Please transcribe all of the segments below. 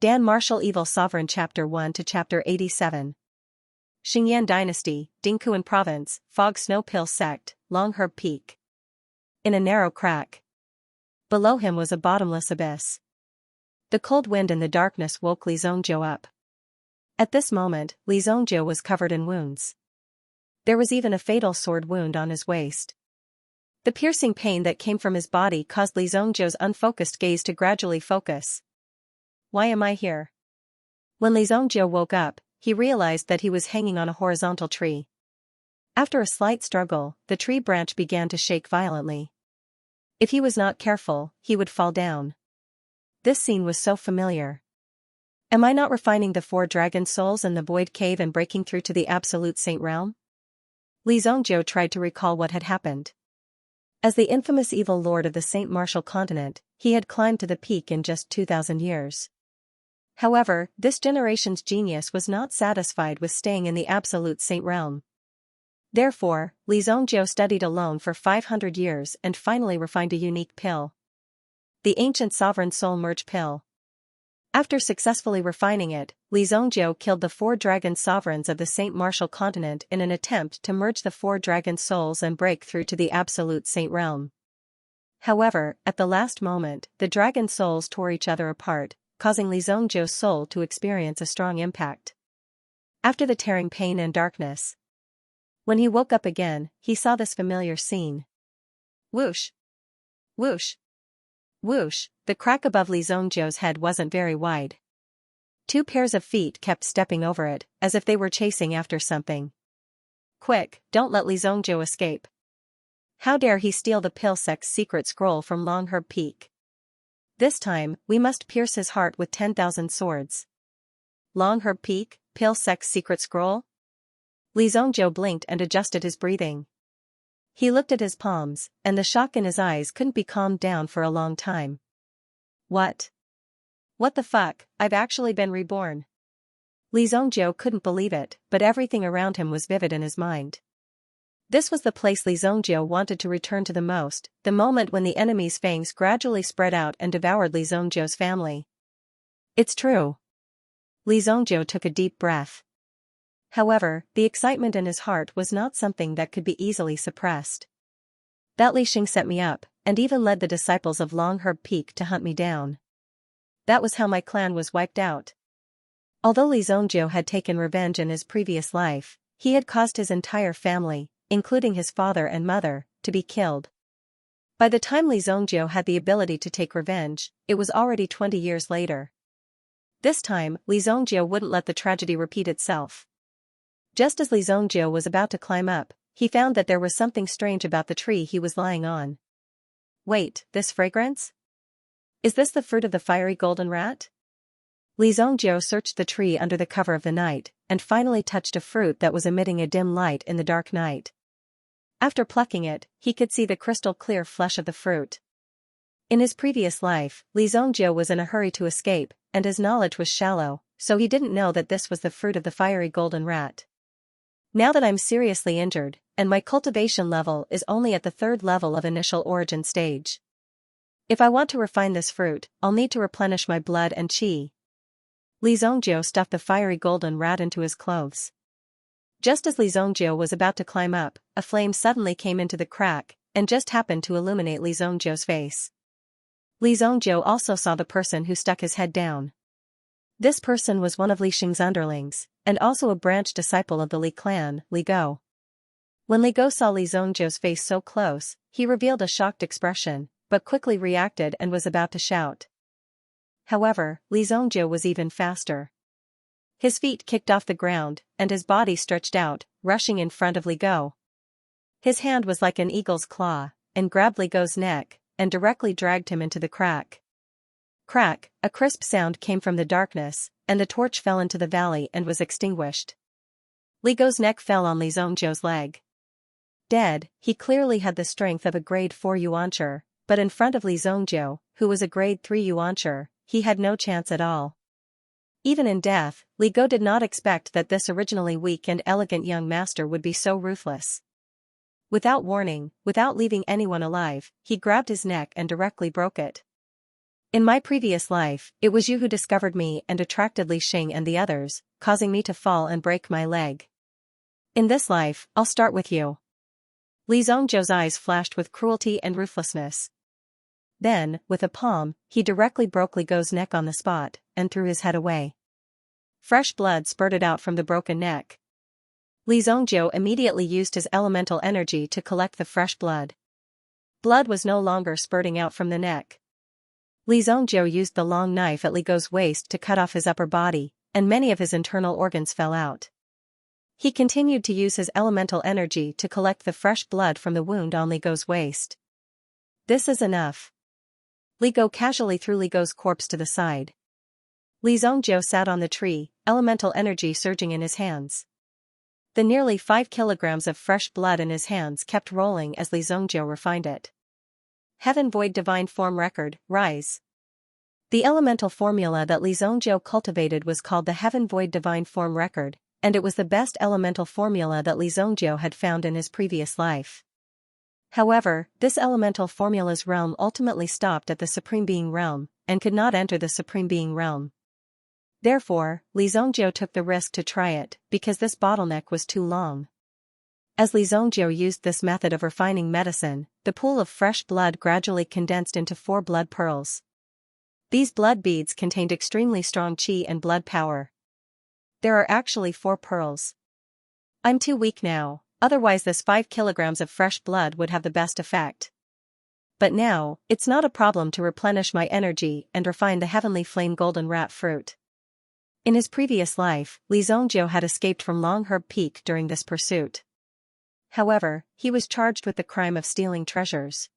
Dan Martial Evil Sovereign Chapter 1 to Chapter 87. Xingyan Dynasty, Dingkuan Province, Fog Snow Pill Sect, Longherb Peak. In a narrow crack. Below him was a bottomless abyss. The cold wind and the darkness woke Li Zhongjiu up. At this moment, Li Zhongjiu was covered in wounds. There was even a fatal sword wound on his waist. The piercing pain that came from his body caused Li Zhongjiu's unfocused gaze to gradually focus. Why am I here? When Li Zhongjiu woke up, he realized that he was hanging on a horizontal tree. After a slight struggle, the tree branch began to shake violently. If he was not careful, he would fall down. This scene was so familiar. Am I not refining the 4 dragon souls in the void cave and breaking through to the absolute saint realm? Li Zhongjiu tried to recall what had happened. As the infamous evil lord of the Saint Martial continent, he had climbed to the peak in just 2,000 years. However, this generation's genius was not satisfied with staying in the absolute saint realm. Therefore, Li Zhongjiu studied alone for 500 years and finally refined a unique pill. The ancient sovereign soul merge pill. After successfully refining it, Li Zhongjiu killed the 4 dragon sovereigns of the Saint Martial continent in an attempt to merge the 4 dragon souls and break through to the absolute saint realm. However, at the last moment, the dragon souls tore each other apart, causing Li Zhongjiu's soul to experience a strong impact. After the tearing pain and darkness, when he woke up again, he saw this familiar scene. Whoosh! Whoosh! Whoosh! The crack above Li Zhongjiu's head wasn't very wide. 2 pairs of feet kept stepping over it, as if they were chasing after something. Quick, don't let Li Zhongjiu escape. How dare he steal the pill sect's secret scroll from Longherb Peak? This time, we must pierce his heart with 10,000 swords. Longherb Peak, pill sect's secret scroll? Li Zhongjiu blinked and adjusted his breathing. He looked at his palms, and the shock in his eyes couldn't be calmed down for a long time. What? What the fuck, I've actually been reborn. Li Zhongjiu couldn't believe it, but everything around him was vivid in his mind. This was the place Li Zhongjiu wanted to return to the most, the moment when the enemy's fangs gradually spread out and devoured Li Zhongjiu's family. It's true. Li Zhongjiu took a deep breath. However, the excitement in his heart was not something that could be easily suppressed. That Li Xing set me up, and even led the disciples of Longherb Peak to hunt me down. That was how my clan was wiped out. Although Li Zhongjiu had taken revenge in his previous life, he had caused his entire family, including his father and mother, to be killed. By the time Li Zhongjiu had the ability to take revenge, it was already 20 years later. This time, Li Zhongjiu wouldn't let the tragedy repeat itself. Just as Li Zhongjiu was about to climb up, he found that there was something strange about the tree he was lying on. Wait, this fragrance? Is this the fruit of the fiery golden rat? Li Zhongjiu searched the tree under the cover of the night, and finally touched a fruit that was emitting a dim light in the dark night. After plucking it, he could see the crystal-clear flesh of the fruit. In his previous life, Li Zhongjiu was in a hurry to escape, and his knowledge was shallow, so he didn't know that this was the fruit of the fiery golden rat. Now that I'm seriously injured, and my cultivation level is only at the 3rd level of initial origin stage. If I want to refine this fruit, I'll need to replenish my blood and qi. Li Zhongjiu stuffed the fiery golden rat into his clothes. Just as Li Zhongjiu was about to climb up, a flame suddenly came into the crack, and just happened to illuminate Li Zhongjiu's face. Li Zhongjiu also saw the person who stuck his head down. This person was one of Li Xing's underlings, and also a branch disciple of the Li clan, Li Go. When Li Go saw Li Zhongjiu's face so close, he revealed a shocked expression, but quickly reacted and was about to shout. However, Li Zhongjiu was even faster. His feet kicked off the ground, and his body stretched out, rushing in front of Li Go. His hand was like an eagle's claw, and grabbed Li Go's neck, and directly dragged him into the crack. Crack, a crisp sound came from the darkness, and the torch fell into the valley and was extinguished. Li Go's neck fell on Li Zhongjiu's leg. Dead, he clearly had the strength of a grade 4 yuancher, but in front of Li Zhongjiu, who was a grade 3 yuancher, he had no chance at all. Even in death, Li Go did not expect that this originally weak and elegant young master would be so ruthless. Without warning, without leaving anyone alive, he grabbed his neck and directly broke it. In my previous life, it was you who discovered me and attracted Li Xing and the others, causing me to fall and break my leg. In this life, I'll start with you. Li Zhongzhou's eyes flashed with cruelty and ruthlessness. Then, with a palm, he directly broke Li Gou's neck on the spot, and threw his head away. Fresh blood spurted out from the broken neck. Li Zhongzhou immediately used his elemental energy to collect the fresh blood. Blood was no longer spurting out from the neck. Li Zhongzhou used the long knife at Li Gou's waist to cut off his upper body, and many of his internal organs fell out. He continued to use his elemental energy to collect the fresh blood from the wound on Li Gou's waist. This is enough. Li Gou casually threw Li Gou's corpse to the side. Li Zhongzhou sat on the tree, elemental energy surging in his hands. The nearly 5 kilograms of fresh blood in his hands kept rolling as Li Zhongzhou refined it. Heaven Void Divine Form Record, Rise. The elemental formula that Li Zhongzhou cultivated was called the Heaven Void Divine Form Record, and it was the best elemental formula that Li Zhongzhou had found in his previous life. However, this elemental formula's realm ultimately stopped at the Supreme Being realm, and could not enter the Supreme Being realm. Therefore, Li Zhongzhou took the risk to try it, because this bottleneck was too long. As Li Zhongzhou used this method of refining medicine, the pool of fresh blood gradually condensed into 4 blood pearls. These blood beads contained extremely strong qi and blood power. There are actually 4 pearls. I'm too weak now, otherwise this 5 kilograms of fresh blood would have the best effect. But now, it's not a problem to replenish my energy and refine the heavenly flame golden rat fruit. In his previous life, Li Zhongzhou had escaped from Long Herb Peak during this pursuit. However, he was charged with the crime of stealing treasures.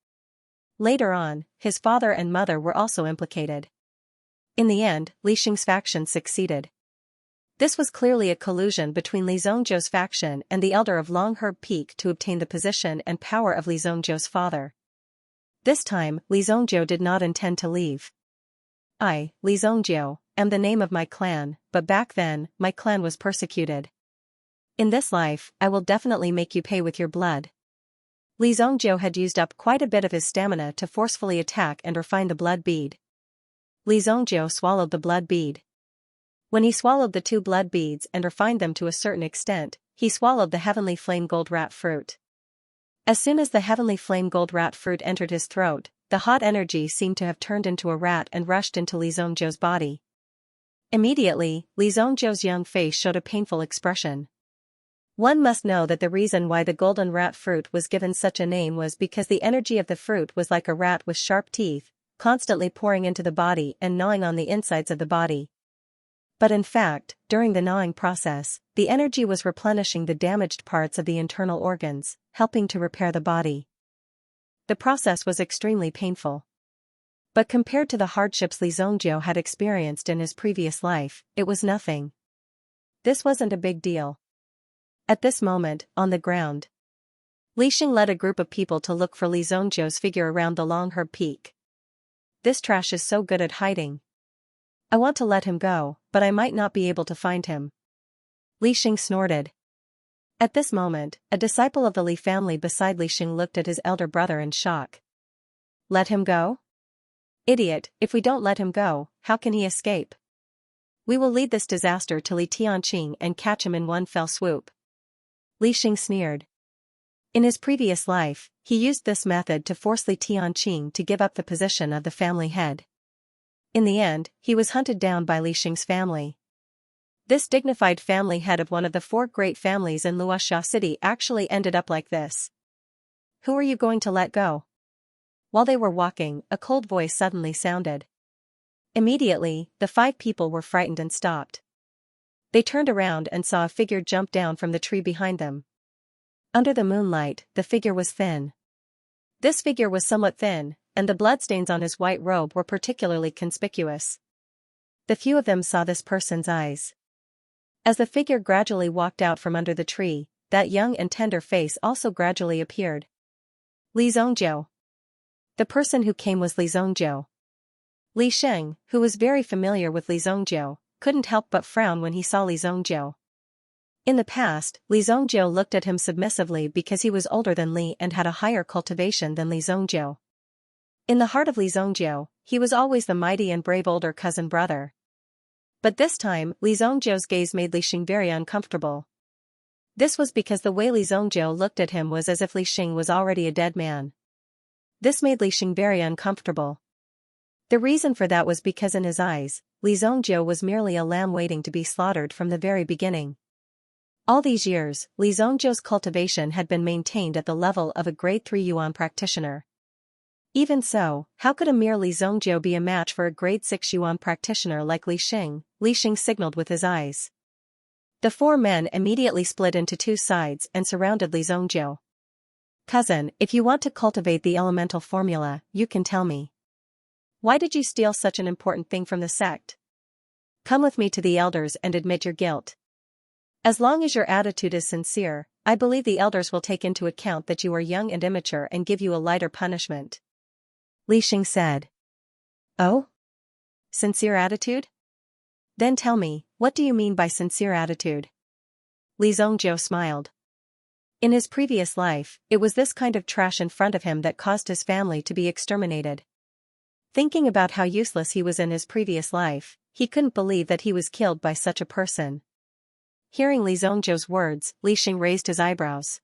Later on, his father and mother were also implicated. In the end, Li Xing's faction succeeded. This was clearly a collusion between Li Zhongzhou's faction and the elder of Long Herb Peak to obtain the position and power of Li Zhongzhou's father. This time, Li Zhongzhou did not intend to leave. I, Li Zhongzhou, am the name of my clan, but back then, my clan was persecuted. In this life, I will definitely make you pay with your blood. Li Zhongzhou had used up quite a bit of his stamina to forcefully attack and refine the blood bead. Li Zhongzhou swallowed the blood bead. When he swallowed the 2 blood beads and refined them to a certain extent, he swallowed the heavenly flame gold rat fruit. As soon as the heavenly flame gold rat fruit entered his throat, the hot energy seemed to have turned into a rat and rushed into Li Zhongzhou's body. Immediately, Li Zhongzhou's young face showed a painful expression. One must know that the reason why the golden rat fruit was given such a name was because the energy of the fruit was like a rat with sharp teeth, constantly pouring into the body and gnawing on the insides of the body. But in fact, during the gnawing process, the energy was replenishing the damaged parts of the internal organs, helping to repair the body. The process was extremely painful. But compared to the hardships Li Zhongzhou had experienced in his previous life, it was nothing. This wasn't a big deal. At this moment, on the ground, Li Xing led a group of people to look for Li Zhongzhou's figure around the Long Herb Peak. This trash is so good at hiding. I want to let him go, but I might not be able to find him. Li Xing snorted. At this moment, a disciple of the Li family beside Li Xing looked at his elder brother in shock. Let him go? Idiot, if we don't let him go, how can he escape? We will lead this disaster to Li Tianqing and catch him in one fell swoop. Li Xing sneered. In his previous life, he used this method to force Li Tianqing to give up the position of the family head. In the end, he was hunted down by Li Xing's family. This dignified family head of one of the 4 great families in Luoxia City actually ended up like this. Who are you going to let go? While they were walking, a cold voice suddenly sounded. Immediately, the 5 people were frightened and stopped. They turned around and saw a figure jump down from the tree behind them. Under the moonlight, the figure was thin. This figure was somewhat thin, and the bloodstains on his white robe were particularly conspicuous. The few of them saw this person's eyes. As the figure gradually walked out from under the tree, that young and tender face also gradually appeared. Li Zhongzhou. The person who came was Li Zhongzhou. Li Xing, who was very familiar with Li Zhongzhou, couldn't help but frown when he saw Li Zhongzhou. In the past, Li Zhongzhou looked at him submissively because he was older than Li and had a higher cultivation than Li Zhongzhou. In the heart of Li Zhongzhou, he was always the mighty and brave older cousin brother. But this time, Li Zhongjiu's gaze made Li Xing very uncomfortable. This was because the way Li Zhongjiu looked at him was as if Li Xing was already a dead man. This made Li Xing very uncomfortable. The reason for that was because in his eyes, Li Zhongjiu was merely a lamb waiting to be slaughtered from the very beginning. All these years, Li Zhongjiu's cultivation had been maintained at the level of a grade 3 Yuan practitioner. Even so, how could a mere Li Zhongjiu be a match for a grade 6 Yuan practitioner like Li Xing? Li Xing signaled with his eyes. The four men immediately split into two sides and surrounded Li Zhongjiu. Cousin, if you want to cultivate the elemental formula, you can tell me. Why did you steal such an important thing from the sect? Come with me to the elders and admit your guilt. As long as your attitude is sincere, I believe the elders will take into account that you are young and immature and give you a lighter punishment. Li Xing said. Oh? Sincere attitude? Then tell me, what do you mean by sincere attitude? Li Zhongjiu smiled. In his previous life, it was this kind of trash in front of him that caused his family to be exterminated. Thinking about how useless he was in his previous life, he couldn't believe that he was killed by such a person. Hearing Li Zhongjiu's words, Li Xing raised his eyebrows.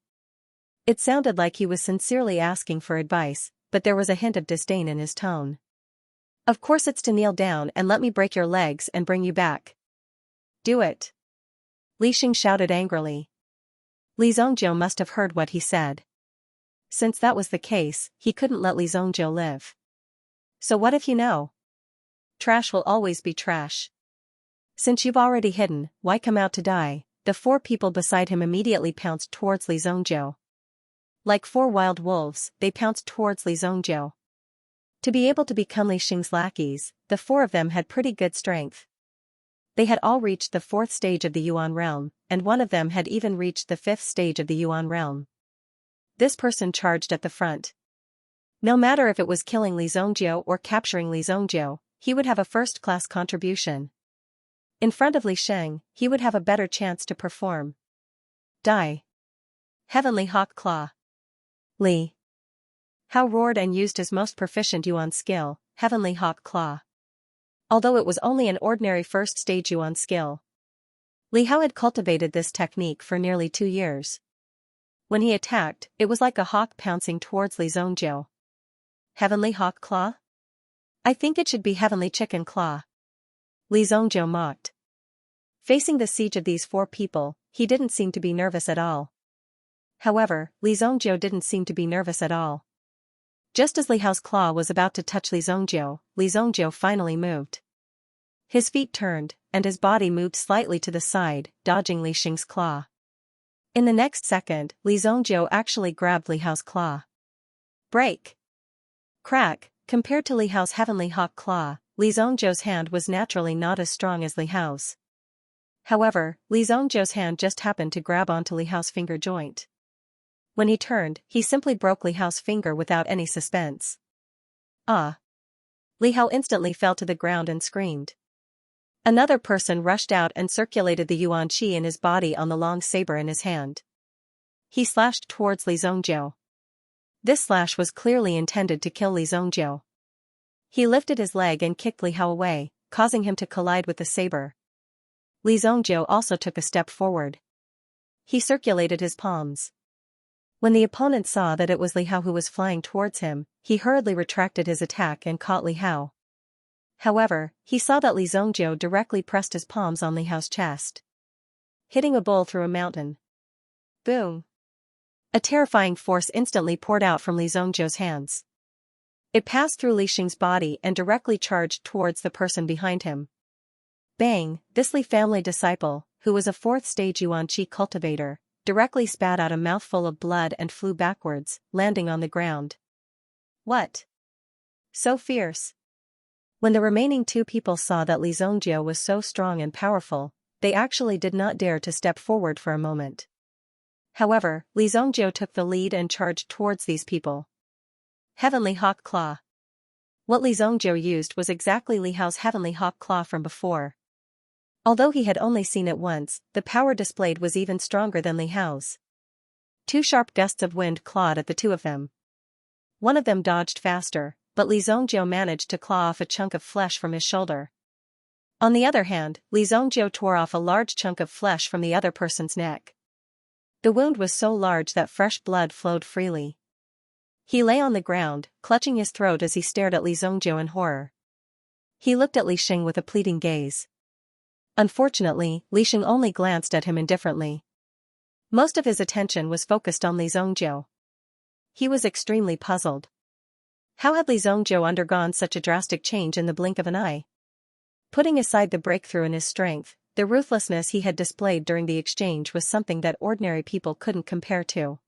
It sounded like he was sincerely asking for advice, but there was a hint of disdain in his tone. Of course it's to kneel down and let me break your legs and bring you back. Do it. Li Xing shouted angrily. Li Zhongjiu must have heard what he said. Since that was the case, he couldn't let Li Zhongjiu live. So what if you know? Trash will always be trash. Since you've already hidden, why come out to die? The four people beside him immediately pounced towards Li Zhongjiu. Like four wild wolves, they pounced towards Li Zhongjiu. To be able to become Li Xing's lackeys, the four of them had pretty good strength. They had all reached the 4th stage of the Yuan realm, and one of them had even reached the 5th stage of the Yuan realm. This person charged at the front. No matter if it was killing Li Zhongjiu or capturing Li Zhongjiu, he would have a first-class contribution. In front of Li Xing, he would have a better chance to perform. Die. Heavenly Hawk Claw. Li Hao roared and used his most proficient Yuan skill, Heavenly Hawk Claw. Although it was only an ordinary first-stage Yuan skill, Li Hao had cultivated this technique for nearly 2 years. When he attacked, it was like a hawk pouncing towards Li Zhongjiu. Heavenly Hawk Claw? I think it should be Heavenly Chicken Claw. Li Zhongjiu mocked. Facing the siege of these four people, he didn't seem to be nervous at all. However, Li Zhongjiu didn't seem to be nervous at all. Just as Li Hao's claw was about to touch Li Zhongjiu finally moved. His feet turned, and his body moved slightly to the side, dodging Li Xing's claw. In the next second, Li Zhongjiu actually grabbed Li Hao's claw. Break! Crack! Compared to Li Hao's Heavenly Hawk Claw, Li Zhongjiu's hand was naturally not as strong as Li Hao's. However, Li Zhongjiu's hand just happened to grab onto Li Hao's finger joint. When he turned, he simply broke Li Hao's finger without any suspense. Ah! Li Hao instantly fell to the ground and screamed. Another person rushed out and circulated the Yuan Qi in his body on the long saber in his hand. He slashed towards Li Zhongjiu. This slash was clearly intended to kill Li Zhongjiu. He lifted his leg and kicked Li Hao away, causing him to collide with the saber. Li Zhongjiu also took a step forward. He circulated his palms. When the opponent saw that it was Li Hao who was flying towards him, he hurriedly retracted his attack and caught Li Hao. However, he saw that Li Zhongjiu directly pressed his palms on Li Hao's chest. Hitting a bull through a mountain. Boom! A terrifying force instantly poured out from Li Zhongjiu's hands. It passed through Li Xing's body and directly charged towards the person behind him. Bang! This Li family disciple, who was a 4th-stage Yuan Qi cultivator, directly spat out a mouthful of blood and flew backwards, landing on the ground. What? So fierce! When the remaining 2 people saw that Li Zhongjiu was so strong and powerful, they actually did not dare to step forward for a moment. However, Li Zhongjiu took the lead and charged towards these people. Heavenly Hawk Claw. What Li Zhongjiu used was exactly Li Hao's Heavenly Hawk Claw from before. Although he had only seen it once, the power displayed was even stronger than Li Hao's. 2 sharp gusts of wind clawed at the 2 of them. One of them dodged faster, but Li Zongjiu managed to claw off a chunk of flesh from his shoulder. On the other hand, Li Zongjiu tore off a large chunk of flesh from the other person's neck. The wound was so large that fresh blood flowed freely. He lay on the ground, clutching his throat as he stared at Li Zongjiu in horror. He looked at Li Xing with a pleading gaze. Unfortunately, Li Xing only glanced at him indifferently. Most of his attention was focused on Li Zongjiu. He was extremely puzzled. How had Li Zongjiu undergone such a drastic change in the blink of an eye? Putting aside the breakthrough in his strength, the ruthlessness he had displayed during the exchange was something that ordinary people couldn't compare to.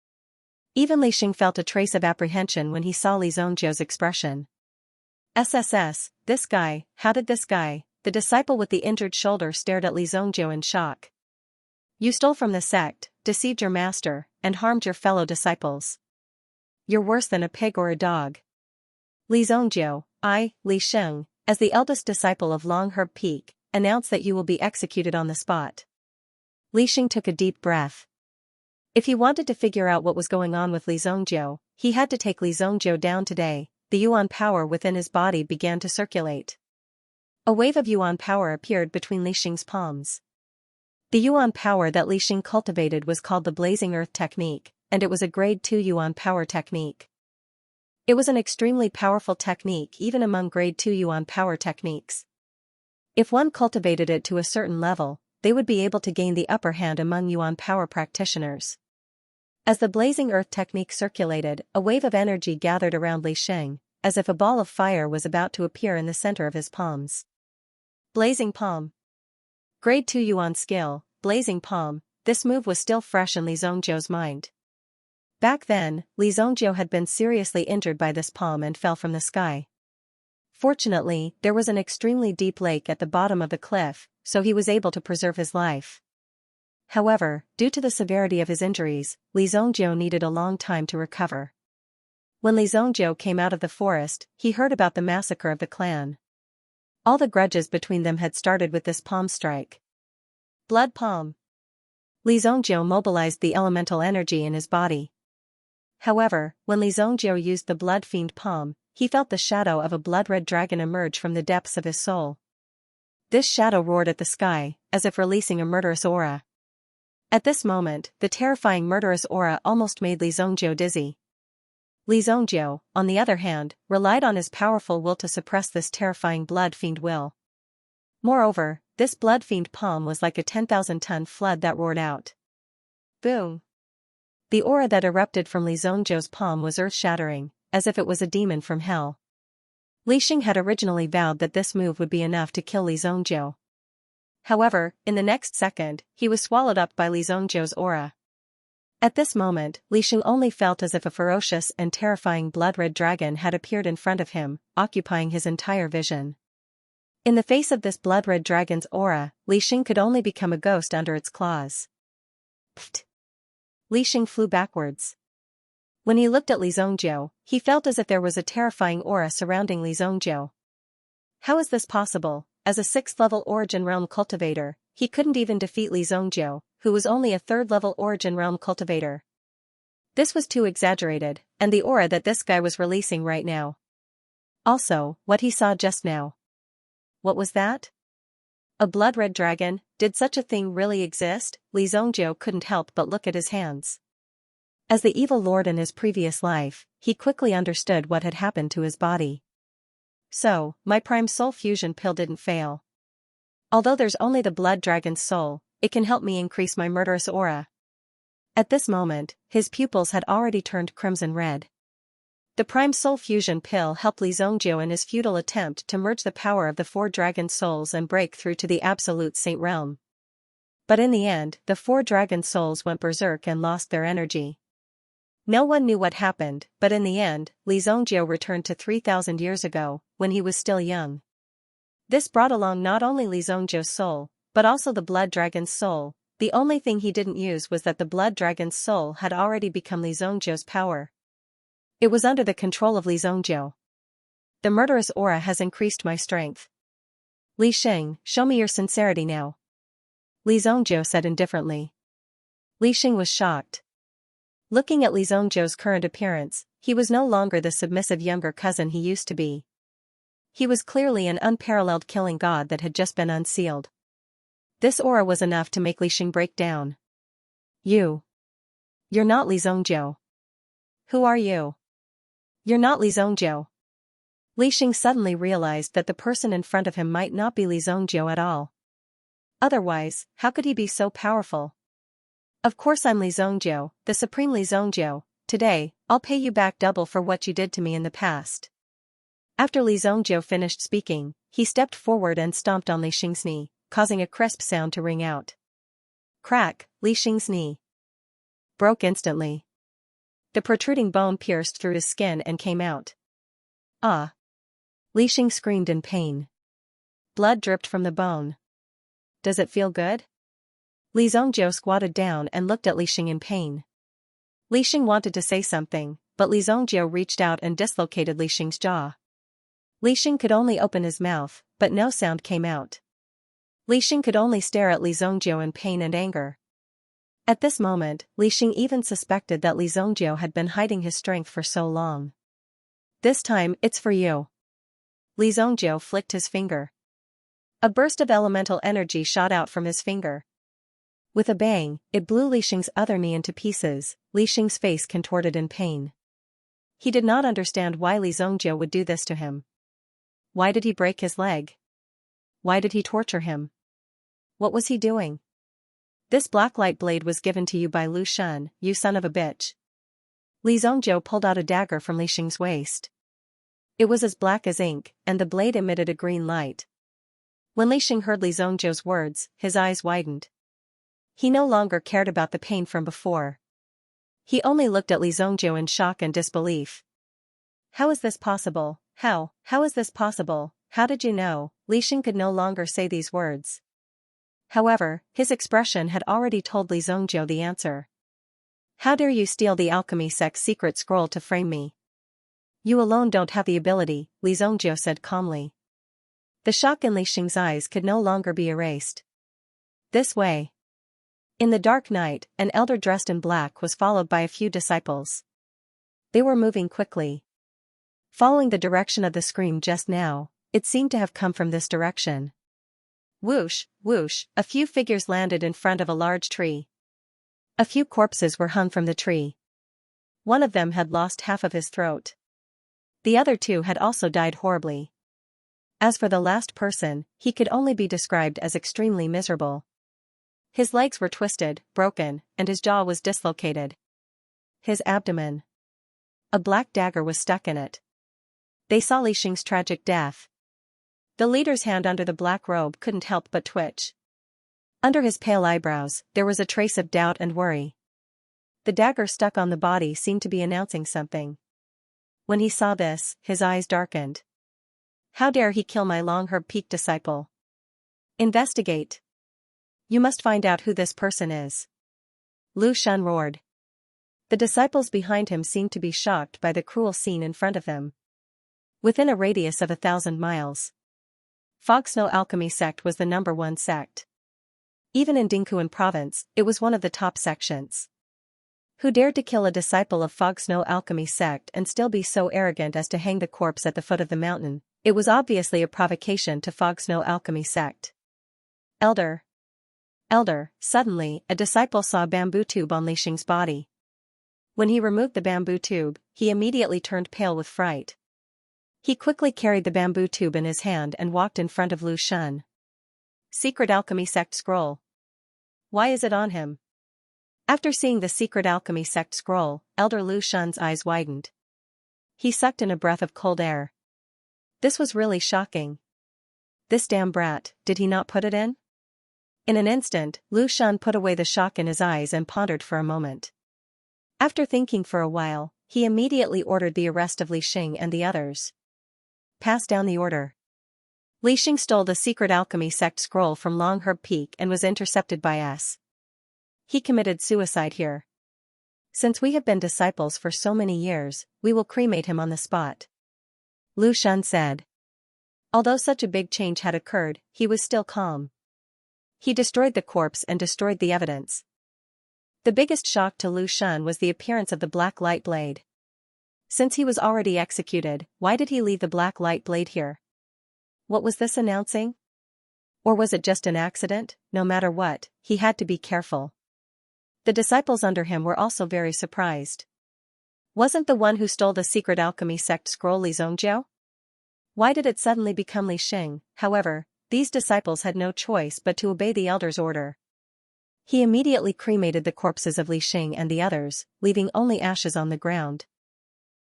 Even Li Xing felt a trace of apprehension when he saw Li Zongjiu's expression. This guy, how did this guy? The disciple with the injured shoulder stared at Li Zongjiu in shock. You stole from the sect, deceived your master, and harmed your fellow disciples. You're worse than a pig or a dog. Li Zongjiu, Li Xing, as the eldest disciple of Long Herb Peak, announced that you will be executed on the spot. Li Xing took a deep breath. If he wanted to figure out what was going on with Li Zongjiu, he had to take Li Zongjiu down today. The Yuan power within his body began to circulate. A wave of Yuan power appeared between Li Xing's palms. The Yuan power that Li Xing cultivated was called the Blazing Earth Technique, and it was a grade 2 Yuan power technique. It was an extremely powerful technique even among grade 2 Yuan power techniques. If one cultivated it to a certain level, they would be able to gain the upper hand among Yuan power practitioners. As the Blazing Earth Technique circulated, a wave of energy gathered around Li Xing, as if a ball of fire was about to appear in the center of his palms. Blazing Palm. Grade 2 Yuan skill, Blazing Palm. This move was still fresh in Li Zongjiu's mind. Back then, Li Zongjiu had been seriously injured by this palm and fell from the sky. Fortunately, there was an extremely deep lake at the bottom of the cliff, so he was able to preserve his life. However, due to the severity of his injuries, Li Zongjiu needed a long time to recover. When Li Zongjiu came out of the forest, he heard about the massacre of the clan. All the grudges between them had started with this palm strike. Blood Palm. Li Zongjiu mobilized the elemental energy in his body. However, when Li Zongjiu used the Blood Fiend Palm, he felt the shadow of a blood-red dragon emerge from the depths of his soul. This shadow roared at the sky, as if releasing a murderous aura. At this moment, the terrifying murderous aura almost made Li Zongjiu dizzy. Li Zongjiu, on the other hand, relied on his powerful will to suppress this terrifying blood fiend will. Moreover, this blood fiend palm was like a 10,000-ton flood that roared out. Boom! The aura that erupted from Li Zongjiu's palm was earth-shattering, as if it was a demon from hell. Li Xing had originally vowed that this move would be enough to kill Li Zongjiu. However, in the next second, he was swallowed up by Li Zongjiu's aura. At this moment, Li Xing only felt as if a ferocious and terrifying blood-red dragon had appeared in front of him, occupying his entire vision. In the face of this blood-red dragon's aura, Li Xing could only become a ghost under its claws. Pfft! Li Xing flew backwards. When he looked at Li Zongjiu, he felt as if there was a terrifying aura surrounding Li Zongjiu. How is this possible? As a 6th-level Origin Realm cultivator, he couldn't even defeat Li Zongjiu, who was only a 3rd-level Origin Realm cultivator. This was too exaggerated, and the aura that this guy was releasing right now. Also, what he saw just now. What was that? A blood-red dragon? Did such a thing really exist? Li Zongjiu couldn't help but look at his hands. As the evil lord in his previous life, he quickly understood what had happened to his body. So, my Prime Soul Fusion pill didn't fail. Although there's only the blood dragon's soul, it can help me increase my murderous aura. At this moment, his pupils had already turned crimson red. The Prime Soul Fusion pill helped Li Zongjiu in his futile attempt to merge the power of the 4 dragon souls and break through to the Absolute Saint Realm. But in the end, the 4 dragon souls went berserk and lost their energy. No one knew what happened, but in the end, Li Zongjiu returned to 3,000 years ago, when he was still young. This brought along not only Li Zongjiu's soul, but also the blood dragon's soul. The only thing he didn't use was that the blood dragon's soul had already become Li Zongjiu's power. It was under the control of Li Zongjiu. The murderous aura has increased my strength. Li Xing, show me your sincerity now. Li Zongjiu said indifferently. Li Xing was shocked. Looking at Li Zongjiu's current appearance, He was no longer the submissive younger cousin he used to be. He was clearly an unparalleled killing god that had just been unsealed. This aura was enough to make Li Xing break down. You're not Li Zhongjiu. Who are you? You're not Li Zhongjiu. Li Xing suddenly realized that the person in front of him might not be Li Zhongjiu at all. Otherwise, how could he be so powerful? Of course I'm Li Zhongjiu, the supreme Li Zhongjiu. Today, I'll pay you back double for what you did to me in the past. After Li Zhongjiu finished speaking, he stepped forward and stomped on Li Xing's knee, causing a crisp sound to ring out. Crack, Li Xing's knee broke instantly. The protruding bone pierced through his skin and came out. Ah! Li Xing screamed in pain. Blood dripped from the bone. Does it feel good? Li Zhongjiu squatted down and looked at Li Xing in pain. Li Xing wanted to say something, but Li Zhongjiu reached out and dislocated Li Xing's jaw. Li Xing could only open his mouth, but no sound came out. Li Xing could only stare at Li Zhongjiu in pain and anger. At this moment, Li Xing even suspected that Li Zhongjiu had been hiding his strength for so long. This time, it's for you. Li Zhongjiu flicked his finger. A burst of elemental energy shot out from his finger. With a bang, it blew Li Xing's other knee into pieces. Li Xing's face contorted in pain. He did not understand why Li Zhongjiu would do this to him. Why did he break his leg? Why did he torture him? What was he doing? This blacklight blade was given to you by Lu Shun, you son of a bitch. Li Zhongjiu pulled out a dagger from Li Xing's waist. It was as black as ink, and the blade emitted a green light. When Li Xing heard Li Zhongjiu's words, his eyes widened. He no longer cared about the pain from before. He only looked at Li Zhongjiu in shock and disbelief. How is this possible? How is this possible? How did you know? Li Xing could no longer say these words. However, his expression had already told Li Zhongjiu the answer. How dare you steal the alchemy sect's secret scroll to frame me? You alone don't have the ability, Li Zhongjiu said calmly. The shock in Li Xing's eyes could no longer be erased. This way. In the dark night, an elder dressed in black was followed by a few disciples. They were moving quickly. Following the direction of the scream just now, it seemed to have come from this direction. Whoosh, whoosh, a few figures landed in front of a large tree. A few corpses were hung from the tree. One of them had lost half of his throat. The other two had also died horribly. As for the last person, he could only be described as extremely miserable. His legs were twisted, broken, and his jaw was dislocated. His abdomen. A black dagger was stuck in it. They saw Li Xing's tragic death. The leader's hand under the black robe couldn't help but twitch. Under his pale eyebrows, there was a trace of doubt and worry. The dagger stuck on the body seemed to be announcing something. When he saw this, his eyes darkened. How dare he kill my Long-Herb Peak disciple? Investigate. You must find out who this person is. Lu Shun roared. The disciples behind him seemed to be shocked by the cruel scene in front of them. Within a radius of 1,000 miles. Fog Snow Alchemy sect was the #1 sect. Even in Dingkuan province, it was one of the top sections. Who dared to kill a disciple of Fog Snow Alchemy sect and still be so arrogant as to hang the corpse at the foot of the mountain? It was obviously a provocation to Fog Snow Alchemy sect. Elder. Suddenly, a disciple saw a bamboo tube on Li Xing's body. When he removed the bamboo tube, he immediately turned pale with fright. He quickly carried the bamboo tube in his hand and walked in front of Lu Shun. Secret Alchemy Sect Scroll. Why is it on him? After seeing the Secret Alchemy Sect Scroll, Elder Lu Shun's eyes widened. He sucked in a breath of cold air. This was really shocking. This damn brat, did he not put it in? In an instant, Lu Shun put away the shock in his eyes and pondered for a moment. After thinking for a while, he immediately ordered the arrest of Li Xing and the others. Pass down the order. Li Xing stole the Secret Alchemy Sect Scroll from Long-Herb Peak and was intercepted by us. He committed suicide here. Since we have been disciples for so many years, we will cremate him on the spot. Lu Shun said. Although such a big change had occurred, he was still calm. He destroyed the corpse and destroyed the evidence. The biggest shock to Lu Shun was the appearance of the black light blade. Since he was already executed, why did he leave the black light blade here? What was this announcing? Or was it just an accident? No matter what, he had to be careful. The disciples under him were also very surprised. Wasn't the one who stole the secret alchemy sect scroll Li Zongjiao? Why did it suddenly become Li Xing? However, these disciples had no choice but to obey the elder's order. He immediately cremated the corpses of Li Xing and the others, leaving only ashes on the ground.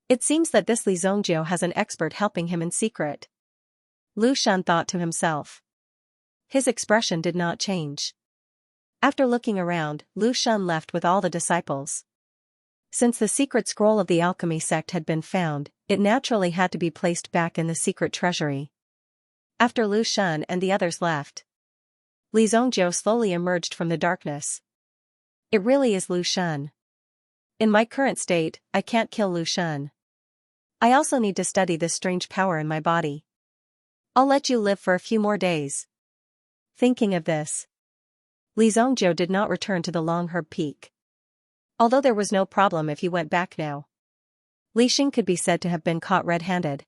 It seems that this Li Zongjiao has an expert helping him in secret. Lu Shan thought to himself. His expression did not change. After looking around, Lu Shan left with all the disciples. Since the secret scroll of the alchemy sect had been found, it naturally had to be placed back in the secret treasury. After Lu Shan and the others left, Li Zongjiao slowly emerged from the darkness. It really is Lu Shan. In my current state, I can't kill Lu Shan. I also need to study this strange power in my body. I'll let you live for a few more days. Thinking of this, Li Zongjiao did not return to the Longherb Peak. Although there was no problem if he went back now. Li Xing could be said to have been caught red-handed.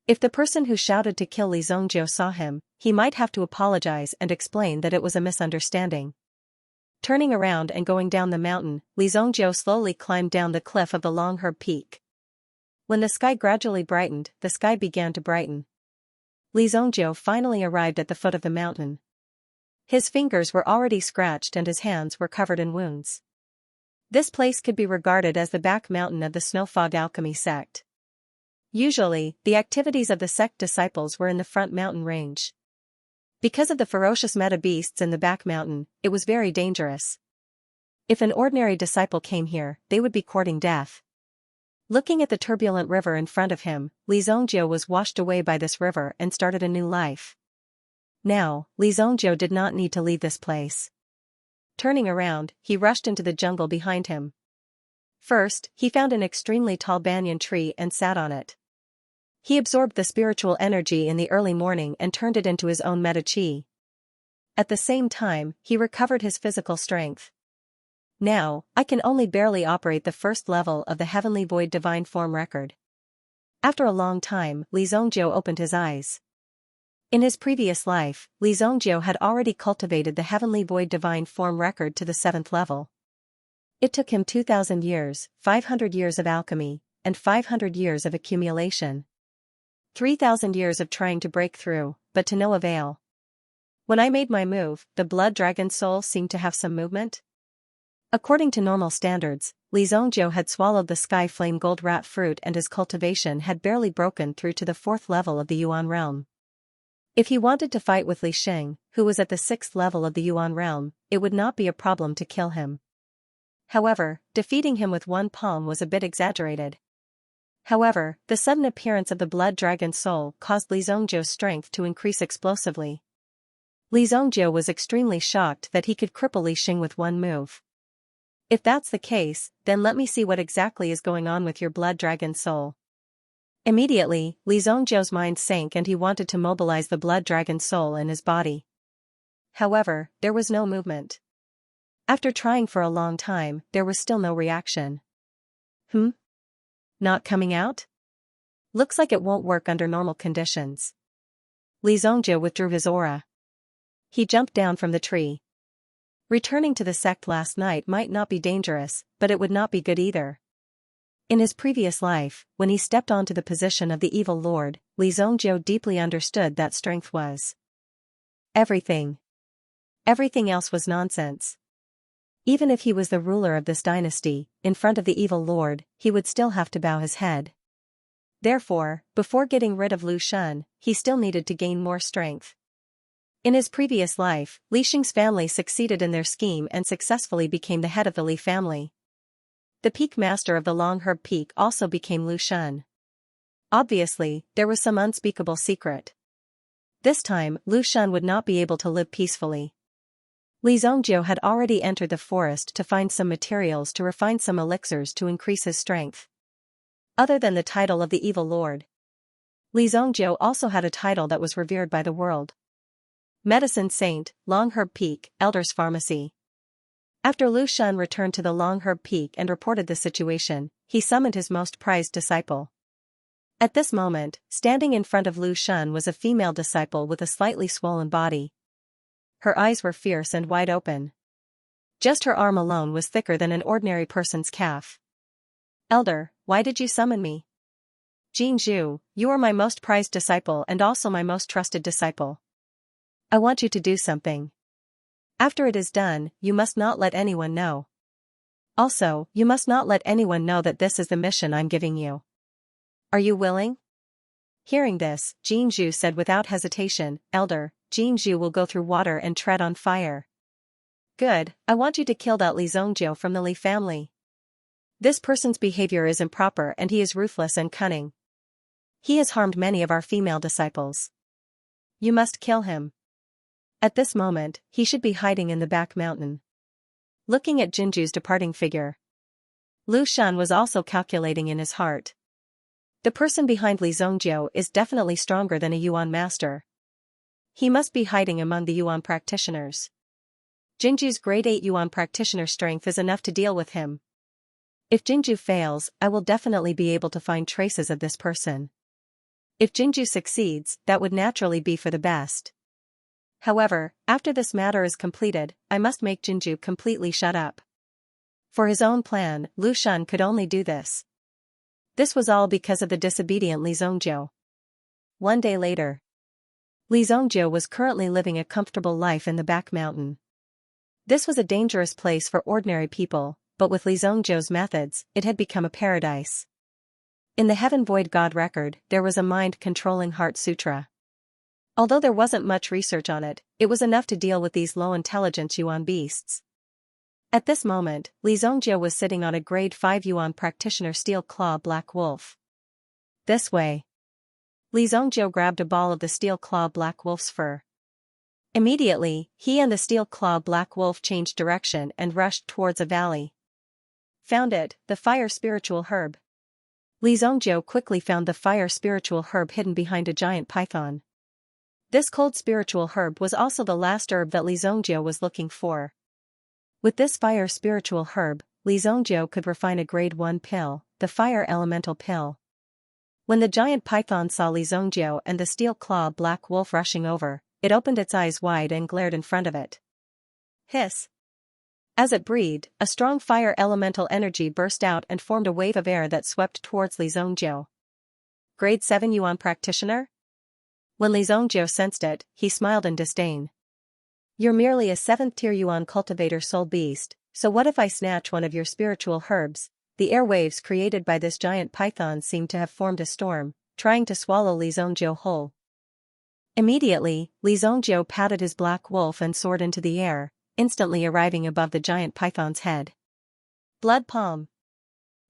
If the person who shouted to kill Li Zongjiao saw him, he might have to apologize and explain that it was a misunderstanding. Turning around and going down the mountain, Li Zongjiao slowly climbed down the cliff of the Longherb Peak. When the sky gradually brightened, the sky began to brighten. Li Zongjiao finally arrived at the foot of the mountain. His fingers were already scratched and his hands were covered in wounds. This place could be regarded as the back mountain of the Snow Fog Alchemy sect. Usually, the activities of the sect disciples were in the front mountain range. Because of the ferocious meta beasts in the back mountain, it was very dangerous. If an ordinary disciple came here, they would be courting death. Looking at the turbulent river in front of him, Li Zongjiao was washed away by this river and started a new life. Now, Li Zongjiao did not need to leave this place. Turning around, he rushed into the jungle behind him. First, he found an extremely tall banyan tree and sat on it. He absorbed the spiritual energy in the early morning and turned it into his own meta chi. At the same time, he recovered his physical strength. Now, I can only barely operate the first level of the Heavenly Void Divine Form record. After a long time, Li Zongjiao opened his eyes. In his previous life, Li Zongjiao had already cultivated the Heavenly Void Divine Form record to the 7th level. It took him 2,000 years, 500 years of alchemy, and 500 years of accumulation. 3,000 years of trying to break through, but to no avail. When I made my move, the blood dragon soul seemed to have some movement. According to normal standards, Li Zongjiao had swallowed the sky flame gold rat fruit and his cultivation had barely broken through to the 4th level of the Yuan realm. If he wanted to fight with Li Xing, who was at the 6th level of the Yuan realm, it would not be a problem to kill him. However, defeating him with one palm was a bit exaggerated. However, the sudden appearance of the blood dragon soul caused Li Zongjiao's strength to increase explosively. Li Zongjiao was extremely shocked that he could cripple Li Xing with one move. If that's the case, then let me see what exactly is going on with your blood dragon soul. Immediately, Li Zongjiao's mind sank and he wanted to mobilize the blood dragon soul in his body. However, there was no movement. After trying for a long time, there was still no reaction. Not coming out? Looks like it won't work under normal conditions. Li Zongjiao withdrew his aura. He jumped down from the tree. Returning to the sect last night might not be dangerous, but it would not be good either. In his previous life, when he stepped onto the position of the evil lord, Li Zongjiao deeply understood that strength was everything. Everything else was nonsense. Even if he was the ruler of this dynasty, in front of the evil lord, he would still have to bow his head. Therefore, before getting rid of Lu Shan, he still needed to gain more strength. In his previous life, Li Xing's family succeeded in their scheme and successfully became the head of the Li family. The peak master of the Longherb Peak also became Lu Shan. Obviously, there was some unspeakable secret. This time, Lu Shan would not be able to live peacefully. Li Zongjiao had already entered the forest to find some materials to refine some elixirs to increase his strength. Other than the title of the evil lord, Li Zongjiao also had a title that was revered by the world. Medicine Saint, Longherb Peak, Elder's Pharmacy. After Lu Shun returned to the Longherb Peak and reported the situation, he summoned his most prized disciple. At this moment, standing in front of Lu Shun was a female disciple with a slightly swollen body. Her eyes were fierce and wide open. Just her arm alone was thicker than an ordinary person's calf. "Elder, why did you summon me?" "Jing Zhu, you are my most prized disciple and also my most trusted disciple. I want you to do something. After it is done, you must not let anyone know. Also, you must not let anyone know that this is the mission I'm giving you. Are you willing?" Hearing this, Jing Zhu said without hesitation, "Elder, Jing Zhu will go through water and tread on fire." "Good, I want you to kill that Li Zongjiu from the Li family. This person's behavior is improper and he is ruthless and cunning. He has harmed many of our female disciples. You must kill him. At this moment, he should be hiding in the back mountain." Looking at Jinju's departing figure, Lu Shun was also calculating in his heart. The person behind Li Zongjiu is definitely stronger than a Yuan master. He must be hiding among the Yuan practitioners. Jinju's grade 8 Yuan practitioner strength is enough to deal with him. If Jinju fails, I will definitely be able to find traces of this person. If Jinju succeeds, that would naturally be for the best. However, after this matter is completed, I must make Jinju completely shut up. For his own plan, Lu Shun could only do this. This was all because of the disobedient Li Zongjiu. One day later, Li Zongjiu was currently living a comfortable life in the back mountain. This was a dangerous place for ordinary people, but with Li Zongjiu's methods, it had become a paradise. In the Heaven Void God record, there was a mind-controlling heart sutra. Although there wasn't much research on it, it was enough to deal with these low-intelligence Yuan beasts. At this moment, Li Zongjiu was sitting on a grade 5 Yuan practitioner Steel Claw Black Wolf. "This way." Li Zongjiu grabbed a ball of the Steel Claw Black Wolf's fur. Immediately, he and the Steel Claw Black Wolf changed direction and rushed towards a valley. "Found it, the fire spiritual herb." Li Zongjiu quickly found the fire spiritual herb hidden behind a giant python. This cold spiritual herb was also the last herb that Li Zongjiu was looking for. With this fire spiritual herb, Li Zongjiu could refine a grade 1 pill, the fire elemental pill. When the giant python saw Li Zongjiu and the Steel Claw Black Wolf rushing over, it opened its eyes wide and glared in front of it. Hiss! As it breathed, a strong fire elemental energy burst out and formed a wave of air that swept towards Li Zongjiu. Grade 7 Yuan practitioner? When Li Zongjiu sensed it, he smiled in disdain. "You're merely a 7th tier Yuan cultivator soul beast, so what if I snatch one of your spiritual herbs?" The airwaves created by this giant python seemed to have formed a storm, trying to swallow Li Zongjiu whole. Immediately, Li Zongjiu patted his black wolf and soared into the air, instantly arriving above the giant python's head. Blood palm.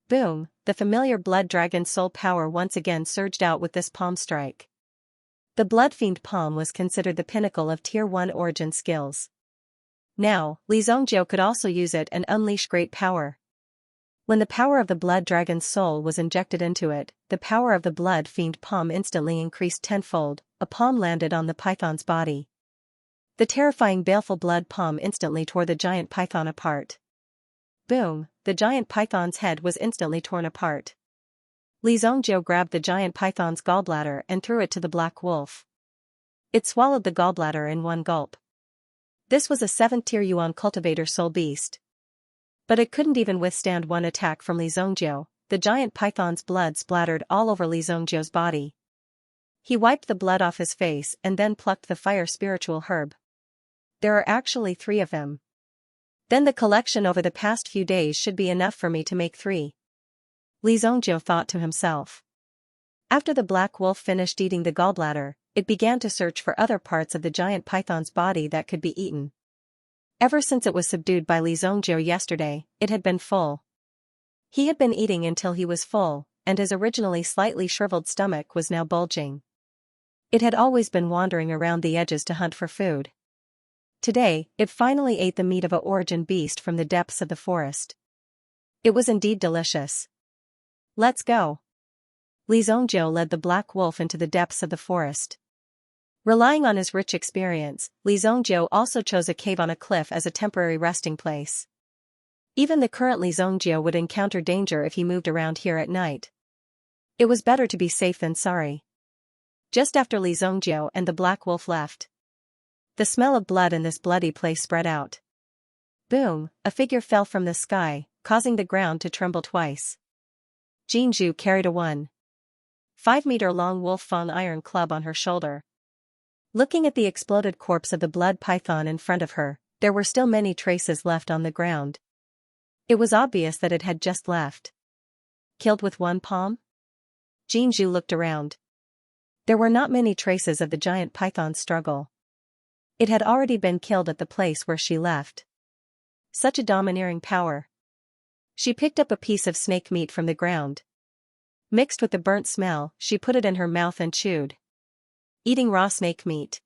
Boom, the familiar blood dragon soul power once again surged out with this palm strike. The Blood Fiend palm was considered the pinnacle of Tier 1 origin skills. Now, Li Zongjiu could also use it and unleash great power. When the power of the Blood Dragon's soul was injected into it, the power of the Blood Fiend palm instantly increased tenfold. A palm landed on the python's body. The terrifying baleful blood palm instantly tore the giant python apart. Boom, the giant python's head was instantly torn apart. Li Zongjiu grabbed the giant python's gallbladder and threw it to the black wolf. It swallowed the gallbladder in one gulp. This was a 7th tier Yuan cultivator soul beast. But it couldn't even withstand one attack from Li Zongjiu. The giant python's blood splattered all over Li Zongjiu's body. He wiped the blood off his face and then plucked the fire spiritual herb. There are actually 3 of them. Then the collection over the past few days should be enough for me to make 3. Li Zongjiu thought to himself. After the black wolf finished eating the gallbladder, it began to search for other parts of the giant python's body that could be eaten. Ever since it was subdued by Li Zongjiu yesterday, it had been full. He had been eating until he was full, and his originally slightly shriveled stomach was now bulging. It had always been wandering around the edges to hunt for food. Today, it finally ate the meat of a origin beast from the depths of the forest. It was indeed delicious. Let's go. Li Zongjiu led the black wolf into the depths of the forest. Relying on his rich experience, Li Zongjiu also chose a cave on a cliff as a temporary resting place. Even the current Li Zhongjiu would encounter danger if he moved around here at night. It was better to be safe than sorry. Just after Li Zhongjiu and the black wolf left, the smell of blood in this bloody place spread out. Boom, a figure fell from the sky, causing the ground to tremble twice. Jinzhu carried a 1.5-meter-long wolf fawn iron club on her shoulder. Looking at the exploded corpse of the blood python in front of her, there were still many traces left on the ground. It was obvious that it had just left. Killed with one palm? Jinzhu looked around. There were not many traces of the giant python's struggle. It had already been killed at the place where she left. Such a domineering power. She picked up a piece of snake meat from the ground. Mixed with the burnt smell, she put it in her mouth and chewed. Eating raw snake meat.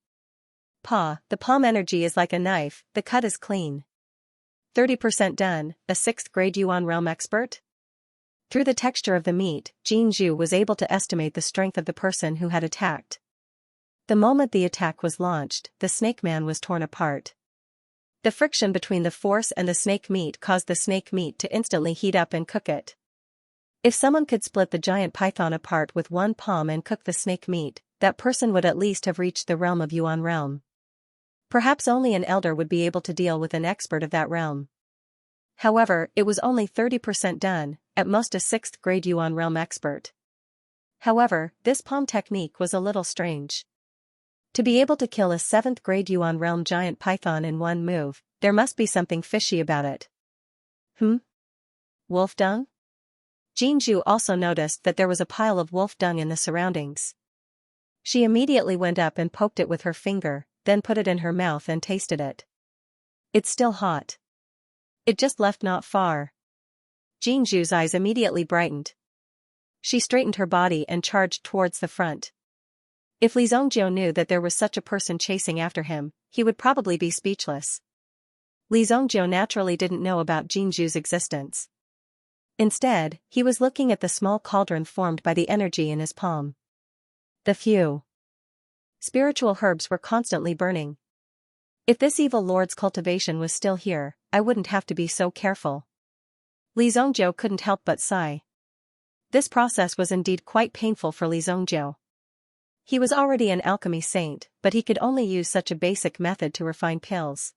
The palm energy is like a knife, the cut is clean. 30% done, a 6th grade Yuan realm expert? Through the texture of the meat, Jinzhu was able to estimate the strength of the person who had attacked. The moment the attack was launched, the snake man was torn apart. The friction between the force and the snake meat caused the snake meat to instantly heat up and cook it. If someone could split the giant python apart with one palm and cook the snake meat, that person would at least have reached the realm of Yuan realm. Perhaps only an elder would be able to deal with an expert of that realm. However, it was only 30% done, at most a 6th grade Yuan realm expert. However, this palm technique was a little strange. To be able to kill a 7th grade Yuan realm giant python in one move, there must be something fishy about it. Wolf dung? Jinzhu also noticed that there was a pile of wolf dung in the surroundings. She immediately went up and poked it with her finger, then put it in her mouth and tasted it. It's still hot. It just left not far. Jinzhu's eyes immediately brightened. She straightened her body and charged towards the front. If Li Zhongjiu knew that there was such a person chasing after him, he would probably be speechless. Li Zhongjiu naturally didn't know about Jinzhu's existence. Instead, he was looking at the small cauldron formed by the energy in his palm. The few spiritual herbs were constantly burning. If this evil lord's cultivation was still here, I wouldn't have to be so careful. Li Zhongjiu couldn't help but sigh. This process was indeed quite painful for Li Zhongjiu. He was already an alchemy saint, but he could only use such a basic method to refine pills.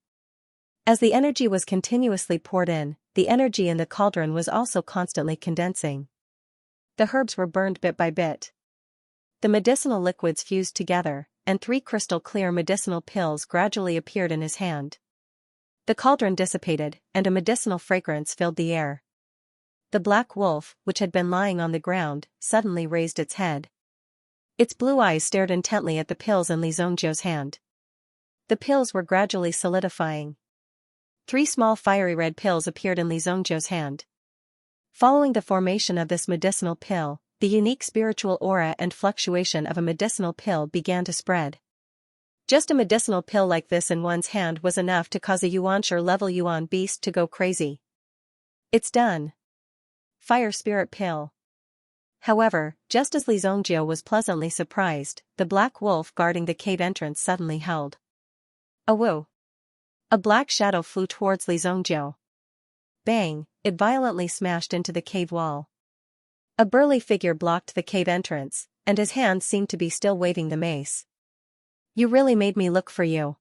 As the energy was continuously poured in, the energy in the cauldron was also constantly condensing. The herbs were burned bit by bit. The medicinal liquids fused together, and 3 crystal clear medicinal pills gradually appeared in his hand. The cauldron dissipated, and a medicinal fragrance filled the air. The black wolf, which had been lying on the ground, suddenly raised its head. Its blue eyes stared intently at the pills in Li Zhongjiu's hand. The pills were gradually solidifying. 3 small fiery red pills appeared in Li Zhongjiu's hand. Following the formation of this medicinal pill, the unique spiritual aura and fluctuation of a medicinal pill began to spread. Just a medicinal pill like this in one's hand was enough to cause a Yuanshi level Yuan beast to go crazy. It's done. Fire spirit pill. However, just as Li Zhongjiu was pleasantly surprised, the black wolf guarding the cave entrance suddenly howled. Awoo! A black shadow flew towards Li Zhongjiu. Bang! It violently smashed into the cave wall. A burly figure blocked the cave entrance, and his hand seemed to be still waving the mace. You really made me look for you.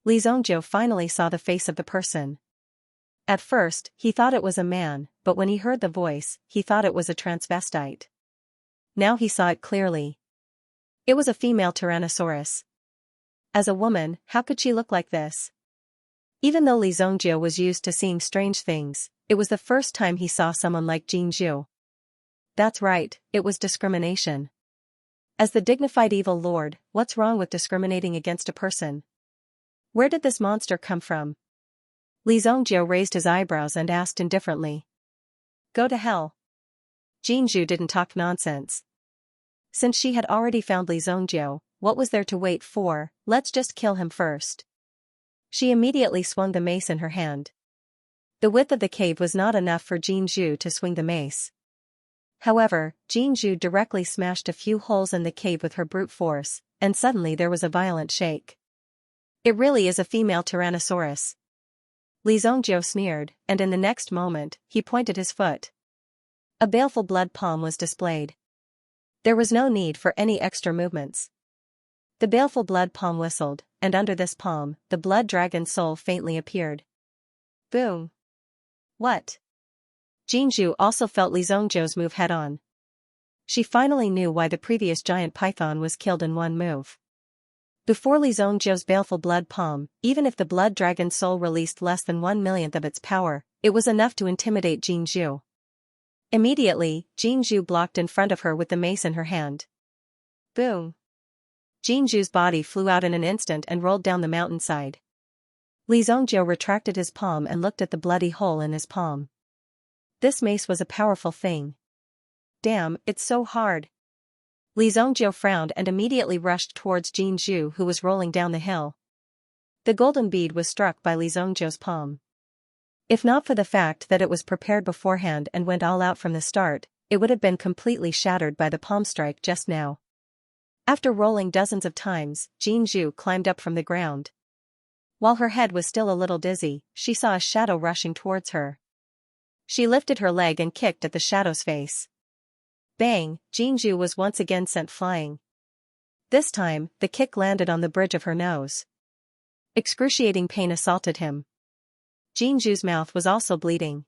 Li Zhongjiu finally saw the face of the person. At first, he thought it was a man, but when he heard the voice, he thought it was a transvestite. Now he saw it clearly. It was a female Tyrannosaurus. As a woman, how could she look like this? Even though Li Zhongjiu was used to seeing strange things, it was the first time he saw someone like Jinzhu. That's right, it was discrimination. As the dignified evil lord, what's wrong with discriminating against a person? Where did this monster come from? Li Zhongjiu raised his eyebrows and asked indifferently. Go to hell. Jinzhu didn't talk nonsense. Since she had already found Li Zhongjiu, what was there to wait for? Let's just kill him first. She immediately swung the mace in her hand. The width of the cave was not enough for Jinzhu to swing the mace. However, Jinzhu directly smashed a few holes in the cave with her brute force, and suddenly there was a violent shake. It really is a female Tyrannosaurus. Li Zongjiu sneered, and in the next moment, he pointed his foot. A baleful blood palm was displayed. There was no need for any extra movements. The baleful blood palm whistled, and under this palm, the blood dragon soul faintly appeared. Boom! What? Jinzhu also felt Li Zongjiu's move head-on. She finally knew why the previous giant python was killed in one move. Before Li Zongjiu's baleful blood palm, even if the blood dragon soul released less than 1/1,000,000th of its power, it was enough to intimidate Jinzhu. Immediately, Jinzhu blocked in front of her with the mace in her hand. Boom! Jinzhu's body flew out in an instant and rolled down the mountainside. Li Zongjiu retracted his palm and looked at the bloody hole in his palm. This mace was a powerful thing. Damn, it's so hard. Li Zongjiu frowned and immediately rushed towards Jinzhu, who was rolling down the hill. The golden bead was struck by Li Zongjiu's palm. If not for the fact that it was prepared beforehand and went all out from the start, it would have been completely shattered by the palm strike just now. After rolling dozens of times, Jinzhu climbed up from the ground. While her head was still a little dizzy, she saw a shadow rushing towards her. She lifted her leg and kicked at the shadow's face. Bang! Jinzhu was once again sent flying. This time, the kick landed on the bridge of her nose. Excruciating pain assaulted him. Jinzhu's mouth was also bleeding.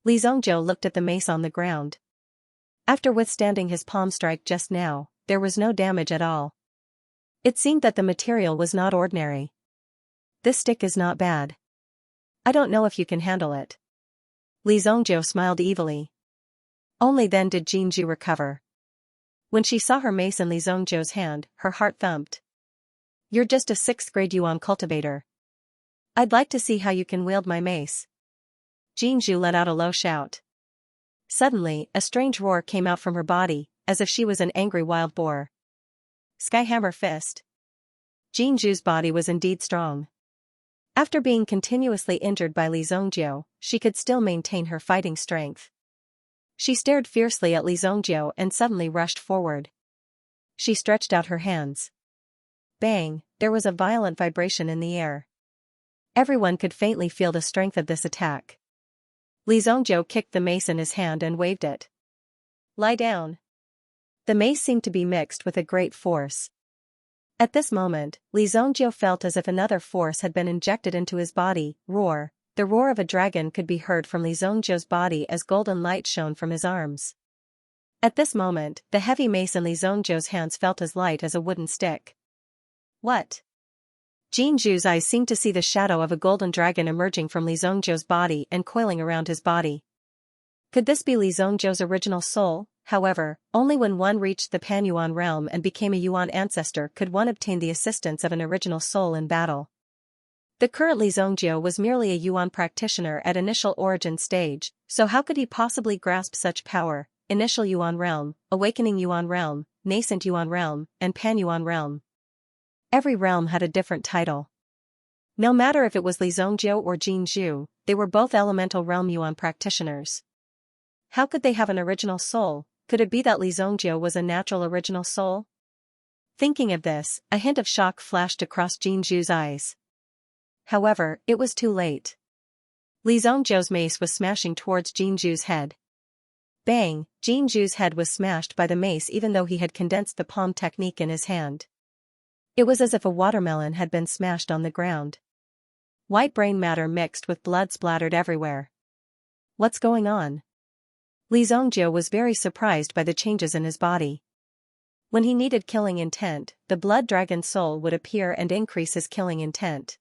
Li Zongjiu looked at the mace on the ground. After withstanding his palm strike just now, there was no damage at all. It seemed that the material was not ordinary. This stick is not bad. I don't know if you can handle it. Li Zongjiu smiled evilly. Only then did Jinzhu recover. When she saw her mace in Li Zongjiu's hand, her heart thumped. You're just a 6th grade yuan cultivator. I'd like to see how you can wield my mace. Jinzhu let out a low shout. Suddenly, a strange roar came out from her body, as if she was an angry wild boar. Skyhammer fist. Jinzhu's body was indeed strong. After being continuously injured by Li Zongjiu, she could still maintain her fighting strength. She stared fiercely at Li Zongjiu and suddenly rushed forward. She stretched out her hands. Bang! There was a violent vibration in the air. Everyone could faintly feel the strength of this attack. Li Zongjiu kicked the mace in his hand and waved it. Lie down. The mace seemed to be mixed with a great force. At this moment, Li Zongjiu felt as if another force had been injected into his body. Roar. The roar of a dragon could be heard from Li Zongjiu's body as golden light shone from his arms. At this moment, the heavy mace in Li Zongjiu's hands felt as light as a wooden stick. What? Jinzhu's eyes seemed to see the shadow of a golden dragon emerging from Li Zongjiu's body and coiling around his body. Could this be Li Zongjiu's original soul? However, only when one reached the Pan-Yuan realm and became a Yuan ancestor could one obtain the assistance of an original soul in battle. The current Li Zongjiu was merely a Yuan practitioner at initial origin stage, so how could he possibly grasp such power? Initial Yuan realm, awakening Yuan realm, nascent Yuan realm, and Pan-Yuan realm. Every realm had a different title. No matter if it was Li Zongjiu or Jinzhu, they were both elemental realm Yuan practitioners. How could they have an original soul? Could it be that Li Zongjiu was a natural original soul? Thinking of this, a hint of shock flashed across Jinzhu's eyes. However, it was too late. Li Zongjiu's mace was smashing towards Jinzhu's head. Bang! Jinzhu's head was smashed by the mace even though he had condensed the palm technique in his hand. It was as if a watermelon had been smashed on the ground. White brain matter mixed with blood splattered everywhere. What's going on? Li Zongjiu was very surprised by the changes in his body. When he needed killing intent, the blood dragon soul would appear and increase his killing intent.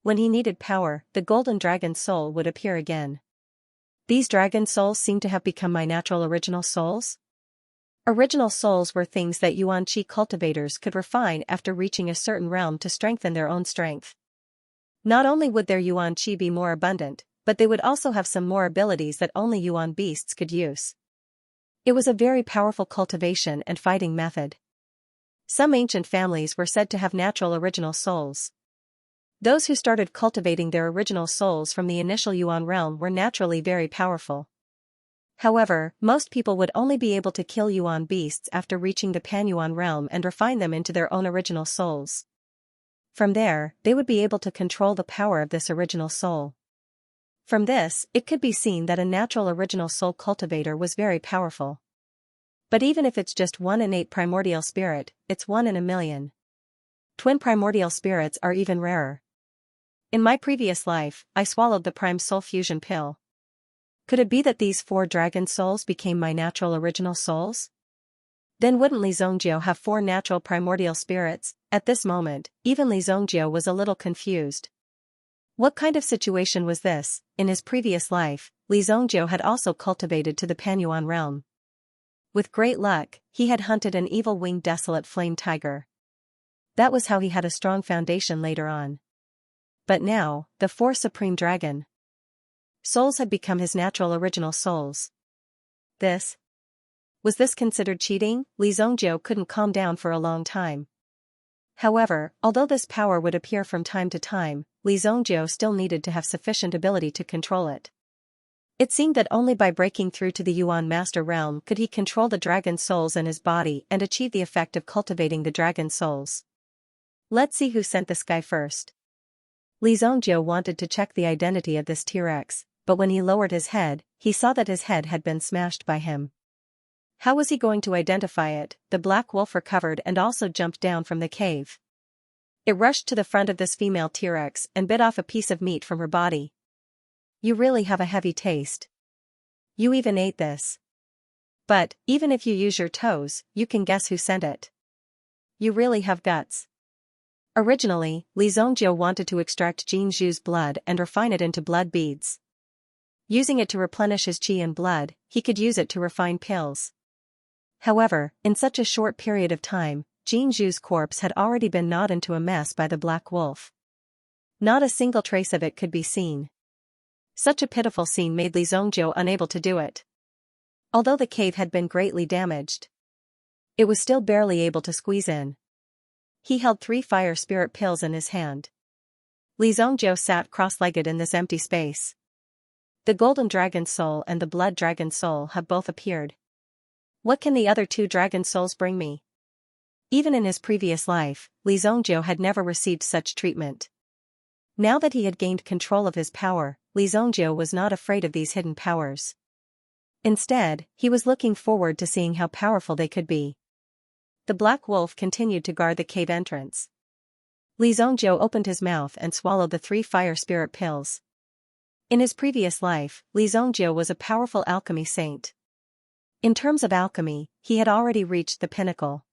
When he needed power, the golden dragon soul would appear again. These dragon souls seem to have become my natural original souls? Original souls were things that Yuan Qi cultivators could refine after reaching a certain realm to strengthen their own strength. Not only would their Yuan Qi be more abundant, but they would also have some more abilities that only Yuan beasts could use. It was a very powerful cultivation and fighting method. Some ancient families were said to have natural original souls. Those who started cultivating their original souls from the initial Yuan realm were naturally very powerful. However, most people would only be able to kill Yuan beasts after reaching the Pan-Yuan realm and refine them into their own original souls. From there, they would be able to control the power of this original soul. From this, it could be seen that a natural original soul cultivator was very powerful. But even if it's just one innate primordial spirit, it's one in a million. Twin primordial spirits are even rarer. In my previous life, I swallowed the prime soul fusion pill. Could it be that these 4 dragon souls became my natural original souls? Then wouldn't Li Zhongjie have 4 natural primordial spirits? At this moment, even Li Zhongjie was a little confused. What kind of situation was this? In his previous life, Li Zhongjie had also cultivated to the Panyuan realm. With great luck, he had hunted an evil-winged desolate flame tiger. That was how he had a strong foundation later on. But now, the 4 supreme dragon souls had become his natural original souls. Was this considered cheating? Li Zhongjie couldn't calm down for a long time. However, although this power would appear from time to time, Li Zhongjie still needed to have sufficient ability to control it. It seemed that only by breaking through to the Yuan Master Realm could he control the dragon souls in his body and achieve the effect of cultivating the dragon souls. Let's see who sent this guy first. Li Zhongjie wanted to check the identity of this T-Rex, but when he lowered his head, he saw that his head had been smashed by him. How was he going to identify it? The black wolf recovered and also jumped down from the cave. It rushed to the front of this female T-Rex and bit off a piece of meat from her body. You really have a heavy taste. You even ate this. But, even if you use your toes, you can guess who sent it. You really have guts. Originally, Li Zhongjie wanted to extract Jin Zhu's blood and refine it into blood beads. Using it to replenish his qi and blood, he could use it to refine pills. However, in such a short period of time, Jin Zhu's corpse had already been gnawed into a mess by the black wolf. Not a single trace of it could be seen. Such a pitiful scene made Li Zhongjie unable to do it. Although the cave had been greatly damaged, it was still barely able to squeeze in. He held 3 fire spirit pills in his hand. Li Zhongjie sat cross-legged in this empty space. The golden dragon soul and the blood dragon soul have both appeared. What can the other 2 dragon souls bring me? Even in his previous life, Li Zhongjie had never received such treatment. Now that he had gained control of his power, Li Zhongjie was not afraid of these hidden powers. Instead, he was looking forward to seeing how powerful they could be. The black wolf continued to guard the cave entrance. Li Zhongjie opened his mouth and swallowed the 3 fire spirit pills. In his previous life, Li Zhongjie was a powerful alchemy saint. In terms of alchemy, he had already reached the pinnacle.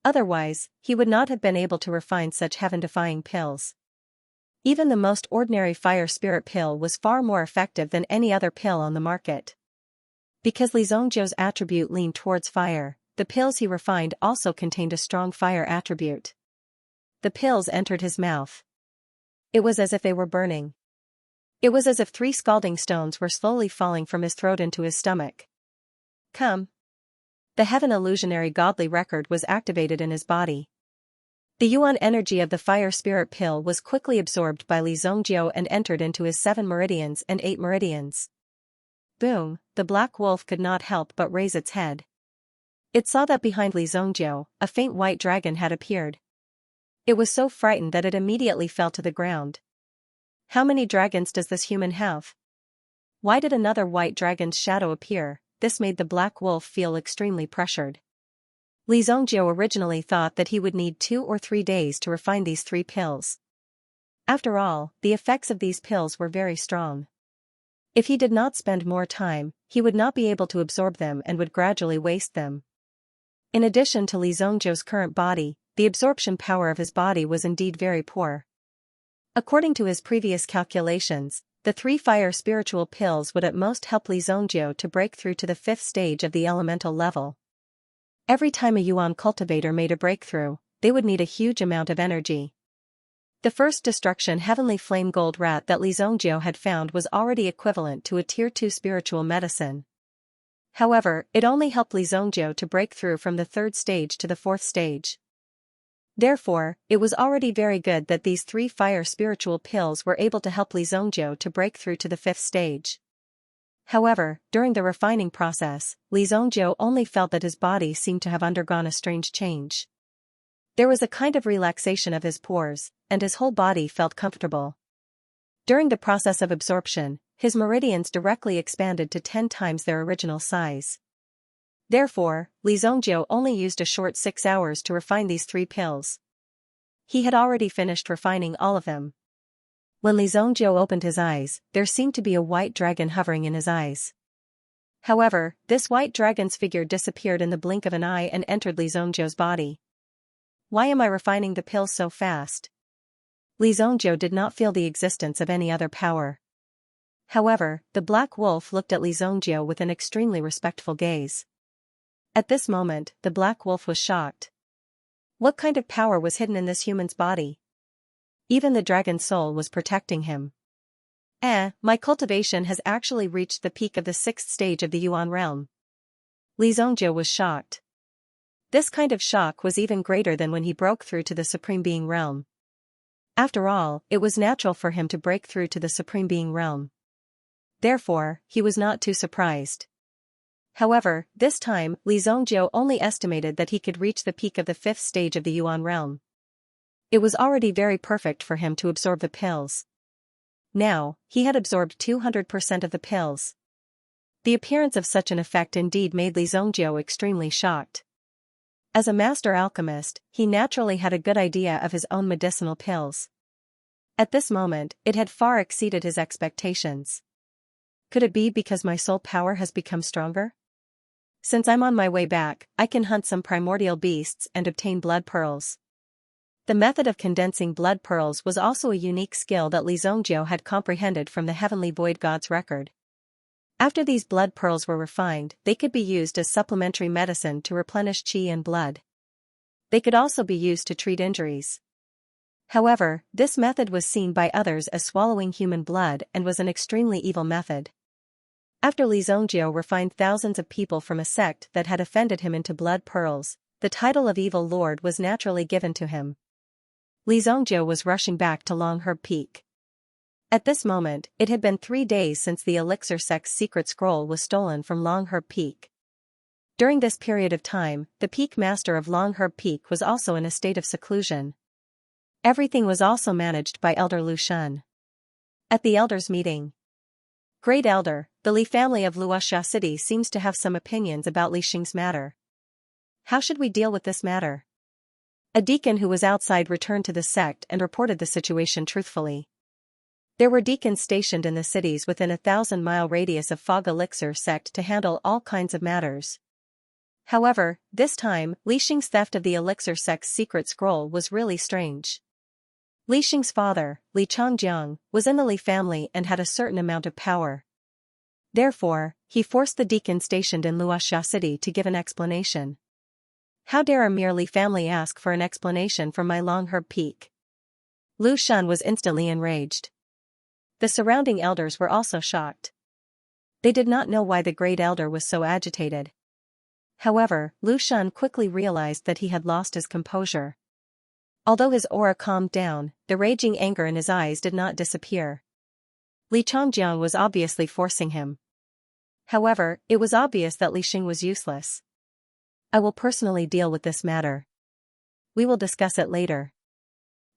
Otherwise, he would not have been able to refine such heaven-defying pills. Even the most ordinary fire spirit pill was far more effective than any other pill on the market. Because Li Zhongjie's attribute leaned towards fire, the pills he refined also contained a strong fire attribute. The pills entered his mouth. It was as if they were burning. It was as if 3 scalding stones were slowly falling from his throat into his stomach. Come. The heaven illusionary godly record was activated in his body. The yuan energy of the fire spirit pill was quickly absorbed by Li Zhongjie and entered into his 7 meridians and 8 meridians. Boom, the black wolf could not help but raise its head. It saw that behind Li Zhongjie, a faint white dragon had appeared. It was so frightened that it immediately fell to the ground. How many dragons does this human have? Why did another white dragon's shadow appear? This made the black wolf feel extremely pressured. Li Zhongjie originally thought that he would need 2 or 3 days to refine these 3 pills. After all, the effects of these pills were very strong. If he did not spend more time, he would not be able to absorb them and would gradually waste them. In addition to Li Zhongjie's current body, the absorption power of his body was indeed very poor. According to his previous calculations, the 3 fire spiritual pills would at most help Li Zhongjie to break through to the 5th stage of the elemental level. Every time a yuan cultivator made a breakthrough, they would need a huge amount of energy. The first destruction heavenly flame gold rat that Li Zhongjie had found was already equivalent to a tier 2 spiritual medicine. However, it only helped Li Zhongjie to break through from the 3rd stage to the 4th stage. Therefore, it was already very good that these 3 fire spiritual pills were able to help Li Zhongjie to break through to the 5th stage. However, during the refining process, Li Zhongjie only felt that his body seemed to have undergone a strange change. There was a kind of relaxation of his pores, and his whole body felt comfortable. During the process of absorption, his meridians directly expanded to 10 times their original size. Therefore, Li Zongjiu only used a short 6 hours to refine these 3 pills. He had already finished refining all of them. When Li Zongjiu opened his eyes, there seemed to be a white dragon hovering in his eyes. However, this white dragon's figure disappeared in the blink of an eye and entered Li Zongjiu's body. Why am I refining the pills so fast? Li Zongjiu did not feel the existence of any other power. However, the black wolf looked at Li Zongjiu with an extremely respectful gaze. At this moment, the black wolf was shocked. What kind of power was hidden in this human's body? Even the dragon's soul was protecting him. My cultivation has actually reached the peak of the 6th stage of the Yuan realm. Li Zongjiu was shocked. This kind of shock was even greater than when he broke through to the Supreme Being realm. After all, it was natural for him to break through to the Supreme Being realm. Therefore, he was not too surprised. However, this time, Li Zongjiu only estimated that he could reach the peak of the 5th stage of the Yuan realm. It was already very perfect for him to absorb the pills. Now, he had absorbed 200% of the pills. The appearance of such an effect indeed made Li Zongjiu extremely shocked. As a master alchemist, he naturally had a good idea of his own medicinal pills. At this moment, it had far exceeded his expectations. Could it be because my soul power has become stronger? Since I'm on my way back, I can hunt some primordial beasts and obtain blood pearls. The method of condensing blood pearls was also a unique skill that Li Zongjiu had comprehended from the Heavenly Void God's record. After these blood pearls were refined, they could be used as supplementary medicine to replenish qi and blood. They could also be used to treat injuries. However, this method was seen by others as swallowing human blood and was an extremely evil method. After Li Zongjiu refined thousands of people from a sect that had offended him into blood pearls, the title of Evil Lord was naturally given to him. Li Zongjiu was rushing back to Longherb Peak. At this moment, it had been 3 days since the Elixir sect's secret scroll was stolen from Longherb Peak. During this period of time, the Peak Master of Longherb Peak was also in a state of seclusion. Everything was also managed by Elder Lu Shun. At the Elders' meeting, Great Elder, the Li family of Luoxia City seems to have some opinions about Li Xing's matter. How should we deal with this matter? A deacon who was outside returned to the sect and reported the situation truthfully. There were deacons stationed in the cities within a 1,000-mile radius of Fog Elixir sect to handle all kinds of matters. However, this time, Li Xing's theft of the Elixir sect's secret scroll was really strange. Li Xing's father, Li Changjiang, was in the Li family and had a certain amount of power. Therefore, he forced the deacon stationed in Luoxia City to give an explanation. How dare a mere Li family ask for an explanation from my Longherb Peak? Lu Shun was instantly enraged. The surrounding elders were also shocked. They did not know why the great elder was so agitated. However, Lu Shun quickly realized that he had lost his composure. Although his aura calmed down, the raging anger in his eyes did not disappear. Li Changjiang was obviously forcing him. However, it was obvious that Li Xing was useless. I will personally deal with this matter. We will discuss it later.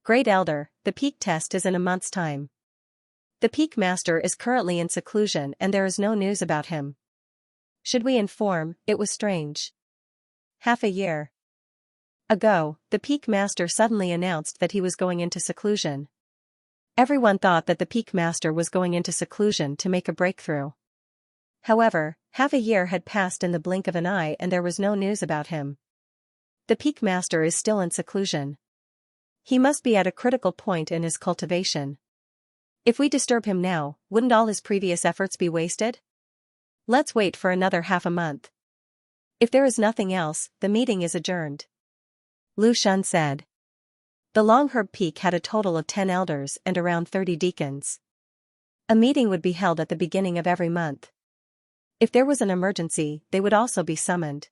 Great Elder, the peak test is in a month's time. The Peak Master is currently in seclusion and there is no news about him. Should we inform? It was strange. Half a year ago, the Peak Master suddenly announced that he was going into seclusion. Everyone thought that the Peak Master was going into seclusion to make a breakthrough. However, half a year had passed in the blink of an eye and there was no news about him. The Peak Master is still in seclusion. He must be at a critical point in his cultivation. If we disturb him now, wouldn't all his previous efforts be wasted? Let's wait for another half a month. If there is nothing else, the meeting is adjourned. Lu Shun said. The Longherb Peak had a total of 10 elders and around 30 deacons. A meeting would be held at the beginning of every month. If there was an emergency, they would also be summoned.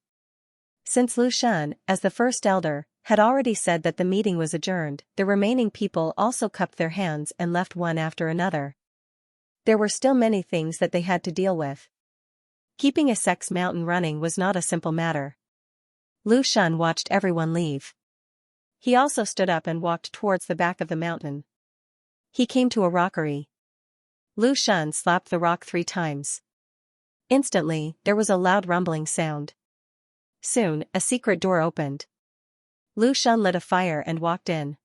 Since Lu Shun, as the first elder, had already said that the meeting was adjourned, the remaining people also cupped their hands and left one after another. There were still many things that they had to deal with. Keeping a sect's mountain running was not a simple matter. Lu Shun watched everyone leave. He also stood up and walked towards the back of the mountain. He came to a rockery. Lu Xun slapped the rock 3 times. Instantly, there was a loud rumbling sound. Soon, a secret door opened. Lu Xun lit a fire and walked in.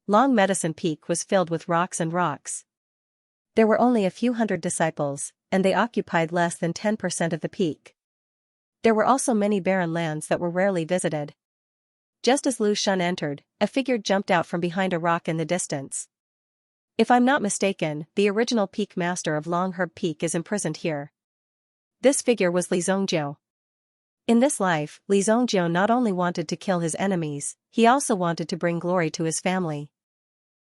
Long Medicine Peak was filled with rocks and rocks. There were only a few hundred disciples, and they occupied less than 10% of the peak. There were also many barren lands that were rarely visited. Just as Lu Xun entered, a figure jumped out from behind a rock in the distance. If I'm not mistaken, the original peak master of Longherb Peak is imprisoned here. This figure was Li Zongjiu. In this life, Li Zongjiu not only wanted to kill his enemies, he also wanted to bring glory to his family.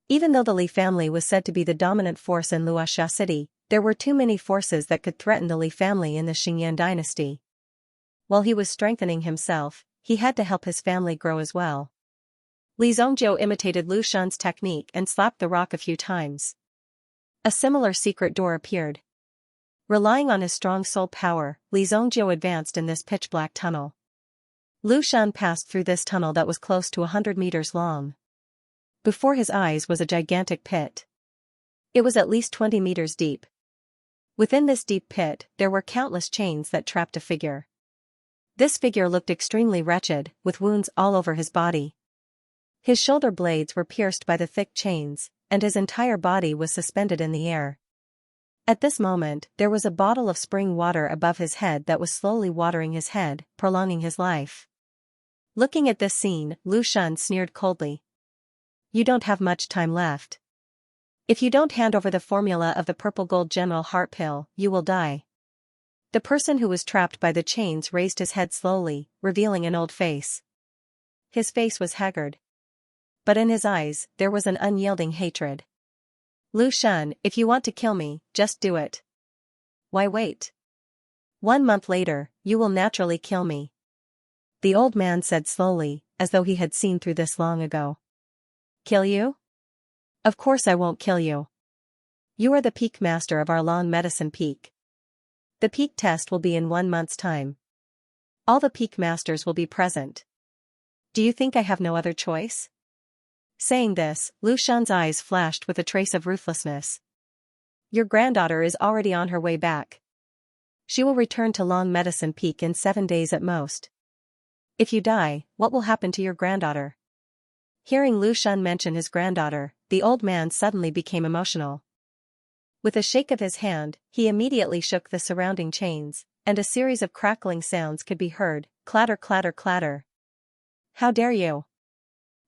Even though the Li family was said to be the dominant force in Luoxia City, there were too many forces that could threaten the Li family in the Xianxia dynasty. While he was strengthening himself, he had to help his family grow as well. Li Zongjiu imitated Lu Xun's technique and slapped the rock a few times. A similar secret door appeared. Relying on his strong soul power, Li Zongjiu advanced in this pitch-black tunnel. Lu Xun passed through this tunnel that was close to 100 meters long. Before his eyes was a gigantic pit. It was at least 20 meters deep. Within this deep pit, there were countless chains that trapped a figure. This figure looked extremely wretched, with wounds all over his body. His shoulder blades were pierced by the thick chains, and his entire body was suspended in the air. At this moment, there was a bottle of spring water above his head that was slowly watering his head, prolonging his life. Looking at this scene, Lu Xun sneered coldly. You don't have much time left. If you don't hand over the formula of the purple gold general heart pill, you will die. The person who was trapped by the chains raised his head slowly, revealing an old face. His face was haggard. But in his eyes, there was an unyielding hatred. Lu Xun, if you want to kill me, just do it. Why wait? 1 month later, you will naturally kill me. The old man said slowly, as though he had seen through this long ago. Kill you? Of course I won't kill you. You are the peak master of our Long Medicine Peak. The peak test will be in 1 month's time. All the peak masters will be present. Do you think I have no other choice? Saying this, Lu Xun's eyes flashed with a trace of ruthlessness. Your granddaughter is already on her way back. She will return to Long Medicine Peak in 7 days at most. If you die, what will happen to your granddaughter? Hearing Lu Xun mention his granddaughter, the old man suddenly became emotional. With a shake of his hand, he immediately shook the surrounding chains, and a series of crackling sounds could be heard, clatter clatter clatter. How dare you?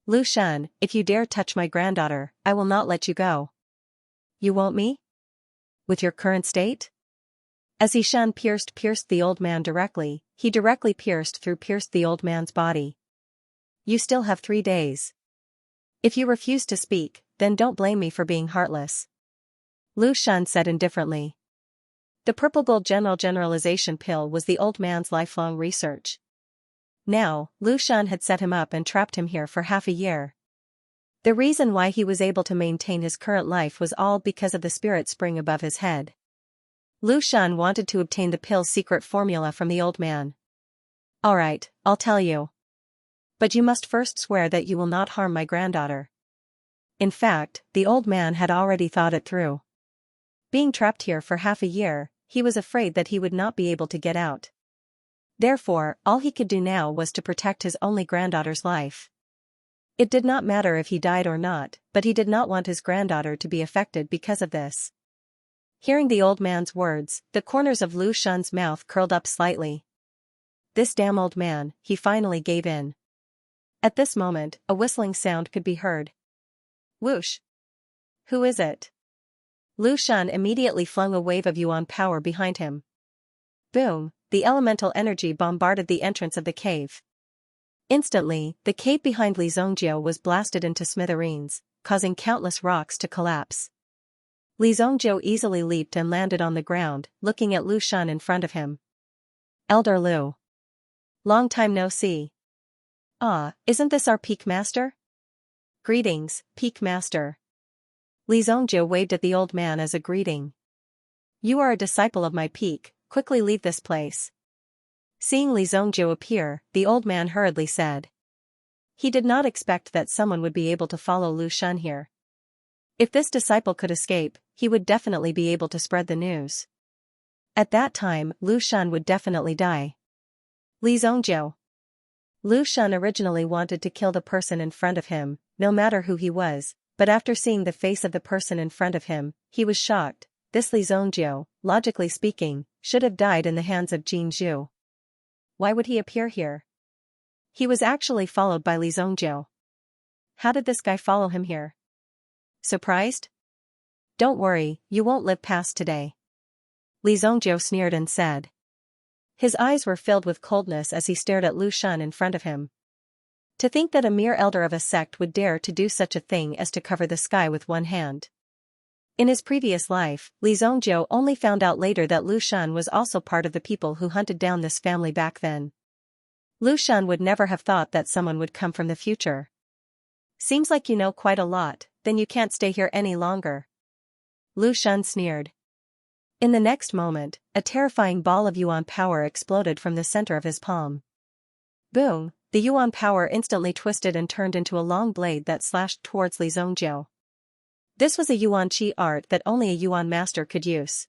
Lu Xun, if you dare touch my granddaughter, I will not let you go. You won't me? With your current state? As Li Xun pierced the old man directly, he directly pierced the old man's body. You still have 3 days. If you refuse to speak, then don't blame me for being heartless. Lu Xun said indifferently. The purple gold generalization pill was the old man's lifelong research. Now, Lu Xun had set him up and trapped him here for half a year. The reason why he was able to maintain his current life was all because of the spirit spring above his head. Lu Xun wanted to obtain the pill's secret formula from the old man. Alright, I'll tell you. But you must first swear that you will not harm my granddaughter. In fact, the old man had already thought it through. Being trapped here for half a year, he was afraid that he would not be able to get out. Therefore, all he could do now was to protect his only granddaughter's life. It did not matter if he died or not, but he did not want his granddaughter to be affected because of this. Hearing the old man's words, the corners of Lu Xun's mouth curled up slightly. This damn old man, he finally gave in. At this moment, a whistling sound could be heard. Whoosh! Who is it? Lu Xun immediately flung a wave of yuan power behind him. Boom! The elemental energy bombarded the entrance of the cave. Instantly, the cave behind Li Zongjiu was blasted into smithereens, causing countless rocks to collapse. Li Zongjiu easily leaped and landed on the ground, looking at Lu Xun in front of him. Elder Lu. Long time no see. Ah, isn't this our peak master? Greetings, peak master. Li Zongjiu waved at the old man as a greeting. You are a disciple of my peak, quickly leave this place. Seeing Li Zongjiu appear, the old man hurriedly said. He did not expect that someone would be able to follow Lu Shan here. If this disciple could escape, he would definitely be able to spread the news. At that time, Lu Shan would definitely die. Li Zongjiu. Lu Shan originally wanted to kill the person in front of him, no matter who he was, but after seeing the face of the person in front of him, he was shocked. This Li Zongjiu, logically speaking, should have died in the hands of Jin Zhu. Why would he appear here? He was actually followed by Li Zongjiu. How did this guy follow him here? Surprised? Don't worry, you won't live past today. Li Zongjiu sneered and said. His eyes were filled with coldness as he stared at Lu Shan in front of him. To think that a mere elder of a sect would dare to do such a thing as to cover the sky with one hand. In his previous life, Li Zongjiu only found out later that Lu Shan was also part of the people who hunted down this family back then. Lu Shan would never have thought that someone would come from the future. Seems like you know quite a lot, then you can't stay here any longer. Lu Shan sneered. In the next moment, a terrifying ball of Yuan power exploded from the center of his palm. Boom, the Yuan power instantly twisted and turned into a long blade that slashed towards Li Zongjiu. This was a Yuan Qi art that only a Yuan master could use.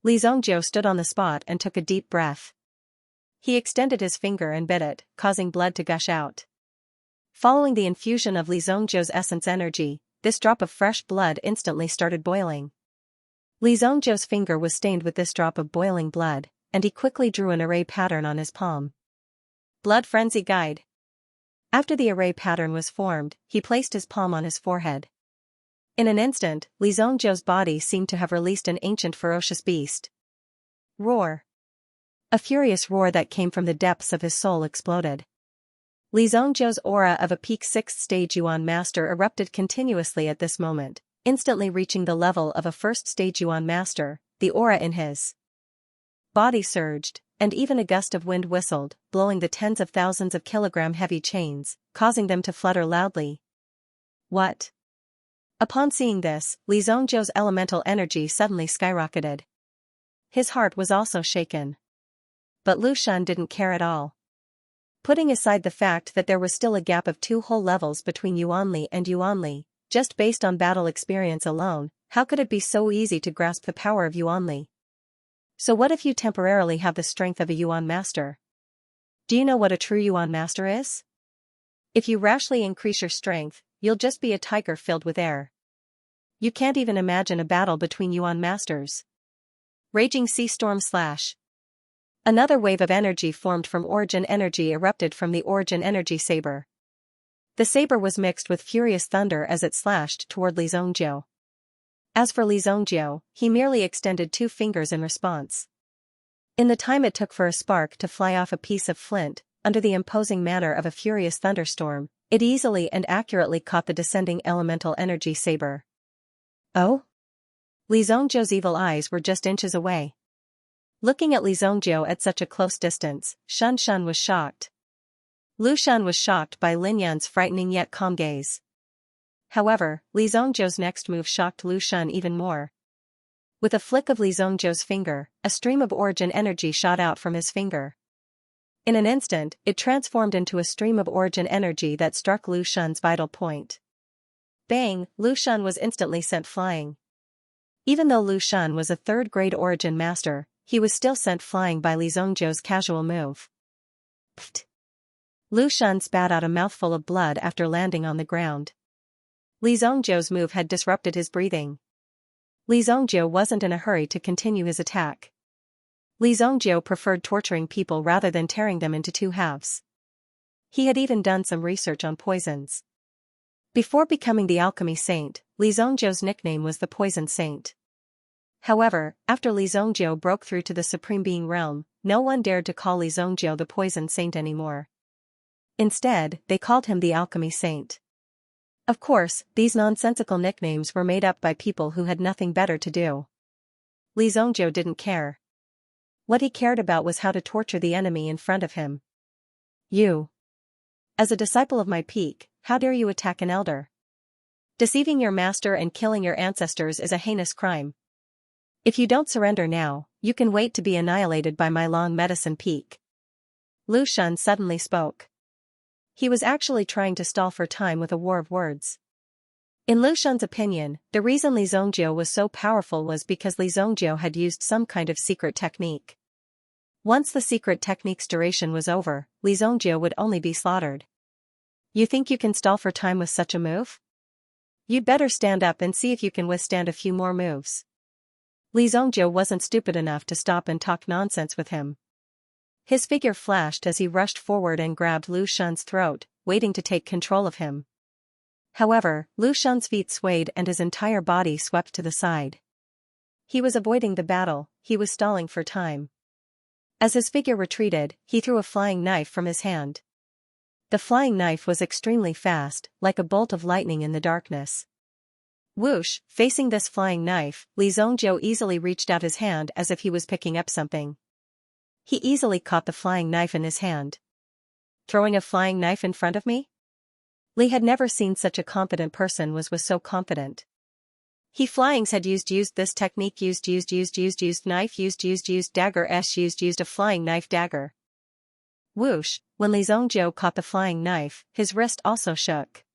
Li Zongjiu stood on the spot and took a deep breath. He extended his finger and bit it, causing blood to gush out. Following the infusion of Li Zongjiu's essence energy, this drop of fresh blood instantly started boiling. Li Zongjiu's finger was stained with this drop of boiling blood, and he quickly drew an array pattern on his palm. Blood Frenzy Guide. After the array pattern was formed, he placed his palm on his forehead. In an instant, Li Zongjiu's body seemed to have released an ancient ferocious beast. Roar. A furious roar that came from the depths of his soul exploded. Li Zongjiu's aura of a peak 6th stage Yuan master erupted continuously at this moment, instantly reaching the level of a 1st stage Yuan master. The aura in his body surged, and even a gust of wind whistled, blowing the tens of thousands of kilogram heavy chains, causing them to flutter loudly. What? Upon seeing this, Li Zongjiu's elemental energy suddenly skyrocketed. His heart was also shaken. But Lu Shan didn't care at all. Putting aside the fact that there was still a gap of 2 whole levels between Yuanli and Yuanli, just based on battle experience alone, how could it be so easy to grasp the power of Yuanli? So what if you temporarily have the strength of a Yuan master? Do you know what a true Yuan master is? If you rashly increase your strength, you'll just be a tiger filled with air. You can't even imagine a battle between Yuan masters. Raging Sea Storm Slash. Another wave of energy formed from Origin Energy erupted from the Origin Energy Saber. The saber was mixed with furious thunder as it slashed toward Li Zongjiu. As for Li Zongjiu, he merely extended 2 fingers in response. In the time it took for a spark to fly off a piece of flint, under the imposing manner of a furious thunderstorm, it easily and accurately caught the descending elemental energy saber. Oh? Li Zongjiu's evil eyes were just inches away. Looking at Li Zongjiu at such a close distance, Shan Shan was shocked. Lu Shan was shocked by Lin Yan's frightening yet calm gaze. However, Li Zongjiu's next move shocked Lu Shan even more. With a flick of Li Zongjiu's finger, a stream of origin energy shot out from his finger. In an instant, it transformed into a stream of origin energy that struck Lu Shan's vital point. Bang! Lu Shan was instantly sent flying. Even though Lu Shan was a 3rd-grade origin master, he was still sent flying by Li Zongjiu's casual move. Pfft! Lu Shan spat out a mouthful of blood after landing on the ground. Li Zongjiu's move had disrupted his breathing. Li Zongjiu wasn't in a hurry to continue his attack. Li Zongjiu preferred torturing people rather than tearing them into 2 halves. He had even done some research on poisons. Before becoming the alchemy saint, Li Zongjiu's nickname was the Poison Saint. However, after Li Zongjiu broke through to the Supreme Being realm, no one dared to call Li Zongjiu the Poison Saint anymore. Instead, they called him the Alchemy Saint. Of course, these nonsensical nicknames were made up by people who had nothing better to do. Li Zongjiu didn't care. What he cared about was how to torture the enemy in front of him. You. As a disciple of my peak, how dare you attack an elder? Deceiving your master and killing your ancestors is a heinous crime. If you don't surrender now, you can wait to be annihilated by my long medicine peak. Lu Shan suddenly spoke. He was actually trying to stall for time with a war of words. In Lu Shan's opinion, the reason Li Zhongjiu was so powerful was because Li Zhongjiu had used some kind of secret technique. Once the secret technique's duration was over, Li Zhongjiu would only be slaughtered. You think you can stall for time with such a move? You'd better stand up and see if you can withstand a few more moves. Li Zhongjiu wasn't stupid enough to stop and talk nonsense with him. His figure flashed as he rushed forward and grabbed Lu Shan's throat, waiting to take control of him. However, Lu Shan's feet swayed and his entire body swept to the side. He was avoiding the battle, he was stalling for time. As his figure retreated, he threw a flying knife from his hand. The flying knife was extremely fast, like a bolt of lightning in the darkness. Whoosh, facing this flying knife, Li Zhongjiu easily reached out his hand as if he was picking up something. He easily caught the flying knife in his hand. Throwing a flying knife in front of me? Li had never seen such a confident person was so confident. He flyings had used this technique used knife used dagger used a flying knife dagger. Whoosh, when Li Zhongjiu caught the flying knife, his wrist also shook.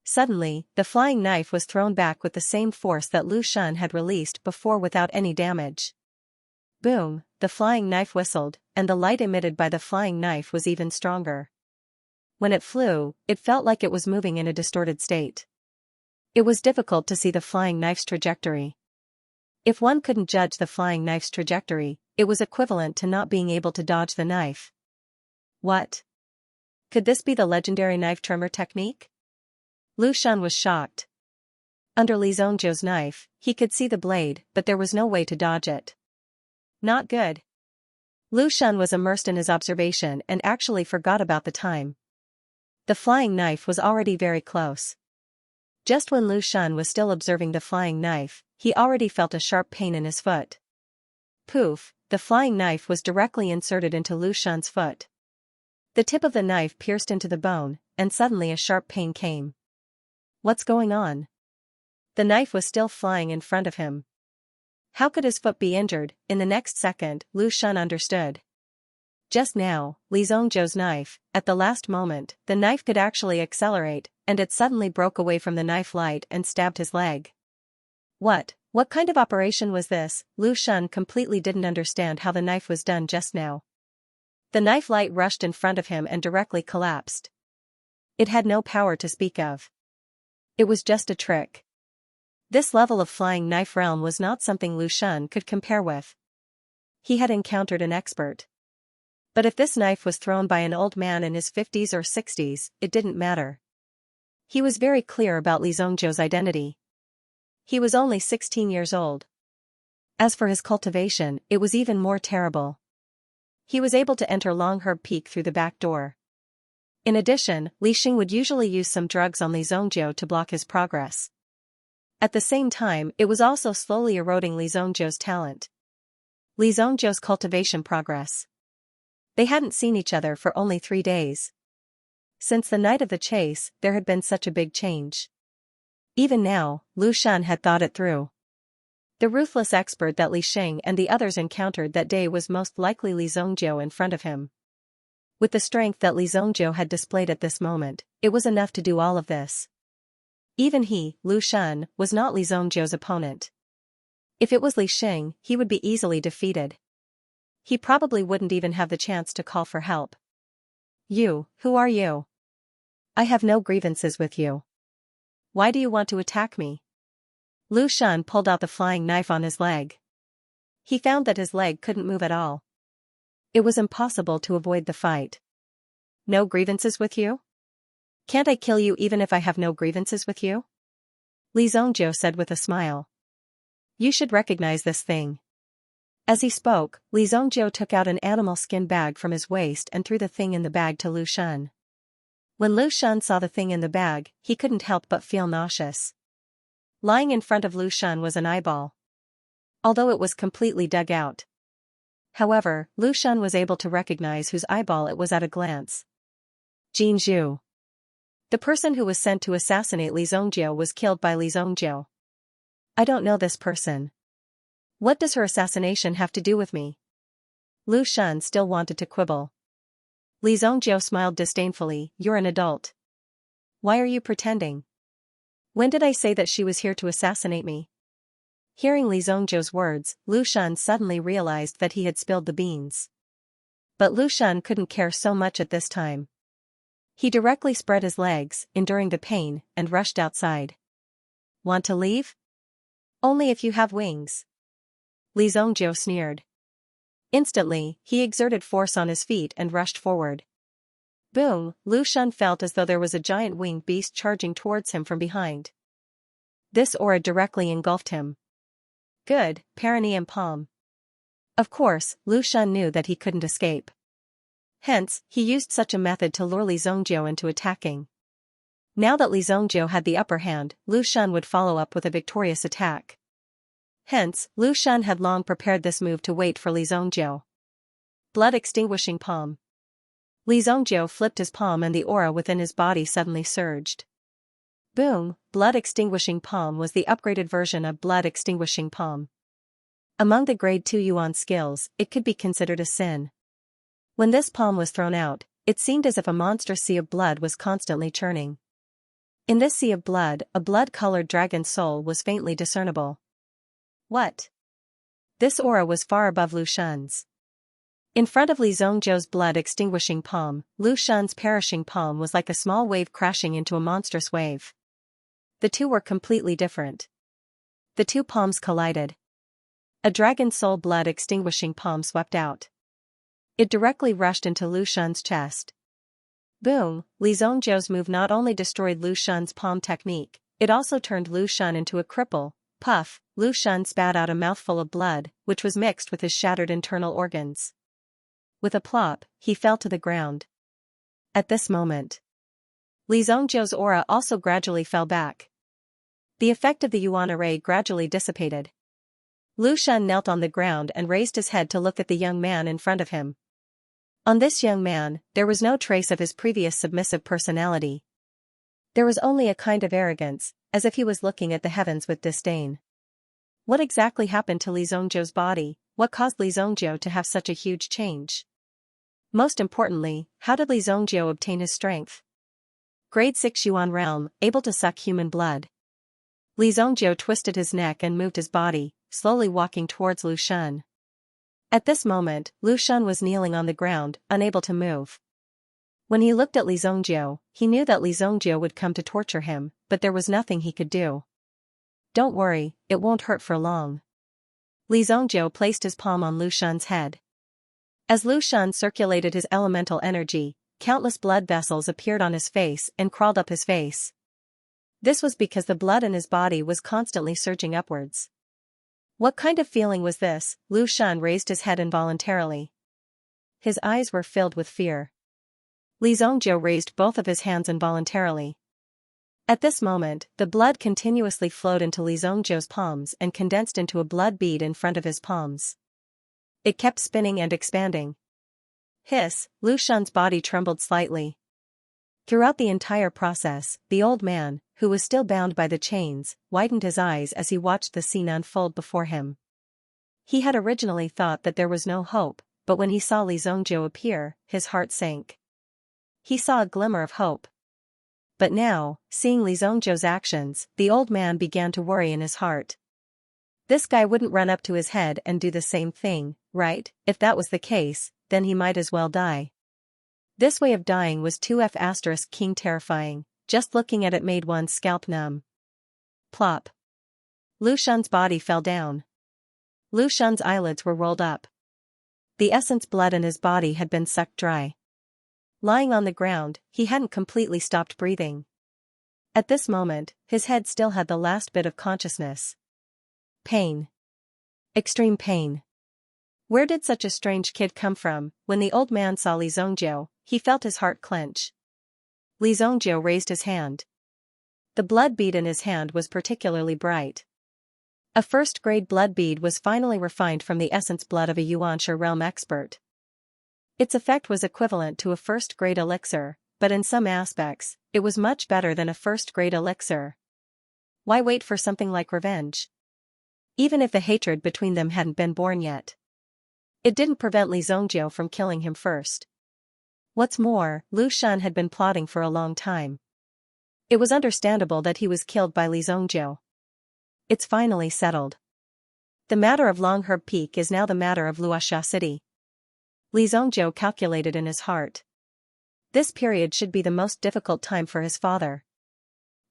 Suddenly, the flying knife was thrown back with the same force that Lu Shan had released before without any damage. Boom, the flying knife whistled, and the light emitted by the flying knife was even stronger. When it flew, it felt like it was moving in a distorted state. It was difficult to see the flying knife's trajectory. If one couldn't judge the flying knife's trajectory, it was equivalent to not being able to dodge the knife. What? Could this be the legendary knife tremor technique? Lu Shan was shocked. Under Li Zhongjiu's knife, he could see the blade, but there was no way to dodge it. Not good. Lu Shan was immersed in his observation and actually forgot about the time. The flying knife was already very close. Just when Lu Shan was still observing the flying knife, he already felt a sharp pain in his foot. Poof, the flying knife was directly inserted into Lu Shan's foot. The tip of the knife pierced into the bone, and suddenly a sharp pain came. What's going on? The knife was still flying in front of him. How could his foot be injured? In the next second, Lu Shan understood. Just now, Li Zhongjiu's knife, at the last moment, the knife could actually accelerate, and it suddenly broke away from the knife light and stabbed his leg. What kind of operation was this? Lu Shan completely didn't understand how the knife was done just now. The knife light rushed in front of him and directly collapsed. It had no power to speak of. It was just a trick. This level of flying knife realm was not something Lu Shan could compare with. He had encountered an expert. But if this knife was thrown by an old man in his 50s or 60s, it didn't matter. He was very clear about Li Zhongjiu's identity. He was only 16 years old. As for his cultivation, it was even more terrible. He was able to enter Longherb Peak through the back door. In addition, Li Xing would usually use some drugs on Li Zhongjiu to block his progress. At the same time, it was also slowly eroding Li Zhongjiu's talent. Li Zhongjiu's cultivation progress. They hadn't seen each other for only 3 days. Since the night of the chase, there had been such a big change. Even now, Lu Shan had thought it through. The ruthless expert that Li Xing and the others encountered that day was most likely Li Zhongjiu in front of him. With the strength that Li Zhongjiu had displayed at this moment, it was enough to do all of this. Even he, Lu Shan, was not Li Zhongjiu's opponent. If it was Li Xing, he would be easily defeated. He probably wouldn't even have the chance to call for help. You, who are you? I have no grievances with you. Why do you want to attack me? Lu Shan pulled out the flying knife on his leg. He found that his leg couldn't move at all. It was impossible to avoid the fight. No grievances with you? Can't I kill you even if I have no grievances with you? Li Zhongjiu said with a smile. You should recognize this thing. As he spoke, Li Zhongjiu took out an animal skin bag from his waist and threw the thing in the bag to Lu Shan. When Lu Shan saw the thing in the bag, he couldn't help but feel nauseous. Lying in front of Lu Shan was an eyeball. Although it was completely dug out. However, Lu Shan was able to recognize whose eyeball it was at a glance. Jin Zhu. The person who was sent to assassinate Li Zhongjiu was killed by Li Zhongjiu. I don't know this person. What does her assassination have to do with me? Lu Shan still wanted to quibble. Li Zhongjiu smiled disdainfully. You're an adult. Why are you pretending? When did I say that she was here to assassinate me? Hearing Li Zhongjiu's words, Lu Shan suddenly realized that he had spilled the beans. But Lu Shan couldn't care so much at this time. He directly spread his legs, enduring the pain, and rushed outside. Want to leave? Only if you have wings. Li Zhongjiu sneered. Instantly, he exerted force on his feet and rushed forward. Boom! Lu Shan felt as though there was a giant winged beast charging towards him from behind. This aura directly engulfed him. Good, perineum palm. Of course, Lu Shan knew that he couldn't escape. Hence, he used such a method to lure Li Zhongjiu into attacking. Now that Li Zhongjiu had the upper hand, Lu Shan would follow up with a victorious attack. Hence, Lu Shan had long prepared this move to wait for Li Zhongjiu. Blood extinguishing palm. Li Zhongjiu flipped his palm and the aura within his body suddenly surged. Boom! Blood extinguishing palm was the upgraded version of blood extinguishing palm. Among the grade 2 Yuan skills, it could be considered a sin. When this palm was thrown out, it seemed as if a monstrous sea of blood was constantly churning. In this sea of blood, a blood-colored dragon soul was faintly discernible. What? This aura was far above Lu Shan's. In front of Li Zhongjiu's blood-extinguishing palm, Lu Shan's perishing palm was like a small wave crashing into a monstrous wave. The two were completely different. The two palms collided. A dragon soul blood-extinguishing palm swept out. It directly rushed into Lu Shan's chest. Boom! Li Zhongjiu's move not only destroyed Lu Shan's palm technique, it also turned Lu Shan into a cripple. Puff! Lu Shan spat out a mouthful of blood, which was mixed with his shattered internal organs. With a plop, he fell to the ground. At this moment, Li Zhongjiu's aura also gradually fell back. The effect of the Yuan array gradually dissipated. Lu Shan knelt on the ground and raised his head to look at the young man in front of him. On this young man, there was no trace of his previous submissive personality. There was only a kind of arrogance, as if he was looking at the heavens with disdain. What exactly happened to Li Zhongjiu's body? What caused Li Zhongjiu to have such a huge change? Most importantly, how did Li Zhongjiu obtain his strength? Grade 6 Yuan realm, able to suck human blood. Li Zhongjiu twisted his neck and moved his body, slowly walking towards Lu Shan. At this moment, Lu Shan was kneeling on the ground, unable to move. When he looked at Li Zhongjiu, he knew that Li Zhongjiu would come to torture him, but there was nothing he could do. Don't worry, it won't hurt for long. Li Zhongjiu placed his palm on Lu Shan's head. As Lu Shan circulated his elemental energy, countless blood vessels appeared on his face and crawled up his face. This was because the blood in his body was constantly surging upwards. What kind of feeling was this? Lu Shan raised his head involuntarily. His eyes were filled with fear. Li Zhongjiu raised both of his hands involuntarily. At this moment, the blood continuously flowed into Li Zhongjiu's palms and condensed into a blood bead in front of his palms. It kept spinning and expanding. Hiss! Lu Shan's body trembled slightly. Throughout the entire process, the old man, who was still bound by the chains, widened his eyes as he watched the scene unfold before him. He had originally thought that there was no hope, but when he saw Li Zhongjiu appear, his heart sank. He saw a glimmer of hope. But now, seeing Li Zhongjiu's actions, the old man began to worry in his heart. This guy wouldn't run up to his head and do the same thing, right? If that was the case, then he might as well die. This way of dying was 2F** king terrifying, just looking at it made one's scalp numb. Plop. Lu Shan's body fell down. Lu Shan's eyelids were rolled up. The essence blood in his body had been sucked dry. Lying on the ground, he hadn't completely stopped breathing. At this moment, his head still had the last bit of consciousness. Pain. Extreme pain. Where did such a strange kid come from? When the old man saw Li Zhongjiu, he felt his heart clench. Li Zhongjiu raised his hand. The blood bead in his hand was particularly bright. A first-grade blood bead was finally refined from the essence blood of a Yuanshi realm expert. Its effect was equivalent to a first-grade elixir, but in some aspects, it was much better than a first-grade elixir. Why wait for something like revenge? Even if the hatred between them hadn't been born yet. It didn't prevent Li Zhongjiu from killing him first. What's more, Lu Shan had been plotting for a long time. It was understandable that he was killed by Li Zongjiu. It's finally settled. The matter of Longherb Peak is now the matter of Luoxia City. Li Zongjiu calculated in his heart. This period should be the most difficult time for his father.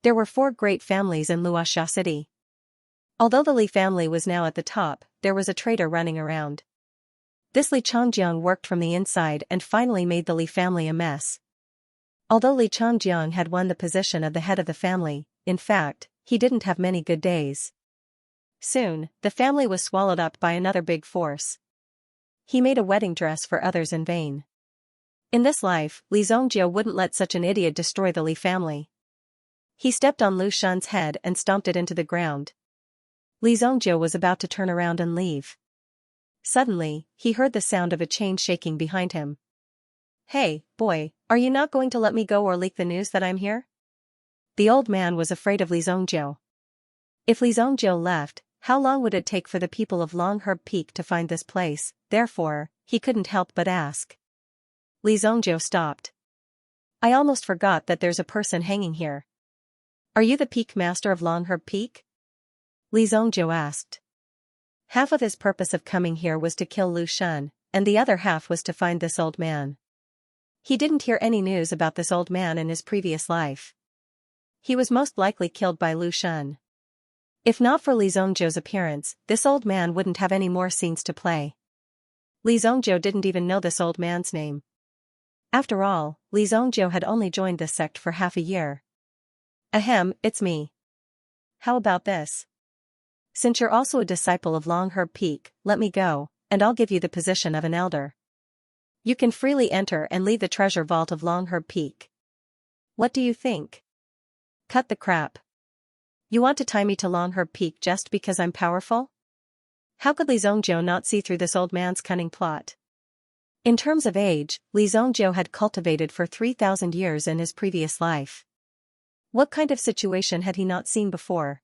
There were 4 great families in Luoxia City. Although the Li family was now at the top, there was a traitor running around. This Li Changjiang worked from the inside and finally made the Li family a mess. Although Li Changjiang had won the position of the head of the family, in fact, he didn't have many good days. Soon, the family was swallowed up by another big force. He made a wedding dress for others in vain. In this life, Li Zongjiu wouldn't let such an idiot destroy the Li family. He stepped on Lu Shan's head and stomped it into the ground. Li Zongjiu was about to turn around and leave. Suddenly, he heard the sound of a chain shaking behind him. "Hey, boy, are you not going to let me go or leak the news that I'm here?" The old man was afraid of Li Zongjiu. If Li Zongjiu left, how long would it take for the people of Longherb Peak to find this place? Therefore, he couldn't help but ask. Li Zongjiu stopped. "I almost forgot that there's a person hanging here. Are you the peak master of Longherb Peak?" Li Zongjiu asked. Half of his purpose of coming here was to kill Lu Shan, and the other half was to find this old man. He didn't hear any news about this old man in his previous life. He was most likely killed by Lu Shan. If not for Li Zongjiu's appearance, this old man wouldn't have any more scenes to play. Li Zongjiu didn't even know this old man's name. After all, Li Zongjiu had only joined this sect for half a year. "Ahem, it's me. How about this? Since you're also a disciple of Longherb Peak, let me go, and I'll give you the position of an elder. You can freely enter and leave the treasure vault of Longherb Peak. What do you think?" "Cut the crap. You want to tie me to Longherb Peak just because I'm powerful?" How could Li Zongjiu not see through this old man's cunning plot? In terms of age, Li Zongjiu had cultivated for 3,000 years in his previous life. What kind of situation had he not seen before?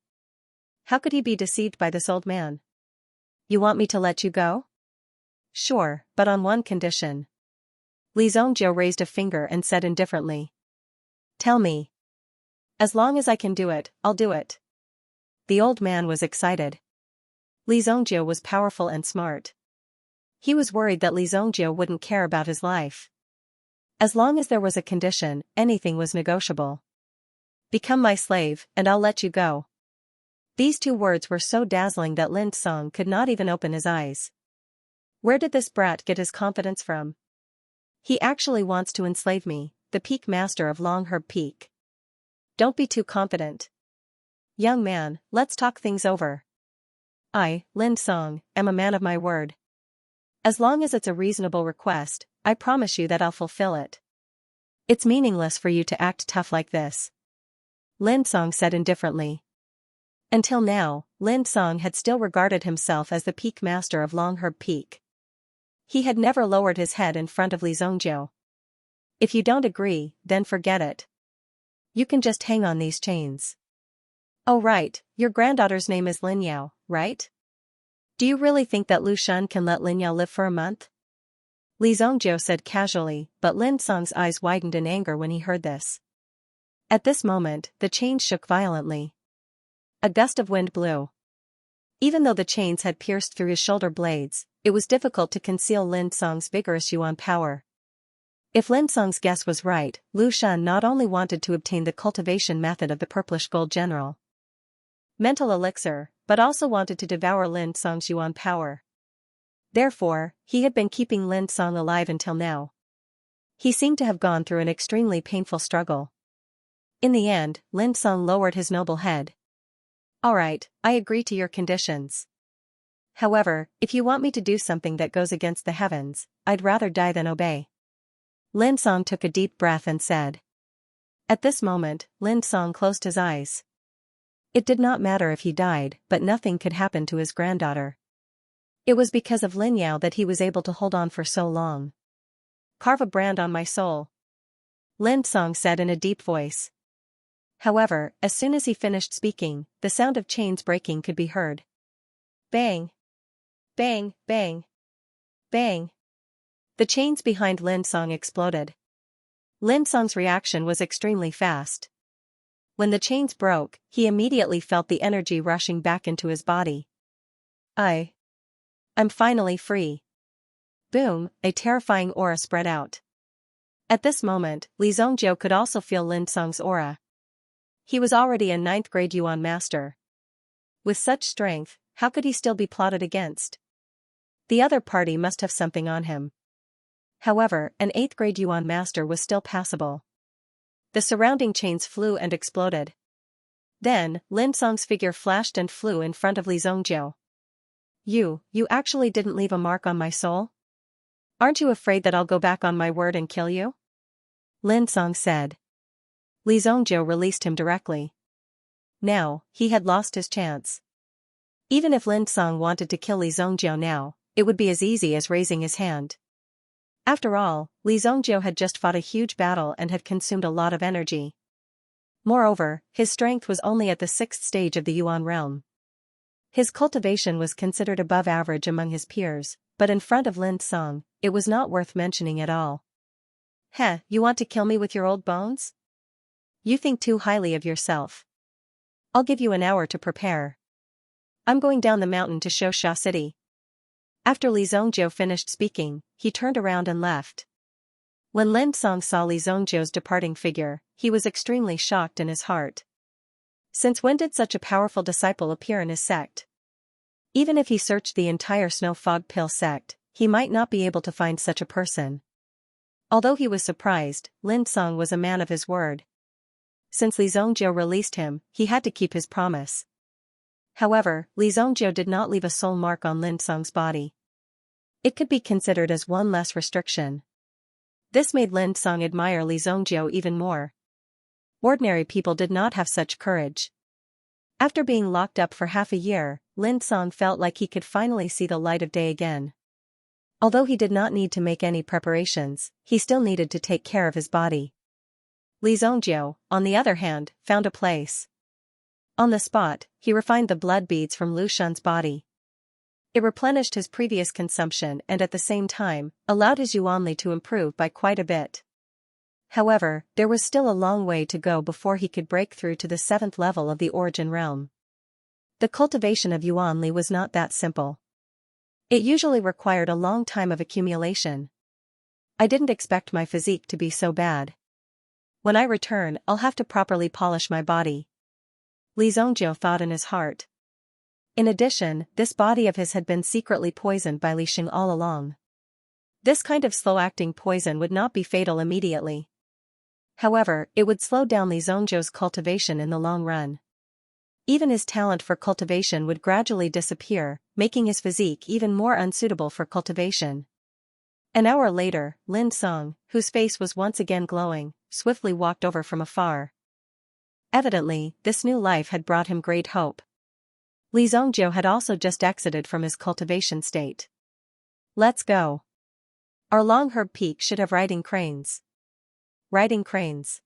How could he be deceived by this old man? "You want me to let you go?" "Sure, but on one condition." Li Zongjiu raised a finger and said indifferently. "Tell me." "As long as I can do it, I'll do it." The old man was excited. Li Zongjiu was powerful and smart. He was worried that Li Zongjiu wouldn't care about his life. As long as there was a condition, anything was negotiable. "Become my slave, and I'll let you go." These 2 words were so dazzling that Lin Song could not even open his eyes. Where did this brat get his confidence from? He actually wants to enslave me, the peak master of Longherb Peak. Don't be too confident. Young man, let's talk things over. I, Lin Song, am a man of my word. As long as it's a reasonable request, I promise you that I'll fulfill it. It's meaningless for you to act tough like this. Lin Song said indifferently. Until now, Lin Song had still regarded himself as the peak master of Longherb Peak. He had never lowered his head in front of Li Zongjiu. "If you don't agree, then forget it. You can just hang on these chains." "Oh right, your granddaughter's name is Lin Yao, right? Do you really think that Lu Shan can let Lin Yao live for a month?" Li Zongjiu said casually, but Lin Song's eyes widened in anger when he heard this. At this moment, the chains shook violently. A gust of wind blew. Even though the chains had pierced through his shoulder blades, it was difficult to conceal Lin Song's vigorous yuan power. If Lin Song's guess was right, Lu Shan not only wanted to obtain the cultivation method of the purplish gold general mental elixir, but also wanted to devour Lin Song's yuan power. Therefore, he had been keeping Lin Song alive until now. He seemed to have gone through an extremely painful struggle. In the end, Lin Song lowered his noble head. "All right, I agree to your conditions. However, if you want me to do something that goes against the heavens, I'd rather die than obey." Lin Song took a deep breath and said. At this moment, Lin Song closed his eyes. It did not matter if he died, but nothing could happen to his granddaughter. It was because of Lin Yao that he was able to hold on for so long. "Carve a brand on my soul," Lin Song said in a deep voice. However, as soon as he finished speaking, the sound of chains breaking could be heard. Bang! Bang, bang! Bang! The chains behind Lin Song exploded. Lin Song's reaction was extremely fast. When the chains broke, he immediately felt the energy rushing back into his body. I'm finally free. Boom, a terrifying aura spread out. At this moment, Li Zhongjiu could also feel Lin Song's aura. He was already a 9th grade Yuan master. With such strength, how could he still be plotted against? The other party must have something on him. However, an 8th grade Yuan master was still passable. The surrounding chains flew and exploded. Then, Lin Song's figure flashed and flew in front of Li Zhongjiu. You actually didn't leave a mark on my soul? Aren't you afraid that I'll go back on my word and kill you? Lin Song said. Li Zhongjiu released him directly. Now, he had lost his chance. Even if Lin Song wanted to kill Li Zhongjiu now, it would be as easy as raising his hand. After all, Li Zhongjiu had just fought a huge battle and had consumed a lot of energy. Moreover, his strength was only at the 6th stage of the Yuan realm. His cultivation was considered above average among his peers, but in front of Lin Song, it was not worth mentioning at all. Heh, you want to kill me with your old bones? You think too highly of yourself. I'll give you an hour to prepare. I'm going down the mountain to Xianxia City. After Li Zhongjiu finished speaking, he turned around and left. When Lin Song saw Li Zhongjiu's departing figure, he was extremely shocked in his heart. Since when did such a powerful disciple appear in his sect? Even if he searched the entire Snow Fog Pill sect, he might not be able to find such a person. Although he was surprised, Lin Song was a man of his word. Since Li Zhongjiu released him, he had to keep his promise. However, Li Zhongjiu did not leave a soul mark on Lin Song's body. It could be considered as one less restriction. This made Lin Song admire Li Zhongjiu even more. Ordinary people did not have such courage. After being locked up for half a year, Lin Song felt like he could finally see the light of day again. Although he did not need to make any preparations, he still needed to take care of his body. Li Zhongjiu, on the other hand, found a place. On the spot, he refined the blood beads from Lu Shun's body. It replenished his previous consumption and at the same time, allowed his Yuanli to improve by quite a bit. However, there was still a long way to go before he could break through to the 7th level of the Origin realm. The cultivation of Yuanli was not that simple. It usually required a long time of accumulation. I didn't expect my physique to be so bad. When I return, I'll have to properly polish my body. Li Zhongjiu thought in his heart. In addition, this body of his had been secretly poisoned by Li Xing all along. This kind of slow-acting poison would not be fatal immediately. However, it would slow down Li Zhongjiu's cultivation in the long run. Even his talent for cultivation would gradually disappear, making his physique even more unsuitable for cultivation. An hour later, Lin Song, whose face was once again glowing, swiftly walked over from afar. Evidently, this new life had brought him great hope. Li Zhongjiu had also just exited from his cultivation state. Let's go. Our long herb peak should have riding cranes. Riding cranes.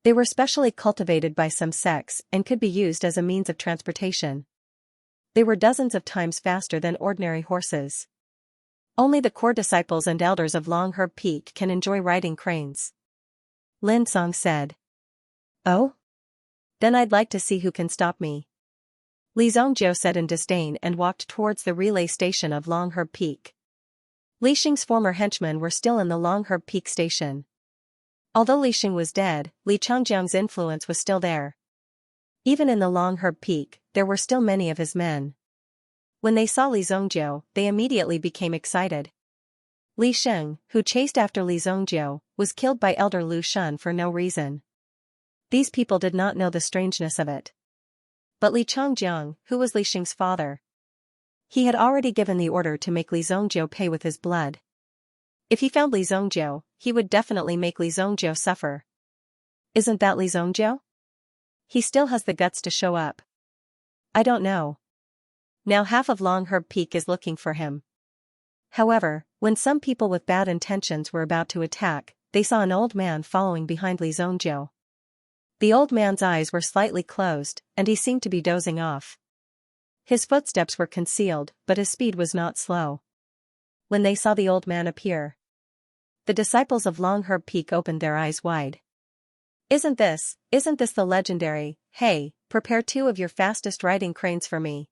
They were specially cultivated by some sects and could be used as a means of transportation. They were dozens of times faster than ordinary horses. Only the core disciples and elders of Long Herb Peak can enjoy riding cranes. Lin Song said. Oh? Then I'd like to see who can stop me. Li Zhongjiu said in disdain and walked towards the relay station of Long Herb Peak. Li Xing's former henchmen were still in the Long Herb Peak station. Although Li Xing was dead, Li Changjiang's influence was still there. Even in the Long Herb Peak, there were still many of his men. When they saw Li Zhongjiu, they immediately became excited. Li Xing, who chased after Li Zhongjiu, was killed by Elder Lu Shun for no reason. These people did not know the strangeness of it. But Li Changjiang, who was Li Xing's father, he had already given the order to make Li Zhongjiu pay with his blood. If he found Li Zhongjiu, he would definitely make Li Zhongjiu suffer. Isn't that Li Zhongjiu? He still has the guts to show up. I don't know. Now half of Long Herb Peak is looking for him. However, when some people with bad intentions were about to attack, they saw an old man following behind Li Zhongjiu. The old man's eyes were slightly closed, and he seemed to be dozing off. His footsteps were concealed, but his speed was not slow. When they saw the old man appear, The disciples of Long-Herb Peak opened their eyes wide. Isn't this the legendary, "Hey, prepare 2 of your fastest riding cranes for me"?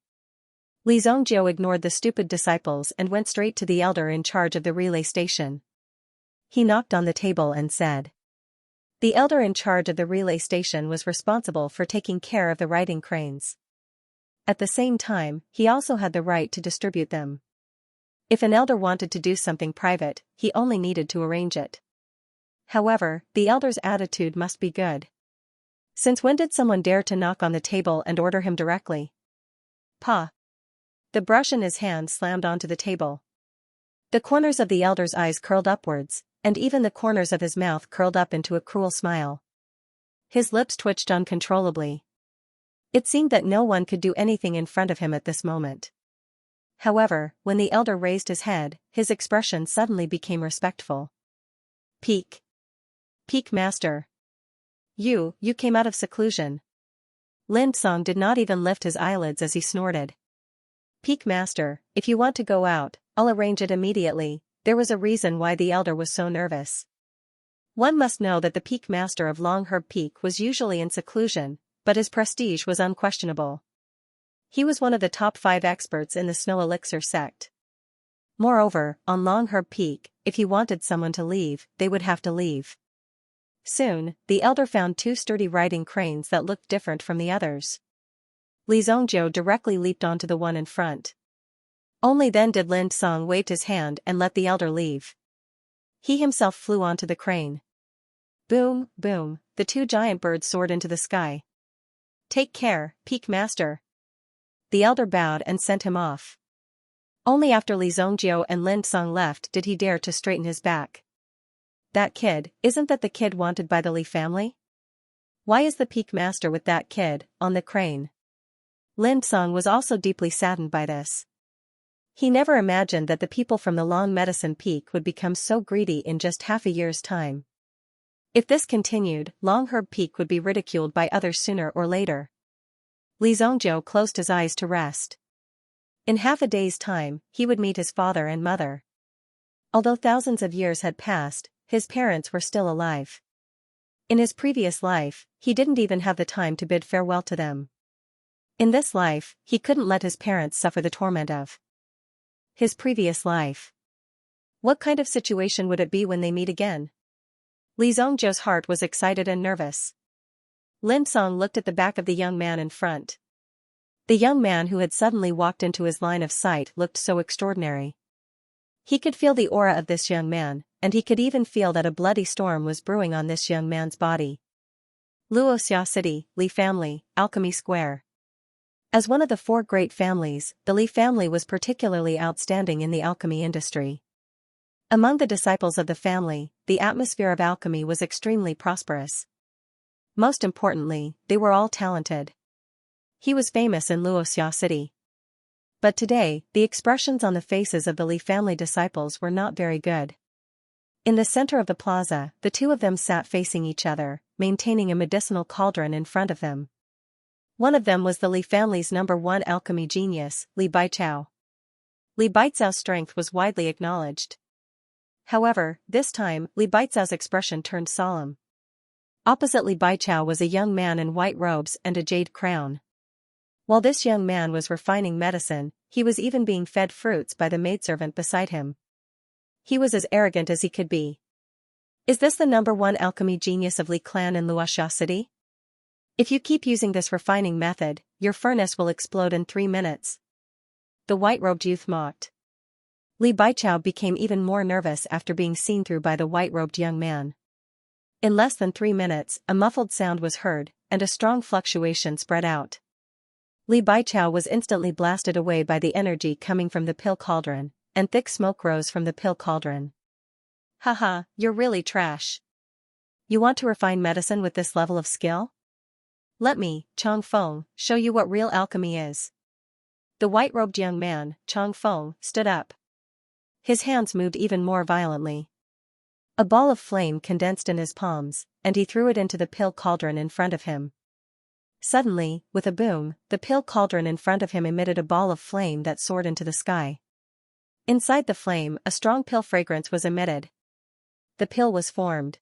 Li Zhongjiu ignored the stupid disciples and went straight to the elder in charge of the relay station. He knocked on the table and said. The elder in charge of the relay station was responsible for taking care of the riding cranes. At the same time, he also had the right to distribute them. If an elder wanted to do something private, he only needed to arrange it. However, the elder's attitude must be good. Since when did someone dare to knock on the table and order him directly? Pa! The brush in his hand slammed onto the table. The corners of the elder's eyes curled upwards, and even the corners of his mouth curled up into a cruel smile. His lips twitched uncontrollably. It seemed that no one could do anything in front of him at this moment. However, when the elder raised his head, his expression suddenly became respectful. Peak Master. You came out of seclusion. Lin Song did not even lift his eyelids as he snorted. Peak Master, if you want to go out, I'll arrange it immediately. There was a reason why the elder was so nervous. One must know that the Peak Master of Long-Herb Peak was usually in seclusion, but his prestige was unquestionable. He was one of the top 5 experts in the Snow Elixir sect. Moreover, on Long-Herb Peak, if he wanted someone to leave, they would have to leave. Soon, the elder found 2 sturdy riding cranes that looked different from the others. Li Zhongjiu directly leaped onto the one in front. Only then did Lin Song wave his hand and let the elder leave. He himself flew onto the crane. Boom, boom, the 2 giant birds soared into the sky. Take care, Peak Master. The elder bowed and sent him off. Only after Li Zhongjiu and Lin Song left did he dare to straighten his back. That kid, isn't that the kid wanted by the Li family? Why is the Peak Master with that kid, on the crane? Lin Song was also deeply saddened by this. He never imagined that the people from the Long Medicine Peak would become so greedy in just half a year's time. If this continued, Long-Herb Peak would be ridiculed by others sooner or later. Li Zhongjiu closed his eyes to rest. In half a day's time, he would meet his father and mother. Although thousands of years had passed, his parents were still alive. In his previous life, he didn't even have the time to bid farewell to them. In this life, he couldn't let his parents suffer the torment of his previous life. What kind of situation would it be when they meet again? Li Zhongjiu's heart was excited and nervous. Lin Song looked at the back of the young man in front. The young man who had suddenly walked into his line of sight looked so extraordinary. He could feel the aura of this young man, and he could even feel that a bloody storm was brewing on this young man's body. Luoxia City, Li family, Alchemy Square. As one of the 4 great families, the Li family was particularly outstanding in the alchemy industry. Among the disciples of the family, the atmosphere of alchemy was extremely prosperous. Most importantly, they were all talented. He was famous in Luoxia City. But today, the expressions on the faces of the Li family disciples were not very good. In the center of the plaza, the 2 of them sat facing each other, maintaining a medicinal cauldron in front of them. One of them was the Li family's #1 alchemy genius, Li Baichao. Li Baicao's strength was widely acknowledged. However, this time, Li Baicao's expression turned solemn. Opposite Li Baichao was a young man in white robes and a jade crown. While this young man was refining medicine, he was even being fed fruits by the maidservant beside him. He was as arrogant as he could be. Is this the #1 alchemy genius of Li clan in Luoxia City? If you keep using this refining method, your furnace will explode in 3 minutes. The white-robed youth mocked. Li Baichao became even more nervous after being seen through by the white-robed young man. In less than 3 minutes, a muffled sound was heard, and a strong fluctuation spread out. Li Baichao was instantly blasted away by the energy coming from the pill cauldron, and thick smoke rose from the pill cauldron. Haha, you're really trash. You want to refine medicine with this level of skill? Let me, Chong Feng, show you what real alchemy is. The white-robed young man, Chong Feng, stood up. His hands moved even more violently. A ball of flame condensed in his palms, and he threw it into the pill cauldron in front of him. Suddenly, with a boom, the pill cauldron in front of him emitted a ball of flame that soared into the sky. Inside the flame, a strong pill fragrance was emitted. the pill was formed.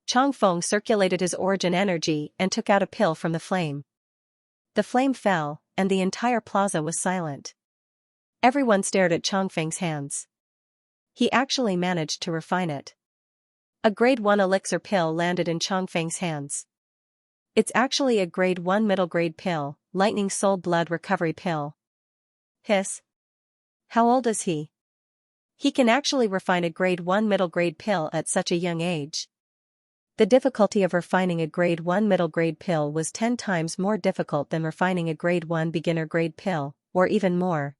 Chang Feng circulated his origin energy and took out a pill from the flame. The flame fell, and the entire plaza was silent. Everyone stared at Chang Feng's hands. He actually managed to refine it. A grade 1 elixir pill landed in Chang Feng's hands. It's actually a grade 1 middle grade pill, lightning soul blood recovery pill. Hiss. How old is he? He can actually refine a grade 1 middle grade pill at such a young age. The difficulty of refining a grade 1 middle grade pill was 10 times more difficult than refining a grade 1 beginner grade pill, or even more.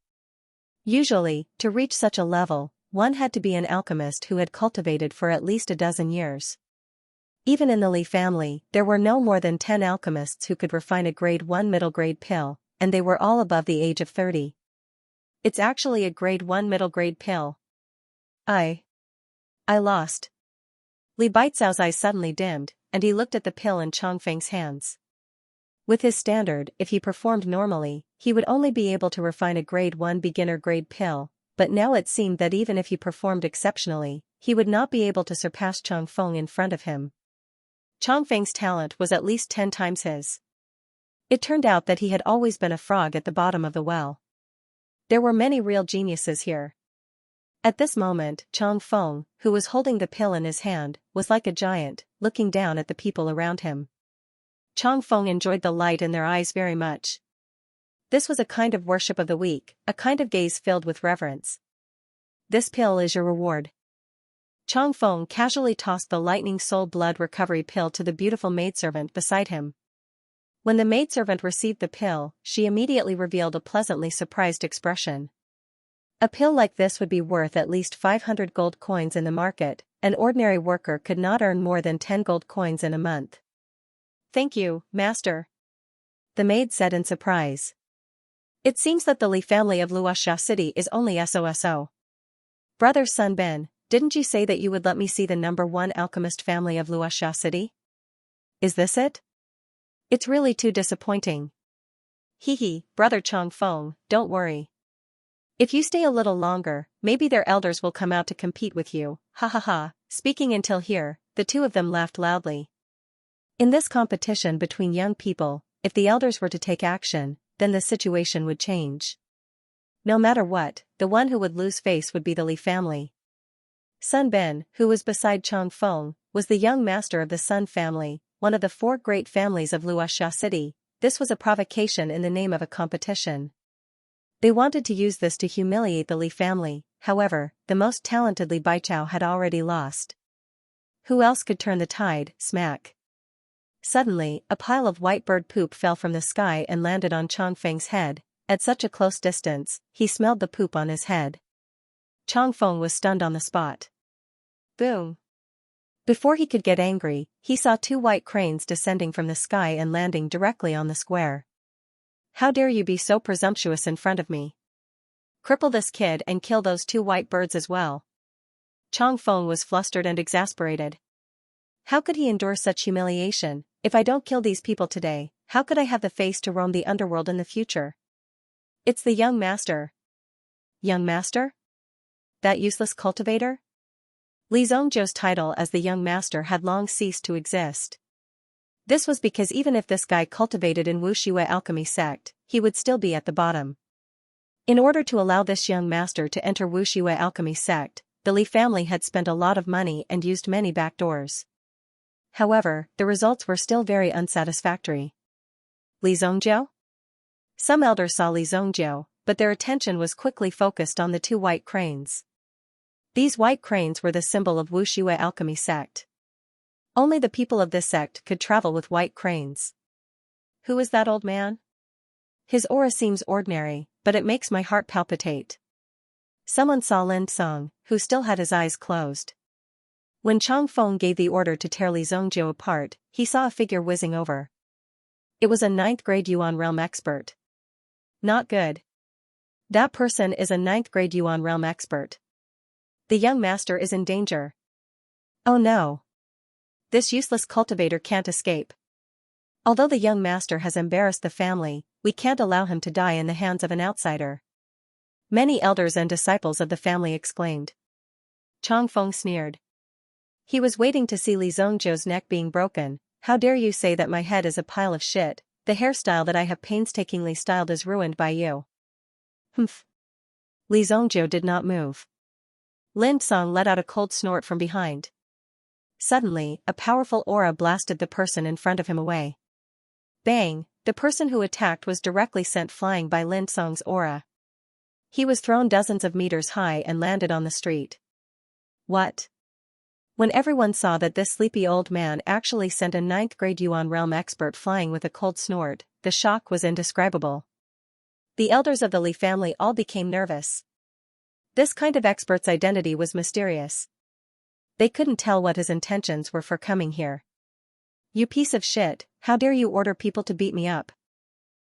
Usually, to reach such a level, one had to be an alchemist who had cultivated for at least a dozen years. Even in the Li family, there were no more than 10 alchemists who could refine a grade 1 middle grade pill, and they were all above the age of 30. It's actually a grade 1 middle grade pill. I lost. Li Baicao's eyes suddenly dimmed, and he looked at the pill in Chang Feng's hands. With his standard, if he performed normally, he would only be able to refine a grade 1 beginner grade pill, but now it seemed that even if he performed exceptionally, he would not be able to surpass Chang Feng in front of him. Chang Feng's talent was at least 10 times his. It turned out that he had always been a frog at the bottom of the well. There were many real geniuses here. At this moment, Chang Feng, who was holding the pill in his hand, was like a giant, looking down at the people around him. Chang Feng enjoyed the light in their eyes very much. This was a kind of worship of the weak, a kind of gaze filled with reverence. This pill is your reward. Chang Feng casually tossed the lightning soul blood recovery pill to the beautiful maidservant beside him. When the maidservant received the pill, she immediately revealed a pleasantly surprised expression. A pill like this would be worth at least 500 gold coins in the market. An ordinary worker could not earn more than 10 gold coins in a month. Thank you, master. The maid said in surprise. It seems that the Li family of Luoxia City is only SOSO. Brother Sun Ben, didn't you say that you would let me see the number 1 alchemist family of Luoxia City? Is this it? It's really too disappointing. Hee, brother Chang Feng, don't worry. If you stay a little longer, maybe their elders will come out to compete with you, ha ha ha. Speaking until here, the two of them laughed loudly. In this competition between young people, if the elders were to take action, then the situation would change. No matter what, the one who would lose face would be the Li family. Sun Ben, who was beside Chang Feng, was the young master of the Sun family, one of the 4 great families of Luoxia City. This was a provocation in the name of a competition. They wanted to use this to humiliate the Li family. However, the most talented Li Baichao had already lost. Who else could turn the tide? Smack. Suddenly, a pile of white bird poop fell from the sky and landed on Chang Feng's head. At such a close distance, he smelled the poop on his head. Chang Feng was stunned on the spot. Boom. Before he could get angry, he saw 2 white cranes descending from the sky and landing directly on the square. How dare you be so presumptuous in front of me? Cripple this kid and kill those 2 white birds as well. Chang Feng was flustered and exasperated. How could he endure such humiliation? If I don't kill these people today, how could I have the face to roam the underworld in the future? It's the young master. Young master? That useless cultivator? Li Zhongzhou's title as the young master had long ceased to exist. This was because even if this guy cultivated in Wuxue alchemy sect, he would still be at the bottom. In order to allow this young master to enter Wuxue alchemy sect, the Li family had spent a lot of money and used many backdoors. However, the results were still very unsatisfactory. Li Zhongzhou? Some elders saw Li Zhongzhou, but their attention was quickly focused on the 2 white cranes. These white cranes were the symbol of Wuxue alchemy sect. Only the people of this sect could travel with white cranes. Who is that old man? His aura seems ordinary, but it makes my heart palpitate. Someone saw Lin Song, who still had his eyes closed. When Chang Feng gave the order to tear Li Zhongzhou apart, he saw a figure whizzing over. It was a 9th grade Yuan realm expert. Not good. That person is a 9th grade Yuan realm expert. The young master is in danger. Oh no. This useless cultivator can't escape. Although the young master has embarrassed the family, we can't allow him to die in the hands of an outsider. Many elders and disciples of the family exclaimed. Chang Feng sneered. He was waiting to see Li Zhongzhou's neck being broken. How dare you say that my head is a pile of shit, the hairstyle that I have painstakingly styled is ruined by you. Humph. Li Zhongzhou did not move. Lin Song let out a cold snort from behind. Suddenly, a powerful aura blasted the person in front of him away. Bang! The person who attacked was directly sent flying by Lin Song's aura. He was thrown dozens of meters high and landed on the street. What? When everyone saw that this sleepy old man actually sent a 9th grade Yuan realm expert flying with a cold snort, the shock was indescribable. The elders of the Li family all became nervous. This kind of expert's identity was mysterious. They couldn't tell what his intentions were for coming here. You piece of shit, how dare you order people to beat me up?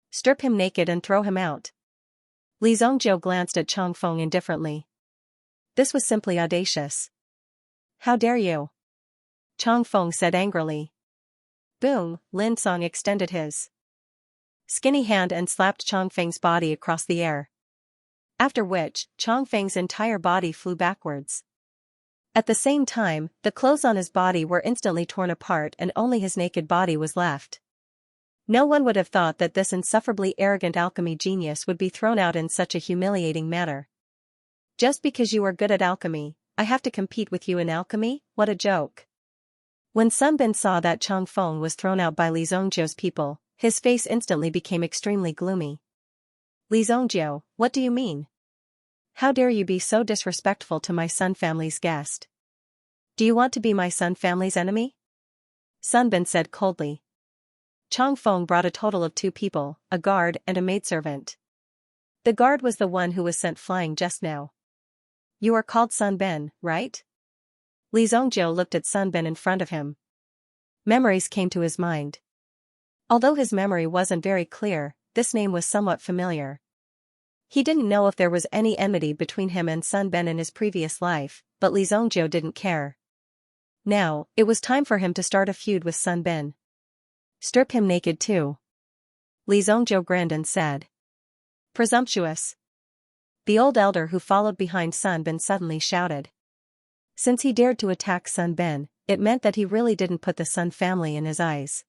Strip him naked and throw him out. Li Zhongzhou glanced at Chong Feng indifferently. This was simply audacious. How dare you? Chong Feng said angrily. Boom, Lin Song extended his skinny hand and slapped Chong Feng's body across the air. After which, Chong Feng's entire body flew backwards. At the same time, the clothes on his body were instantly torn apart and only his naked body was left. No one would have thought that this insufferably arrogant alchemy genius would be thrown out in such a humiliating manner. Just because you are good at alchemy, I have to compete with you in alchemy? What a joke. When Sun Bin saw that Chong Feng was thrown out by Li Zhongzhou's people, his face instantly became extremely gloomy. Li Zhongzhou, what do you mean? How dare you be so disrespectful to my Sun family's guest? Do you want to be my Sun family's enemy? Sun Bin said coldly. Chong Feng brought a total of 2 people, a guard and a maidservant. The guard was the one who was sent flying just now. You are called Sun Bin, right? Li Zhongzhou looked at Sun Bin in front of him. Memories came to his mind. Although his memory wasn't very clear, this name was somewhat familiar. He didn't know if there was any enmity between him and Sun Bin in his previous life, but Li Zhongzhou didn't care. Now, it was time for him to start a feud with Sun Bin. Strip him naked too. Li Zhongzhou grinned and said. Presumptuous. The old elder who followed behind Sun Bin suddenly shouted. Since he dared to attack Sun Bin, it meant that he really didn't put the Sun family in his eyes.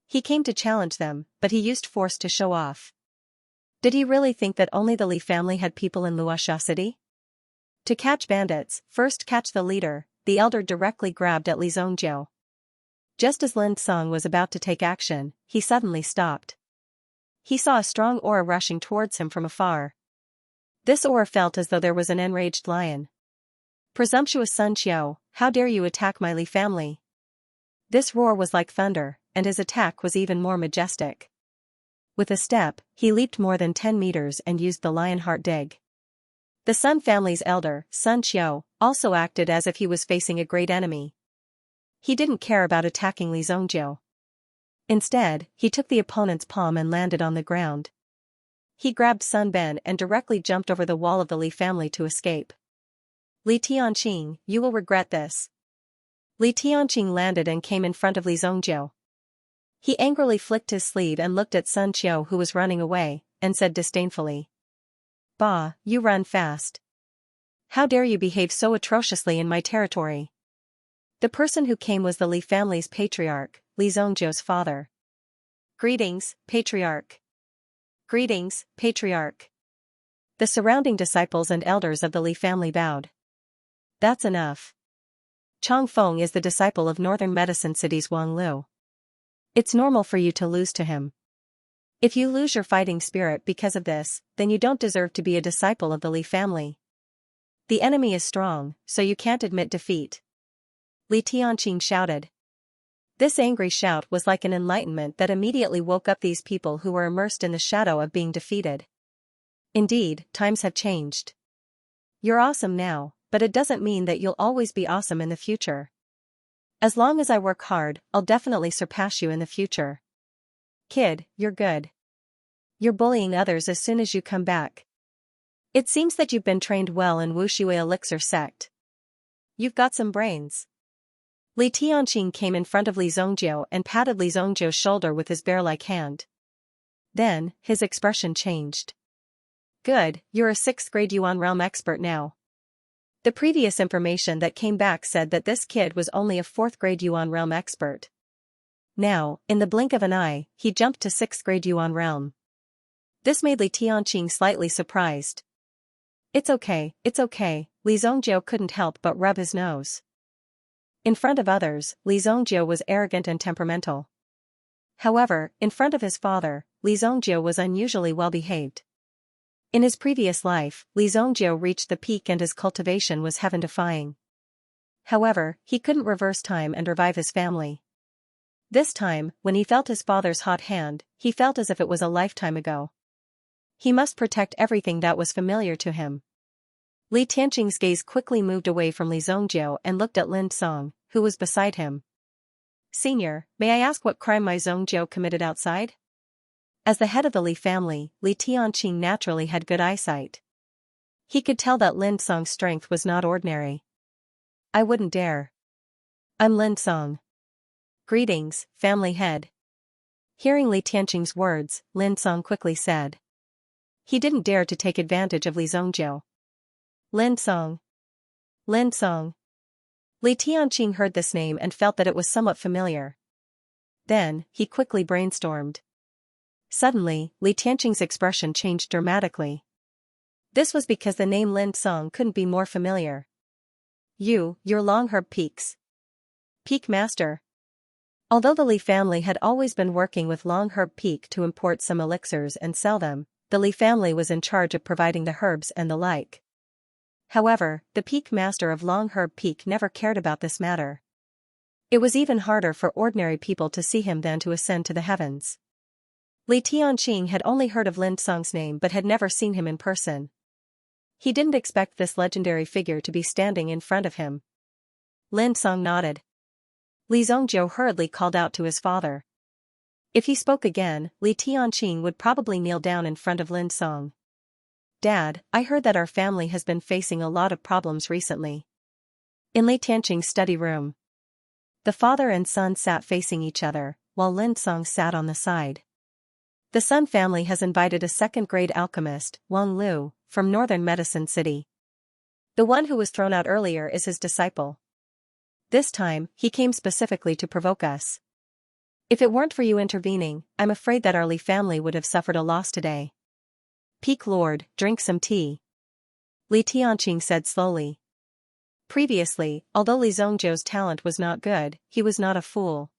He came to challenge them, but he used force to show off. Did he really think that only the Li family had people in Luoxia City? To catch bandits, first catch the leader, the elder directly grabbed at Li Zhongzhou. Just as Lin Song was about to take action, he suddenly stopped. He saw a strong aura rushing towards him from afar. This aura felt as though there was an enraged lion. Presumptuous Sun Xiao, how dare you attack my Li family? This roar was like thunder, and his attack was even more majestic. With a step, he leaped more than 10 meters and used the Lionheart dig. The Sun family's elder, Sun Xiao, also acted as if he was facing a great enemy. He didn't care about attacking Li Zhongzhou. Instead, he took the opponent's palm and landed on the ground. He grabbed Sun Bin and directly jumped over the wall of the Li family to escape. Li Tianqing, you will regret this. Li Tianqing landed and came in front of Li Zhongzhou. He angrily flicked his sleeve and looked at Sun Xiao who was running away, and said disdainfully. Bah, you run fast. How dare you behave so atrociously in my territory? The person who came was the Li family's patriarch, Li Zhongzhou's father. Greetings, patriarch. Greetings, patriarch. The surrounding disciples and elders of the Li family bowed. That's enough. Chong Feng is the disciple of Northern Medicine City's Wang Lu. It's normal for you to lose to him. If you lose your fighting spirit because of this, then you don't deserve to be a disciple of the Li family. The enemy is strong, so you can't admit defeat. Li Tianqing shouted. This angry shout was like an enlightenment that immediately woke up these people who were immersed in the shadow of being defeated. Indeed, times have changed. You're awesome now, but it doesn't mean that you'll always be awesome in the future. As long as I work hard, I'll definitely surpass you in the future. Kid, you're good. You're bullying others as soon as you come back. It seems that you've been trained well in Wushui Elixir sect. You've got some brains. Li Tianqing came in front of Li Zhongzhou and patted Li Zhongzhou's shoulder with his bear-like hand. Then, his expression changed. Good, you're a 6th grade Yuan realm expert now. The previous information that came back said that this kid was only a 4th grade Yuan realm expert. Now, in the blink of an eye, he jumped to 6th grade Yuan realm. This made Li Tianqing slightly surprised. It's okay, Li Zhongjiu couldn't help but rub his nose. In front of others, Li Zhongjiu was arrogant and temperamental. However, in front of his father, Li Zhongjiu was unusually well-behaved. In his previous life, Li Zhongjiu reached the peak and his cultivation was heaven-defying. However, he couldn't reverse time and revive his family. This time, when he felt his father's hot hand, he felt as if it was a lifetime ago. He must protect everything that was familiar to him. Li Tianqing's gaze quickly moved away from Li Zhongjiu and looked at Lin Song, who was beside him. Senior, may I ask what crime my Zhongjiu committed outside? As the head of the Li family, Li Tianqing naturally had good eyesight. He could tell that Lin Song's strength was not ordinary. I wouldn't dare. I'm Lin Song. Greetings, family head. Hearing Li Tianqing's words, Lin Song quickly said. He didn't dare to take advantage of Li Zhongjiu. Lin Song. Lin Song. Li Tianqing heard this name and felt that it was somewhat familiar. Then, he quickly brainstormed. Suddenly, Li Tianqing's expression changed dramatically. This was because the name Lin Song couldn't be more familiar. You're Longherb Peaks. Peak Master. Although the Li family had always been working with Longherb Peak to import some elixirs and sell them, the Li family was in charge of providing the herbs and the like. However, the Peak Master of Longherb Peak never cared about this matter. It was even harder for ordinary people to see him than to ascend to the heavens. Li Tianqing had only heard of Lin Song's name but had never seen him in person. He didn't expect this legendary figure to be standing in front of him. Lin Song nodded. Li Zhongjiu hurriedly called out to his father. If he spoke again, Li Tianqing would probably kneel down in front of Lin Song. Dad, I heard that our family has been facing a lot of problems recently. In Li Tianqing's study room, the father and son sat facing each other, while Lin Song sat on the side. The Sun family has invited a 2nd-grade alchemist, Wang Lu, from northern Medicine City. The one who was thrown out earlier is his disciple. This time, he came specifically to provoke us. If it weren't for you intervening, I'm afraid that our Li family would have suffered a loss today. Peak Lord, drink some tea. Li Tianqing said slowly. Previously, although Li Zhongjiu's talent was not good, he was not a fool.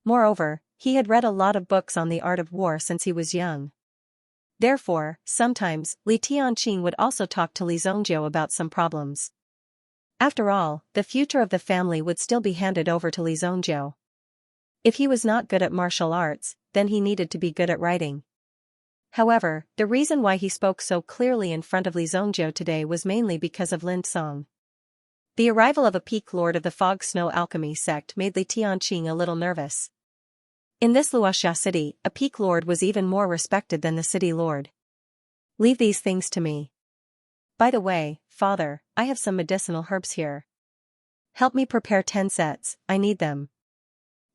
Moreover, he had read a lot of books on the art of war since he was young. Therefore, sometimes, Li Tianqing would also talk to Li Zhongjiu about some problems. After all, the future of the family would still be handed over to Li Zhongjiu. If he was not good at martial arts, then he needed to be good at writing. However, the reason why he spoke so clearly in front of Li Zhongjiu today was mainly because of Lin Song. The arrival of a peak lord of the Fog Snow Alchemy sect made Li Tianqing a little nervous. In this Luoxia city, a peak lord was even more respected than the city lord. Leave these things to me. By the way, father, I have some medicinal herbs here. Help me prepare 10 sets, I need them.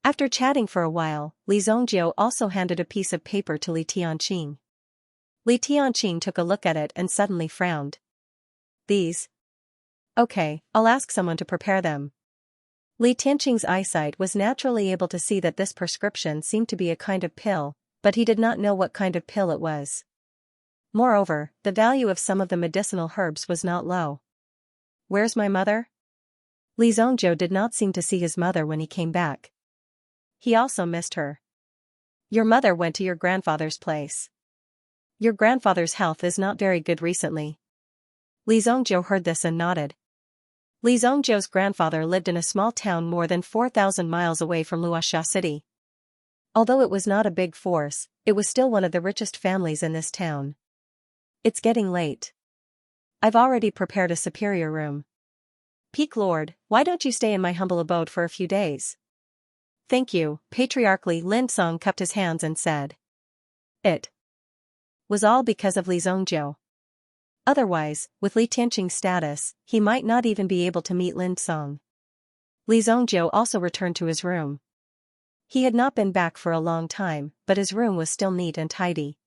After chatting for a while, Li Zhongjiu also handed a piece of paper to Li Tianqing. Li Tianqing took a look at it and suddenly frowned. These? Okay, I'll ask someone to prepare them. Li Tianqing's eyesight was naturally able to see that this prescription seemed to be a kind of pill, but he did not know what kind of pill it was. Moreover, the value of some of the medicinal herbs was not low. Where's my mother? Li Zhongjiu did not seem to see his mother when he came back. He also missed her. Your mother went to your grandfather's place. Your grandfather's health is not very good recently. Li Zhongjiu heard this and nodded. Li Zhongjiu's grandfather lived in a small town more than 4,000 miles away from Luoxia City. Although it was not a big force, it was still one of the richest families in this town. It's getting late. I've already prepared a superior room. Peak Lord, why don't you stay in my humble abode for a few days? Thank you, patriarchally Lin Song cupped his hands and said. It was all because of Li Zhongjiu. Otherwise, with Li Tianqing's status, he might not even be able to meet Lin Song. Li Zhongjiu also returned to his room. He had not been back for a long time, but his room was still neat and tidy.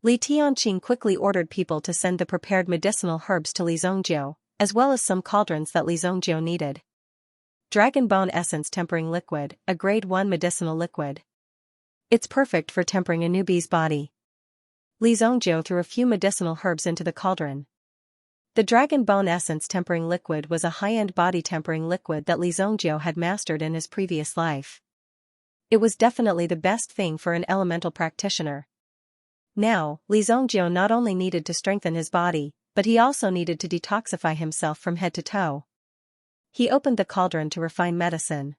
Li Tianqing quickly ordered people to send the prepared medicinal herbs to Li Zhongjiu, as well as some cauldrons that Li Zhongjiu needed. Dragon Bone Essence Tempering Liquid, a Grade 1 medicinal liquid. It's perfect for tempering a newbie's body. Li Zhongjiu threw a few medicinal herbs into the cauldron. The Dragon Bone Essence Tempering Liquid was a high-end body tempering liquid that Li Zhongjiu had mastered in his previous life. It was definitely the best thing for an elemental practitioner. Now, Li Zhongjiu not only needed to strengthen his body, but he also needed to detoxify himself from head to toe. He opened the cauldron to refine medicine.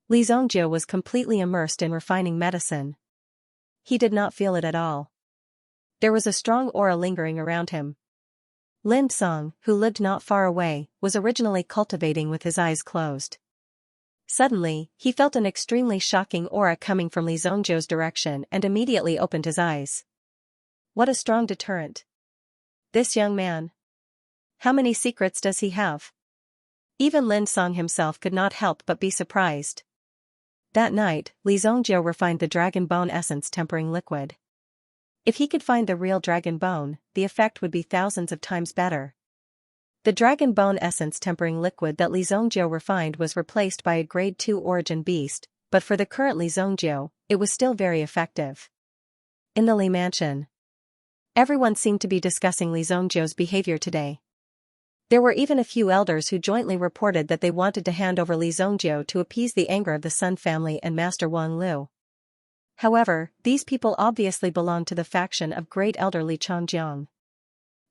Li Zhongjiu was completely immersed in refining medicine. He did not feel it at all. There was a strong aura lingering around him. Lin Song, who lived not far away, was originally cultivating with his eyes closed. Suddenly, he felt an extremely shocking aura coming from Li Zhongjiu's direction and immediately opened his eyes. What a strong deterrent. This young man. How many secrets does he have? Even Lin Song himself could not help but be surprised. That night, Li Zhongjiu refined the Dragon Bone Essence Tempering Liquid. If he could find the real dragon bone, the effect would be thousands of times better. The Dragon Bone Essence Tempering Liquid that Li Zhongjiu refined was replaced by a Grade 2 origin beast, but for the current Li Zhongjiu, it was still very effective. In the Li Mansion, everyone seemed to be discussing Li Zhongjiu's behavior today. There were even a few elders who jointly reported that they wanted to hand over Li Zhongjiu to appease the anger of the Sun family and Master Wang Lu. However, these people obviously belonged to the faction of Great Elder Li Chongjiang.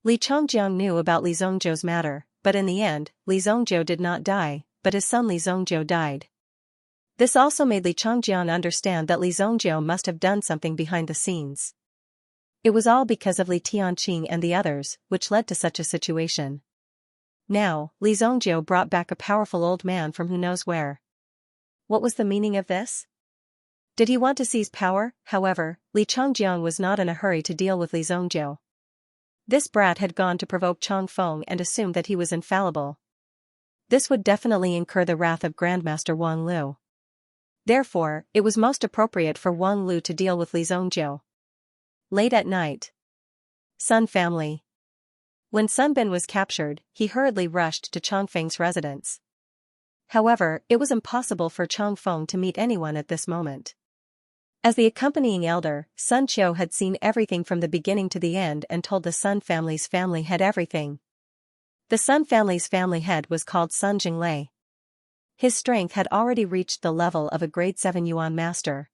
Li Chongjiang knew about Li Zhongjiu's matter, but in the end, Li Zhongjiu did not die, but his son Li Zhongjiu died. This also made Li Chongjiang understand that Li Zhongjiu must have done something behind the scenes. It was all because of Li Tianqing and the others, which led to such a situation. Now, Li Zhongjiu brought back a powerful old man from who knows where. What was the meaning of this? Did he want to seize power? However, Li Chongjiang was not in a hurry to deal with Li Zhongjiu. This brat had gone to provoke Chong Feng and assumed that he was infallible. This would definitely incur the wrath of Grandmaster Wang Lu. Therefore, it was most appropriate for Wang Lu to deal with Li Zhongjiu. Late at night. Sun family. When Sun Bin was captured, he hurriedly rushed to Chong Feng's residence. However, it was impossible for Chong Feng to meet anyone at this moment. As the accompanying elder, Sun Qiu had seen everything from the beginning to the end and told the Sun family's family head everything. The Sun family's family head was called Sun Jinglei. His strength had already reached the level of a Grade 7 Yuan master.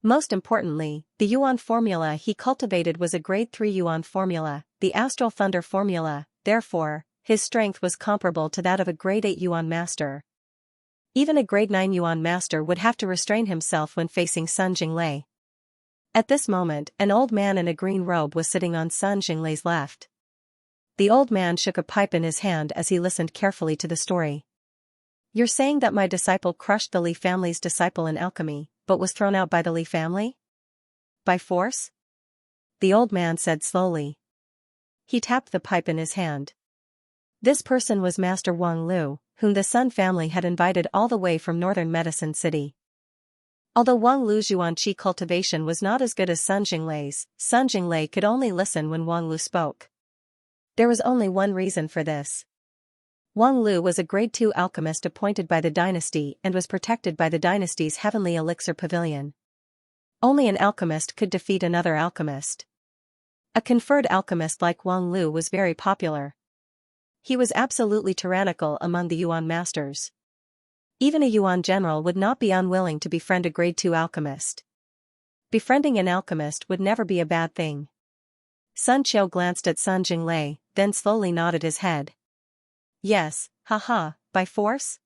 Most importantly, the Yuan formula he cultivated was a Grade 3 Yuan formula, the Astral Thunder formula, therefore, his strength was comparable to that of a Grade 8 Yuan master. Even a Grade 9 Yuan master would have to restrain himself when facing Sun Jinglei. At this moment, an old man in a green robe was sitting on Sun Jinglei's left. The old man shook a pipe in his hand as he listened carefully to the story. You're saying that my disciple crushed the Li family's disciple in alchemy, but was thrown out by the Li family? By force? The old man said slowly. He tapped the pipe in his hand. This person was Master Wang Lu, whom the Sun family had invited all the way from northern Medicine City. Although Wang Lu's Yuan Qi cultivation was not as good as Sun Jinglei's, Sun Jinglei could only listen when Wang Lu spoke. There was only one reason for this. Wang Lu was a Grade 2 alchemist appointed by the dynasty and was protected by the dynasty's heavenly elixir pavilion. Only an alchemist could defeat another alchemist. A conferred alchemist like Wang Lu was very popular. He was absolutely tyrannical among the Yuan masters. Even a Yuan general would not be unwilling to befriend a Grade 2 alchemist. Befriending an alchemist would never be a bad thing. Sun Qiu glanced at Sun Jinglei, then slowly nodded his head. Yes, haha, by force?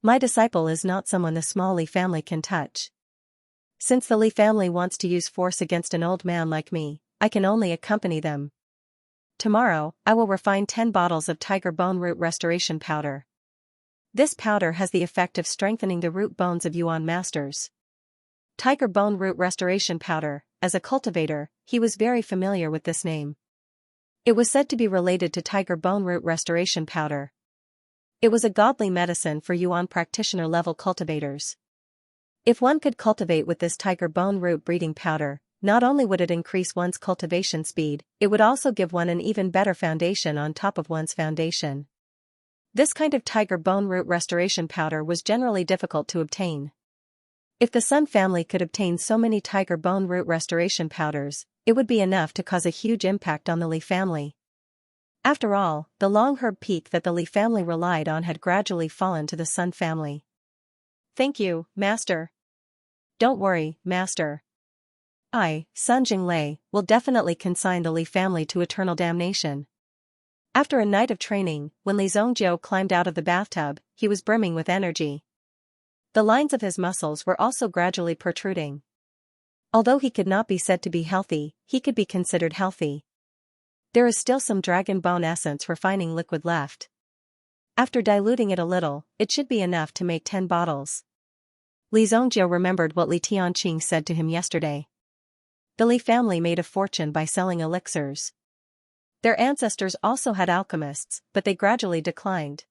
My disciple is not someone the small Li family can touch. Since the Li family wants to use force against an old man like me, I can only accompany them. Tomorrow, I will refine 10 bottles of tiger bone root restoration powder. This powder has the effect of strengthening the root bones of Yuan masters. Tiger bone root restoration powder, as a cultivator, he was very familiar with this name. It was said to be related to tiger bone root restoration powder. It was a godly medicine for Yuan practitioner level cultivators. If one could cultivate with this tiger bone root breeding powder, not only would it increase one's cultivation speed, it would also give one an even better foundation on top of one's foundation. This kind of tiger bone root restoration powder was generally difficult to obtain. If the Sun family could obtain so many tiger bone root restoration powders, it would be enough to cause a huge impact on the Li family. After all, the long herb peak that the Li family relied on had gradually fallen to the Sun family. Thank you, Master. Don't worry, Master. I, Sun Jinglei, will definitely consign the Li family to eternal damnation. After a night of training, when Li Zhongjiu climbed out of the bathtub, he was brimming with energy. The lines of his muscles were also gradually protruding. Although he could not be said to be healthy, he could be considered healthy. There is still some dragon bone essence refining liquid left. After diluting it a little, it should be enough to make 10 bottles. Li Zhongjiu remembered what Li Tianqing said to him yesterday. The Li family made a fortune by selling elixirs. Their ancestors also had alchemists, but they gradually declined.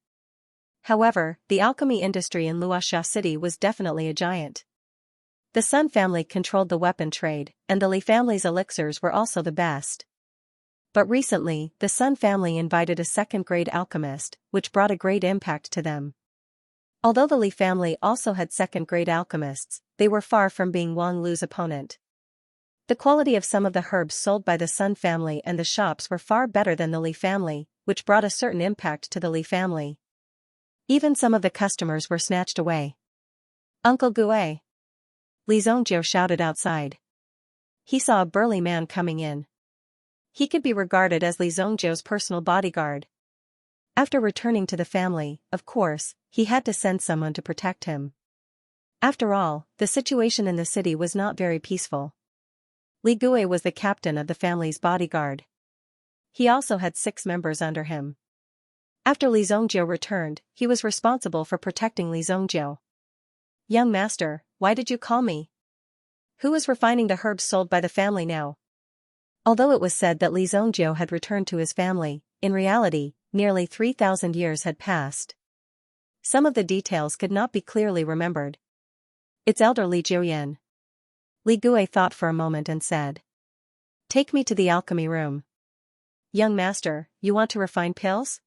However, the alchemy industry in Luoxia City was definitely a giant. The Sun family controlled the weapon trade, and the Li family's elixirs were also the best. But recently, the Sun family invited a second-grade alchemist, which brought a great impact to them. Although the Li family also had second-grade alchemists, they were far from being Wang Lu's opponent. The quality of some of the herbs sold by the Sun family and the shops were far better than the Li family, which brought a certain impact to the Li family. Even some of the customers were snatched away. Uncle Gue! Li Zhongjiu shouted outside. He saw a burly man coming in. He could be regarded as Li Zhongjiu's personal bodyguard. After returning to the family, of course, he had to send someone to protect him. After all, the situation in the city was not very peaceful. Li Gue was the captain of the family's bodyguard. He also had 6 members under him. After Li Zhongjiu returned, he was responsible for protecting Li Zhongjiu. Young master, why did you call me? Who is refining the herbs sold by the family now? Although it was said that Li Zhongjiu had returned to his family, in reality, nearly 3,000 years had passed. Some of the details could not be clearly remembered. It's elder Li Jiuyan. Li Gue thought for a moment and said. Take me to the alchemy room. Young master, you want to refine pills?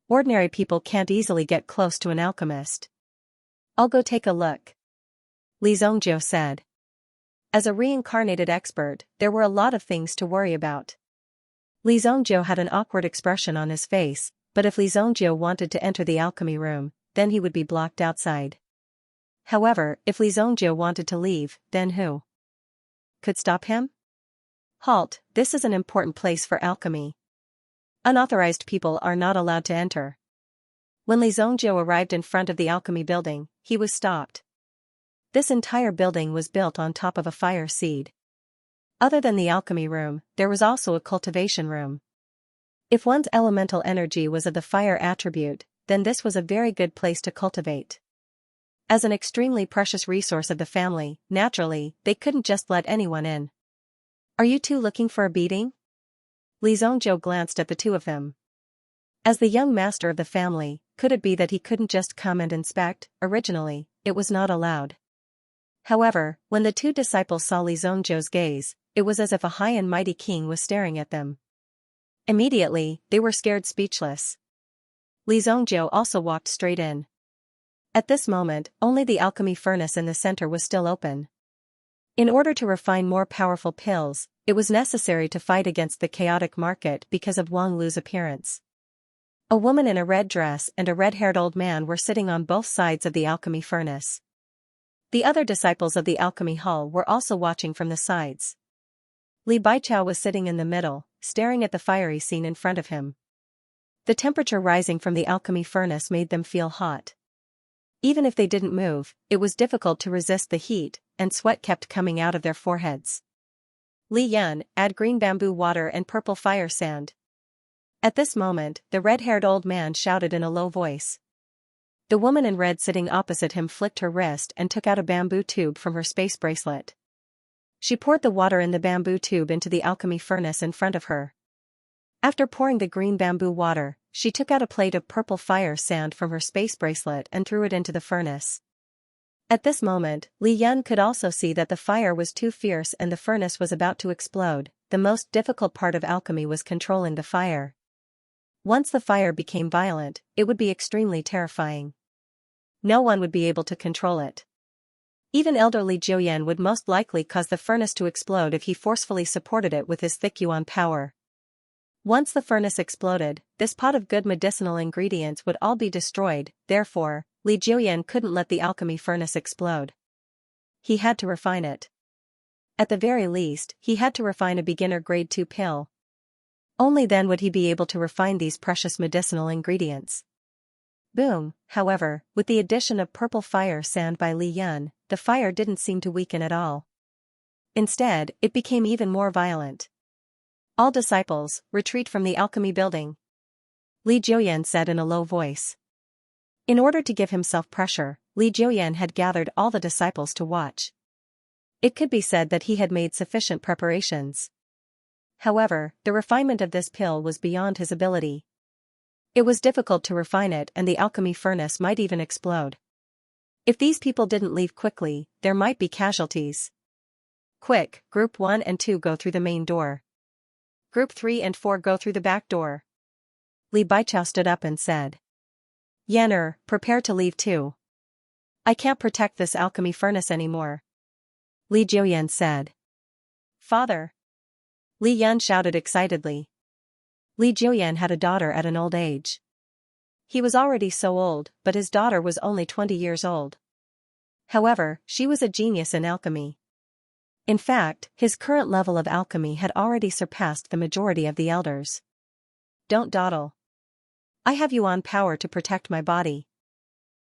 Ordinary people can't easily get close to an alchemist. I'll go take a look. Li Zhongjiu said. As a reincarnated expert, there were a lot of things to worry about. Li Zhongjiu had an awkward expression on his face, but if Li Zhongjiu wanted to enter the alchemy room, then he would be blocked outside. However, if Li Zhongjiu wanted to leave, then who could stop him? Halt, this is an important place for alchemy. Unauthorized people are not allowed to enter. When Li Zhongjiu arrived in front of the alchemy building, he was stopped. This entire building was built on top of a fire seed. Other than the alchemy room, there was also a cultivation room. If one's elemental energy was of the fire attribute, then this was a very good place to cultivate. As an extremely precious resource of the family, naturally, they couldn't just let anyone in. Are you two looking for a beating? Li Zhongjiu glanced at the two of them. As the young master of the family, could it be that he couldn't just come and inspect? Originally, it was not allowed. However, when the 2 disciples saw Li Zhongjiu's gaze, it was as if a high and mighty king was staring at them. Immediately, they were scared speechless. Li Zhongjiu also walked straight in. At this moment, only the alchemy furnace in the center was still open. In order to refine more powerful pills, it was necessary to fight against the chaotic market because of Wang Lu's appearance. A woman in a red dress and a red-haired old man were sitting on both sides of the alchemy furnace. The other disciples of the alchemy hall were also watching from the sides. Li Baichao was sitting in the middle, staring at the fiery scene in front of him. The temperature rising from the alchemy furnace made them feel hot. Even if they didn't move, it was difficult to resist the heat, and sweat kept coming out of their foreheads. Li Yan, add green bamboo water and purple fire sand. At this moment, the red-haired old man shouted in a low voice. The woman in red sitting opposite him flicked her wrist and took out a bamboo tube from her space bracelet. She poured the water in the bamboo tube into the alchemy furnace in front of her. After pouring the green bamboo water, she took out a plate of purple fire sand from her space bracelet and threw it into the furnace. At this moment, Li Yun could also see that the fire was too fierce and the furnace was about to explode. The most difficult part of alchemy was controlling the fire. Once the fire became violent, it would be extremely terrifying. No one would be able to control it. Even elderly Jiuyan would most likely cause the furnace to explode if he forcefully supported it with his thick yuan power. Once the furnace exploded, this pot of good medicinal ingredients would all be destroyed. Therefore, Li Jiuyan couldn't let the alchemy furnace explode. He had to refine it. At the very least, he had to refine a beginner grade 2 pill. Only then would he be able to refine these precious medicinal ingredients. Boom. However, with the addition of purple fire sand by Li Yun, the fire didn't seem to weaken at all. Instead, it became even more violent. All disciples, retreat from the alchemy building, Li Jiuyan said in a low voice. In order to give himself pressure, Li Jiuyan had gathered all the disciples to watch. It could be said that he had made sufficient preparations. However, the refinement of this pill was beyond his ability. It was difficult to refine it and the alchemy furnace might even explode. If these people didn't leave quickly, there might be casualties. Quick, Group 1 and 2 go through the main door. Group 3 and 4 go through the back door. Li Baichao stood up and said. Yan'er, prepare to leave too. I can't protect this alchemy furnace anymore. Li Jiuyan said. Father. Li Yun shouted excitedly. Li Jiuyan had a daughter at an old age. He was already so old, but his daughter was only 20 years old. However, she was a genius in alchemy. In fact, his current level of alchemy had already surpassed the majority of the elders. Don't dawdle. I have yuan power to protect my body.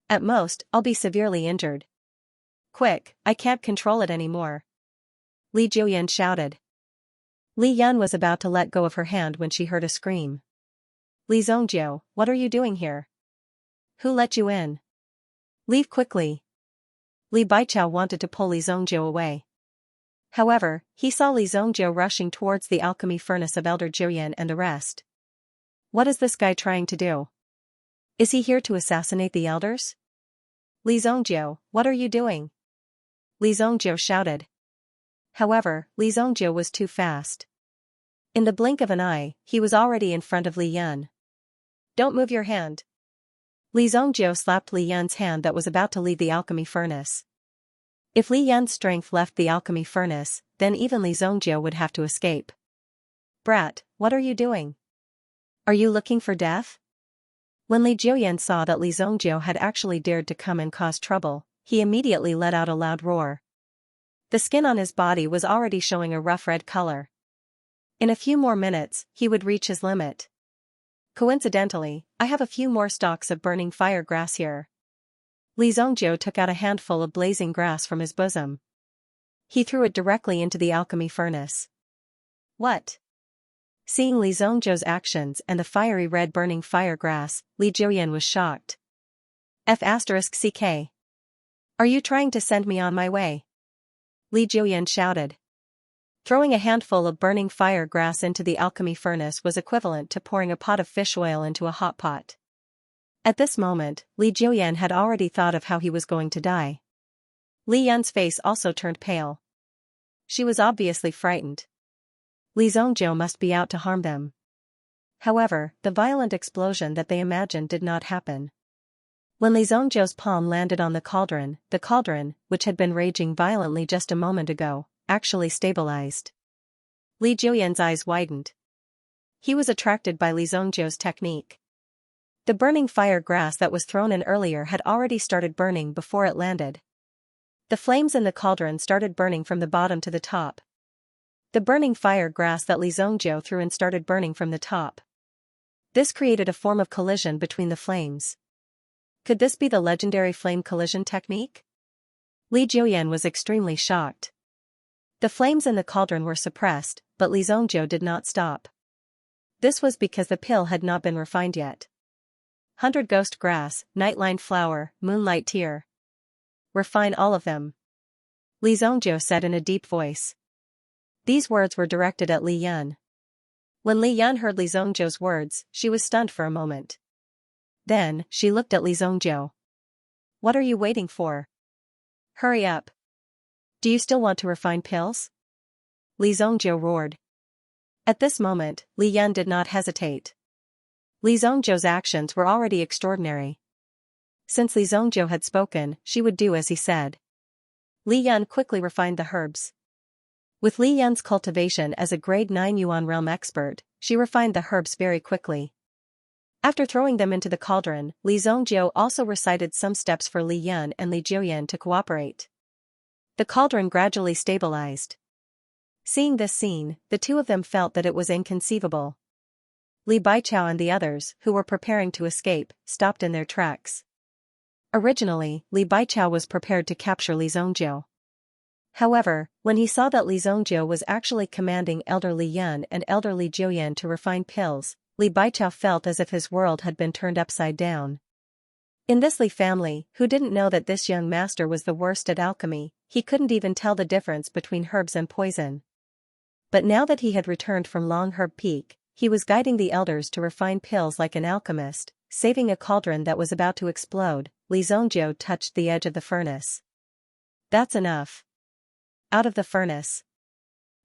At most, I'll be severely injured. Quick, I can't control it anymore. Li Jiuyan shouted. Li Yun was about to let go of her hand when she heard a scream. Li Zongjiu, what are you doing here? Who let you in? Leave quickly. Li Baichao wanted to pull Li Zongjiu away. However, he saw Li Zongjiu rushing towards the alchemy furnace of Elder Jiuyan and the rest. What is this guy trying to do? Is he here to assassinate the elders? Li Zongjiu, what are you doing? Li Zongjiu shouted. However, Li Zongjiu was too fast. In the blink of an eye, he was already in front of Li Yun. Don't move your hand. Li Zongjiu slapped Li Yun's hand that was about to leave the alchemy furnace. If Li Yun's strength left the alchemy furnace, then even Li Zongjiu would have to escape. Brat, what are you doing? Are you looking for death? When Li Jiuyan saw that Li Zongjiu had actually dared to come and cause trouble, he immediately let out a loud roar. The skin on his body was already showing a rough red color. In a few more minutes, he would reach his limit. Coincidentally, I have a few more stalks of burning fire grass here. Li Zongjiu took out a handful of blazing grass from his bosom. He threw it directly into the alchemy furnace. What? Seeing Li Zongjiu's actions and the fiery red burning fire grass, Li Jiuyan was shocked. F***CK. Are you trying to send me on my way? Li Jiuyan shouted. Throwing a handful of burning fire grass into the alchemy furnace was equivalent to pouring a pot of fish oil into a hot pot. At this moment, Li Jiuyan had already thought of how he was going to die. Li Yun's face also turned pale. She was obviously frightened. Li Zongjiu must be out to harm them. However, the violent explosion that they imagined did not happen. When Li Zongjiu's palm landed on the cauldron, which had been raging violently just a moment ago, actually stabilized. Li Jiuyan's eyes widened. He was attracted by Li Zongjiu's technique. The burning fire grass that was thrown in earlier had already started burning before it landed. The flames in the cauldron started burning from the bottom to the top. The burning fire grass that Li Zongjiu threw in started burning from the top. This created a form of collision between the flames. Could this be the legendary flame collision technique? Li Jiuyan was extremely shocked. The flames in the cauldron were suppressed, but Li Zongjiu did not stop. This was because the pill had not been refined yet. 100 ghost grass, nightline flower, moonlight tear. Refine all of them. Li Zongjiu said in a deep voice. These words were directed at Li Yun. When Li Yun heard Li Zongjiu's words, she was stunned for a moment. Then, she looked at Li Zongjiu. What are you waiting for? Hurry up. Do you still want to refine pills? Li Zhongjiu roared. At this moment, Li Yan did not hesitate. Li Zhongjiu's actions were already extraordinary. Since Li Zhongjiu had spoken, she would do as he said. Li Yan quickly refined the herbs. With Li Yan's cultivation as a grade 9 Yuan realm expert, she refined the herbs very quickly. After throwing them into the cauldron, Li Zhongjiu also recited some steps for Li Yan and Li Jiuyan to cooperate. The cauldron gradually stabilized. Seeing this scene, the two of them felt that it was inconceivable. Li Baichao and the others, who were preparing to escape, stopped in their tracks. Originally, Li Baichao was prepared to capture Li Zhongjiu. However, when he saw that Li Zhongjiu was actually commanding Elder Li Yan and Elder Li Jiuyan to refine pills, Li Baichao felt as if his world had been turned upside down. In this Li family, who didn't know that this young master was the worst at alchemy, he couldn't even tell the difference between herbs and poison. But now that he had returned from Long Herb Peak, he was guiding the elders to refine pills like an alchemist, saving a cauldron that was about to explode. Li Zhongjiu touched the edge of the furnace. That's enough. Out of the furnace.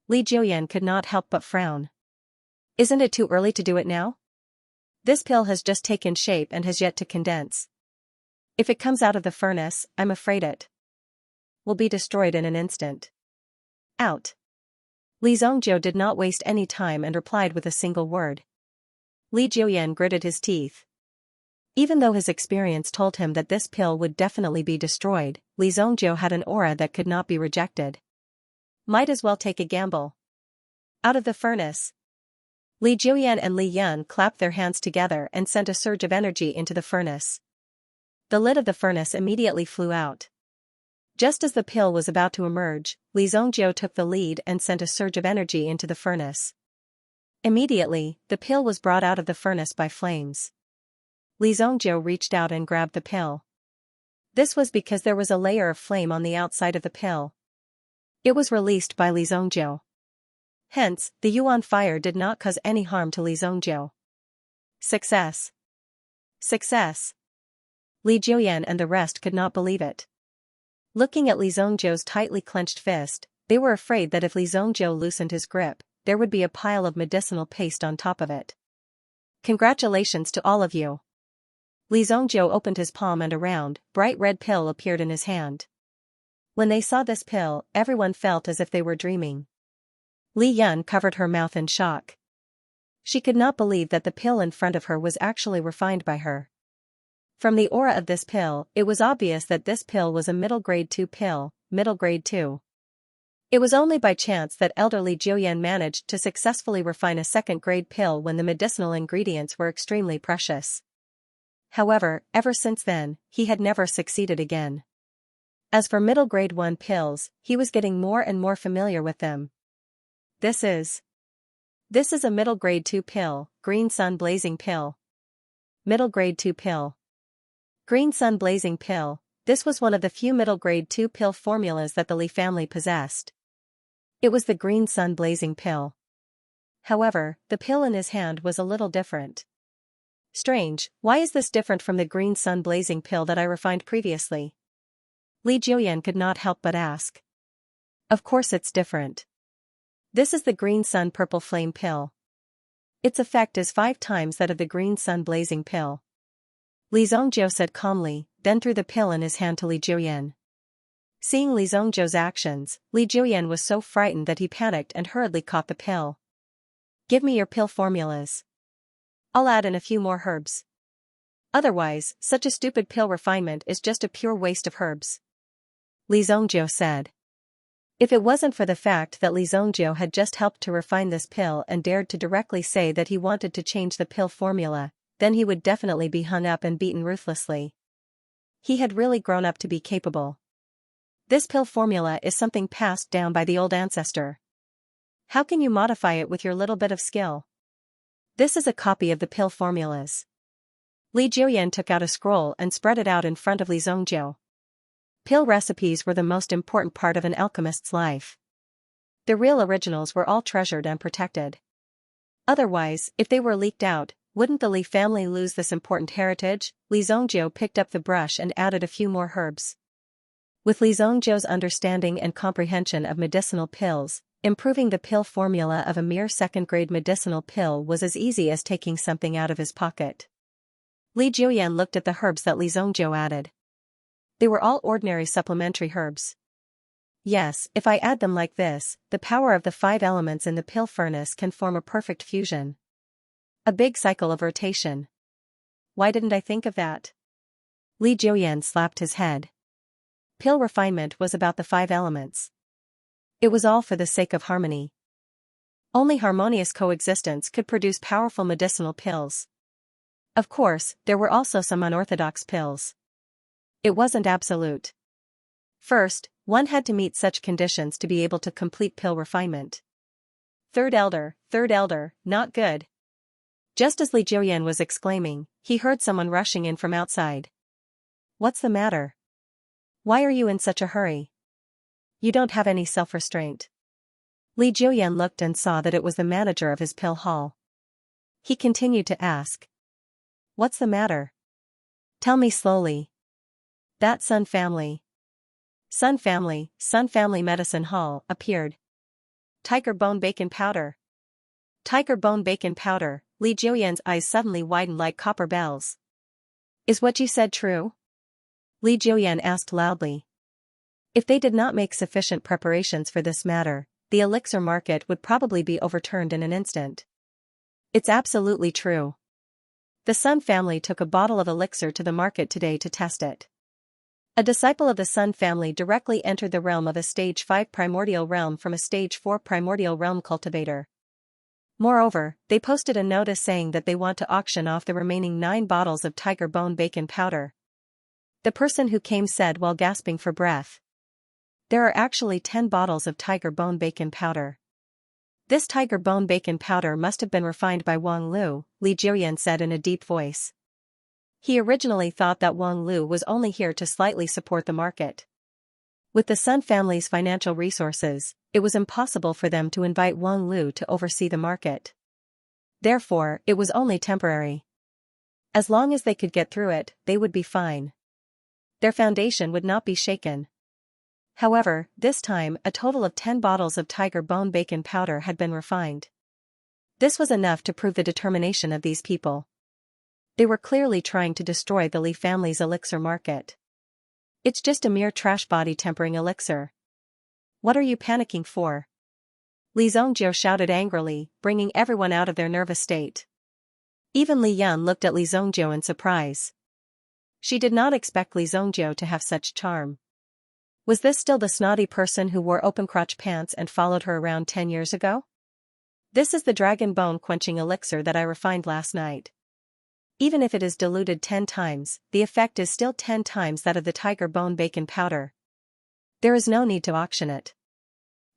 Li Jiuyan could not help but frown. Isn't it too early to do it now? This pill has just taken shape and has yet to condense. If it comes out of the furnace, I'm afraid it will be destroyed in an instant. Out. Li Zhongjiu did not waste any time and replied with a single word. Li Jiuyan gritted his teeth. Even though his experience told him that this pill would definitely be destroyed, Li Zhongjiu had an aura that could not be rejected. Might as well take a gamble. Out of the furnace. Li Jiuyan and Li Yan clapped their hands together and sent a surge of energy into the furnace. The lid of the furnace immediately flew out. Just as the pill was about to emerge, Li Zhongjiu took the lead and sent a surge of energy into the furnace. Immediately, the pill was brought out of the furnace by flames. Li Zhongjiu reached out and grabbed the pill. This was because there was a layer of flame on the outside of the pill. It was released by Li Zhongjiu. Hence, the Yuan fire did not cause any harm to Li Zhongjiu. Success! Success! Li Jiuyan and the rest could not believe it. Looking at Li Zhongjiu's tightly clenched fist, they were afraid that if Li Zhongjiu loosened his grip, there would be a pile of medicinal paste on top of it. Congratulations to all of you! Li Zhongjiu opened his palm and a round, bright red pill appeared in his hand. When they saw this pill, everyone felt as if they were dreaming. Li Yan covered her mouth in shock. She could not believe that the pill in front of her was actually refined by her. From the aura of this pill, it was obvious that this pill was a middle grade 2 pill, middle grade 2. It was only by chance that Elder Li Jiuyan managed to successfully refine a second grade pill when the medicinal ingredients were extremely precious. However, ever since then, he had never succeeded again. As for middle grade 1 pills, he was getting more and more familiar with them. This is a middle grade 2 pill, green sun blazing pill. Middle grade 2 pill. Green sun blazing pill. This was one of the few middle grade 2 pill formulas that the Li family possessed. It was the green sun blazing pill. However, the pill in his hand was a little different. Strange, why is this different from the green sun blazing pill that I refined previously? Li Jiuyan could not help but ask. Of course it's different. This is the green sun purple flame pill. Its effect is 5 times that of the green sun blazing pill. Li Zhongjiu said calmly, then threw the pill in his hand to Li Jiuyan. Seeing Li Zhongjiu's actions, Li Jiuyan was so frightened that he panicked and hurriedly caught the pill. Give me your pill formulas. I'll add in a few more herbs. Otherwise, such a stupid pill refinement is just a pure waste of herbs. Li Zhongjiu said. If it wasn't for the fact that Li Zhongjiu had just helped to refine this pill and dared to directly say that he wanted to change the pill formula, then he would definitely be hung up and beaten ruthlessly. He had really grown up to be capable. This pill formula is something passed down by the old ancestor. How can you modify it with your little bit of skill? This is a copy of the pill formulas. Li Jiuyan took out a scroll and spread it out in front of Li Zhongjiu. Pill recipes were the most important part of an alchemist's life. The real originals were all treasured and protected. Otherwise, if they were leaked out, wouldn't the Li family lose this important heritage? Li Zhongjiu picked up the brush and added a few more herbs. With Li Zhongzhou's understanding and comprehension of medicinal pills, improving the pill formula of a mere second-grade medicinal pill was as easy as taking something out of his pocket. Li Juyan looked at the herbs that Li Zhongzhou added. They were all ordinary supplementary herbs. Yes, if I add them like this, the power of the 5 elements in the pill furnace can form a perfect fusion. A big cycle of rotation. Why didn't I think of that? Li Juyan slapped his head. Pill refinement was about the 5 elements. It was all for the sake of harmony. Only harmonious coexistence could produce powerful medicinal pills. Of course, there were also some unorthodox pills. It wasn't absolute. First, one had to meet such conditions to be able to complete pill refinement. Third elder, not good. Just as Li Juyan was exclaiming, he heard someone rushing in from outside. What's the matter? Why are you in such a hurry? You don't have any self-restraint. Li Juyan looked and saw that it was the manager of his pill hall. He continued to ask. What's the matter? Tell me slowly. That Sun family medicine hall appeared. Tiger bone bacon powder. Tiger bone bacon powder, Li Juyan's eyes suddenly widened like copper bells. Is what you said true? Li Juyan asked loudly. If they did not make sufficient preparations for this matter, the elixir market would probably be overturned in an instant. It's absolutely true. The Sun family took a bottle of elixir to the market today to test it. A disciple of the Sun family directly entered the realm of a stage 5 primordial realm from a stage 4 primordial realm cultivator. Moreover, they posted a notice saying that they want to auction off the remaining 9 bottles of tiger bone bacon powder. The person who came said while gasping for breath. There are actually 10 bottles of tiger bone bacon powder. This tiger bone bacon powder must have been refined by Wang Lu, Li Juyan said in a deep voice. He originally thought that Wang Lu was only here to slightly support the market. With the Sun family's financial resources, it was impossible for them to invite Wang Lu to oversee the market. Therefore, it was only temporary. As long as they could get through it, they would be fine. Their foundation would not be shaken. However, this time a total of 10 bottles of tiger bone bacon powder had been refined. This was enough to prove the determination of these people. They were clearly trying to destroy the Li family's elixir market. It's just a mere trash body tempering elixir. What are you panicking for? Li Zhongzhou shouted angrily, bringing everyone out of their nervous state. Even Li Yan looked at Li Zhongzhou in surprise. She did not expect Li Zhongzhou to have such charm. Was this still the snotty person who wore open-crotch pants and followed her around 10 years ago? This is the dragon bone quenching elixir that I refined last night. Even if it is diluted 10 times, the effect is still 10 times that of the tiger bone bacon powder. There is no need to auction it.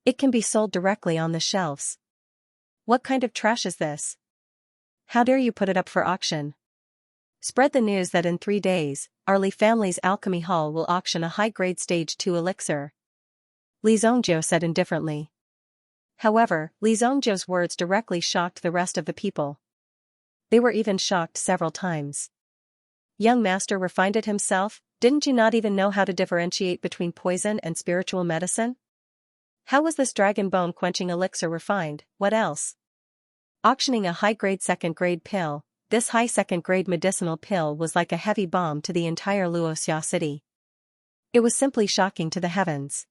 It can be sold directly on the shelves. What kind of trash is this? How dare you put it up for auction? Spread the news that in 3 days, our Li family's alchemy hall will auction a high-grade stage 2 elixir. Li Zhongzhou said indifferently. However, Li Zhongzhou's words directly shocked the rest of the people. They were even shocked several times. Young master refined it himself, didn't you not even know how to differentiate between poison and spiritual medicine? How was this dragon bone quenching elixir refined? What else? Auctioning a high-grade second-grade pill, this high second-grade medicinal pill was like a heavy bomb to the entire Luoxia city. It was simply shocking to the heavens.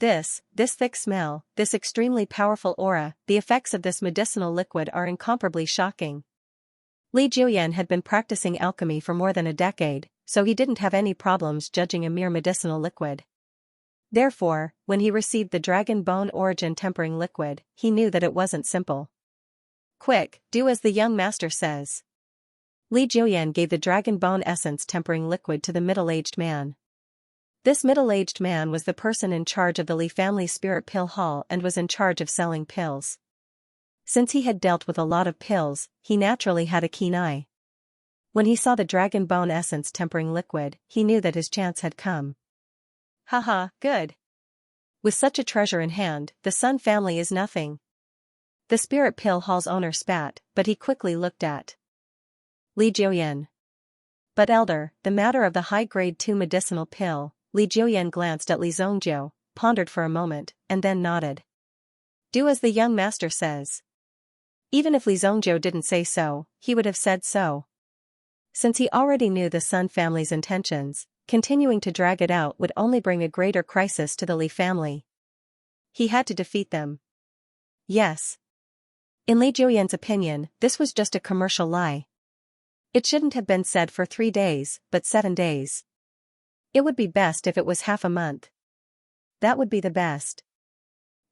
This thick smell, this extremely powerful aura, the effects of this medicinal liquid are incomparably shocking. Li Juyan had been practicing alchemy for more than a decade, so he didn't have any problems judging a mere medicinal liquid. Therefore, when he received the dragon bone origin tempering liquid, he knew that it wasn't simple. Quick, do as the young master says. Li Juyan gave the dragon bone essence tempering liquid to the middle-aged man. This middle-aged man was the person in charge of the Li family spirit pill hall and was in charge of selling pills. Since he had dealt with a lot of pills, he naturally had a keen eye. When he saw the dragon bone essence tempering liquid, he knew that his chance had come. Haha, good. With such a treasure in hand, the Sun family is nothing. The spirit pill hall's owner spat, but he quickly looked at Li Juyan. But elder, the matter of the high-grade 2 medicinal pill, Li Jiuyan glanced at Li Zongjiu, pondered for a moment, and then nodded. Do as the young master says. Even if Li Zongjiu didn't say so, he would have said so. Since he already knew the Sun family's intentions, continuing to drag it out would only bring a greater crisis to the Li family. He had to defeat them. Yes. In Li Jiuyan's opinion, this was just a commercial lie. It shouldn't have been said for 3 days, but 7 days. It would be best if it was half a month. That would be the best.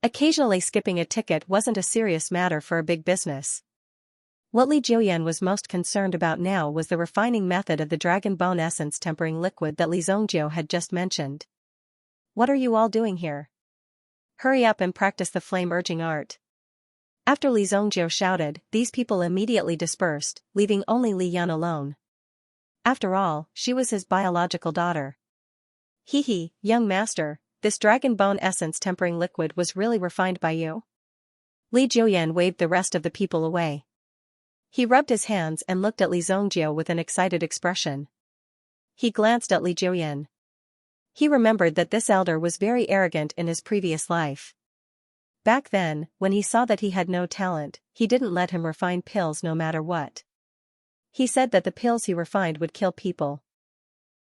Occasionally skipping a ticket wasn't a serious matter for a big business. What Li Jiuyan was most concerned about now was the refining method of the dragon bone essence tempering liquid that Li Zongjiu had just mentioned. What are you all doing here? Hurry up and practice the flame-urging art. After Li Zongjiu shouted, these people immediately dispersed, leaving only Li Yan alone. After all, she was his biological daughter. Hee, young master, this dragon bone essence tempering liquid was really refined by you? Li Jiuyan waved the rest of the people away. He rubbed his hands and looked at Li Zongjiu with an excited expression. He glanced at Li Jiuyan. He remembered that this elder was very arrogant in his previous life. Back then, when he saw that he had no talent, he didn't let him refine pills no matter what. He said that the pills he refined would kill people.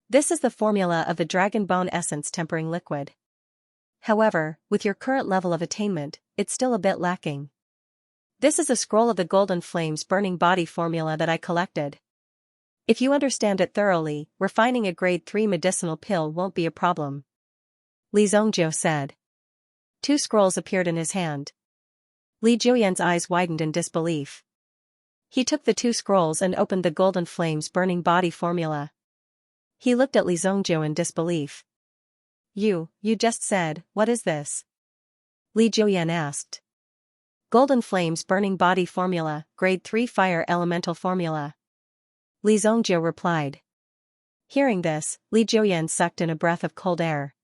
This is the formula of the dragon bone essence tempering liquid. However, with your current level of attainment, it's still a bit lacking. This is a scroll of the golden flames burning body formula that I collected. If you understand it thoroughly, refining a grade 3 medicinal pill won't be a problem. Li Zongjiu said. 2 scrolls appeared in his hand. Li Jiuyan's eyes widened in disbelief. He took the 2 scrolls and opened the golden flames burning body formula. He looked at Li Zongjiu in disbelief. You just said, what is this? Li Jiuyan asked. Golden flames burning body formula, grade 3 fire elemental formula. Li Zongjiu replied. Hearing this, Li Jiuyan sucked in a breath of cold air.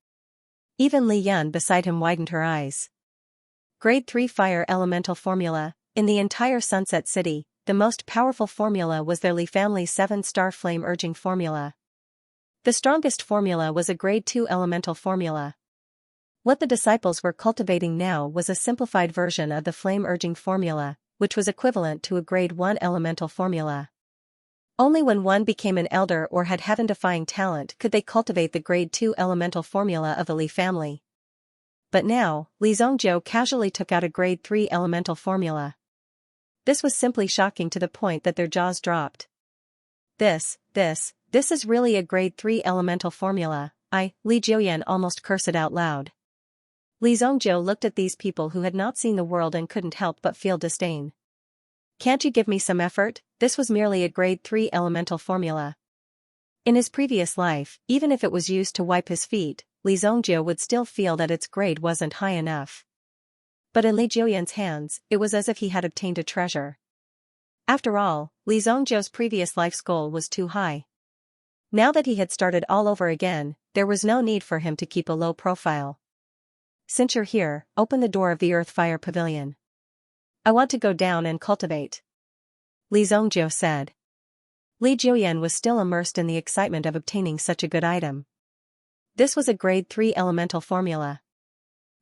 Even Li Yan beside him widened her eyes. Grade 3 fire elemental formula, in the entire Sunset City, the most powerful formula was their Li family's 7-star flame-urging formula. The strongest formula was a grade 2 elemental formula. What the disciples were cultivating now was a simplified version of the flame-urging formula, which was equivalent to a grade 1 elemental formula. Only when one became an elder or had heaven-defying talent could they cultivate the grade 2 elemental formula of the Li family. But now, Li Zongjiu casually took out a grade 3 elemental formula. This was simply shocking to the point that their jaws dropped. This is really a grade 3 elemental formula, Li Jiuyan almost cursed out loud. Li Zongjiu looked at these people who had not seen the world and couldn't help but feel disdain. Can't you give me some effort? This was merely a grade 3 elemental formula. In his previous life, even if it was used to wipe his feet, Li Zongjiu would still feel that its grade wasn't high enough. But in Li Jiuyan's hands, it was as if he had obtained a treasure. After all, Li Zongjiu's previous life's goal was too high. Now that he had started all over again, there was no need for him to keep a low profile. Since you're here, open the door of the Earth Fire Pavilion. I want to go down and cultivate. Li Zongjiu said. Li Jiuyan was still immersed in the excitement of obtaining such a good item. This was a grade 3 elemental formula.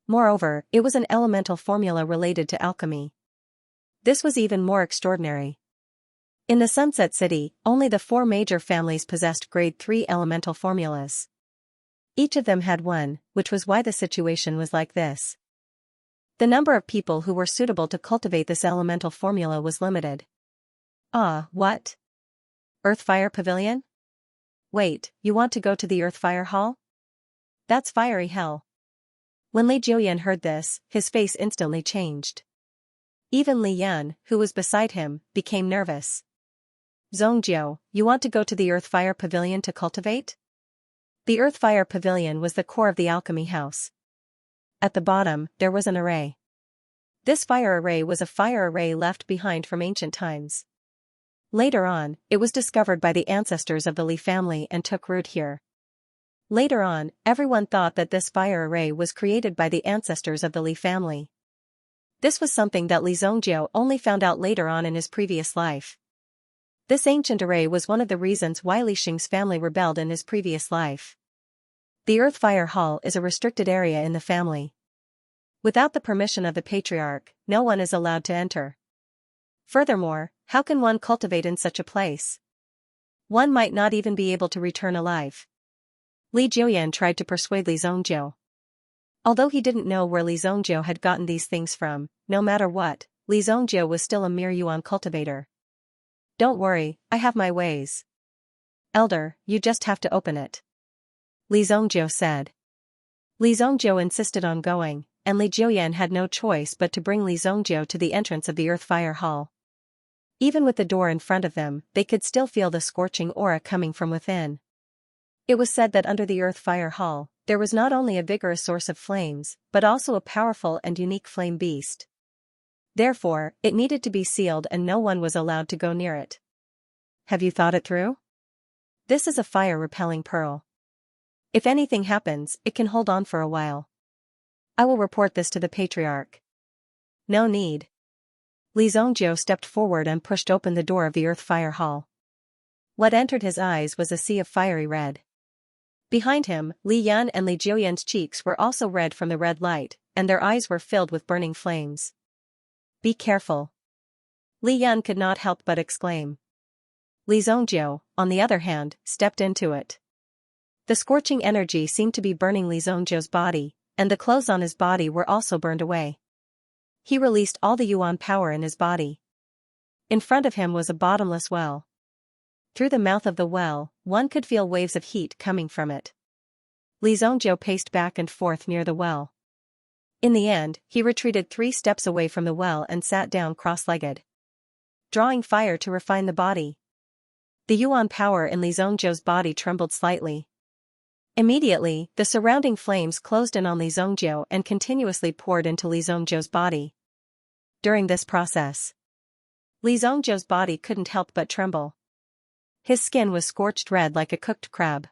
Moreover, it was an elemental formula related to alchemy. This was even more extraordinary. In the Sunset City, only the 4 major families possessed grade 3 elemental formulas. Each of them had one, which was why the situation was like this. The number of people who were suitable to cultivate this elemental formula was limited. What? Earthfire Pavilion? Wait, you want to go to the Earthfire Hall? That's fiery hell. When Li Jiuyan heard this, his face instantly changed. Even Li Yan, who was beside him, became nervous. Zongjiu, you want to go to the Earthfire Pavilion to cultivate? The Earthfire Pavilion was the core of the alchemy house. At the bottom, there was an array. This fire array was a fire array left behind from ancient times. Later on, it was discovered by the ancestors of the Li family and took root here. Later on, everyone thought that this fire array was created by the ancestors of the Li family. This was something that Li Zongjiu only found out later on in his previous life. This ancient array was one of the reasons why Li Xing's family rebelled in his previous life. The Earth Fire Hall is a restricted area in the family. Without the permission of the patriarch, no one is allowed to enter. Furthermore, how can one cultivate in such a place? One might not even be able to return alive. Li Jiuyan tried to persuade Li Zhongjiu. Although he didn't know where Li Zhongjiu had gotten these things from, no matter what, Li Zhongjiu was still a mere yuan cultivator. Don't worry, I have my ways. Elder, you just have to open it. Li Zhongjiu said. Li Zhongjiu insisted on going, and Li Jiuyan had no choice but to bring Li Zhongjiu to the entrance of the Earth Fire Hall. Even with the door in front of them, they could still feel the scorching aura coming from within. It was said that under the Earth Fire Hall, there was not only a vigorous source of flames, but also a powerful and unique flame beast. Therefore, it needed to be sealed and no one was allowed to go near it. Have you thought it through? This is a fire-repelling pearl. If anything happens, it can hold on for a while. I will report this to the patriarch. No need. Li Zhongjiu stepped forward and pushed open the door of the Earth Fire Hall. What entered his eyes was a sea of fiery red. Behind him, Li Yan and Li Jiuyan's cheeks were also red from the red light, and their eyes were filled with burning flames. Be careful. Li Yan could not help but exclaim. Li Zhongjiu, on the other hand, stepped into it. The scorching energy seemed to be burning Li Zhongjiu's body, and the clothes on his body were also burned away. He released all the yuan power in his body. In front of him was a bottomless well. Through the mouth of the well, one could feel waves of heat coming from it. Li Zhongjiu paced back and forth near the well. In the end, he retreated 3 steps away from the well and sat down cross-legged. Drawing fire to refine the body. The yuan power in Li Zhongjiu's body trembled slightly. Immediately, the surrounding flames closed in on Li Zhongjiu and continuously poured into Li Zhongjiu's body. During this process, Li Zhongjiu's body couldn't help but tremble. His skin was scorched red like a cooked crab.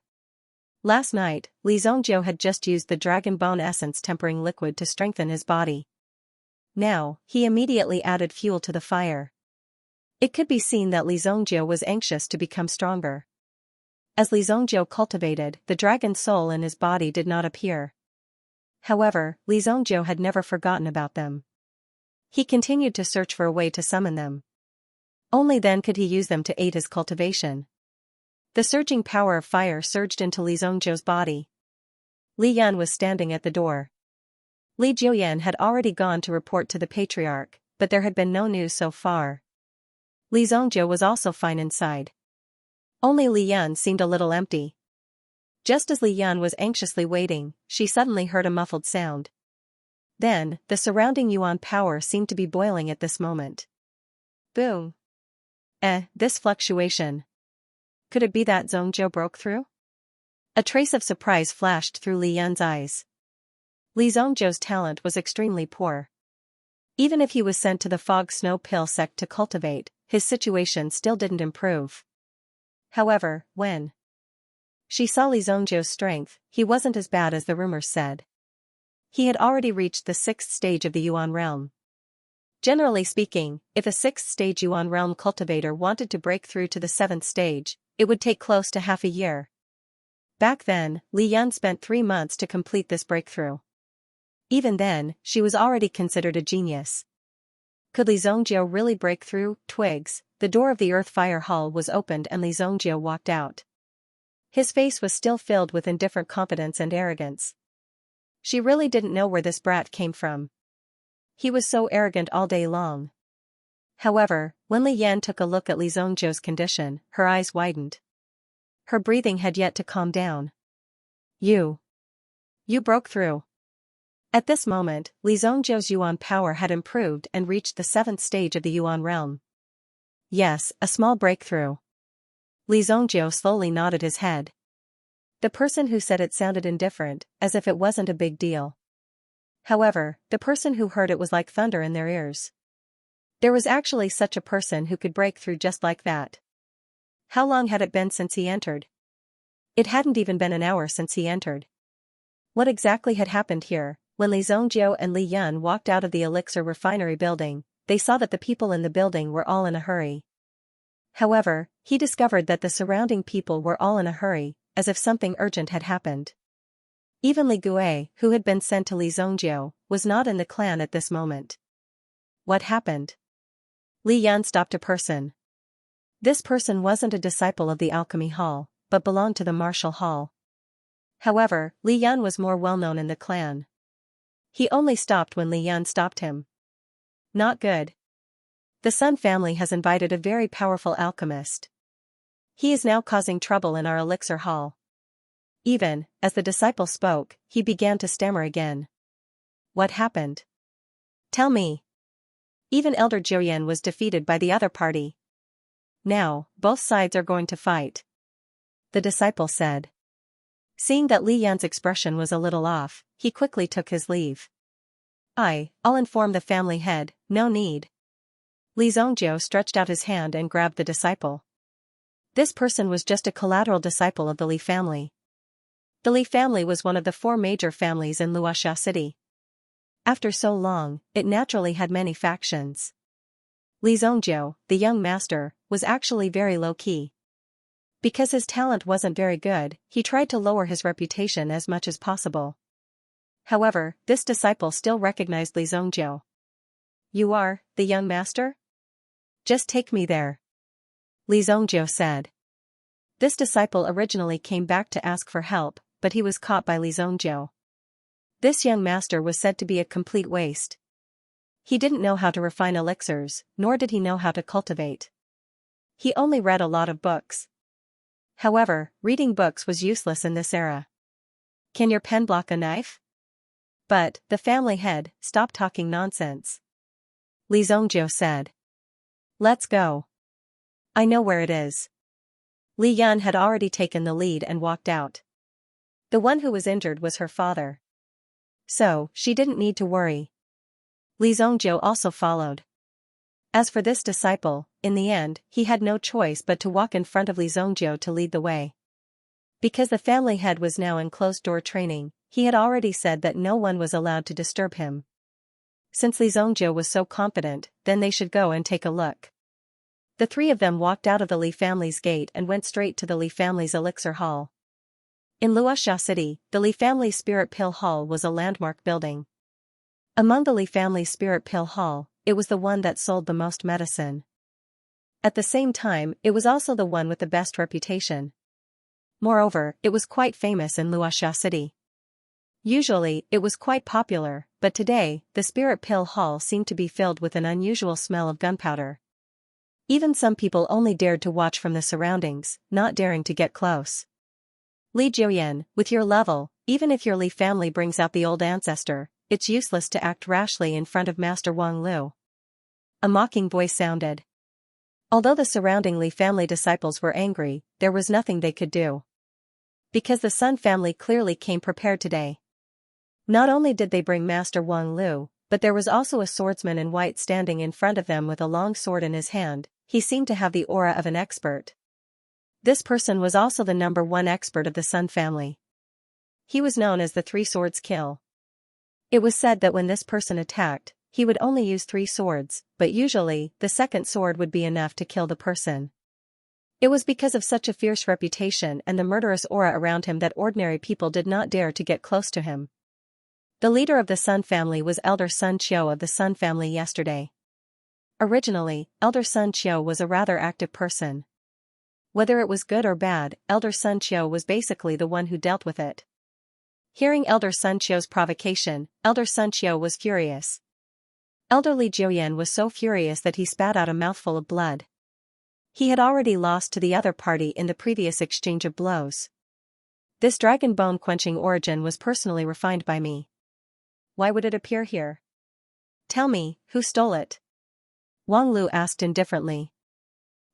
Last night, Li Zhongjiu had just used the dragon bone essence tempering liquid to strengthen his body. Now, he immediately added fuel to the fire. It could be seen that Li Zhongjiu was anxious to become stronger. As Li Zhongjiu cultivated, the dragon soul in his body did not appear. However, Li Zhongjiu had never forgotten about them. He continued to search for a way to summon them. Only then could he use them to aid his cultivation. The surging power of fire surged into Li Zhongjiu's body. Li Yan was standing at the door. Li Jiuyan had already gone to report to the patriarch, but there had been no news so far. Li Zhongjiu was also fine inside. Only Li Yan seemed a little empty. Just as Li Yan was anxiously waiting, she suddenly heard a muffled sound. Then, the surrounding yuan power seemed to be boiling at this moment. Boom! This fluctuation. Could it be that Zhongjiu broke through? A trace of surprise flashed through Li Yan's eyes. Li Zhongjiu's talent was extremely poor. Even if he was sent to the fog snow pill sect to cultivate, his situation still didn't improve. However, when she saw Li Zhongjiu's strength, he wasn't as bad as the rumors said. He had already reached the 6th stage of the Yuan realm. Generally speaking, if a 6th stage Yuan realm cultivator wanted to break through to the 7th stage, it would take close to half a year. Back then, Li Yan spent 3 months to complete this breakthrough. Even then, she was already considered a genius. Could Li Zhongjiu really break through? Twigs, the door of the Earth Fire Hall was opened and Li Zhongjiu walked out. His face was still filled with indifferent confidence and arrogance. She really didn't know where this brat came from. He was so arrogant all day long. However, when Li Yan took a look at Li Zhongjiu's condition, her eyes widened. Her breathing had yet to calm down. You broke through. At this moment, Li Zhongjiu's Yuan power had improved and reached the 7th stage of the Yuan realm. Yes, a small breakthrough. Li Zhongjiu slowly nodded his head. The person who said it sounded indifferent, as if it wasn't a big deal. However, the person who heard it was like thunder in their ears. There was actually such a person who could break through just like that. How long had it been since he entered? It hadn't even been an hour since he entered. What exactly had happened here? When Li Zhongjiu and Li Yan walked out of the elixir refinery building, they saw that the people in the building were all in a hurry. However, he discovered that the surrounding people were all in a hurry, as if something urgent had happened. Even Li Gui, who had been sent to Li Zongjiu, was not in the clan at this moment. What happened? Li Yan stopped a person. This person wasn't a disciple of the Alchemy Hall, but belonged to the Martial Hall. However, Li Yan was more well known in the clan. He only stopped when Li Yan stopped him. Not good. The Sun family has invited a very powerful alchemist. He is now causing trouble in our elixir hall. Even, as the disciple spoke, he began to stammer again. What happened? Tell me. Even Elder Jiuyan was defeated by the other party. Now, both sides are going to fight. The disciple said. Seeing that Li Yan's expression was a little off, he quickly took his leave. I'll inform the family head, no need. Li Zongjiu stretched out his hand and grabbed the disciple. This person was just a collateral disciple of the Li family. The Li family was one of the 4 major families in Luoxia City. After so long, it naturally had many factions. Li Zongjiu, the young master, was actually very low-key. Because his talent wasn't very good, he tried to lower his reputation as much as possible. However, this disciple still recognized Li Zongjiu. You are, the young master? Just take me there. Li Zongjiu said. This disciple originally came back to ask for help, but he was caught by Li Zongjiu. This young master was said to be a complete waste. He didn't know how to refine elixirs, nor did he know how to cultivate. He only read a lot of books. However, reading books was useless in this era. Can your pen block a knife? But, the family head, stop talking nonsense. Li Zongjiu said. Let's go. I know where it is. Li Yan had already taken the lead and walked out. The one who was injured was her father. So, she didn't need to worry. Li Zongjiu also followed. As for this disciple, in the end, he had no choice but to walk in front of Li Zongjiu to lead the way. Because the family head was now in closed-door training, he had already said that no one was allowed to disturb him. Since Li Zongjiu was so confident, then they should go and take a look. The 3 of them walked out of the Li family's gate and went straight to the Li family's elixir hall. In Luoxia City, the Li family's spirit pill hall was a landmark building. Among the Li family's spirit pill hall, it was the one that sold the most medicine. At the same time, it was also the one with the best reputation. Moreover, it was quite famous in Luoxia City. Usually, it was quite popular, but today, the spirit pill hall seemed to be filled with an unusual smell of gunpowder. Even some people only dared to watch from the surroundings, not daring to get close. Li Jiuyan, with your level, even if your Li family brings out the old ancestor, it's useless to act rashly in front of Master Wang Lu. A mocking voice sounded. Although the surrounding Li family disciples were angry, there was nothing they could do. Because the Sun family clearly came prepared today. Not only did they bring Master Wang Lu, but there was also a swordsman in white standing in front of them with a long sword in his hand. He seemed to have the aura of an expert. This person was also the number 1 expert of the Sun family. He was known as the 3 Swords Kill. It was said that when this person attacked, he would only use 3 swords, but usually, the second sword would be enough to kill the person. It was because of such a fierce reputation and the murderous aura around him that ordinary people did not dare to get close to him. The leader of the Sun family was Elder Sun Qiu of the Sun family yesterday. Originally, Elder Sun Qiu was a rather active person. Whether it was good or bad, Elder Sun Qiu was basically the one who dealt with it. Hearing Elder Sun Qiu's provocation, Elder Sun Qiu was furious. Elder Li Jiuyan was so furious that he spat out a mouthful of blood. He had already lost to the other party in the previous exchange of blows. This dragon bone quenching origin was personally refined by me. Why would it appear here? Tell me, who stole it? Wang Lu asked indifferently.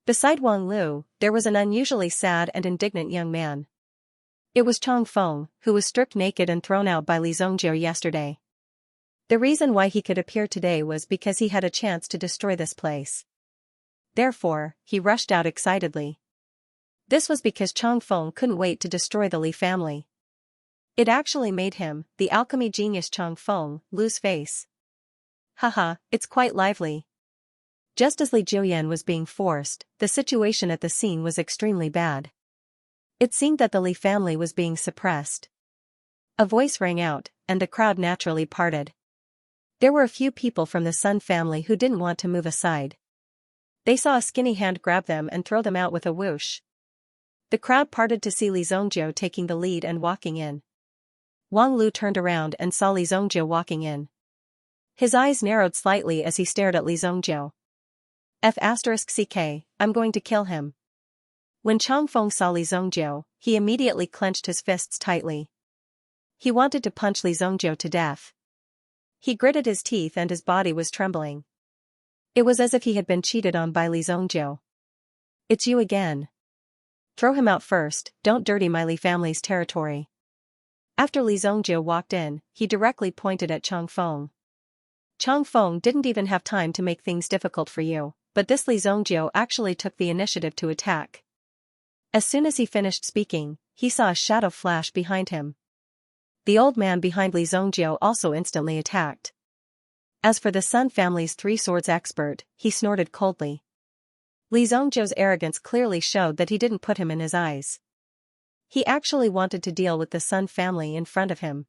Beside Wang Lu, there was an unusually sad and indignant young man. It was Chong Feng, who was stripped naked and thrown out by Li Zongjiu yesterday. The reason why he could appear today was because he had a chance to destroy this place. Therefore, he rushed out excitedly. This was because Chong Feng couldn't wait to destroy the Li family. It actually made him, the alchemy genius Chong Feng, lose face. Haha, it's quite lively. Just as Li Jiuyan was being forced, the situation at the scene was extremely bad. It seemed that the Li family was being suppressed. A voice rang out, and the crowd naturally parted. There were a few people from the Sun family who didn't want to move aside. They saw a skinny hand grab them and throw them out with a whoosh. The crowd parted to see Li Zongjiu taking the lead and walking in. Wang Lu turned around and saw Li Zongjiu walking in. His eyes narrowed slightly as he stared at Li Zongjiu. F***ck, I'm going to kill him. When Changfeng saw Li Zongjiu, he immediately clenched his fists tightly. He wanted to punch Li Zongjiu to death. He gritted his teeth and his body was trembling. It was as if he had been cheated on by Li Zongjiu. It's you again. Throw him out first, don't dirty my Li family's territory. After Li Zongjiu walked in, he directly pointed at Changfeng. Changfeng didn't even have time to make things difficult for you, but this Li Zongjiu actually took the initiative to attack. As soon as he finished speaking, he saw a shadow flash behind him. The old man behind Li Zongjiu also instantly attacked. As for the Sun family's three swords expert, he snorted coldly. Li Zongjiu's arrogance clearly showed that he didn't put him in his eyes. He actually wanted to deal with the Sun family in front of him.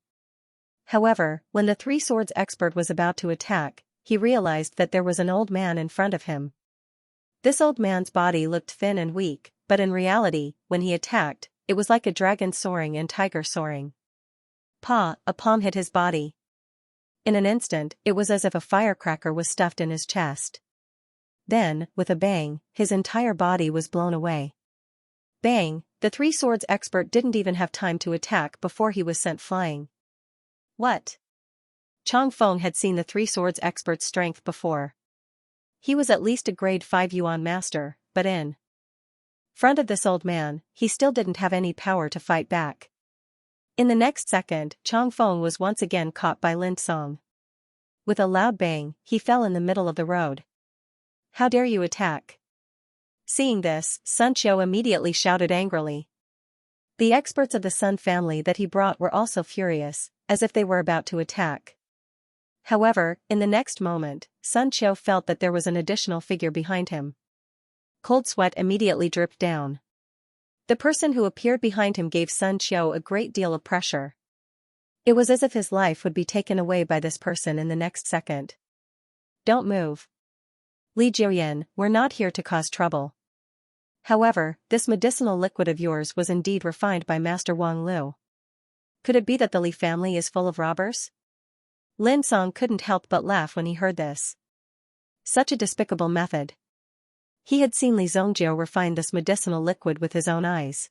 However, when the three swords expert was about to attack, he realized that there was an old man in front of him. This old man's body looked thin and weak, but in reality, when he attacked, it was like a dragon soaring and tiger soaring. A palm hit his body. In an instant, it was as if a firecracker was stuffed in his chest. Then, with a bang, his entire body was blown away. Bang, the three swords expert didn't even have time to attack before he was sent flying. What? Changfeng had seen the three swords expert's strength before. He was at least a grade 5 Yuan master, but in front of this old man, he still didn't have any power to fight back. In the next second, Changfeng was once again caught by Lin Song. With a loud bang, he fell in the middle of the road. How dare you attack? Seeing this, Sun Qiu immediately shouted angrily. The experts of the Sun family that he brought were also furious, as if they were about to attack. However, in the next moment, Sun Qiu felt that there was an additional figure behind him. Cold sweat immediately dripped down. The person who appeared behind him gave Sun Qiu a great deal of pressure. It was as if his life would be taken away by this person in the next second. Don't move. Li Jiuyan, we're not here to cause trouble. However, this medicinal liquid of yours was indeed refined by Master Wang Lu. Could it be that the Li family is full of robbers? Lin Song couldn't help but laugh when he heard this. Such a despicable method. He had seen Li Zongjiu refine this medicinal liquid with his own eyes.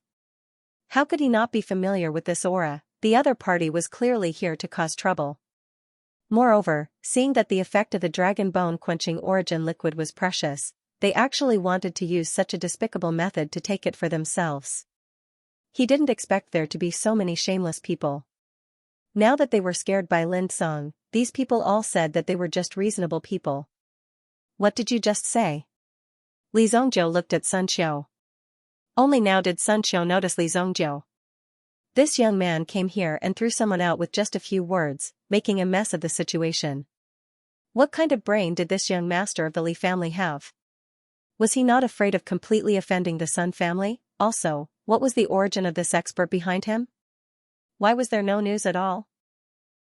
How could he not be familiar with this aura? The other party was clearly here to cause trouble. Moreover, seeing that the effect of the dragon bone quenching origin liquid was precious, they actually wanted to use such a despicable method to take it for themselves. He didn't expect there to be so many shameless people. Now that they were scared by Lin Song, these people all said that they were just reasonable people. What did you just say? Li Zongjiu looked at Sun Qiu. Only now did Sun Qiu notice Li Zongjiu. This young man came here and threw someone out with just a few words, making a mess of the situation. What kind of brain did this young master of the Li family have? Was he not afraid of completely offending the Sun family? Also, what was the origin of this expert behind him? Why was there no news at all?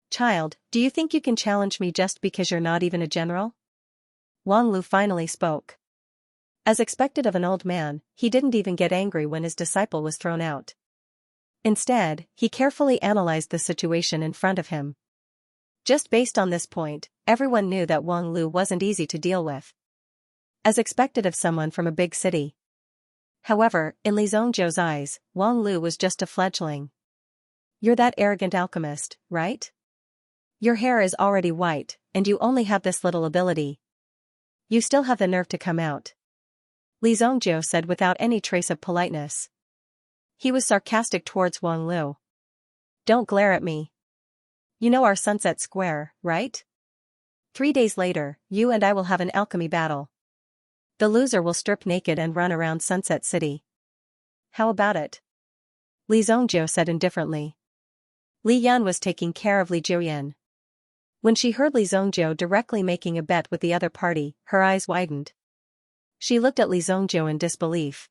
Child, do you think you can challenge me just because you're not even a general? Wang Lu finally spoke. As expected of an old man, he didn't even get angry when his disciple was thrown out. Instead, he carefully analyzed the situation in front of him. Just based on this point, everyone knew that Wang Lu wasn't easy to deal with. As expected of someone from a big city. However, in Li Zongjiu's eyes, Wang Lu was just a fledgling. You're that arrogant alchemist, right? Your hair is already white, and you only have this little ability. You still have the nerve to come out. Li Zongjiu said without any trace of politeness. He was sarcastic towards Wang Lu. Don't glare at me. You know our Sunset Square, right? 3 days later, you and I will have an alchemy battle. The loser will strip naked and run around Sunset City. How about it? Li Zongjiu said indifferently. Li Yan was taking care of Li Jiuyan. When she heard Li Zongjiu directly making a bet with the other party, her eyes widened. She looked at Li Zongjiu in disbelief.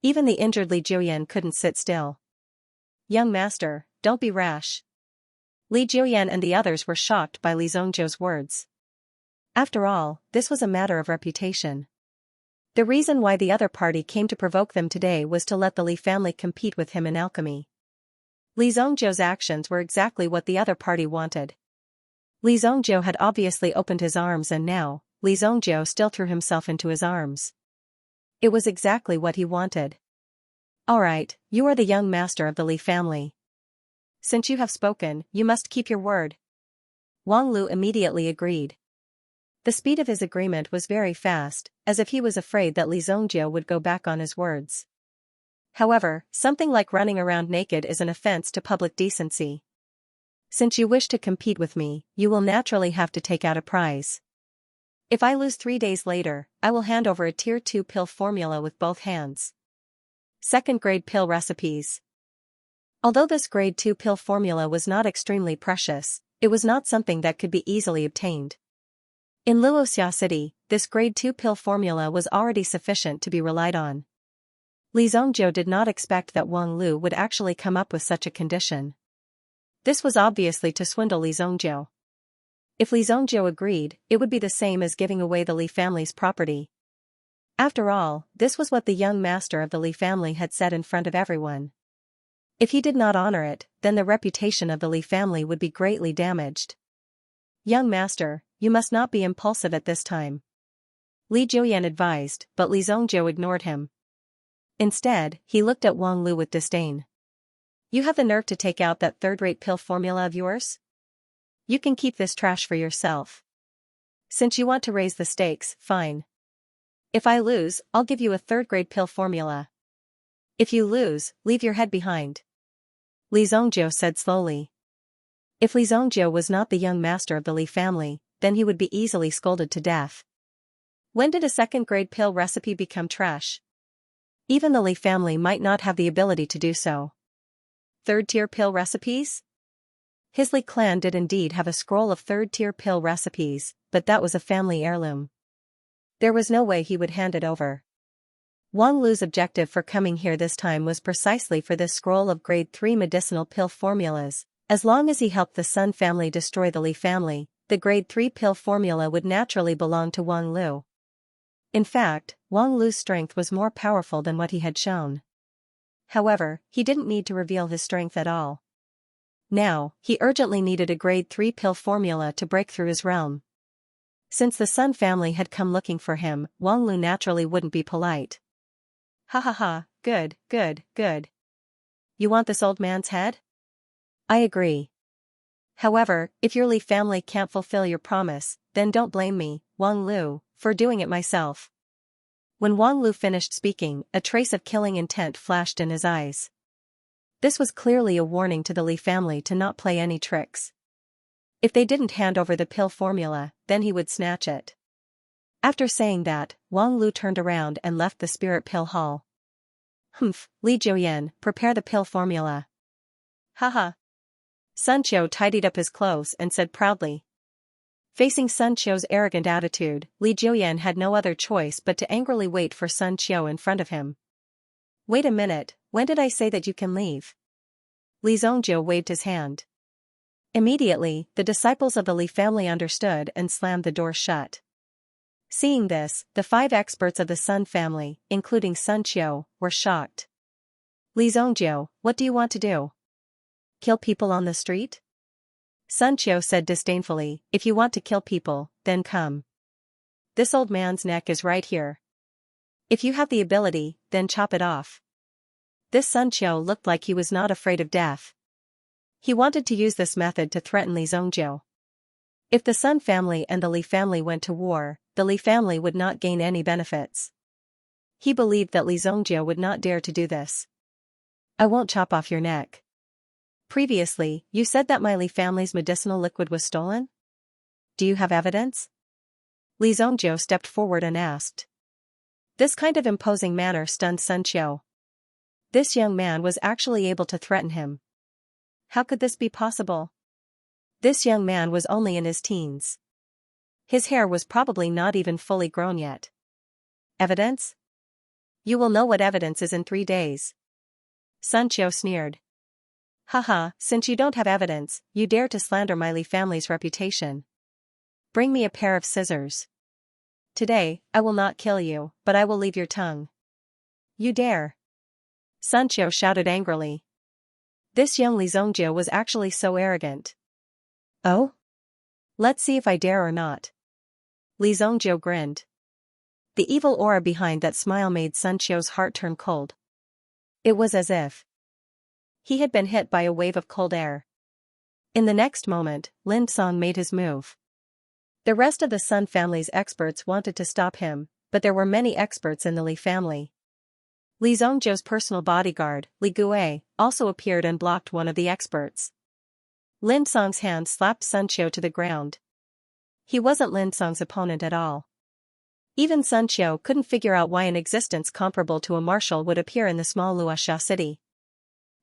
Even the injured Li Jiuyan couldn't sit still. Young master, don't be rash, Li Juoyan and the others were shocked by Li Zhongzhou's words. After all, this was a matter of reputation. The reason why the other party came to provoke them today was to let the Li family compete with him in alchemy. Li Zhongzhou's actions were exactly what the other party wanted. Li Zhongzhou had obviously opened his arms and now, Li Zhongzhou still threw himself into his arms. It was exactly what he wanted. Alright, you are the young master of the Li family. Since you have spoken, you must keep your word. Wang Lu immediately agreed. The speed of his agreement was very fast, as if he was afraid that Li Zhongzhou would go back on his words. However, something like running around naked is an offense to public decency. Since you wish to compete with me, you will naturally have to take out a prize. If I lose 3 days later, I will hand over a Tier 2 pill formula with both hands. Second-grade pill recipes. Although this grade 2 pill formula was not extremely precious, it was not something that could be easily obtained. In Luoxia City, this grade 2 pill formula was already sufficient to be relied on. Li Zhongzhou did not expect that Wang Lu would actually come up with such a condition. This was obviously to swindle Li Zhongzhou. If Li Zhongzhou agreed, it would be the same as giving away the Li family's property. After all, this was what the young master of the Li family had said in front of everyone. If he did not honor it, then the reputation of the Li family would be greatly damaged. Young master, you must not be impulsive at this time. Li Juoyan advised, but Li Zhongzhou ignored him. Instead, he looked at Wang Lu with disdain. You have the nerve to take out that third-rate pill formula of yours? You can keep this trash for yourself. Since you want to raise the stakes, fine. If I lose, I'll give you a third-grade pill formula. If you lose, leave your head behind. Li Zhongzhou said slowly. If Li Zhongzhou was not the young master of the Li family, then he would be easily scolded to death. When did a second-grade pill recipe become trash? Even the Li family might not have the ability to do so. Third-tier pill recipes? His Li clan did indeed have a scroll of third-tier pill recipes, but that was a family heirloom. There was no way he would hand it over. Wang Lu's objective for coming here this time was precisely for this scroll of grade 3 medicinal pill formulas. As long as he helped the Sun family destroy the Li family, the grade 3 pill formula would naturally belong to Wang Lu. In fact, Wang Lu's strength was more powerful than what he had shown. However, he didn't need to reveal his strength at all. Now, he urgently needed a grade 3 pill formula to break through his realm. Since the Sun family had come looking for him, Wang Lu naturally wouldn't be polite. Ha ha ha, good, good, good. You want this old man's head? I agree. However, if your Li family can't fulfill your promise, then don't blame me, Wang Lu, for doing it myself. When Wang Lu finished speaking, a trace of killing intent flashed in his eyes. This was clearly a warning to the Li family to not play any tricks. If they didn't hand over the pill formula, then he would snatch it. After saying that, Wang Lu turned around and left the spirit pill hall. Humph, Li Juoyan, prepare the pill formula. Haha. Sun Qiu tidied up his clothes and said proudly. Facing Sun Qiu's arrogant attitude, Li Juoyan had no other choice but to angrily wait for Sun Qiu in front of him. Wait a minute, when did I say that you can leave? Li Zhongzhou waved his hand. Immediately, the disciples of the Li family understood and slammed the door shut. Seeing this, the 5 experts of the Sun family, including Sun Qiu, were shocked. Li Zhongzhou, what do you want to do? Kill people on the street? Sun Qiu said disdainfully, if you want to kill people, then come. This old man's neck is right here. If you have the ability, then chop it off. This Sun Qiu looked like he was not afraid of death. He wanted to use this method to threaten Li Zhongzhou. If the Sun family and the Li family went to war, the Li family would not gain any benefits. He believed that Li Zhongzhou would not dare to do this. I won't chop off your neck. Previously, you said that my Li family's medicinal liquid was stolen? Do you have evidence? Li Zhongzhou stepped forward and asked. This kind of imposing manner stunned Sun Qiu. This young man was actually able to threaten him. How could this be possible? This young man was only in his teens. His hair was probably not even fully grown yet. Evidence? You will know what evidence is in 3 days. Sun Qiu sneered. Haha, since you don't have evidence, you dare to slander my Li family's reputation. Bring me a pair of scissors. Today, I will not kill you, but I will leave your tongue. You dare. Xianxia shouted angrily. This young Li Zongjia was actually so arrogant. Oh? Let's see if I dare or not. Li Zongjia grinned. The evil aura behind that smile made Xianxia's heart turn cold. It was as if he had been hit by a wave of cold air. In the next moment, Lin Song made his move. The rest of the Sun family's experts wanted to stop him, but there were many experts in the Li family. Li Zongjia's personal bodyguard, Li Gui, also appeared and blocked one of the experts. Lin Song's hand slapped Xianxia to the ground. He wasn't Lin Song's opponent at all. Even Xianxia couldn't figure out why an existence comparable to a marshal would appear in the small Luoxia city.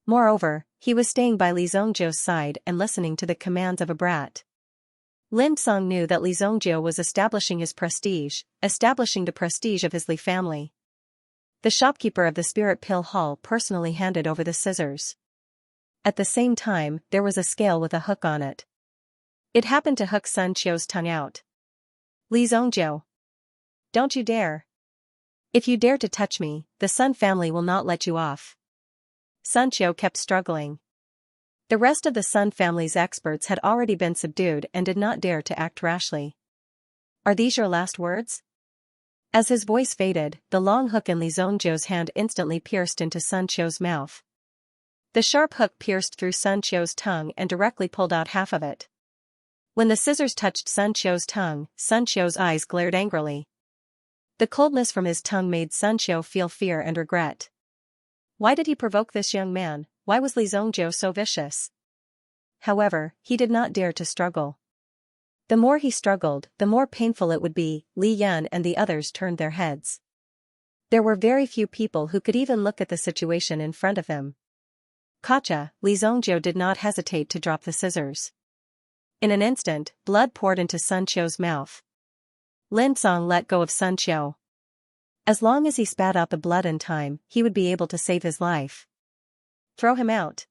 Moreover, he was staying by Li Zongjia's side and listening to the commands of a brat. Lin Song knew that Li Zongjia was establishing his prestige, establishing the prestige of his Li family. The shopkeeper of the Spirit Pill Hall personally handed over the scissors. At the same time, there was a scale with a hook on it. It happened to hook Xianxia's tongue out. Li Zongjia. Don't you dare. If you dare to touch me, the Sun family will not let you off. Xianxia kept struggling. The rest of the Sun family's experts had already been subdued and did not dare to act rashly. Are these your last words? As his voice faded, the long hook in Li Zongjia's hand instantly pierced into Xianxia's mouth. The sharp hook pierced through Xianxia's tongue and directly pulled out half of it. When the scissors touched Xianxia's tongue, Xianxia's eyes glared angrily. The coldness from his tongue made Xianxia feel fear and regret. Why did he provoke this young man? Why was Li Zongjia so vicious? However, he did not dare to struggle. The more he struggled, the more painful it would be. Li Yan and the others turned their heads. There were very few people who could even look at the situation in front of him. Gotcha, Li Zongjia did not hesitate to drop the scissors. In an instant, blood poured into Xianxia's mouth. Lin Song let go of Xianxia. As long as he spat out the blood in time, he would be able to save his life. Throw him out.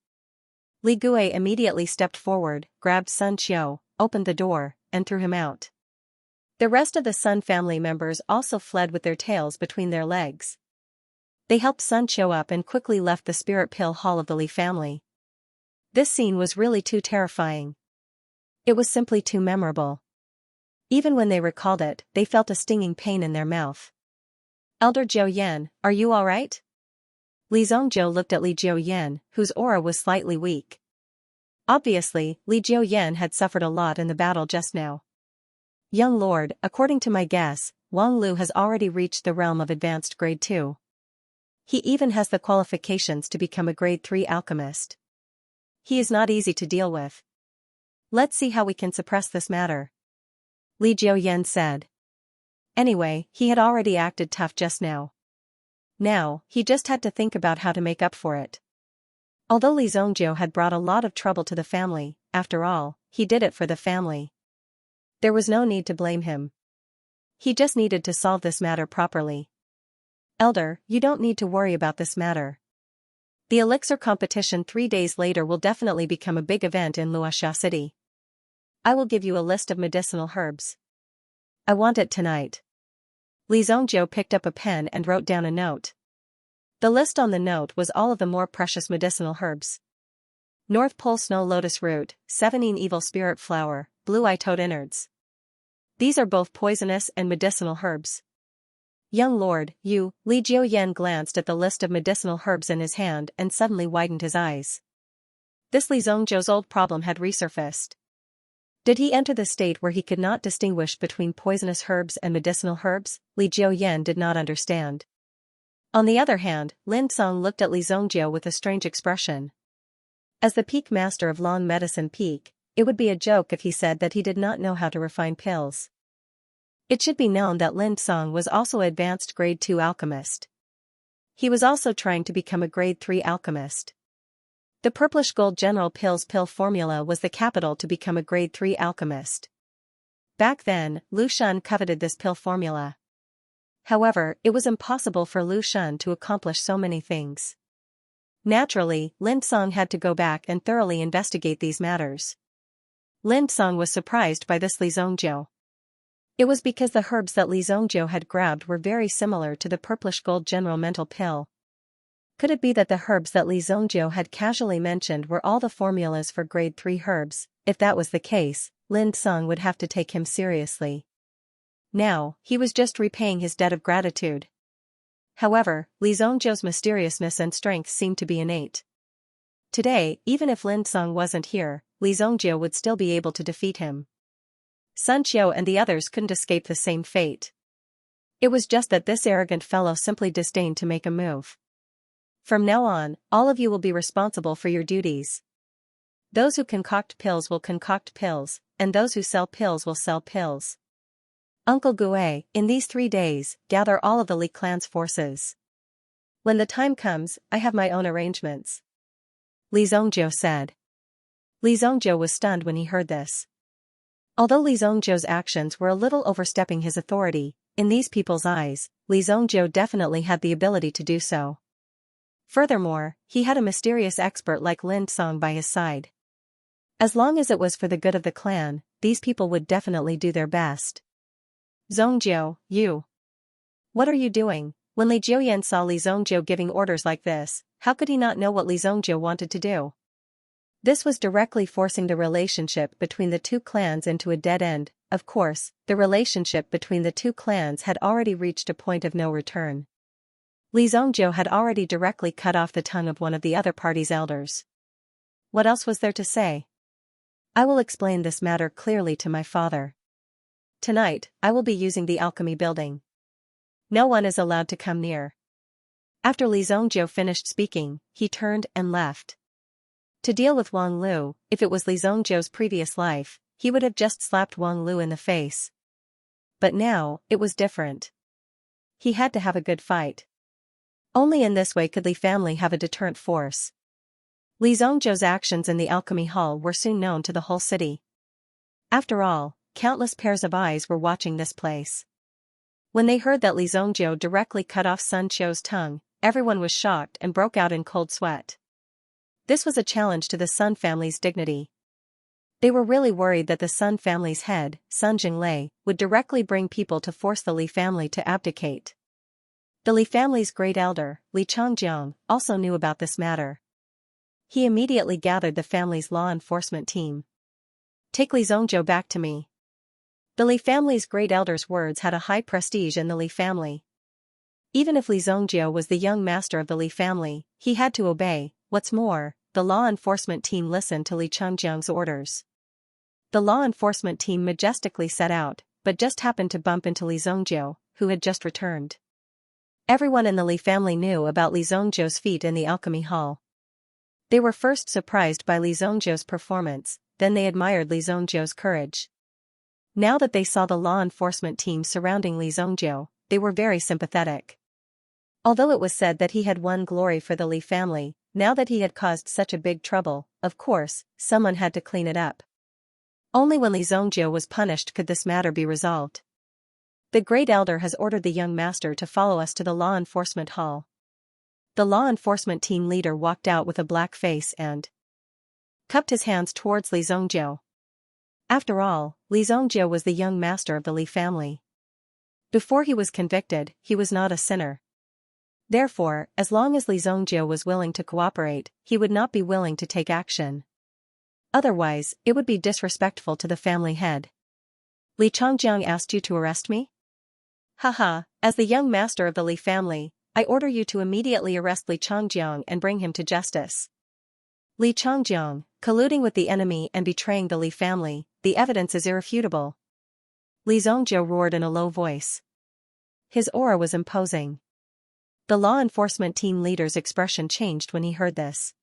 Li Gui immediately stepped forward, grabbed Xianxia, opened the door, and threw him out. The rest of the Sun family members also fled with their tails between their legs. They helped Xianxia up and quickly left the Spirit Pill Hall of the Li family. This scene was really too terrifying. It was simply too memorable. Even when they recalled it, they felt a stinging pain in their mouth. Elder Jiu Yan, are you alright? Li Zongjia looked at Li Jiu Yan, whose aura was slightly weak. Obviously, Li Jiu Yan had suffered a lot in the battle just now. Young Lord, according to my guess, Wang Lu has already reached the realm of advanced grade 2. He even has the qualifications to become a grade 3 alchemist. He is not easy to deal with. Let's see how we can suppress this matter. Li Jiu Yan said. Anyway, he had already acted tough just now. Now, he just had to think about how to make up for it. Although Li Zongjia had brought a lot of trouble to the family, after all, he did it for the family. There was no need to blame him. He just needed to solve this matter properly. Elder, you don't need to worry about this matter. The elixir competition 3 days later will definitely become a big event in Luoxia City. I will give you a list of medicinal herbs. I want it tonight. Li Zongjia picked up a pen and wrote down a note. The list on the note was all of the more precious medicinal herbs. North Pole Snow Lotus Root, 17 Evil Spirit Flower, Blue-Eye Toad Innards. These are both poisonous and medicinal herbs. Young Lord, you, Li Jiu Yan glanced at the list of medicinal herbs in his hand and suddenly widened his eyes. This Li Zongjia's old problem had resurfaced. Did he enter the state where he could not distinguish between poisonous herbs and medicinal herbs? Li Jiu Yan did not understand. On the other hand, Lin Song looked at Li Zongjia with a strange expression. As the peak master of Long Medicine Peak, it would be a joke if he said that he did not know how to refine pills. It should be known that Lin Song was also an advanced grade 2 alchemist. He was also trying to become a grade 3 alchemist. The purplish gold General Pills pill formula was the capital to become a grade 3 alchemist. Back then, Lu Shun coveted this pill formula. However, it was impossible for Lu Shun to accomplish so many things. Naturally, Lin Song had to go back and thoroughly investigate these matters. Lin Song was surprised by this Li Zongjiu. It was because the herbs that Li Zongjiu had grabbed were very similar to the purplish gold general mental pill. Could it be that the herbs that Li Zongjiu had casually mentioned were all the formulas for grade 3 herbs? If that was the case, Lin Song would have to take him seriously. Now, he was just repaying his debt of gratitude. However, Li Zongjiu's mysteriousness and strength seemed to be innate. Today, even if Lin Song wasn't here, Li Zongjiu would still be able to defeat him. Sun Qiu and the others couldn't escape the same fate. It was just that this arrogant fellow simply disdained to make a move. From now on, all of you will be responsible for your duties. Those who concoct pills will concoct pills, and those who sell pills will sell pills. Uncle Gue, in these 3 days, gather all of the Li clan's forces. When the time comes, I have my own arrangements. Li Zongjiu said. Li Zongjiu was stunned when he heard this. Although Li Zongjiu's actions were a little overstepping his authority, in these people's eyes, Li Zongjiu definitely had the ability to do so. Furthermore, he had a mysterious expert like Lin Song by his side. As long as it was for the good of the clan, these people would definitely do their best. Zongjiu, you. What are you doing? When Li Jiuyan saw Li Zongjiu giving orders like this, how could he not know what Li Zongjiu wanted to do? This was directly forcing the relationship between the two clans into a dead end. Of course, the relationship between the two clans had already reached a point of no return. Li Zongjiu had already directly cut off the tongue of one of the other party's elders. What else was there to say? I will explain this matter clearly to my father. Tonight, I will be using the alchemy building. No one is allowed to come near. After Li Zongjiu finished speaking, he turned and left. To deal with Wang Lu, if it was Li Zongjiu's previous life, he would have just slapped Wang Lu in the face. But now, it was different. He had to have a good fight. Only in this way could Li family have a deterrent force. Li Zongjiu's actions in the alchemy hall were soon known to the whole city. After all, countless pairs of eyes were watching this place. When they heard that Li Zongjiu directly cut off Sun Qiu's tongue, everyone was shocked and broke out in cold sweat. This was a challenge to the Sun family's dignity. They were really worried that the Sun family's head, Sun Jinglei, would directly bring people to force the Li family to abdicate. The Li family's great elder, Li Changjiang, also knew about this matter. He immediately gathered the family's law enforcement team. Take Li Zongjiu back to me. The Li family's great elder's words had a high prestige in the Li family. Even if Li Zongjiu was the young master of the Li family, he had to obey. What's more, the law enforcement team listened to Li Changjiang's orders. The law enforcement team majestically set out, but just happened to bump into Li Zongjiu, who had just returned. Everyone in the Li family knew about Li Zongjiu's feat in the alchemy hall. They were first surprised by Li Zongjiu's performance, then they admired Li Zongjiu's courage. Now that they saw the law enforcement team surrounding Li Zongjiu, they were very sympathetic. Although it was said that he had won glory for the Li family, now that he had caused such a big trouble, of course, someone had to clean it up. Only when Li Zongjiu was punished could this matter be resolved. The great elder has ordered the young master to follow us to the law enforcement hall. The law enforcement team leader walked out with a black face and cupped his hands towards Li Zongjiu. After all, Li Zongjiu was the young master of the Li family. Before he was convicted, he was not a sinner. Therefore, as long as Li Zongjiu was willing to cooperate, he would not be willing to take action. Otherwise, it would be disrespectful to the family head. Li Changjiang asked you to arrest me? Haha, as the young master of the Li family, I order you to immediately arrest Li Changjiang and bring him to justice. Li Changjiang, colluding with the enemy and betraying the Li family, the evidence is irrefutable. Li Zongjiu roared in a low voice. His aura was imposing. The law enforcement team leader's expression changed when he heard this.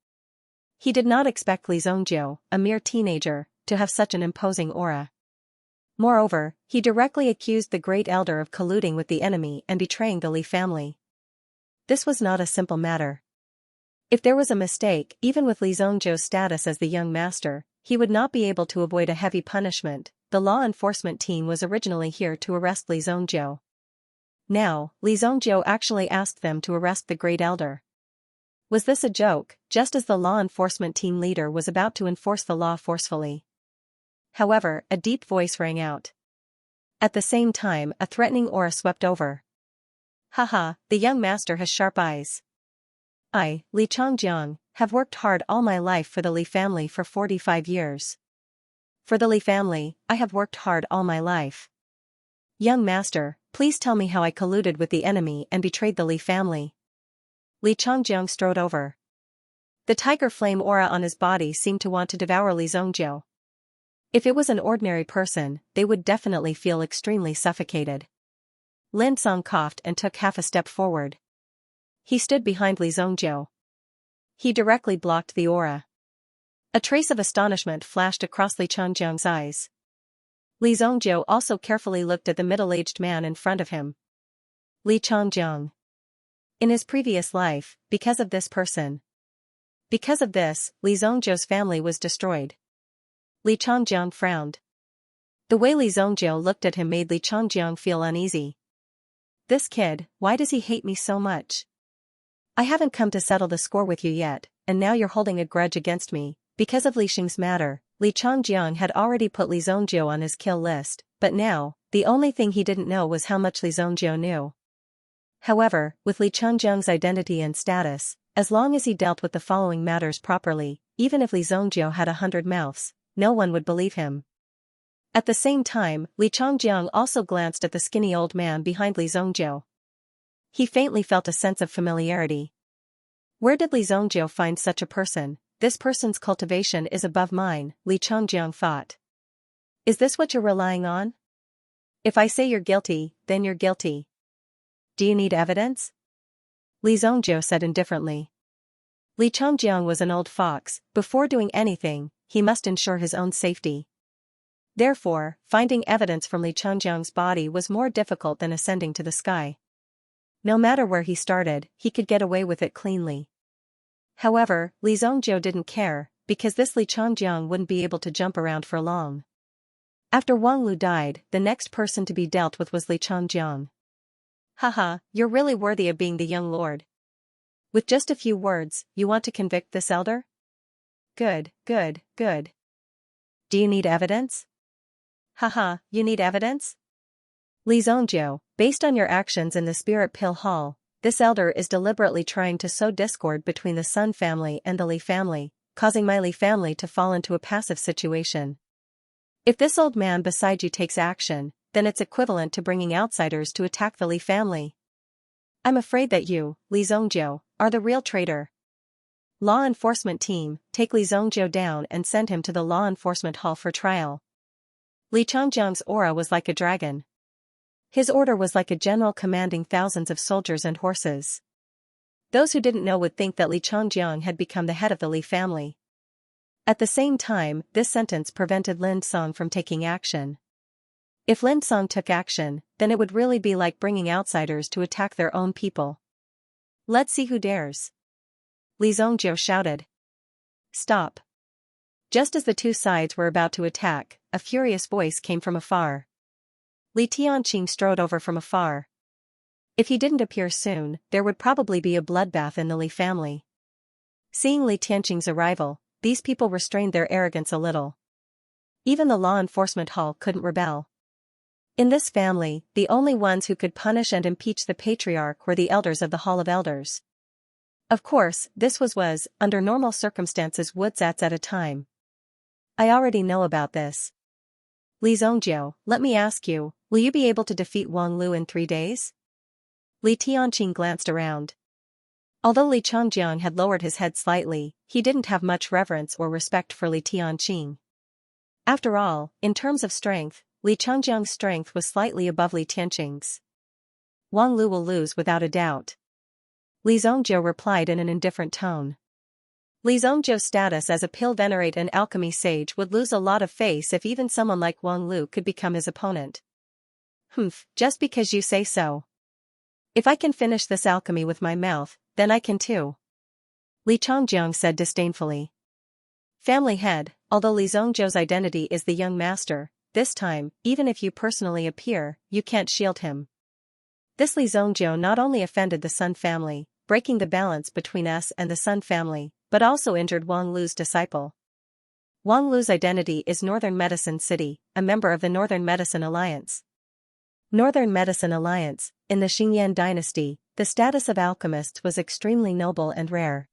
He did not expect Li Zongjiu, a mere teenager, to have such an imposing aura. Moreover, he directly accused the great elder of colluding with the enemy and betraying the Li family. This was not a simple matter. If there was a mistake, even with Li Zongjiu's status as the young master, he would not be able to avoid a heavy punishment. The law enforcement team was originally here to arrest Li Zongjiu. Now, Li Zongjiu actually asked them to arrest the great elder. Was this a joke, just as the law enforcement team leader was about to enforce the law forcefully? However, a deep voice rang out. At the same time, a threatening aura swept over. Haha, the young master has sharp eyes. I, Li Changjiang, have worked hard all my life for the Li family for 45 years. For the Li family, I have worked hard all my life. Young master, please tell me how I colluded with the enemy and betrayed the Li family. Li Changjiang strode over. The tiger flame aura on his body seemed to want to devour Li Zongjiu. If it was an ordinary person, they would definitely feel extremely suffocated. Lin Song coughed and took half a step forward. He stood behind Li Zongjiu. He directly blocked the aura. A trace of astonishment flashed across Li Changjiang's eyes. Li Zongjiu also carefully looked at the middle-aged man in front of him. Li Changjiang. In his previous life, because of this person. Because of this, Li Zongjiu's family was destroyed. Li Changjiang frowned. The way Li Zongjiu looked at him made Li Changjiang feel uneasy. This kid, why does he hate me so much? I haven't come to settle the score with you yet, and now you're holding a grudge against me. Because of Li Xing's matter, Li Changjiang had already put Li Zongjiu on his kill list, but now, the only thing he didn't know was how much Li Zongjiu knew. However, with Li Changjiang's identity and status, as long as he dealt with the following matters properly, even if Li Zongjiu had 100 mouths, no one would believe him. At the same time, Li Changjiang also glanced at the skinny old man behind Li Zongjiu. He faintly felt a sense of familiarity. Where did Li Zongjiu find such a person? This person's cultivation is above mine, Li Changjiang thought. Is this what you're relying on? If I say you're guilty, then you're guilty. Do you need evidence? Li Zongjiu said indifferently. Li Changjiang was an old fox. Before doing anything, he must ensure his own safety. Therefore, finding evidence from Li Changjiang's body was more difficult than ascending to the sky. No matter where he started, he could get away with it cleanly. However, Li Zongjiu didn't care, because this Li Changjiang wouldn't be able to jump around for long. After Wang Lu died, the next person to be dealt with was Li Changjiang. Haha, you're really worthy of being the young lord. With just a few words, you want to convict this elder? Good, good, good. Do you need evidence? Haha, you need evidence? Li Zongjiu, based on your actions in the Spirit Pill Hall, this elder is deliberately trying to sow discord between the Sun family and the Li family, causing my Li family to fall into a passive situation. If this old man beside you takes action, then it's equivalent to bringing outsiders to attack the Li family. I'm afraid that you, Li Zongjiu, are the real traitor. Law enforcement team, take Li Zongjiu down and send him to the law enforcement hall for trial. Li Changjiang's aura was like a dragon. His order was like a general commanding thousands of soldiers and horses. Those who didn't know would think that Li Changjiang had become the head of the Li family. At the same time, this sentence prevented Lin Song from taking action. If Lin Song took action, then it would really be like bringing outsiders to attack their own people. Let's see who dares. Li Zongjiu shouted. Stop. Just as the two sides were about to attack, a furious voice came from afar. Li Tianqing strode over from afar. If he didn't appear soon, there would probably be a bloodbath in the Li family. Seeing Li Tianqing's arrival, these people restrained their arrogance a little. Even the law enforcement hall couldn't rebel. In this family, the only ones who could punish and impeach the patriarch were the elders of the Hall of Elders. Of course, this was, under normal circumstances, woodsats at a time. I already know about this. Li Zongjiu, let me ask you, will you be able to defeat Wang Lu in 3 days? Li Tianqing glanced around. Although Li Changjiang had lowered his head slightly, he didn't have much reverence or respect for Li Tianqing. After all, in terms of strength, Li Changjiang's strength was slightly above Li Tianqing's. Wang Lu will lose without a doubt. Li Zongjiu replied in an indifferent tone. Li Zongjiu's status as a pill venerate and alchemy sage would lose a lot of face if even someone like Wang Lu could become his opponent. Humph, just because you say so. If I can finish this alchemy with my mouth, then I can too. Li Changjiang said disdainfully. Family head, although Li Zongjiu's identity is the young master, this time, even if you personally appear, you can't shield him. This Li Zongjiu not only offended the Sun family, breaking the balance between us and the Sun family, but also injured Wang Lu's disciple. Wang Lu's identity is Northern Medicine City, a member of the Northern Medicine Alliance. Northern Medicine Alliance, in the Xingyan dynasty, the status of alchemists was extremely noble and rare.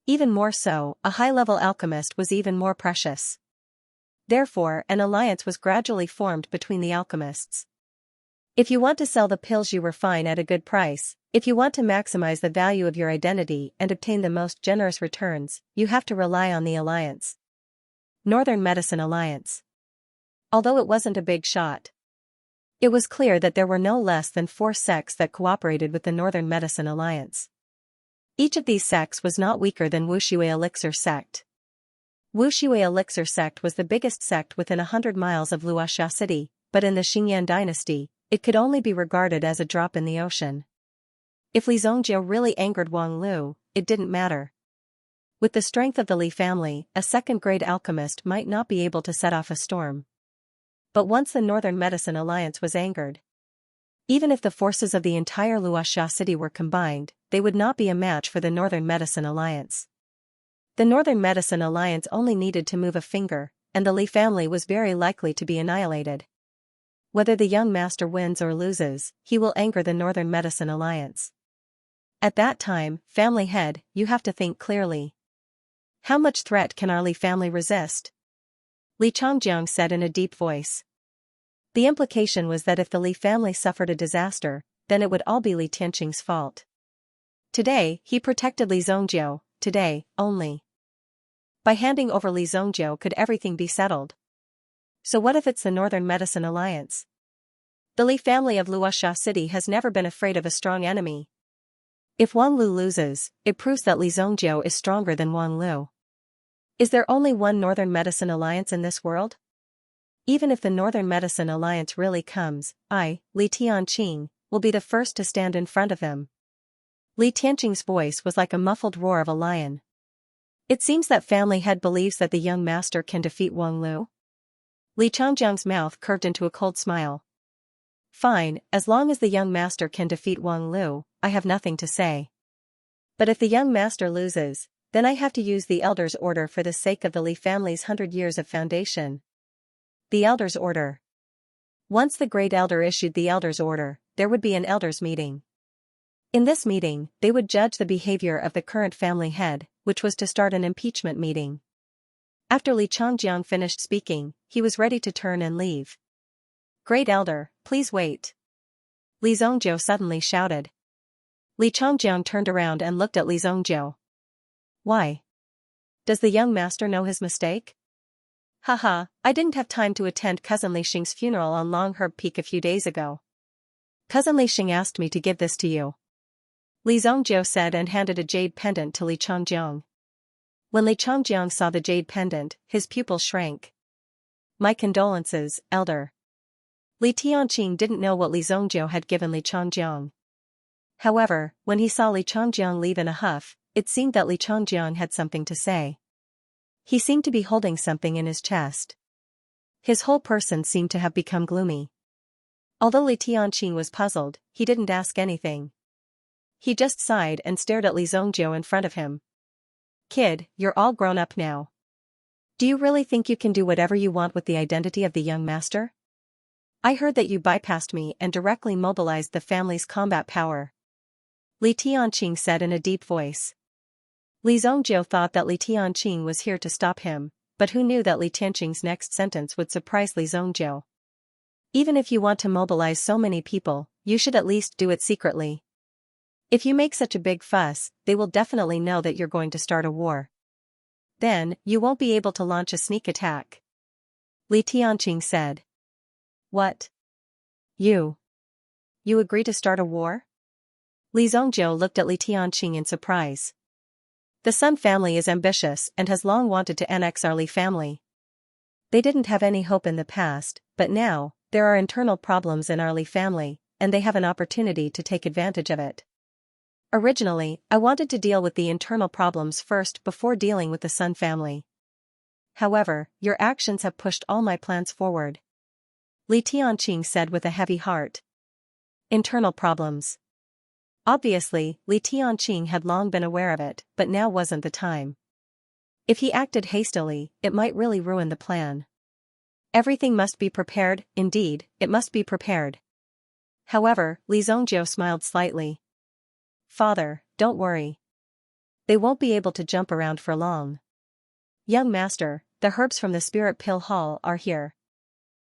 Even more so, a high-level alchemist was even more precious. Therefore, an alliance was gradually formed between the alchemists. If you want to sell the pills you refine at a good price, if you want to maximize the value of your identity and obtain the most generous returns, you have to rely on the alliance. Northern Medicine Alliance. Although it wasn't a big shot, it was clear that there were no less than 4 sects that cooperated with the Northern Medicine Alliance. Each of these sects was not weaker than Wushui Elixir sect. Wushui Elixir sect was the biggest sect within 100 miles of Luoxia City, but in the Xingyan dynasty, it could only be regarded as a drop in the ocean. If Li Zongjiu really angered Wang Lu, it didn't matter. With the strength of the Li family, a second-grade alchemist might not be able to set off a storm. But once the Northern Medicine Alliance was angered, even if the forces of the entire Luoxia City were combined, they would not be a match for the Northern Medicine Alliance. The Northern Medicine Alliance only needed to move a finger, and the Li family was very likely to be annihilated. Whether the young master wins or loses, he will anger the Northern Medicine Alliance. At that time, family head, you have to think clearly. How much threat can our Li family resist? Li Changjiang said in a deep voice. The implication was that if the Li family suffered a disaster, then it would all be Li Tianqing's fault. Today, he protected Li Zongjiu, today, only. By handing over Li Zongjiu could everything be settled. So what if it's the Northern Medicine Alliance? The Li family of Luoxia City has never been afraid of a strong enemy. If Wang Lu loses, it proves that Li Zongjiu is stronger than Wang Lu. Is there only one Northern Medicine Alliance in this world? Even if the Northern Medicine Alliance really comes, I, Li Tianqing, will be the first to stand in front of them. Li Tianqing's voice was like a muffled roar of a lion. It seems that family head believes that the young master can defeat Wang Lu. Li Changjiang's mouth curved into a cold smile. Fine, as long as the young master can defeat Wang Lu, I have nothing to say. But if the young master loses, then I have to use the Elder's Order for the sake of the Li family's 100 years of foundation. The Elder's Order. Once the Great Elder issued the Elder's Order, there would be an Elder's meeting. In this meeting, they would judge the behavior of the current family head, which was to start an impeachment meeting. After Li Changjiang finished speaking, he was ready to turn and leave. Great Elder, please wait. Li Zongjiu suddenly shouted. Li Changjiang turned around and looked at Li Zongjiu. Why? Does the young master know his mistake? Haha, I didn't have time to attend Cousin Li Xing's funeral on Longherb Peak a few days ago. Cousin Li Xing asked me to give this to you. Li Zongjiu said and handed a jade pendant to Li Changjiang. When Li Changjiang saw the jade pendant, his pupils shrank. My condolences, Elder. Li Tianqing didn't know what Li Zongjiu had given Li Changjiang. However, when he saw Li Changjiang leave in a huff, it seemed that Li Changjiang had something to say. He seemed to be holding something in his chest. His whole person seemed to have become gloomy. Although Li Tianqing was puzzled, he didn't ask anything. He just sighed and stared at Li Zongjiu in front of him. Kid, you're all grown up now. Do you really think you can do whatever you want with the identity of the young master? I heard that you bypassed me and directly mobilized the family's combat power. Li Tianqing said in a deep voice. Li Zongjiu thought that Li Tianqing was here to stop him, but who knew that Li Tianqing's next sentence would surprise Li Zongjiu. Even if you want to mobilize so many people, you should at least do it secretly. If you make such a big fuss, they will definitely know that you're going to start a war. Then, you won't be able to launch a sneak attack. Li Tianqing said. What? You agree to start a war? Li Zongjiu looked at Li Tianqing in surprise. The Sun family is ambitious and has long wanted to annex our Li family. They didn't have any hope in the past, but now, there are internal problems in our Li family, and they have an opportunity to take advantage of it. Originally, I wanted to deal with the internal problems first before dealing with the Sun family. However, your actions have pushed all my plans forward. Li Tianqing said with a heavy heart. Internal problems. Obviously, Li Tianqing had long been aware of it, but now wasn't the time. If he acted hastily, it might really ruin the plan. Everything must be prepared, indeed, it must be prepared. However, Li Zhongjiu smiled slightly. Father, don't worry. They won't be able to jump around for long. Young master, the herbs from the Spirit Pill Hall are here.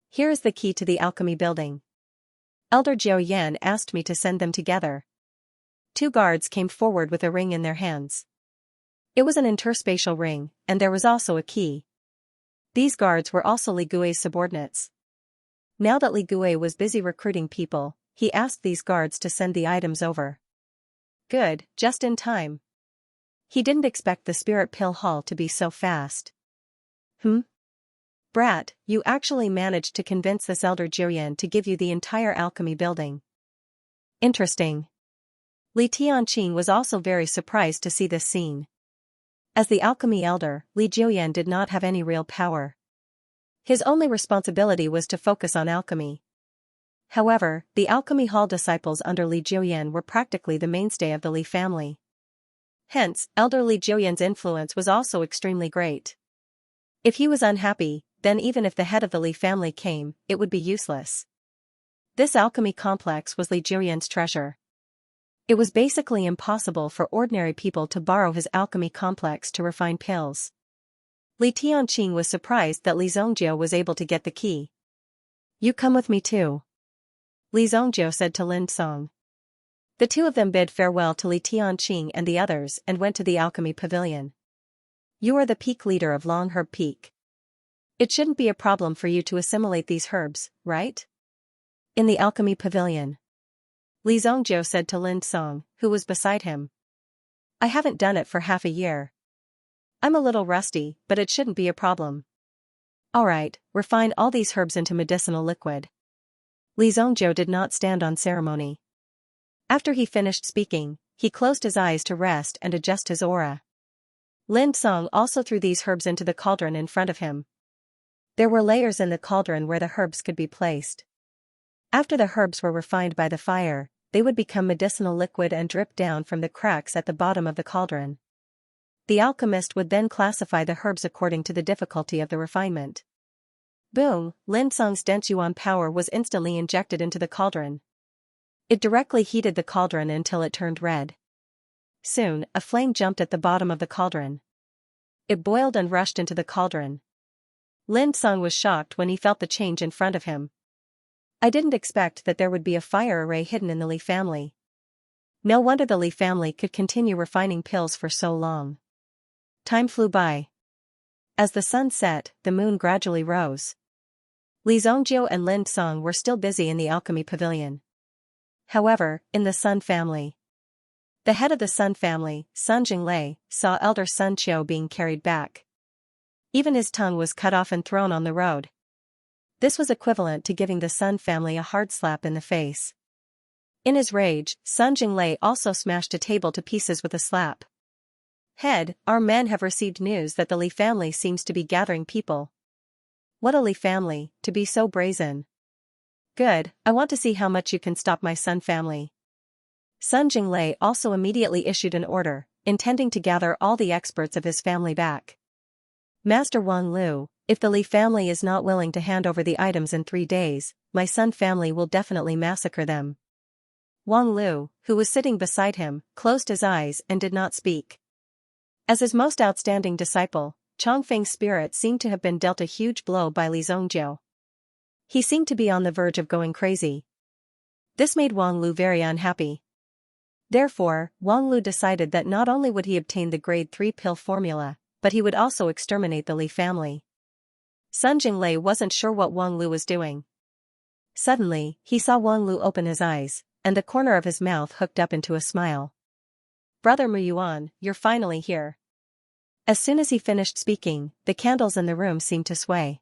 Here is the key to the alchemy building. Elder Jiao Yan asked me to send them together. Two guards came forward with a ring in their hands. It was an interspatial ring, and there was also a key. These guards were also Li Gui's subordinates. Now that Li Gui was busy recruiting people, he asked these guards to send the items over. Good, just in time. He didn't expect the Spirit Pill Hall to be so fast. Brat, you actually managed to convince this Elder Jiuyan to give you the entire alchemy building. Interesting. Li Tianqing was also very surprised to see this scene. As the alchemy elder, Li Jiuyan did not have any real power. His only responsibility was to focus on alchemy. However, the alchemy hall disciples under Li Jiuyan were practically the mainstay of the Li family. Hence, Elder Li Jiuyan's influence was also extremely great. If he was unhappy, then even if the head of the Li family came, it would be useless. This alchemy complex was Li Jiuyan's treasure. It was basically impossible for ordinary people to borrow his alchemy complex to refine pills. Li Tianqing was surprised that Li Zhongjiu was able to get the key. You come with me too. Li Zhongjiu said to Lin Song. The two of them bid farewell to Li Tianqing and the others and went to the alchemy pavilion. You are the peak leader of Long Herb Peak. It shouldn't be a problem for you to assimilate these herbs, right? In the alchemy pavilion. Li Zhongjiu said to Lin Song, who was beside him. I haven't done it for half a year. I'm a little rusty, but it shouldn't be a problem. Alright, refine all these herbs into medicinal liquid. Li Zhongjiu did not stand on ceremony. After he finished speaking, he closed his eyes to rest and adjust his aura. Lin Song also threw these herbs into the cauldron in front of him. There were layers in the cauldron where the herbs could be placed. After the herbs were refined by the fire, they would become medicinal liquid and drip down from the cracks at the bottom of the cauldron. The alchemist would then classify the herbs according to the difficulty of the refinement. Boom, Lin Song's dense yuan power was instantly injected into the cauldron. It directly heated the cauldron until it turned red. Soon, a flame jumped at the bottom of the cauldron. It boiled and rushed into the cauldron. Lin Song was shocked when he felt the change in front of him. I didn't expect that there would be a fire array hidden in the Li family. No wonder the Li family could continue refining pills for so long. Time flew by. As the sun set, the moon gradually rose. Li Zhongjiu and Lin Song were still busy in the alchemy pavilion. However, in the Sun family, the head of the Sun family, Sun Jinglei, saw elder Sun Qiu being carried back. Even his tongue was cut off and thrown on the road. This was equivalent to giving the Sun family a hard slap in the face. In his rage, Sun Jinglei also smashed a table to pieces with a slap. Head, our men have received news that the Li family seems to be gathering people. What a Li family, to be so brazen. Good, I want to see how much you can stop my Sun family. Sun Jinglei also immediately issued an order, intending to gather all the experts of his family back. Master Wang Lu, if the Li family is not willing to hand over the items in 3 days, my Sun family will definitely massacre them. Wang Lu, who was sitting beside him, closed his eyes and did not speak. As his most outstanding disciple, Chongfeng's spirit seemed to have been dealt a huge blow by Li Zhongjiu. He seemed to be on the verge of going crazy. This made Wang Lu very unhappy. Therefore, Wang Lu decided that not only would he obtain the grade 3 pill formula, but he would also exterminate the Li family. Sun Jinglei wasn't sure what Wang Lu was doing. Suddenly, he saw Wang Lu open his eyes, and the corner of his mouth hooked up into a smile. Brother Mu Yuan, you're finally here. As soon as he finished speaking, the candles in the room seemed to sway.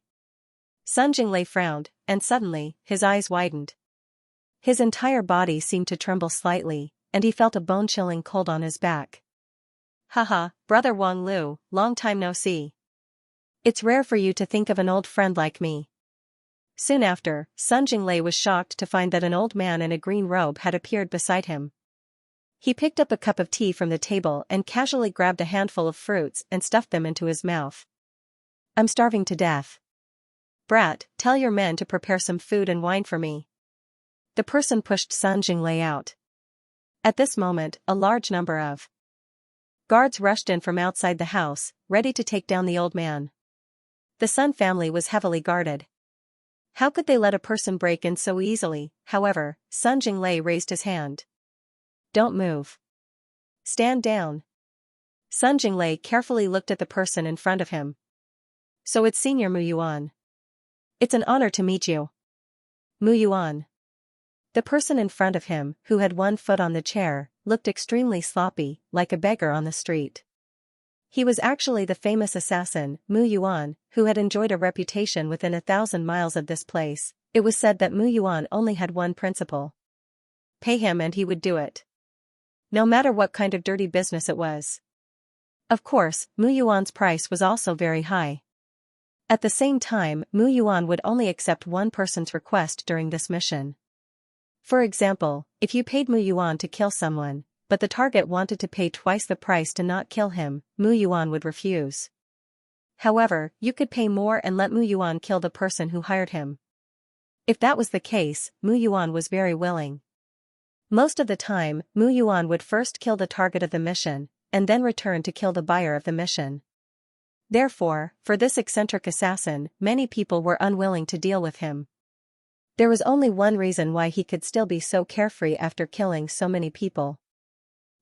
Sun Jinglei frowned, and suddenly, his eyes widened. His entire body seemed to tremble slightly, and he felt a bone-chilling cold on his back. Haha, Brother Wang Lu, long time no see. It's rare for you to think of an old friend like me. Soon after, Sun Jinglei was shocked to find that an old man in a green robe had appeared beside him. He picked up a cup of tea from the table and casually grabbed a handful of fruits and stuffed them into his mouth. I'm starving to death. Brat, tell your men to prepare some food and wine for me. The person pushed Sun Jinglei out. At this moment, a large number of guards rushed in from outside the house, ready to take down the old man. The Sun family was heavily guarded. How could they let a person break in so easily? However, Sun Jinglei raised his hand. Don't move. Stand down. Sun Jinglei carefully looked at the person in front of him. So it's Senior Mu Yuan. It's an honor to meet you. Mu Yuan. The person in front of him, who had one foot on the chair, looked extremely sloppy, like a beggar on the street. He was actually the famous assassin, Mu Yuan, who had enjoyed a reputation within 1,000 miles of this place. It was said that Mu Yuan only had one principle. Pay him and he would do it. No matter what kind of dirty business it was. Of course, Mu Yuan's price was also very high. At the same time, Mu Yuan would only accept one person's request during this mission. For example, if you paid Mu Yuan to kill someone, but the target wanted to pay twice the price to not kill him, Mu Yuan would refuse. However, you could pay more and let Mu Yuan kill the person who hired him. If that was the case, Mu Yuan was very willing. Most of the time, Mu Yuan would first kill the target of the mission, and then return to kill the buyer of the mission. Therefore, for this eccentric assassin, many people were unwilling to deal with him. There was only one reason why he could still be so carefree after killing so many people.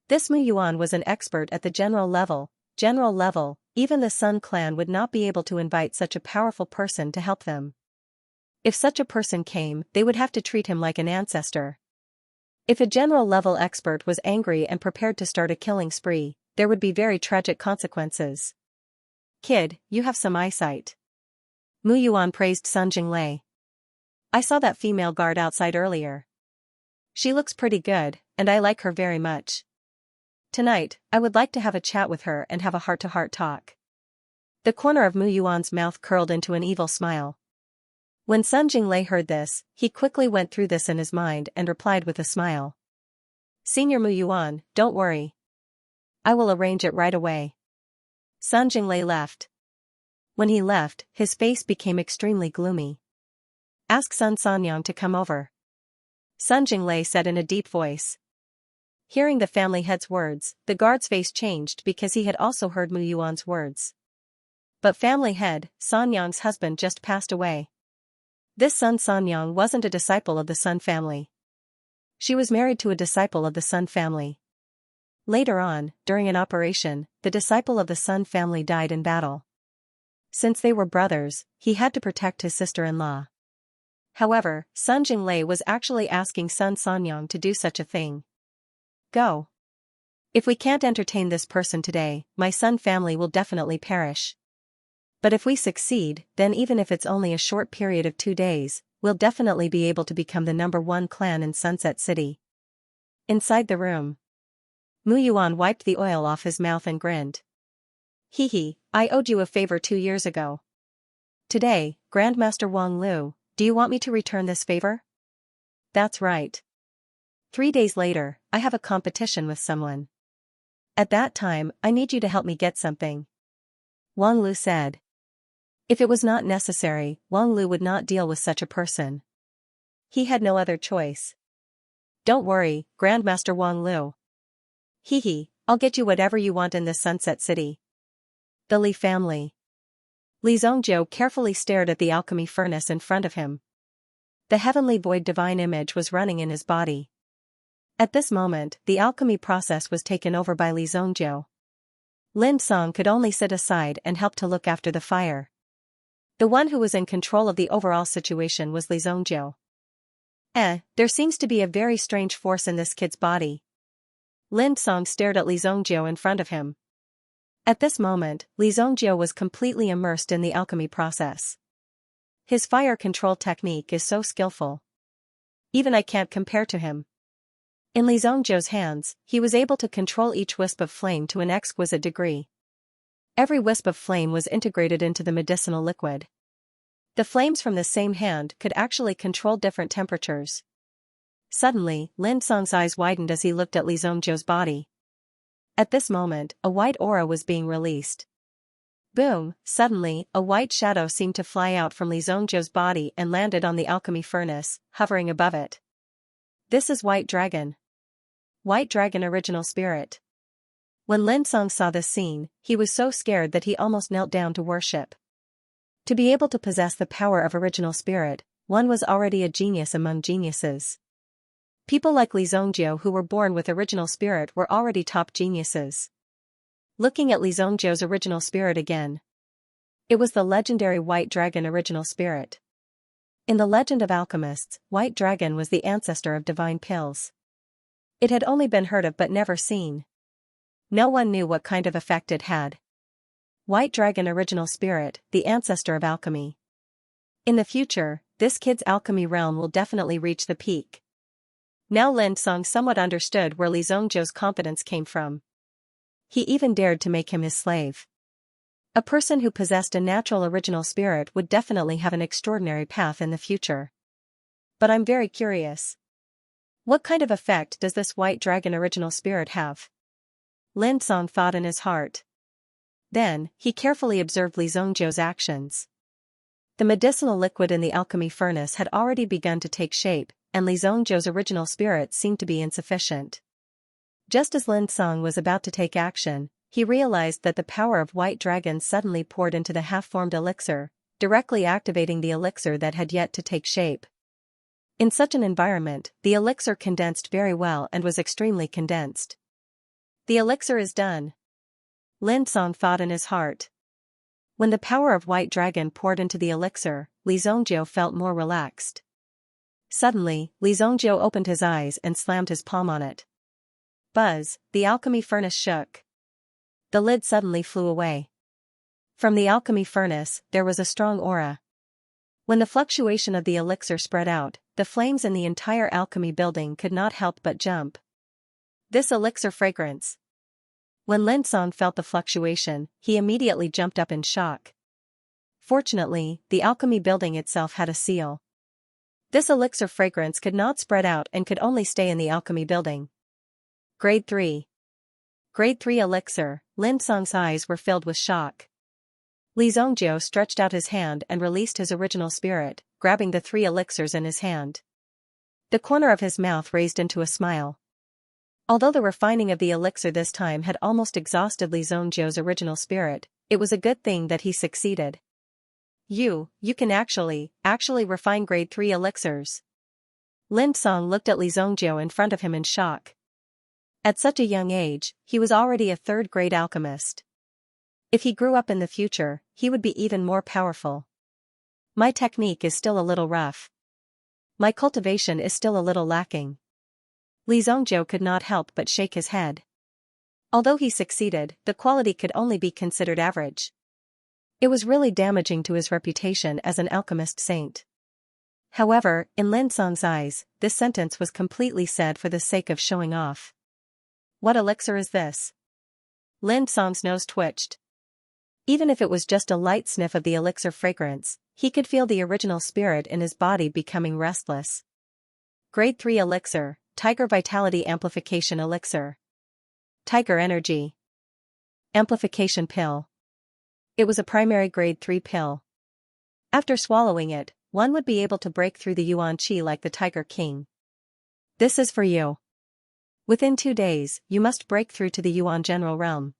This Mu Yuan was an expert at the general level. Even the Sun clan would not be able to invite such a powerful person to help them. If such a person came, they would have to treat him like an ancestor. If a general-level expert was angry and prepared to start a killing spree, there would be very tragic consequences. Kid, you have some eyesight. Mu Yuan praised Sun Jinglei. I saw that female guard outside earlier. She looks pretty good, and I like her very much. Tonight, I would like to have a chat with her and have a heart-to-heart talk. The corner of Mu Yuan's mouth curled into an evil smile. When Sun Jinglei heard this, he quickly went through this in his mind and replied with a smile. Senior Mu Yuan, don't worry. I will arrange it right away. Sun Jinglei left. When he left, his face became extremely gloomy. Ask Sun Sanyang to come over. Sun Jinglei said in a deep voice. Hearing the family head's words, the guard's face changed because he had also heard Mu Yuan's words. But family head, Sanyang's husband just passed away. This Sun Sanyang wasn't a disciple of the Sun family. She was married to a disciple of the Sun family. Later on, during an operation, the disciple of the Sun family died in battle. Since they were brothers, he had to protect his sister-in-law. However, Sun Jinglei was actually asking Sun Sanyang to do such a thing. Go. If we can't entertain this person today, my Sun family will definitely perish. But if we succeed, then even if it's only a short period of 2 days, we'll definitely be able to become the #1 clan in Sunset City. Inside the room, Mu Yuan wiped the oil off his mouth and grinned. Hee, I owed you a favor 2 years ago. Today, Grandmaster Wang Lu, do you want me to return this favor? That's right. 3 days later, I have a competition with someone. At that time, I need you to help me get something. Wang Lu said. If it was not necessary, Wang Lu would not deal with such a person. He had no other choice. Don't worry, Grandmaster Wang Lu. Hee, I'll get you whatever you want in this Sunset City. The Li family. Li Zhongjiu carefully stared at the alchemy furnace in front of him. The heavenly void divine image was running in his body. At this moment, the alchemy process was taken over by Li Zhongjiu. Lin Song could only sit aside and help to look after the fire. The one who was in control of the overall situation was Li Zhongjiu. There seems to be a very strange force in this kid's body. Lin Song stared at Li Zhongjiu in front of him. At this moment, Li Zhongjiu was completely immersed in the alchemy process. His fire control technique is so skillful. Even I can't compare to him. In Li Zhongjiu's hands, he was able to control each wisp of flame to an exquisite degree. Every wisp of flame was integrated into the medicinal liquid. The flames from the same hand could actually control different temperatures. Suddenly, Lin Song's eyes widened as he looked at Li Zhongzhou's body. At this moment, a white aura was being released. Boom! Suddenly, a white shadow seemed to fly out from Li Zhongzhou's body and landed on the alchemy furnace, hovering above it. This is White Dragon. White Dragon Original Spirit. When Lin Song saw this scene, he was so scared that he almost knelt down to worship. To be able to possess the power of Original Spirit, one was already a genius among geniuses. People like Li Zhongzhou who were born with Original Spirit were already top geniuses. Looking at Li Zhongzhou's Original Spirit again. It was the legendary White Dragon Original Spirit. In the legend of alchemists, White Dragon was the ancestor of divine pills. It had only been heard of but never seen. No one knew what kind of effect it had. White Dragon Original Spirit, the ancestor of alchemy. In the future, this kid's alchemy realm will definitely reach the peak. Now Lin Song somewhat understood where Li Zhongzhou's confidence came from. He even dared to make him his slave. A person who possessed a natural original spirit would definitely have an extraordinary path in the future. But I'm very curious. What kind of effect does this White Dragon Original Spirit have? Lin Song thought in his heart. Then, he carefully observed Li Zhongzhou's actions. The medicinal liquid in the alchemy furnace had already begun to take shape, and Li Zhongzhou's original spirit seemed to be insufficient. Just as Lin Song was about to take action, he realized that the power of White Dragon suddenly poured into the half-formed elixir, directly activating the elixir that had yet to take shape. In such an environment, the elixir condensed very well and was extremely condensed. The elixir is done. Lin Song thought in his heart. When the power of White Dragon poured into the elixir, Li Zhongzhou felt more relaxed. Suddenly, Li Zhongzhou opened his eyes and slammed his palm on it. Buzz, the alchemy furnace shook. The lid suddenly flew away. From the alchemy furnace, there was a strong aura. When the fluctuation of the elixir spread out, the flames in the entire alchemy building could not help but jump. This elixir fragrance. When Lin Song felt the fluctuation, he immediately jumped up in shock. Fortunately, the alchemy building itself had a seal. This elixir fragrance could not spread out and could only stay in the alchemy building. Grade 3. Grade 3 elixir. Lin Song's eyes were filled with shock. Li Zhongzhou stretched out his hand and released his original spirit, grabbing the 3 elixirs in his hand. The corner of his mouth raised into a smile. Although the refining of the elixir this time had almost exhausted Li Zhongzhou's original spirit, it was a good thing that he succeeded. You can actually refine grade 3 elixirs. Lin Song looked at Li Zhongzhou in front of him in shock. At such a young age, he was already a 3rd-grade alchemist. If he grew up in the future, he would be even more powerful. My technique is still a little rough. My cultivation is still a little lacking. Li Zhongzhou could not help but shake his head. Although he succeeded, the quality could only be considered average. It was really damaging to his reputation as an alchemist saint. However, in Lin Song's eyes, this sentence was completely said for the sake of showing off. What elixir is this? Lin Song's nose twitched. Even if it was just a light sniff of the elixir fragrance, he could feel the original spirit in his body becoming restless. Grade 3 elixir, Tiger Vitality Amplification Elixir. Tiger Energy. Amplification Pill. It was a primary grade 3 pill. After swallowing it, one would be able to break through the Yuan Qi like the Tiger King. This is for you. Within 2 days, you must break through to the Yuan General Realm.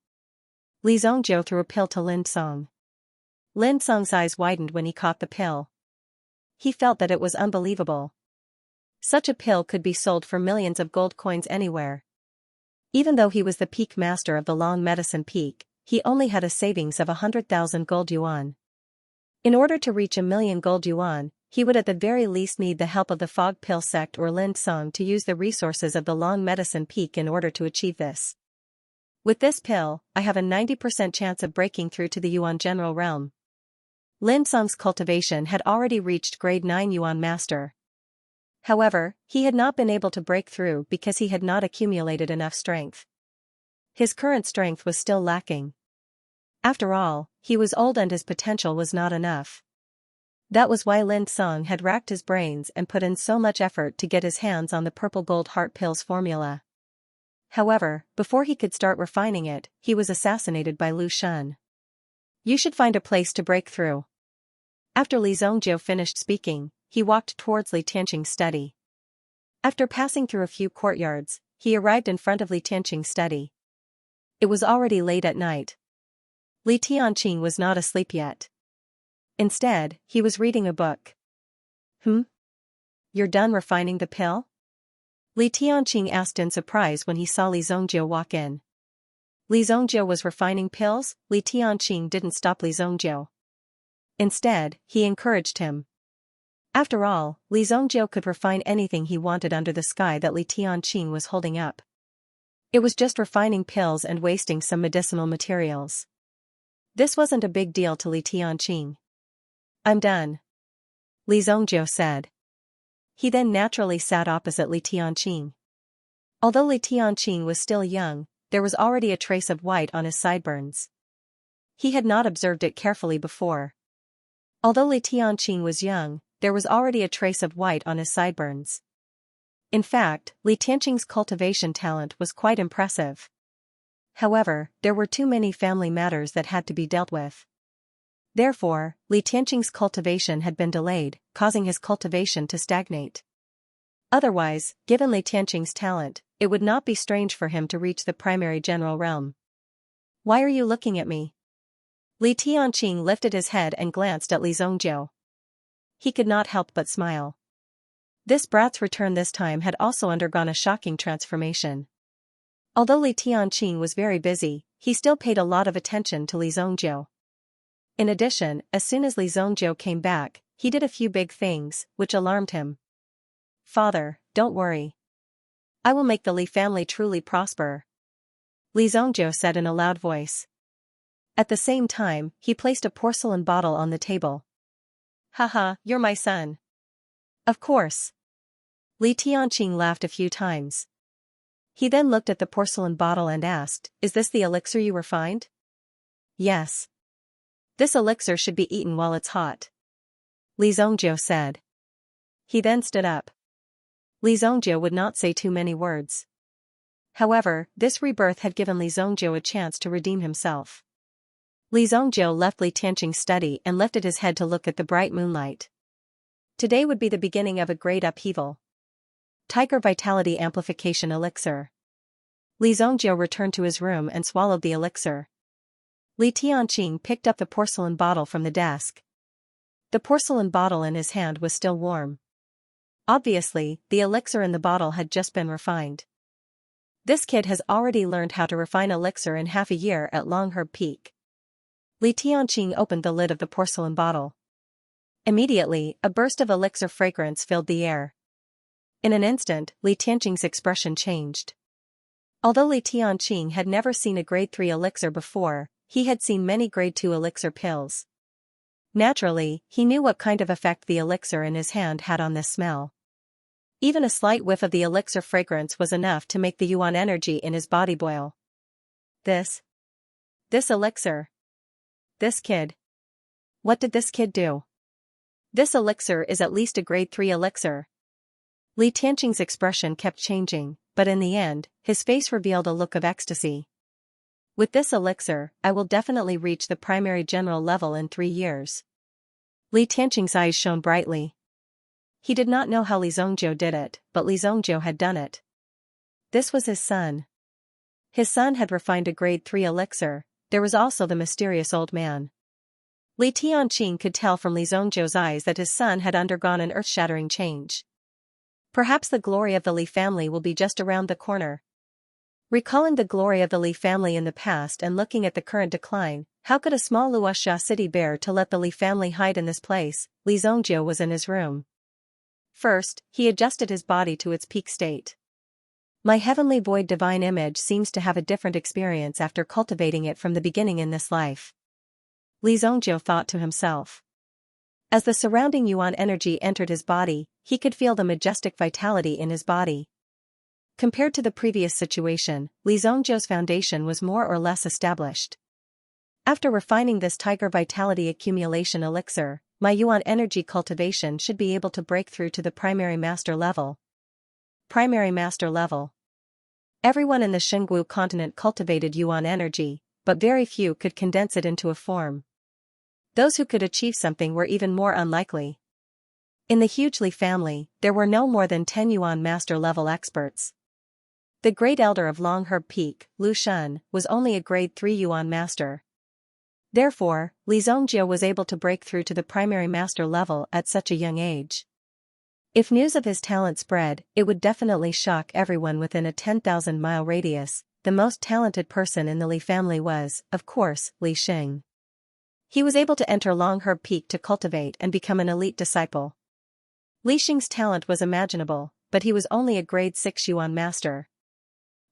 Li Zhongzhou threw a pill to Lin Song. Lin Song's eyes widened when he caught the pill. He felt that it was unbelievable. Such a pill could be sold for millions of gold coins anywhere. Even though he was the peak master of the Long Medicine Peak, he only had a savings of 100,000 gold yuan. In order to reach 1,000,000 gold yuan, he would at the very least need the help of the Fog Pill sect or Lin Song to use the resources of the Long Medicine Peak in order to achieve this. With this pill, I have a 90% chance of breaking through to the Yuan General Realm. Lin Song's cultivation had already reached grade 9 Yuan Master. However, he had not been able to break through because he had not accumulated enough strength. His current strength was still lacking. After all, he was old and his potential was not enough. That was why Lin Song had racked his brains and put in so much effort to get his hands on the purple gold heart pills formula. However, before he could start refining it, he was assassinated by Lu Shun. You should find a place to break through. After Li Zhongjiu finished speaking, he walked towards Li Tianqing's study. After passing through a few courtyards, he arrived in front of Li Tianqing's study. It was already late at night. Li Tianqing was not asleep yet. Instead, he was reading a book. You're done refining the pill? Li Tianqing asked in surprise when he saw Li Zhongjiu walk in. Li Zhongjiu was refining pills. Li Tianqing didn't stop Li Zhongjiu. Instead, he encouraged him. After all, Li Zhongjiu could refine anything he wanted under the sky that Li Tianqing was holding up. It was just refining pills and wasting some medicinal materials. This wasn't a big deal to Li Tianqing. I'm done, Li Zhongjiu said. He then naturally sat opposite Li Tianqing. Although Li Tianqing was still young, there was already a trace of white on his sideburns. He had not observed it carefully before. Although Li Tianqing was young, there was already a trace of white on his sideburns. In fact, Li Tianqing's cultivation talent was quite impressive. However, there were too many family matters that had to be dealt with. Therefore, Li Tianqing's cultivation had been delayed, causing his cultivation to stagnate. Otherwise, given Li Tianqing's talent, it would not be strange for him to reach the primary general realm. Why are you looking at me? Li Tianqing lifted his head and glanced at Li Zhongjiu. He could not help but smile. This brat's return this time had also undergone a shocking transformation. Although Li Tianqing was very busy, he still paid a lot of attention to Li Zhongjiu. In addition, as soon as Li Zhongjiu came back, he did a few big things, which alarmed him. Father, don't worry. I will make the Li family truly prosper, Li Zhongjiu said in a loud voice. At the same time, he placed a porcelain bottle on the table. Haha, you're my son. Of course. Li Tianqing laughed a few times. He then looked at the porcelain bottle and asked, Is this the elixir you refined? Yes. This elixir should be eaten while it's hot, Li Zhongjiu said. He then stood up. Li Zhongjiu would not say too many words. However, this rebirth had given Li Zhongjiu a chance to redeem himself. Li Zhongjiu left Li Tianqing's study and lifted his head to look at the bright moonlight. Today would be the beginning of a great upheaval. Tiger Vitality Amplification Elixir. Li Zhongjiu returned to his room and swallowed the elixir. Li Tianqing picked up the porcelain bottle from the desk. The porcelain bottle in his hand was still warm. Obviously, the elixir in the bottle had just been refined. This kid has already learned how to refine elixir in half a year at Longherb Peak. Li Tianqing opened the lid of the porcelain bottle. Immediately, a burst of elixir fragrance filled the air. In an instant, Li Tianqing's expression changed. Although Li Tianqing had never seen a grade 3 elixir before, he had seen many grade 2 elixir pills. Naturally, he knew what kind of effect the elixir in his hand had on this smell. Even a slight whiff of the elixir fragrance was enough to make the yuan energy in his body boil. This elixir. This kid. What did this kid do? This elixir is at least a grade 3 elixir. Li Tianqing's expression kept changing, but in the end, his face revealed a look of ecstasy. With this elixir, I will definitely reach the primary general level in 3 years. Li Tianqing's eyes shone brightly. He did not know how Li Zhongjiu did it, but Li Zhongjiu had done it. This was his son. His son had refined a grade 3 elixir. There was also the mysterious old man. Li Tianqing could tell from Li Zhongjiu's eyes that his son had undergone an earth-shattering change. Perhaps the glory of the Li family will be just around the corner. Recalling the glory of the Li family in the past and looking at the current decline, how could a small Luoxia city bear to let the Li family hide in this place? Li Zhongjiu was in his room. First, he adjusted his body to its peak state. My heavenly void divine image seems to have a different experience after cultivating it from the beginning in this life. Li Zhongjiu thought to himself. As the surrounding yuan energy entered his body, he could feel the majestic vitality in his body. Compared to the previous situation, Li Zhongjiu's foundation was more or less established. After refining this tiger vitality accumulation elixir, my yuan energy cultivation should be able to break through to the primary master level. Primary master level. Everyone in the Xinggu continent cultivated yuan energy, but very few could condense it into a form. Those who could achieve something were even more unlikely. In the huge Li family, there were no more than 10 yuan master level experts. The great elder of Longherb Peak, Lu Shun, was only a grade 3 yuan master. Therefore, Li Xianxia was able to break through to the primary master level at such a young age. If news of his talent spread, it would definitely shock everyone within a 10,000-mile radius. The most talented person in the Li family was, of course, Li Xing. He was able to enter Longherb Peak to cultivate and become an elite disciple. Li Xing's talent was imaginable, but he was only a grade 6 yuan master.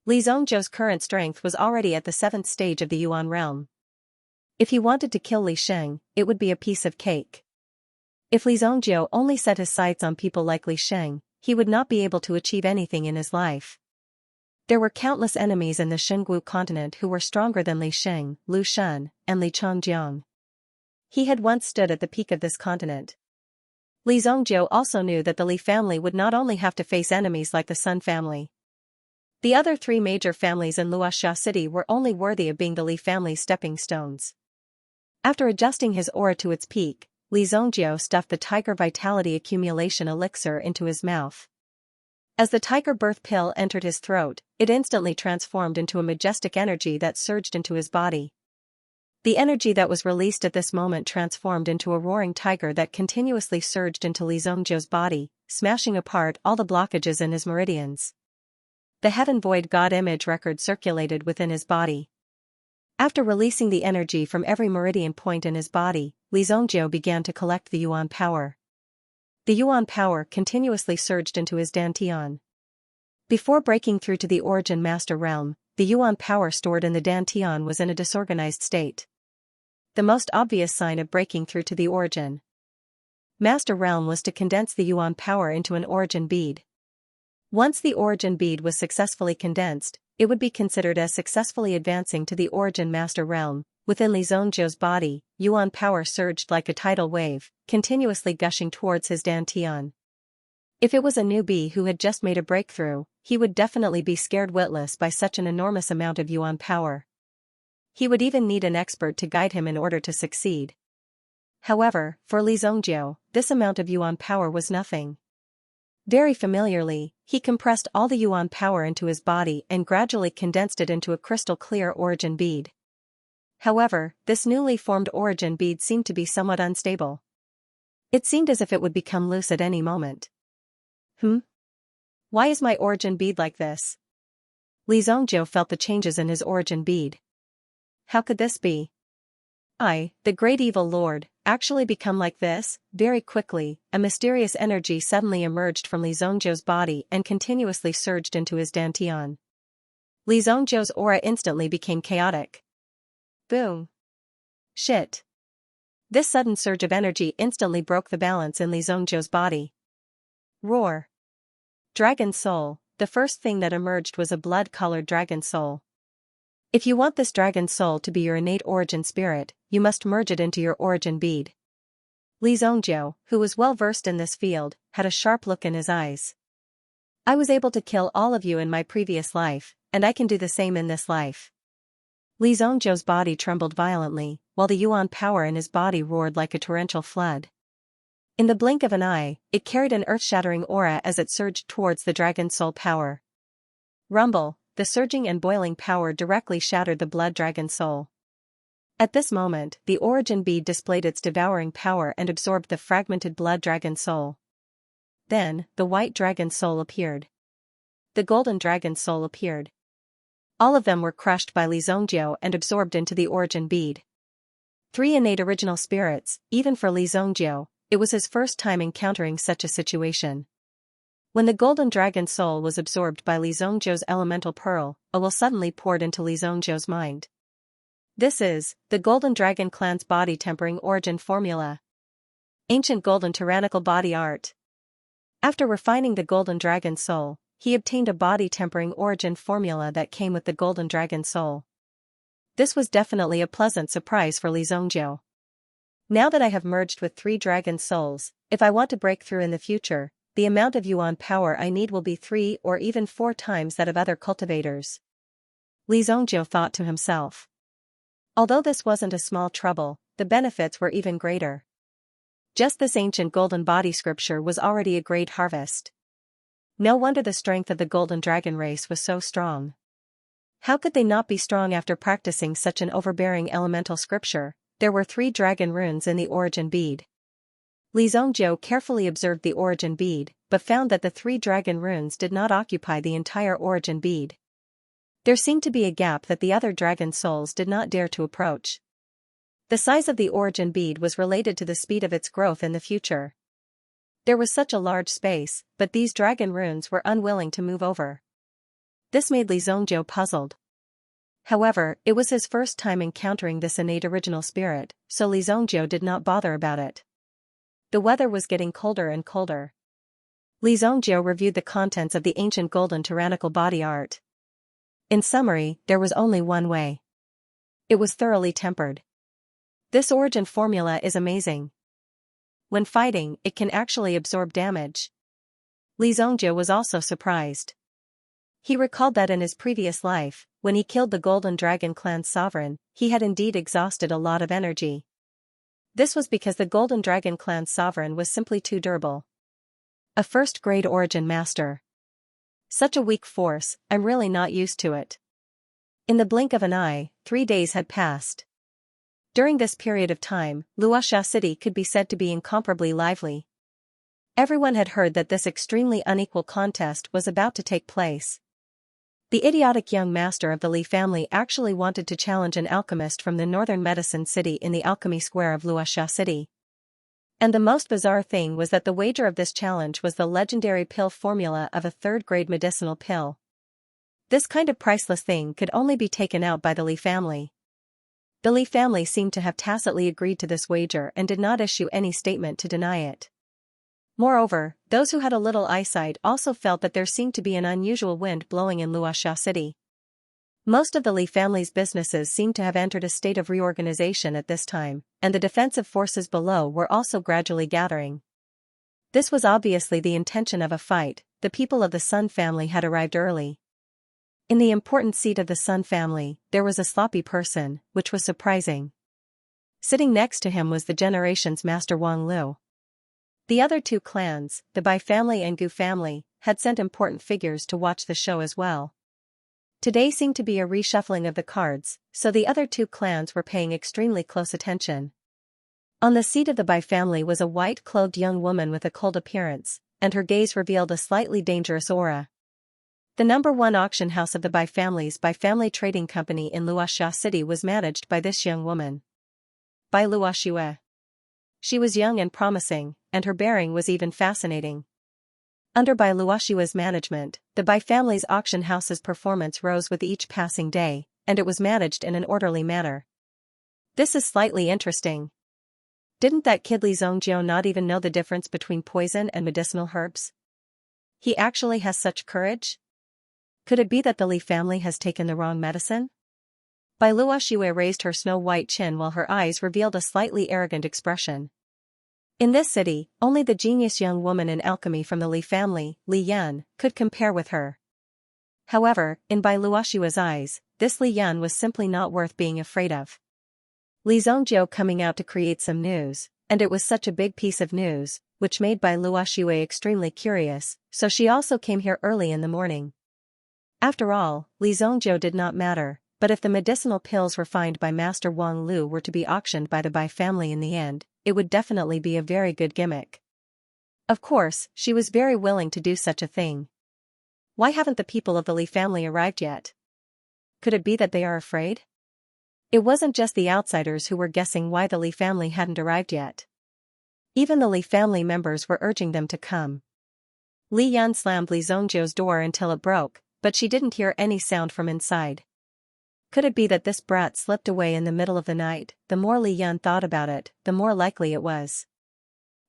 Li Xianxia's current strength was already at the 7th stage of the yuan realm. If he wanted to kill Li Xing, it would be a piece of cake. If Li Xianxia only set his sights on people like Li Xing, he would not be able to achieve anything in his life. There were countless enemies in the Xinggu continent who were stronger than Li Xing, Lu Shun, and Li Changjiang. He had once stood at the peak of this continent. Li Xianxia also knew that the Li family would not only have to face enemies like the Sun family. The other 3 major families in Luoxia City were only worthy of being the Li family's stepping stones. After adjusting his aura to its peak, Li Xianxia stuffed the Tiger Vitality Accumulation Elixir into his mouth. As the Tiger Birth Pill entered his throat, it instantly transformed into a majestic energy that surged into his body. The energy that was released at this moment transformed into a roaring tiger that continuously surged into Li Xianxia's body, smashing apart all the blockages in his meridians. The Heaven Void God image record circulated within his body. After releasing the energy from every meridian point in his body, Li Xianxia began to collect the yuan power. The yuan power continuously surged into his dantian. Before breaking through to the origin master realm, the yuan power stored in the dantian was in a disorganized state. The most obvious sign of breaking through to the origin master realm was to condense the yuan power into an origin bead. Once the origin bead was successfully condensed, it would be considered as successfully advancing to the origin master realm. Within Li Xianxia's body, yuan power surged like a tidal wave, continuously gushing towards his dantian. If it was a newbie who had just made a breakthrough, he would definitely be scared witless by such an enormous amount of yuan power. He would even need an expert to guide him in order to succeed. However, for Li Xianxia, this amount of yuan power was nothing. Very familiarly, he compressed all the yuan power into his body and gradually condensed it into a crystal-clear origin bead. However, this newly formed origin bead seemed to be somewhat unstable. It seemed as if it would become loose at any moment. Why is my origin bead like this? Li Xianxia felt the changes in his origin bead. How could this be? I, the great evil lord, actually become like this? Very quickly, a mysterious energy suddenly emerged from Li Xianxia's body and continuously surged into his dantian. Li Xianxia's aura instantly became chaotic. Boom. Shit. This sudden surge of energy instantly broke the balance in Li Xianxia's body. Roar. Dragon soul. The first thing that emerged was a blood-colored dragon soul. If you want this dragon soul to be your innate origin spirit, you must merge it into your origin bead. Li Xianxia, who was well versed in this field, had a sharp look in his eyes. I was able to kill all of you in my previous life, and I can do the same in this life. Li Xianxia's body trembled violently, while the yuan power in his body roared like a torrential flood. In the blink of an eye, it carried an earth-shattering aura as it surged towards the dragon soul power. Rumble. The surging and boiling power directly shattered the blood dragon soul. At this moment, the origin bead displayed its devouring power and absorbed the fragmented blood dragon soul. Then, the white dragon soul appeared. The golden dragon soul appeared. All of them were crushed by Li Xianxia and absorbed into the origin bead. 3 innate original spirits, even for Li Xianxia, it was his first time encountering such a situation. When the golden dragon soul was absorbed by Li Xianxia's elemental pearl, a will suddenly poured into Li Xianxia's mind. This is the Golden Dragon Clan's body tempering origin formula. Ancient golden tyrannical body art. After refining the golden dragon soul, he obtained a body tempering origin formula that came with the golden dragon soul. This was definitely a pleasant surprise for Li Xianxia. Now that I have merged with 3 dragon souls, if I want to break through in the future, the amount of yuan power I need will be 3 or even 4 times that of other cultivators. Li Zongjiu thought to himself. Although this wasn't a small trouble, the benefits were even greater. Just this ancient golden body scripture was already a great harvest. No wonder the strength of the golden dragon race was so strong. How could they not be strong after practicing such an overbearing elemental scripture? There were 3 dragon runes in the origin bead. Li Zongjiu carefully observed the origin bead, but found that the 3 dragon runes did not occupy the entire origin bead. There seemed to be a gap that the other dragon souls did not dare to approach. The size of the origin bead was related to the speed of its growth in the future. There was such a large space, but these dragon runes were unwilling to move over. This made Li Zongjiu puzzled. However, it was his first time encountering this innate original spirit, so Li Zongjiu did not bother about it. The weather was getting colder and colder. Li Zongjiu reviewed the contents of the ancient golden tyrannical body art. In summary, there was only one way. It was thoroughly tempered. This origin formula is amazing. When fighting, it can actually absorb damage. Li Zongjiu was also surprised. He recalled that in his previous life, when he killed the Golden Dragon clan's sovereign, he had indeed exhausted a lot of energy. This was because the Golden Dragon clan's sovereign was simply too durable. A first-grade origin master. Such a weak force, I'm really not used to it. In the blink of an eye, 3 days had passed. During this period of time, Luoxia City could be said to be incomparably lively. Everyone had heard that this extremely unequal contest was about to take place. The idiotic young master of the Li family actually wanted to challenge an alchemist from the northern medicine city in the alchemy square of Luoxia City. And the most bizarre thing was that the wager of this challenge was the legendary pill formula of a 3rd-grade medicinal pill. This kind of priceless thing could only be taken out by the Li family. The Li family seemed to have tacitly agreed to this wager and did not issue any statement to deny it. Moreover, those who had a little eyesight also felt that there seemed to be an unusual wind blowing in Luoxia City. Most of the Li family's businesses seemed to have entered a state of reorganization at this time, and the defensive forces below were also gradually gathering. This was obviously the intention of a fight. The people of the Sun family had arrived early. In the important seat of the Sun family, there was a sloppy person, which was surprising. Sitting next to him was the generation's master Wang Lu. The other 2 clans, the Bai family and Gu family, had sent important figures to watch the show as well. Today seemed to be a reshuffling of the cards, so the other 2 clans were paying extremely close attention. On the seat of the Bai family was a white-clothed young woman with a cold appearance, and her gaze revealed a slightly dangerous aura. The number 1 auction house of the Bai family's Bai Family Trading Company in Luoxia City was managed by this young woman. Bai Luoxia. She was young and promising, and her bearing was even fascinating. Under Bai Luoxia's management, the Bai family's auction house's performance rose with each passing day, and it was managed in an orderly manner. This is slightly interesting. Didn't that kid Li Zongjiu not even know the difference between poison and medicinal herbs? He actually has such courage? Could it be that the Li family has taken the wrong medicine? Bai Luoxia raised her snow-white chin while her eyes revealed a slightly arrogant expression. In this city, only the genius young woman in alchemy from the Li family, Li Yan, could compare with her. However, in Bai Luoxia's eyes, this Li Yan was simply not worth being afraid of. Li Zongjiu coming out to create some news, and it was such a big piece of news, which made Bai Luoxia extremely curious, so she also came here early in the morning. After all, Li Zongjiu did not matter, but if the medicinal pills refined by Master Wang Lu were to be auctioned by the Bai family in the end, it would definitely be a very good gimmick. Of course, she was very willing to do such a thing. Why haven't the people of the Li family arrived yet? Could it be that they are afraid? It wasn't just the outsiders who were guessing why the Li family hadn't arrived yet. Even the Li family members were urging them to come. Li Yan slammed Li Zongjiu's door until it broke, but she didn't hear any sound from inside. Could it be that this brat slipped away in the middle of the night? The more Li Yan thought about it, the more likely it was.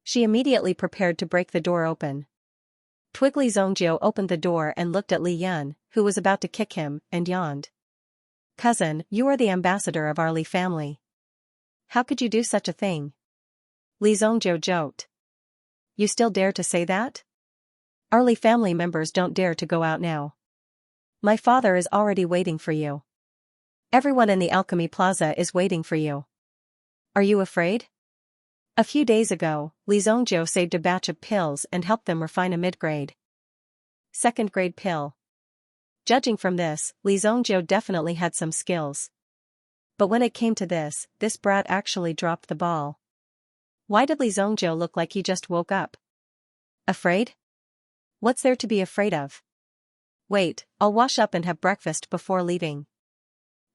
She immediately prepared to break the door open. Li Zongjiu opened the door and looked at Li Yan, who was about to kick him, and yawned. "Cousin, you are the ambassador of our Li family. How could you do such a thing?" Li Zongjiu joked. You still dare to say that? Our Li family members don't dare to go out now. My father is already waiting for you. Everyone in the Alchemy Plaza is waiting for you. Are you afraid? A few days ago, Li Zongjiu saved a batch of pills and helped them refine a mid-grade, second-grade pill. Judging from this, Li Zongjiu definitely had some skills. But when it came to this brat actually dropped the ball. Why did Li Zongjiu look like he just woke up? Afraid? What's there to be afraid of? Wait, I'll wash up and have breakfast before leaving.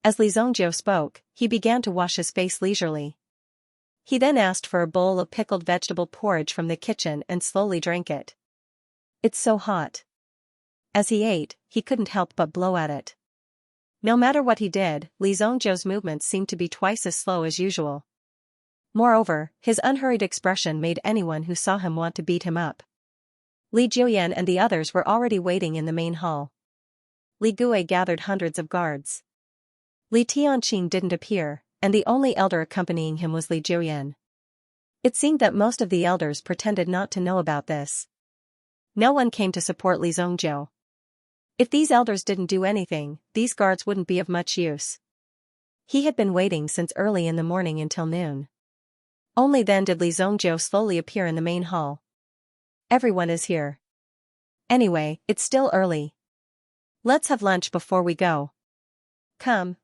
As Li Zongjiu spoke, he began to wash his face leisurely. He then asked for a bowl of pickled vegetable porridge from the kitchen and slowly drank it. It's so hot. As he ate, he couldn't help but blow at it. No matter what he did, Li Zongjiu's movements seemed to be twice as slow as usual. Moreover, his unhurried expression made anyone who saw him want to beat him up. Li Juyan and the others were already waiting in the main hall. Li Gui gathered hundreds of guards. Li Tianqing didn't appear, and the only elder accompanying him was Li Juyan. It seemed that most of the elders pretended not to know about this. No one came to support Li Zongjiu. If these elders didn't do anything, these guards wouldn't be of much use. He had been waiting since early in the morning until noon. Only then did Li Zongjiu slowly appear in the main hall. Everyone is here. Anyway, it's still early. Let's have lunch before we go. Come.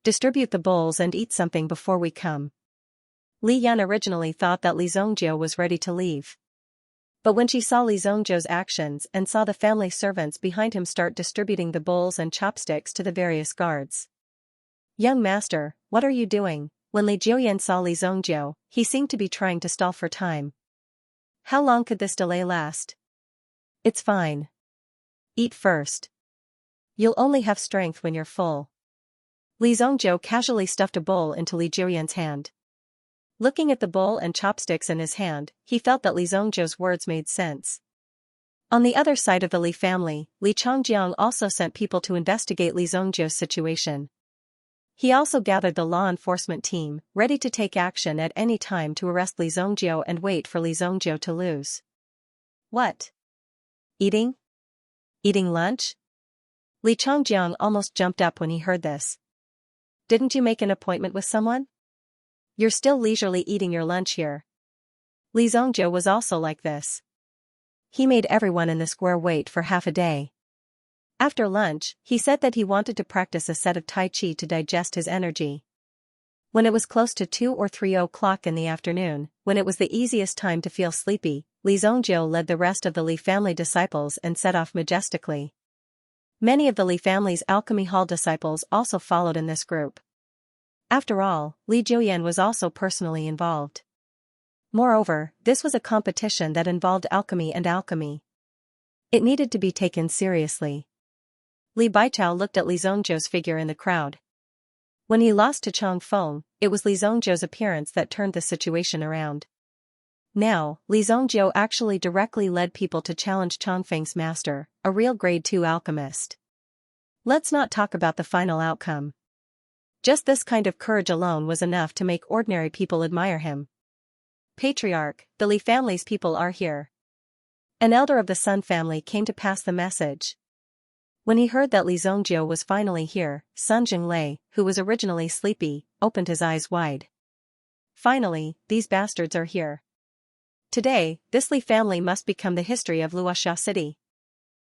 Distribute the bowls and eat something before we come. Li Yan originally thought that Li Zongjiu was ready to leave. But when she saw Li Zongjiu's actions and saw the family servants behind him start distributing the bowls and chopsticks to the various guards. Young master, what are you doing? When Li Juyan saw Li Zongjiu, he seemed to be trying to stall for time. How long could this delay last? It's fine. Eat first. You'll only have strength when you're full. Li Zongjiu casually stuffed a bowl into Li Juyan's hand. Looking at the bowl and chopsticks in his hand, he felt that Li Zongjiu's words made sense. On the other side of the Li family, Li Chongjiang also sent people to investigate Li Zongjiu's situation. He also gathered the law enforcement team, ready to take action at any time to arrest Li Zongjiu and wait for Li Zongjiu to lose. What? Eating? Eating lunch? Li Chongjiang almost jumped up when he heard this. Didn't you make an appointment with someone? You're still leisurely eating your lunch here. Li Zongjiu was also like this. He made everyone in the square wait for half a day. After lunch, he said that he wanted to practice a set of Tai Chi to digest his energy. When it was close to 2 or 3 o'clock in the afternoon, when it was the easiest time to feel sleepy, Li Zongjiu led the rest of the Li family disciples and set off majestically. Many of the Li family's alchemy hall disciples also followed in this group. After all, Li Juyan was also personally involved. Moreover, this was a competition that involved alchemy and alchemy. It needed to be taken seriously. Li Baichao looked at Li Zongjiu's figure in the crowd. When he lost to Chang Feng, it was Li Zongjiu's appearance that turned the situation around. Now, Li Zongjiu actually directly led people to challenge Changfeng's master, a real grade 2 alchemist. Let's not talk about the final outcome. Just this kind of courage alone was enough to make ordinary people admire him. Patriarch, the Li family's people are here. An elder of the Sun family came to pass the message. When he heard that Li Zongjiu was finally here, Sun Jinglei, who was originally sleepy, opened his eyes wide. Finally, these bastards are here. Today, this Li family must become the history of Luoxia City.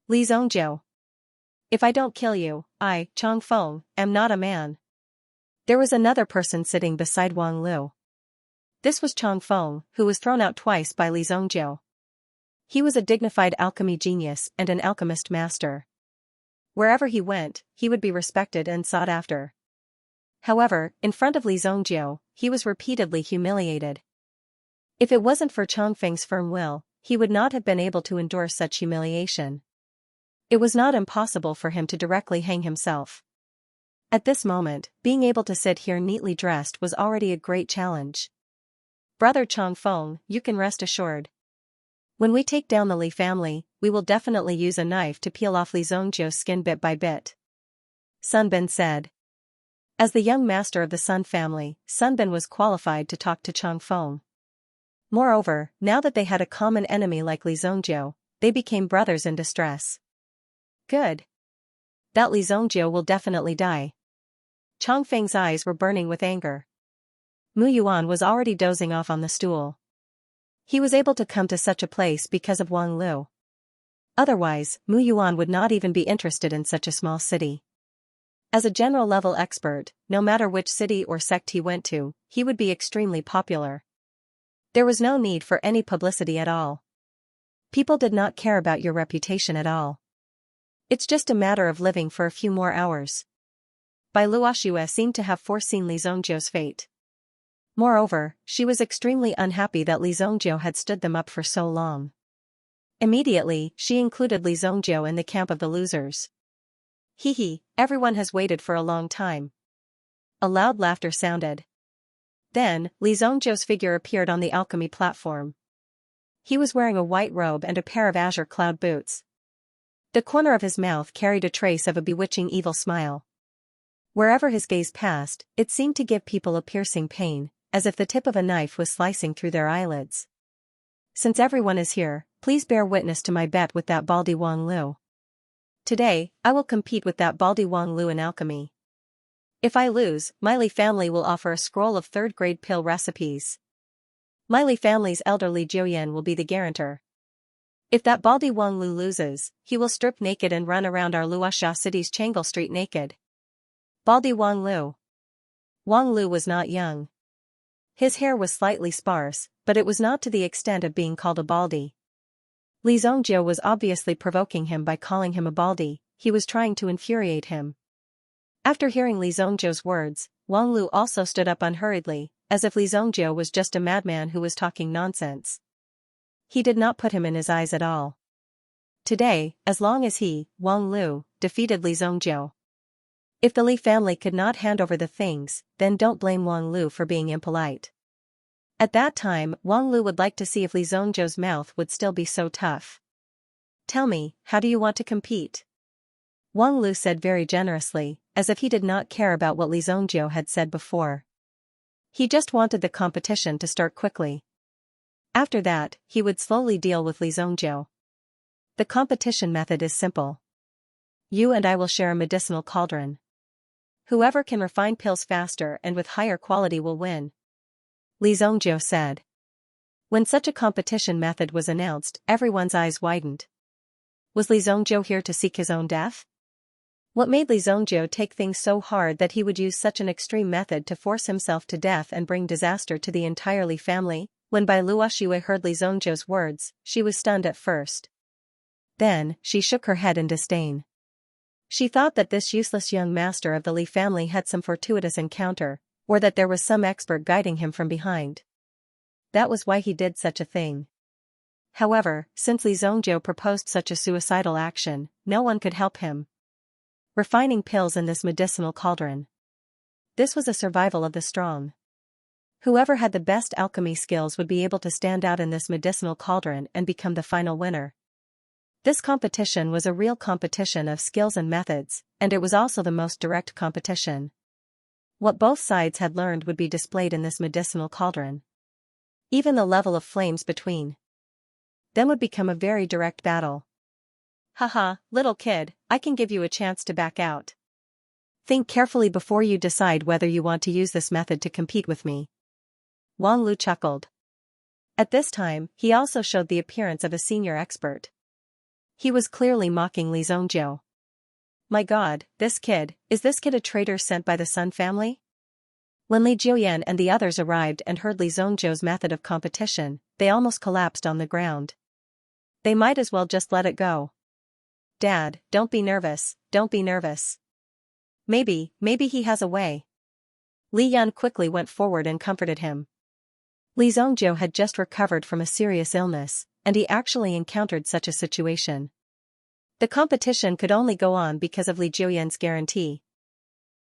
Li Zongjiu. If I don't kill you, I, Chang Feng, am not a man. There was another person sitting beside Wang Lu. This was Chang Feng, who was thrown out twice by Li Zongjiu. He was a dignified alchemy genius and an alchemist master. Wherever he went, he would be respected and sought after. However, in front of Li Zongjiu, he was repeatedly humiliated. If it wasn't for Changfeng's firm will, he would not have been able to endure such humiliation. It was not impossible for him to directly hang himself. At this moment, being able to sit here neatly dressed was already a great challenge. Brother Changfeng, you can rest assured. When we take down the Li family, we will definitely use a knife to peel off Li Zongjiu's skin bit by bit. Sun Bin said. As the young master of the Sun family, Sun Bin was qualified to talk to Chang Feng. Moreover, now that they had a common enemy like Li Zongjiu, they became brothers in distress. Good. That Li Zongjiu will definitely die. Chang Feng's eyes were burning with anger. Mu Yuan was already dozing off on the stool. He was able to come to such a place because of Wang Lu. Otherwise, Mu Yuan would not even be interested in such a small city. As a general-level expert, no matter which city or sect he went to, he would be extremely popular. There was no need for any publicity at all. People did not care about your reputation at all. It's just a matter of living for a few more hours. Bai Luoxue seemed to have foreseen Li Zongjiu's fate. Moreover, she was extremely unhappy that Li Zongjiu had stood them up for so long. Immediately, she included Li Zongjiu in the camp of the losers. Hee, everyone has waited for a long time. A loud laughter sounded. Then, Li Zongjiu's figure appeared on the alchemy platform. He was wearing a white robe and a pair of azure cloud boots. The corner of his mouth carried a trace of a bewitching evil smile. Wherever his gaze passed, it seemed to give people a piercing pain, as if the tip of a knife was slicing through their eyelids. Since everyone is here, please bear witness to my bet with that baldy Wang Lu. Today, I will compete with that baldy Wang Lu in alchemy. If I lose, my Li family will offer a scroll of third-grade pill recipes. My Li family's elder Li Jiuyan will be the guarantor. If that baldy Wang Lu loses, he will strip naked and run around our Luoxia city's Changle Street naked. Baldy Wang Lu. Wang Lu was not young. His hair was slightly sparse, but it was not to the extent of being called a baldy. Li Zongjiu was obviously provoking him by calling him a baldy. He was trying to infuriate him. After hearing Li Zongjiu's words, Wang Lu also stood up unhurriedly, as if Li Zongjiu was just a madman who was talking nonsense. He did not put him in his eyes at all. Today, as long as he, Wang Lu, defeated Li Zongjiu. If the Li family could not hand over the things, then don't blame Wang Lu for being impolite. At that time, Wang Lu would like to see if Li Zongjiu's mouth would still be so tough. Tell me, how do you want to compete? Wang Lu said very generously, as if he did not care about what Li Zongjiu had said before. He just wanted the competition to start quickly. After that, he would slowly deal with Li Zongjiu. The competition method is simple. You and I will share a medicinal cauldron. Whoever can refine pills faster and with higher quality will win. Li Zongjiu said. When such a competition method was announced, everyone's eyes widened. Was Li Zongjiu here to seek his own death? What made Li Zongjiu take things so hard that he would use such an extreme method to force himself to death and bring disaster to the entire Li family? When Bai Luoxue heard Li Zongjiu's words, she was stunned at first. Then, she shook her head in disdain. She thought that this useless young master of the Li family had some fortuitous encounter, or that there was some expert guiding him from behind. That was why he did such a thing. However, since Li Zongjiu proposed such a suicidal action, no one could help him. Refining pills in this medicinal cauldron. This was a survival of the strong. Whoever had the best alchemy skills would be able to stand out in this medicinal cauldron and become the final winner. This competition was a real competition of skills and methods, and it was also the most direct competition. What both sides had learned would be displayed in this medicinal cauldron. Even the level of flames between them would become a very direct battle. Haha, little kid, I can give you a chance to back out. Think carefully before you decide whether you want to use this method to compete with me. Wang Lu chuckled. At this time, he also showed the appearance of a senior expert. He was clearly mocking Li Zongjiu. My God, is this kid a traitor sent by the Sun family? When Li Jiuyan and the others arrived and heard Li Zongjiu's method of competition, they almost collapsed on the ground. They might as well just let it go. Dad, don't be nervous, don't be nervous. Maybe he has a way. Li Yan quickly went forward and comforted him. Li Zongjiu had just recovered from a serious illness, and he actually encountered such a situation. The competition could only go on because of Li Jiuyan's guarantee.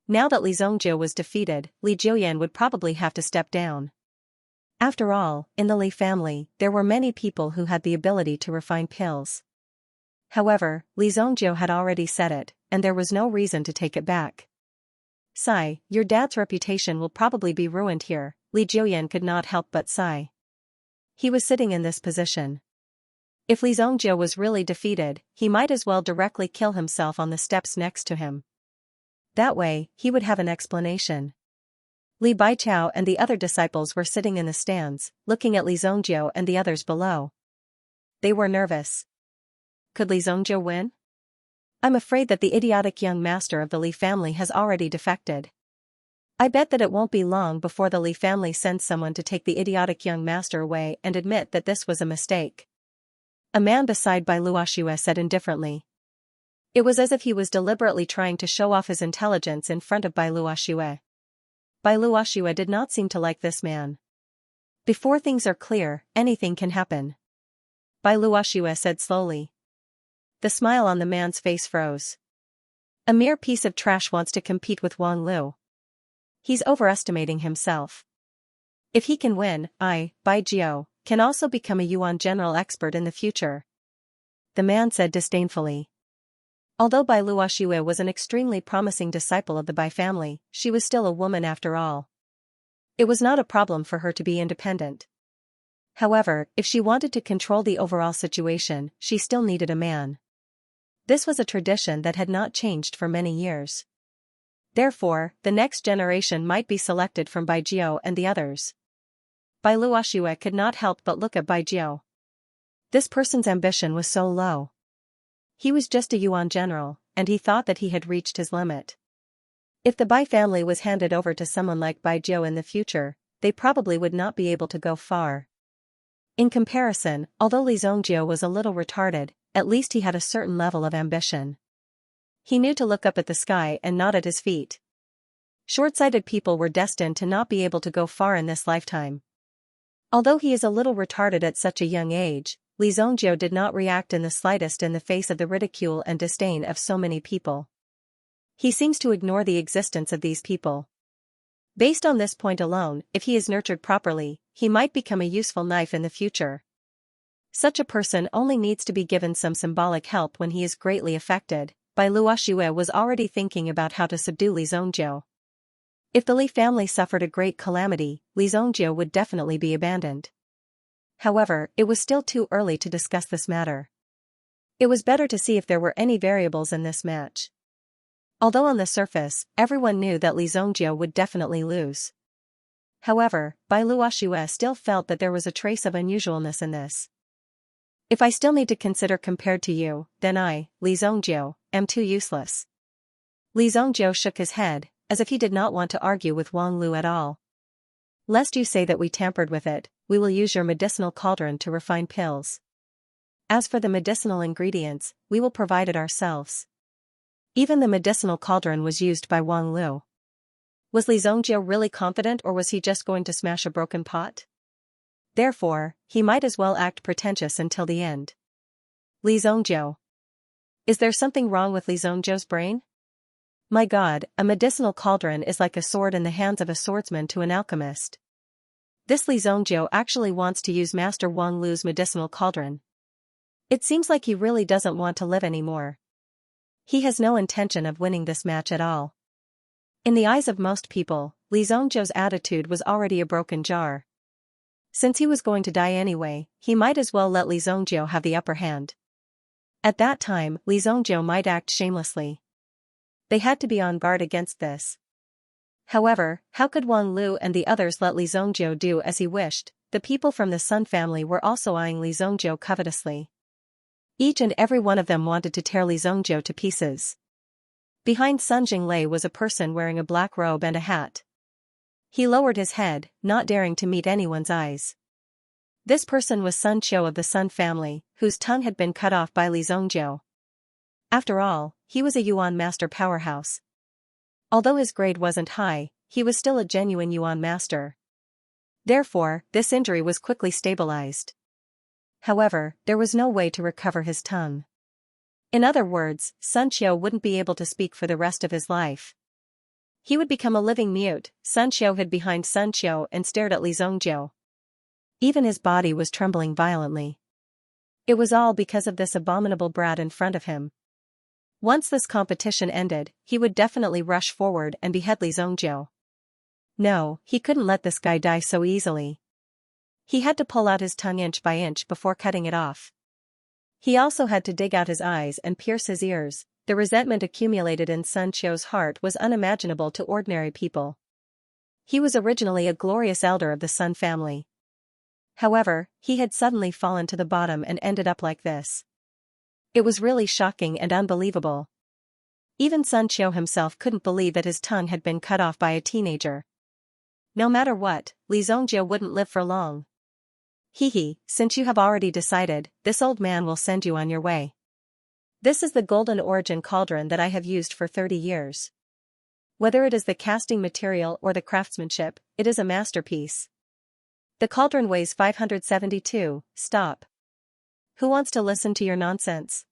Now that Li Zongjiu was defeated, Li Jiuyan would probably have to step down. After all, in the Li family, there were many people who had the ability to refine pills. However, Li Zongjiu had already said it, and there was no reason to take it back. Sigh, your dad's reputation will probably be ruined here. Li Jiuyan could not help but sigh. He was sitting in this position. If Li Zhongjiu was really defeated, he might as well directly kill himself on the steps next to him. That way, he would have an explanation. Li Baichao and the other disciples were sitting in the stands, looking at Li Zhongjiu and the others below. They were nervous. Could Li Zhongjiu win? I'm afraid that the idiotic young master of the Li family has already defected. I bet that it won't be long before the Li family sends someone to take the idiotic young master away and admit that this was a mistake. A man beside Bai Luoxue said indifferently. It was as if he was deliberately trying to show off his intelligence in front of Bai Luoxue. Bai Luoxue did not seem to like this man. Before things are clear, anything can happen. Bai Luoxue said slowly. The smile on the man's face froze. A mere piece of trash wants to compete with Wang Lu. He's overestimating himself. If he can win, I, Bai Jiao, can also become a Yuan general expert in the future. The man said disdainfully. Although Bai Luoxue was an extremely promising disciple of the Bai family, she was still a woman after all. It was not a problem for her to be independent. However, if she wanted to control the overall situation, she still needed a man. This was a tradition that had not changed for many years. Therefore, the next generation might be selected from Bai Jiao and the others. Bai Luoxue could not help but look at Bai Jiao. This person's ambition was so low. He was just a Yuan general, and he thought that he had reached his limit. If the Bai family was handed over to someone like Bai Jiao in the future, they probably would not be able to go far. In comparison, although Li Zhongjiu was a little retarded, at least he had a certain level of ambition. He knew to look up at the sky and not at his feet. Short-sighted people were destined to not be able to go far in this lifetime. Although he is a little retarded at such a young age, Li Zhongjiu did not react in the slightest in the face of the ridicule and disdain of so many people. He seems to ignore the existence of these people. Based on this point alone, if he is nurtured properly, he might become a useful knife in the future. Such a person only needs to be given some symbolic help when he is greatly affected. Bai Luoxue was already thinking about how to subdue Li Zhongjiu. If the Li family suffered a great calamity, Li Zhongjiu would definitely be abandoned. However, it was still too early to discuss this matter. It was better to see if there were any variables in this match. Although on the surface, everyone knew that Li Zhongjiu would definitely lose. However, Bai Luoxue still felt that there was a trace of unusualness in this. If I still need to consider compared to you, then I, Li Zhongjiu, am too useless. Li Zhongjiu shook his head, as if he did not want to argue with Wang Lu at all. Lest you say that we tampered with it, we will use your medicinal cauldron to refine pills. As for the medicinal ingredients, we will provide it ourselves. Even the medicinal cauldron was used by Wang Lu. Was Li Zhongjiu really confident, or was he just going to smash a broken pot? Therefore, he might as well act pretentious until the end. Li Zhongjiu. Is there something wrong with Li Zhongjiu's brain? My God, a medicinal cauldron is like a sword in the hands of a swordsman to an alchemist. This Li Zhongjiu actually wants to use Master Wang Lu's medicinal cauldron. It seems like he really doesn't want to live anymore. He has no intention of winning this match at all. In the eyes of most people, Li Zhongjiu's attitude was already a broken jar. Since he was going to die anyway, he might as well let Li Zhongjiu have the upper hand. At that time, Li Zhongjiu might act shamelessly. They had to be on guard against this. However, how could Wang Lu and the others let Li Zhongjiu do as he wished? The people from the Sun family were also eyeing Li Zhongjiu covetously. Each and every one of them wanted to tear Li Zhongjiu to pieces. Behind Sun Jinglei was a person wearing a black robe and a hat. He lowered his head, not daring to meet anyone's eyes. This person was Sun Qiu of the Sun family, whose tongue had been cut off by Li Zhongjiu. After all, he was a Yuan master powerhouse. Although his grade wasn't high, he was still a genuine Yuan master. Therefore, this injury was quickly stabilized. However, there was no way to recover his tongue. In other words, Sun Qiu wouldn't be able to speak for the rest of his life. He would become a living mute. Sun Qiu hid behind Sun Qiu and stared at Li Zhongjiu. Even his body was trembling violently. It was all because of this abominable brat in front of him. Once this competition ended, he would definitely rush forward and behead Li Zhongjiu. No, he couldn't let this guy die so easily. He had to pull out his tongue inch by inch before cutting it off. He also had to dig out his eyes and pierce his ears. The resentment accumulated in Sun Qiu's heart was unimaginable to ordinary people. He was originally a glorious elder of the Sun family. However, he had suddenly fallen to the bottom and ended up like this. It was really shocking and unbelievable. Even Sun Qiu himself couldn't believe that his tongue had been cut off by a teenager. No matter what, Li Zhongjiu wouldn't live for long. Since you have already decided, this old man will send you on your way. This is the golden origin cauldron that I have used for 30 years. Whether it is the casting material or the craftsmanship, it is a masterpiece. The cauldron weighs 572, stop. Who wants to listen to your nonsense?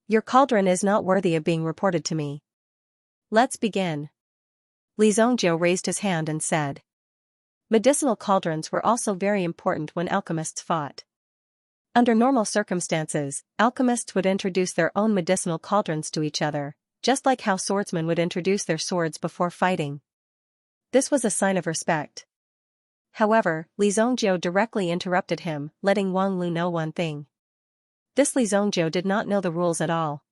Your cauldron is not worthy of being reported to me. Let's begin. Li Zhongjiu raised his hand and said. Medicinal cauldrons were also very important when alchemists fought. Under normal circumstances, alchemists would introduce their own medicinal cauldrons to each other, just like how swordsmen would introduce their swords before fighting. This was a sign of respect. However, Li Zhongjiu directly interrupted him, letting Wang Lu know one thing. This Li Zhongjiu did not know the rules at all.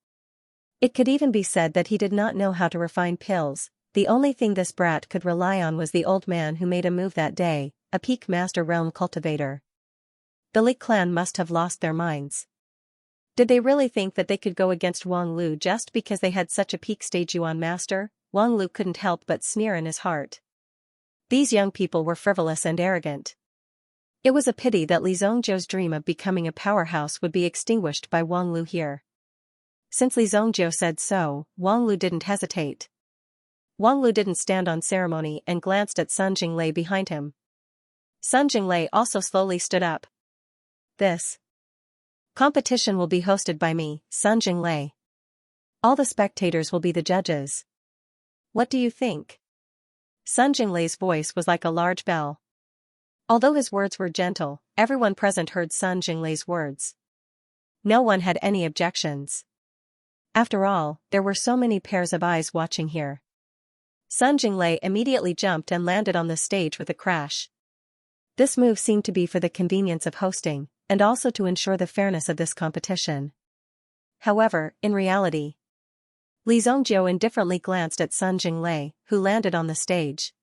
It could even be said that he did not know how to refine pills. The only thing this brat could rely on was the old man who made a move that day, a peak master realm cultivator. The Li clan must have lost their minds. Did they really think that they could go against Wang Lu just because they had such a peak stage Yuan master? Wang Lu couldn't help but sneer in his heart. These young people were frivolous and arrogant. It was a pity that Li Zhongjiu's dream of becoming a powerhouse would be extinguished by Wang Lu here. Since Li Zhongjiu said so, Wang Lu didn't hesitate. Wang Lu didn't stand on ceremony and glanced at Sun Jinglei behind him. Sun Jinglei also slowly stood up. This competition will be hosted by me, Sun Jinglei. All the spectators will be the judges. What do you think? Sun Jinglei's voice was like a large bell. Although his words were gentle, everyone present heard Sun Jinglei's words. No one had any objections. After all, there were so many pairs of eyes watching here. Sun Jinglei immediately jumped and landed on the stage with a crash. This move seemed to be for the convenience of hosting, and also to ensure the fairness of this competition. However, in reality, Li Zhongjiu indifferently glanced at Sun Jinglei, who landed on the stage.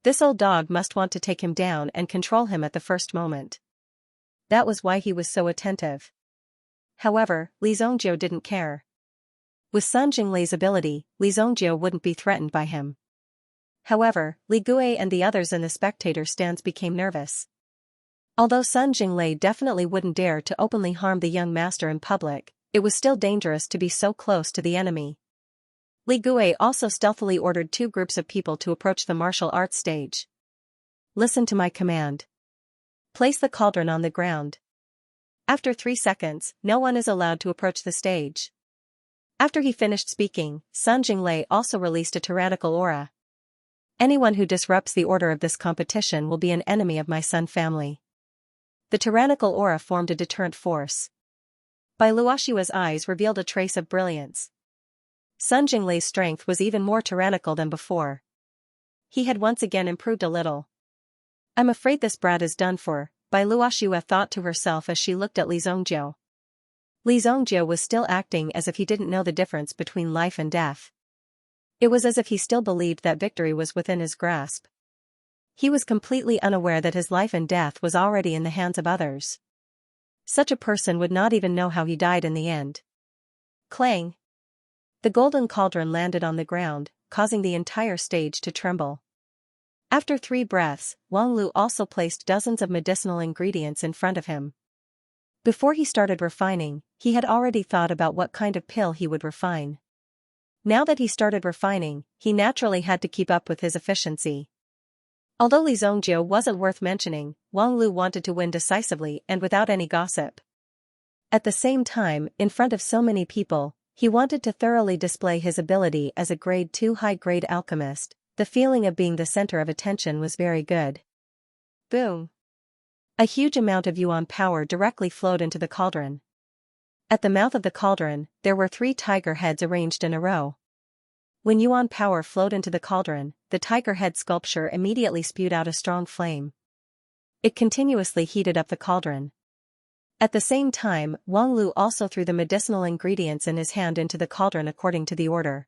This old dog must want to take him down and control him at the first moment. That was why he was so attentive. However, Li Zhongjiu didn't care. With Sun Jinglei's ability, Li Zhongjiu wouldn't be threatened by him. However, Li Gui and the others in the spectator stands became nervous. Although Sun Jinglei definitely wouldn't dare to openly harm the young master in public, it was still dangerous to be so close to the enemy. Li Gui also stealthily ordered 2 groups of people to approach the martial arts stage. Listen to my command. Place the cauldron on the ground. After 3 seconds, no one is allowed to approach the stage. After he finished speaking, Sun Jinglei also released a tyrannical aura. Anyone who disrupts the order of this competition will be an enemy of my Sun family. The tyrannical aura formed a deterrent force. Bai Luoshua's eyes revealed a trace of brilliance. Sun Jinglei's strength was even more tyrannical than before. He had once again improved a little. I'm afraid this brat is done for, Bai Luoshua thought to herself as she looked at Li Zhongjiu. Li Zhongjiu was still acting as if he didn't know the difference between life and death. It was as if he still believed that victory was within his grasp. He was completely unaware that his life and death was already in the hands of others. Such a person would not even know how he died in the end. Clang! The golden cauldron landed on the ground, causing the entire stage to tremble. After 3 breaths, Wang Lu also placed dozens of medicinal ingredients in front of him. Before he started refining, he had already thought about what kind of pill he would refine. Now that he started refining, he naturally had to keep up with his efficiency. Although Li Zhongjiu wasn't worth mentioning, Wang Lu wanted to win decisively and without any gossip. At the same time, in front of so many people, he wanted to thoroughly display his ability as a grade 2 high-grade alchemist. The feeling of being the center of attention was very good. Boom! A huge amount of yuan power directly flowed into the cauldron. At the mouth of the cauldron, there were 3 tiger heads arranged in a row. When yuan power flowed into the cauldron, the tiger head sculpture immediately spewed out a strong flame. It continuously heated up the cauldron. At the same time, Wang Lu also threw the medicinal ingredients in his hand into the cauldron according to the order.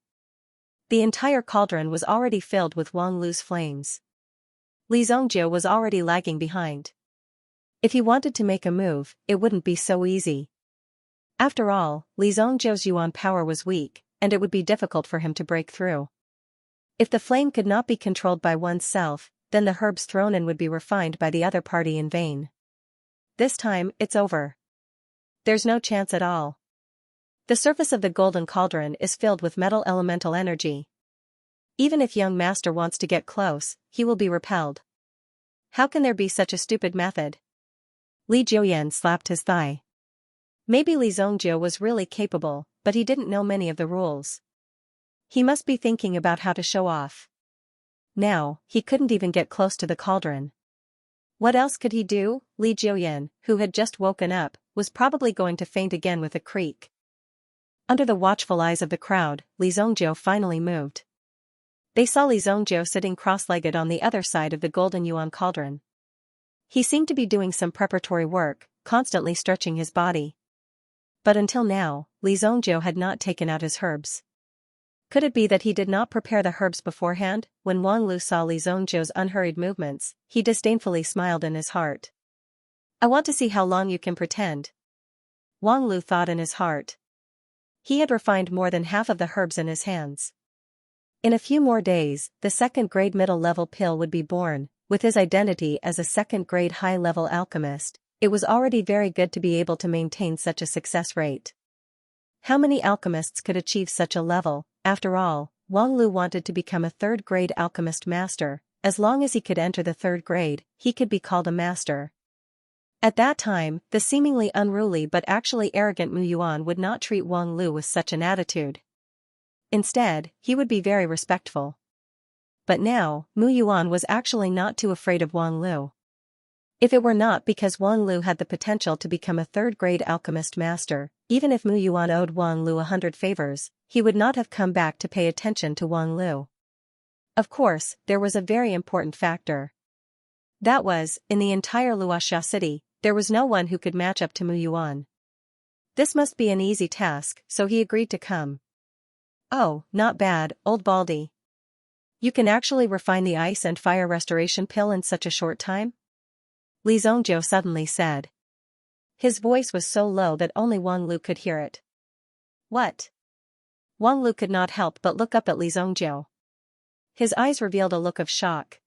The entire cauldron was already filled with Wang Lu's flames. Li Zongjie was already lagging behind. If he wanted to make a move, it wouldn't be so easy. After all, Li Zongjie's yuan power was weak, and it would be difficult for him to break through. If the flame could not be controlled by oneself, then the herbs thrown in would be refined by the other party in vain. This time, it's over. There's no chance at all. The surface of the golden cauldron is filled with metal elemental energy. Even if young master wants to get close, he will be repelled. How can there be such a stupid method? Li Jiuyan slapped his thigh. Maybe Li Zongjie was really capable, but he didn't know many of the rules. He must be thinking about how to show off. Now, he couldn't even get close to the cauldron. What else could he do? Li Jiuyan, who had just woken up, was probably going to faint again with a creak. Under the watchful eyes of the crowd, Li Zongjie finally moved. They saw Li Zongjie sitting cross-legged on the other side of the golden yuan cauldron. He seemed to be doing some preparatory work, constantly stretching his body. But until now, Li Zongjie had not taken out his herbs. Could it be that he did not prepare the herbs beforehand? When Wang Lu saw Li Zongjie's unhurried movements, he disdainfully smiled in his heart. I want to see how long you can pretend. Wang Lu thought in his heart. He had refined more than half of the herbs in his hands. In a few more days, the second-grade middle-level pill would be born. With his identity as a second-grade high-level alchemist, it was already very good to be able to maintain such a success rate. How many alchemists could achieve such a level? After all, Wang Lu wanted to become a third-grade alchemist master. As long as he could enter the third grade, he could be called a master. At that time, the seemingly unruly but actually arrogant Mu Yuan would not treat Wang Lu with such an attitude. Instead, he would be very respectful. But now, Mu Yuan was actually not too afraid of Wang Lu. If it were not because Wang Lu had the potential to become a third-grade alchemist master, even if Mu Yuan owed Wang Lu 100 favors, he would not have come back to pay attention to Wang Lu. Of course, there was a very important factor. That was, in the entire Luoxia city, there was no one who could match up to Mu Yuan. This must be an easy task, so he agreed to come. Oh, not bad, old Baldy. You can actually refine the ice and fire restoration pill in such a short time? Li Zongjie suddenly said. His voice was so low that only Wang Lu could hear it. What? Wang Lu could not help but look up at Li Zongjie. His eyes revealed a look of shock.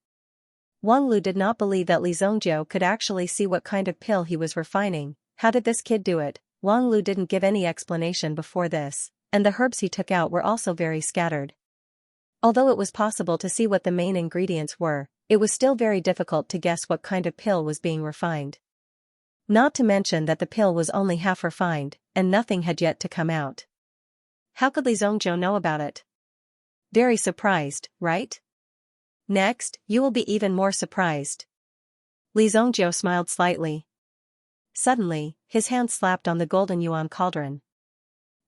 Wang Lu did not believe that Li Zongjie could actually see what kind of pill he was refining. How did this kid do it? Wang Lu didn't give any explanation before this, and the herbs he took out were also very scattered. Although it was possible to see what the main ingredients were, it was still very difficult to guess what kind of pill was being refined. Not to mention that the pill was only half refined, and nothing had yet to come out. How could Li Zongjie know about it? Very surprised, right? Next, you will be even more surprised. Li Zongjie smiled slightly. Suddenly, his hand slapped on the golden yuan cauldron.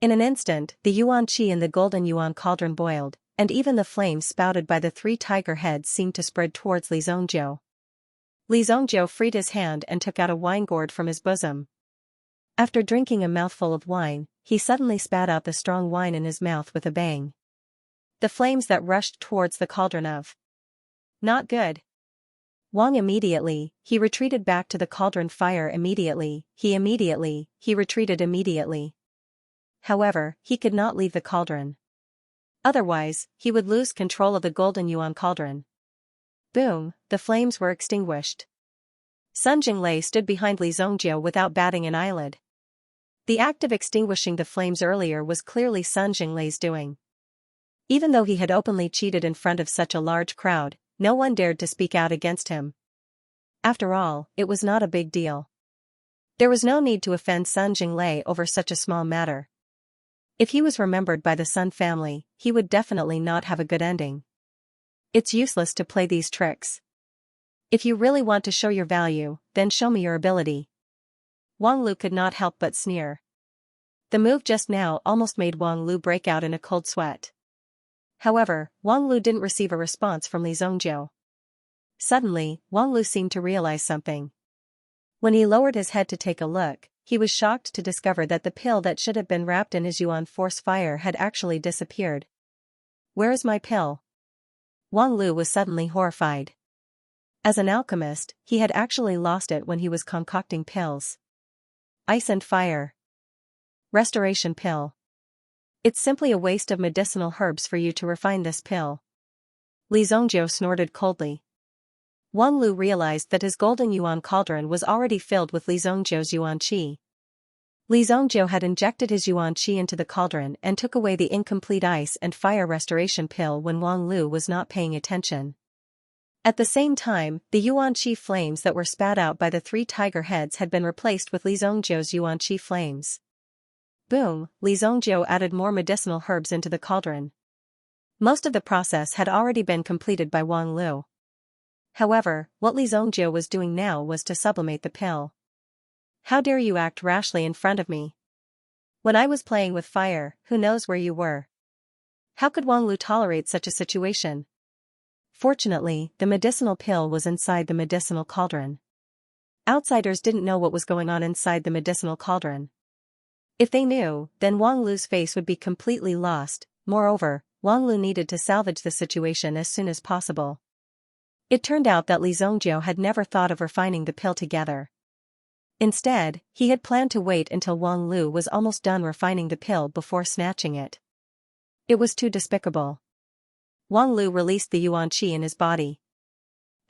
In an instant, the yuan qi in the golden yuan cauldron boiled, and even the flames spouted by the 3 tiger heads seemed to spread towards Li Zongjie. Li Zongjie freed his hand and took out a wine gourd from his bosom. After drinking a mouthful of wine, he suddenly spat out the strong wine in his mouth with a bang. The flames that rushed towards the cauldron of. Not good. Wang immediately, he retreated back to the cauldron fire immediately, he retreated immediately. However, he could not leave the cauldron. Otherwise, he would lose control of the golden yuan cauldron. Boom, the flames were extinguished. Sun Jinglei stood behind Li Zongjie without batting an eyelid. The act of extinguishing the flames earlier was clearly Sun Jinglei's doing. Even though he had openly cheated in front of such a large crowd, no one dared to speak out against him. After all, it was not a big deal. There was no need to offend Sun Jinglei over such a small matter. If he was remembered by the Sun family, he would definitely not have a good ending. It's useless to play these tricks. If you really want to show your value, then show me your ability. Wang Lu could not help but sneer. The move just now almost made Wang Lu break out in a cold sweat. However, Wang Lu didn't receive a response from Li Zongjiu. Suddenly, Wang Lu seemed to realize something. When he lowered his head to take a look, he was shocked to discover that the pill that should have been wrapped in his Yuan Force Fire had actually disappeared. "Where is my pill?" Wang Lu was suddenly horrified. As an alchemist, he had actually lost it when he was concocting pills. Ice and fire. Restoration pill. It's simply a waste of medicinal herbs for you to refine this pill. Li Zongjiu snorted coldly. Wang Lu realized that his golden yuan cauldron was already filled with Li Zongjiu's yuan qi. Li Zongjiu had injected his yuan qi into the cauldron and took away the incomplete ice and fire restoration pill when Wang Lu was not paying attention. At the same time, the yuan qi flames that were spat out by the 3 tiger heads had been replaced with Li Zongjiu's yuan qi flames. Boom, Li Zongjiu added more medicinal herbs into the cauldron. Most of the process had already been completed by Wang Lu. However, what Li Zongjiu was doing now was to sublimate the pill. "How dare you act rashly in front of me? When I was playing with fire, who knows where you were?" How could Wang Lu tolerate such a situation? Fortunately, the medicinal pill was inside the medicinal cauldron. Outsiders didn't know what was going on inside the medicinal cauldron. If they knew, then Wang Lu's face would be completely lost. Moreover, Wang Lu needed to salvage the situation as soon as possible. It turned out that Li Zongjiu had never thought of refining the pill together. Instead, he had planned to wait until Wang Lu was almost done refining the pill before snatching it. It was too despicable. Wang Lu released the yuan qi in his body.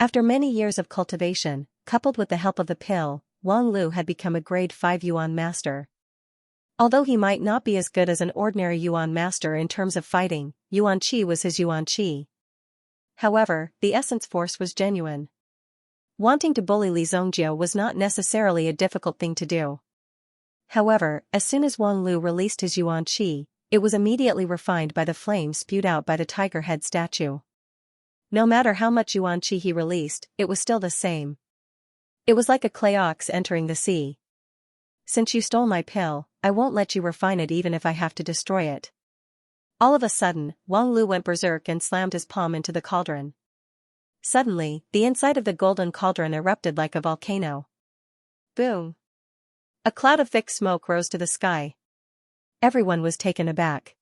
After many years of cultivation, coupled with the help of the pill, Wang Lu had become a grade 5 yuan master. Although he might not be as good as an ordinary yuan master in terms of fighting, yuan qi was his yuan qi. However, the essence force was genuine. Wanting to bully Li Zongjiu was not necessarily a difficult thing to do. However, as soon as Wang Lu released his yuan qi, it was immediately refined by the flame spewed out by the tiger head statue. No matter how much yuan qi he released, it was still the same. It was like a clay ox entering the sea. "Since you stole my pill, I won't let you refine it even if I have to destroy it." All of a sudden, Wang Lu went berserk and slammed his palm into the cauldron. Suddenly, the inside of the golden cauldron erupted like a volcano. Boom! A cloud of thick smoke rose to the sky. Everyone was taken aback.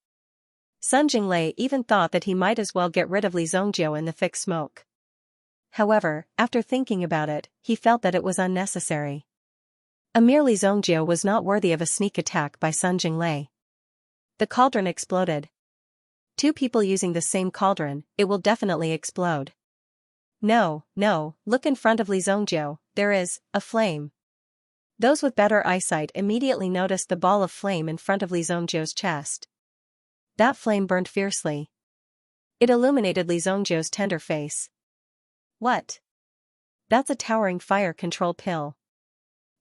Sun Jinglei even thought that he might as well get rid of Li Zongjiu in the thick smoke. However, after thinking about it, he felt that it was unnecessary. A mere Li Zongjiu was not worthy of a sneak attack by Sun Jinglei. The cauldron exploded. 2 people using the same cauldron, it will definitely explode. No, look in front of Li Zongjiu, there is a flame. Those with better eyesight immediately noticed the ball of flame in front of Li Zongjiu's chest. That flame burned fiercely. It illuminated Li Zongjiu's tender face. What? That's a towering fire control pill.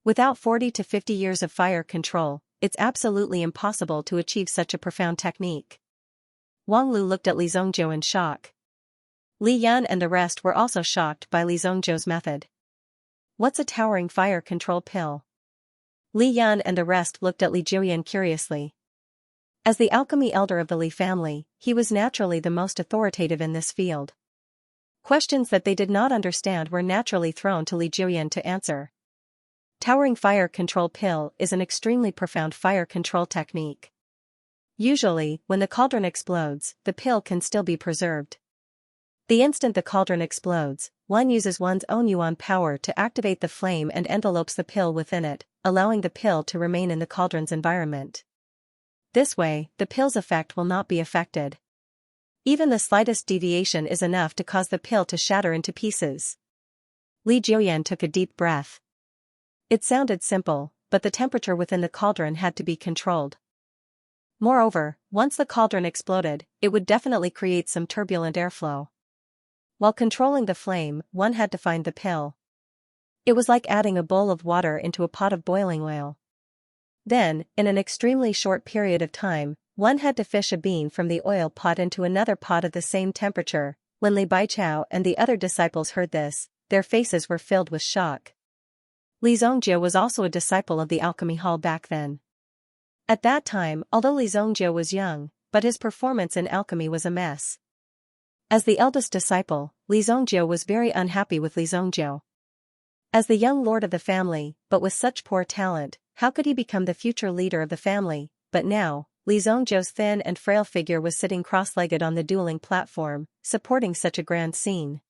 Without 40 to 50 years of fire control, it's absolutely impossible to achieve such a profound technique. Wang Lu looked at Li Zongjiu in shock. Li Yan and the rest were also shocked by Li Zongjiu's method. What's a towering fire control pill? Li Yan and the rest looked at Li Juyan curiously. As the alchemy elder of the Li family, he was naturally the most authoritative in this field. Questions that they did not understand were naturally thrown to Li Juyan to answer. Towering fire control pill is an extremely profound fire control technique. Usually, when the cauldron explodes, the pill can still be preserved. The instant the cauldron explodes, one uses one's own yuan power to activate the flame and envelopes the pill within it, allowing the pill to remain in the cauldron's environment. This way, the pill's effect will not be affected. Even the slightest deviation is enough to cause the pill to shatter into pieces. Li Juyan took a deep breath. It sounded simple, but the temperature within the cauldron had to be controlled. Moreover, once the cauldron exploded, it would definitely create some turbulent airflow. While controlling the flame, one had to find the pill. It was like adding a bowl of water into a pot of boiling oil. Then, in an extremely short period of time, one had to fish a bean from the oil pot into another pot at the same temperature. When Li Baichao and the other disciples heard this, their faces were filled with shock. Li Zongjiu was also a disciple of the alchemy hall back then. At that time, although Li Zhongjiu was young, but his performance in alchemy was a mess. As the eldest disciple, Li Zhongjiu was very unhappy with Li Zhongjiu. As the young lord of the family, but with such poor talent, how could he become the future leader of the family? But now, Li Zhongjiu's thin and frail figure was sitting cross-legged on the dueling platform, supporting such a grand scene.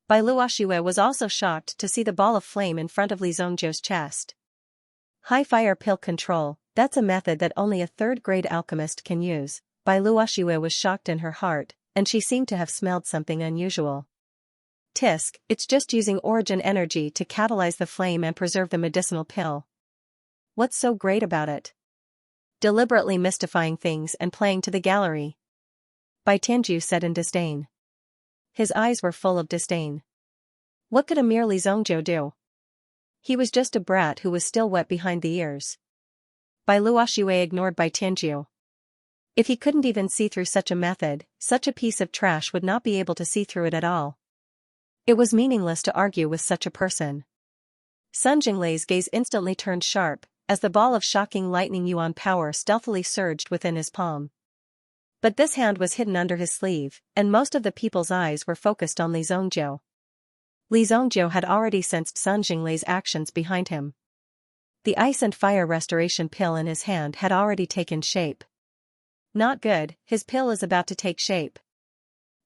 Bai Luoxue was also shocked to see the ball of flame in front of Li Zhongjiu's chest. High fire pill control, that's a method that only a third-grade alchemist can use. Bai Luoxue was shocked in her heart, and she seemed to have smelled something unusual. Tisk, it's just using origin energy to catalyze the flame and preserve the medicinal pill. What's so great about it? Deliberately mystifying things and playing to the gallery. Bai Tianju said in disdain. His eyes were full of disdain. What could a mere Li Zhongjiu do? He was just a brat who was still wet behind the ears. Bai Luoxue ignored Bai Tianju. If he couldn't even see through such a method, such a piece of trash would not be able to see through it at all. It was meaningless to argue with such a person. Sun Jinglei's gaze instantly turned sharp, as the ball of shocking lightning yuan power stealthily surged within his palm. But this hand was hidden under his sleeve, and most of the people's eyes were focused on Li Zhongjiu. Li Zhongjiu had already sensed Sun Jinglei's actions behind him. The ice and fire restoration pill in his hand had already taken shape. Not good, his pill is about to take shape.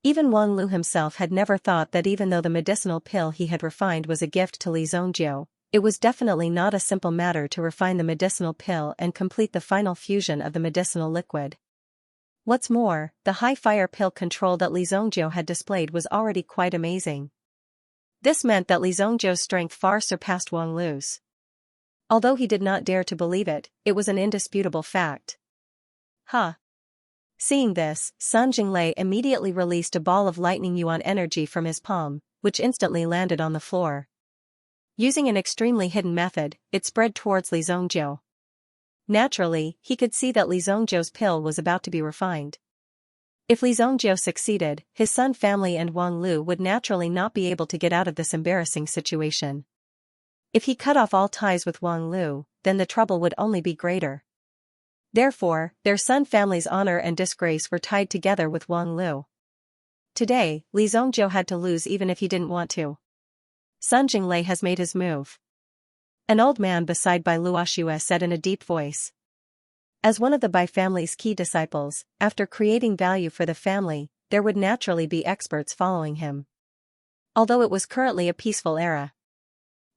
Even Wang Lu himself had never thought that even though the medicinal pill he had refined was a gift to Li Zhongjiu, it was definitely not a simple matter to refine the medicinal pill and complete the final fusion of the medicinal liquid. What's more, the high fire pill control that Li Zhongjiu had displayed was already quite amazing. This meant that Li Zhongjiu's strength far surpassed Wang Lu's. Although he did not dare to believe it, it was an indisputable fact. Huh. Seeing this, Sun Jinglei immediately released a ball of lightning yuan energy from his palm, which instantly landed on the floor. Using an extremely hidden method, it spread towards Li Zhongjiu. Naturally, he could see that Li Zhongjiu's pill was about to be refined. If Li Zhongjiu succeeded, his Sun family and Wang Lu would naturally not be able to get out of this embarrassing situation. If he cut off all ties with Wang Lu, then the trouble would only be greater. Therefore, their Sun family's honor and disgrace were tied together with Wang Lu. Today, Li Zhongjiu had to lose even if he didn't want to. Sun Jinglei has made his move. An old man beside Bai Luoxue said in a deep voice. As one of the Bai family's key disciples, after creating value for the family, there would naturally be experts following him. Although it was currently a peaceful era.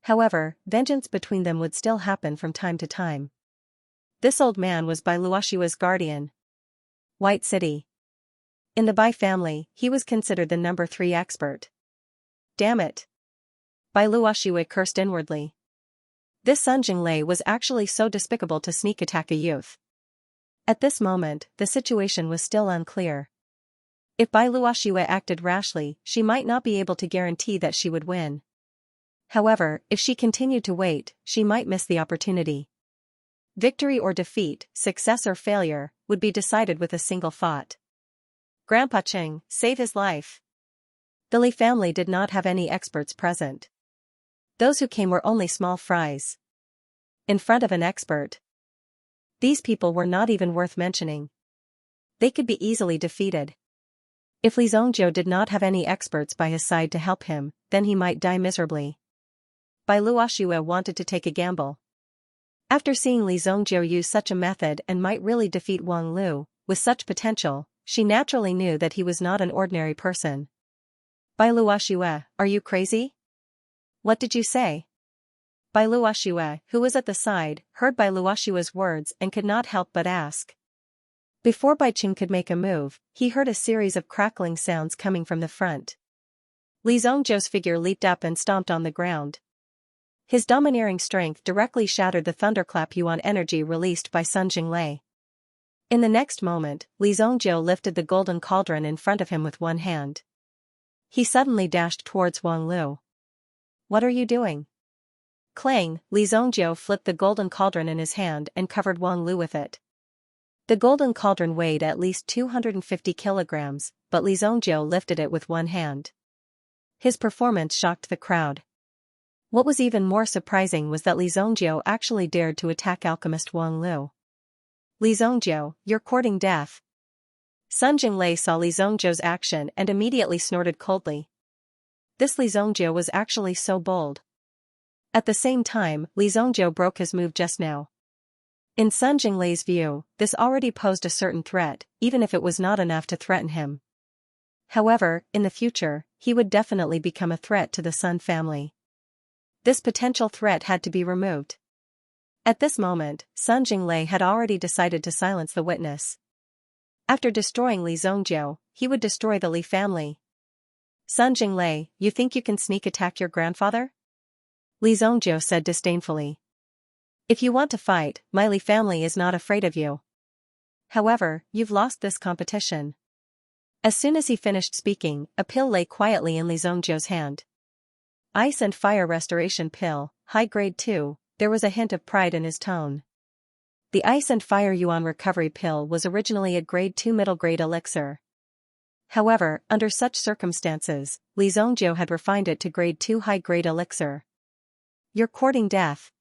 However, vengeance between them would still happen from time to time. This old man was Bai Luoxue's guardian. White City. In the Bai family, he was considered the number 3 expert. Damn it. Bai Luoxue cursed inwardly. This Sun Jinglei was actually so despicable to sneak attack a youth. At this moment, the situation was still unclear. If Bai Luoxue acted rashly, she might not be able to guarantee that she would win. However, if she continued to wait, she might miss the opportunity. Victory or defeat, success or failure, would be decided with a single thought. Grandpa Cheng, save his life. The Li family did not have any experts present. Those who came were only small fries. In front of an expert. These people were not even worth mentioning. They could be easily defeated. If Li Zhongjiu did not have any experts by his side to help him, then he might die miserably. Bai Luoxue wanted to take a gamble. After seeing Li Zhongjiu use such a method and might really defeat Wang Lu, with such potential, she naturally knew that he was not an ordinary person. Bai Luoxue, are you crazy? What did you say? Bai Luoxue, who was at the side, heard Bai Luoxue's words and could not help but ask. Before Bai Qing could make a move, he heard a series of crackling sounds coming from the front. Li Zhongjiu's figure leaped up and stomped on the ground. His domineering strength directly shattered the thunderclap yuan energy released by Sun Jinglei. In the next moment, Li Zhongjiu lifted the golden cauldron in front of him with one hand. He suddenly dashed towards Wang Lu. What are you doing? Clang, Li Zhongjiu flipped the golden cauldron in his hand and covered Wang Lu with it. The golden cauldron weighed at least 250 kilograms, but Li Zhongjiu lifted it with one hand. His performance shocked the crowd. What was even more surprising was that Li Zhongjiu actually dared to attack alchemist Wang Lu. Li Zhongjiu, you're courting death. Sun Jinglei saw Li Zhongjiu's action and immediately snorted coldly. This Li Zhongjiu was actually so bold. At the same time, Li Zhongjiu broke his move just now. In Sun Jinglei's view, this already posed a certain threat, even if it was not enough to threaten him. However, in the future, he would definitely become a threat to the Sun family. This potential threat had to be removed. At this moment, Sun Jinglei had already decided to silence the witness. After destroying Li Zhongjiu, he would destroy the Li family. Sun Jinglei, you think you can sneak attack your grandfather? Li Zhongjiu said disdainfully. If you want to fight, my Li family is not afraid of you. However, you've lost this competition. As soon as he finished speaking, a pill lay quietly in Li Zhongjiu's hand. Ice and Fire Restoration Pill, High Grade 2, there was a hint of pride in his tone. The Ice and Fire Yuan Recovery Pill was originally a Grade 2 middle grade elixir. However, under such circumstances, Li Zhongjiu had refined it to Grade 2 high grade elixir. You're courting death.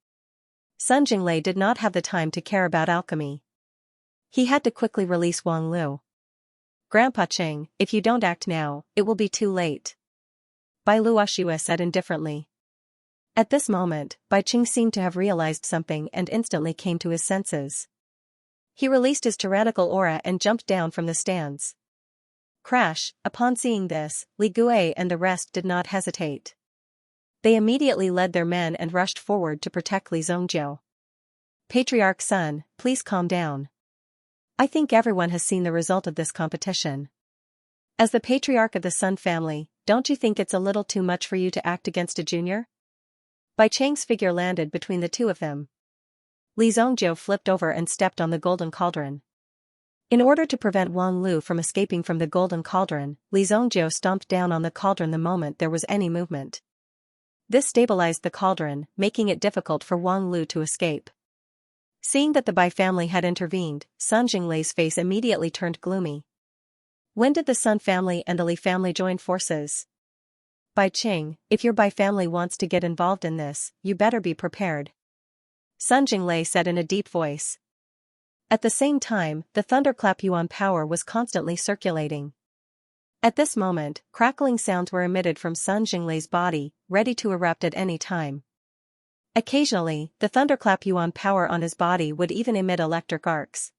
Sun Jinglei did not have the time to care about alchemy. He had to quickly release Wang Lu. Grandpa Qing, if you don't act now, it will be too late. Bai Luoxue said indifferently. At this moment, Bai Qing seemed to have realized something and instantly came to his senses. He released his tyrannical aura and jumped down from the stands. Crash! Upon seeing this, Li Gui and the rest did not hesitate. They immediately led their men and rushed forward to protect Li Zhongjiu. Patriarch Sun, please calm down. I think everyone has seen the result of this competition. As the patriarch of the Sun family, don't you think it's a little too much for you to act against a junior? Bai Chang's figure landed between the two of them. Li Zhongjiu flipped over and stepped on the golden cauldron. In order to prevent Wang Lu from escaping from the golden cauldron, Li Zhongjiu stomped down on the cauldron the moment there was any movement. This stabilized the cauldron, making it difficult for Wang Lu to escape. Seeing that the Bai family had intervened, Sun Jinglei's face immediately turned gloomy. When did the Sun family and the Li family join forces? Bai Qing, if your Bai family wants to get involved in this, you better be prepared. Sun Jinglei said in a deep voice. At the same time, the thunderclap yuan power was constantly circulating. At this moment, crackling sounds were emitted from Sun Jinglei's body, ready to erupt at any time. Occasionally, the thunderclap yuan power on his body would even emit electric arcs.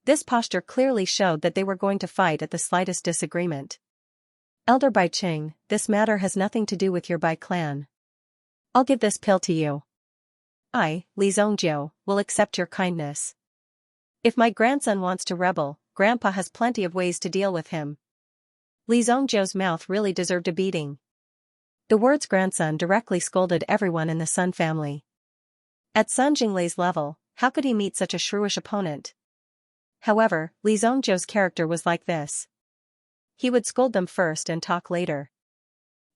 This posture clearly showed that they were going to fight at the slightest disagreement. Elder Bai Qing, this matter has nothing to do with your Bai clan. I'll give this pill to you. I, Li Zhongjiu, will accept your kindness. If my grandson wants to rebel, Grandpa has plenty of ways to deal with him. Li Zhongjiu's mouth really deserved a beating. The words grandson directly scolded everyone in the Sun family. At Sun Jinglei's level, how could he meet such a shrewish opponent? However, Li Zhongjiu's character was like this. He would scold them first and talk later.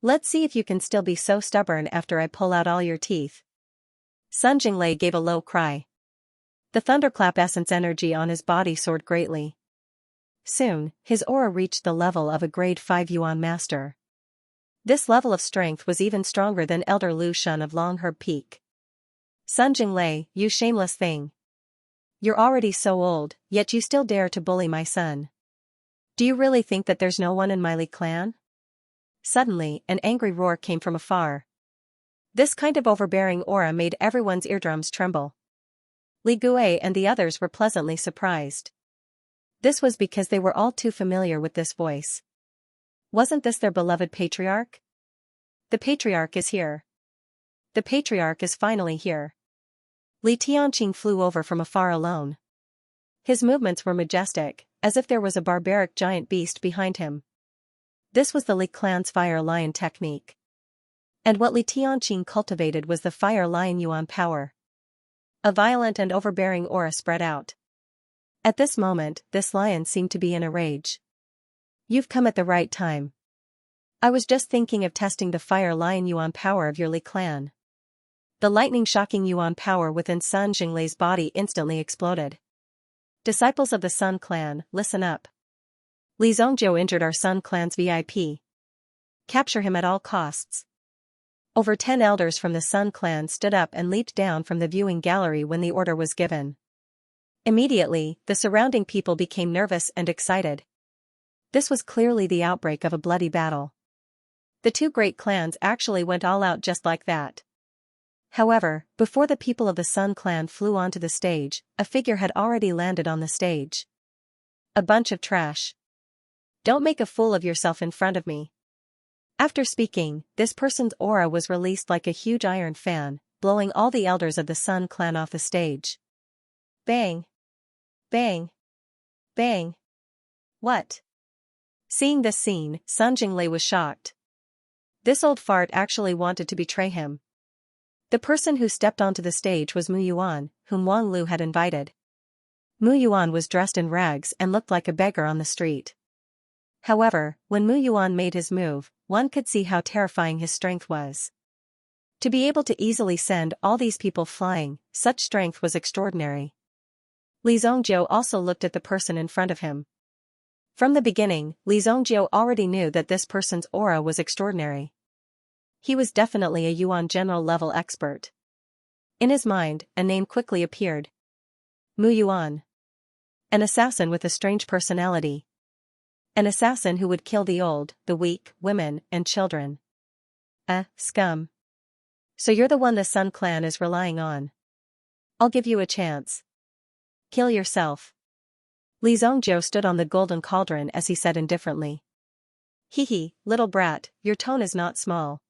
Let's see if you can still be so stubborn after I pull out all your teeth. Sun Jinglei gave a low cry. The thunderclap essence energy on his body soared greatly. Soon, his aura reached the level of a grade 5 yuan master. This level of strength was even stronger than Elder Lu Shun of Longherb Peak. Sun Jinglei, you shameless thing. You're already so old, yet you still dare to bully my son. Do you really think that there's no one in my Li clan? Suddenly, an angry roar came from afar. This kind of overbearing aura made everyone's eardrums tremble. Li Gui and the others were pleasantly surprised. This was because they were all too familiar with this voice. Wasn't this their beloved patriarch? The patriarch is here. The patriarch is finally here. Li Tianqing flew over from afar alone. His movements were majestic, as if there was a barbaric giant beast behind him. This was the Li clan's fire lion technique. And what Li Tianqing cultivated was the fire lion yuan power. A violent and overbearing aura spread out. At this moment, this lion seemed to be in a rage. You've come at the right time. I was just thinking of testing the fire lion yuan power of your Li clan. The lightning-shocking yuan power within Sun Jinglei's body instantly exploded. Disciples of the Sun clan, listen up. Li Zhongjiu injured our Sun clan's VIP. Capture him at all costs. Over 10 elders from the Sun clan stood up and leaped down from the viewing gallery when the order was given. Immediately, the surrounding people became nervous and excited. This was clearly the outbreak of a bloody battle. The two great clans actually went all out just like that. However, before the people of the Sun clan flew onto the stage, a figure had already landed on the stage. A bunch of trash. Don't make a fool of yourself in front of me. After speaking, this person's aura was released like a huge iron fan, blowing all the elders of the Sun clan off the stage. Bang! Bang! Bang! What? Seeing this scene, Sun Jinglei was shocked. This old fart actually wanted to betray him. The person who stepped onto the stage was Mu Yuan, whom Wang Lu had invited. Mu Yuan was dressed in rags and looked like a beggar on the street. However, when Mu Yuan made his move, one could see how terrifying his strength was. To be able to easily send all these people flying, such strength was extraordinary. Li Zongjiu also looked at the person in front of him. From the beginning, Li Zongjiu already knew that this person's aura was extraordinary. He was definitely a Yuan general level expert. In his mind, a name quickly appeared. Mu Yuan. An assassin with a strange personality. An assassin who would kill the old, the weak, women, and children. Scum. So you're the one the Sun clan is relying on. I'll give you a chance. Kill yourself. Li Zongjiu stood on the golden cauldron as he said indifferently. Hee, little brat, your tone is not small.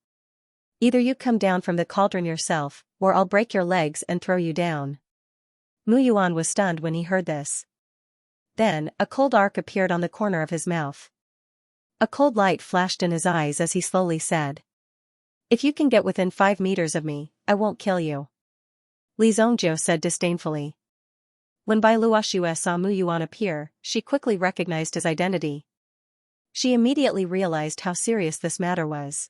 Either you come down from the cauldron yourself, or I'll break your legs and throw you down. Mu Yuan was stunned when he heard this. Then, a cold arc appeared on the corner of his mouth. A cold light flashed in his eyes as he slowly said. If you can get within 5 meters of me, I won't kill you. Li Zongjiu said disdainfully. When Bai Luoxue saw Mu Yuan appear, she quickly recognized his identity. She immediately realized how serious this matter was.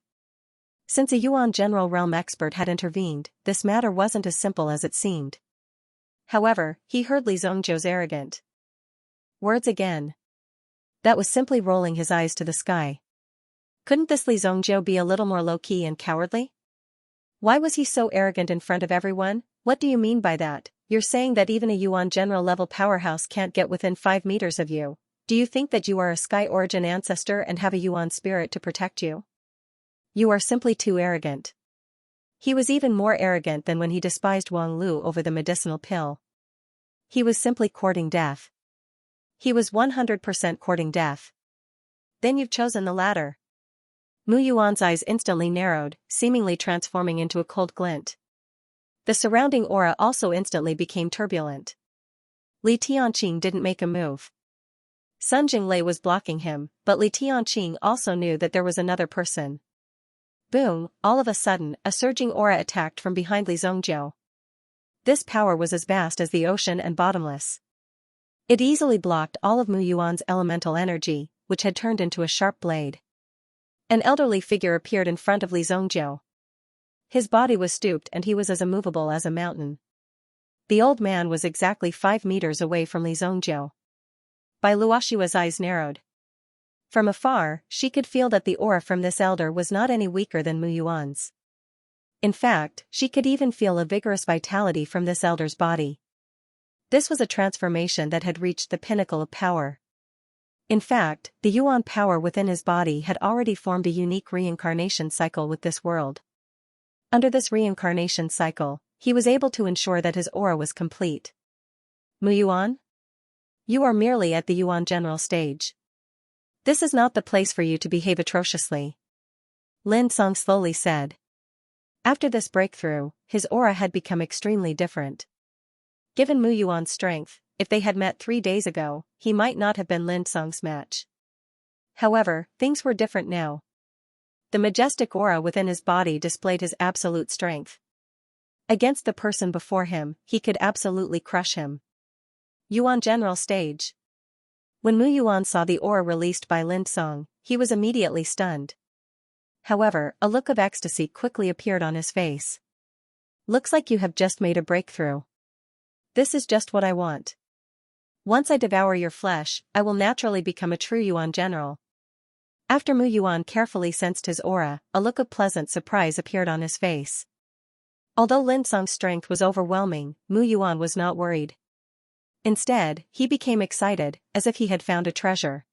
Since a Yuan general realm expert had intervened, this matter wasn't as simple as it seemed. However, he heard Li Zongjiu's arrogant words again. That was simply rolling his eyes to the sky. Couldn't this Li Zongjiu be a little more low-key and cowardly? Why was he so arrogant in front of everyone? What do you mean by that? You're saying that even a Yuan general level powerhouse can't get within 5 meters of you? Do you think that you are a sky origin ancestor and have a Yuan spirit to protect you? You are simply too arrogant. He was even more arrogant than when he despised Wang Lu over the medicinal pill. He was simply courting death. He was 100% courting death. Then you've chosen the latter. Mu Yuan's eyes instantly narrowed, seemingly transforming into a cold glint. The surrounding aura also instantly became turbulent. Li Tianqing didn't make a move. Sun Jinglei was blocking him, but Li Tianqing also knew that there was another person. Boom, all of a sudden, a surging aura attacked from behind Li Zongjiu. This power was as vast as the ocean and bottomless. It easily blocked all of Mu Yuan's elemental energy, which had turned into a sharp blade. An elderly figure appeared in front of Li Zongjiu. His body was stooped and he was as immovable as a mountain. The old man was exactly 5 meters away from Li Zongjiu. Bai Luoxue's eyes narrowed. From afar, she could feel that the aura from this elder was not any weaker than Mu Yuan's. In fact, she could even feel a vigorous vitality from this elder's body. This was a transformation that had reached the pinnacle of power. In fact, the Yuan power within his body had already formed a unique reincarnation cycle with this world. Under this reincarnation cycle, he was able to ensure that his aura was complete. Mu Yuan? You are merely at the Yuan general stage. This is not the place for you to behave atrociously. Lin Song slowly said. After this breakthrough, his aura had become extremely different. Given Mu Yuan's strength, if they had met 3 days ago, he might not have been Lin Song's match. However, things were different now. The majestic aura within his body displayed his absolute strength. Against the person before him, he could absolutely crush him. Yuan general stage. When Mu Yuan saw the aura released by Lin Song, he was immediately stunned. However, a look of ecstasy quickly appeared on his face. Looks like you have just made a breakthrough. This is just what I want. Once I devour your flesh, I will naturally become a true Yuan general. After Mu Yuan carefully sensed his aura, a look of pleasant surprise appeared on his face. Although Lin Song's strength was overwhelming, Mu Yuan was not worried. Instead, he became excited, as if he had found a treasure.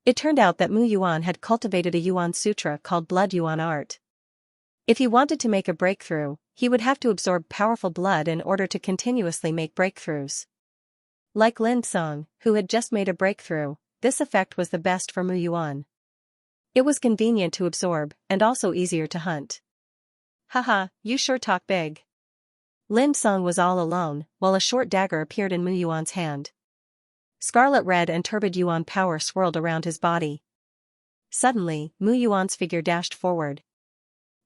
It turned out that Mu Yuan had cultivated a Yuan Sutra called Blood Yuan Art. If he wanted to make a breakthrough, he would have to absorb powerful blood in order to continuously make breakthroughs. Like Lin Song, who had just made a breakthrough, this effect was the best for Mu Yuan. It was convenient to absorb, and also easier to hunt. Haha, you sure talk big. Lin Song was all alone, while a short dagger appeared in Mu Yuan's hand. Scarlet red and turbid Yuan power swirled around his body. Suddenly, Mu Yuan's figure dashed forward.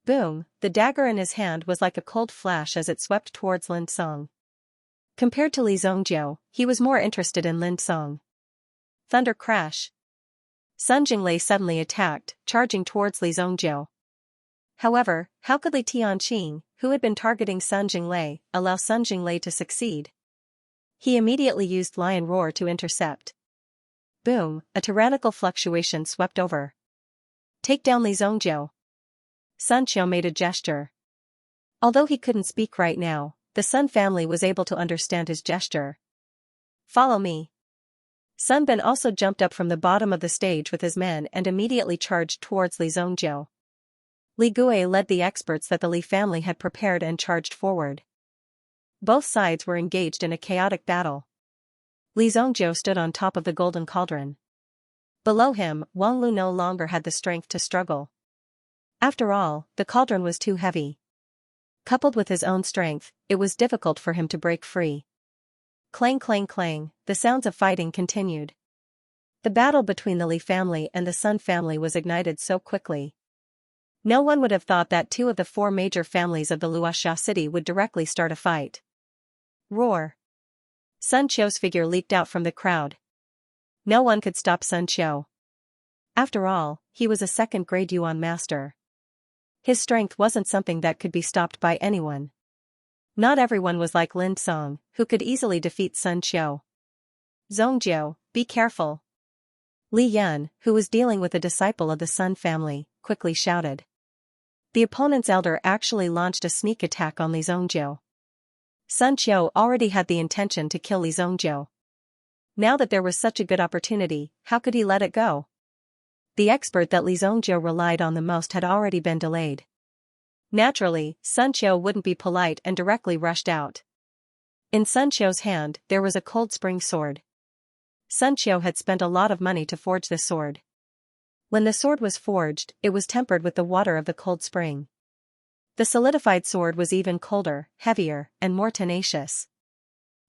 Boom, the dagger in his hand was like a cold flash as it swept towards Lin Song. Compared to Li Zongjiu, he was more interested in Lin Song. Thunder crash. Sun Jinglei suddenly attacked, charging towards Li Zongjiu. However, how could Li Tianqing, who had been targeting Sun Jinglei, allow Sun Jinglei to succeed? He immediately used Lion Roar to intercept. Boom, a tyrannical fluctuation swept over. Take down Li Zongjiu. Sun Qiu made a gesture. Although he couldn't speak right now, the Sun family was able to understand his gesture. Follow me. Sun Ben also jumped up from the bottom of the stage with his men and immediately charged towards Li Zongjiu. Li Gui led the experts that the Li family had prepared and charged forward. Both sides were engaged in a chaotic battle. Li Zongjiu stood on top of the golden cauldron. Below him, Wang Lu no longer had the strength to struggle. After all, the cauldron was too heavy. Coupled with his own strength, it was difficult for him to break free. Clang clang clang, the sounds of fighting continued. The battle between the Li family and the Sun family was ignited so quickly. No one would have thought that two of the four major families of the Luoxia city would directly start a fight. Roar. Sun Qiu's figure leaped out from the crowd. No one could stop Sun Qiu. After all, he was a second-grade Yuan master. His strength wasn't something that could be stopped by anyone. Not everyone was like Lin Song, who could easily defeat Sun Qiu. Zongjiu, be careful. Li Yan, who was dealing with a disciple of the Sun family, quickly shouted. The opponent's elder actually launched a sneak attack on Li Zongjiu. Sun Qiu already had the intention to kill Li Zongjiu. Now that there was such a good opportunity, how could he let it go? The expert that Li Zongjiu relied on the most had already been delayed. Naturally, Sun Qiu wouldn't be polite and directly rushed out. In Sun Qiu's hand, there was a cold spring sword. Sun Qiu had spent a lot of money to forge this sword. When the sword was forged, it was tempered with the water of the cold spring. The solidified sword was even colder, heavier, and more tenacious.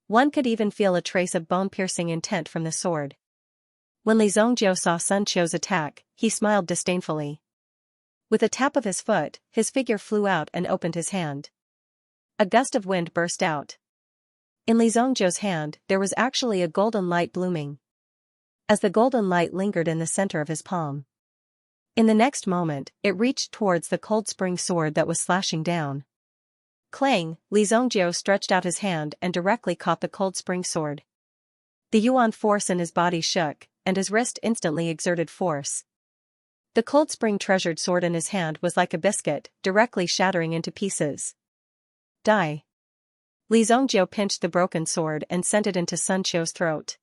One could even feel a trace of bone-piercing intent from the sword. When Li Zongjiu saw Sun Qiu's attack, he smiled disdainfully. With a tap of his foot, his figure flew out and opened his hand. A gust of wind burst out. In Li Zongjiu's hand, there was actually a golden light blooming. As the golden light lingered in the center of his palm. In the next moment, it reached towards the cold spring sword that was slashing down. Clang, Li Zongjiu stretched out his hand and directly caught the cold spring sword. The Yuan force in his body shook, and his wrist instantly exerted force. The cold spring treasured sword in his hand was like a biscuit, directly shattering into pieces. Die. Li Zongjiu pinched the broken sword and sent it into Sun Qiu's throat.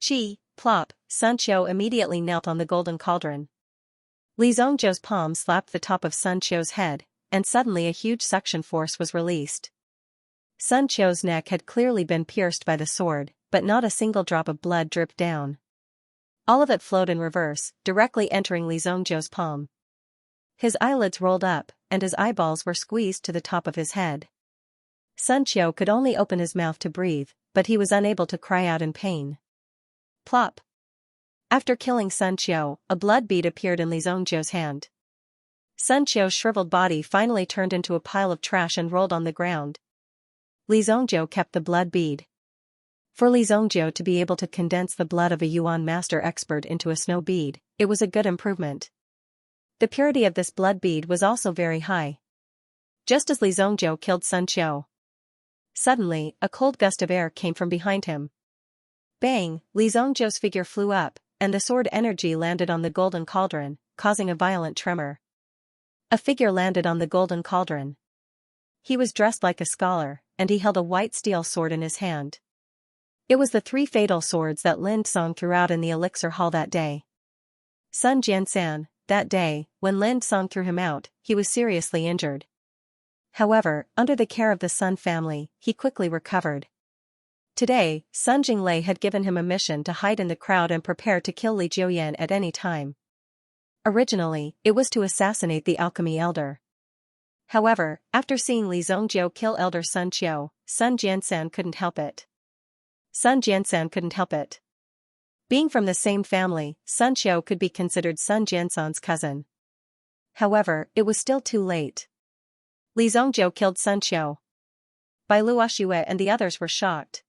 Chi, plop, Sun Qiu immediately knelt on the golden cauldron. Li Zongjiu's palm slapped the top of Sun Qiu's head, and suddenly a huge suction force was released. Sun Qiu's neck had clearly been pierced by the sword, but not a single drop of blood dripped down. All of it flowed in reverse, directly entering Li Zongjiu's palm. His eyelids rolled up, and his eyeballs were squeezed to the top of his head. Sun Qiu could only open his mouth to breathe, but he was unable to cry out in pain. Plop. After killing Sun Qiu, a blood bead appeared in Li Zongjiu's hand. Sun Qiu's shriveled body finally turned into a pile of trash and rolled on the ground. Li Zongjiu kept the blood bead. For Li Zongjiu to be able to condense the blood of a Yuan master expert into a snow bead, it was a good improvement. The purity of this blood bead was also very high. Just as Li Zongjiu killed Sun Qiu. Suddenly, a cold gust of air came from behind him. Bang, Li Zongjiu's figure flew up, and the sword energy landed on the golden cauldron, causing a violent tremor. A figure landed on the golden cauldron. He was dressed like a scholar, and he held a white steel sword in his hand. It was the 3 fatal swords that Lin Song threw out in the elixir hall that day. Sun Jiansan, that day, when Lin Song threw him out, he was seriously injured. However, under the care of the Sun family, he quickly recovered. Today, Sun Jinglei had given him a mission to hide in the crowd and prepare to kill Li Jiuyan at any time. Originally, it was to assassinate the alchemy elder. However, after seeing Li Zongjiu kill Elder Sun Qiu, Sun Jiansan couldn't help it. Being from the same family, Sun Qiu could be considered Sun Jiansan's cousin. However, it was still too late. Li Zongjiu killed Sun Qiu. Bai Luoxue and the others were shocked.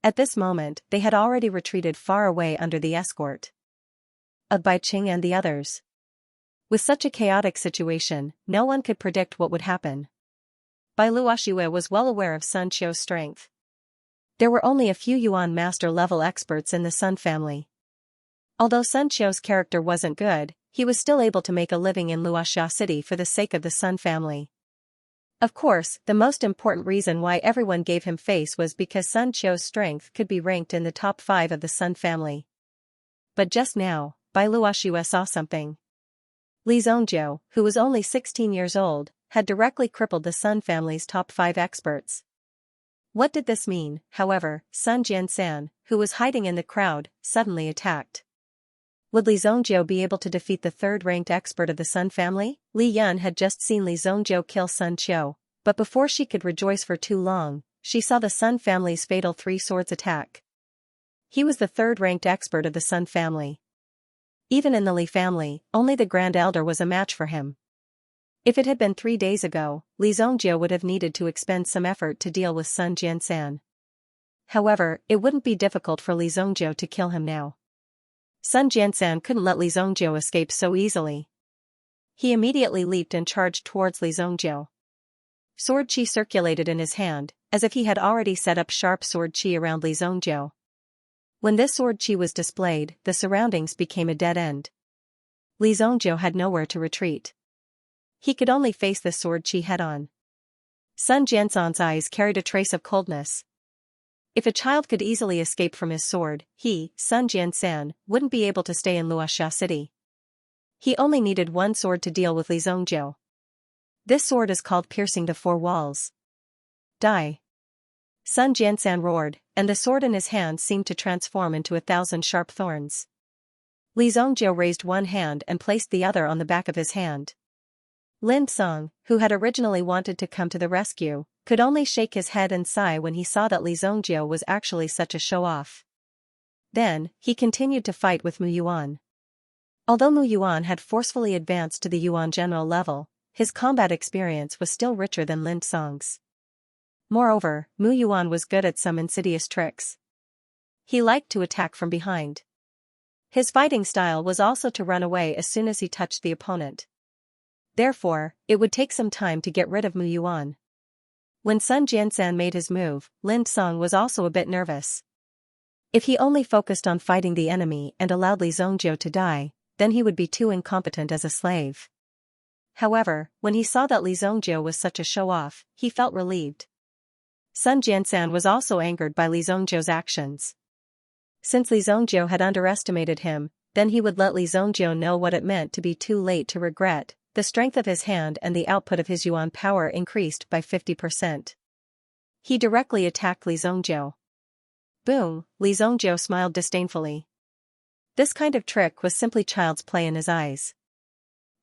At this moment, they had already retreated far away under the escort of Bai Qing and the others. With such a chaotic situation, no one could predict what would happen. Bai Luoxue was well aware of Sun Qiu's strength. There were only a few Yuan master-level experts in the Sun family. Although Sun Qiu's character wasn't good, he was still able to make a living in Luoxia City for the sake of the Sun family. Of course, the most important reason why everyone gave him face was because Sun Qiu's strength could be ranked in the top 5 of the Sun family. But just now, Bai Luoxue saw something. Li Zongjiu, who was only 16 years old, had directly crippled the Sun family's top 5 experts. What did this mean? However, Sun Jiansan, who was hiding in the crowd, suddenly attacked. Would Li Zongjiu be able to defeat the 3rd-ranked expert of the Sun family? Li Yun had just seen Li Zongjiu kill Sun Qiu, but before she could rejoice for too long, she saw the Sun family's fatal 3 swords attack. He was the 3rd-ranked expert of the Sun family. Even in the Li family, only the Grand Elder was a match for him. If it had been 3 days ago, Li Zongjiu would have needed to expend some effort to deal with Sun Jiansan. However, it wouldn't be difficult for Li Zongjiu to kill him now. Sun Jiansan couldn't let Li Zongjiu escape so easily. He immediately leaped and charged towards Li Zongjiu. Sword qi circulated in his hand, as if he had already set up sharp sword qi around Li Zongjiu. When this sword qi was displayed, the surroundings became a dead end. Li Zongjiu had nowhere to retreat. He could only face the sword qi head-on. Sun Jiansan's eyes carried a trace of coldness. If a child could easily escape from his sword, he, Sun Jiansan, wouldn't be able to stay in Luoxia City. He only needed one sword to deal with Li Zongjiu. This sword is called Piercing the 4 Walls. Die! Sun Jiansan roared, and the sword in his hand seemed to transform into 1,000 sharp thorns. Li Zongjiu raised one hand and placed the other on the back of his hand. Lin Song, who had originally wanted to come to the rescue, could only shake his head and sigh when he saw that Li Zongjiu was actually such a show-off. Then, he continued to fight with Mu Yuan. Although Mu Yuan had forcefully advanced to the Yuan general level, his combat experience was still richer than Lin Song's. Moreover, Mu Yuan was good at some insidious tricks. He liked to attack from behind. His fighting style was also to run away as soon as he touched the opponent. Therefore, it would take some time to get rid of Mu Yuan. When Sun Jiansan made his move, Lin Song was also a bit nervous. If he only focused on fighting the enemy and allowed Li Zongjiu to die, then he would be too incompetent as a slave. However, when he saw that Li Zongjiu was such a show-off, he felt relieved. Sun Jiansan was also angered by Li Zongjiu's actions. Since Li Zongjiu had underestimated him, then he would let Li Zongjiu know what it meant to be too late to regret. The strength of his hand and the output of his yuan power increased by 50%. He directly attacked Li Zongjiu. Boom, Li Zongjiu smiled disdainfully. This kind of trick was simply child's play in his eyes.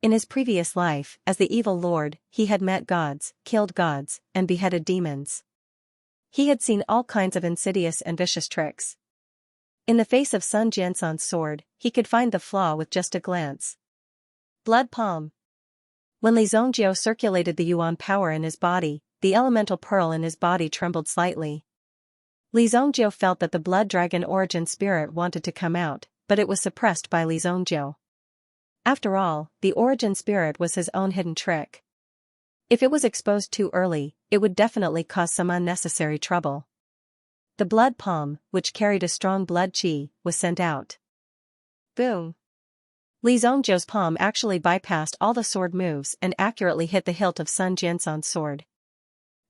In his previous life, as the evil lord, he had met gods, killed gods, and beheaded demons. He had seen all kinds of insidious and vicious tricks. In the face of Sun Jiansan's sword, he could find the flaw with just a glance. Blood palm. When Li Zongjiu circulated the yuan power in his body, the elemental pearl in his body trembled slightly. Li Zongjiu felt that the blood dragon origin spirit wanted to come out, but it was suppressed by Li Zongjiu. After all, the origin spirit was his own hidden trick. If it was exposed too early, it would definitely cause some unnecessary trouble. The blood palm, which carried a strong blood qi, was sent out. Boom! Li Zongjiu's palm actually bypassed all the sword moves and accurately hit the hilt of Sun Jiansan's sword.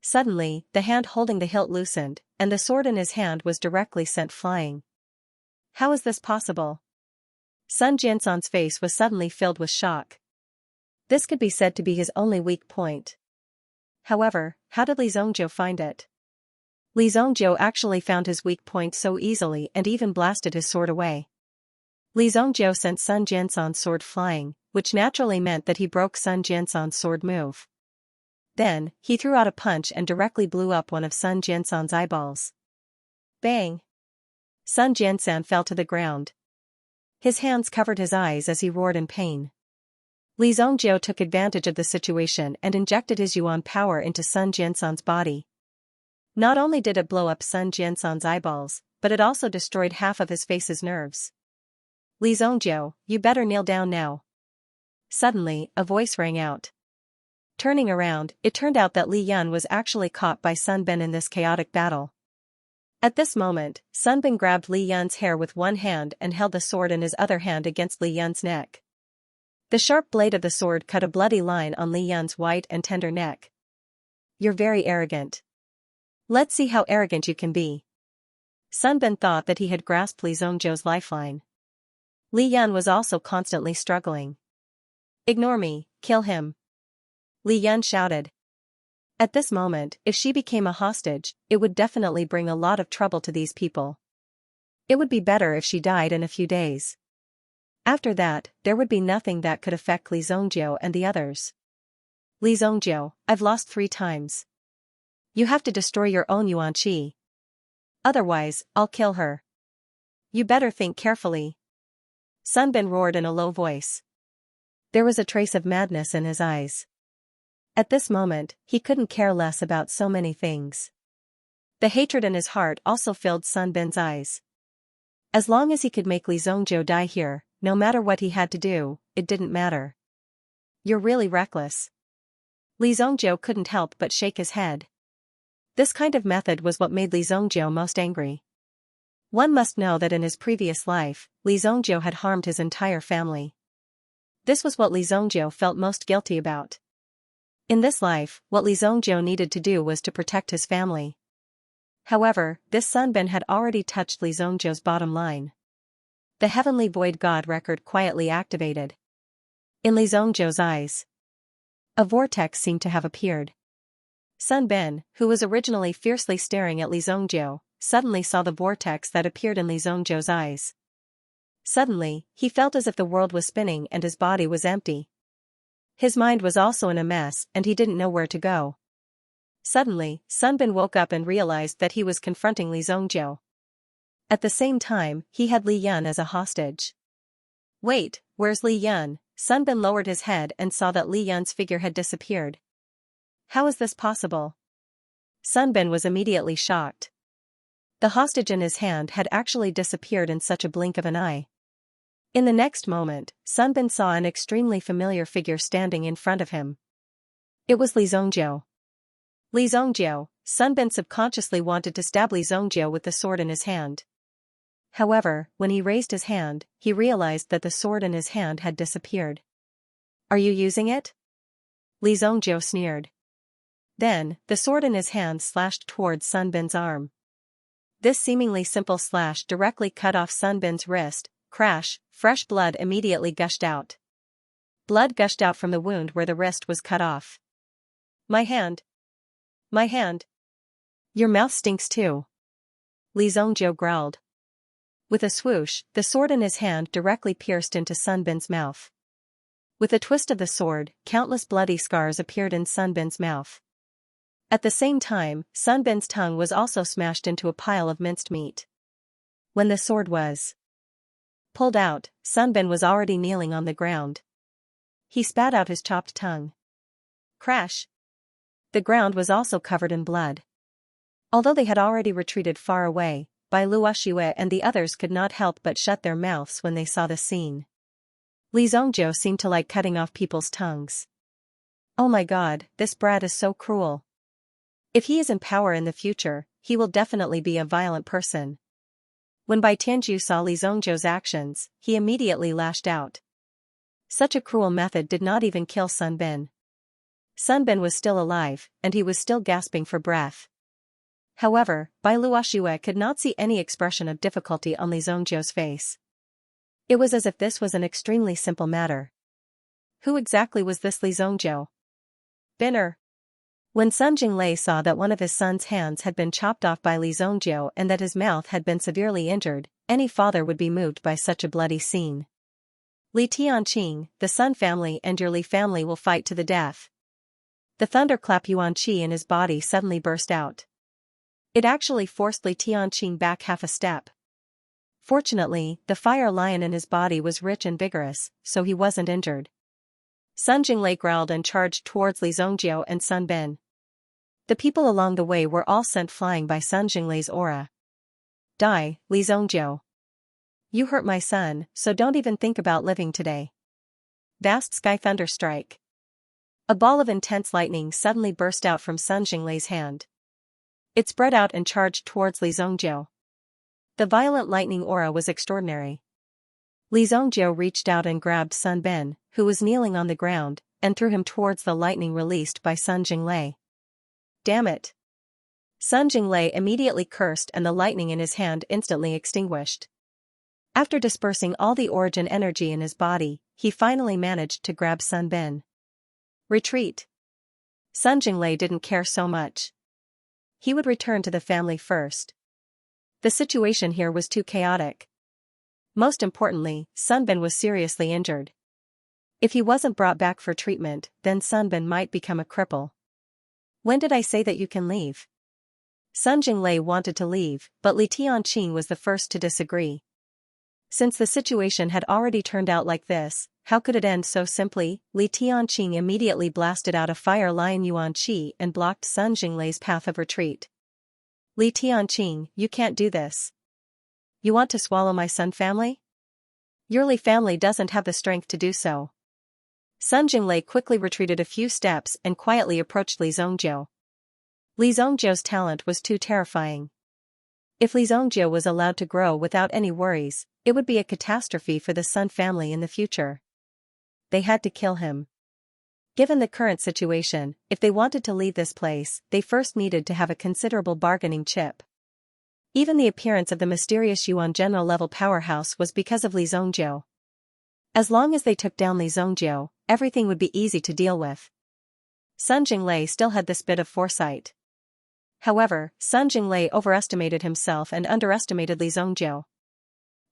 Suddenly, the hand holding the hilt loosened, and the sword in his hand was directly sent flying. How is this possible? Sun Jiansan's face was suddenly filled with shock. This could be said to be his only weak point. However, how did Li Zongjiu find it? Li Zongjiu actually found his weak point so easily and even blasted his sword away. Li Zongjiu sent Sun Jiansan's sword flying, which naturally meant that he broke Sun Jiansan's sword move. Then, he threw out a punch and directly blew up one of Sun Jiansan's eyeballs. Bang! Sun Jiansan fell to the ground. His hands covered his eyes as he roared in pain. Li Zongjiu took advantage of the situation and injected his yuan power into Sun Jiansan's body. Not only did it blow up Sun Jiansan's eyeballs, but it also destroyed half of his face's nerves. Li Zongjiu, you better kneel down now. Suddenly, a voice rang out. Turning around, it turned out that Li Yun was actually caught by Sun Bin in this chaotic battle. At this moment, Sun Bin grabbed Li Yun's hair with one hand and held the sword in his other hand against Li Yun's neck. The sharp blade of the sword cut a bloody line on Li Yun's white and tender neck. You're very arrogant. Let's see how arrogant you can be. Sun Bin thought that he had grasped Li Zongjiu's lifeline. Li Yun was also constantly struggling. Ignore me, kill him. Li Yun shouted. At this moment, if she became a hostage, it would definitely bring a lot of trouble to these people. It would be better if she died in a few days. After that, there would be nothing that could affect Li Zongjiu and the others. Li Zongjiu, I've lost 3 times. You have to destroy your own yuan qi. Otherwise, I'll kill her. You better think carefully. Sun Bin roared in a low voice. There was a trace of madness in his eyes. At this moment, he couldn't care less about so many things. The hatred in his heart also filled Sun Bin's eyes. As long as he could make Li Zongjiu die here, no matter what he had to do, it didn't matter. You're really reckless. Li Zongjiu couldn't help but shake his head. This kind of method was what made Li Zongjiu most angry. One must know that in his previous life, Li Zongjiu had harmed his entire family. This was what Li Zongjiu felt most guilty about. In this life, what Li Zongjiu needed to do was to protect his family. However, this Sun Bin had already touched Li Zongjiu's bottom line. The heavenly void god record quietly activated. In Li Zongjiu's eyes, a vortex seemed to have appeared. Sun Bin, who was originally fiercely staring at Li Zongjiu, suddenly saw the vortex that appeared in Li Zongjiu's eyes. Suddenly, he felt as if the world was spinning and his body was empty. His mind was also in a mess and he didn't know where to go. Suddenly, Sun Bin woke up and realized that he was confronting Li Zongjiu. At the same time, he had Li Yun as a hostage. Wait, where's Li Yun? Sun Bin lowered his head and saw that Li Yun's figure had disappeared. How is this possible? Sun Bin was immediately shocked. The hostage in his hand had actually disappeared in such a blink of an eye. In the next moment, Sun Bin saw an extremely familiar figure standing in front of him. It was Li Zongjiu. Li Zongjiu, Sun Bin subconsciously wanted to stab Li Zongjiu with the sword in his hand. However, when he raised his hand, he realized that the sword in his hand had disappeared. Are you using it? Li Zongjiu sneered. Then, the sword in his hand slashed towards Sun Bin's arm. This seemingly simple slash directly cut off Sun Bin's wrist. Crash, fresh blood immediately gushed out. Blood gushed out from the wound where the wrist was cut off. My hand. My hand. Your mouth stinks too. Li Zongjiu growled. With a swoosh, the sword in his hand directly pierced into Sun Bin's mouth. With a twist of the sword, countless bloody scars appeared in Sun Bin's mouth. At the same time, Sun Bin's tongue was also smashed into a pile of minced meat. When the sword was pulled out, Sun Bin was already kneeling on the ground. He spat out his chopped tongue. Crash! The ground was also covered in blood. Although they had already retreated far away, Bai Luoxue and the others could not help but shut their mouths when they saw the scene. Li Zongjiu seemed to like cutting off people's tongues. Oh my god, this brat is so cruel. If he is in power in the future, he will definitely be a violent person. When Bai Tianju saw Li Zongjiu's actions, he immediately lashed out. Such a cruel method did not even kill Sun Bin. Sun Bin was still alive, and he was still gasping for breath. However, Bai Luoxue could not see any expression of difficulty on Li Zhongjiu's face. It was as if this was an extremely simple matter. Who exactly was this Li Zhongjiu? Binner. When Sun Jinglei saw that one of his son's hands had been chopped off by Li Zhongjiu and that his mouth had been severely injured, any father would be moved by such a bloody scene. Li Tianqing, the Sun family and your Li family will fight to the death. The thunderclap Yuanqi in his body suddenly burst out. It actually forced Li Tianqing back half a step. Fortunately, the fire lion in his body was rich and vigorous, so he wasn't injured. Sun Jinglei growled and charged towards Li Zhongjiu and Sun Bin. The people along the way were all sent flying by Sun Jinglei's aura. Die, Li Zhongjiu. You hurt my son, so don't even think about living today. Vast sky thunderstrike. A ball of intense lightning suddenly burst out from Sun Jinglei's hand. It spread out and charged towards Li Zhongjiu. The violent lightning aura was extraordinary. Li Zhongjiu reached out and grabbed Sun Bin, who was kneeling on the ground, and threw him towards the lightning released by Sun Jinglei. Damn it! Sun Jinglei immediately cursed and the lightning in his hand instantly extinguished. After dispersing all the origin energy in his body, he finally managed to grab Sun Bin. Retreat. Sun Jinglei didn't care so much. He would return to the family first. The situation here was too chaotic. Most importantly, Sun Bin was seriously injured. If he wasn't brought back for treatment, then Sun Bin might become a cripple. When did I say that you can leave? Sun Jinglei wanted to leave, but Li Tianqing was the first to disagree. Since the situation had already turned out like this, how could it end so simply? Li Tianqing immediately blasted out a fire lion Yuanqi and blocked Sun Jinglei's path of retreat. Li Tianqing, you can't do this. You want to swallow my Sun family? Your Li family doesn't have the strength to do so. Sun Jinglei quickly retreated a few steps and quietly approached Li Zhongjiu. Li Zhongjiu's talent was too terrifying. If Li Zhongjiu was allowed to grow without any worries, it would be a catastrophe for the Sun family in the future. They had to kill him. Given the current situation, if they wanted to leave this place, they first needed to have a considerable bargaining chip. Even the appearance of the mysterious Yuan general level powerhouse was because of Li Zhongjiu. As long as they took down Li Zhongjiu, everything would be easy to deal with. Sun Jinglei still had this bit of foresight. However, Sun Jinglei overestimated himself and underestimated Li Zhongjiu.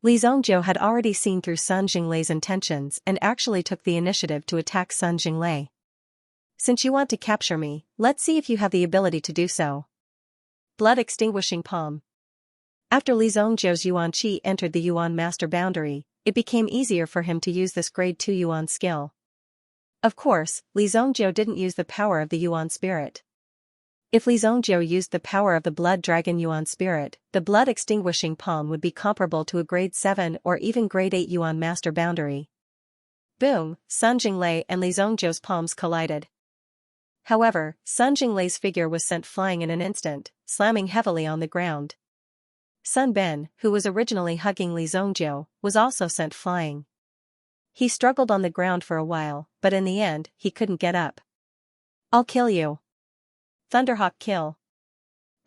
Li Zhongjiu had already seen through Sun Jinglei's intentions and actually took the initiative to attack Sun Jinglei. Since you want to capture me, let's see if you have the ability to do so. Blood extinguishing palm. After Li Zhongjiu's Yuanqi entered the Yuan master boundary, it became easier for him to use this grade 2 Yuan skill. Of course, Li Zhongjiu didn't use the power of the Yuan spirit. If Li Zhongjiu used the power of the blood dragon Yuan spirit, the blood extinguishing palm would be comparable to a grade 7 or even grade 8 Yuan master boundary. Boom, Sun Jinglei and Li Zhongjiu's palms collided. However, Sun Jinglei's figure was sent flying in an instant, slamming heavily on the ground. Sun Bin, who was originally hugging Li Zhongjiu, was also sent flying. He struggled on the ground for a while, but in the end, he couldn't get up. I'll kill you. Thunderhawk kill.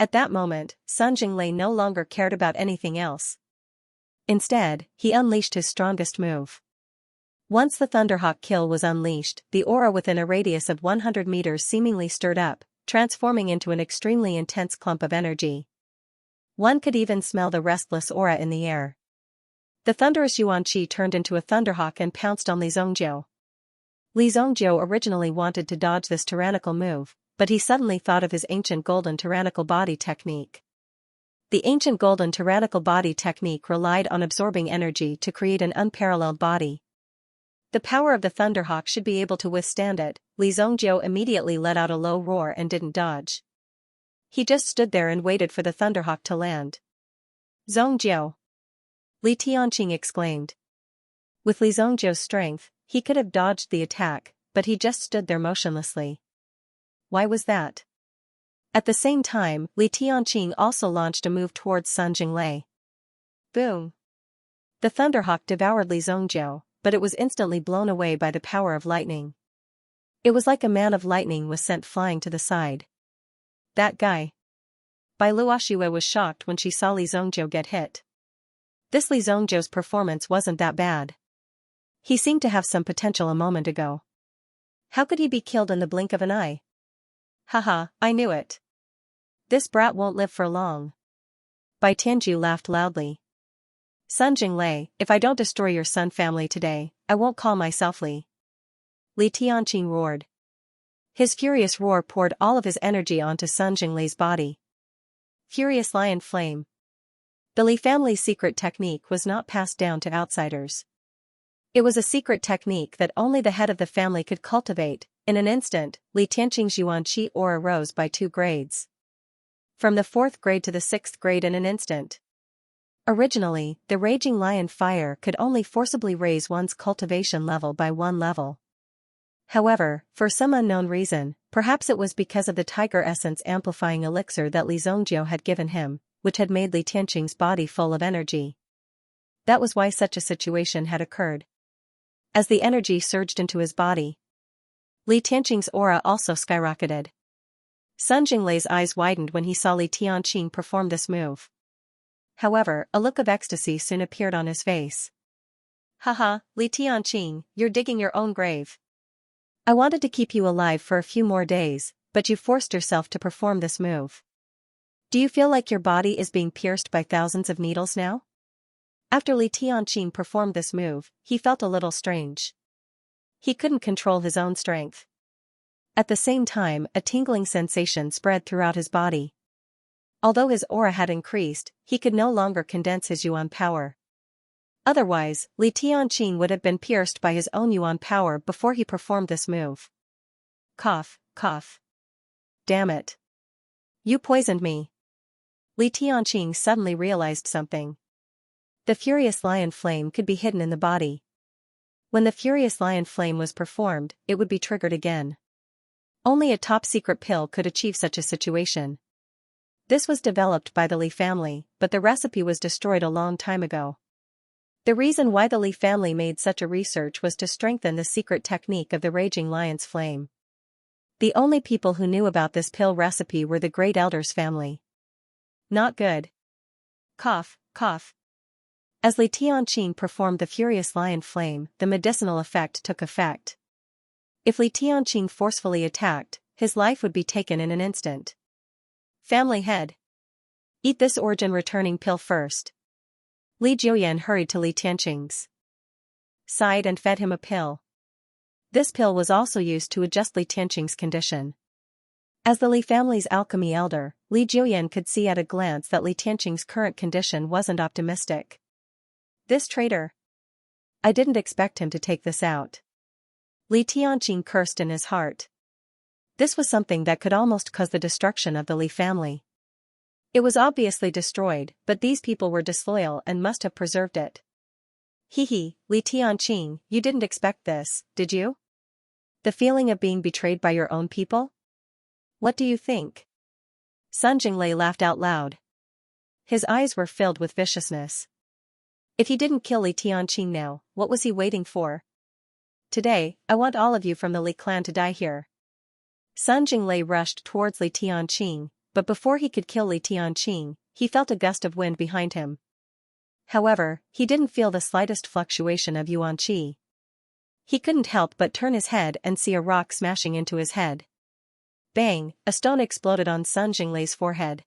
At that moment, Sun Jinglei no longer cared about anything else. Instead, he unleashed his strongest move. Once the Thunderhawk kill was unleashed, the aura within a radius of 100 meters seemingly stirred up, transforming into an extremely intense clump of energy. One could even smell the restless aura in the air. The thunderous Yuanqi turned into a Thunderhawk and pounced on Li Zhongjiu. Li Zhongjiu originally wanted to dodge this tyrannical move, but he suddenly thought of his ancient golden tyrannical body technique. The ancient golden tyrannical body technique relied on absorbing energy to create an unparalleled body. The power of the Thunderhawk should be able to withstand it. Li Zhongjiu immediately let out a low roar and didn't dodge. He just stood there and waited for the Thunderhawk to land. Zhongjiu! Li Tianqing exclaimed. With Li Zhongjiu's strength, he could have dodged the attack, but he just stood there motionlessly. Why was that? At the same time, Li Tianqing also launched a move towards Sun Jinglei. Boom! The Thunderhawk devoured Li Zhongjiu, but it was instantly blown away by the power of lightning. It was like a man of lightning was sent flying to the side. That guy. Bai Luoxue was shocked when she saw Li Zhongjiu get hit. This Li Zhongjiu's performance wasn't that bad. He seemed to have some potential a moment ago. How could he be killed in the blink of an eye? Haha, I knew it. This brat won't live for long. Bai Tianju laughed loudly. Sun Jinglei, if I don't destroy your Sun family today, I won't call myself Li. Li Tianqing roared. His furious roar poured all of his energy onto Sun Jinglei's body. Furious lion flame. The Li family's secret technique was not passed down to outsiders. It was a secret technique that only the head of the family could cultivate. In an instant, Li Tianqing's Yuan Qi aura rose by 2 grades. From the 4th grade to the 6th grade in an instant. Originally, the raging lion fire could only forcibly raise one's cultivation level by 1 level. However, for some unknown reason, perhaps it was because of the tiger essence amplifying elixir that Li Zhongjiu had given him, which had made Li Tianqing's body full of energy. That was why such a situation had occurred. As the energy surged into his body, Li Tianqing's aura also skyrocketed. Sun Jinglei's eyes widened when he saw Li Tianqing perform this move. However, a look of ecstasy soon appeared on his face. Haha, Li Tianqing, you're digging your own grave. I wanted to keep you alive for a few more days, but you forced yourself to perform this move. Do you feel like your body is being pierced by thousands of needles now? After Li Tianqing performed this move, he felt a little strange. He couldn't control his own strength. At the same time, a tingling sensation spread throughout his body. Although his aura had increased, he could no longer condense his Yuan power. Otherwise, Li Tianqing would have been pierced by his own Yuan power before he performed this move. Cough, cough. Damn it. You poisoned me. Li Tianqing suddenly realized something. The furious lion flame could be hidden in the body. When the furious lion flame was performed, it would be triggered again. Only a top-secret pill could achieve such a situation. This was developed by the Li family, but the recipe was destroyed a long time ago. The reason why the Li family made such a research was to strengthen the secret technique of the raging lion's flame. The only people who knew about this pill recipe were the Great Elder's family. Not good. Cough, cough. As Li Tianqing performed the furious lion flame, the medicinal effect took effect. If Li Tianqing forcefully attacked, his life would be taken in an instant. Family head. Eat this origin-returning pill first. Li Jiuyan hurried to Li Tianqing's side and fed him a pill. This pill was also used to adjust Li Tianqing's condition. As the Li family's alchemy elder, Li Jiuyan could see at a glance that Li Tianqing's current condition wasn't optimistic. This traitor. I didn't expect him to take this out. Li Tianqing cursed in his heart. This was something that could almost cause the destruction of the Li family. It was obviously destroyed, but these people were disloyal and must have preserved it. Hee, Li Tianqing, you didn't expect this, did you? The feeling of being betrayed by your own people? What do you think? Sun Jinglei laughed out loud. His eyes were filled with viciousness. If he didn't kill Li Tianqing now, what was he waiting for? Today, I want all of you from the Li clan to die here. Sun Jinglei rushed towards Li Tianqing, but before he could kill Li Tianqing, he felt a gust of wind behind him. However, he didn't feel the slightest fluctuation of Yuan Qi. He couldn't help but turn his head and see a rock smashing into his head. Bang, a stone exploded on Sun Jinglei's forehead.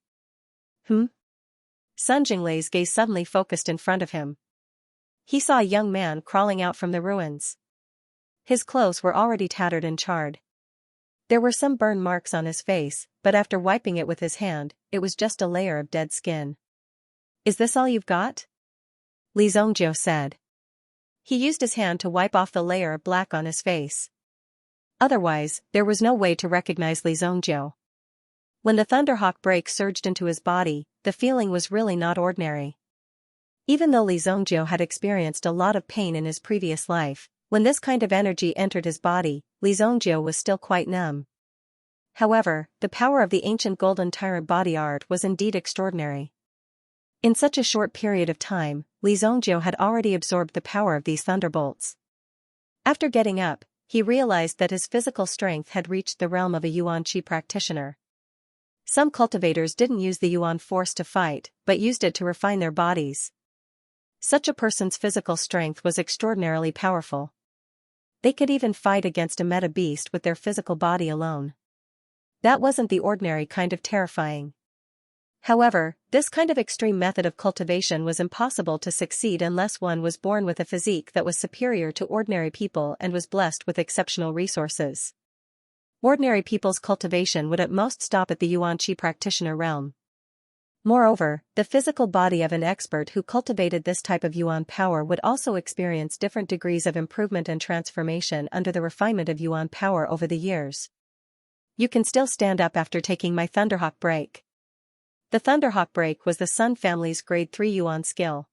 Sun Jinglei's gaze suddenly focused in front of him. He saw a young man crawling out from the ruins. His clothes were already tattered and charred. There were some burn marks on his face, but after wiping it with his hand, it was just a layer of dead skin. Is this all you've got? Li Zhongjiu said. He used his hand to wipe off the layer of black on his face. Otherwise, there was no way to recognize Li Zhongjiu. When the Thunderhawk break surged into his body, the feeling was really not ordinary. Even though Li Zhongjiu had experienced a lot of pain in his previous life, when this kind of energy entered his body, Li Zhongjiu was still quite numb. However, the power of the ancient golden tyrant body art was indeed extraordinary. In such a short period of time, Li Zhongjiu had already absorbed the power of these thunderbolts. After getting up, he realized that his physical strength had reached the realm of a Yuan Qi practitioner. Some cultivators didn't use the Yuan force to fight, but used it to refine their bodies. Such a person's physical strength was extraordinarily powerful. They could even fight against a meta beast with their physical body alone. That wasn't the ordinary kind of terrifying. However, this kind of extreme method of cultivation was impossible to succeed unless one was born with a physique that was superior to ordinary people and was blessed with exceptional resources. Ordinary people's cultivation would at most stop at the Yuan Qi practitioner realm. Moreover, the physical body of an expert who cultivated this type of Yuan power would also experience different degrees of improvement and transformation under the refinement of Yuan power over the years. You can still stand up after taking my Thunderhawk break. The Thunderhawk break was the Sun family's grade 3 Yuan skill.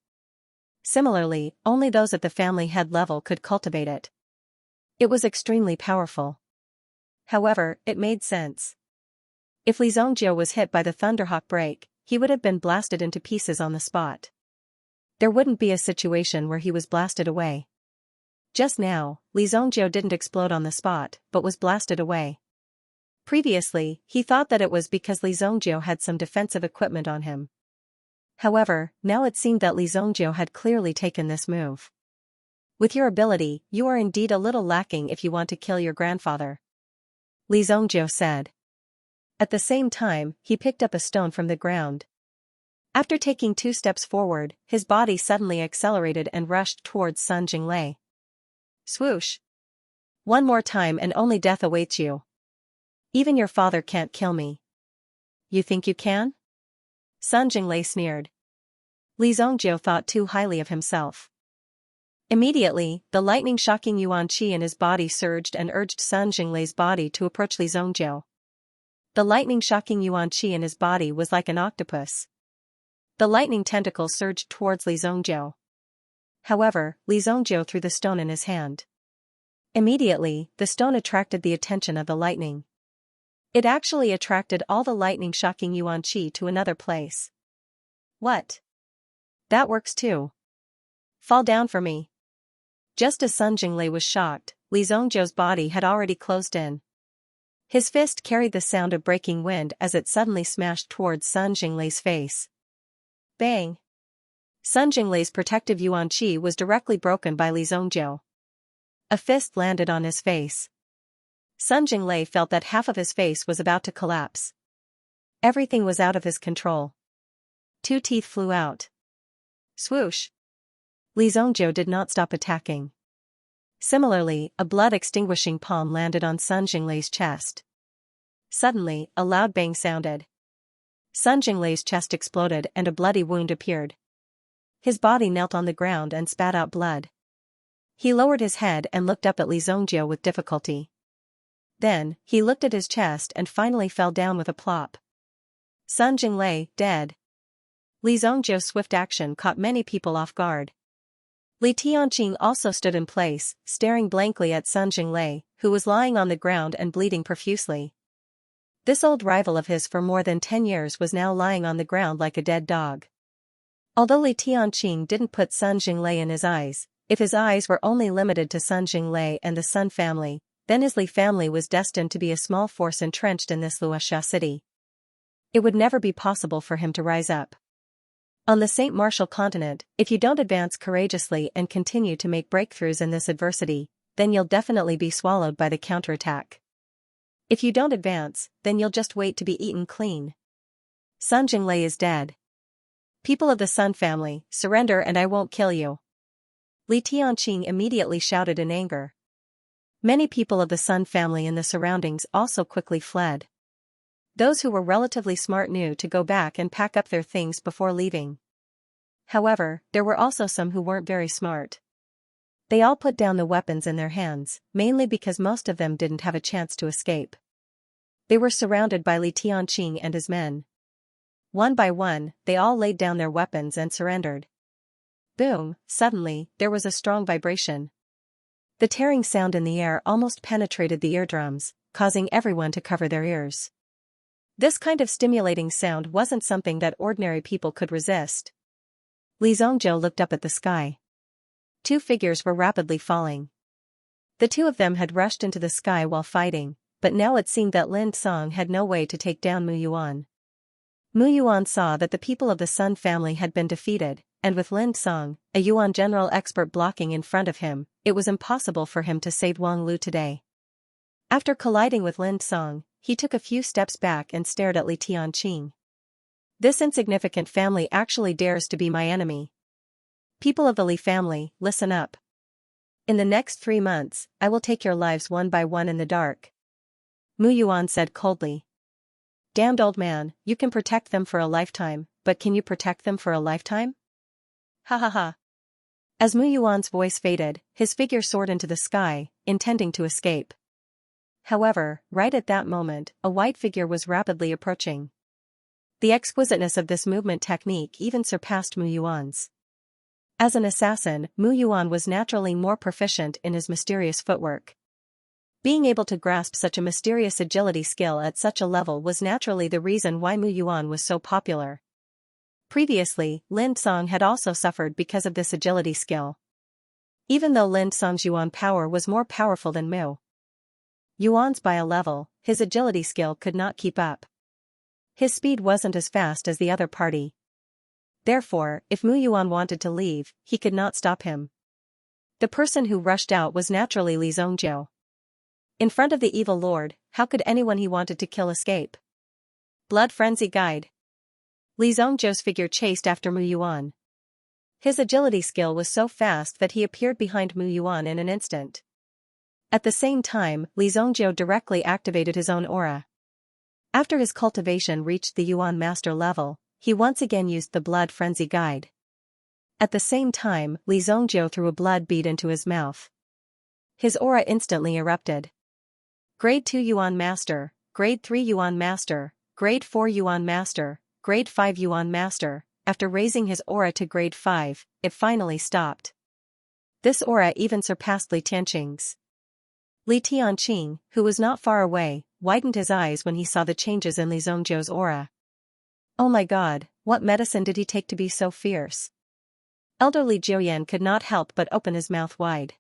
Similarly, only those at the family head level could cultivate it. It was extremely powerful. However, it made sense. If Li Zongjie was hit by the Thunderhawk break, he would have been blasted into pieces on the spot. There wouldn't be a situation where he was blasted away. Just now, Li Zongjie didn't explode on the spot, but was blasted away. Previously, he thought that it was because Li Zongjie had some defensive equipment on him. However, now it seemed that Li Zongjie had clearly taken this move. With your ability, you are indeed a little lacking if you want to kill your grandfather, Li Zongjie said. At the same time, he picked up a stone from the ground. After taking 2 steps forward, his body suddenly accelerated and rushed towards Sun Jinglei. Swoosh! One more time and only death awaits you. Even your father can't kill me. You think you can? Sun Jinglei sneered. Li Zongjie thought too highly of himself. Immediately, the lightning-shocking Yuan Qi in his body surged and urged Sun Jinglei's body to approach Li Zongjie. The lightning-shocking Yuan Qi in his body was like an octopus. The lightning tentacle surged towards Li Zongjie. However, Li Zongjie threw the stone in his hand. Immediately, the stone attracted the attention of the lightning. It actually attracted all the lightning-shocking Yuan Qi to another place. What? That works too. Fall down for me. Just as Sun Jinglei was shocked, Li Zongjie's body had already closed in. His fist carried the sound of breaking wind as it suddenly smashed towards Sun Jinglei's face. Bang! Sun Jinglei's protective Yuan Qi was directly broken by Li Zongjie. A fist landed on his face. Sun Jinglei felt that half of his face was about to collapse. Everything was out of his control. 2 teeth flew out. Swoosh! Li Zongjie did not stop attacking. Similarly, a blood-extinguishing palm landed on Sun Jinglei's chest. Suddenly, a loud bang sounded. Sun Jinglei's chest exploded and a bloody wound appeared. His body knelt on the ground and spat out blood. He lowered his head and looked up at Li Zongjie with difficulty. Then, he looked at his chest and finally fell down with a plop. Sun Jinglei, dead. Li Zongjie's swift action caught many people off guard. Li Tianqing also stood in place, staring blankly at Sun Jinglei, who was lying on the ground and bleeding profusely. This old rival of his for more than 10 years was now lying on the ground like a dead dog. Although Li Tianqing didn't put Sun Jinglei in his eyes, if his eyes were only limited to Sun Jinglei and the Sun family, then his Li family was destined to be a small force entrenched in this Luoxia city. It would never be possible for him to rise up. On the Saint Martial continent, if you don't advance courageously and continue to make breakthroughs in this adversity, then you'll definitely be swallowed by the counterattack. If you don't advance, then you'll just wait to be eaten clean. Sun Jinglei is dead. People of the Sun family, surrender and I won't kill you. Li Tianqing immediately shouted in anger. Many people of the Sun family in the surroundings also quickly fled. Those who were relatively smart knew to go back and pack up their things before leaving. However, there were also some who weren't very smart. They all put down the weapons in their hands, mainly because most of them didn't have a chance to escape. They were surrounded by Li Tianqing and his men. One by one, they all laid down their weapons and surrendered. Boom! Suddenly, there was a strong vibration. The tearing sound in the air almost penetrated the eardrums, causing everyone to cover their ears. This kind of stimulating sound wasn't something that ordinary people could resist. Li Zongjie looked up at the sky. 2 figures were rapidly falling. The two of them had rushed into the sky while fighting, but now it seemed that Lin Song had no way to take down Mu Yuan. Mu Yuan saw that the people of the Sun family had been defeated, and with Lin Song, a Yuan general expert blocking in front of him, it was impossible for him to save Wang Lu today. After colliding with Lin Song, he took a few steps back and stared at Li Tianqing. This insignificant family actually dares to be my enemy. People of the Li family, listen up. In the next 3 months, I will take your lives one by one in the dark. Mu Yuan said coldly. Damned old man, you can protect them for a lifetime, but can you protect them for a lifetime? Ha ha ha. As Mu Yuan's voice faded, his figure soared into the sky, intending to escape. However, right at that moment, a white figure was rapidly approaching. The exquisiteness of this movement technique even surpassed Mu Yuan's. As an assassin, Mu Yuan was naturally more proficient in his mysterious footwork. Being able to grasp such a mysterious agility skill at such a level was naturally the reason why Mu Yuan was so popular. Previously, Lin Song had also suffered because of this agility skill. Even though Lin Song's Yuan power was more powerful than Mu Yuan's by a level, his agility skill could not keep up. His speed wasn't as fast as the other party. Therefore, if Mu Yuan wanted to leave, he could not stop him. The person who rushed out was naturally Li Zongjiu. In front of the evil lord, how could anyone he wanted to kill escape? Blood Frenzy Guide. Li Zongjiu's figure chased after Mu Yuan. His agility skill was so fast that he appeared behind Mu Yuan in an instant. At the same time, Li Zongjiu directly activated his own aura. After his cultivation reached the Yuan master level, he once again used the Blood Frenzy Guide. At the same time, Li Zongjiu threw a blood bead into his mouth. His aura instantly erupted. Grade 2 Yuan Master, Grade 3 Yuan Master, Grade 4 Yuan Master, Grade 5 Yuan Master. After raising his aura to Grade 5, it finally stopped. This aura even surpassed Li Tianqing's. Li Tianqing, who was not far away, widened his eyes when he saw the changes in Li Zongjiu's aura. Oh my god, what medicine did he take to be so fierce? Elderly Jiuyan could not help but open his mouth wide.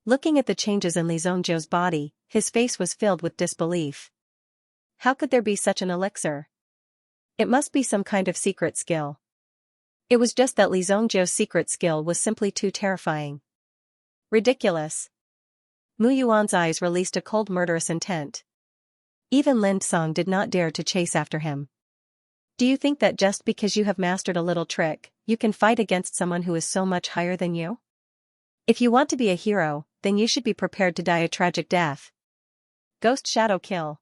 Looking at the changes in Li Zongjiu's body, his face was filled with disbelief. How could there be such an elixir? It must be some kind of secret skill. It was just that Li Zongjiu's secret skill was simply too terrifying. Ridiculous. Mu Yuan's eyes released a cold murderous intent. Even Lin Song did not dare to chase after him. Do you think that just because you have mastered a little trick, you can fight against someone who is so much higher than you? If you want to be a hero, then you should be prepared to die a tragic death. Ghost Shadow Kill.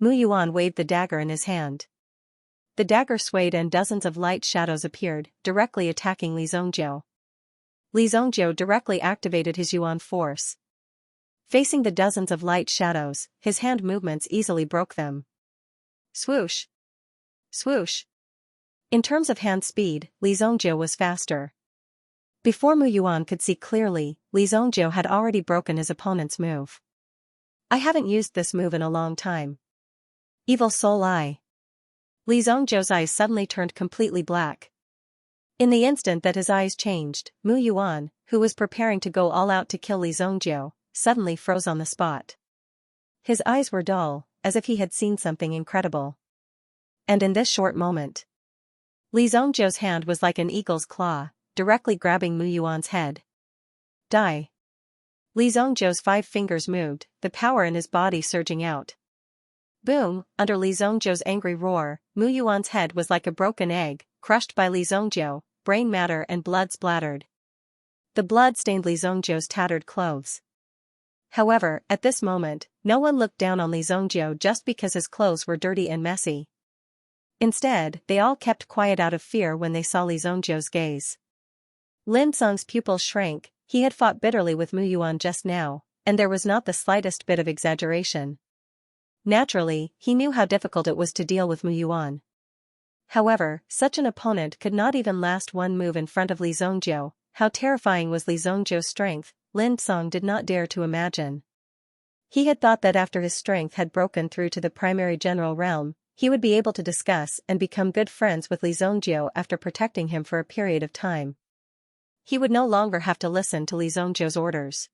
Mu Yuan waved the dagger in his hand. The dagger swayed and dozens of light shadows appeared, directly attacking Li Zongjiu. Li Zongjiu directly activated his Yuan force. Facing the dozens of light shadows, his hand movements easily broke them. Swoosh! Swoosh! In terms of hand speed, Li Zongjiu was faster. Before Mu Yuan could see clearly, Li Zongjiu had already broken his opponent's move. I haven't used this move in a long time. Evil Soul Eye. Li Zongjiu's eyes suddenly turned completely black. In the instant that his eyes changed, Mu Yuan, who was preparing to go all out to kill Li Zongjiu, suddenly froze on the spot. His eyes were dull, as if he had seen something incredible. And in this short moment, Li Zongjiu's hand was like an eagle's claw, directly grabbing Mu Yuan's head. Die. Li Zongjiu's 5 fingers moved, the power in his body surging out. Boom! Under Li Zongjiu's angry roar, Mu Yuan's head was like a broken egg, crushed by Li Zongjiu, brain matter and blood splattered. The blood stained Li Zongjiu's tattered clothes. However, at this moment, no one looked down on Li Zongjiu just because his clothes were dirty and messy. Instead, they all kept quiet out of fear when they saw Li Zongjiu's gaze. Lin Song's pupils shrank. He had fought bitterly with Mu Yuan just now, and there was not the slightest bit of exaggeration. Naturally, he knew how difficult it was to deal with Mu Yuan. However, such an opponent could not even last one move in front of Li Zongjiu. How terrifying was Li Zongjiu's strength, Lin Song did not dare to imagine. He had thought that after his strength had broken through to the primary general realm, he would be able to discuss and become good friends with Li Zongjiu after protecting him for a period of time. He would no longer have to listen to Li Zongjiu's orders.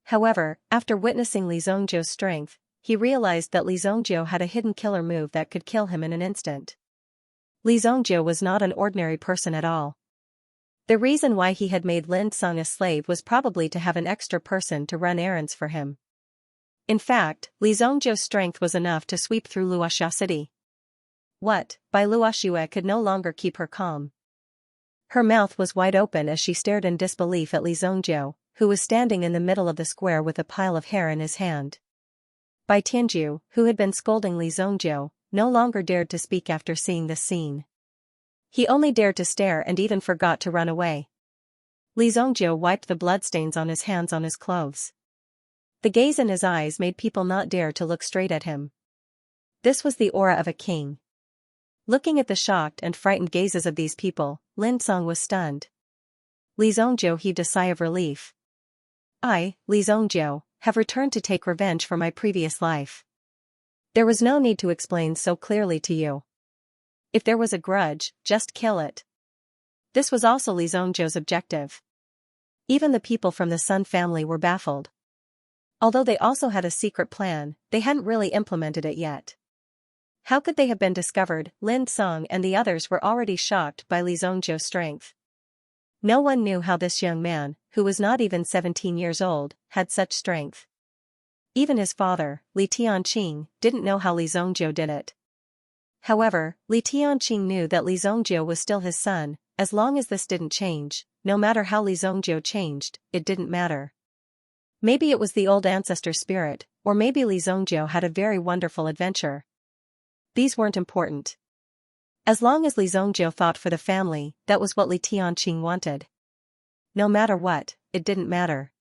However, after witnessing Li Zongjiu's strength, he realized that Li Zongjiu had a hidden killer move that could kill him in an instant. Li Zongjiu was not an ordinary person at all. The reason why he had made Lin Song a slave was probably to have an extra person to run errands for him. In fact, Li Zongjiu's strength was enough to sweep through Luoxia city. What, Bai Luoxue could no longer keep her calm. Her mouth was wide open as she stared in disbelief at Li Zongjiu, who was standing in the middle of the square with a pile of hair in his hand. Bai Tianju, who had been scolding Li Zongjiu, no longer dared to speak after seeing this scene. He only dared to stare and even forgot to run away. Li Zongjiu wiped the bloodstains on his hands on his clothes. The gaze in his eyes made people not dare to look straight at him. This was the aura of a king. Looking at the shocked and frightened gazes of these people, Lin Song was stunned. Li Zongjiu heaved a sigh of relief. I, Li Zongjiu, have returned to take revenge for my previous life. There was no need to explain so clearly to you. If there was a grudge, just kill it. This was also Li Zongjiu's objective. Even the people from the Sun family were baffled. Although they also had a secret plan, they hadn't really implemented it yet. How could they have been discovered? Lin Song and the others were already shocked by Li Zongjiu's strength. No one knew how this young man, who was not even 17 years old, had such strength. Even his father, Li Tianqing, didn't know how Li Zongjiu did it. However, Li Tianqing knew that Li Zongjiu was still his son. As long as this didn't change, no matter how Li Zongjiu changed, it didn't matter. Maybe it was the old ancestor spirit, or maybe Li Zongjiu had a very wonderful adventure. These weren't important. As long as Li Zongjiu thought for the family, that was what Li Tianqing wanted. No matter what, it didn't matter.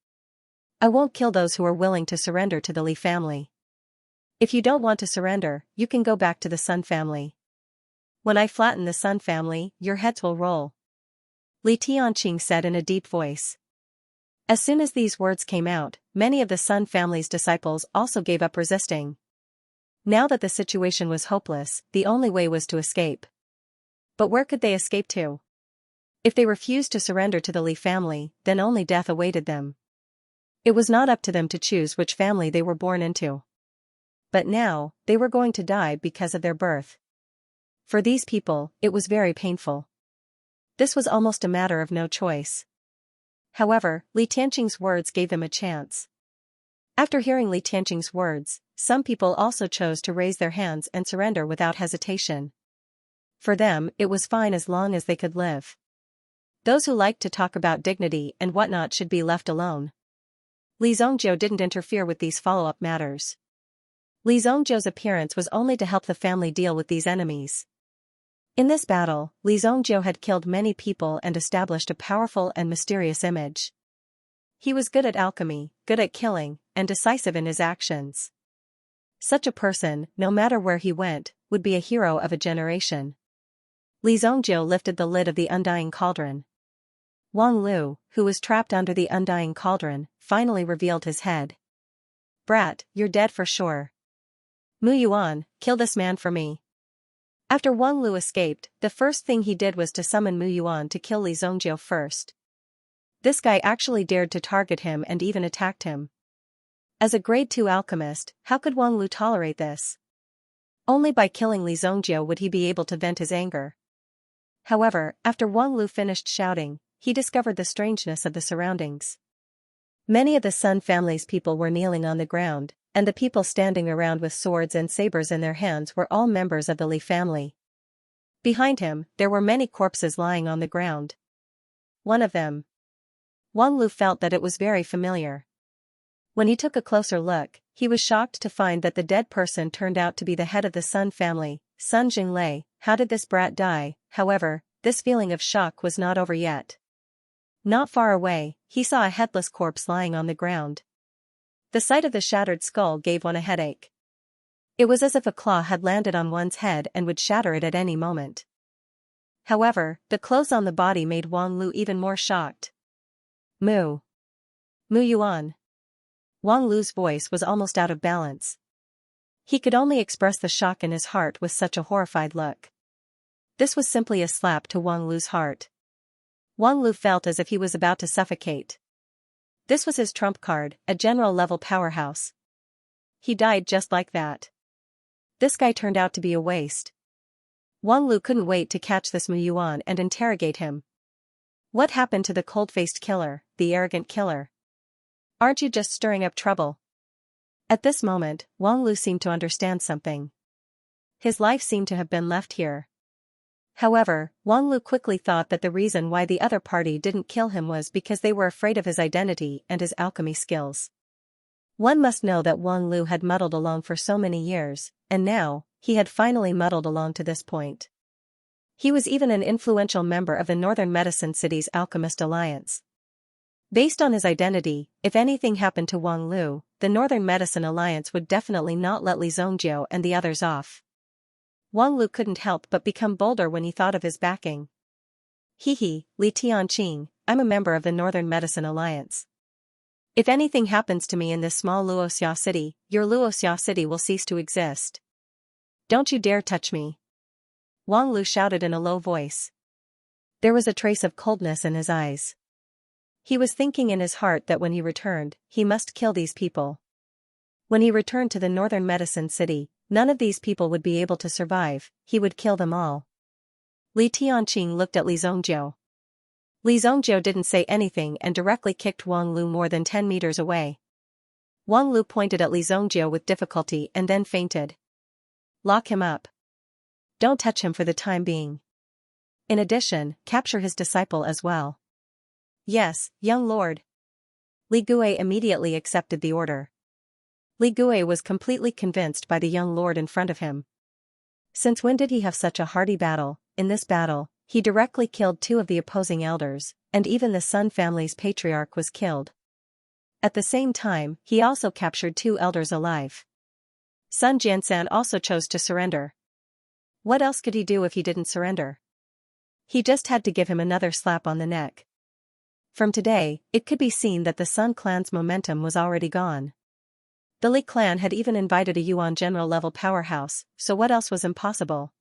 I won't kill those who are willing to surrender to the Li family. If you don't want to surrender, you can go back to the Sun family. When I flatten the Sun family, your heads will roll. Li Tianqing said in a deep voice. As soon as these words came out, many of the Sun family's disciples also gave up resisting. Now that the situation was hopeless, the only way was to escape. But where could they escape to? If they refused to surrender to the Li family, then only death awaited them. It was not up to them to choose which family they were born into. But now, they were going to die because of their birth. For these people, it was very painful. This was almost a matter of no choice. However, Li Tianqing's words gave them a chance. After hearing Li Tianqing's words, some people also chose to raise their hands and surrender without hesitation. For them, it was fine as long as they could live. Those who liked to talk about dignity and whatnot should be left alone. Li Zongjiu didn't interfere with these follow-up matters. Li Zongjiu's appearance was only to help the family deal with these enemies. In this battle, Li Zongjiu had killed many people and established a powerful and mysterious image. He was good at alchemy, good at killing, and decisive in his actions. Such a person, no matter where he went, would be a hero of a generation. Li Zongjiu lifted the lid of the undying cauldron. Wang Lu, who was trapped under the undying cauldron, finally revealed his head. Brat, you're dead for sure. Mu Yuan, kill this man for me. After Wang Lu escaped, the first thing he did was to summon Mu Yuan to kill Li Zongjiu first. This guy actually dared to target him and even attacked him. As a grade 2 alchemist, how could Wang Lu tolerate this? Only by killing Li Zongjiu would he be able to vent his anger. However, after Wang Lu finished shouting, he discovered the strangeness of the surroundings. Many of the Sun family's people were kneeling on the ground, and the people standing around with swords and sabers in their hands were all members of the Li family. Behind him, there were many corpses lying on the ground. One of them. Wang Lu felt that it was very familiar. When he took a closer look, he was shocked to find that the dead person turned out to be the head of the Sun family, Sun Jinglei. How did this brat die? However, this feeling of shock was not over yet. Not far away, he saw a headless corpse lying on the ground. The sight of the shattered skull gave one a headache. It was as if a claw had landed on one's head and would shatter it at any moment. However, the clothes on the body made Wang Lu even more shocked. Mu Yuan. Wang Lu's voice was almost out of balance. He could only express the shock in his heart with such a horrified look. This was simply a slap to Wang Lu's heart. Wang Lu felt as if he was about to suffocate. This was his trump card, a general-level powerhouse. He died just like that. This guy turned out to be a waste. Wang Lu couldn't wait to catch this Mu Yuan and interrogate him. What happened to the cold-faced killer, the arrogant killer? Aren't you just stirring up trouble? At this moment, Wang Lu seemed to understand something. His life seemed to have been left here. However, Wang Lu quickly thought that the reason why the other party didn't kill him was because they were afraid of his identity and his alchemy skills. One must know that Wang Lu had muddled along for so many years, and now, he had finally muddled along to this point. He was even an influential member of the Northern Medicine City's Alchemist Alliance. Based on his identity, if anything happened to Wang Lu, the Northern Medicine Alliance would definitely not let Li Zhongjiu and the others off. Wang Lu couldn't help but become bolder when he thought of his backing. Li Tianqing, I'm a member of the Northern Medicine Alliance. If anything happens to me in this small Luoxia city, your Luoxia city will cease to exist. Don't you dare touch me. Wang Lu shouted in a low voice. There was a trace of coldness in his eyes. He was thinking in his heart that when he returned, he must kill these people. When he returned to the Northern Medicine City, none of these people would be able to survive, he would kill them all. Li Tianqing looked at Li Zhongjiu. Li Zhongjiu didn't say anything and directly kicked Wang Lu more than 10 meters away. Wang Lu pointed at Li Zhongjiu with difficulty and then fainted. Lock him up. Don't touch him for the time being. In addition, capture his disciple as well. Yes, young lord. Li Gui immediately accepted the order. Li Gui was completely convinced by the young lord in front of him. Since when did he have such a hardy battle? In this battle, he directly killed 2 of the opposing elders, and even the Sun family's patriarch was killed. At the same time, he also captured 2 elders alive. Sun Jiansan also chose to surrender. What else could he do if he didn't surrender? He just had to give him another slap on the neck. From today, it could be seen that the Sun clan's momentum was already gone. The Li clan had even invited a Yuan general-level powerhouse, so what else was impossible?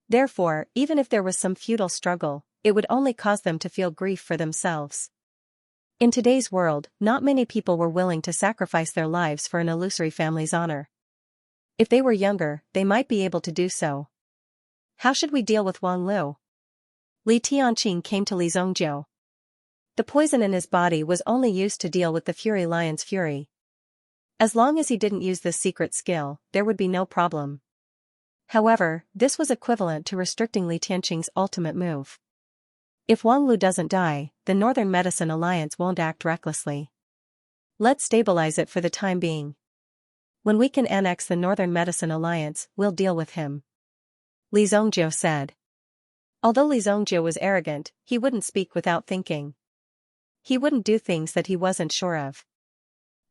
Therefore, even if there was some feudal struggle, it would only cause them to feel grief for themselves. In today's world, not many people were willing to sacrifice their lives for an illusory family's honor. If they were younger, they might be able to do so. How should we deal with Wang Lu? Li Tianqing came to Li Zhongjiu. The poison in his body was only used to deal with the Fury Lion's fury. As long as he didn't use this secret skill, there would be no problem. However, this was equivalent to restricting Li Tianqing's ultimate move. If Wang Lu doesn't die, the Northern Medicine Alliance won't act recklessly. Let's stabilize it for the time being. When we can annex the Northern Medicine Alliance, we'll deal with him. Li Zhongjiu said. Although Li Zhongjiu was arrogant, he wouldn't speak without thinking. He wouldn't do things that he wasn't sure of.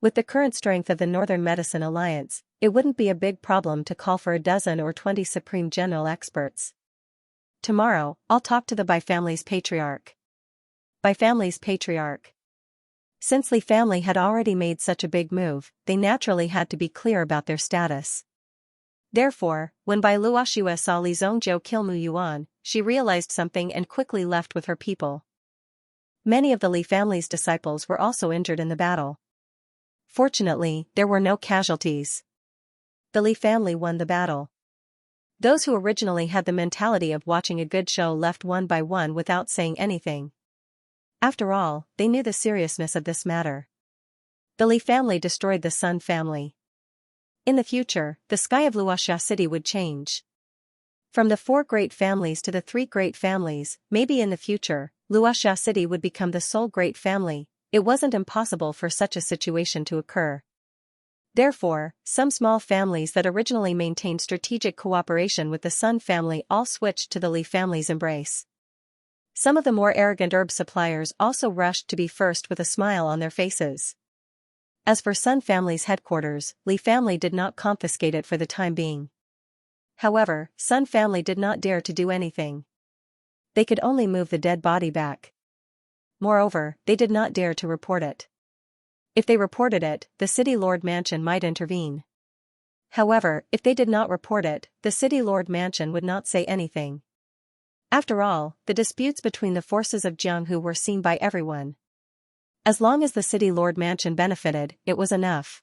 With the current strength of the Northern Medicine Alliance, it wouldn't be a big problem to call for a dozen or 20 Supreme General experts. Tomorrow, I'll talk to the Bai family's patriarch. Bai family's patriarch. Since Li family had already made such a big move, they naturally had to be clear about their status. Therefore, when Bai Luoxue saw Li Zhongjiu kill Mu Yuan, she realized something and quickly left with her people. Many of the Li family's disciples were also injured in the battle. Fortunately, there were no casualties. The Li family won the battle. Those who originally had the mentality of watching a good show left one by one without saying anything. After all, they knew the seriousness of this matter. The Li family destroyed the Sun family. In the future, the sky of Luoxia City would change. From the 4 great families to the 3 great families, maybe in the future, Luoxia City would become the sole great family. It wasn't impossible for such a situation to occur. Therefore, some small families that originally maintained strategic cooperation with the Sun family all switched to the Li family's embrace. Some of the more arrogant herb suppliers also rushed to be first with a smile on their faces. As for Sun family's headquarters, Li family did not confiscate it for the time being. However, Sun family did not dare to do anything. They could only move the dead body back. Moreover, they did not dare to report it. If they reported it, the city lord mansion might intervene. However, if they did not report it, the city lord mansion would not say anything. After all, the disputes between the forces of Jianghu were seen by everyone. As long as the city lord mansion benefited, it was enough.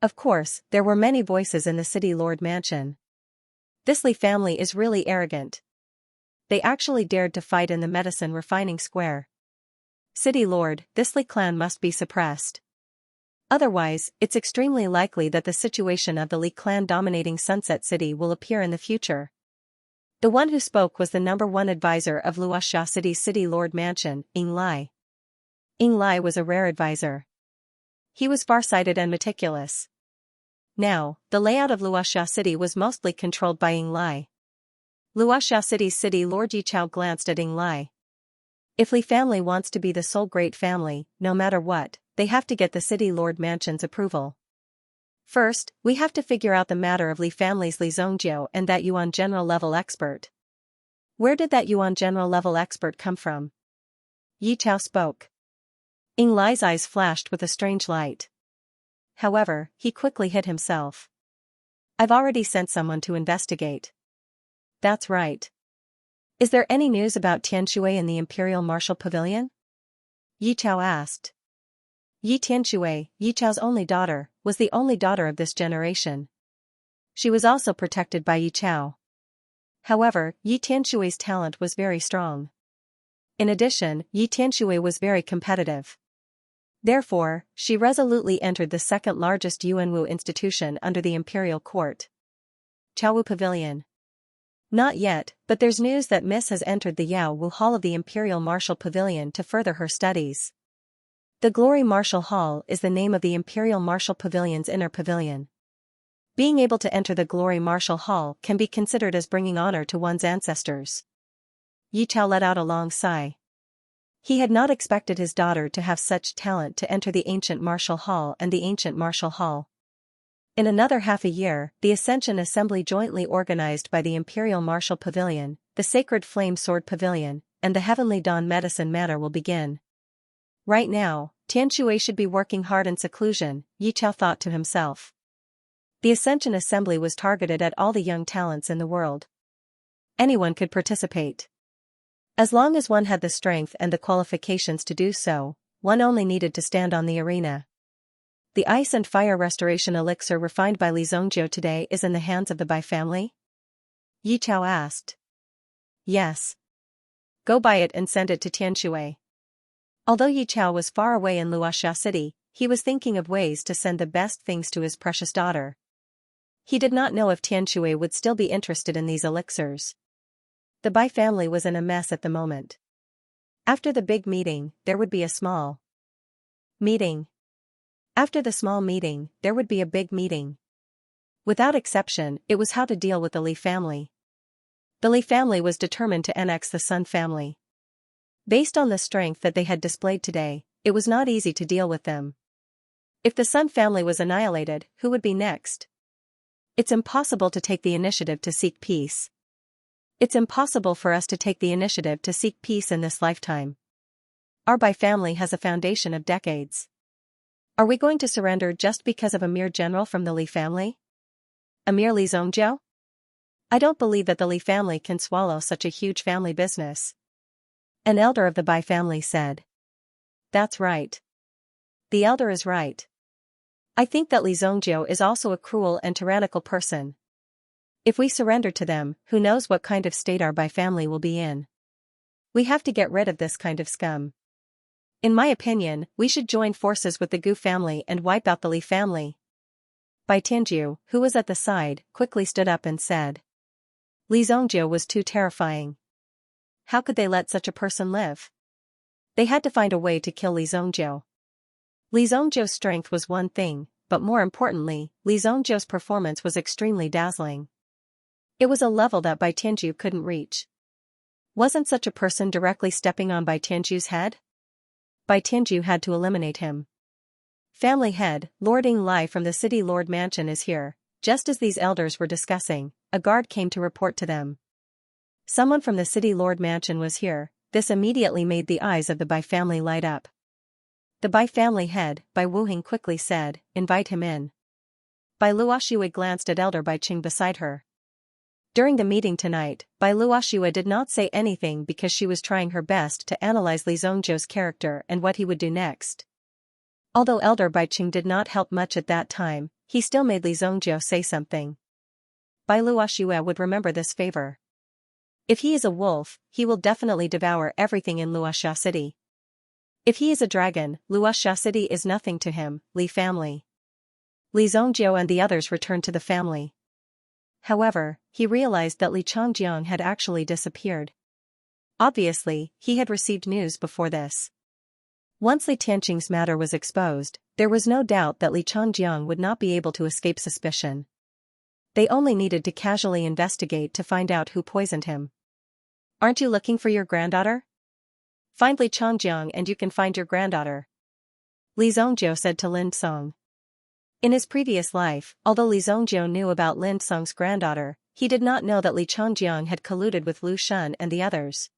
Of course, there were many voices in the city lord mansion. This Li family is really arrogant. They actually dared to fight in the medicine refining square. City lord, this Li clan must be suppressed. Otherwise, it's extremely likely that the situation of the Li clan dominating Sunset City will appear in the future. The one who spoke was the #1 advisor of Luoxia City's city lord mansion, Ying Lai. Ying Lai was a rare advisor. He was farsighted and meticulous. Now, the layout of Luoxia City was mostly controlled by Ying Lai. Luoxia City's city lord Yichao glanced at Ying Lai. If Li family wants to be the sole great family, no matter what, they have to get the city lord mansion's approval. First, we have to figure out the matter of Li family's Li Zongjiu and that Yuan general level expert. Where did that Yuan general level expert come from? Yichao spoke. Ying Lai's eyes flashed with a strange light. However, he quickly hid himself. I've already sent someone to investigate. That's right. Is there any news about Tianshui in the Imperial Martial Pavilion? Yichao asked. Yi Tianshui, Yichao's only daughter, was the only daughter of this generation. She was also protected by Yichao. However, Yi Tianshui's talent was very strong. In addition, Yi Tianshui was very competitive. Therefore, she resolutely entered the second largest Yuanwu institution under the imperial court. Chaowu Pavilion. Not yet, but there's news that Miss has entered the Yaowu Hall of the Imperial Martial Pavilion to further her studies. The Glory Martial Hall is the name of the Imperial Martial Pavilion's inner pavilion. Being able to enter the Glory Martial Hall can be considered as bringing honor to one's ancestors. Yichao let out a long sigh. He had not expected his daughter to have such talent to enter the Ancient Martial Hall and the Ancient Martial Hall. In another half a year, the Ascension Assembly jointly organized by the Imperial Martial Pavilion, the Sacred Flame Sword Pavilion, and the Heavenly Dawn Medicine Manor will begin. Right now, Tianshui should be working hard in seclusion, Yichao thought to himself. The Ascension Assembly was targeted at all the young talents in the world. Anyone could participate. As long as one had the strength and the qualifications to do so, one only needed to stand on the arena. The ice and fire restoration elixir refined by Li Zongjiu today is in the hands of the Bai family? Yichao asked. Yes. Go buy it and send it to Tianshui. Although Yichao was far away in Luoxia City, he was thinking of ways to send the best things to his precious daughter. He did not know if Tianshui would still be interested in these elixirs. The Bai family was in a mess at the moment. After the big meeting, there would be a small meeting. After the small meeting, there would be a big meeting. Without exception, it was how to deal with the Li family. The Li family was determined to annex the Sun family. Based on the strength that they had displayed today, it was not easy to deal with them. If the Sun family was annihilated, who would be next? It's impossible to take the initiative to seek peace. It's impossible for us to take the initiative to seek peace in this lifetime. Our Bai family has a foundation of decades. Are we going to surrender just because of a mere general from the Li family? A mere Li Zongjiu? I don't believe that the Li family can swallow such a huge family business. An elder of the Bai family said. That's right. The elder is right. I think that Li Zongjiu is also a cruel and tyrannical person. If we surrender to them, who knows what kind of state our Bai family will be in. We have to get rid of this kind of scum. In my opinion, we should join forces with the Gu family and wipe out the Li family. Bai Tianjiu, who was at the side, quickly stood up and said. Li Zongjiu was too terrifying. How could they let such a person live? They had to find a way to kill Li Zongjiu. Li Zongjiu's strength was one thing, but more importantly, Li Zongjiu's performance was extremely dazzling. It was a level that Bai Tianjiu couldn't reach. Wasn't such a person directly stepping on Bai Tianjiu's head? Bai Tianjiu had to eliminate him. Family head, Lord Ying Lai from the city lord mansion is here. Just as these elders were discussing, a guard came to report to them. Someone from the city lord mansion was here. This immediately made the eyes of the Bai family light up. The Bai family head, Bai Wuhing quickly said, invite him in. Bai Luoxue glanced at elder Bai Qing beside her. During the meeting tonight, Bai Luoxue did not say anything because she was trying her best to analyze Li Zhongzhou's character and what he would do next. Although Elder Bai Qing did not help much at that time, he still made Li Zhongzhou say something. Bai Luoxue would remember this favor. If he is a wolf, he will definitely devour everything in Luoxia City. If he is a dragon, Luoxia City is nothing to him. Li family. Li Zhongzhou and the others returned to the family. However, he realized that Li Changjiang had actually disappeared. Obviously, he had received news before this. Once Li Tianqing's matter was exposed, there was no doubt that Li Changjiang would not be able to escape suspicion. They only needed to casually investigate to find out who poisoned him. Aren't you looking for your granddaughter? Find Li Changjiang and you can find your granddaughter, Li Zhongzhou said to Lin Song. In his previous life, although Li Zhongzhou knew about Lin Song's granddaughter, he did not know that Li Changjiang had colluded with Lu Shun and the others.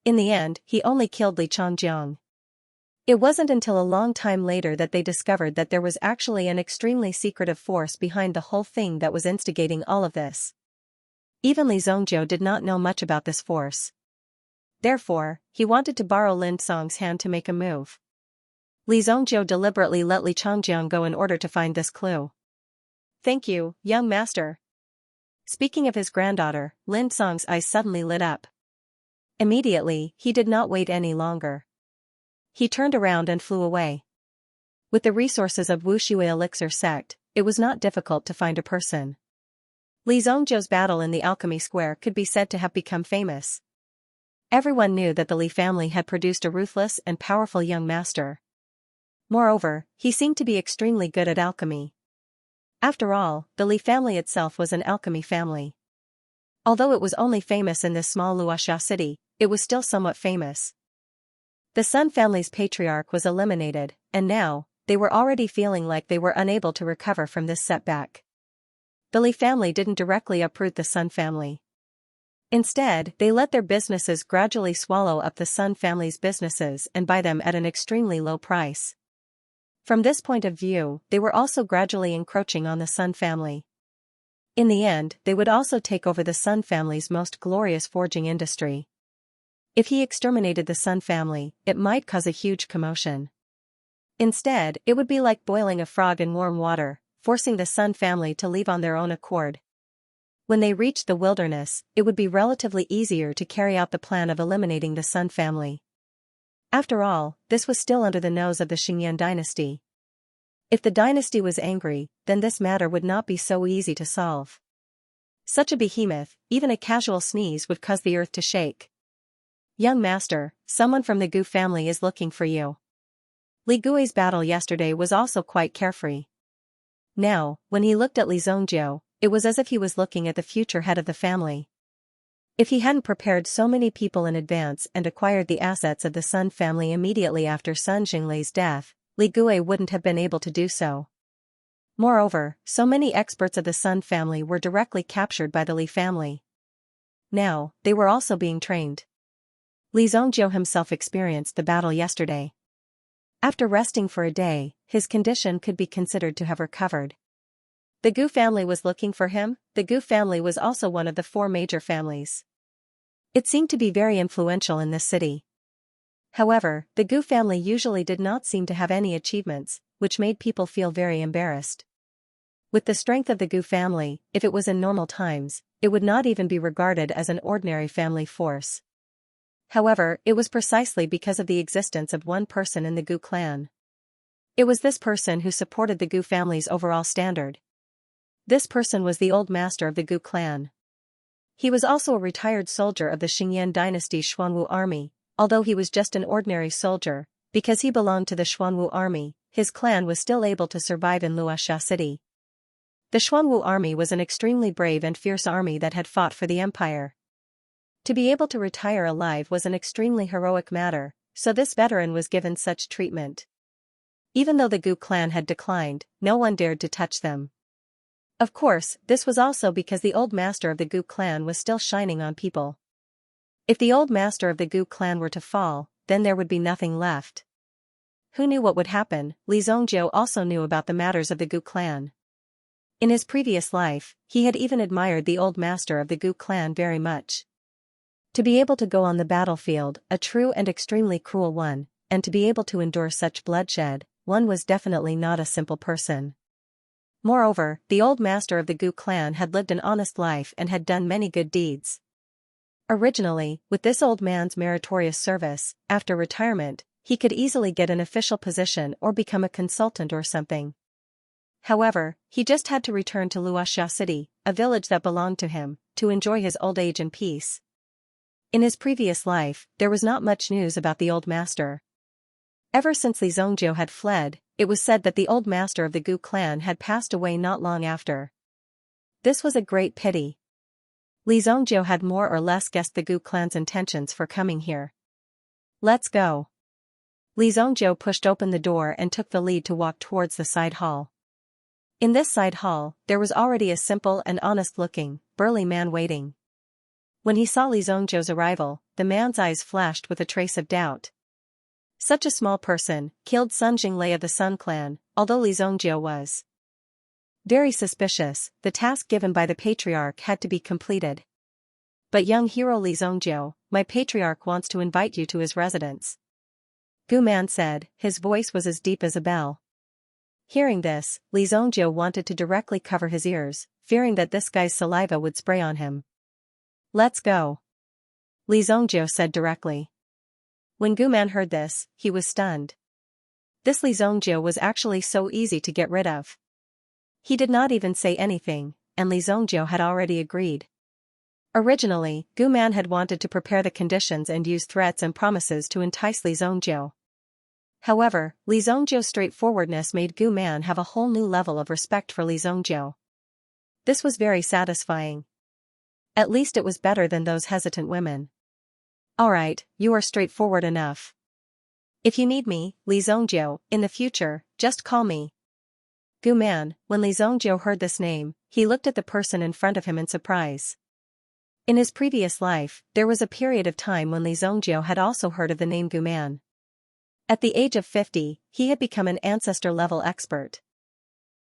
In the end, he only killed Li Changjiang. It wasn't until a long time later that they discovered that there was actually an extremely secretive force behind the whole thing that was instigating all of this. Even Li Zhongzhou did not know much about this force. Therefore, he wanted to borrow Lin Song's hand to make a move. Li Zhongzhou deliberately let Li Changjiang go in order to find this clue. Thank you, young master. Speaking of his granddaughter, Lin Song's eyes suddenly lit up. Immediately, he did not wait any longer. He turned around and flew away. With the resources of Wushui Elixir sect, it was not difficult to find a person. Li Zhongzhou's battle in the Alchemy Square could be said to have become famous. Everyone knew that the Li family had produced a ruthless and powerful young master. Moreover, he seemed to be extremely good at alchemy. After all, the Li family itself was an alchemy family. Although it was only famous in this small Luoxia city, it was still somewhat famous. The Sun family's patriarch was eliminated, and now, they were already feeling like they were unable to recover from this setback. The Li family didn't directly uproot the Sun family. Instead, they let their businesses gradually swallow up the Sun family's businesses and buy them at an extremely low price. From this point of view, they were also gradually encroaching on the Sun family. In the end, they would also take over the Sun family's most glorious forging industry. If he exterminated the Sun family, it might cause a huge commotion. Instead, it would be like boiling a frog in warm water, forcing the Sun family to leave on their own accord. When they reached the wilderness, it would be relatively easier to carry out the plan of eliminating the Sun family. After all, this was still under the nose of the Xianxia dynasty. If the dynasty was angry, then this matter would not be so easy to solve. Such a behemoth, even a casual sneeze would cause the earth to shake. Young master, someone from the Gu family is looking for you. Li Gui's battle yesterday was also quite carefree. Now, when he looked at Li Zhongzhou, it was as if he was looking at the future head of the family. If he hadn't prepared so many people in advance and acquired the assets of the Sun family immediately after Sun Jinglei's death, Li Gui wouldn't have been able to do so. Moreover, so many experts of the Sun family were directly captured by the Li family. Now, they were also being trained. Li Zhongzhou himself experienced the battle yesterday. After resting for a day, his condition could be considered to have recovered. The Gu family was looking for him. The Gu family was also one of the 4 major families. It seemed to be very influential in this city. However, the Gu family usually did not seem to have any achievements, which made people feel very embarrassed. With the strength of the Gu family, if it was in normal times, it would not even be regarded as an ordinary family force. However, it was precisely because of the existence of one person in the Gu clan. It was this person who supported the Gu family's overall standard. This person was the old master of the Gu clan. He was also a retired soldier of the Xianxia dynasty's Xuanwu army, although he was just an ordinary soldier, because he belonged to the Xuanwu army, his clan was still able to survive in Luoxia city. The Xuanwu army was an extremely brave and fierce army that had fought for the empire. To be able to retire alive was an extremely heroic matter, so this veteran was given such treatment. Even though the Gu clan had declined, no one dared to touch them. Of course, this was also because the old master of the Gu clan was still shining on people. If the old master of the Gu clan were to fall, then there would be nothing left. Who knew what would happen? Li Zhongzhou also knew about the matters of the Gu clan. In his previous life, he had even admired the old master of the Gu clan very much. To be able to go on the battlefield, a true and extremely cruel one, and to be able to endure such bloodshed, one was definitely not a simple person. Moreover, the old master of the Gu clan had lived an honest life and had done many good deeds. Originally, with this old man's meritorious service, after retirement, he could easily get an official position or become a consultant or something. However, he just had to return to Luoxia City, a village that belonged to him, to enjoy his old age in peace. In his previous life, there was not much news about the old master. Ever since Li Zongjiu had fled, it was said that the old master of the Gu clan had passed away not long after. This was a great pity. Li Zongjiu had more or less guessed the Gu clan's intentions for coming here. Let's go. Li Zongjiu pushed open the door and took the lead to walk towards the side hall. In this side hall, there was already a simple and honest-looking, burly man waiting. When he saw Li Zongjiu's arrival, the man's eyes flashed with a trace of doubt. Such a small person killed Sun Jinglei of the Sun clan, although Li Zongjiu was very suspicious. The task given by the patriarch had to be completed. But young hero Li Zongjiu, my patriarch wants to invite you to his residence. Gu Man said, his voice was as deep as a bell. Hearing this, Li Zongjiu wanted to directly cover his ears, fearing that this guy's saliva would spray on him. Let's go. Li Zongjiu said directly. When Gu Man heard this, he was stunned. This Li Zongjiu was actually so easy to get rid of. He did not even say anything, and Li Zongjiu had already agreed. Originally, Gu Man had wanted to prepare the conditions and use threats and promises to entice Li Zongjiu. However, Li Zongjiu's straightforwardness made Gu Man have a whole new level of respect for Li Zongjiu. This was very satisfying. At least it was better than those hesitant women. Alright, you are straightforward enough. If you need me, Li Zongjiu, in the future, just call me. Gu Man, when Li Zongjiu heard this name, he looked at the person in front of him in surprise. In his previous life, there was a period of time when Li Zongjiu had also heard of the name Gu Man. At the age of 50, he had become an ancestor-level expert.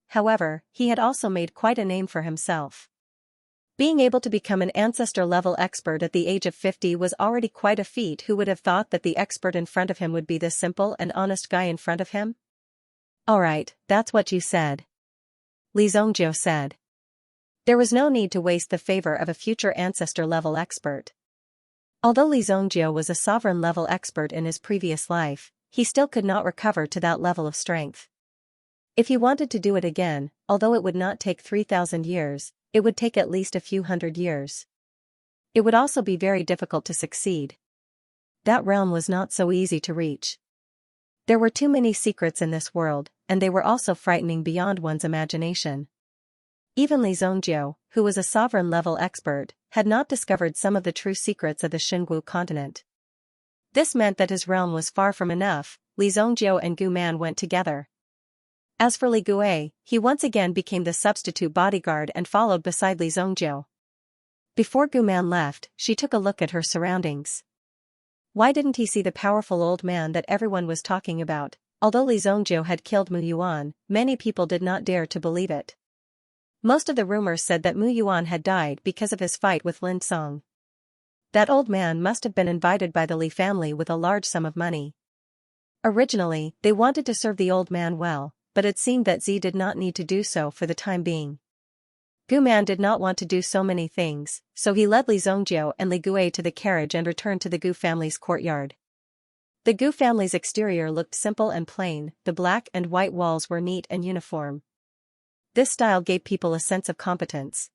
However, he had also made quite a name for himself. Being able to become an ancestor-level expert at the age of 50 was already quite a feat. Who would have thought that the expert in front of him would be this simple and honest guy in front of him? Alright, that's what you said. Li Zongjiu said. There was no need to waste the favor of a future ancestor-level expert. Although Li Zongjiu was a sovereign-level expert in his previous life, he still could not recover to that level of strength. If he wanted to do it again, although it would not take 3,000 years, it would take at least a few hundred years. It would also be very difficult to succeed. That realm was not so easy to reach. There were too many secrets in this world, and they were also frightening beyond one's imagination. Even Li Zongjiu, who was a sovereign-level expert, had not discovered some of the true secrets of the Xingwu continent. This meant that his realm was far from enough. Li Zongjiu and Gu Man went together. As for Li Gui, he once again became the substitute bodyguard and followed beside Li Zongjiu. Before Gu Man left, she took a look at her surroundings. Why didn't he see the powerful old man that everyone was talking about? Although Li Zongjiu had killed Mu Yuan, many people did not dare to believe it. Most of the rumors said that Mu Yuan had died because of his fight with Lin Song. That old man must have been invited by the Li family with a large sum of money. Originally, they wanted to serve the old man well, but it seemed that Z did not need to do so for the time being. Gu Man did not want to do so many things, so he led Li Zongjiu and Li Gui to the carriage and returned to the Gu family's courtyard. The Gu family's exterior looked simple and plain. The black and white walls were neat and uniform. This style gave people a sense of competence.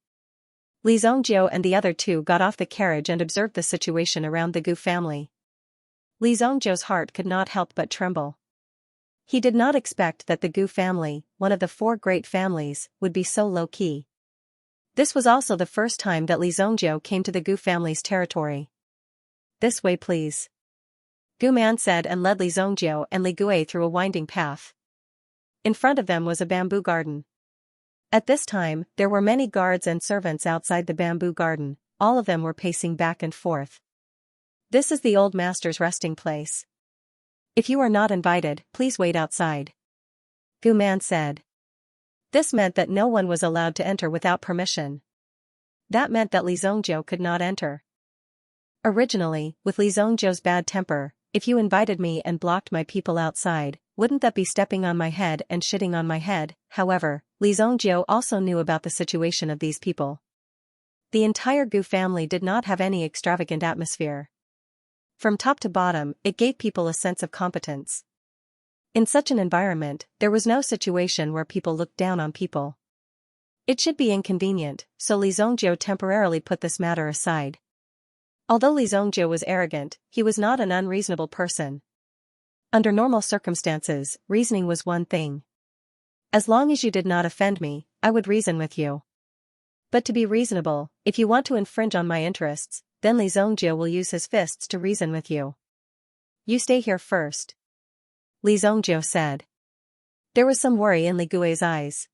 Li Zongjiu and the other two got off the carriage and observed the situation around the Gu family. Li Zongjiu's heart could not help but tremble. He did not expect that the Gu family, one of the 4 great families, would be so low-key. This was also the first time that Li Zongjiu came to the Gu family's territory. This way please. Gu Man said and led Li Zongjiu and Li Gui through a winding path. In front of them was a bamboo garden. At this time, there were many guards and servants outside the bamboo garden. All of them were pacing back and forth. This is the old master's resting place. If you are not invited, please wait outside. Gu Man said. This meant that no one was allowed to enter without permission. That meant that Li Zhongjiu could not enter. Originally, with Li Zhongjiu's bad temper, if you invited me and blocked my people outside, wouldn't that be stepping on my head and shitting on my head? However, Li Zhongjiu also knew about the situation of these people. The entire Gu family did not have any extravagant atmosphere. From top to bottom, it gave people a sense of competence. In such an environment, there was no situation where people looked down on people. It should be inconvenient, so Li Zhongjiu temporarily put this matter aside. Although Li Zhongjiu was arrogant, he was not an unreasonable person. Under normal circumstances, reasoning was one thing. As long as you did not offend me, I would reason with you. But to be reasonable, if you want to infringe on my interests, then Li Zhongjiu will use his fists to reason with you. You stay here first, Li Zhongjiu said. There was some worry in Li Gui's eyes.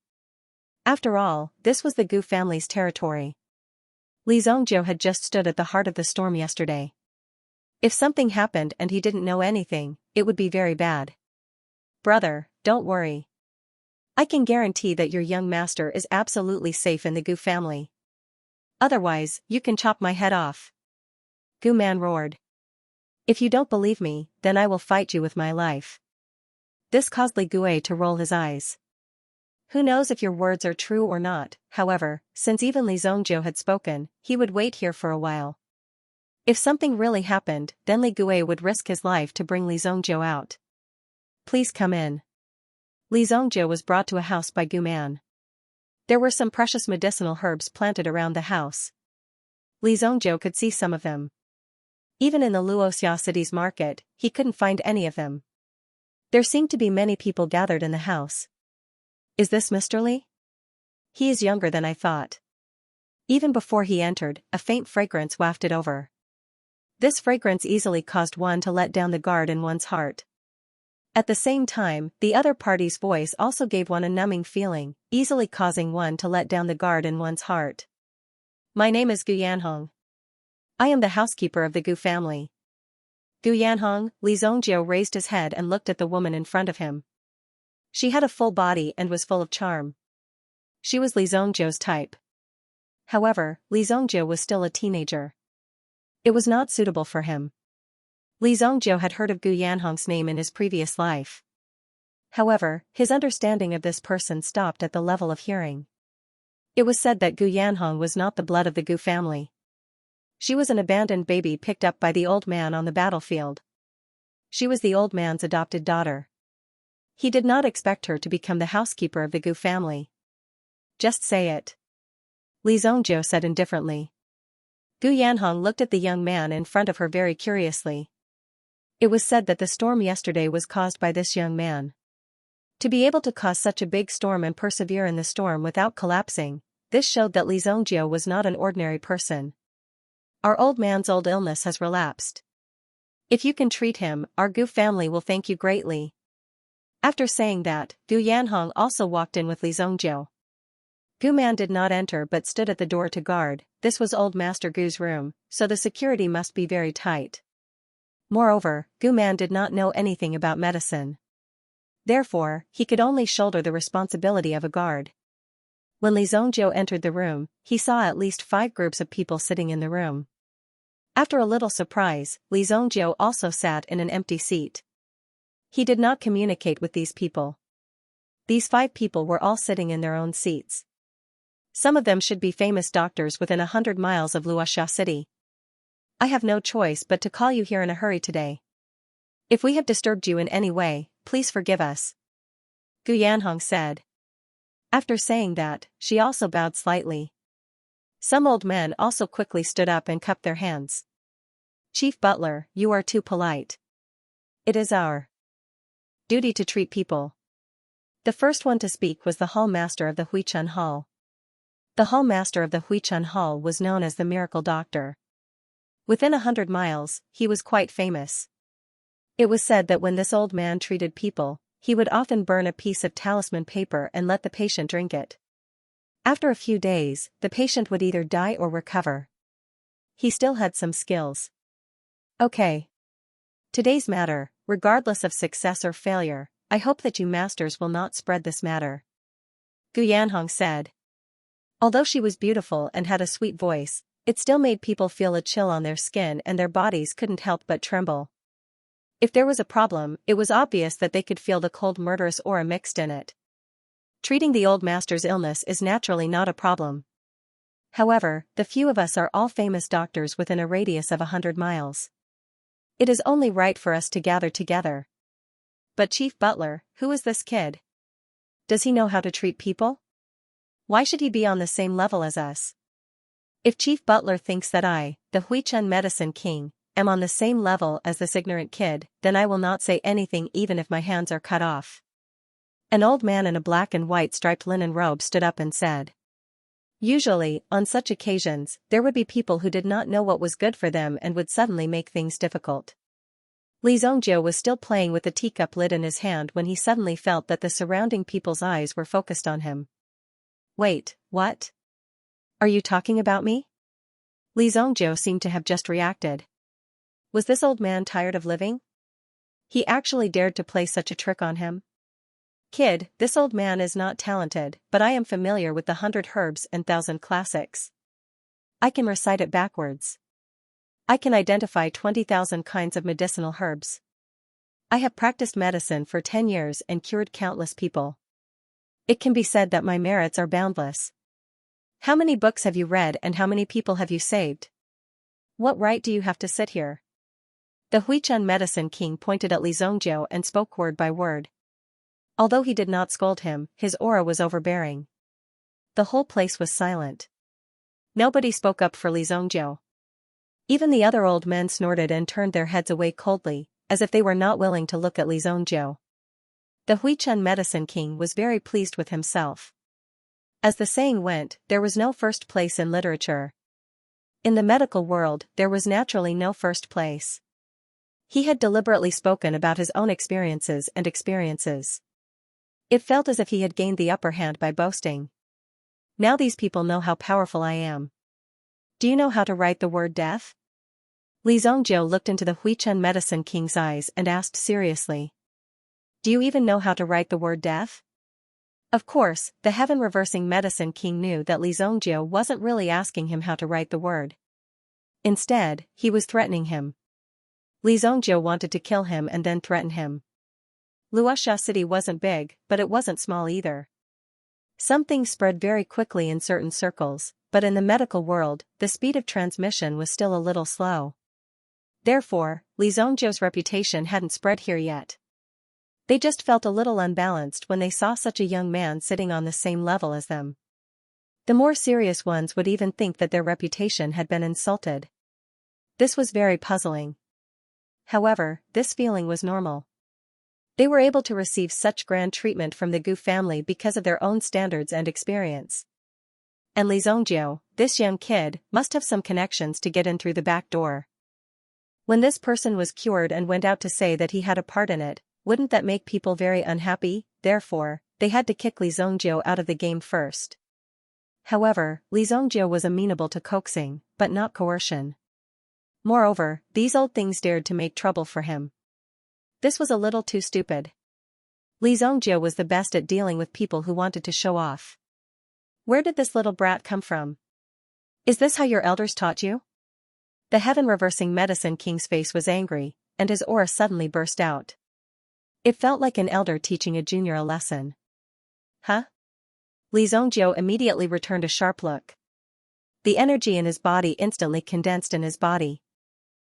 After all, this was the Gu family's territory. Li Zhongjiu had just stood at the heart of the storm yesterday. If something happened and he didn't know anything, it would be very bad. Brother, don't worry. I can guarantee that your young master is absolutely safe in the Gu family. Otherwise, you can chop my head off. Gu man roared. If you don't believe me, then I will fight you with my life. This caused Li Gui to roll his eyes. Who knows if your words are true or not? However, since even Li Zhongjiu had spoken, he would wait here for a while. If something really happened, then Li Gui would risk his life to bring Li Zhongjiu out. Please come in. Li Zhongjiu was brought to a house by Gu man. There were some precious medicinal herbs planted around the house. Li Zhongjiu could see some of them. Even in the Luoxia city's market, he couldn't find any of them. There seemed to be many people gathered in the house. Is this Mr. Li? He is younger than I thought. Even before he entered, a faint fragrance wafted over. This fragrance easily caused one to let down the guard in one's heart. At the same time, the other party's voice also gave one a numbing feeling, easily causing one to let down the guard in one's heart. My name is Gu Yanhong. I am the housekeeper of the Gu family. Gu Yanhong, Li Zhongjiu raised his head and looked at the woman in front of him. She had a full body and was full of charm. She was Li Zhongjiu's type. However, Li Zhongjiu was still a teenager. It was not suitable for him. Li Zhongjiu had heard of Gu Yanhong's name in his previous life. However, his understanding of this person stopped at the level of hearing. It was said that Gu Yanhong was not the blood of the Gu family. She was an abandoned baby picked up by the old man on the battlefield. She was the old man's adopted daughter. He did not expect her to become the housekeeper of the Gu family. Just say it, Li Zhongjiu said indifferently. Gu Yanhong looked at the young man in front of her very curiously. It was said that the storm yesterday was caused by this young man. To be able to cause such a big storm and persevere in the storm without collapsing, this showed that Li Zhongjiu was not an ordinary person. Our old man's old illness has relapsed. If you can treat him, our Gu family will thank you greatly. After saying that, Gu Yanhong also walked in with Li Zhongjiu. Gu man did not enter but stood at the door to guard. This was old Master Gu's room, so the security must be very tight. Moreover, Gu man did not know anything about medicine. Therefore, he could only shoulder the responsibility of a guard. When Li Zhongjiu entered the room, he saw at least 5 groups of people sitting in the room. After a little surprise, Li Zhongjiu also sat in an empty seat. He did not communicate with these people. These 5 people were all sitting in their own seats. Some of them should be famous doctors within 100 miles of Luoxia city. I have no choice but to call you here in a hurry today. If we have disturbed you in any way, please forgive us, Gu Yanhong said. After saying that, she also bowed slightly. Some old men also quickly stood up and cupped their hands. Chief Butler, you are too polite. It is our duty to treat people. The first one to speak was the hall master of the Huichun Hall. The hall master of the Huichun Hall was known as the Miracle Doctor. Within 100 miles, he was quite famous. It was said that when this old man treated people, he would often burn a piece of talisman paper and let the patient drink it. After a few days, the patient would either die or recover. He still had some skills. Okay. Today's matter, regardless of success or failure, I hope that you masters will not spread this matter. Gu Yanhong said. Although she was beautiful and had a sweet voice, it still made people feel a chill on their skin and their bodies couldn't help but tremble. If there was a problem, it was obvious that they could feel the cold murderous aura mixed in it. Treating the old master's illness is naturally not a problem. However, the few of us are all famous doctors within a radius of 100 miles. It is only right for us to gather together. But Chief Butler, who is this kid? Does he know how to treat people? Why should he be on the same level as us? If Chief Butler thinks that I, the Huichun Medicine King, am on the same level as this ignorant kid, then I will not say anything even if my hands are cut off. An old man in a black and white striped linen robe stood up and said. Usually, on such occasions, there would be people who did not know what was good for them and would suddenly make things difficult. Li Zhongjiu was still playing with the teacup lid in his hand when he suddenly felt that the surrounding people's eyes were focused on him. Wait, what? Are you talking about me? Li Zhongjiu seemed to have just reacted. Was this old man tired of living? He actually dared to play such a trick on him? Kid, this old man is not talented, but I am familiar with the 100 herbs and 1,000 classics. I can recite it backwards. I can identify 20,000 kinds of medicinal herbs. I have practiced medicine for 10 years and cured countless people. It can be said that my merits are boundless. How many books have you read and how many people have you saved? What right do you have to sit here? The Huichun Medicine King pointed at Li Zhongjiu and spoke word by word. Although he did not scold him, his aura was overbearing. The whole place was silent. Nobody spoke up for Li Zhongjiu. Even the other old men snorted and turned their heads away coldly, as if they were not willing to look at Li Zhongjiu. The Huichun Medicine King was very pleased with himself. As the saying went, there was no first place in literature. In the medical world, there was naturally no first place. He had deliberately spoken about his own experiences. It felt as if he had gained the upper hand by boasting. Now these people know how powerful I am. Do you know how to write the word death? Li Zhongjiu looked into the Huichun Medicine King's eyes and asked seriously. Do you even know how to write the word death? Of course, the heaven-reversing Medicine King knew that Li Zhongjiu wasn't really asking him how to write the word. Instead, he was threatening him. Li Zhongjiu wanted to kill him and then threaten him. Luoxia City wasn't big, but it wasn't small either. Some things spread very quickly in certain circles, but in the medical world, the speed of transmission was still a little slow. Therefore, Li Zhongjiu's reputation hadn't spread here yet. They just felt a little unbalanced when they saw such a young man sitting on the same level as them. The more serious ones would even think that their reputation had been insulted. This was very puzzling. However, this feeling was normal. They were able to receive such grand treatment from the Gu family because of their own standards and experience. And Li Zhongjiu, this young kid, must have some connections to get in through the back door. When this person was cured and went out to say that he had a part in it, wouldn't that make people very unhappy? Therefore, they had to kick Li Zhongjiu out of the game first. However, Li Zhongjiu was amenable to coaxing, but not coercion. Moreover, these old things dared to make trouble for him. This was a little too stupid. Li Zhongjiu was the best at dealing with people who wanted to show off. Where did this little brat come from? Is this how your elders taught you? The heaven-reversing Medicine King's face was angry, and his aura suddenly burst out. It felt like an elder teaching a junior a lesson. Huh? Li Zhongjiu immediately returned a sharp look. The energy in his body instantly condensed in his body.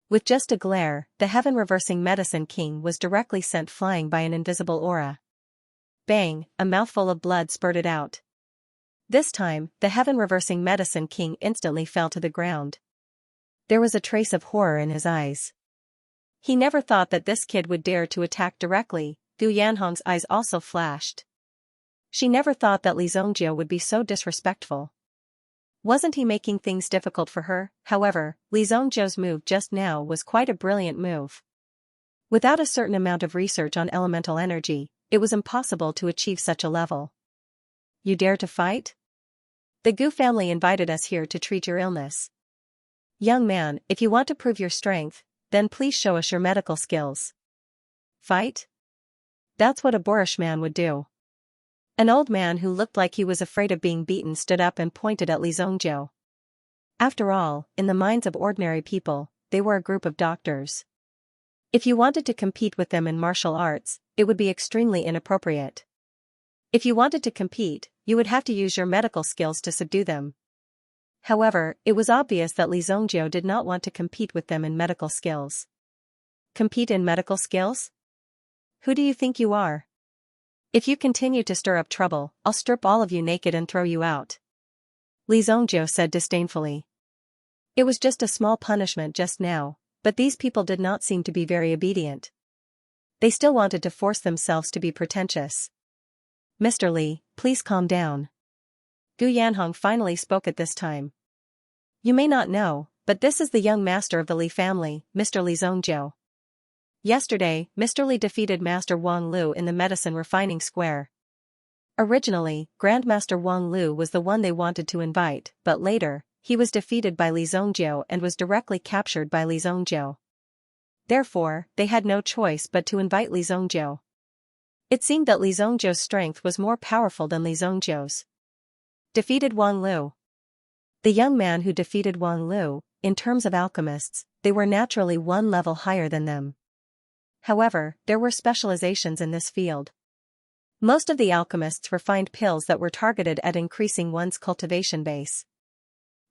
With just a glare, the heaven-reversing Medicine King was directly sent flying by an invisible aura. Bang, a mouthful of blood spurted out. This time, the heaven-reversing Medicine King instantly fell to the ground. There was a trace of horror in his eyes. He never thought that this kid would dare to attack directly. Gu Yanhong's eyes also flashed. She never thought that Li Zhongjiu would be so disrespectful. Wasn't he making things difficult for her? However, Li Zhongjiu's move just now was quite a brilliant move. Without a certain amount of research on elemental energy, it was impossible to achieve such a level. You dare to fight? The Gu family invited us here to treat your illness. Young man, if you want to prove your strength, then please show us your medical skills. Fight? That's what a boorish man would do. An old man who looked like he was afraid of being beaten stood up and pointed at Li Zongjiu. After all, in the minds of ordinary people, they were a group of doctors. If you wanted to compete with them in martial arts, it would be extremely inappropriate. If you wanted to compete, you would have to use your medical skills to subdue them. However, it was obvious that Li Zongjiu did not want to compete with them in medical skills. Compete in medical skills? Who do you think you are? If you continue to stir up trouble, I'll strip all of you naked and throw you out. Li Zongjiu said disdainfully. It was just a small punishment just now, but these people did not seem to be very obedient. They still wanted to force themselves to be pretentious. Mr. Li, please calm down. Gu Yanhong finally spoke at this time. You may not know, but this is the young master of the Li family, Mr. Li Zongjiu. Yesterday, Mr. Li defeated Master Wang Lu in the medicine refining square. Originally, Grandmaster Wang Lu was the one they wanted to invite, but later, he was defeated by Li Zongjiu and was directly captured by Li Zongjiu. Therefore, they had no choice but to invite Li Zongjiu. It seemed that Li Zongjiu's strength was more powerful than Li Zongjiu's. Defeated Wang Lu. The young man who defeated Wang Lu, in terms of alchemists, they were naturally one level higher than them. However, there were specializations in this field. Most of the alchemists refined pills that were targeted at increasing one's cultivation base.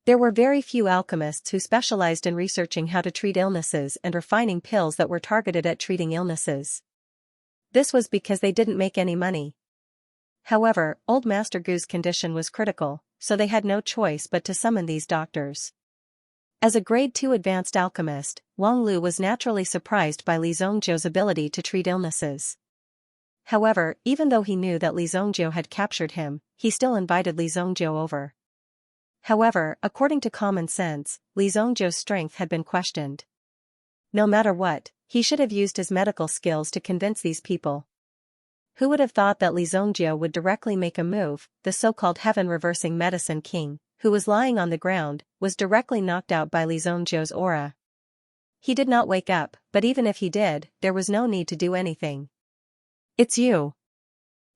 There were very few alchemists who specialized in researching how to treat illnesses and refining pills that were targeted at treating illnesses. This was because they didn't make any money. However, Old Master Gu's condition was critical, so they had no choice but to summon these doctors. As a grade 2 advanced alchemist, Wang Lu was naturally surprised by Li Zongjiu's ability to treat illnesses. However, even though he knew that Li Zongjiu had captured him, he still invited Li Zongjiu over. However, according to common sense, Li Zongjiu's strength had been questioned. No matter what, he should have used his medical skills to convince these people. Who would have thought that Li Zongjiu would directly make a move? The so-called heaven-reversing medicine king, who was lying on the ground, was directly knocked out by Li Zongjiu's aura. He did not wake up, but even if he did, there was no need to do anything. It's you.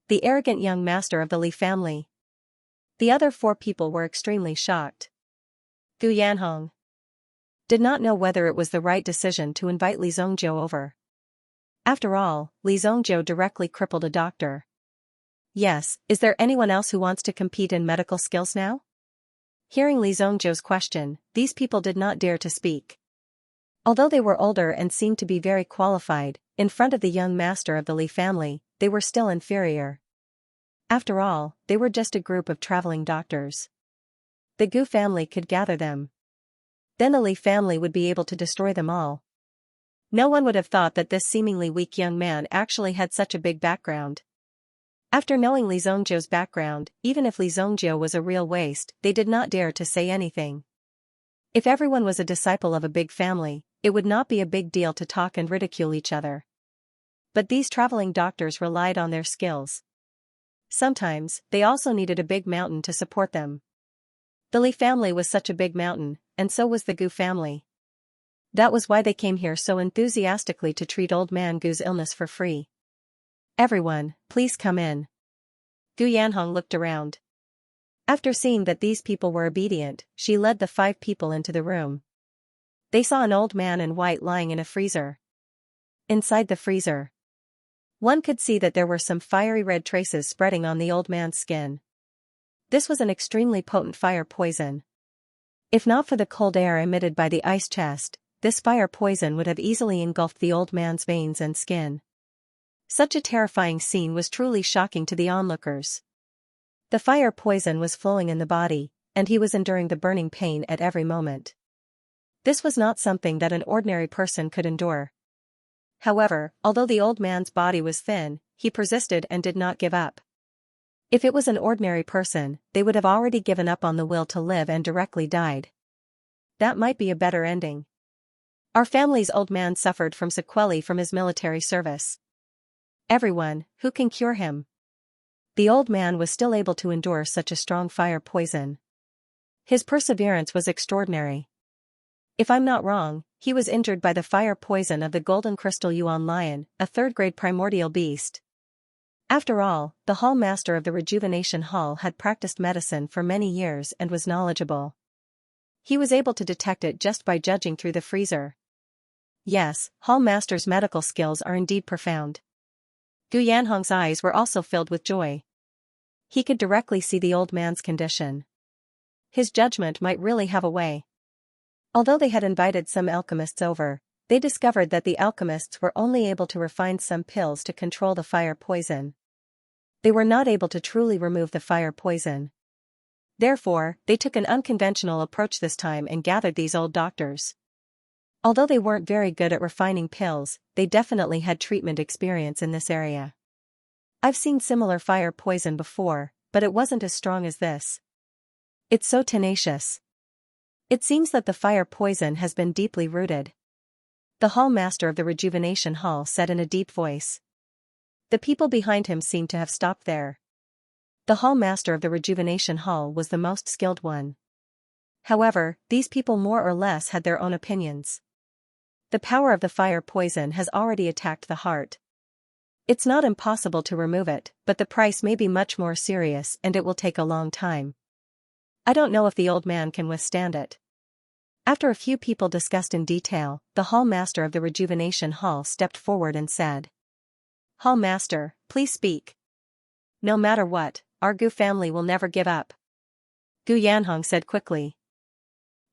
The arrogant young master of the Li family. The other 4 people were extremely shocked. Gu Yanhong did not know whether it was the right decision to invite Li Zongjiu over. After all, Li Zongjiu directly crippled a doctor. Yes, is there anyone else who wants to compete in medical skills now? Hearing Li Zongjiu's question, these people did not dare to speak. Although they were older and seemed to be very qualified, in front of the young master of the Li family, they were still inferior. After all, they were just a group of traveling doctors. The Gu family could gather them. Then the Li family would be able to destroy them all. No one would have thought that this seemingly weak young man actually had such a big background. After knowing Li Zongjiu's background, even if Li Zongjiu was a real waste, they did not dare to say anything. If everyone was a disciple of a big family, it would not be a big deal to talk and ridicule each other. But these traveling doctors relied on their skills. Sometimes, they also needed a big mountain to support them. The Li family was such a big mountain, and so was the Gu family. That was why they came here so enthusiastically to treat old man Gu's illness for free. Everyone, please come in. Gu Yanhong looked around. After seeing that these people were obedient, she led the 5 people into the room. They saw an old man in white lying in a freezer. Inside the freezer, one could see that there were some fiery red traces spreading on the old man's skin. This was an extremely potent fire poison. If not for the cold air emitted by the ice chest, this fire poison would have easily engulfed the old man's veins and skin. Such a terrifying scene was truly shocking to the onlookers. The fire poison was flowing in the body, and he was enduring the burning pain at every moment. This was not something that an ordinary person could endure. However, although the old man's body was thin, he persisted and did not give up. If it was an ordinary person, they would have already given up on the will to live and directly died. That might be a better ending. Our family's old man suffered from sequelae from his military service. Everyone, who can cure him? The old man was still able to endure such a strong fire poison. His perseverance was extraordinary. If I'm not wrong, he was injured by the fire poison of the golden crystal Yuan lion, a 3rd-grade primordial beast. After all, the hall master of the rejuvenation hall had practiced medicine for many years and was knowledgeable. He was able to detect it just by judging through the freezer. Yes, hall master's medical skills are indeed profound. Gu Yanhong's eyes were also filled with joy. He could directly see the old man's condition. His judgment might really have a way. Although they had invited some alchemists over, they discovered that the alchemists were only able to refine some pills to control the fire poison. They were not able to truly remove the fire poison. Therefore, they took an unconventional approach this time and gathered these old doctors. Although they weren't very good at refining pills, they definitely had treatment experience in this area. I've seen similar fire poison before, but it wasn't as strong as this. It's so tenacious. It seems that the fire poison has been deeply rooted. The hall master of the rejuvenation hall said in a deep voice. The people behind him seemed to have stopped there. The hall master of the rejuvenation hall was the most skilled one. However, these people more or less had their own opinions. The power of the fire poison has already attacked the heart. It's not impossible to remove it, but the price may be much more serious and it will take a long time. I don't know if the old man can withstand it. After a few people discussed in detail, the hall master of the rejuvenation hall stepped forward and said. Hall master, please speak. No matter what, our Gu family will never give up. Gu Yanhong said quickly.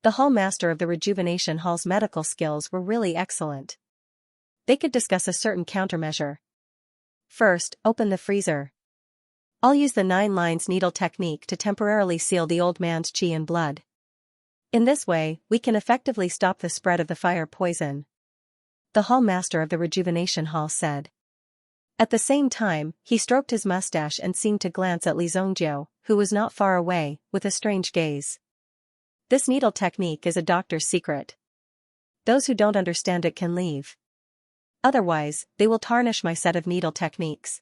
The hall master of the rejuvenation hall's medical skills were really excellent. They could discuss a certain countermeasure. First, open the freezer. I'll use the 9 lines needle technique to temporarily seal the old man's qi and blood. In this way, we can effectively stop the spread of the fire poison. The hall master of the rejuvenation hall said. At the same time, he stroked his mustache and seemed to glance at Li Zhongjiu, who was not far away, with a strange gaze. This needle technique is a doctor's secret. Those who don't understand it can leave. Otherwise, they will tarnish my set of needle techniques.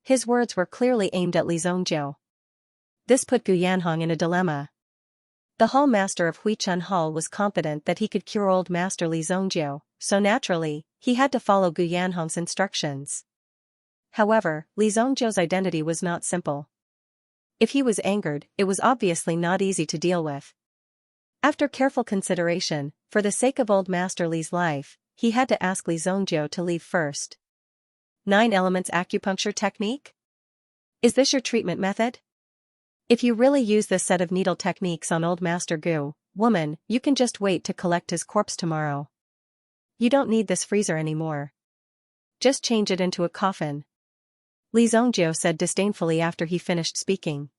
His words were clearly aimed at Li Zhongjiu. This put Gu Yanhong in a dilemma. The hall master of Huichun Hall was confident that he could cure old master Li Zhongjiu, so naturally, he had to follow Gu Yanhong's instructions. However, Li Zhongjiu's identity was not simple. If he was angered, it was obviously not easy to deal with. After careful consideration, for the sake of old master Li's life, he had to ask Li Zhongjiu to leave first. 9 elements acupuncture technique? Is this your treatment method? If you really use this set of needle techniques on old master Gu, woman, you can just wait to collect his corpse tomorrow. You don't need this freezer anymore. Just change it into a coffin. Li Zhongjiu said disdainfully after he finished speaking.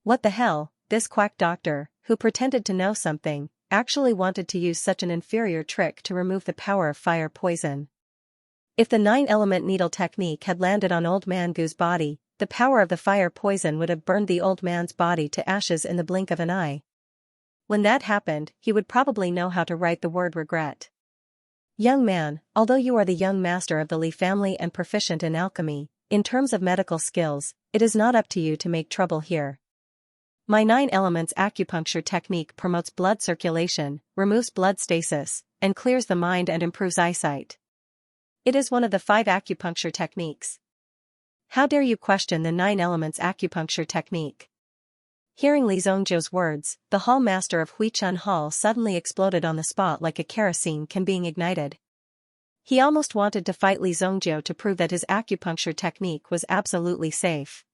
What the hell, this quack doctor, who pretended to know something, actually wanted to use such an inferior trick to remove the power of fire poison. If the 9-element needle technique had landed on old man Gu's body, the power of the fire poison would have burned the old man's body to ashes in the blink of an eye. When that happened, he would probably know how to write the word regret. Young man, although you are the young master of the Li family and proficient in alchemy, in terms of medical skills, it is not up to you to make trouble here. My 9 elements acupuncture technique promotes blood circulation, removes blood stasis, and clears the mind and improves eyesight. It is one of the 5 acupuncture techniques. How dare you question the 9 elements acupuncture technique? Hearing Li Zhongjiu's words, the hall master of Huichun Hall suddenly exploded on the spot like a kerosene can being ignited. He almost wanted to fight Li Zhongjiu to prove that his acupuncture technique was absolutely safe.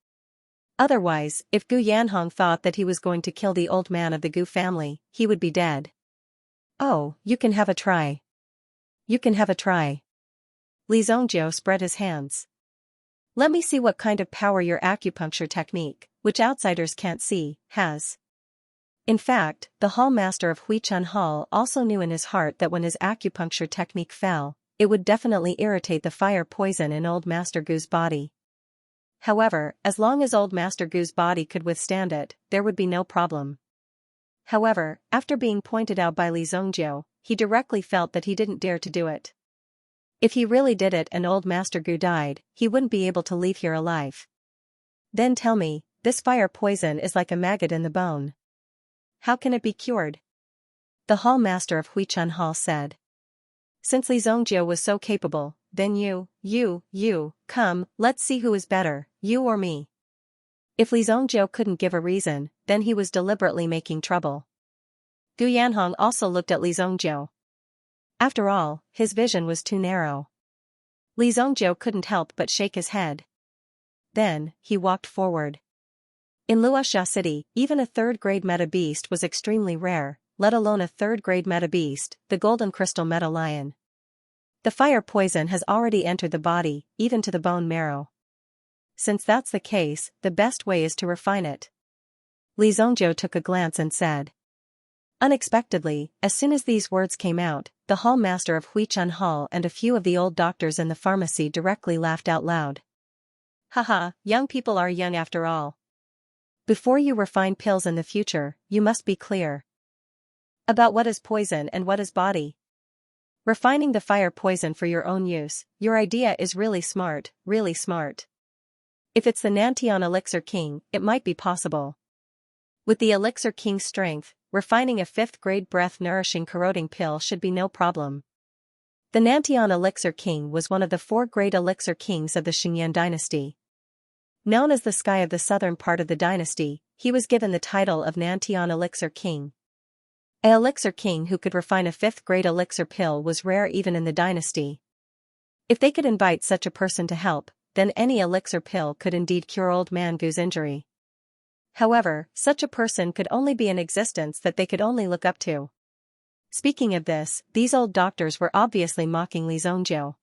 Otherwise, if Gu Yanhong thought that he was going to kill the old man of the Gu family, he would be dead. Oh, you can have a try. You can have a try. Li Zhongjiu spread his hands. Let me see what kind of power your acupuncture technique, which outsiders can't see, has. In fact, the hall master of Huichun Hall also knew in his heart that when his acupuncture technique fell, it would definitely irritate the fire poison in old master Gu's body. However, as long as old master Gu's body could withstand it, there would be no problem. However, after being pointed out by Li Zhongjiu, he directly felt that he didn't dare to do it. If he really did it and old master Gu died, he wouldn't be able to leave here alive. Then tell me, this fire poison is like a maggot in the bone. How can it be cured? The hall master of Huichun Hall said. Since Li Zhongjiu was so capable, then you, come, let's see who is better, you or me. If Li Zhongzhou couldn't give a reason, then he was deliberately making trouble. Gu Yanhong also looked at Li Zhongzhou. After all, his vision was too narrow. Li Zhongzhou couldn't help but shake his head. Then, he walked forward. In Luoxia City, even a third-grade meta-beast was extremely rare, let alone a third-grade meta-beast, the golden crystal meta-lion. The fire poison has already entered the body, even to the bone marrow. Since that's the case, the best way is to refine it. Li Zhongzhou took a glance and said. Unexpectedly, as soon as these words came out, the hall master of Huichun Hall and a few of the old doctors in the pharmacy directly laughed out loud. Haha, young people are young after all. Before you refine pills in the future, you must be clear about what is poison and what is body. Refining the fire poison for your own use, your idea is really smart, really smart. If it's the Nantian Elixir King, it might be possible. With the Elixir King's strength, refining a 5th-grade breath-nourishing corroding pill should be no problem. The Nantian Elixir King was one of the 4 great Elixir Kings of the Xianxia dynasty. Known as the Sky of the southern part of the dynasty, he was given the title of Nantian Elixir King. An Elixir King who could refine a 5th-grade elixir pill was rare even in the dynasty. If they could invite such a person to help, then any elixir pill could indeed cure old man Gu's injury. However, such a person could only be in existence that they could only look up to. Speaking of this, these old doctors were obviously mocking Li Zhongzhou.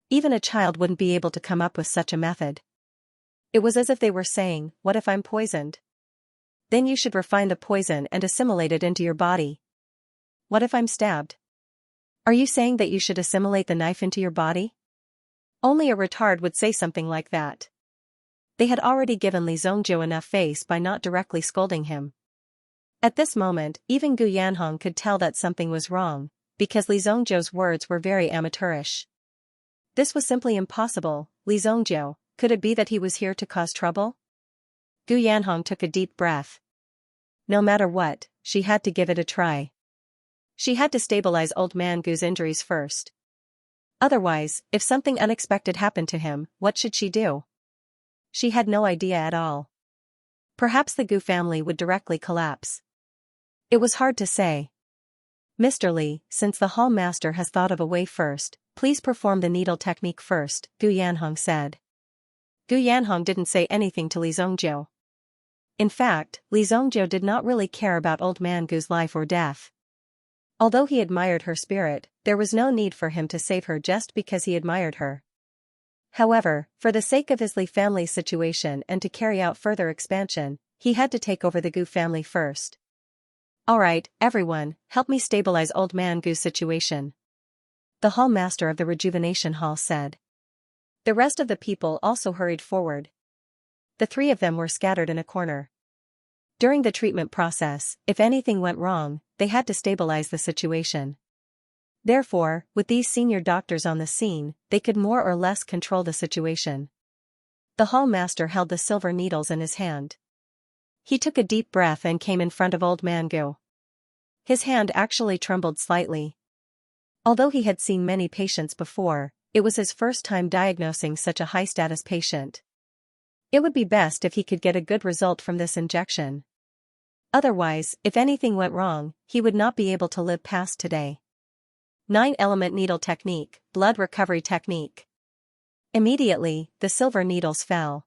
Even a child wouldn't be able to come up with such a method. It was as if they were saying, what if I'm poisoned? Then you should refine the poison and assimilate it into your body. What if I'm stabbed? Are you saying that you should assimilate the knife into your body? Only a retard would say something like that. They had already given Li Zhongzhou enough face by not directly scolding him. At this moment, even Gu Yanhong could tell that something was wrong, because Li Zhongzhou's words were very amateurish. This was simply impossible. Li Zhongzhou, could it be that he was here to cause trouble? Gu Yanhong took a deep breath. No matter what, she had to give it a try. She had to stabilize old man Gu's injuries first. Otherwise, if something unexpected happened to him, what should she do? She had no idea at all. Perhaps the Gu family would directly collapse. It was hard to say. Mr. Li, since the hall master has thought of a way first, please perform the needle technique first, Gu Yanhong said. Gu Yanhong didn't say anything to Li Zhongzhou. In fact, Li Zhongzhou did not really care about old man Gu's life or death. Although he admired her spirit, there was no need for him to save her just because he admired her. However, for the sake of his Li family's situation and to carry out further expansion, he had to take over the Gu family first. Alright, everyone, help me stabilize old man Gu's situation. The hall master of the rejuvenation hall said. The rest of the people also hurried forward. The 3 of them were scattered in a corner. During the treatment process, if anything went wrong, they had to stabilize the situation. Therefore, with these senior doctors on the scene, they could more or less control the situation. The hall master held the silver needles in his hand. He took a deep breath and came in front of old man Gu. His hand actually trembled slightly. Although he had seen many patients before, it was his first time diagnosing such a high-status patient. It would be best if he could get a good result from this injection. Otherwise, if anything went wrong, he would not be able to live past today. 9-element needle technique, blood recovery technique. Immediately, the silver needles fell.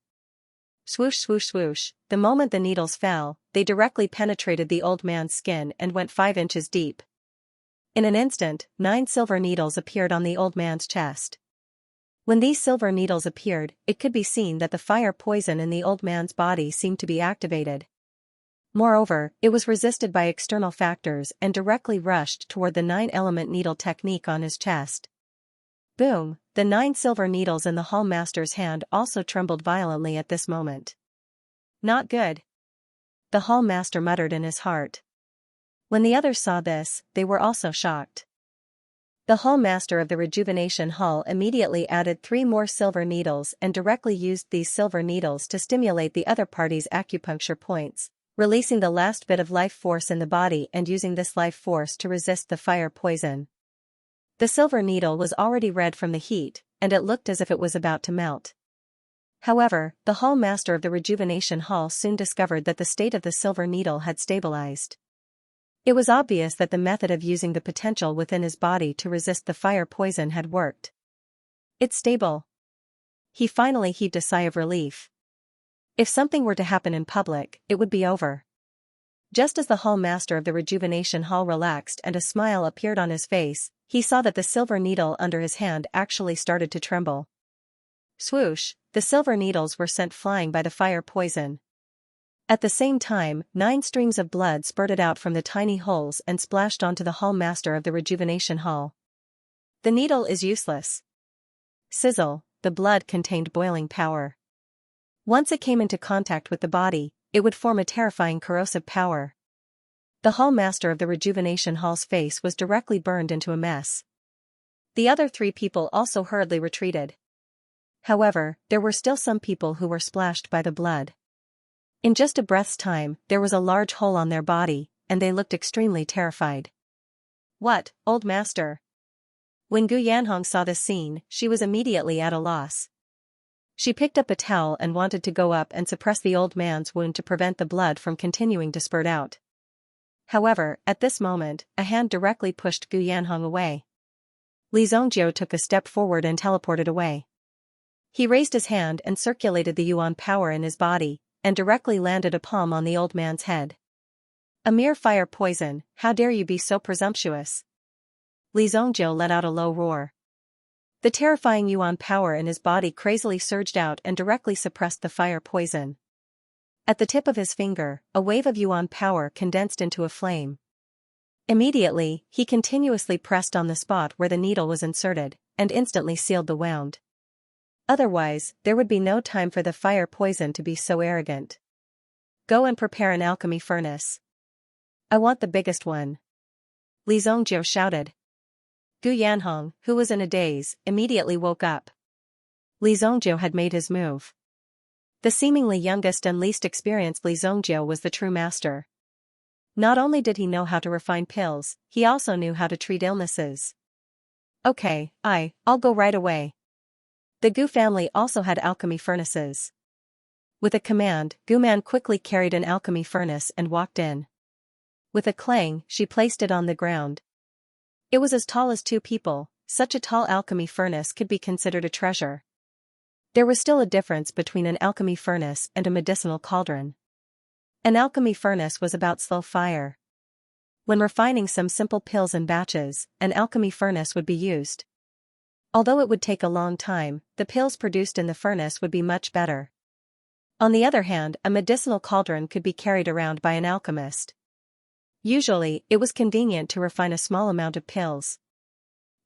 Swoosh swoosh swoosh, the moment the needles fell, they directly penetrated the old man's skin and went 5 inches deep. In an instant, 9 silver needles appeared on the old man's chest. When these silver needles appeared, it could be seen that the fire poison in the old man's body seemed to be activated. Moreover, it was resisted by external factors and directly rushed toward the 9-element needle technique on his chest. Boom, the 9 silver needles in the hall master's hand also trembled violently at this moment. Not good. The hall master muttered in his heart. When the others saw this, they were also shocked. The hall master of the rejuvenation hall immediately added 3 more silver needles and directly used these silver needles to stimulate the other party's acupuncture points, releasing the last bit of life force in the body and using this life force to resist the fire poison. The silver needle was already red from the heat, and it looked as if it was about to melt. However, the hall master of the rejuvenation hall soon discovered that the state of the silver needle had stabilized. It was obvious that the method of using the potential within his body to resist the fire poison had worked. It's stable. He finally heaved a sigh of relief. If something were to happen in public, it would be over. Just as the hall master of the rejuvenation hall relaxed and a smile appeared on his face, he saw that the silver needle under his hand actually started to tremble. Swoosh, the silver needles were sent flying by the fire poison. At the same time, 9 streams of blood spurted out from the tiny holes and splashed onto the hall master of the rejuvenation hall. The needle is useless. Sizzle, the blood contained boiling power. Once it came into contact with the body, it would form a terrifying corrosive power. The hall master of the rejuvenation hall's face was directly burned into a mess. The other 3 people also hurriedly retreated. However, there were still some people who were splashed by the blood. In just a breath's time, there was a large hole on their body, and they looked extremely terrified. What, old master? When Gu Yanhong saw this scene, she was immediately at a loss. She picked up a towel and wanted to go up and suppress the old man's wound to prevent the blood from continuing to spurt out. However, at this moment, a hand directly pushed Gu Yanhong away. Li Zhongjiu took a step forward and teleported away. He raised his hand and circulated the yuan power in his body, and directly landed a palm on the old man's head. A mere fire poison, how dare you be so presumptuous? Li Zhongjiu let out a low roar. The terrifying yuan power in his body crazily surged out and directly suppressed the fire poison. At the tip of his finger, a wave of yuan power condensed into a flame. Immediately, he continuously pressed on the spot where the needle was inserted, and instantly sealed the wound. Otherwise, there would be no time for the fire poison to be so arrogant. Go and prepare an alchemy furnace. I want the biggest one. Li Zhongjiu shouted. Gu Yanhong, who was in a daze, immediately woke up. Li Zhongjiu had made his move. The seemingly youngest and least experienced Li Zhongjiu was the true master. Not only did he know how to refine pills, he also knew how to treat illnesses. Okay, I'll go right away. The Gu family also had alchemy furnaces. With a command, Gu Man quickly carried an alchemy furnace and walked in. With a clang, she placed it on the ground. It was as tall as 2 people, such a tall alchemy furnace could be considered a treasure. There was still a difference between an alchemy furnace and a medicinal cauldron. An alchemy furnace was about slow fire. When refining some simple pills in batches, an alchemy furnace would be used. Although it would take a long time, the pills produced in the furnace would be much better. On the other hand, a medicinal cauldron could be carried around by an alchemist. Usually, it was convenient to refine a small amount of pills.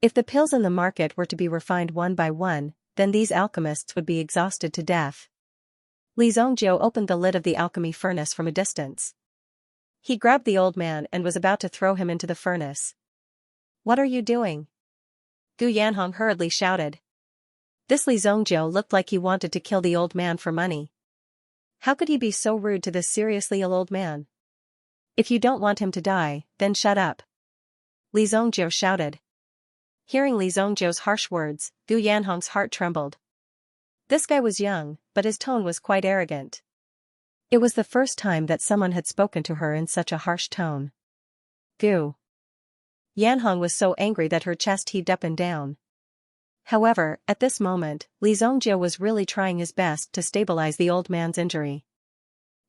If the pills in the market were to be refined one by one, then these alchemists would be exhausted to death. Li Zhongjiu opened the lid of the alchemy furnace from a distance. He grabbed the old man and was about to throw him into the furnace. What are you doing? Gu Yanhong hurriedly shouted. This Li Zhongjiu looked like he wanted to kill the old man for money. How could he be so rude to this seriously ill old man? If you don't want him to die, then shut up. Li Zhongjiu shouted. Hearing Li Zhongjiu's harsh words, Gu Yanhong's heart trembled. This guy was young, but his tone was quite arrogant. It was the first time that someone had spoken to her in such a harsh tone. Gu Yanhong was so angry that her chest heaved up and down. However, at this moment, Li Zhongjiu was really trying his best to stabilize the old man's injury.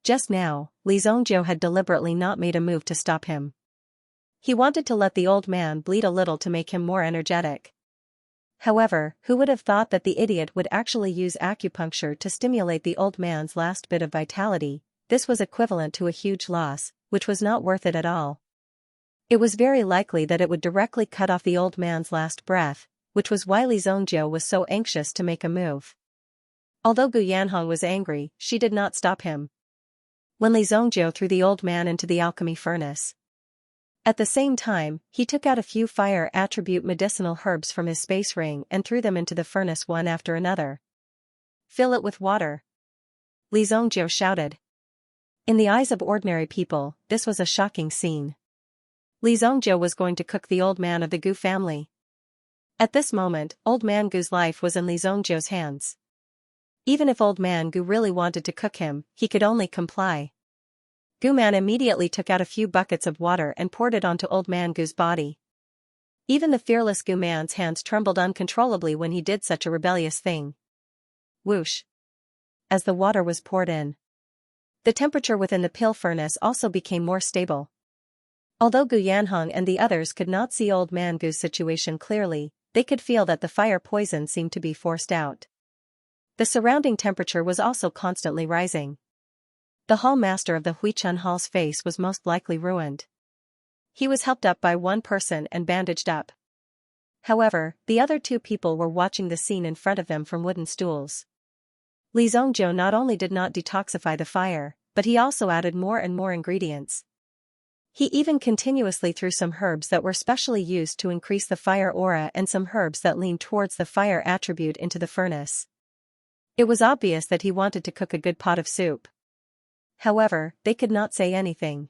Just now, Li Zhongjiu had deliberately not made a move to stop him. He wanted to let the old man bleed a little to make him more energetic. However, who would have thought that the idiot would actually use acupuncture to stimulate the old man's last bit of vitality? This was equivalent to a huge loss, which was not worth it at all. It was very likely that it would directly cut off the old man's last breath, which was why Li Zhongjiu was so anxious to make a move. Although Gu Yanhong was angry, she did not stop him. When Li Zhongjiu threw the old man into the alchemy furnace. At the same time, he took out a few fire attribute medicinal herbs from his space ring and threw them into the furnace one after another. Fill it with water. Li Zhongjiu shouted. In the eyes of ordinary people, this was a shocking scene. Li Zhongjiu was going to cook the old man of the Gu family. At this moment, Old Man Gu's life was in Li Zongjiu's hands. Even if Old Man Gu really wanted to cook him, he could only comply. Gu Man immediately took out a few buckets of water and poured it onto Old Man Gu's body. Even the fearless Gu Man's hands trembled uncontrollably when he did such a rebellious thing. Whoosh! As the water was poured in, the temperature within the pill furnace also became more stable. Although Gu Yanhong and the others could not see Old Man Gu's situation clearly, they could feel that the fire poison seemed to be forced out. The surrounding temperature was also constantly rising. The hall master of the Huichun Hall's face was most likely ruined. He was helped up by one person and bandaged up. However, the other two people were watching the scene in front of them from wooden stools. Li Zongjiu not only did not detoxify the fire, but he also added more and more ingredients. He even continuously threw some herbs that were specially used to increase the fire aura and some herbs that leaned towards the fire attribute into the furnace. It was obvious that he wanted to cook a good pot of soup. However, they could not say anything.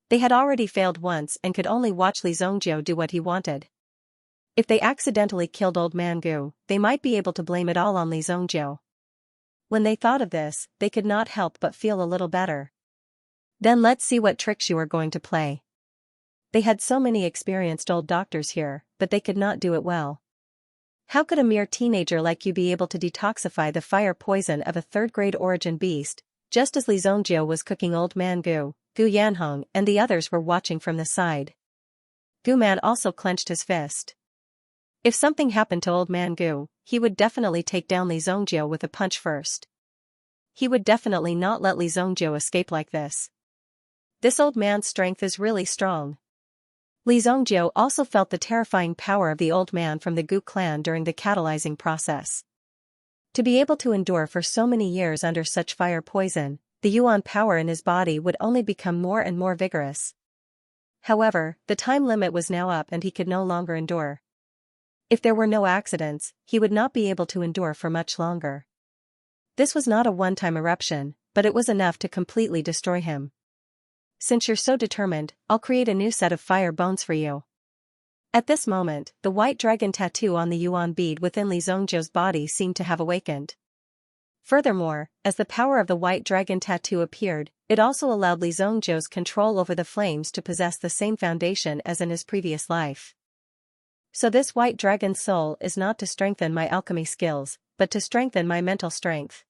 They had already failed once and could only watch Li Zongjiu do what he wanted. If they accidentally killed Old Man Gu, they might be able to blame it all on Li Zongjiu. When they thought of this, they could not help but feel a little better. Then let's see what tricks you are going to play. They had so many experienced old doctors here, but they could not do it well. How could a mere teenager like you be able to detoxify the fire poison of a third-grade origin beast? Just as Li Zongjiu was cooking Old Man Gu, Gu Yanhong and the others were watching from the side. Gu Man also clenched his fist. If something happened to Old Man Gu, he would definitely take down Li Zongjiu with a punch first. He would definitely not let Li Zongjiu escape like this. This old man's strength is really strong. Li Zongjiu also felt the terrifying power of the old man from the Gu clan during the catalyzing process. To be able to endure for so many years under such fire poison, the Yuan power in his body would only become more and more vigorous. However, the time limit was now up and he could no longer endure. If there were no accidents, he would not be able to endure for much longer. This was not a one-time eruption, but it was enough to completely destroy him. Since you're so determined, I'll create a new set of fire bones for you. At this moment, the white dragon tattoo on the Yuan bead within Li Zongjiu's body seemed to have awakened. Furthermore, as the power of the white dragon tattoo appeared, it also allowed Li Zongjiu's control over the flames to possess the same foundation as in his previous life. So this white dragon's soul is not to strengthen my alchemy skills, but to strengthen my mental strength.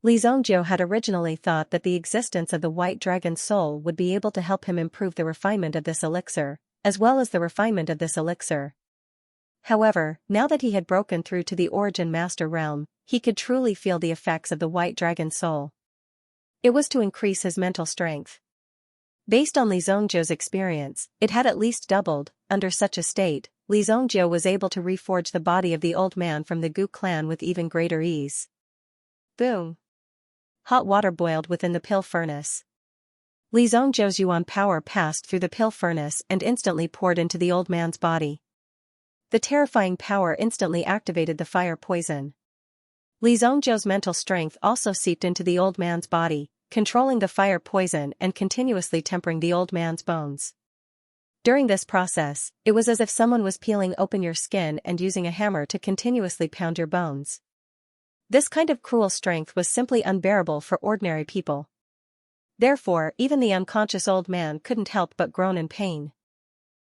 Li Zongjiu had originally thought that the existence of the white dragon's soul would be able to help him improve the refinement of this elixir, as well as the refinement of this elixir. However, now that he had broken through to the Origin Master realm, he could truly feel the effects of the white dragon's soul. It was to increase his mental strength. Based on Li Zongjiu's experience, it had at least doubled. Under such a state, Li Zongjiu was able to reforge the body of the old man from the Gu clan with even greater ease. Boom! Hot water boiled within the pill furnace. Li Zongjiu's Yuan power passed through the pill furnace and instantly poured into the old man's body. The terrifying power instantly activated the fire poison. Li Zongjiu's mental strength also seeped into the old man's body, controlling the fire poison and continuously tempering the old man's bones. During this process, it was as if someone was peeling open your skin and using a hammer to continuously pound your bones. This kind of cruel strength was simply unbearable for ordinary people. Therefore, even the unconscious old man couldn't help but groan in pain.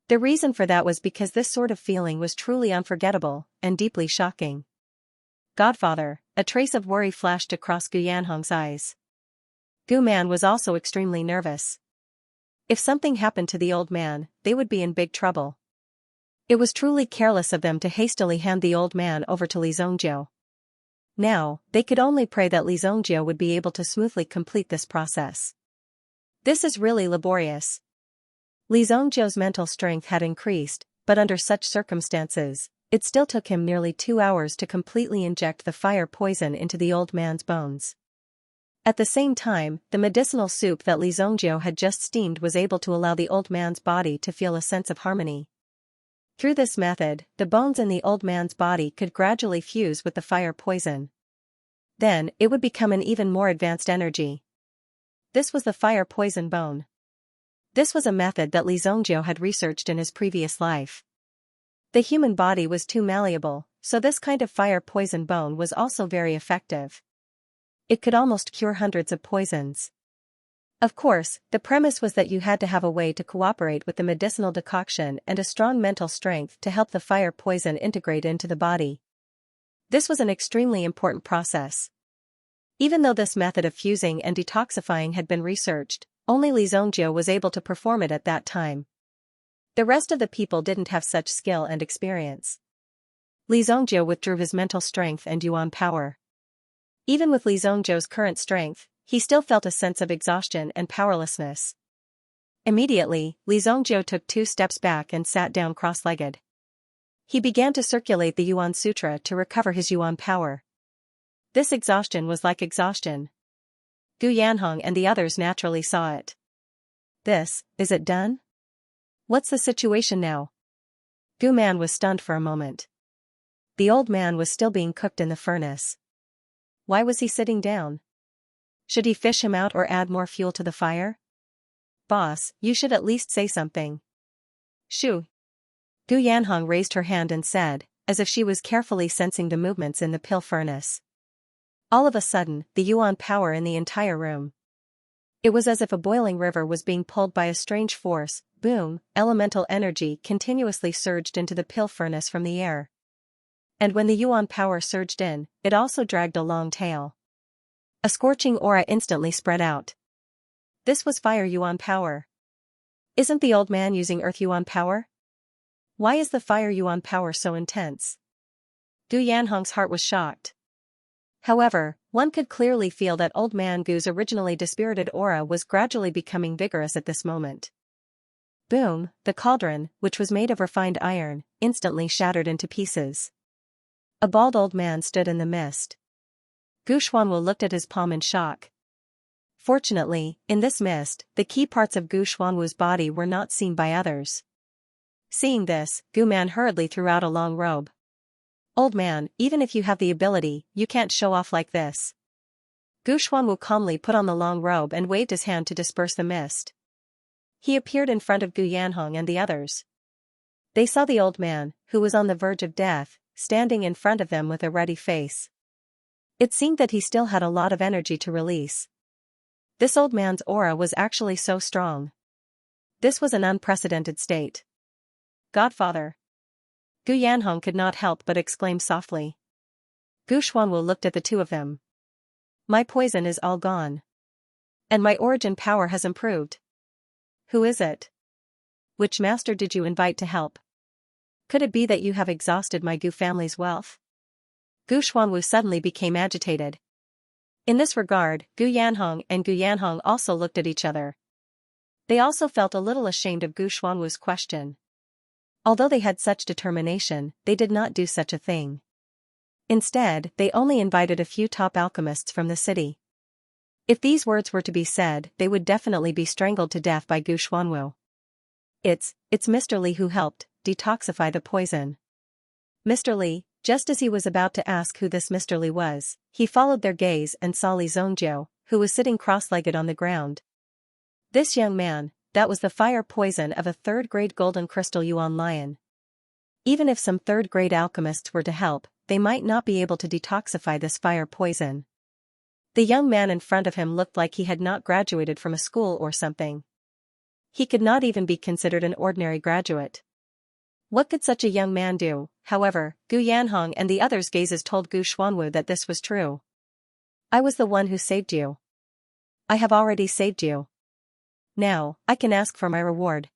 The reason for that was because this sort of feeling was truly unforgettable and deeply shocking. Godfather, a trace of worry flashed across Gu Yanhong's eyes. Gu Man was also extremely nervous. If something happened to the old man, they would be in big trouble. It was truly careless of them to hastily hand the old man over to Li Zongjiu. Now, they could only pray that Li Zongjiu would be able to smoothly complete this process. This is really laborious. Li Zongjiu's mental strength had increased, but under such circumstances, it still took him nearly 2 hours to completely inject the fire poison into the old man's bones. At the same time, the medicinal soup that Li Zongjiu had just steamed was able to allow the old man's body to feel a sense of harmony. Through this method, the bones in the old man's body could gradually fuse with the fire poison. Then, it would become an even more advanced energy. This was the fire poison bone. This was a method that Li Zongjiu had researched in his previous life. The human body was too malleable, so this kind of fire poison bone was also very effective. It could almost cure hundreds of poisons. Of course, the premise was that you had to have a way to cooperate with the medicinal decoction and a strong mental strength to help the fire poison integrate into the body. This was an extremely important process. Even though this method of fusing and detoxifying had been researched, only Xianxia was able to perform it at that time. The rest of the people didn't have such skill and experience. Xianxia withdrew his mental strength and yuan power. Even with Xianxia's current strength, he still felt a sense of exhaustion and powerlessness. Immediately, Xianxia took 2 steps back and sat down cross-legged. He began to circulate the Yuan Sutra to recover his yuan power. This exhaustion was like exhaustion. Gu Yanhong and the others naturally saw it. Is it done? What's the situation now? Gu Man was stunned for a moment. The old man was still being cooked in the furnace. Why was he sitting down? Should he fish him out or add more fuel to the fire? Boss, you should at least say something. Shoo. Gu Yanhong raised her hand and said, as if she was carefully sensing the movements in the pill furnace. All of a sudden, the yuan power in the entire room. It was as if a boiling river was being pulled by a strange force. Boom, elemental energy continuously surged into the pill furnace from the air. And when the yuan power surged in, it also dragged a long tail. A scorching aura instantly spread out. This was fire yuan power. Isn't the old man using earth yuan power? Why is the fire yuan power so intense? Gu Yanhong's heart was shocked. However, one could clearly feel that old man Gu's originally dispirited aura was gradually becoming vigorous at this moment. Boom, the cauldron, which was made of refined iron, instantly shattered into pieces. A bald old man stood in the mist. Gu Xuanwu looked at his palm in shock. Fortunately, in this mist, the key parts of Gu Xuanwu's body were not seen by others. Seeing this, Gu Man hurriedly threw out a long robe. Old man, even if you have the ability, you can't show off like this. Gu Xuanwu calmly put on the long robe and waved his hand to disperse the mist. He appeared in front of Gu Yanhong and the others. They saw the old man, who was on the verge of death, standing in front of them with a ruddy face. It seemed that he still had a lot of energy to release. This old man's aura was actually so strong. This was an unprecedented state. Godfather. Gu Yanhong could not help but exclaim softly. Gu Xuanwu looked at the two of them. My poison is all gone. And my origin power has improved. Who is it? Which master did you invite to help? Could it be that you have exhausted my Gu family's wealth? Gu Xuanwu suddenly became agitated. In this regard, Gu Yanhong also looked at each other. They also felt a little ashamed of Gu Xuanwu's question. Although they had such determination, they did not do such a thing. Instead, they only invited a few top alchemists from the city. If these words were to be said, they would definitely be strangled to death by Gu Xuanwu. It's Mr. Li who helped detoxify the poison. Mr. Li, just as he was about to ask who this Mr. Li was, he followed their gaze and saw Li Zhongjiu, who was sitting cross-legged on the ground. This young man, that was the fire poison of a third-grade golden crystal yuan lion. Even if some third-grade alchemists were to help, they might not be able to detoxify this fire poison. The young man in front of him looked like he had not graduated from a school or something. He could not even be considered an ordinary graduate. What could such a young man do? However, Gu Yanhong and the others' gazes told Gu Xuanwu that this was true. I was the one who saved you. I have already saved you. Now, I can ask for my reward.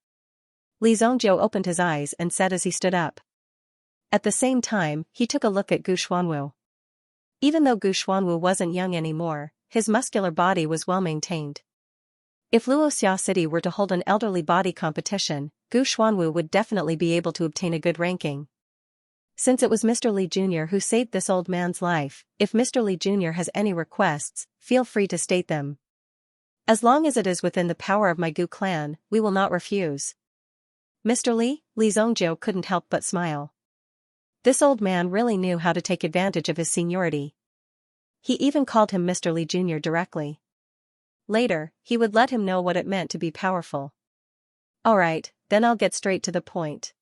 Li Zhongjiu opened his eyes and said as he stood up. At the same time, he took a look at Gu Xuanwu. Even though Gu Xuanwu wasn't young anymore, his muscular body was well maintained. If Luoxia City were to hold an elderly body competition, Gu Xuanwu would definitely be able to obtain a good ranking. Since it was Mr. Li Jr. who saved this old man's life, if Mr. Li Jr. has any requests, feel free to state them. As long as it is within the power of my Gu clan, we will not refuse. Mr. Li, Li Zhongjiu couldn't help but smile. This old man really knew how to take advantage of his seniority. He even called him Mr. Li Jr. directly. Later, he would let him know what it meant to be powerful. Alright, then I'll get straight to the point.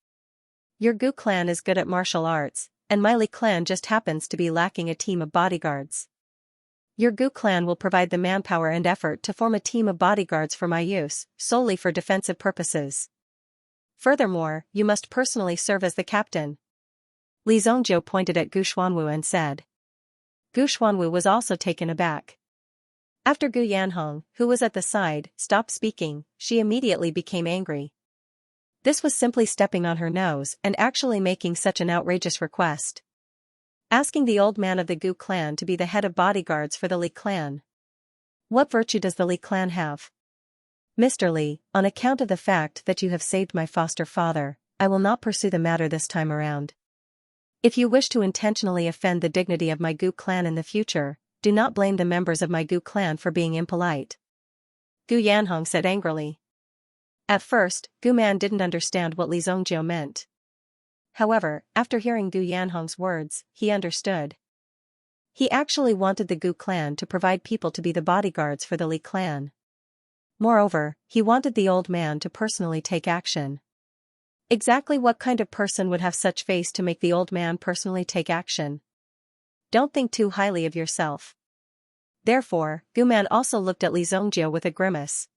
Your Gu clan is good at martial arts, and my Li clan just happens to be lacking a team of bodyguards. Your Gu clan will provide the manpower and effort to form a team of bodyguards for my use, solely for defensive purposes. Furthermore, you must personally serve as the captain. Li Zhongjiu pointed at Gu Xuanwu and said. Gu Xuanwu was also taken aback. After Gu Yanhong, who was at the side, stopped speaking, she immediately became angry. This was simply stepping on her nose and actually making such an outrageous request. Asking the old man of the Gu clan to be the head of bodyguards for the Li clan. What virtue does the Li clan have? Mr. Li, on account of the fact that you have saved my foster father, I will not pursue the matter this time around. If you wish to intentionally offend the dignity of my Gu clan in the future, do not blame the members of my Gu clan for being impolite. Gu Yanhong said angrily. At first, Gu Man didn't understand what Li Zhongjiu meant. However, after hearing Gu Yanhong's words, he understood. He actually wanted the Gu clan to provide people to be the bodyguards for the Li clan. Moreover, he wanted the old man to personally take action. Exactly what kind of person would have such face to make the old man personally take action? Don't think too highly of yourself. Therefore, Gu Man also looked at Li Zhongjiu with a grimace.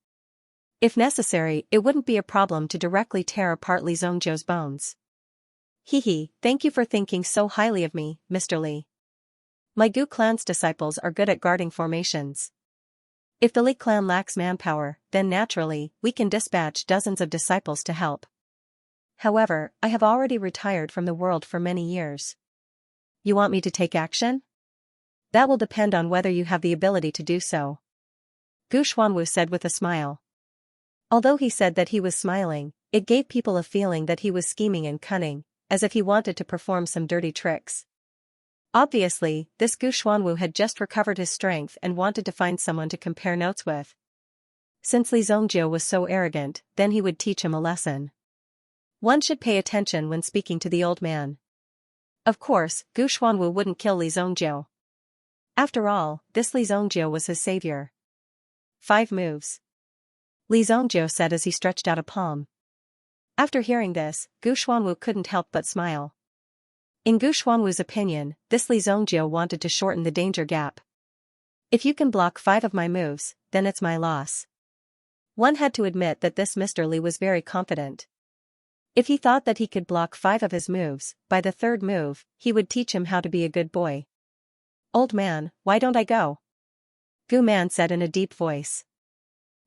If necessary, it wouldn't be a problem to directly tear apart Li Zhongjiu's bones. Hehe, thank you for thinking so highly of me, Mr. Li. My Gu clan's disciples are good at guarding formations. If the Li clan lacks manpower, then naturally, we can dispatch dozens of disciples to help. However, I have already retired from the world for many years. You want me to take action? That will depend on whether you have the ability to do so. Gu Xuanwu said with a smile. Although he said that he was smiling, it gave people a feeling that he was scheming and cunning, as if he wanted to perform some dirty tricks. Obviously, this Gu Xuanwu had just recovered his strength and wanted to find someone to compare notes with. Since Li Zhongjiu was so arrogant, then he would teach him a lesson. One should pay attention when speaking to the old man. Of course, Gu Xuanwu wouldn't kill Li Zhongjiu. After all, this Li Zhongjiu was his savior. 5 moves. Li Zhongjiu said as he stretched out a palm. After hearing this, Gu Xuanwu couldn't help but smile. In Gu Xuanwu's opinion, this Li Zhongjiu wanted to shorten the danger gap. If you can block 5 of my moves, then it's my loss. One had to admit that this Mr. Li was very confident. If he thought that he could block 5 of his moves, by the 3rd move, he would teach him how to be a good boy. Old man, why don't I go? Gu Man said in a deep voice.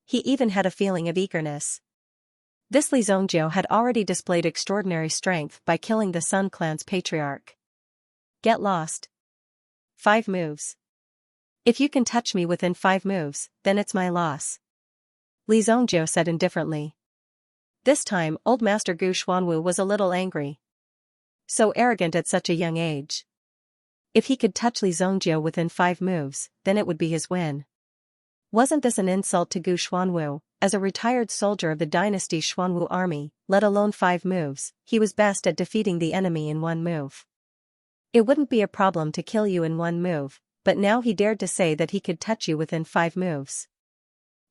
He even had a feeling of eagerness. This Li Zhongjiu had already displayed extraordinary strength by killing the Sun clan's patriarch. Get lost. 5 moves. If you can touch me within 5 moves, then it's my loss. Li Zhongjiu said indifferently. This time, old Master Gu Xuanwu was a little angry. So arrogant at such a young age. If he could touch Li Zhongjiu within 5 moves, then it would be his win. Wasn't this an insult to Gu Xuanwu? As a retired soldier of the dynasty Xuanwu army, let alone 5 moves, he was best at defeating the enemy in 1 move. It wouldn't be a problem to kill you in 1 move, but now he dared to say that he could touch you within 5 moves.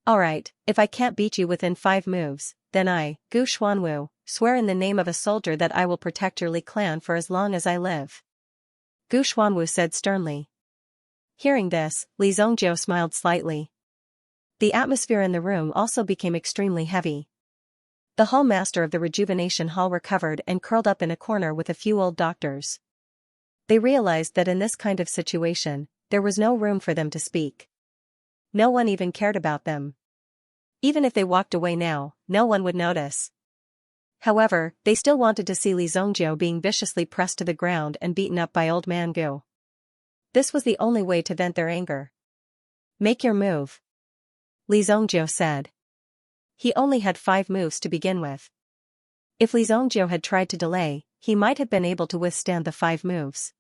Alright, if I can't beat you within 5 moves, then I, Gu Xuanwu, swear in the name of a soldier that I will protect your Li clan for as long as I live. Gu Xuanwu said sternly. Hearing this, Li Zhongjiu smiled slightly. The atmosphere in the room also became extremely heavy. The hall master of the rejuvenation hall recovered and curled up in a corner with a few old doctors. They realized that in this kind of situation, there was no room for them to speak. No one even cared about them. Even if they walked away now, no one would notice. However, they still wanted to see Li Zhongjiu being viciously pressed to the ground and beaten up by old man Gu. This was the only way to vent their anger. Make your move. Li Zhongjiu said. He only had 5 moves to begin with. If Li Zhongjiu had tried to delay, he might have been able to withstand the 5 moves.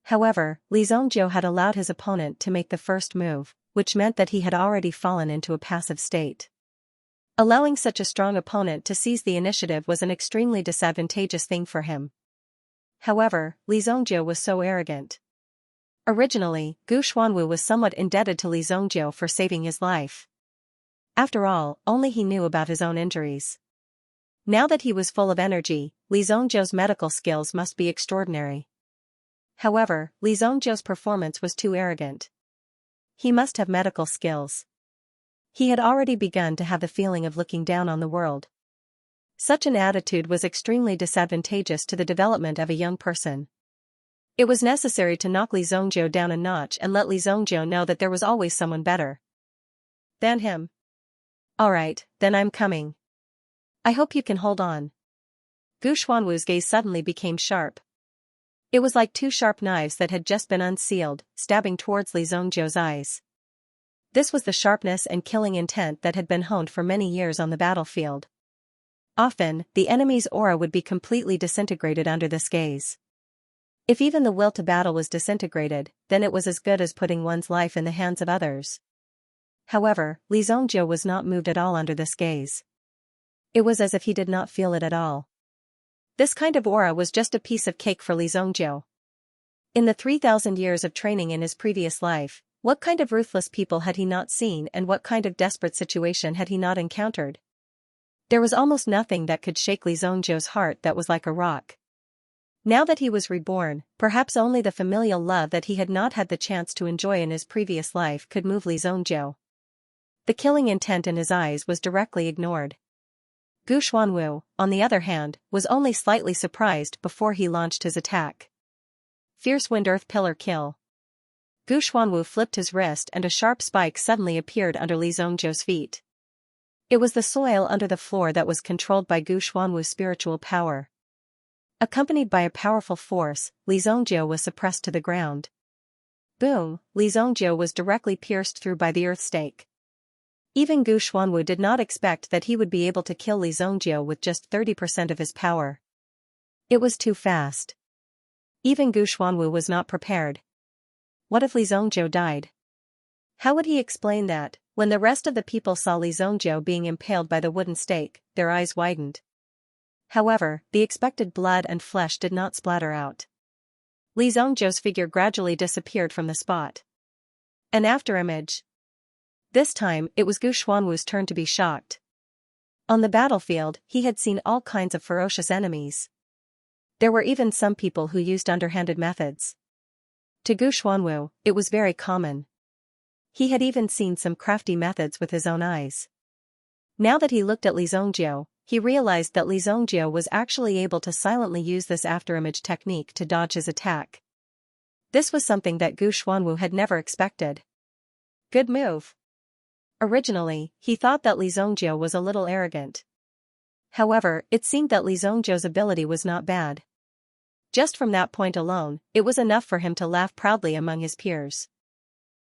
However, Li Zhongjiu had allowed his opponent to make the first move, which meant that he had already fallen into a passive state. Allowing such a strong opponent to seize the initiative was an extremely disadvantageous thing for him. However, Li Zhongjiu was so arrogant. Originally, Gu Xuanwu was somewhat indebted to Li Zhongjiu for saving his life. After all, only he knew about his own injuries. Now that he was full of energy, Li Zhongzhou's medical skills must be extraordinary. However, Li Zhongzhou's performance was too arrogant. He must have medical skills. He had already begun to have the feeling of looking down on the world. Such an attitude was extremely disadvantageous to the development of a young person. It was necessary to knock Li Zhongzhou down a notch and let Li Zhongzhou know that there was always someone better than him. Alright, then I'm coming. I hope you can hold on. Gu Xuanwu's gaze suddenly became sharp. It was like two sharp knives that had just been unsealed, stabbing towards Li Zhongzhou's eyes. This was the sharpness and killing intent that had been honed for many years on the battlefield. Often, the enemy's aura would be completely disintegrated under this gaze. If even the will to battle was disintegrated, then it was as good as putting one's life in the hands of others. However, Li Zhongzhou was not moved at all under this gaze. It was as if he did not feel it at all. This kind of aura was just a piece of cake for Li Zhongzhou. In the 3,000 years of training in his previous life, what kind of ruthless people had he not seen and what kind of desperate situation had he not encountered? There was almost nothing that could shake Li Zhongzhou's heart that was like a rock. Now that he was reborn, perhaps only the familial love that he had not had the chance to enjoy in his previous life could move Li Zhongzhou. The killing intent in his eyes was directly ignored. Gu Xuanwu, on the other hand, was only slightly surprised before he launched his attack. Fierce Wind Earth Pillar Kill. Gu Xuanwu flipped his wrist and a sharp spike suddenly appeared under Li Zhongzhou's feet. It was the soil under the floor that was controlled by Gu Xuanwu's spiritual power. Accompanied by a powerful force, Li Zhongzhou was suppressed to the ground. Boom! Li Zhongzhou was directly pierced through by the earth stake. Even Gu Xuanwu did not expect that he would be able to kill Li Zhongzhou with just 30% of his power. It was too fast. Even Gu Xuanwu was not prepared. What if Li Zhongzhou died? How would he explain that? When the rest of the people saw Li Zhongzhou being impaled by the wooden stake, their eyes widened. However, the expected blood and flesh did not splatter out. Li Zhongzhou's figure gradually disappeared from the spot. An afterimage. This time, it was Gu Xuanwu's turn to be shocked. On the battlefield, he had seen all kinds of ferocious enemies. There were even some people who used underhanded methods. To Gu Xuanwu, it was very common. He had even seen some crafty methods with his own eyes. Now that he looked at Li Zhongzhou, he realized that Li Zhongzhou was actually able to silently use this afterimage technique to dodge his attack. This was something that Gu Xuanwu had never expected. Good move. Originally, he thought that Li Zhongzhou was a little arrogant. However, it seemed that Li Zhongzhou's ability was not bad. Just from that point alone, it was enough for him to laugh proudly among his peers.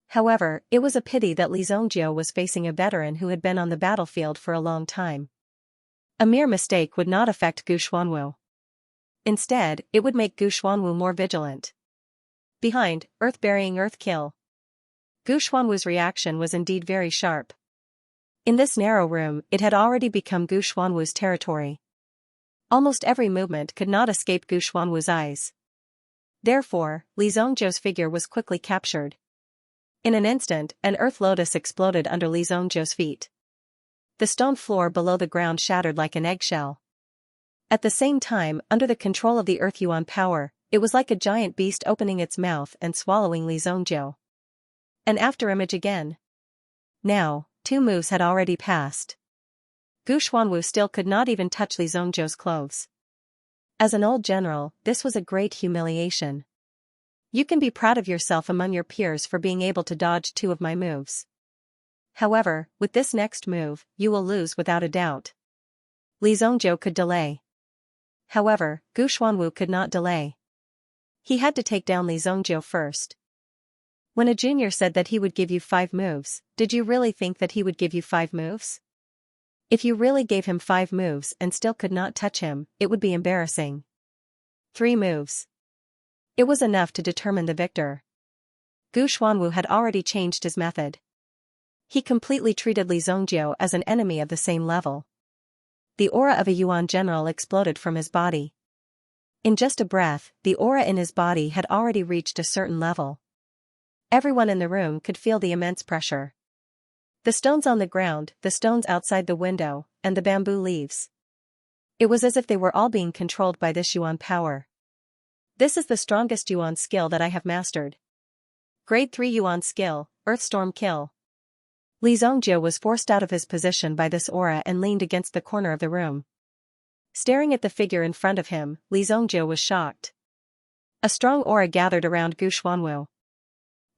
However, it was a pity that Li Zhongzhou was facing a veteran who had been on the battlefield for a long time. A mere mistake would not affect Gu Xuanwu. Instead, it would make Gu Xuanwu more vigilant. Behind, earth-burying earth kill. Gu Xuanwu's reaction was indeed very sharp. In this narrow room, it had already become Gu Xuanwu's territory. Almost every movement could not escape Gu Xuanwu's eyes. Therefore, Li Zhongzhou's figure was quickly captured. In an instant, an earth lotus exploded under Li Zhongzhou's feet. The stone floor below the ground shattered like an eggshell. At the same time, under the control of the Earth Yuan power, it was like a giant beast opening its mouth and swallowing Li Zhongzhou. An afterimage again. Now, 2 moves had already passed. Gu Xuanwu still could not even touch Li Zhongzhou's clothes. As an old general, this was a great humiliation. You can be proud of yourself among your peers for being able to dodge 2 of my moves. However, with this next move, you will lose without a doubt. Li Zhongzhou could delay. However, Gu Xuanwu could not delay. He had to take down Li Zhongzhou first. When a junior said that he would give you 5 moves, did you really think that he would give you 5 moves? If you really gave him 5 moves and still could not touch him, it would be embarrassing. 3 moves. It was enough to determine the victor. Gu Xuanwu had already changed his method. He completely treated Li Zhongzhou as an enemy of the same level. The aura of a Yuan general exploded from his body. In just a breath, the aura in his body had already reached a certain level. Everyone in the room could feel the immense pressure. The stones on the ground, the stones outside the window, and the bamboo leaves. It was as if they were all being controlled by this Yuan power. This is the strongest Yuan skill that I have mastered. Grade 3 Yuan skill, Earthstorm kill. Li Zongjie was forced out of his position by this aura and leaned against the corner of the room. Staring at the figure in front of him, Li Zongjie was shocked. A strong aura gathered around Gu Xuanwu.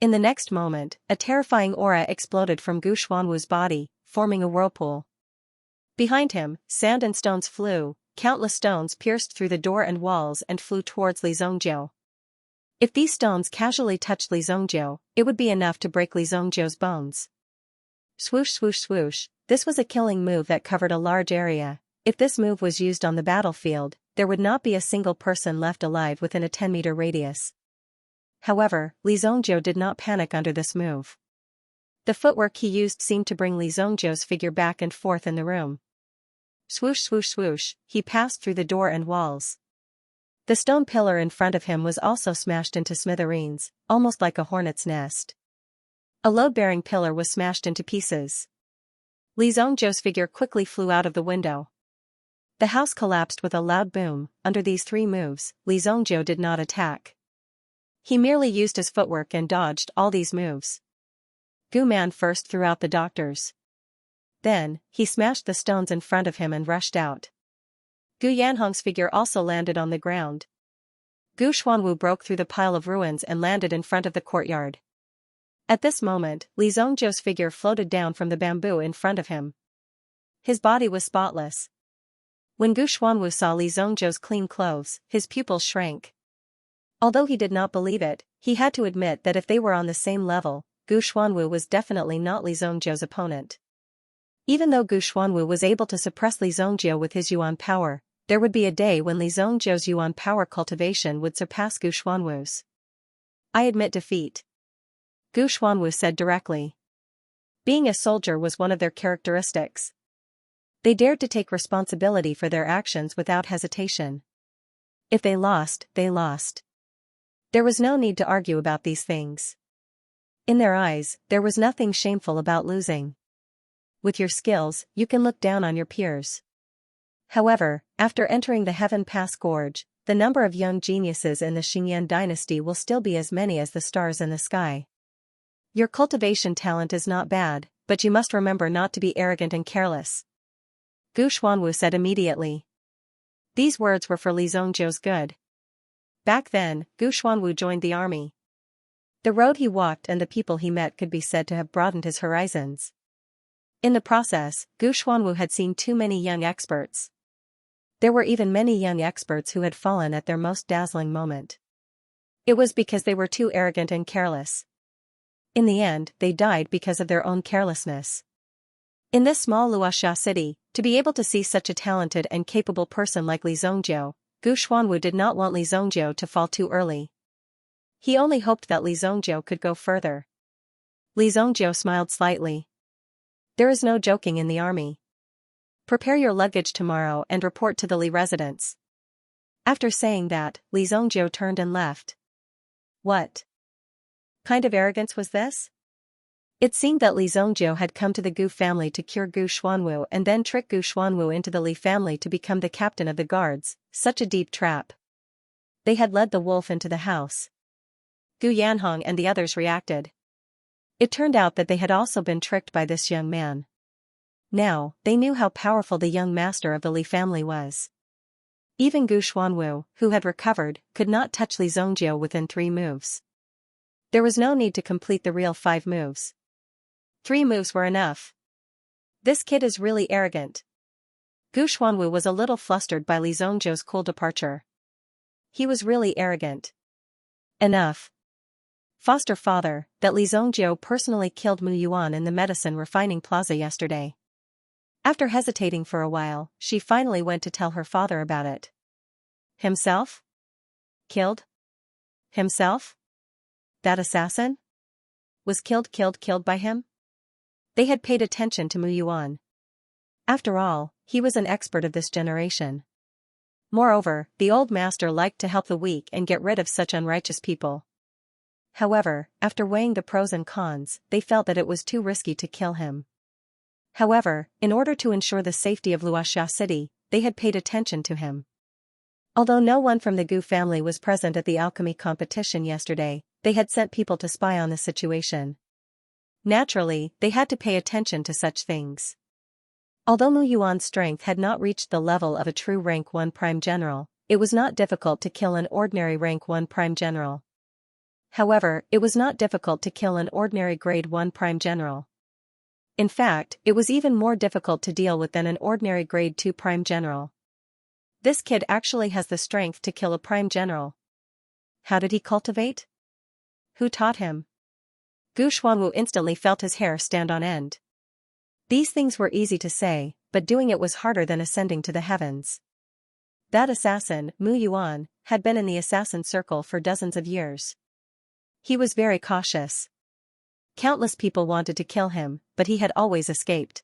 In the next moment, a terrifying aura exploded from Gu Xuanwu's body, forming a whirlpool. Behind him, sand and stones flew, countless stones pierced through the door and walls and flew towards Li Zongjie. If these stones casually touched Li Zongjie, it would be enough to break Li Zongjie's bones. Swoosh swoosh swoosh, this was a killing move that covered a large area. If this move was used on the battlefield, there would not be a single person left alive within a 10-meter radius. However, Li Zongjie did not panic under this move. The footwork he used seemed to bring Li Zongjie's figure back and forth in the room. Swoosh swoosh swoosh, he passed through the door and walls. The stone pillar in front of him was also smashed into smithereens, almost like a hornet's nest. A load-bearing pillar was smashed into pieces. Li Zongjie's figure quickly flew out of the window. The house collapsed with a loud boom. Under these 3 moves, Li Zongjie did not attack. He merely used his footwork and dodged all these moves. Gu Man first threw out the doctors. Then, he smashed the stones in front of him and rushed out. Gu Yanhong's figure also landed on the ground. Gu Xuanwu broke through the pile of ruins and landed in front of the courtyard. At this moment, Li Zongjie's figure floated down from the bamboo in front of him. His body was spotless. When Gu Xuanwu saw Li Zongjie's clean clothes, his pupils shrank. Although he did not believe it, he had to admit that if they were on the same level, Gu Xuanwu was definitely not Li Zongjie's opponent. Even though Gu Xuanwu was able to suppress Li Zongjie with his Yuan power, there would be a day when Li Zongjie's Yuan power cultivation would surpass Gu Xuanwu's. I admit defeat. Gu Xuanwu said directly. Being a soldier was one of their characteristics. They dared to take responsibility for their actions without hesitation. If they lost, they lost. There was no need to argue about these things. In their eyes, there was nothing shameful about losing. With your skills, you can look down on your peers. However, after entering the Heaven Pass Gorge, the number of young geniuses in the Xianxia dynasty will still be as many as the stars in the sky. Your cultivation talent is not bad, but you must remember not to be arrogant and careless. Gu Xuanwu said immediately. These words were for Li Zongjie's good. Back then, Gu Xuanwu joined the army. The road he walked and the people he met could be said to have broadened his horizons. In the process, Gu Xuanwu had seen too many young experts. There were even many young experts who had fallen at their most dazzling moment. It was because they were too arrogant and careless. In the end, they died because of their own carelessness. In this small Luoxia city, to be able to see such a talented and capable person like Li Zongjie, Gu Xuanwu did not want Li Zongjie to fall too early. He only hoped that Li Zongjie could go further. Li Zongjie smiled slightly. There is no joking in the army. Prepare your luggage tomorrow and report to the Li residence. After saying that, Li Zongjie turned and left. What kind of arrogance was this? It seemed that Li Zongjie had come to the Gu family to cure Gu Xuanwu and then trick Gu Xuanwu into the Li family to become the captain of the guards, such a deep trap. They had led the wolf into the house. Gu Yanhong and the others reacted. It turned out that they had also been tricked by this young man. Now, they knew how powerful the young master of the Li family was. Even Gu Xuanwu, who had recovered, could not touch Li Zongjie within 3 moves. There was no need to complete the real 5 moves. 3 moves were enough. This kid is really arrogant. Gu Xuanwu was a little flustered by Li Zongjie's cool departure. He was really arrogant. Enough. Foster father, that Li Zongjie personally killed Mu Yuan in the medicine refining plaza yesterday. After hesitating for a while, she finally went to tell her father about it. Himself? Killed? Himself? That assassin? Was killed by him? They had paid attention to Mu Yuan. After all, he was an expert of this generation. Moreover, the old master liked to help the weak and get rid of such unrighteous people. However, after weighing the pros and cons, they felt that it was too risky to kill him. However, in order to ensure the safety of Luoxia City, they had paid attention to him. Although no one from the Gu family was present at the alchemy competition yesterday, they had sent people to spy on the situation. Naturally, they had to pay attention to such things. Although Mu Yuan's strength had not reached the level of a true rank 1 prime general, it was not difficult to kill an ordinary rank 1 prime general. However, it was not difficult to kill an ordinary grade 1 prime general. In fact, it was even more difficult to deal with than an ordinary grade 2 prime general. This kid actually has the strength to kill a prime general. How did he cultivate? Who taught him? Gu Xuanwu instantly felt his hair stand on end. These things were easy to say, but doing it was harder than ascending to the heavens. That assassin, Mu Yuan, had been in the assassin circle for dozens of years. He was very cautious. Countless people wanted to kill him, but he had always escaped.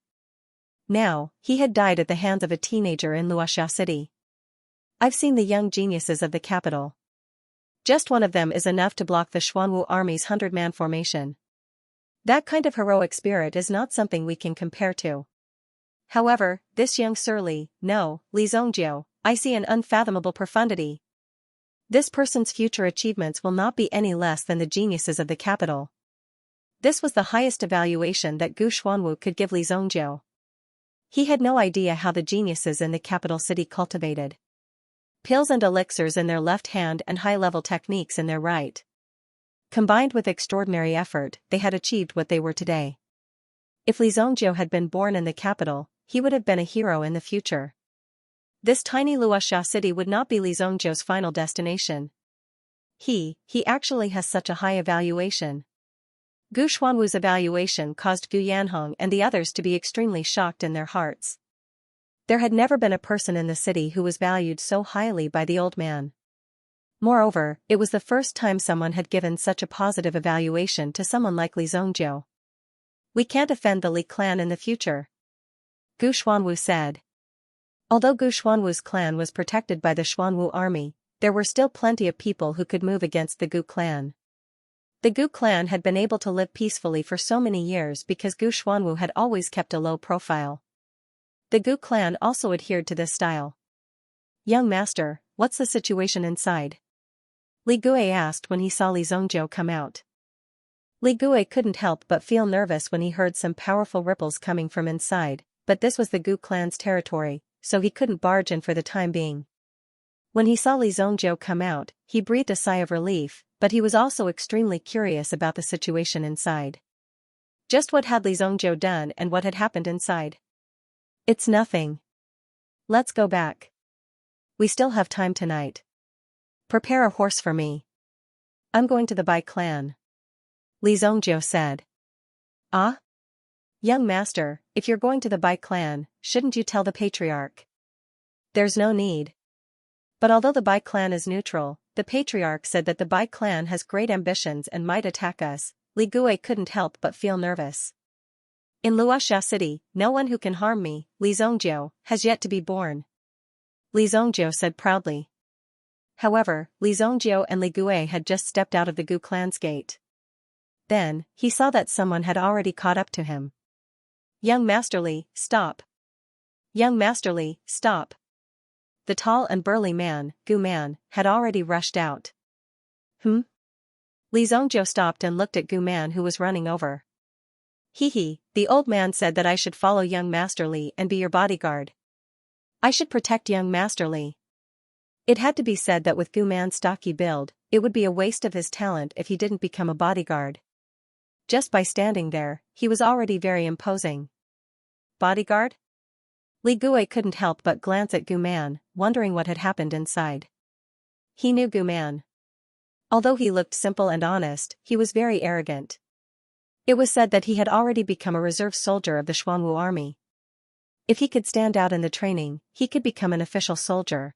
Now, he had died at the hands of a teenager in Luoxia City. I've seen the young geniuses of the capital. Just one of them is enough to block the Xuanwu army's 100-man formation. That kind of heroic spirit is not something we can compare to. However, this young surly, no, Li Zongjiu, I see an unfathomable profundity. This person's future achievements will not be any less than the geniuses of the capital. This was the highest evaluation that Gu Xuanwu could give Li Zongjiu. He had no idea how the geniuses in the capital city cultivated. Pills and elixirs in their left hand and high-level techniques in their right. Combined with extraordinary effort, they had achieved what they were today. If Li Zongjiu had been born in the capital, he would have been a hero in the future. This tiny Luoxia city would not be Li Zongjiu's final destination. He actually has such a high evaluation. Gu Xuanwu's evaluation caused Gu Yanhong and the others to be extremely shocked in their hearts. There had never been a person in the city who was valued so highly by the old man. Moreover, it was the first time someone had given such a positive evaluation to someone like Li Zongjiu. We can't offend the Li clan in the future, Gu Xuanwu said. Although Gu Xuanwu's clan was protected by the Xuanwu army, there were still plenty of people who could move against the Gu clan. The Gu clan had been able to live peacefully for so many years because Gu Xuanwu had always kept a low profile. The Gu clan also adhered to this style. Young master, what's the situation inside? Li Gui asked when he saw Li Zongjiu come out. Li Gui couldn't help but feel nervous when he heard some powerful ripples coming from inside, but this was the Gu clan's territory, so he couldn't barge in for the time being. When he saw Li Zongjiu come out, he breathed a sigh of relief, but he was also extremely curious about the situation inside. Just what had Li Zongjiu done and what had happened inside? It's nothing. Let's go back. We still have time tonight. Prepare a horse for me. I'm going to the Bai clan, Li Zongjiu said. Ah? Young master, if you're going to the Bai clan, shouldn't you tell the patriarch? There's no need. But although the Bai clan is neutral, the patriarch said that the Bai clan has great ambitions and might attack us. Li Gui couldn't help but feel nervous. In Luoxia City, no one who can harm me, Li Zongjiu, has yet to be born, Li Zongjiu said proudly. However, Li Zongjiu and Li Gui had just stepped out of the Gu clan's gate. Then, he saw that someone had already caught up to him. Young Master Li, stop. Young Master Li, stop. The tall and burly man, Gu Man, had already rushed out. Li Zongjiu stopped and looked at Gu Man who was running over. The old man said that I should follow young Master Li and be your bodyguard. I should protect young Master Li. It had to be said that with Gu Man's stocky build, it would be a waste of his talent if he didn't become a bodyguard. Just by standing there, he was already very imposing. Bodyguard? Li Gui couldn't help but glance at Gu Man, wondering what had happened inside. He knew Gu Man. Although he looked simple and honest, he was very arrogant. It was said that he had already become a reserve soldier of the Xuanwu army. If he could stand out in the training, he could become an official soldier.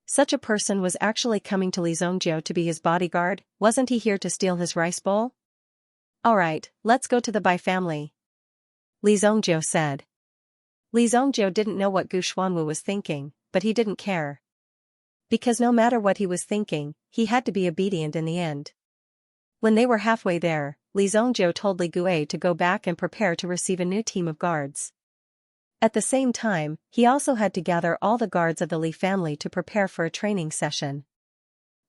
Such a person was actually coming to Li Zongjiu to be his bodyguard. Wasn't he here to steal his rice bowl? Alright, let's go to the Bai family, Li Zongjiu said. Li Zongjiu didn't know what Gu Xuanwu was thinking, but he didn't care. Because no matter what he was thinking, he had to be obedient in the end. When they were halfway there, Li Zongjiu told Li Gui to go back and prepare to receive a new team of guards. At the same time, he also had to gather all the guards of the Li family to prepare for a training session.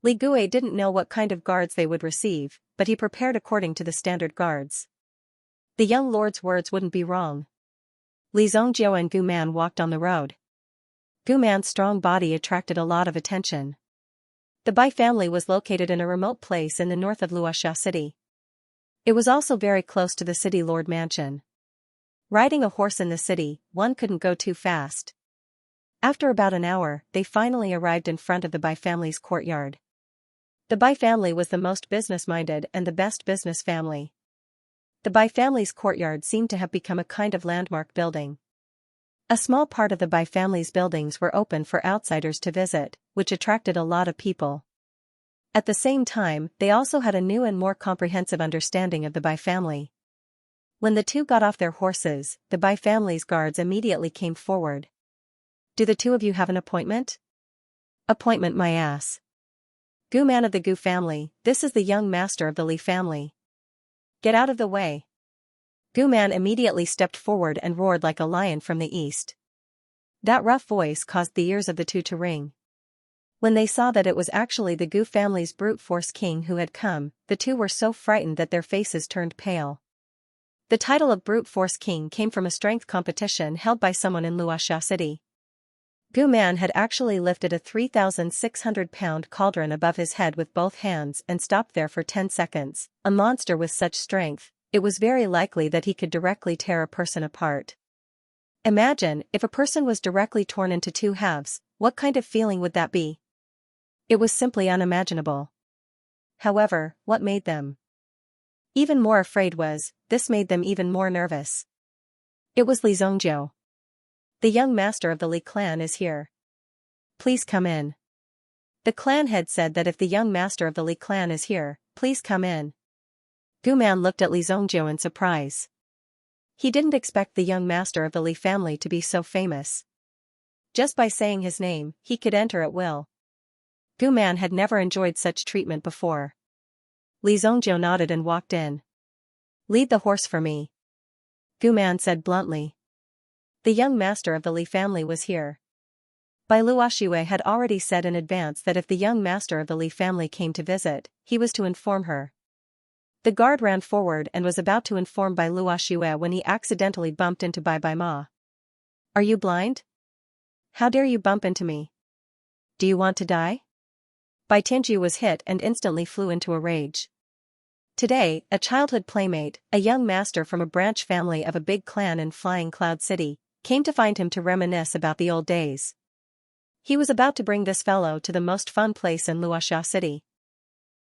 Li Gui didn't know what kind of guards they would receive, but he prepared according to the standard guards. The young lord's words wouldn't be wrong. Li Zongjiu and Gu Man walked on the road. Gu Man's strong body attracted a lot of attention. The Bai family was located in a remote place in the north of Luoxia City. It was also very close to the city lord mansion. Riding a horse in the city, one couldn't go too fast. After about an hour, they finally arrived in front of the Bai family's courtyard. The Bai family was the most business-minded and the best business family. The Bai family's courtyard seemed to have become a kind of landmark building. A small part of the Bai family's buildings were open for outsiders to visit, which attracted a lot of people. At the same time, they also had a new and more comprehensive understanding of the Bai family. When the two got off their horses, the Bai family's guards immediately came forward. "Do the two of you have an appointment?" "Appointment my ass. Gu Man of the Gu family, this is the young master of the Li family. Get out of the way." Gu Man immediately stepped forward and roared like a lion from the east. That rough voice caused the ears of the two to ring. When they saw that it was actually the Gu family's brute force king who had come, the two were so frightened that their faces turned pale. The title of brute force king came from a strength competition held by someone in Luoxia City. Gu Man had actually lifted a 3,600-pound cauldron above his head with both hands and stopped there for 10 seconds. A monster with such strength, it was very likely that he could directly tear a person apart. Imagine, if a person was directly torn into two halves, what kind of feeling would that be? It was simply unimaginable. However, what made them even more afraid this made them even more nervous. It was Li Zongjiu. "The young master of the Li clan is here. Please come in." The clan head said that if the young master of the Li clan is here, please come in. Gu Man looked at Li Zongjiu in surprise. He didn't expect the young master of the Li family to be so famous. Just by saying his name, he could enter at will. Gu Man had never enjoyed such treatment before. Li Zongjiu nodded and walked in. "Lead the horse for me," Gu Man said bluntly. The young master of the Li family was here. Bai Luoxue had already said in advance that if the young master of the Li family came to visit, he was to inform her. The guard ran forward and was about to inform Bai Luoxue when he accidentally bumped into Bai Ma. "Are you blind? How dare you bump into me? Do you want to die?" Bai Tianju was hit and instantly flew into a rage. Today, a childhood playmate, a young master from a branch family of a big clan in Flying Cloud City, came to find him to reminisce about the old days. He was about to bring this fellow to the most fun place in Luoxia City.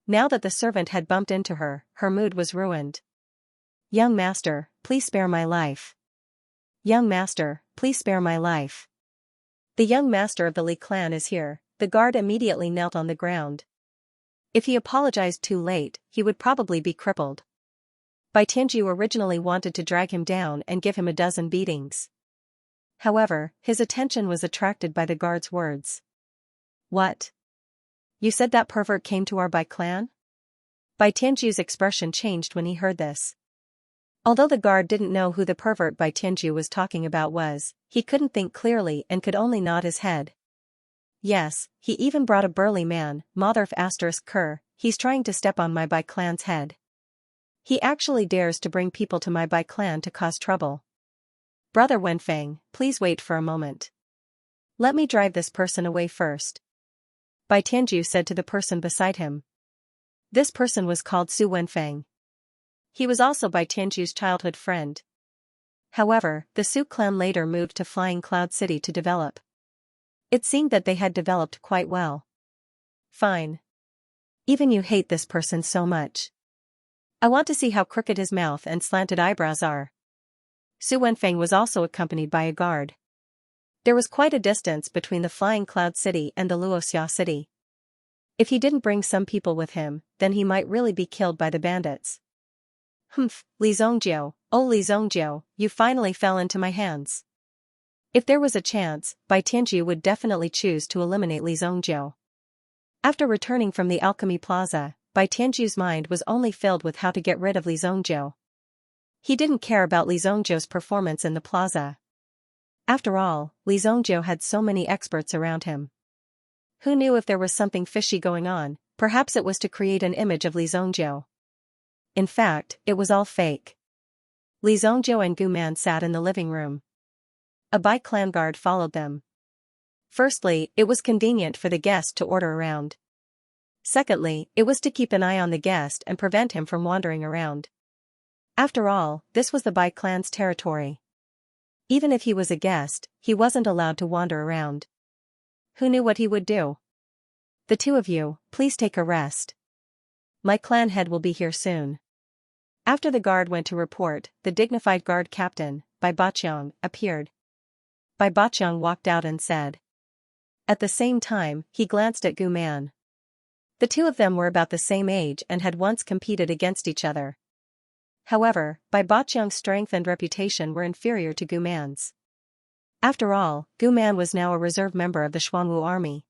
Now that the servant had bumped into her, her mood was ruined. "Young master, please spare my life. Young master, please spare my life. The young master of the Li clan is here." The guard immediately knelt on the ground. If he apologized too late, he would probably be crippled. Bai Tianju originally wanted to drag him down and give him a dozen beatings. However, his attention was attracted by the guard's words. "What? You said that pervert came to our Bai clan?" Bai Tianju's expression changed when he heard this. Although the guard didn't know who the pervert Bai Tianju was talking about was, he couldn't think clearly and could only nod his head. "Yes, he even brought a burly man, Motherf *Ker, he's trying to step on my Bai clan's head. He actually dares to bring people to my Bai clan to cause trouble. Brother Wenfeng, please wait for a moment. Let me drive this person away first," Bai Tianju said to the person beside him. This person was called Su Wenfeng. He was also Bai Tianju's childhood friend. However, the Su clan later moved to Flying Cloud City to develop. It seemed that they had developed quite well. "Fine. Even you hate this person so much. I want to see how crooked his mouth and slanted eyebrows are." Su Wenfeng was also accompanied by a guard. There was quite a distance between the Flying Cloud City and the Luoxia City. If he didn't bring some people with him, then he might really be killed by the bandits. "Humph, Li Zongjiu, oh Li Zongjiu, you finally fell into my hands." If there was a chance, Bai Tianju would definitely choose to eliminate Li Zongjiu. After returning from the Alchemy Plaza, Bai Tianju's mind was only filled with how to get rid of Li Zongjiu. He didn't care about Li Zongjiu's performance in the plaza. After all, Li Zongjiu had so many experts around him. Who knew if there was something fishy going on? Perhaps it was to create an image of Li Zongjiu. In fact, it was all fake. Li Zongjiu and Gu Man sat in the living room. A Bai clan guard followed them. Firstly, it was convenient for the guest to order around. Secondly, it was to keep an eye on the guest and prevent him from wandering around. After all, this was the Bai clan's territory. Even if he was a guest, he wasn't allowed to wander around. Who knew what he would do? The two of you, please take a rest. My clan head will be here soon. After the guard went to report, the dignified guard captain, Bai Baqiang, appeared. Bai Baqiang walked out and said. At the same time, he glanced at Gu Man. The two of them were about the same age and had once competed against each other. However, Bai Baqiang's strength and reputation were inferior to Gu Man's. After all, Gu Man was now a reserve member of the Xuanwu army.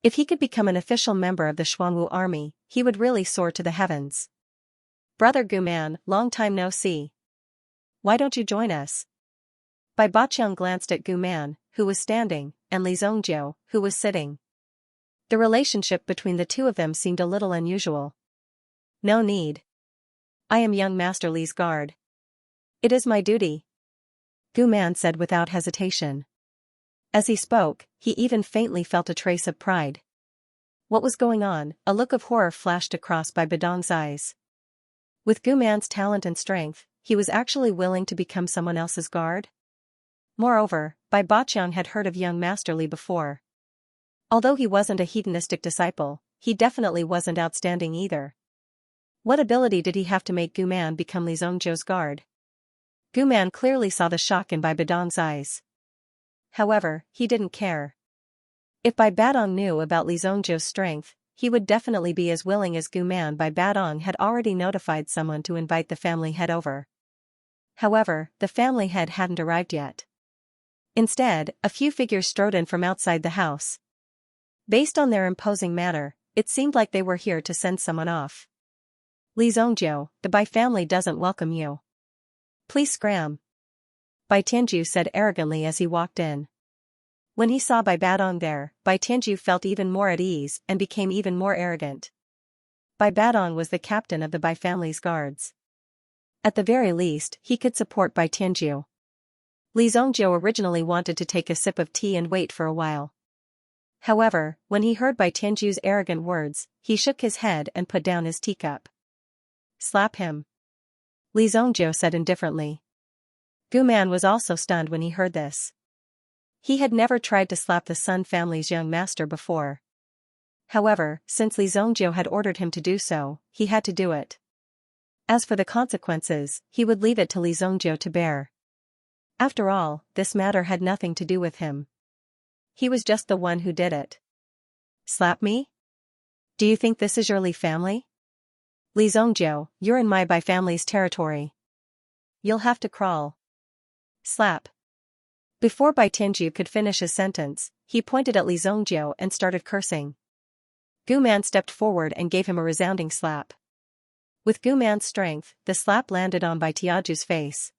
If he could become an official member of the Xuanwu army, he would really soar to the heavens. Brother Gu Man, long time no see. Why don't you join us? Bai Baqiang glanced at Gu Man, who was standing, and Li Zongjiu, who was sitting. The relationship between the two of them seemed a little unusual. No need. I am young Master Li's guard. It is my duty. Gu Man said without hesitation. As he spoke, he even faintly felt a trace of pride. What was going on? A look of horror flashed across Bai Badong's eyes. With Gu Man's talent and strength, he was actually willing to become someone else's guard? Moreover, Bai Baqiang had heard of young Master Li before. Although he wasn't a hedonistic disciple, he definitely wasn't outstanding either. What ability did he have to make Gu Man become Li Zongjiu's guard? Gu Man clearly saw the shock in Bai Badong's eyes. However, he didn't care. If Bai Badong knew about Li Zongjiu's strength, he would definitely be as willing as Gu Man. Bai Badong had already notified someone to invite the family head over. However, the family head hadn't arrived yet. Instead, a few figures strode in from outside the house. Based on their imposing manner, it seemed like they were here to send someone off. Li Zongjiu, the Bai family doesn't welcome you. Please scram. Bai Tianju said arrogantly as he walked in. When he saw Bai Badong there, Bai Tianju felt even more at ease and became even more arrogant. Bai Badong was the captain of the Bai family's guards. At the very least, he could support Bai Tianju. Li Zongjiu originally wanted to take a sip of tea and wait for a while. However, when he heard Bai Tianju's arrogant words, he shook his head and put down his teacup. Slap him. Li Zongjiu said indifferently. Gu Man was also stunned when he heard this. He had never tried to slap the Sun family's young master before. However, since Li Zongjiu had ordered him to do so, he had to do it. As for the consequences, he would leave it to Li Zongjiu to bear. After all, this matter had nothing to do with him. He was just the one who did it. Slap me? Do you think this is your Li family? Li Zongjiu, you're in my Bai family's territory. You'll have to crawl. Slap. Before Bai Tianju could finish his sentence, he pointed at Li Zongjiu and started cursing. Gu Man stepped forward and gave him a resounding slap. With Gu Man's strength, the slap landed on Bai Tianju's face.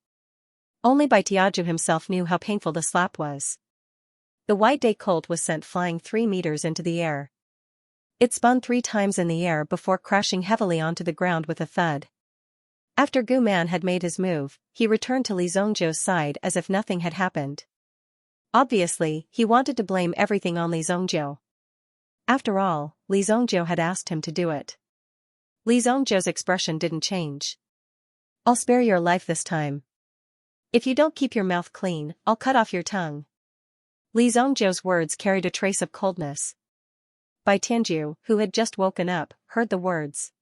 Only Bai Tianju himself knew how painful the slap was. The white day colt was sent flying 3 meters into the air. It spun 3 times in the air before crashing heavily onto the ground with a thud. After Gu Man had made his move, he returned to Li Zongjiu's side as if nothing had happened. Obviously, he wanted to blame everything on Li Zongjiu. After all, Li Zongjiu had asked him to do it. Li Zongjiu's expression didn't change. I'll spare your life this time. If you don't keep your mouth clean, I'll cut off your tongue. Li Zongjiu's words carried a trace of coldness. Bai Tianju, who had just woken up, heard the words.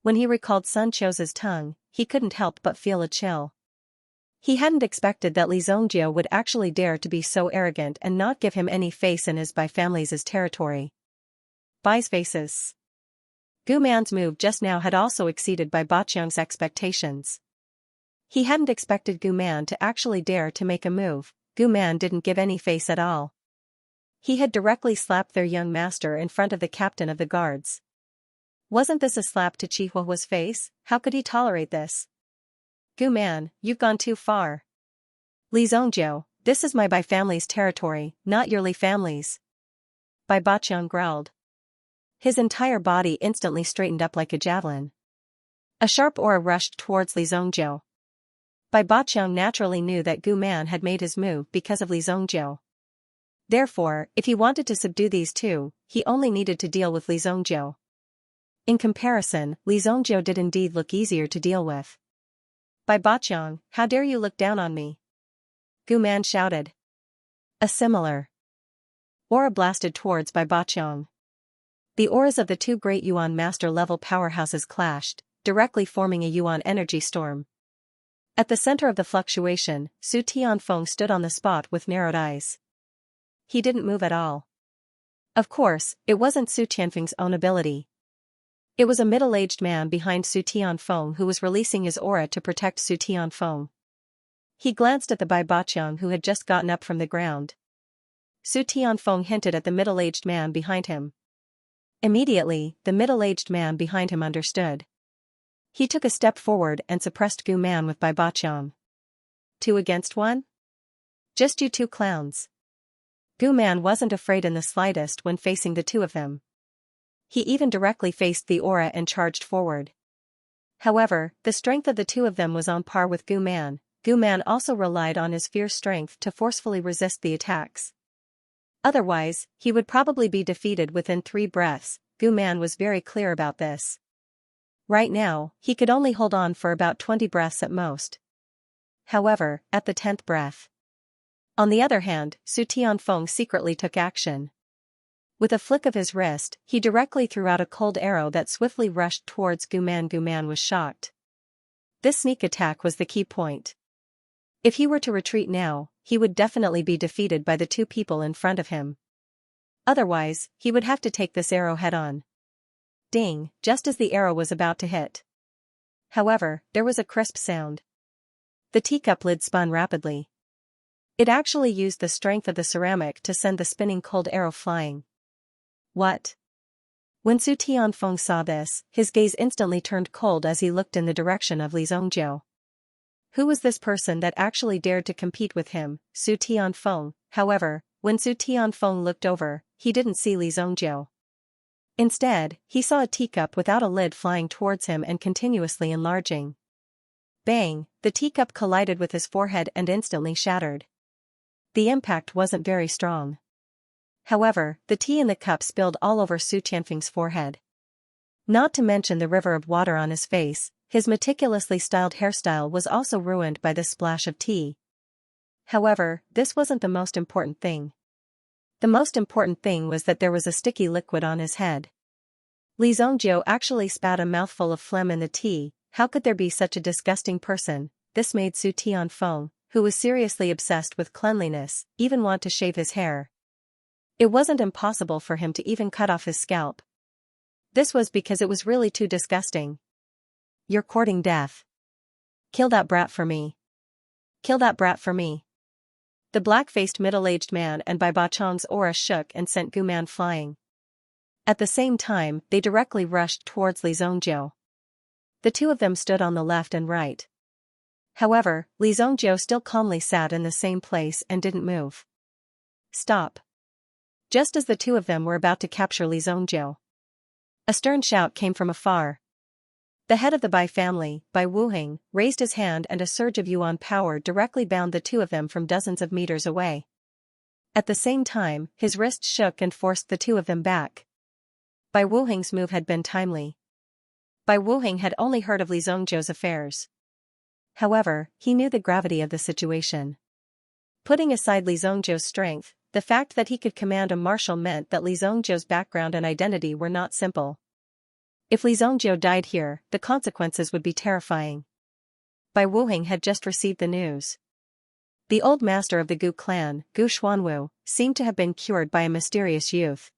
When he recalled Sun Qiu's tongue, he couldn't help but feel a chill. He hadn't expected that Li Zongjiu would actually dare to be so arrogant and not give him any face in his Bai family's territory. Bai's faces. Gu Man's move just now had also exceeded Bai Baqiang's expectations. He hadn't expected Gu Man to actually dare to make a move. Gu Man didn't give any face at all. He had directly slapped their young master in front of the captain of the guards. Wasn't this a slap to Chihuahua's face? How could he tolerate this? Gu Man, you've gone too far. Li Zongjiu, This is my Bai family's territory, not your Li family's. Bai Baqiang growled. His entire body instantly straightened up like a javelin. A sharp aura rushed towards Li Zongjiu. Bai Baqiang naturally knew that Gu Man had made his move because of Li Zongjiu. Therefore, if he wanted to subdue these two, he only needed to deal with Li Zongjiu. In comparison, Li Zongjiu did indeed look easier to deal with. Bai Baqiang, how dare you look down on me? Gu Man shouted. A similar aura blasted towards Bai Baqiang. The auras of the two great Yuan master-level powerhouses clashed, directly forming a Yuan energy storm. At the center of the fluctuation, Su Tianfeng stood on the spot with narrowed eyes. He didn't move at all. Of course, it wasn't Su Tianfeng's own ability. It was a middle-aged man behind Su Tianfeng who was releasing his aura to protect Su Tianfeng. He glanced at the Bai Baqiang who had just gotten up from the ground. Su Tianfeng hinted at the middle-aged man behind him. Immediately, the middle-aged man behind him understood. He took a step forward and suppressed Gu Man with Bai Baqiang. 2 against 1? Just you two clowns. Gu Man wasn't afraid in the slightest when facing the two of them. He even directly faced the aura and charged forward. However, the strength of the two of them was on par with Gu Man. Gu Man also relied on his fierce strength to forcefully resist the attacks. Otherwise, he would probably be defeated within 3 breaths. Gu Man was very clear about this. Right now, he could only hold on for about 20 breaths at most. However, at the 10th breath. On the other hand, Su Tianfeng secretly took action. With a flick of his wrist, he directly threw out a cold arrow that swiftly rushed towards Gu Man. Gu Man was shocked. This sneak attack was the key point. If he were to retreat now, he would definitely be defeated by the two people in front of him. Otherwise, he would have to take this arrow head-on. Ding, just as the arrow was about to hit. However, there was a crisp sound. The teacup lid spun rapidly. It actually used the strength of the ceramic to send the spinning cold arrow flying. What? When Su Tianfeng saw this, his gaze instantly turned cold as he looked in the direction of Li Zongjiu. Who was this person that actually dared to compete with him, Su Tianfeng? However, when Su Tianfeng looked over, he didn't see Li Zongjiu. Instead, he saw a teacup without a lid flying towards him and continuously enlarging. Bang, the teacup collided with his forehead and instantly shattered. The impact wasn't very strong. However, the tea in the cup spilled all over Su Tianfeng's forehead. Not to mention the river of water on his face, his meticulously styled hairstyle was also ruined by this splash of tea. However, this wasn't the most important thing. The most important thing was that there was a sticky liquid on his head. Li Zongjiu actually spat a mouthful of phlegm in the tea. How could there be such a disgusting person? This made Su Tianfeng, who was seriously obsessed with cleanliness, even want to shave his hair. It wasn't impossible for him to even cut off his scalp. This was because it was really too disgusting. You're courting death. Kill that brat for me. Kill that brat for me. The black-faced middle-aged man and Bai Baqiang's aura shook and sent Gu Man flying. At the same time, they directly rushed towards Li Zongjiu. The two of them stood on the left and right. However, Li Zongjiu still calmly sat in the same place and didn't move. Stop. Just as the two of them were about to capture Li Zongjiu, a stern shout came from afar. The head of the Bai family, Bai Wuheng, raised his hand and a surge of Yuan power directly bound the two of them from dozens of meters away. At the same time, his wrist shook and forced the two of them back. Bai Wuheng's move had been timely. Bai Wuheng had only heard of Li Zongjiu's affairs. However, he knew the gravity of the situation. Putting aside Li Zongjiu's strength, the fact that he could command a martial meant that Li Zongjiu's background and identity were not simple. If Li Zongjiu died here, the consequences would be terrifying. Bai Wuheng had just received the news. The old master of the Gu clan, Gu Xuanwu, seemed to have been cured by a mysterious youth.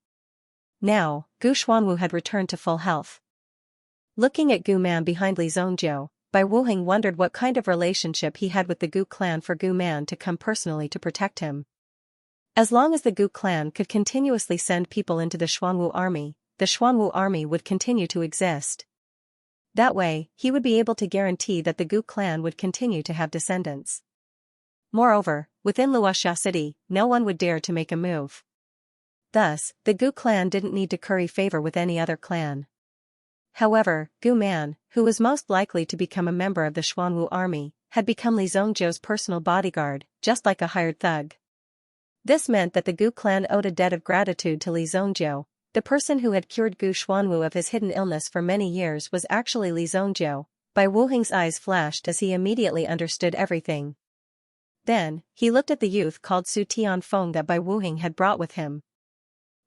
Now, Gu Xuanwu had returned to full health. Looking at Gu Man behind Li Zongjiu, Bai Wuheng wondered what kind of relationship he had with the Gu clan for Gu Man to come personally to protect him. As long as the Gu clan could continuously send people into the Xuanwu army, the Xuanwu army would continue to exist. That way, he would be able to guarantee that the Gu clan would continue to have descendants. Moreover, within Luoxia City, no one would dare to make a move. Thus, the Gu clan didn't need to curry favor with any other clan. However, Gu Man, who was most likely to become a member of the Xuanwu army, had become Li Zongjiu's personal bodyguard, just like a hired thug. This meant that the Gu clan owed a debt of gratitude to Li Zongjiu. The person who had cured Gu Xuanwu of his hidden illness for many years was actually Li Zongjiu. Bai Wuheng's eyes flashed as he immediately understood everything. Then, he looked at the youth called Su Tianfeng that Bai Wuheng had brought with him.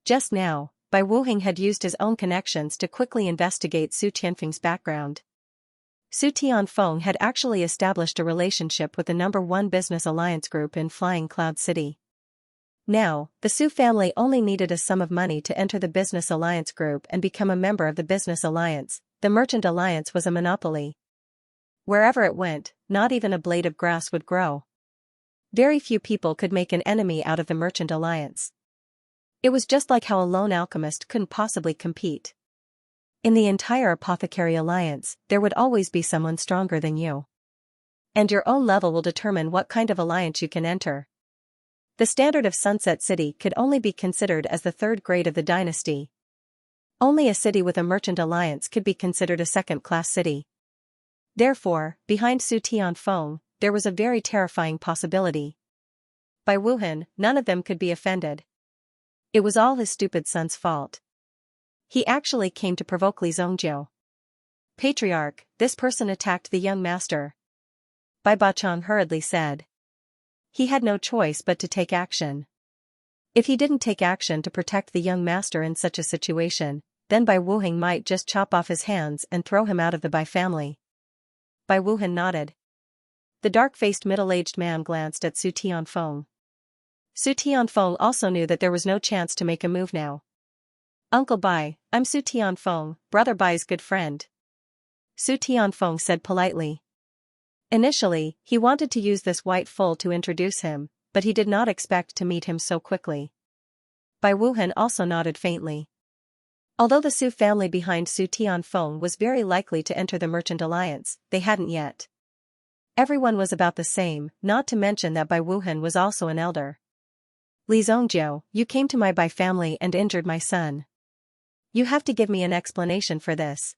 Just now, Bai Wuheng had used his own connections to quickly investigate Su Tianfeng's background. Su Tianfeng had actually established a relationship with the #1 business alliance group in Flying Cloud City. Now, the Su family only needed a sum of money to enter the business alliance group and become a member of the business alliance. The merchant alliance was a monopoly. Wherever it went, not even a blade of grass would grow. Very few people could make an enemy out of the merchant alliance. It was just like how a lone alchemist couldn't possibly compete. In the entire apothecary alliance, there would always be someone stronger than you. And your own level will determine what kind of alliance you can enter. The standard of Sunset City could only be considered as the 3rd grade of the dynasty. Only a city with a merchant alliance could be considered a second-class city. Therefore, behind Su Tianfeng, there was a very terrifying possibility. By Wuhan, none of them could be offended. It was all his stupid son's fault. He actually came to provoke Li Zongjiu. Patriarch, this person attacked the young master. Bai Bachang hurriedly said. He had no choice but to take action. If he didn't take action to protect the young master in such a situation, then Bai Wuheng might just chop off his hands and throw him out of the Bai family. Bai Wuhan nodded. The dark-faced middle-aged man glanced at Su Tianfeng. Su Tianfeng also knew that there was no chance to make a move now. Uncle Bai, I'm Su Tianfeng, Brother Bai's good friend. Su Tianfeng said politely. Initially, he wanted to use this white foal to introduce him, but he did not expect to meet him so quickly. Bai Wuhan also nodded faintly. Although the Su family behind Su Tianfeng was very likely to enter the merchant alliance, they hadn't yet. Everyone was about the same, not to mention that Bai Wuhan was also an elder. Li Zongjiu, you came to my Bai family and injured my son. You have to give me an explanation for this.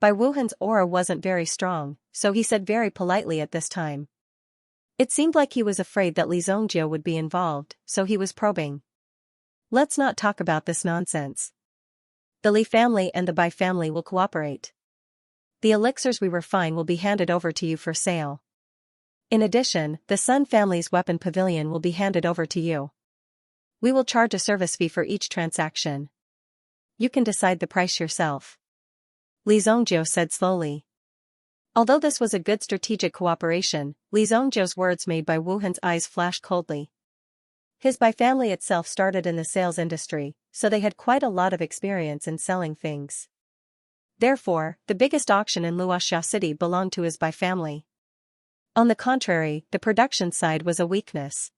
Bai Wuhan's aura wasn't very strong, so he said very politely at this time. It seemed like he was afraid that Li Zongjiu would be involved, so he was probing. Let's not talk about this nonsense. The Li family and the Bai family will cooperate. The elixirs we refine will be handed over to you for sale. In addition, the Sun family's weapon pavilion will be handed over to you. We will charge a service fee for each transaction. You can decide the price yourself. Li Zongjiu said slowly. Although this was a good strategic cooperation, Li Zongjiu's words made Bai Wuhan's eyes flash coldly. His Bai family itself started in the sales industry, so they had quite a lot of experience in selling things. Therefore, the biggest auction in Luoxia City belonged to his Bai family. On the contrary, the production side was a weakness.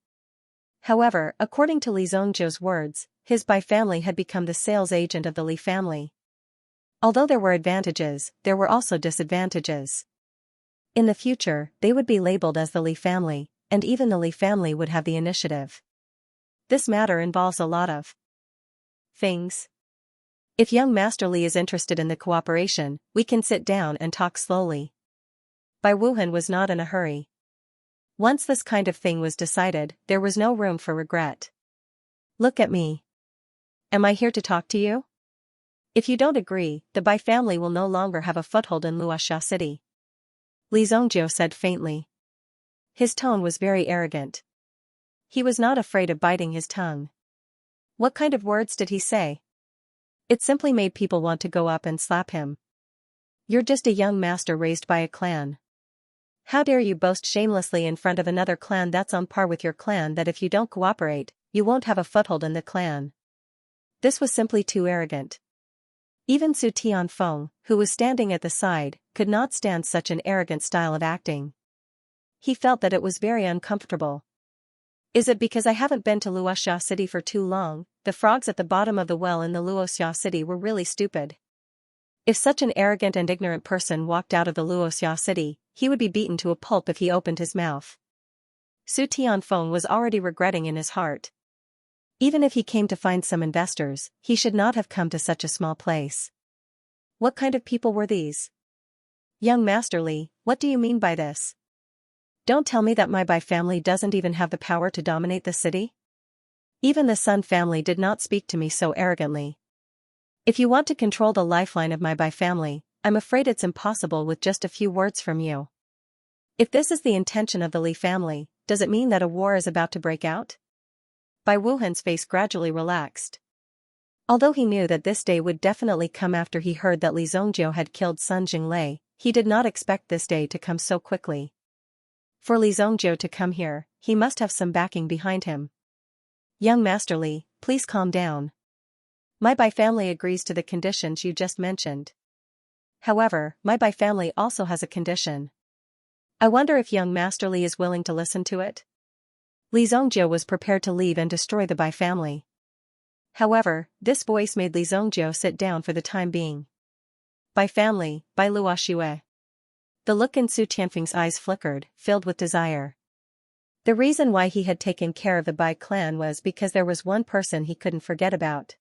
However, according to Li Zongjiu's words, his Bai family had become the sales agent of the Li family. Although there were advantages, there were also disadvantages. In the future, they would be labeled as the Li family, and even the Li family would have the initiative. This matter involves a lot of things. If young Master Li is interested in the cooperation, we can sit down and talk slowly. Bai Wuhan was not in a hurry. Once this kind of thing was decided, there was no room for regret. Look at me. Am I here to talk to you? If you don't agree, the Bai family will no longer have a foothold in Luoxia City. Li Zongjiu said faintly. His tone was very arrogant. He was not afraid of biting his tongue. What kind of words did he say? It simply made people want to go up and slap him. You're just a young master raised by a clan. How dare you boast shamelessly in front of another clan that's on par with your clan that if you don't cooperate, you won't have a foothold in the clan. This was simply too arrogant. Even Su Tianfeng, who was standing at the side, could not stand such an arrogant style of acting. He felt that it was very uncomfortable. Is it because I haven't been to Luoxia City for too long? The frogs at the bottom of the well in the Luoxia City were really stupid. If such an arrogant and ignorant person walked out of the Luoxia City, he would be beaten to a pulp if he opened his mouth. Su Tianfeng was already regretting in his heart. Even if he came to find some investors, he should not have come to such a small place. What kind of people were these? Young Master Li, what do you mean by this? Don't tell me that my Bai family doesn't even have the power to dominate the city? Even the Sun family did not speak to me so arrogantly. If you want to control the lifeline of my Bai family, I'm afraid it's impossible with just a few words from you. If this is the intention of the Li family, does it mean that a war is about to break out? Bai Wuhan's face gradually relaxed. Although he knew that this day would definitely come after he heard that Li Zongjiu had killed Sun Jinglei, he did not expect this day to come so quickly. For Li Zongjiu to come here, he must have some backing behind him. Young Master Li, please calm down. My Bai family agrees to the conditions you just mentioned. However, my Bai family also has a condition. I wonder if young Master Li is willing to listen to it? Li Zongjiu was prepared to leave and destroy the Bai family. However, this voice made Li Zongjiu sit down for the time being. Bai family, Bai Luoxue. The look in Su Tianfeng's eyes flickered, filled with desire. The reason why he had taken care of the Bai clan was because there was one person he couldn't forget about.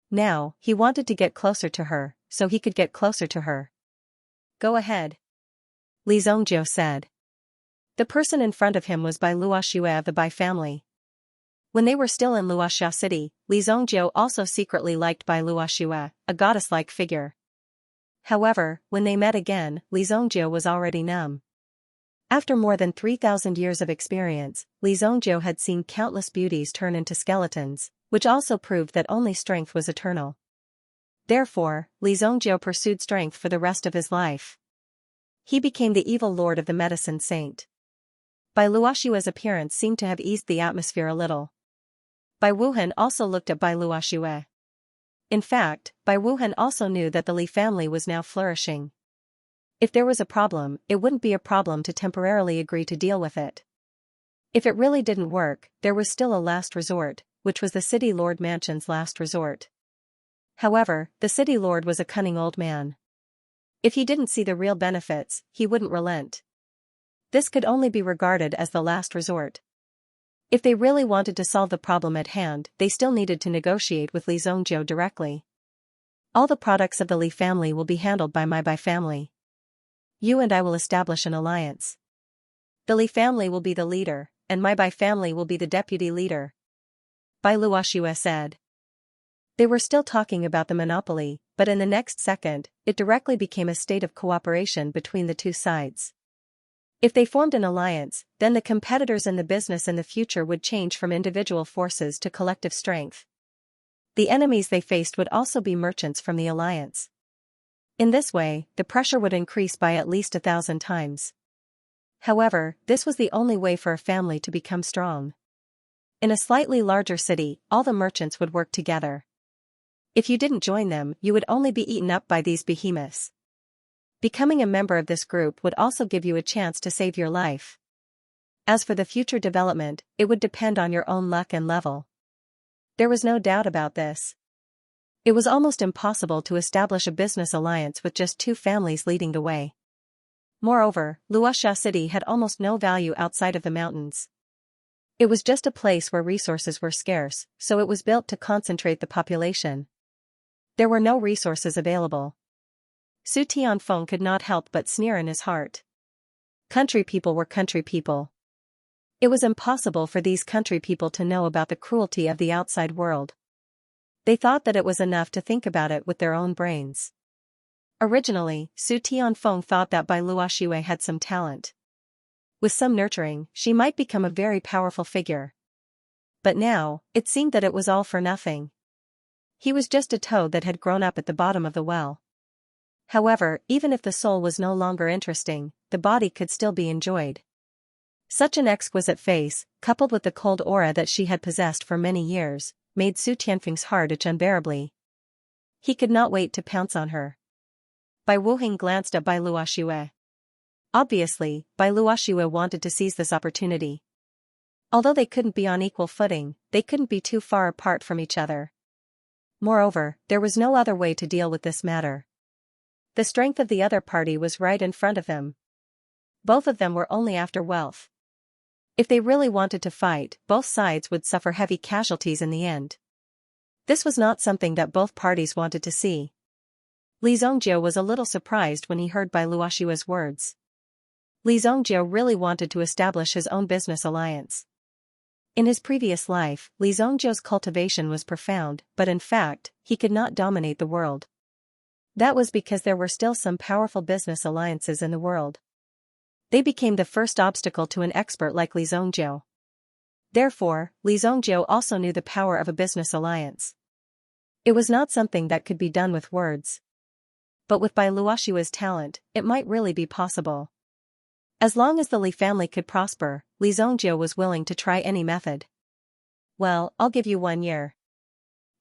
Now, he wanted to get closer to her, so he could get closer to her. Go ahead. Li Zongjiu said. The person in front of him was Bai Luoxue of the Bai family. When they were still in Luoxia City, Li Zongjiu also secretly liked Bai Luoxue, a goddess-like figure. However, when they met again, Li Zongjiu was already numb. After more than 3,000 years of experience, Li Zongjiu had seen countless beauties turn into skeletons, which also proved that only strength was eternal. Therefore, Li Zongjiu pursued strength for the rest of his life. He became the evil lord of the medicine saint. Bai Luoxue's appearance seemed to have eased the atmosphere a little. Bai Wuhan also looked at Bai Luoxue. In fact, Bai Wuhan also knew that the Li family was now flourishing. If there was a problem, it wouldn't be a problem to temporarily agree to deal with it. If it really didn't work, there was still a last resort, which was the city lord mansion's last resort. However, the city lord was a cunning old man. If he didn't see the real benefits, he wouldn't relent. This could only be regarded as the last resort. If they really wanted to solve the problem at hand, they still needed to negotiate with Li Zongjiu directly. All the products of the Li family will be handled by my Bai family. You and I will establish an alliance. The Li family will be the leader, and my Bai family will be the deputy leader. Bai Luoxue said. They were still talking about the monopoly, but in the next second, it directly became a state of cooperation between the two sides. If they formed an alliance, then the competitors in the business in the future would change from individual forces to collective strength. The enemies they faced would also be merchants from the alliance. In this way, the pressure would increase by at least 1,000 times. However, this was the only way for a family to become strong. In a slightly larger city, all the merchants would work together. If you didn't join them, you would only be eaten up by these behemoths. Becoming a member of this group would also give you a chance to save your life. As for the future development, it would depend on your own luck and level. There was no doubt about this. It was almost impossible to establish a business alliance with just two families leading the way. Moreover, Luoxia City had almost no value outside of the mountains. It was just a place where resources were scarce, so it was built to concentrate the population. There were no resources available. Su Tianfeng could not help but sneer in his heart. Country people were country people. It was impossible for these country people to know about the cruelty of the outside world. They thought that it was enough to think about it with their own brains. Originally, Su Tianfeng thought that Bai Luoxue had some talent. With some nurturing, she might become a very powerful figure. But now, it seemed that it was all for nothing. He was just a toad that had grown up at the bottom of the well. However, even if the soul was no longer interesting, the body could still be enjoyed. Such an exquisite face, coupled with the cold aura that she had possessed for many years, made Su Tianfeng's heart itch unbearably. He could not wait to pounce on her. Bai Wuheng glanced at Bai Luoxue. Obviously, Bai Luoxue wanted to seize this opportunity. Although they couldn't be on equal footing, they couldn't be too far apart from each other. Moreover, there was no other way to deal with this matter. The strength of the other party was right in front of them. Both of them were only after wealth. If they really wanted to fight, both sides would suffer heavy casualties in the end. This was not something that both parties wanted to see. Li Zhongjiu was a little surprised when he heard Bai Luoshua's words. Li Zhongjiu really wanted to establish his own business alliance. In his previous life, Li Zhongjiu's cultivation was profound, but in fact, he could not dominate the world. That was because there were still some powerful business alliances in the world. They became the first obstacle to an expert like Li Zhongjiu. Therefore, Li Zhongjiu also knew the power of a business alliance. It was not something that could be done with words. But with Bai Luoshua's talent, it might really be possible. As long as the Li family could prosper, Li Zhongjiu was willing to try any method. Well, I'll give you 1 year.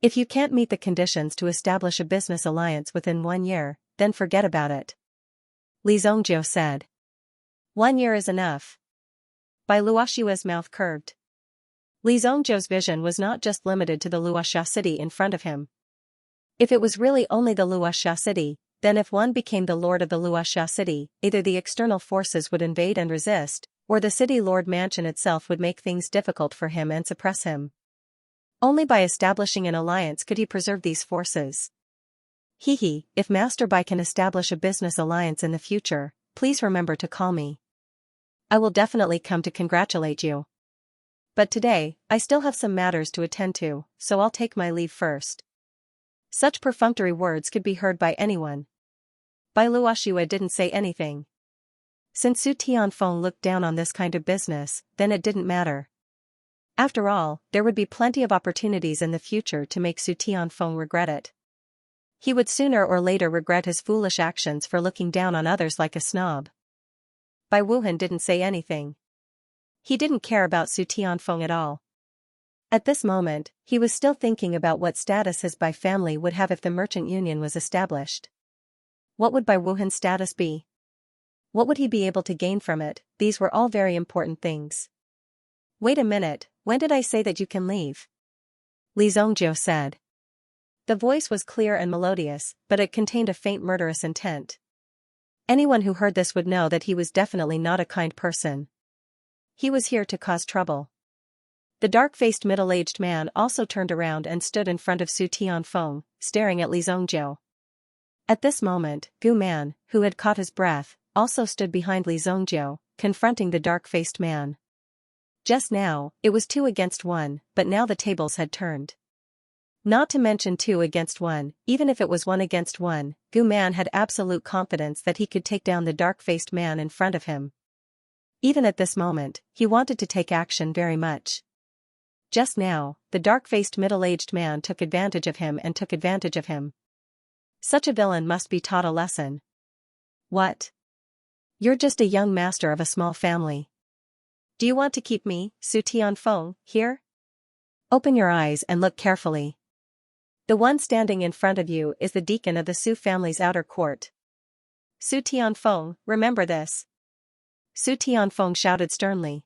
If you can't meet the conditions to establish a business alliance within 1 year, then forget about it. Li Zhongjiu said. 1 year is enough. Bai Luoshua's mouth curved. Li Zhongjiu's vision was not just limited to the Luoxia city in front of him. If it was really only the Luoxia city, then if one became the lord of the Luoxia city, either the external forces would invade and resist, or the city lord mansion itself would make things difficult for him and suppress him. Only by establishing an alliance could he preserve these forces. If Master Bai can establish a business alliance in the future, please remember to call me. I will definitely come to congratulate you. But today, I still have some matters to attend to, so I'll take my leave first. Such perfunctory words could be heard by anyone. Bai Luoxua didn't say anything. Since Su Tianfeng looked down on this kind of business, then it didn't matter. After all, there would be plenty of opportunities in the future to make Su Tianfeng regret it. He would sooner or later regret his foolish actions for looking down on others like a snob. Bai Wuhan didn't say anything. He didn't care about Su Tianfeng at all. At this moment, he was still thinking about what status his Bai family would have if the merchant union was established. What would Bai Wuhan's status be? What would he be able to gain from it? These were all very important things. Wait a minute, when did I say that you can leave? Li Zhongjiu said. The voice was clear and melodious, but it contained a faint murderous intent. Anyone who heard this would know that he was definitely not a kind person. He was here to cause trouble. The dark-faced middle-aged man also turned around and stood in front of Su Tianfeng, staring at Li Zhongjiu. At this moment, Gu Man, who had caught his breath, also stood behind Li Zhongjiu, confronting the dark-faced man. Just now, it was 2 against 1, but now the tables had turned. Not to mention 2 against 1, even if it was 1 against 1, Gu Man had absolute confidence that he could take down the dark-faced man in front of him. Even at this moment, he wanted to take action very much. Just now, the dark-faced middle-aged man took advantage of him and took advantage of him. Such a villain must be taught a lesson. What? You're just a young master of a small family. Do you want to keep me, Su Tianfeng, here? Open your eyes and look carefully. The one standing in front of you is the deacon of the Su family's outer court. Su Tianfeng, remember this. Su Tianfeng shouted sternly.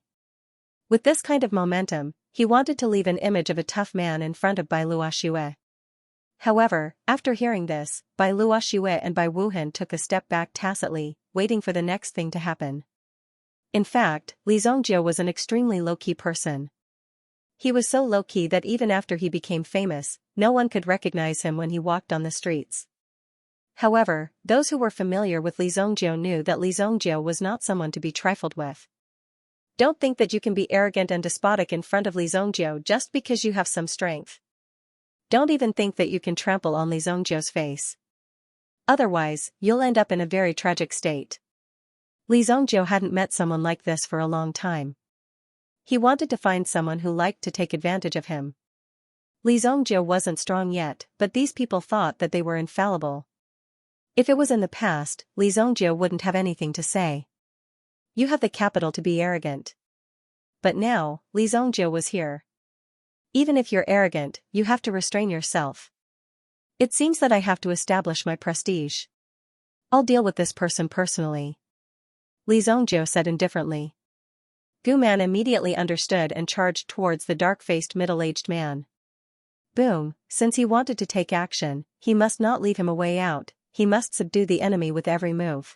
With this kind of momentum, he wanted to leave an image of a tough man in front of Bai Luoxua. However, after hearing this, Bai Luoxua and Bai Wuhan took a step back tacitly, waiting for the next thing to happen. In fact, Li Zhongjiu was an extremely low-key person. He was so low-key that even after he became famous, no one could recognize him when he walked on the streets. However, those who were familiar with Li Zhongjiu knew that Li Zhongjiu was not someone to be trifled with. Don't think that you can be arrogant and despotic in front of Li Zhongjiu just because you have some strength. Don't even think that you can trample on Li Zhongjiu's face. Otherwise, you'll end up in a very tragic state. Li Zhongjiu hadn't met someone like this for a long time. He wanted to find someone who liked to take advantage of him. Li Zhongjiu wasn't strong yet, but these people thought that they were infallible. If it was in the past, Li Zhongjiu wouldn't have anything to say. You have the capital to be arrogant. But now, Li Zhongjiu was here. Even if you're arrogant, you have to restrain yourself. It seems that I have to establish my prestige. I'll deal with this person personally. Li Zhongjiu said indifferently. Gu Man immediately understood and charged towards the dark-faced middle-aged man. Boom, since he wanted to take action, he must not leave him a way out, he must subdue the enemy with every move.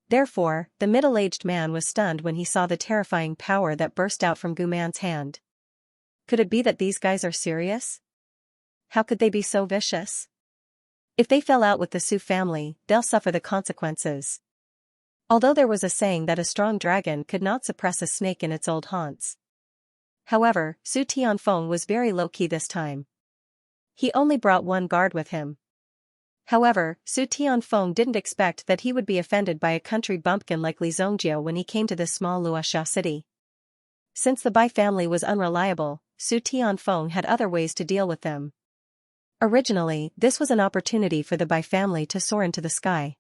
Therefore, the middle-aged man was stunned when he saw the terrifying power that burst out from Gu Man's hand. Could it be that these guys are serious? How could they be so vicious? If they fell out with the Su family, they'll suffer the consequences. Although there was a saying that a strong dragon could not suppress a snake in its old haunts. However, Su Tianfeng was very low-key this time. He only brought one guard with him. However, Su Tianfeng didn't expect that he would be offended by a country bumpkin like Li Zhongjiu when he came to this small Luoxia city. Since the Bai family was unreliable, Su Tianfeng had other ways to deal with them. Originally, this was an opportunity for the Bai family to soar into the sky.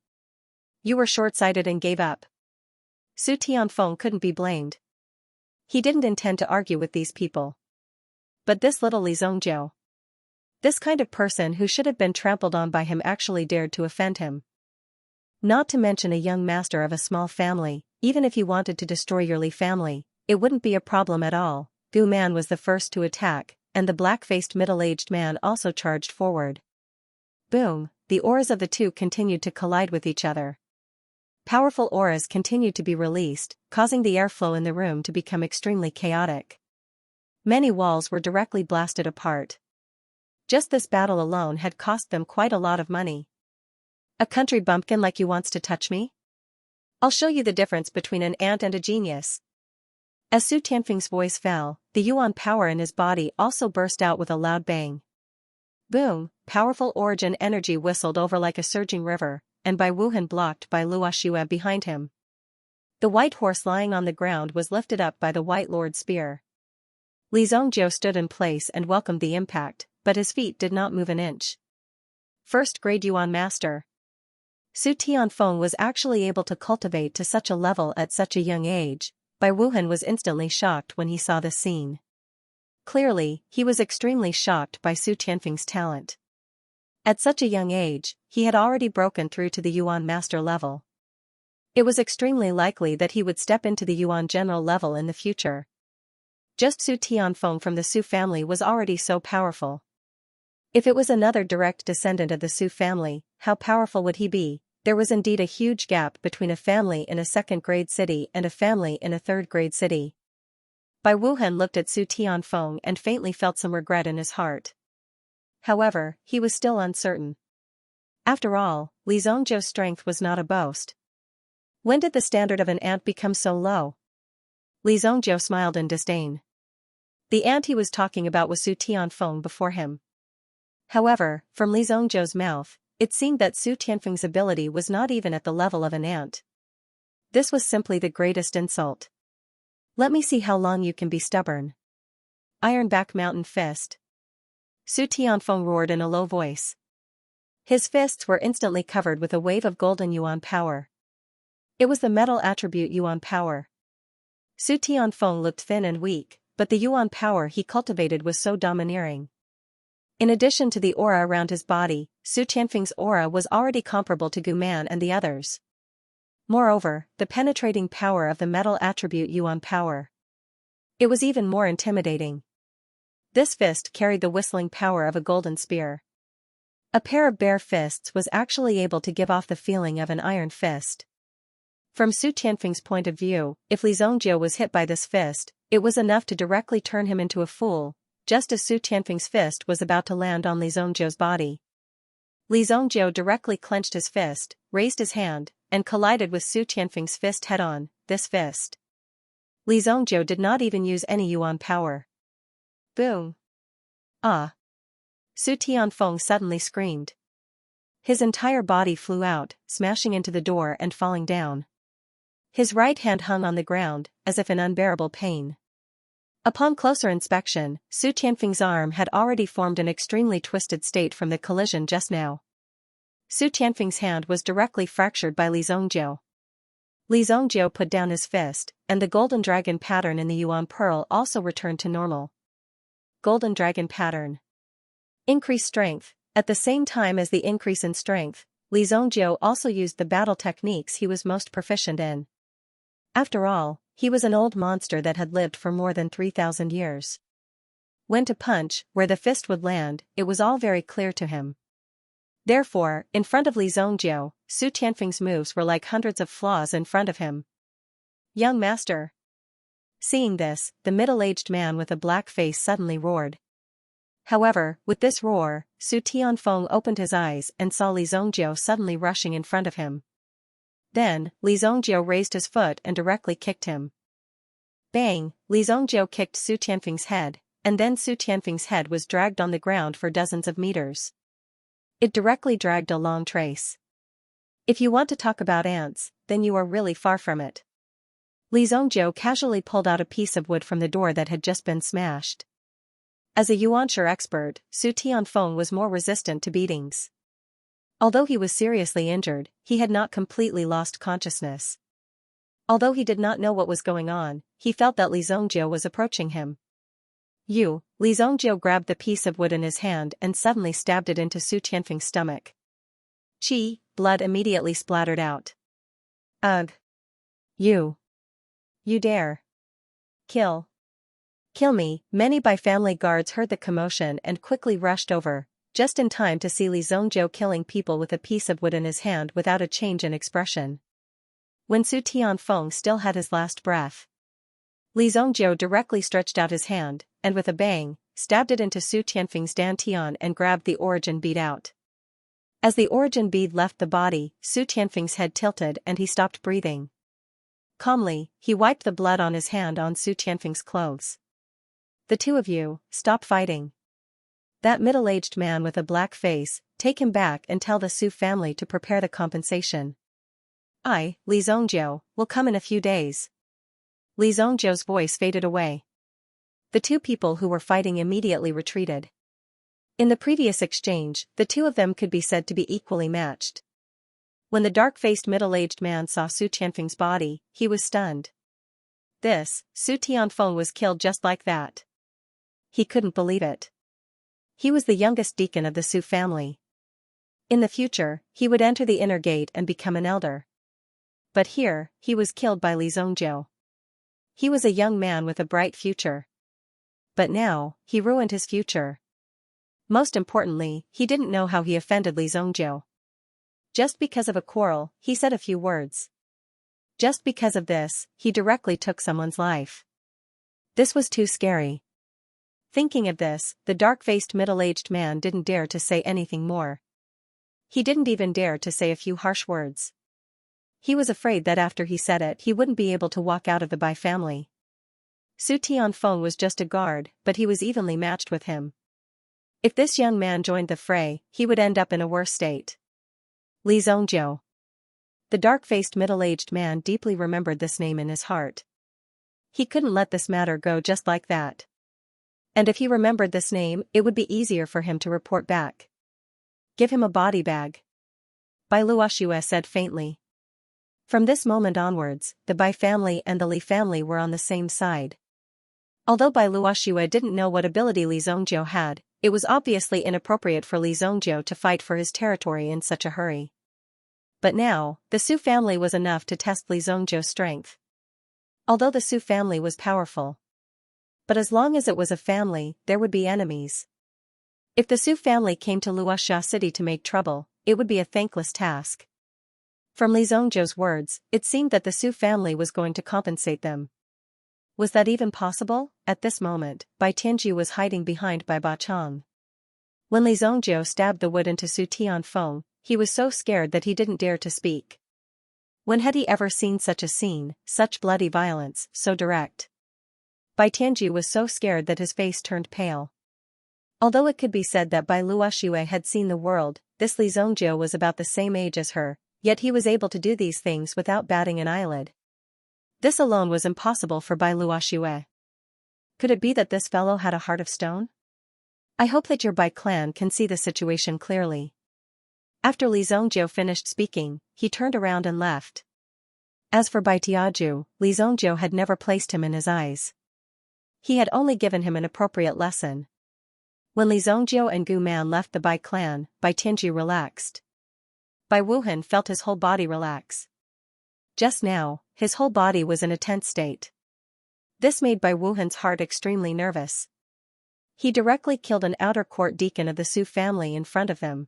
You were short-sighted and gave up. Su Tianfeng couldn't be blamed. He didn't intend to argue with these people. But this little Li Zhongjiu. This kind of person who should have been trampled on by him actually dared to offend him. Not to mention a young master of a small family, even if he wanted to destroy your Li family, it wouldn't be a problem at all. Gu Man was the first to attack, and the black-faced middle-aged man also charged forward. Boom, the auras of the two continued to collide with each other. Powerful auras continued to be released, causing the airflow in the room to become extremely chaotic. Many walls were directly blasted apart. Just this battle alone had cost them quite a lot of money. A country bumpkin like you wants to touch me? I'll show you the difference between an ant and a genius. As Su Tianfeng's voice fell, the yuan power in his body also burst out with a loud bang. Boom, powerful origin energy whistled over like a surging river, and Bai Wuhan blocked by Luoxia behind him. The white horse lying on the ground was lifted up by the White Lord's spear. Li Zhongjiu stood in place and welcomed the impact, but his feet did not move an inch. First-grade Yuan Master. Su Tianfeng was actually able to cultivate to such a level at such a young age. Bai Wuhan was instantly shocked when he saw this scene. Clearly, he was extremely shocked by Su Tianfeng's talent. At such a young age, he had already broken through to the Yuan Master level. It was extremely likely that he would step into the Yuan General level in the future. Just Su Tianfeng from the Su family was already so powerful. If it was another direct descendant of the Su family, how powerful would he be? There was indeed a huge gap between a family in a second-grade city and a family in a third-grade city. Bai Wuhan looked at Su Tianfeng and faintly felt some regret in his heart. However, he was still uncertain. After all, Li Zhongjiu's strength was not a boast. When did the standard of an ant become so low? Li Zhongjiu smiled in disdain. The ant he was talking about was Su Tianfeng before him. However, from Li Zhongjiu's mouth, it seemed that Su Tianfeng's ability was not even at the level of an ant. This was simply the greatest insult. Let me see how long you can be stubborn. Ironback Mountain Fist. Su Tianfeng roared in a low voice. His fists were instantly covered with a wave of golden yuan power. It was the metal attribute yuan power. Su Tianfeng looked thin and weak, but the yuan power he cultivated was so domineering. In addition to the aura around his body, Su Tianfeng's aura was already comparable to Gu Man and the others. Moreover, the penetrating power of the metal attribute yuan power. It was even more intimidating. This fist carried the whistling power of a golden spear. A pair of bare fists was actually able to give off the feeling of an iron fist. From Su Tianfeng's point of view, if Li Zhongjiu was hit by this fist, it was enough to directly turn him into a fool, just as Su Tianfeng's fist was about to land on Li Zhongjiu's body. Li Zhongjiu directly clenched his fist, raised his hand, and collided with Su Tianfeng's fist head-on. This fist. Li Zhongjiu did not even use any yuan power. Boom. Ah. Su Tianfeng suddenly screamed. His entire body flew out, smashing into the door and falling down. His right hand hung on the ground, as if in unbearable pain. Upon closer inspection, Su Tianfeng's arm had already formed an extremely twisted state from the collision just now. Su Tianfeng's hand was directly fractured by Li Zhongjiu. Li Zhongjiu put down his fist, and the golden dragon pattern in the yuan pearl also returned to normal. Golden dragon pattern. Increased strength. At the same time as the increase in strength, Li Zhongjiu also used the battle techniques he was most proficient in. After all, he was an old monster that had lived for more than 3,000 years. When to punch, where the fist would land, it was all very clear to him. Therefore, in front of Li Zongjiu, Su Tianfeng's moves were like hundreds of flaws in front of him. Young master. Seeing this, the middle-aged man with a black face suddenly roared. However, with this roar, Su Tianfeng opened his eyes and saw Li Zongjiu suddenly rushing in front of him. Then, Li Zongjiu raised his foot and directly kicked him. Bang! Li Zongjiu kicked Su Tianfeng's head, and then Su Tianfeng's head was dragged on the ground for dozens of meters. It directly dragged a long trace. If you want to talk about ants, then you are really far from it. Li Zongjiu casually pulled out a piece of wood from the door that had just been smashed. As a Yuanshi expert, Su Tianfeng was more resistant to beatings. Although he was seriously injured, he had not completely lost consciousness. Although he did not know what was going on, he felt that Li Zongjiu was approaching him. Li Zongjiu grabbed the piece of wood in his hand and suddenly stabbed it into Su Tianfeng's stomach. Blood immediately splattered out. Ugh! You dare! Kill me! Many Bai family guards heard the commotion and quickly rushed over, just in time to see Li Zongjiu killing people with a piece of wood in his hand without a change in expression. When Su Tianfeng still had his last breath, Li Zongjiu directly stretched out his hand, and with a bang, stabbed it into Su Tianfeng's dantian and grabbed the origin bead out. As the origin bead left the body, Su Tianfeng's head tilted and he stopped breathing. Calmly, he wiped the blood on his hand on Su Tianfeng's clothes. The two of you, stop fighting. That middle-aged man with a black face, take him back and tell the Su family to prepare the compensation. Li Zongjiu, will come in a few days. Li Zongjiu's voice faded away. The two people who were fighting immediately retreated. In the previous exchange, the two of them could be said to be equally matched. When the dark-faced middle-aged man saw Su Tianfeng's body, he was stunned. Su Tianfeng was killed just like that. He couldn't believe it. He was the youngest deacon of the Su family. In the future, he would enter the inner gate and become an elder. But here, he was killed by Li Zongjiu. He was a young man with a bright future. But now, he ruined his future. Most importantly, he didn't know how he offended Li Zongjiu. Just because of a quarrel, he said a few words. Just because of this, he directly took someone's life. This was too scary. Thinking of this, the dark-faced middle-aged man didn't dare to say anything more. He didn't even dare to say a few harsh words. He was afraid that after he said it he wouldn't be able to walk out of the Bai family. Su Tianfeng was just a guard, but he was evenly matched with him. If this young man joined the fray, he would end up in a worse state. Li Zongjiu. The dark-faced middle-aged man deeply remembered this name in his heart. He couldn't let this matter go just like that. And if he remembered this name, it would be easier for him to report back. Give him a body bag. Bai Luoxue said faintly. From this moment onwards, the Bai family and the Li family were on the same side. Although Bai Luoxue didn't know what ability Li Zongjiu had, it was obviously inappropriate for Li Zongjiu to fight for his territory in such a hurry. But now, the Su family was enough to test Li Zongjiu's strength. Although the Su family was powerful. But as long as it was a family, there would be enemies. If the Su family came to Luoxia City to make trouble, it would be a thankless task. From Li Zongjiu's words, it seemed that the Su family was going to compensate them. Was that even possible? At this moment, Bai Tianji was hiding behind Bai Bachang. When Li Zongjiu stabbed the wood into Su Tianfeng, he was so scared that he didn't dare to speak. When had he ever seen such a scene, such bloody violence, so direct? Bai Tianji was so scared that his face turned pale. Although it could be said that Bai Luoxue had seen the world, this Li Zongjiu was about the same age as her, yet he was able to do these things without batting an eyelid. This alone was impossible for Bai Luoxue. Could it be that this fellow had a heart of stone? I hope that your Bai clan can see the situation clearly. After Li Zongjiu finished speaking, he turned around and left. As for Bai Tiaju, Li Zongjiu had never placed him in his eyes. He had only given him an appropriate lesson. When Li Zongjiu and Gu Man left the Bai clan, Bai Tianji relaxed. Bai Wuhan felt his whole body relax. Just now, his whole body was in a tense state. This made Bai Wuhan's heart extremely nervous. He directly killed an outer court deacon of the Su family in front of them.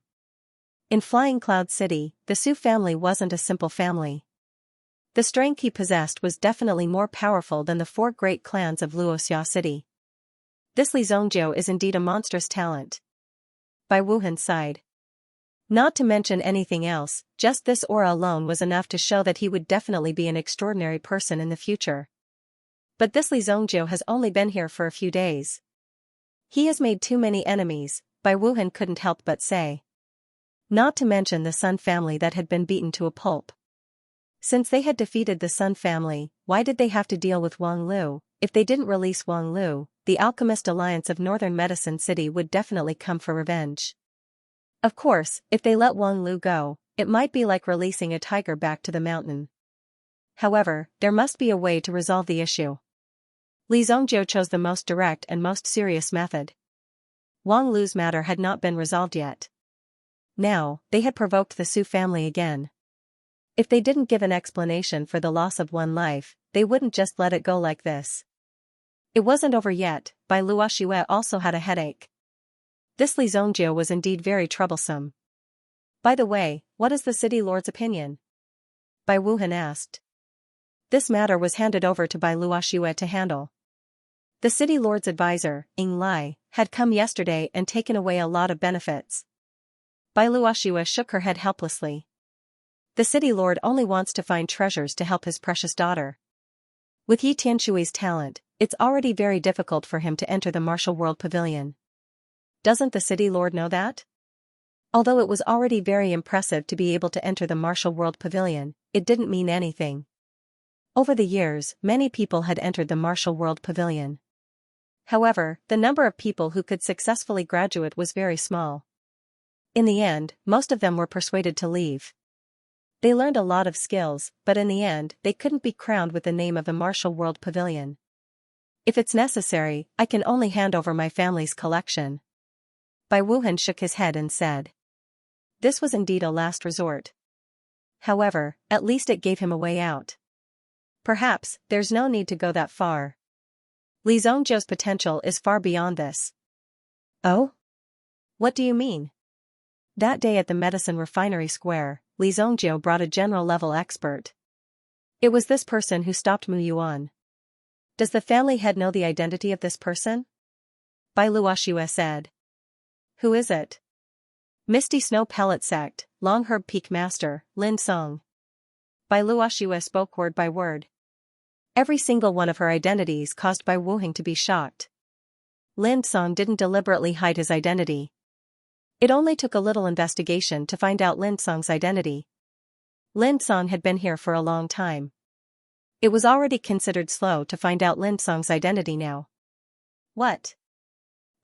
In Flying Cloud City, the Su family wasn't a simple family. The strength he possessed was definitely more powerful than the four great clans of Luoxia City. This Li Zhongjiu is indeed a monstrous talent. Bai Wuhan sighed. Not to mention anything else, just this aura alone was enough to show that he would definitely be an extraordinary person in the future. But this Li Zhongjiu has only been here for a few days. He has made too many enemies, Bai Wuhan couldn't help but say. Not to mention the Sun family that had been beaten to a pulp. Since they had defeated the Sun family, why did they have to deal with Wang Lu? If they didn't release Wang Lu, the Alchemist Alliance of Northern Medicine City would definitely come for revenge. Of course, if they let Wang Lu go, it might be like releasing a tiger back to the mountain. However, there must be a way to resolve the issue. Li Zhongjiu chose the most direct and most serious method. Wang Lu's matter had not been resolved yet. Now, they had provoked the Su family again. If they didn't give an explanation for the loss of one life, they wouldn't just let it go like this. It wasn't over yet, Bai Luoxue also had a headache. This Li Zhongjiu was indeed very troublesome. By the way, what is the city lord's opinion? Bai Wuhan asked. This matter was handed over to Bai Luoxue to handle. The city lord's advisor, Ying Lai, had come yesterday and taken away a lot of benefits. Bai Luoxue shook her head helplessly. The city lord only wants to find treasures to help his precious daughter. With Yi Tianshui's talent, it's already very difficult for him to enter the martial world pavilion. Doesn't the city lord know that? Although it was already very impressive to be able to enter the martial world pavilion, it didn't mean anything. Over the years, many people had entered the martial world pavilion. However, the number of people who could successfully graduate was very small. In the end, most of them were persuaded to leave. They learned a lot of skills, but in the end, they couldn't be crowned with the name of the martial world pavilion. If it's necessary, I can only hand over my family's collection. Bai Wuhan shook his head and said. This was indeed a last resort. However, at least it gave him a way out. Perhaps, there's no need to go that far. Li Zhongjiu's potential is far beyond this. Oh? What do you mean? That day at the Medicine Refinery Square, Li Zhongjiu brought a general-level expert. It was this person who stopped Mu Yuan. Does the family head know the identity of this person? Bai Luoxue said. Who is it? Misty Snow Pellet Sect, Long Herb Peak Master, Lin Song. Bai Luoxue spoke word by word. Every single one of her identities caused Bai Wuhan to be shocked. Lin Song didn't deliberately hide his identity. It only took a little investigation to find out Lin Song's identity. Lin Song had been here for a long time. It was already considered slow to find out Lin Song's identity now. What?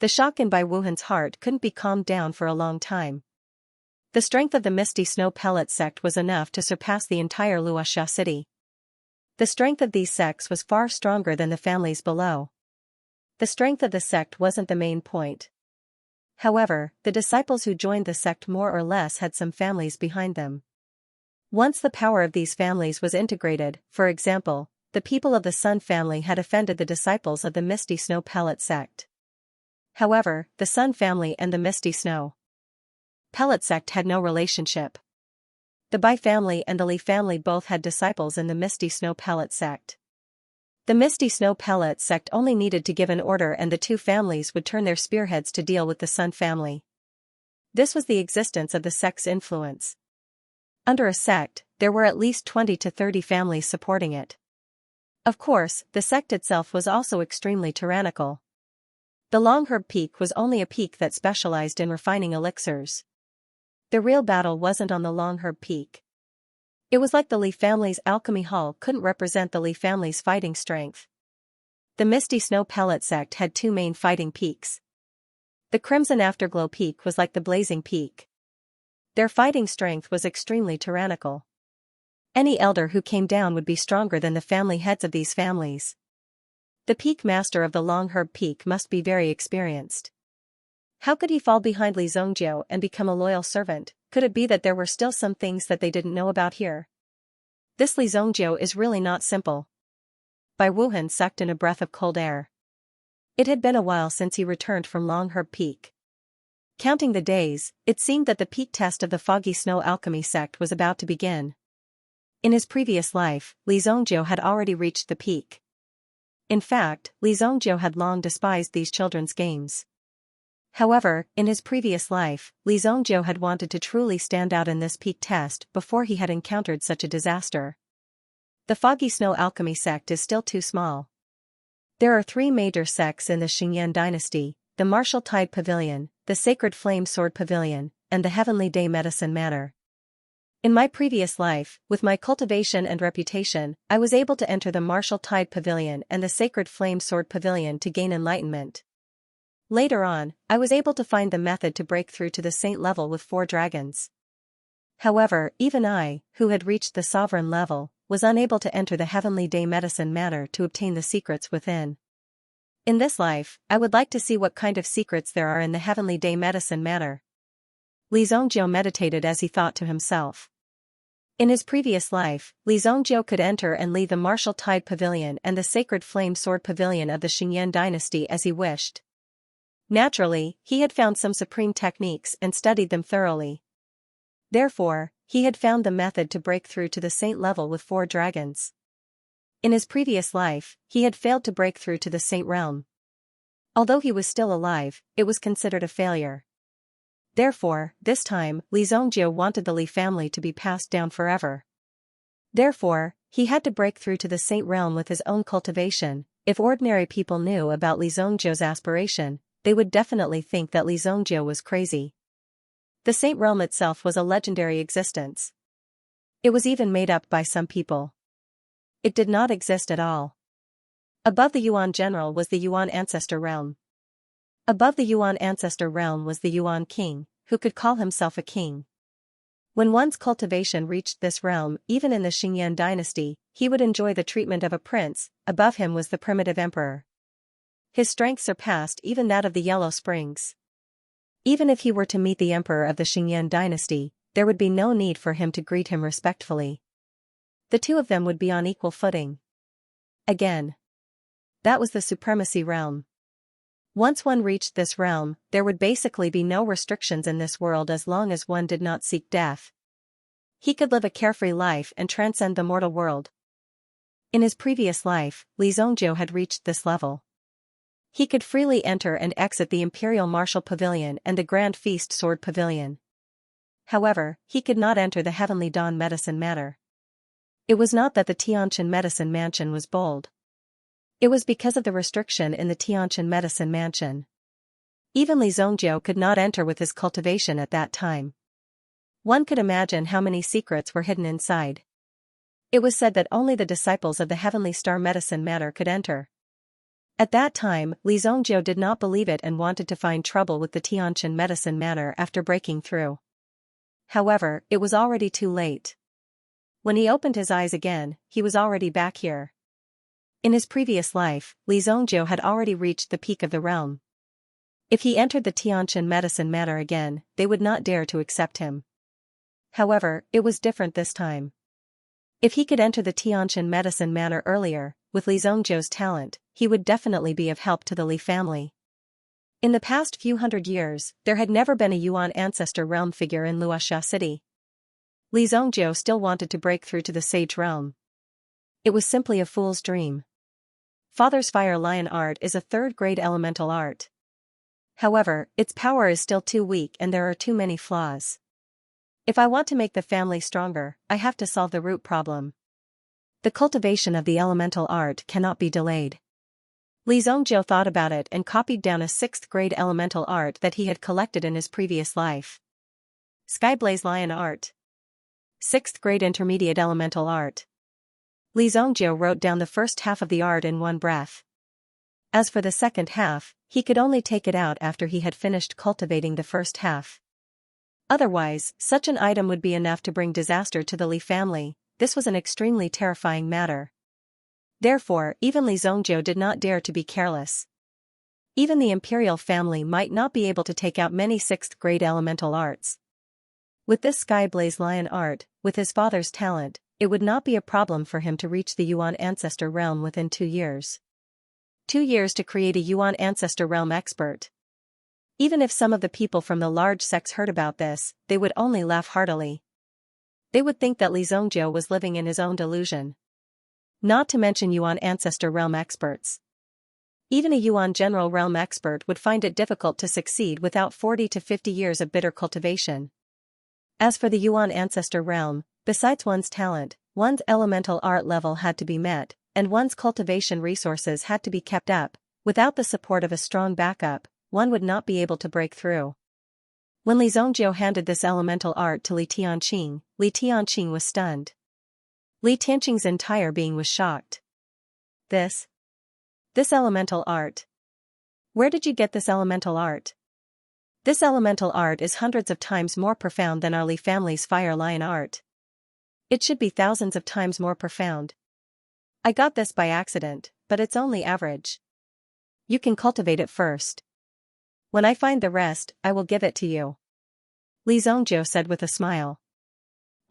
The shock in Bai Wuhan's heart couldn't be calmed down for a long time. The strength of the Misty Snow Pellet sect was enough to surpass the entire Luoxia city. The strength of these sects was far stronger than the families below. The strength of the sect wasn't the main point. However, the disciples who joined the sect more or less had some families behind them. Once the power of these families was integrated, for example, the people of the Sun family had offended the disciples of the Misty Snow Pellet sect. However, the Sun family and the Misty Snow Pellet sect had no relationship. The Bai family and the Li family both had disciples in the Misty Snow Pellet sect. The Misty Snow Pellet sect only needed to give an order and the two families would turn their spearheads to deal with the Sun family. This was the existence of the sect's influence. Under a sect, there were at least 20 to 30 families supporting it. Of course, the sect itself was also extremely tyrannical. The Long Herb Peak was only a peak that specialized in refining elixirs. The real battle wasn't on the Long Herb Peak. It was like the Li family's alchemy hall couldn't represent the Li family's fighting strength. The Misty Snow Pellet sect had two main fighting peaks. The Crimson Afterglow Peak was like the Blazing Peak. Their fighting strength was extremely tyrannical. Any elder who came down would be stronger than the family heads of these families. The peak master of the Long Herb Peak must be very experienced. How could he fall behind Li Zhongjiu and become a loyal servant? Could it be that there were still some things that they didn't know about here? This Li Zhongjiu is really not simple. Bai Wuhan sucked in a breath of cold air. It had been a while since he returned from Long Herb Peak. Counting the days, it seemed that the peak test of the foggy snow alchemy sect was about to begin. In his previous life, Li Zhongjiu had already reached the peak. In fact, Li Zhongjiu had long despised these children's games. However, in his previous life, Li Zhongjiu had wanted to truly stand out in this peak test before he had encountered such a disaster. The foggy snow alchemy sect is still too small. There are 3 major sects in the Xianxia dynasty: the Martial Tide Pavilion, the Sacred Flame Sword Pavilion, and the Heavenly Day Medicine Manor. In my previous life, with my cultivation and reputation, I was able to enter the Martial Tide Pavilion and the Sacred Flame Sword Pavilion to gain enlightenment. Later on, I was able to find the method to break through to the saint level with 4 dragons. However, even I, who had reached the sovereign level, was unable to enter the Heavenly Day Medicine Manor to obtain the secrets within. In this life, I would like to see what kind of secrets there are in the Heavenly Day Medicine Manor. Li Zhongjiu meditated as he thought to himself. In his previous life, Li Zhongjiu could enter and leave the Martial Tide Pavilion and the Sacred Flame Sword Pavilion of the Xianxia dynasty as he wished. Naturally, he had found some supreme techniques and studied them thoroughly. Therefore, he had found the method to break through to the saint level with 4 dragons. In his previous life, he had failed to break through to the saint realm. Although he was still alive, it was considered a failure. Therefore, this time, Li Zhongjiu wanted the Li family to be passed down forever. Therefore, he had to break through to the saint realm with his own cultivation. If ordinary people knew about Li Zhongjiu's aspiration, they would definitely think that Li Zhongjiu was crazy. The saint realm itself was a legendary existence. It was even made up by some people. It did not exist at all. Above the Yuan General was the Yuan Ancestor realm. Above the Yuan Ancestor realm was the Yuan King, who could call himself a king. When one's cultivation reached this realm, even in the Xianxia dynasty, he would enjoy the treatment of a prince. Above him was the primitive emperor. His strength surpassed even that of the Yellow Springs. Even if he were to meet the emperor of the Xianxia dynasty, there would be no need for him to greet him respectfully. The 2 of them would be on equal footing. Again. That was the supremacy realm. Once one reached this realm, there would basically be no restrictions in this world as long as one did not seek death. He could live a carefree life and transcend the mortal world. In his previous life, Li Zhongjiu had reached this level. He could freely enter and exit the Imperial Martial Pavilion and the Grand Feast Sword Pavilion. However, he could not enter the Heavenly Dawn Medicine Manor. It was not that the Xianxia Medicine Mansion was bold. It was because of the restriction in the Xianxia Medicine Mansion. Even Li Zhongjiu could not enter with his cultivation at that time. One could imagine how many secrets were hidden inside. It was said that only the disciples of the Heavenly Star Medicine Manor could enter. At that time, Li Zhongjiu did not believe it and wanted to find trouble with the Xianxia Medicine Manor after breaking through. However, it was already too late. When he opened his eyes again, he was already back here. In his previous life, Li Zhongjiu had already reached the peak of the realm. If he entered the Xianxia Medicine Manor again, they would not dare to accept him. However, it was different this time. If he could enter the Xianxia Medicine Manor earlier, with Li Zhongjiu's talent, he would definitely be of help to the Li family. In the past few hundred years, there had never been a Yuan Ancestor realm figure in Luoxia City. Li Zhongjiu still wanted to break through to the Sage realm. It was simply a fool's dream. Father's Fire Lion art is a 3rd-grade elemental art. However, its power is still too weak and there are too many flaws. If I want to make the family stronger, I have to solve the root problem. The cultivation of the elemental art cannot be delayed. Li Zhongjiu thought about it and copied down a 6th-grade elemental art that he had collected in his previous life. Skyblaze Lion art. 6th-grade intermediate elemental art. Li Zhongjiu wrote down the first half of the art in one breath. As for the second half, he could only take it out after he had finished cultivating the first half. Otherwise, such an item would be enough to bring disaster to the Li family. This was an extremely terrifying matter. Therefore, even Li Zhongjiu did not dare to be careless. Even the imperial family might not be able to take out many 6th-grade elemental arts. With this Skyblaze Lion art, with his father's talent, it would not be a problem for him to reach the Yuan Ancestor realm within 2 years. 2 years to create a Yuan Ancestor realm expert. Even if some of the people from the large sects heard about this, they would only laugh heartily. They would think that Li Zhongjiu was living in his own delusion. Not to mention Yuan ancestor realm experts. Even a Yuan general realm expert would find it difficult to succeed without 40 to 50 years of bitter cultivation. As for the Yuan ancestor realm, besides one's talent, one's elemental art level had to be met, and one's cultivation resources had to be kept up. Without the support of a strong backup, one would not be able to break through. When Li Zhongjiu handed this elemental art to Li Tianqing was stunned. Li Tianqing's entire being was shocked. This elemental art. Where did you get this elemental art? This elemental art is hundreds of times more profound than our Li family's fire lion art. It should be thousands of times more profound. I got this by accident, but it's only average. You can cultivate it first. When I find the rest, I will give it to you. Li Zhongjiu said with a smile.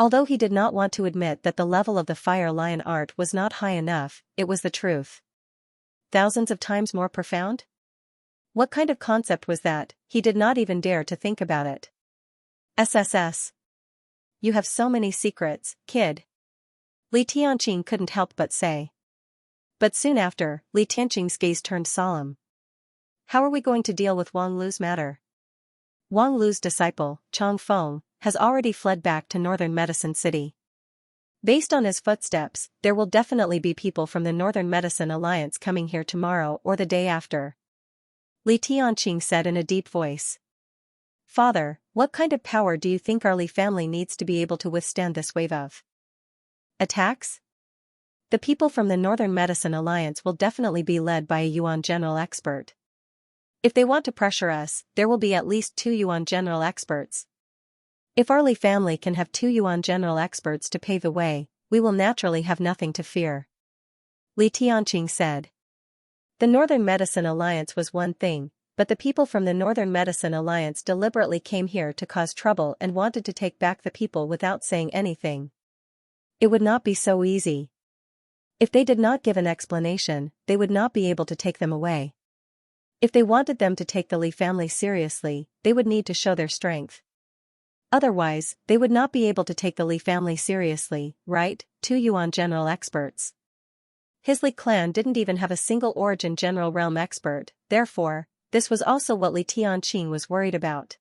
Although he did not want to admit that the level of the fire lion art was not high enough, it was the truth. Thousands of times more profound? What kind of concept was that? He did not even dare to think about it. SSS. You have so many secrets, kid. Li Tianqing couldn't help but say. But soon after, Li Tianqing's gaze turned solemn. How are we going to deal with Wang Lu's matter? Wang Lu's disciple, Chang Feng, has already fled back to Northern Medicine City. Based on his footsteps, there will definitely be people from the Northern Medicine Alliance coming here tomorrow or the day after. Li Tianqing said in a deep voice. Father, what kind of power do you think our Li family needs to be able to withstand this wave of attacks? The people from the Northern Medicine Alliance will definitely be led by a Yuan general expert. If they want to pressure us, there will be at least 2 Yuan general experts. If our Li family can have 2 Yuan general experts to pave the way, we will naturally have nothing to fear. Li Tianqing said. The Northern Medicine Alliance was one thing, but the people from the Northern Medicine Alliance deliberately came here to cause trouble and wanted to take back the people without saying anything. It would not be so easy. If they did not give an explanation, they would not be able to take them away. If they wanted them to take the Li family seriously, they would need to show their strength. Otherwise, they would not be able to take the Li family seriously, right? 2 Yuan general experts. His Li clan didn't even have a single origin general realm expert, therefore, this was also what Li Tianqing was worried about.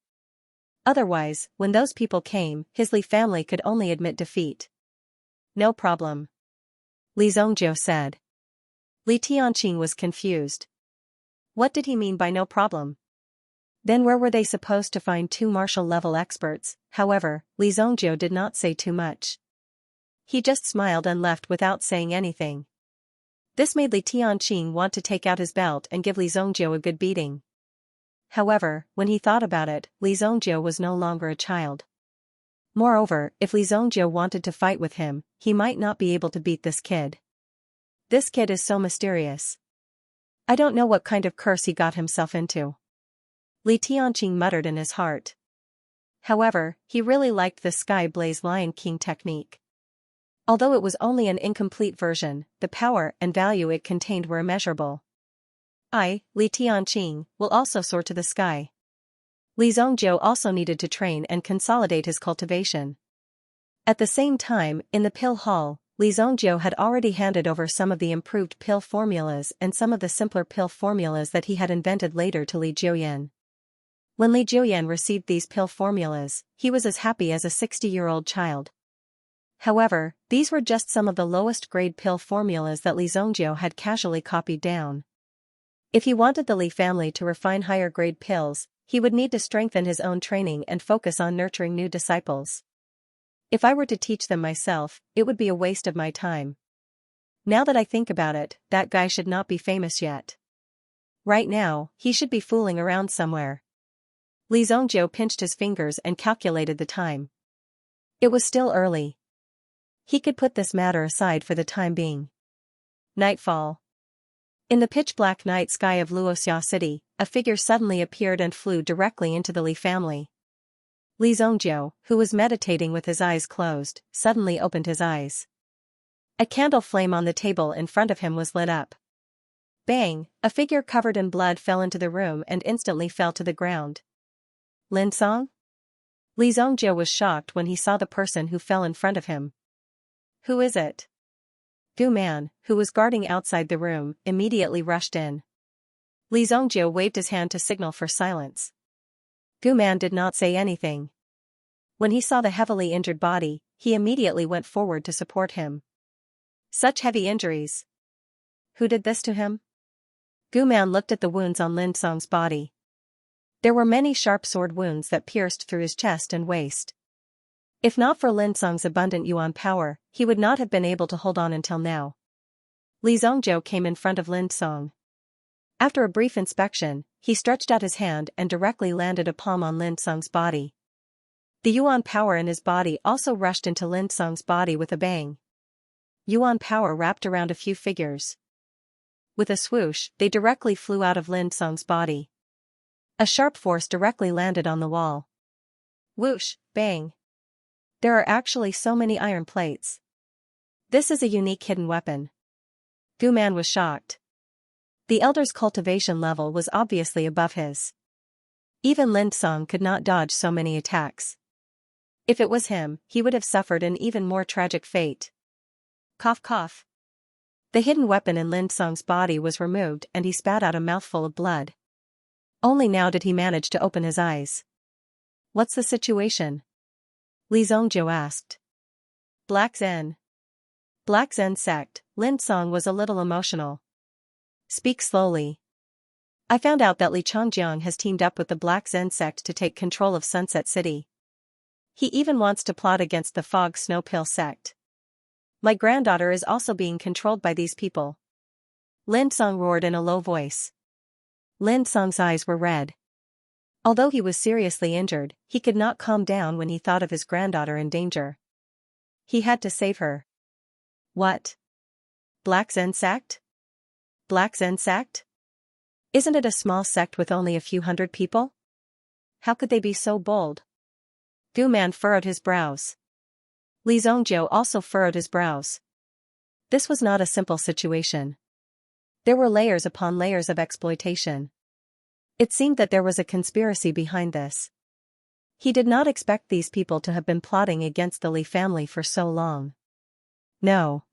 Otherwise, when those people came, his Li family could only admit defeat. No problem. Li Zhongjiu said. Li Tianqing was confused. What did he mean by no problem? Then where were they supposed to find 2 martial-level experts? However, Li Zhongjiu did not say too much. He just smiled and left without saying anything. This made Li Tianqing want to take out his belt and give Li Zhongjiu a good beating. However, when he thought about it, Li Zhongjiu was no longer a child. Moreover, if Li Zhongjiu wanted to fight with him, he might not be able to beat this kid. This kid is so mysterious. I don't know what kind of curse he got himself into. Li Tianqing muttered in his heart. However, he really liked the Sky Blaze Lion King technique. Although it was only an incomplete version, the power and value it contained were immeasurable. I, Li Tianqing, will also soar to the sky. Li Zhongjiu also needed to train and consolidate his cultivation. At the same time, in the pill hall, Li Zhongjiu had already handed over some of the improved pill formulas and some of the simpler pill formulas that he had invented later to Li Jiuyan. When Li Jiuyan received these pill formulas, he was as happy as a 60-year-old child. However, these were just some of the lowest-grade pill formulas that Li Zhongjiu had casually copied down. If he wanted the Li family to refine higher-grade pills, he would need to strengthen his own training and focus on nurturing new disciples. If I were to teach them myself, it would be a waste of my time. Now that I think about it, that guy should not be famous yet. Right now, he should be fooling around somewhere. Li Zhongjiu pinched his fingers and calculated the time. It was still early. He could put this matter aside for the time being. Nightfall. In the pitch-black night sky of Luoxia City, a figure suddenly appeared and flew directly into the Li family. Li Zhongjiu, who was meditating with his eyes closed, suddenly opened his eyes. A candle flame on the table in front of him was lit up. Bang! A figure covered in blood fell into the room and instantly fell to the ground. Lin Song? Li Zongjie was shocked when he saw the person who fell in front of him. Who is it? Gu Man, who was guarding outside the room, immediately rushed in. Li Zongjie waved his hand to signal for silence. Gu Man did not say anything. When he saw the heavily injured body, he immediately went forward to support him. Such heavy injuries. Who did this to him? Gu Man looked at the wounds on Lin Song's body. There were many sharp sword wounds that pierced through his chest and waist. If not for Lin Song's abundant yuan power, he would not have been able to hold on until now. Li Zongjie came in front of Lin Song. After a brief inspection, he stretched out his hand and directly landed a palm on Lin Song's body. The yuan power in his body also rushed into Lin Song's body with a bang. Yuan power wrapped around a few figures. With a swoosh, they directly flew out of Lin Song's body. A sharp force directly landed on the wall. Whoosh, bang. There are actually so many iron plates. This is a unique hidden weapon. Gu Man was shocked. The elder's cultivation level was obviously above his. Even Lin Song could not dodge so many attacks. If it was him, he would have suffered an even more tragic fate. Cough cough. The hidden weapon in Lin Song's body was removed and he spat out a mouthful of blood. Only now did he manage to open his eyes. What's the situation? Li Zongjie asked. Black Zen sect. Lin Song was a little emotional. Speak slowly. I found out that Li Changjiang has teamed up with the Black Zen sect to take control of Sunset City. He even wants to plot against the Fog Snow Pill sect. My granddaughter is also being controlled by these people. Lin Song roared in a low voice. Lin Song's eyes were red. Although he was seriously injured, he could not calm down when he thought of his granddaughter in danger. He had to save her. What? Black Zen sect? Black Zen sect? Isn't it a small sect with only a few hundred people? How could they be so bold? Gu Man furrowed his brows. Li Zongjie also furrowed his brows. This was not a simple situation. There were layers upon layers of exploitation. It seemed that there was a conspiracy behind this. He did not expect these people to have been plotting against the Li family for so long. No.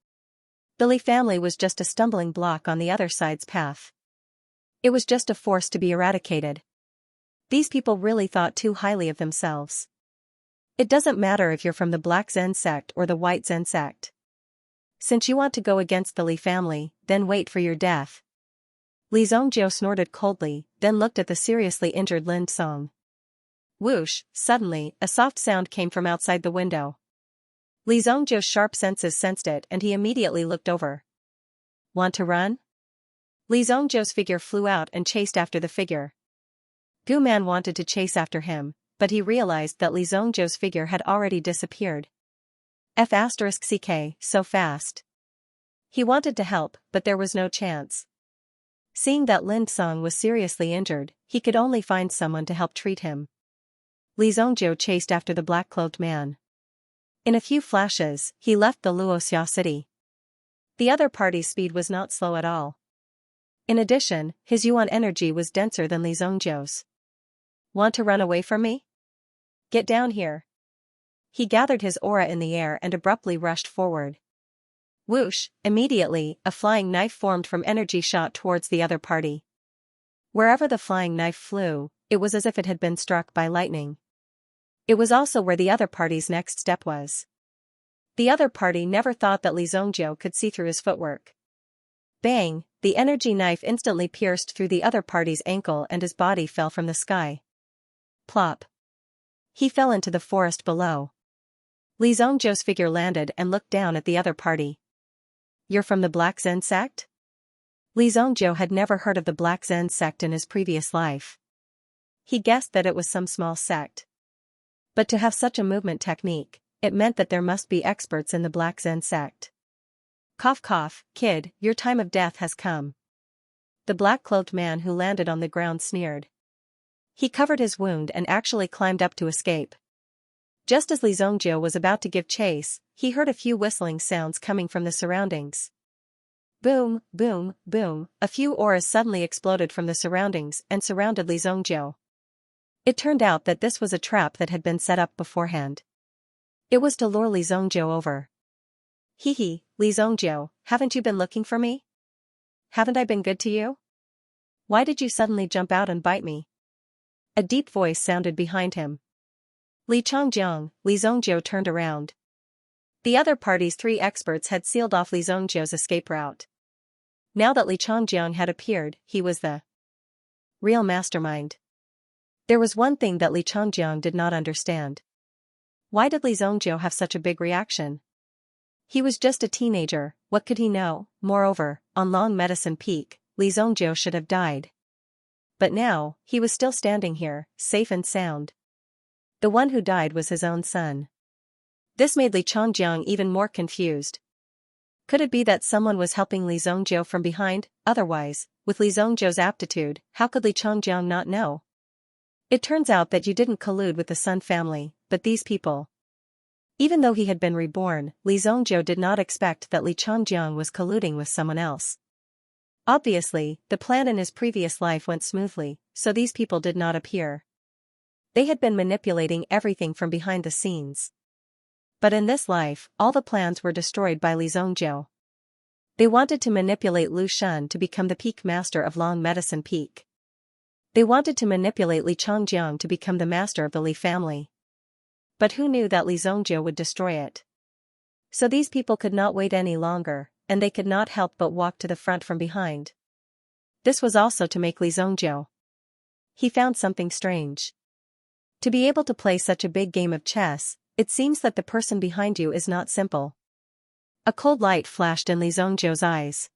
The Li family was just a stumbling block on the other side's path. It was just a force to be eradicated. These people really thought too highly of themselves. It doesn't matter if you're from the Black Zen sect or the White Zen sect. Since you want to go against the Li family, then wait for your death. Li Zongjie snorted coldly, then looked at the seriously injured Lin Song. Whoosh, suddenly, a soft sound came from outside the window. Li Zongjie's sharp senses sensed it and he immediately looked over. Want to run? Li Zongjie's figure flew out and chased after the figure. Gu Man wanted to chase after him, but he realized that Li Zongjie's figure had already disappeared. F***ck, so fast. He wanted to help, but there was no chance. Seeing that Lin Song was seriously injured, he could only find someone to help treat him. Li Zongjie chased after the black-clothed man. In a few flashes, he left the Luoxia city. The other party's speed was not slow at all. In addition, his yuan energy was denser than Li Zongjie's. Want to run away from me? Get down here. He gathered his aura in the air and abruptly rushed forward. Whoosh, immediately, a flying knife formed from energy shot towards the other party. Wherever the flying knife flew, it was as if it had been struck by lightning. It was also where the other party's next step was. The other party never thought that Li Zongjie could see through his footwork. Bang, the energy knife instantly pierced through the other party's ankle and his body fell from the sky. Plop. He fell into the forest below. Li Zongjie's figure landed and looked down at the other party. You're from the Black Zen sect? Li Zongjie had never heard of the Black Zen sect in his previous life. He guessed that it was some small sect. But to have such a movement technique, it meant that there must be experts in the Black Zen sect. Cough cough, kid, your time of death has come. The black-cloaked man who landed on the ground sneered. He covered his wound and actually climbed up to escape. Just as Li Zongjie was about to give chase, he heard a few whistling sounds coming from the surroundings. Boom, boom, boom, a few auras suddenly exploded from the surroundings and surrounded Li Zongjiu. It turned out that this was a trap that had been set up beforehand. It was to lure Li Zongjiu over. Hee hee, Li Zongjiu, haven't you been looking for me? Haven't I been good to you? Why did you suddenly jump out and bite me? A deep voice sounded behind him. Li Changjiang, Li Zongjiu turned around. The other party's 3 experts had sealed off Li Zongjiu's escape route. Now that Li Changjiang had appeared, he was the real mastermind. There was one thing that Li Changjiang did not understand. Why did Li Zongjiu have such a big reaction? He was just a teenager, what could he know? Moreover, on Long Medicine Peak, Li Zongjiu should have died. But now, he was still standing here, safe and sound. The one who died was his own son. This made Li Changjiang even more confused. Could it be that someone was helping Li Zongjiu from behind? Otherwise, with Li Zongjiu's aptitude, how could Li Changjiang not know? It turns out that you didn't collude with the Sun family, but these people. Even though he had been reborn, Li Zongjiu did not expect that Li Changjiang was colluding with someone else. Obviously, the plan in his previous life went smoothly, so these people did not appear. They had been manipulating everything from behind the scenes. But in this life, all the plans were destroyed by Li Zongjiu. They wanted to manipulate Lu Shun to become the peak master of Long Medicine Peak. They wanted to manipulate Li Changjiang to become the master of the Li family. But who knew that Li Zongjiu would destroy it? So these people could not wait any longer, and they could not help but walk to the front from behind. This was also to make Li Zongjiu. He found something strange. To be able to play such a big game of chess, it seems that the person behind you is not simple. A cold light flashed in Li Zongjiu's eyes.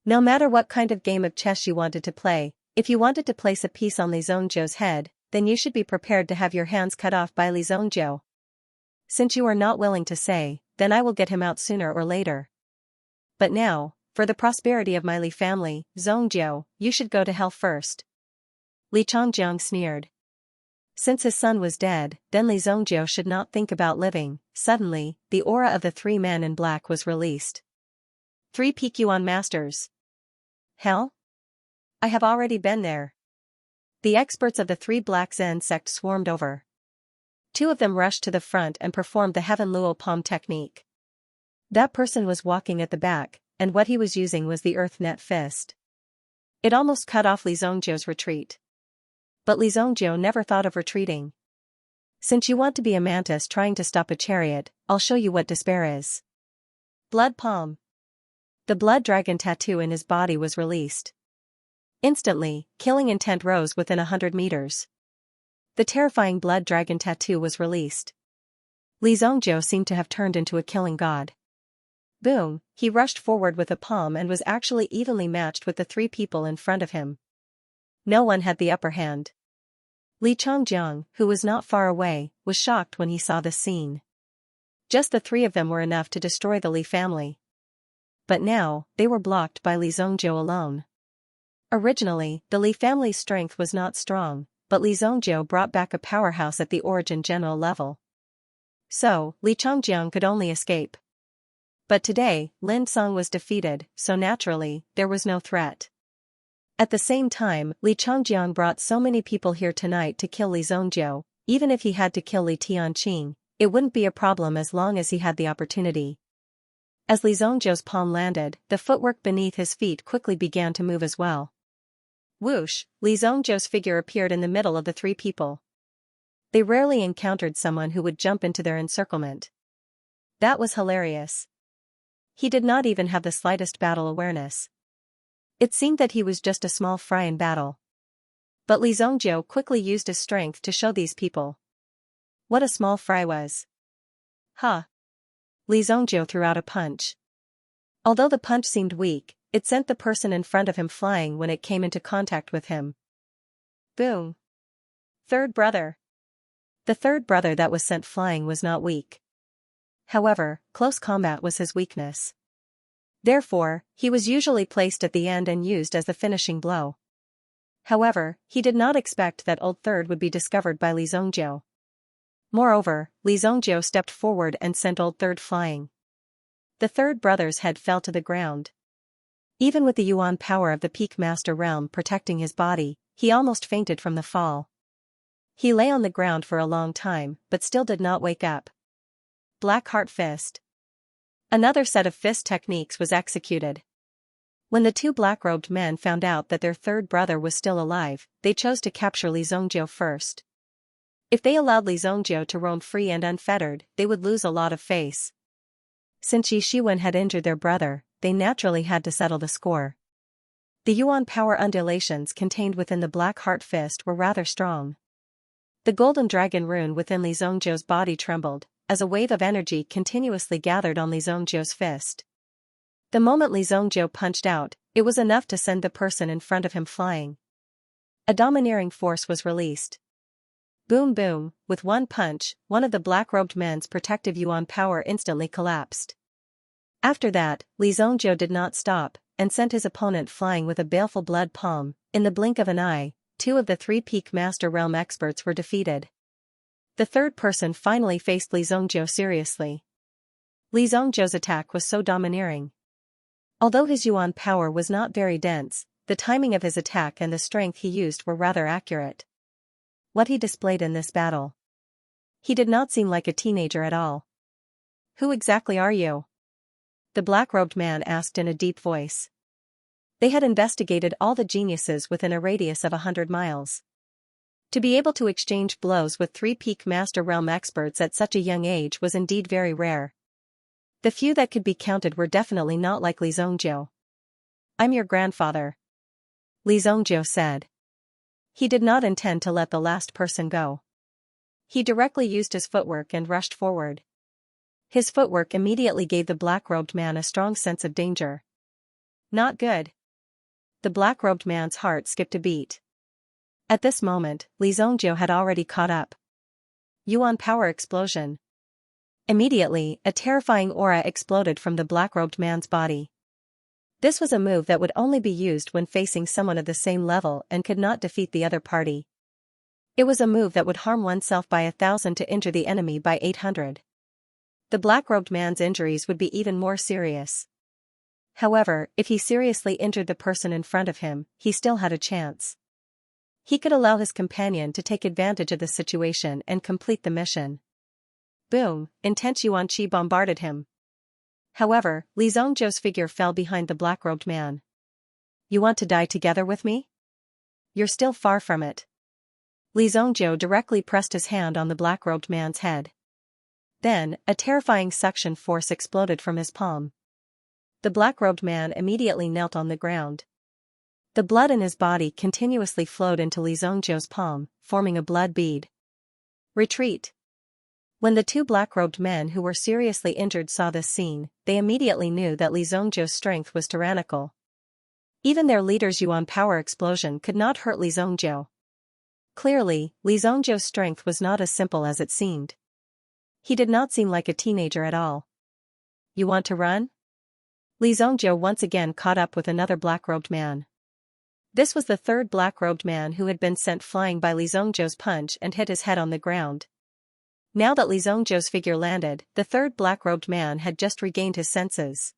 No matter what kind of game of chess you wanted to play, if you wanted to place a piece on Li Zongjiu's head, then you should be prepared to have your hands cut off by Li Zongjiu. Since you are not willing to say, then I will get him out sooner or later. But now, for the prosperity of my Li family, Zongjiu, you should go to hell first. Li Changjiang sneered. Since his son was dead, then Li Zongjiu should not think about living. Suddenly, the aura of the 3 men in black was released. 3 Pikuan masters. Hell? I have already been there. The experts of the 3 Black Zen sect swarmed over. 2 of them rushed to the front and performed the Heaven Luo Palm technique. That person was walking at the back, and what he was using was the Earth Net Fist. It almost cut off Li Zongjiu's retreat. But Li Zongjiu never thought of retreating. Since you want to be a mantis trying to stop a chariot, I'll show you what despair is. Blood palm. The blood dragon tattoo in his body was released. Instantly, killing intent rose within 100 meters. The terrifying blood dragon tattoo was released. Li Zongjiu seemed to have turned into a killing god. Boom, he rushed forward with a palm and was actually evenly matched with the 3 people in front of him. No one had the upper hand. Li Changjiang, who was not far away, was shocked when he saw this scene. Just the 3 of them were enough to destroy the Li family. But now, they were blocked by Li Zongjiu alone. Originally, the Li family's strength was not strong, but Li Zongjiu brought back a powerhouse at the origin general level. So, Li Changjiang could only escape. But today, Lin Song was defeated, so naturally, there was no threat. At the same time, Li Changjiang brought so many people here tonight to kill Li Zongjiu. Even if he had to kill Li Tianqing, it wouldn't be a problem as long as he had the opportunity. As Li Zongjiu's palm landed, the footwork beneath his feet quickly began to move as well. Whoosh, Li Zongjiu's figure appeared in the middle of the 3 people. They rarely encountered someone who would jump into their encirclement. That was hilarious. He did not even have the slightest battle awareness. It seemed that he was just a small fry in battle. But Li Zongjiu quickly used his strength to show these people what a small fry was. Ha! Li Zongjiu threw out a punch. Although the punch seemed weak, it sent the person in front of him flying when it came into contact with him. Boom! 3rd brother. The 3rd brother that was sent flying was not weak. However, close combat was his weakness. Therefore, he was usually placed at the end and used as the finishing blow. However, he did not expect that Old Third would be discovered by Li Zongjiu. Moreover, Li Zongjiu stepped forward and sent Old Third flying. The 3rd brother's head fell to the ground. Even with the Yuan power of the Peak Master Realm protecting his body, he almost fainted from the fall. He lay on the ground for a long time, but still did not wake up. Black Heart Fist. Another set of fist techniques was executed. When the two black-robed men found out that their third brother was still alive, they chose to capture Li Zongjiu first. If they allowed Li Zongjiu to roam free and unfettered, they would lose a lot of face. Since Yi Shiwen had injured their brother, they naturally had to settle the score. The Yuan power undulations contained within the Black Heart Fist were rather strong. The golden dragon rune within Li Zongjiu's body trembled, as a wave of energy continuously gathered on Li Zongjiu's fist. The moment Li Zongjiu punched out, it was enough to send the person in front of him flying. A domineering force was released. Boom boom, with one punch, one of the black-robed men's protective Yuan power instantly collapsed. After that, Li Zongjiu did not stop, and sent his opponent flying with a baleful blood palm. In the blink of an eye, two of the three Peak Master Realm experts were defeated. The third person finally faced Li Zongjiu seriously. Li Zongjiu's attack was so domineering. Although his Yuan power was not very dense, the timing of his attack and the strength he used were rather accurate. What he displayed in this battle. He did not seem like a teenager at all. Who exactly are you? The black-robed man asked in a deep voice. They had investigated all the geniuses within a radius of 100 miles. To be able to exchange blows with three Peak Master Realm experts at such a young age was indeed very rare. The few that could be counted were definitely not like Li Zongjiu. I'm your grandfather, Li Zongjiu said. He did not intend to let the last person go. He directly used his footwork and rushed forward. His footwork immediately gave the black-robed man a strong sense of danger. Not good. The black-robed man's heart skipped a beat. At this moment, Li Zongjiu had already caught up. Yuan power explosion. Immediately, a terrifying aura exploded from the black-robed man's body. This was a move that would only be used when facing someone of the same level and could not defeat the other party. It was a move that would harm oneself by 1,000 to injure the enemy by 800. The black-robed man's injuries would be even more serious. However, if he seriously injured the person in front of him, he still had a chance. He could allow his companion to take advantage of the situation and complete the mission. Boom, intense Yuan Qi bombarded him. However, Li Zongjiu's figure fell behind the black-robed man. You want to die together with me? You're still far from it. Li Zongjiu directly pressed his hand on the black-robed man's head. Then, a terrifying suction force exploded from his palm. The black-robed man immediately knelt on the ground. The blood in his body continuously flowed into Li Zongjiu's palm, forming a blood bead. Retreat. When the two black-robed men who were seriously injured saw this scene, they immediately knew that Li Zongjiu's strength was tyrannical. Even their leader's Yuan power explosion could not hurt Li Zongjiu. Clearly, Li Zongjiu's strength was not as simple as it seemed. He did not seem like a teenager at all. You want to run? Li Zongjiu once again caught up with another black-robed man. This was the third black-robed man who had been sent flying by Li Zongjiu's punch and hit his head on the ground. Now that Li Zongjiu's figure landed, the third black-robed man had just regained his senses.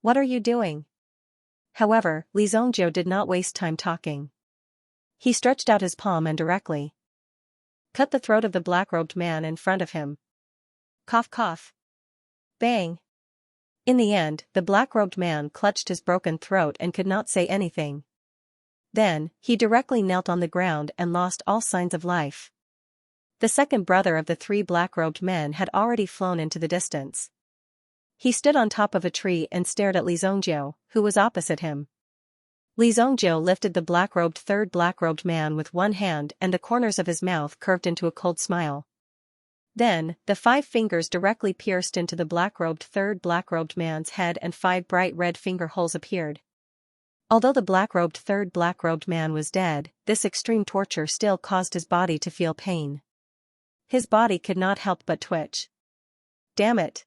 What are you doing? However, Li Zongjiu did not waste time talking. He stretched out his palm and directly cut the throat of the black-robed man in front of him. Cough cough. Bang. In the end, the black-robed man clutched his broken throat and could not say anything. Then, he directly knelt on the ground and lost all signs of life. The second brother of the three black-robed men had already flown into the distance. He stood on top of a tree and stared at Li Zongjiu, who was opposite him. Li Zongjiu lifted the third black-robed man with one hand and the corners of his mouth curved into a cold smile. Then, the 5 fingers directly pierced into the third black-robed man's head and 5 bright red finger holes appeared. Although the third black-robed man was dead, this extreme torture still caused his body to feel pain. His body could not help but twitch. Damn it.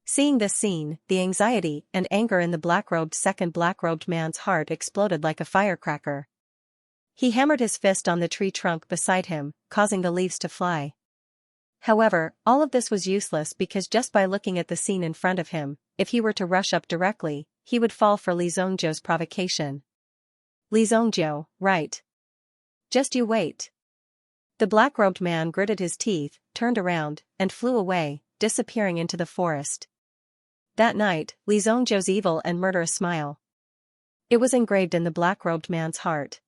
Seeing this scene, the anxiety and anger in the second black-robed man's heart exploded like a firecracker. He hammered his fist on the tree trunk beside him, causing the leaves to fly. However, all of this was useless because just by looking at the scene in front of him, if he were to rush up directly, he would fall for Li Zongjiu's provocation. Li Zongjiu, right. Just you wait. The black-robed man gritted his teeth, turned around, and flew away, disappearing into the forest. That night, Li Zongjiu's evil and murderous smile. It was engraved in the black-robed man's heart.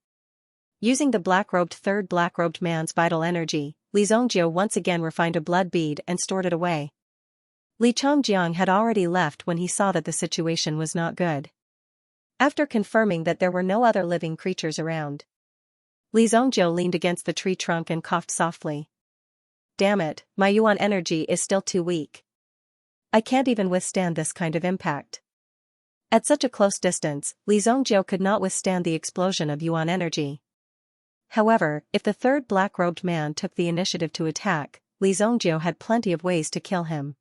Using the third black-robed man's vital energy, Li Zongjiu once again refined a blood bead and stored it away. Li Chongjiang had already left when he saw that the situation was not good. After confirming that there were no other living creatures around, Li Zongjiu leaned against the tree trunk and coughed softly. Damn it, my yuan energy is still too weak. I can't even withstand this kind of impact. At such a close distance, Li Zongjiu could not withstand the explosion of yuan energy. However, if the third black-robed man took the initiative to attack, Li Zongjiu had plenty of ways to kill him.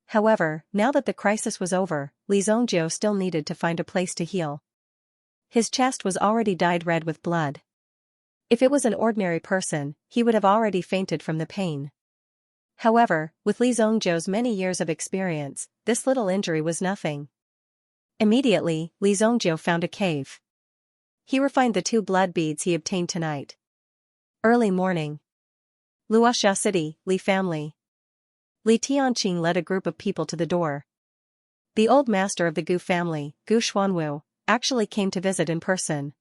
However, now that the crisis was over, Li Zongjiu still needed to find a place to heal. His chest was already dyed red with blood. If it was an ordinary person, he would have already fainted from the pain. However, with Li Zongjiu's many years of experience, this little injury was nothing. Immediately, Li Zongjiu found a cave. He refined the 2 blood beads he obtained tonight. Early morning. Luoxia City, Li family. Li Tianqing led a group of people to the door. The old master of the Gu family, Gu Xuanwu, actually came to visit in person.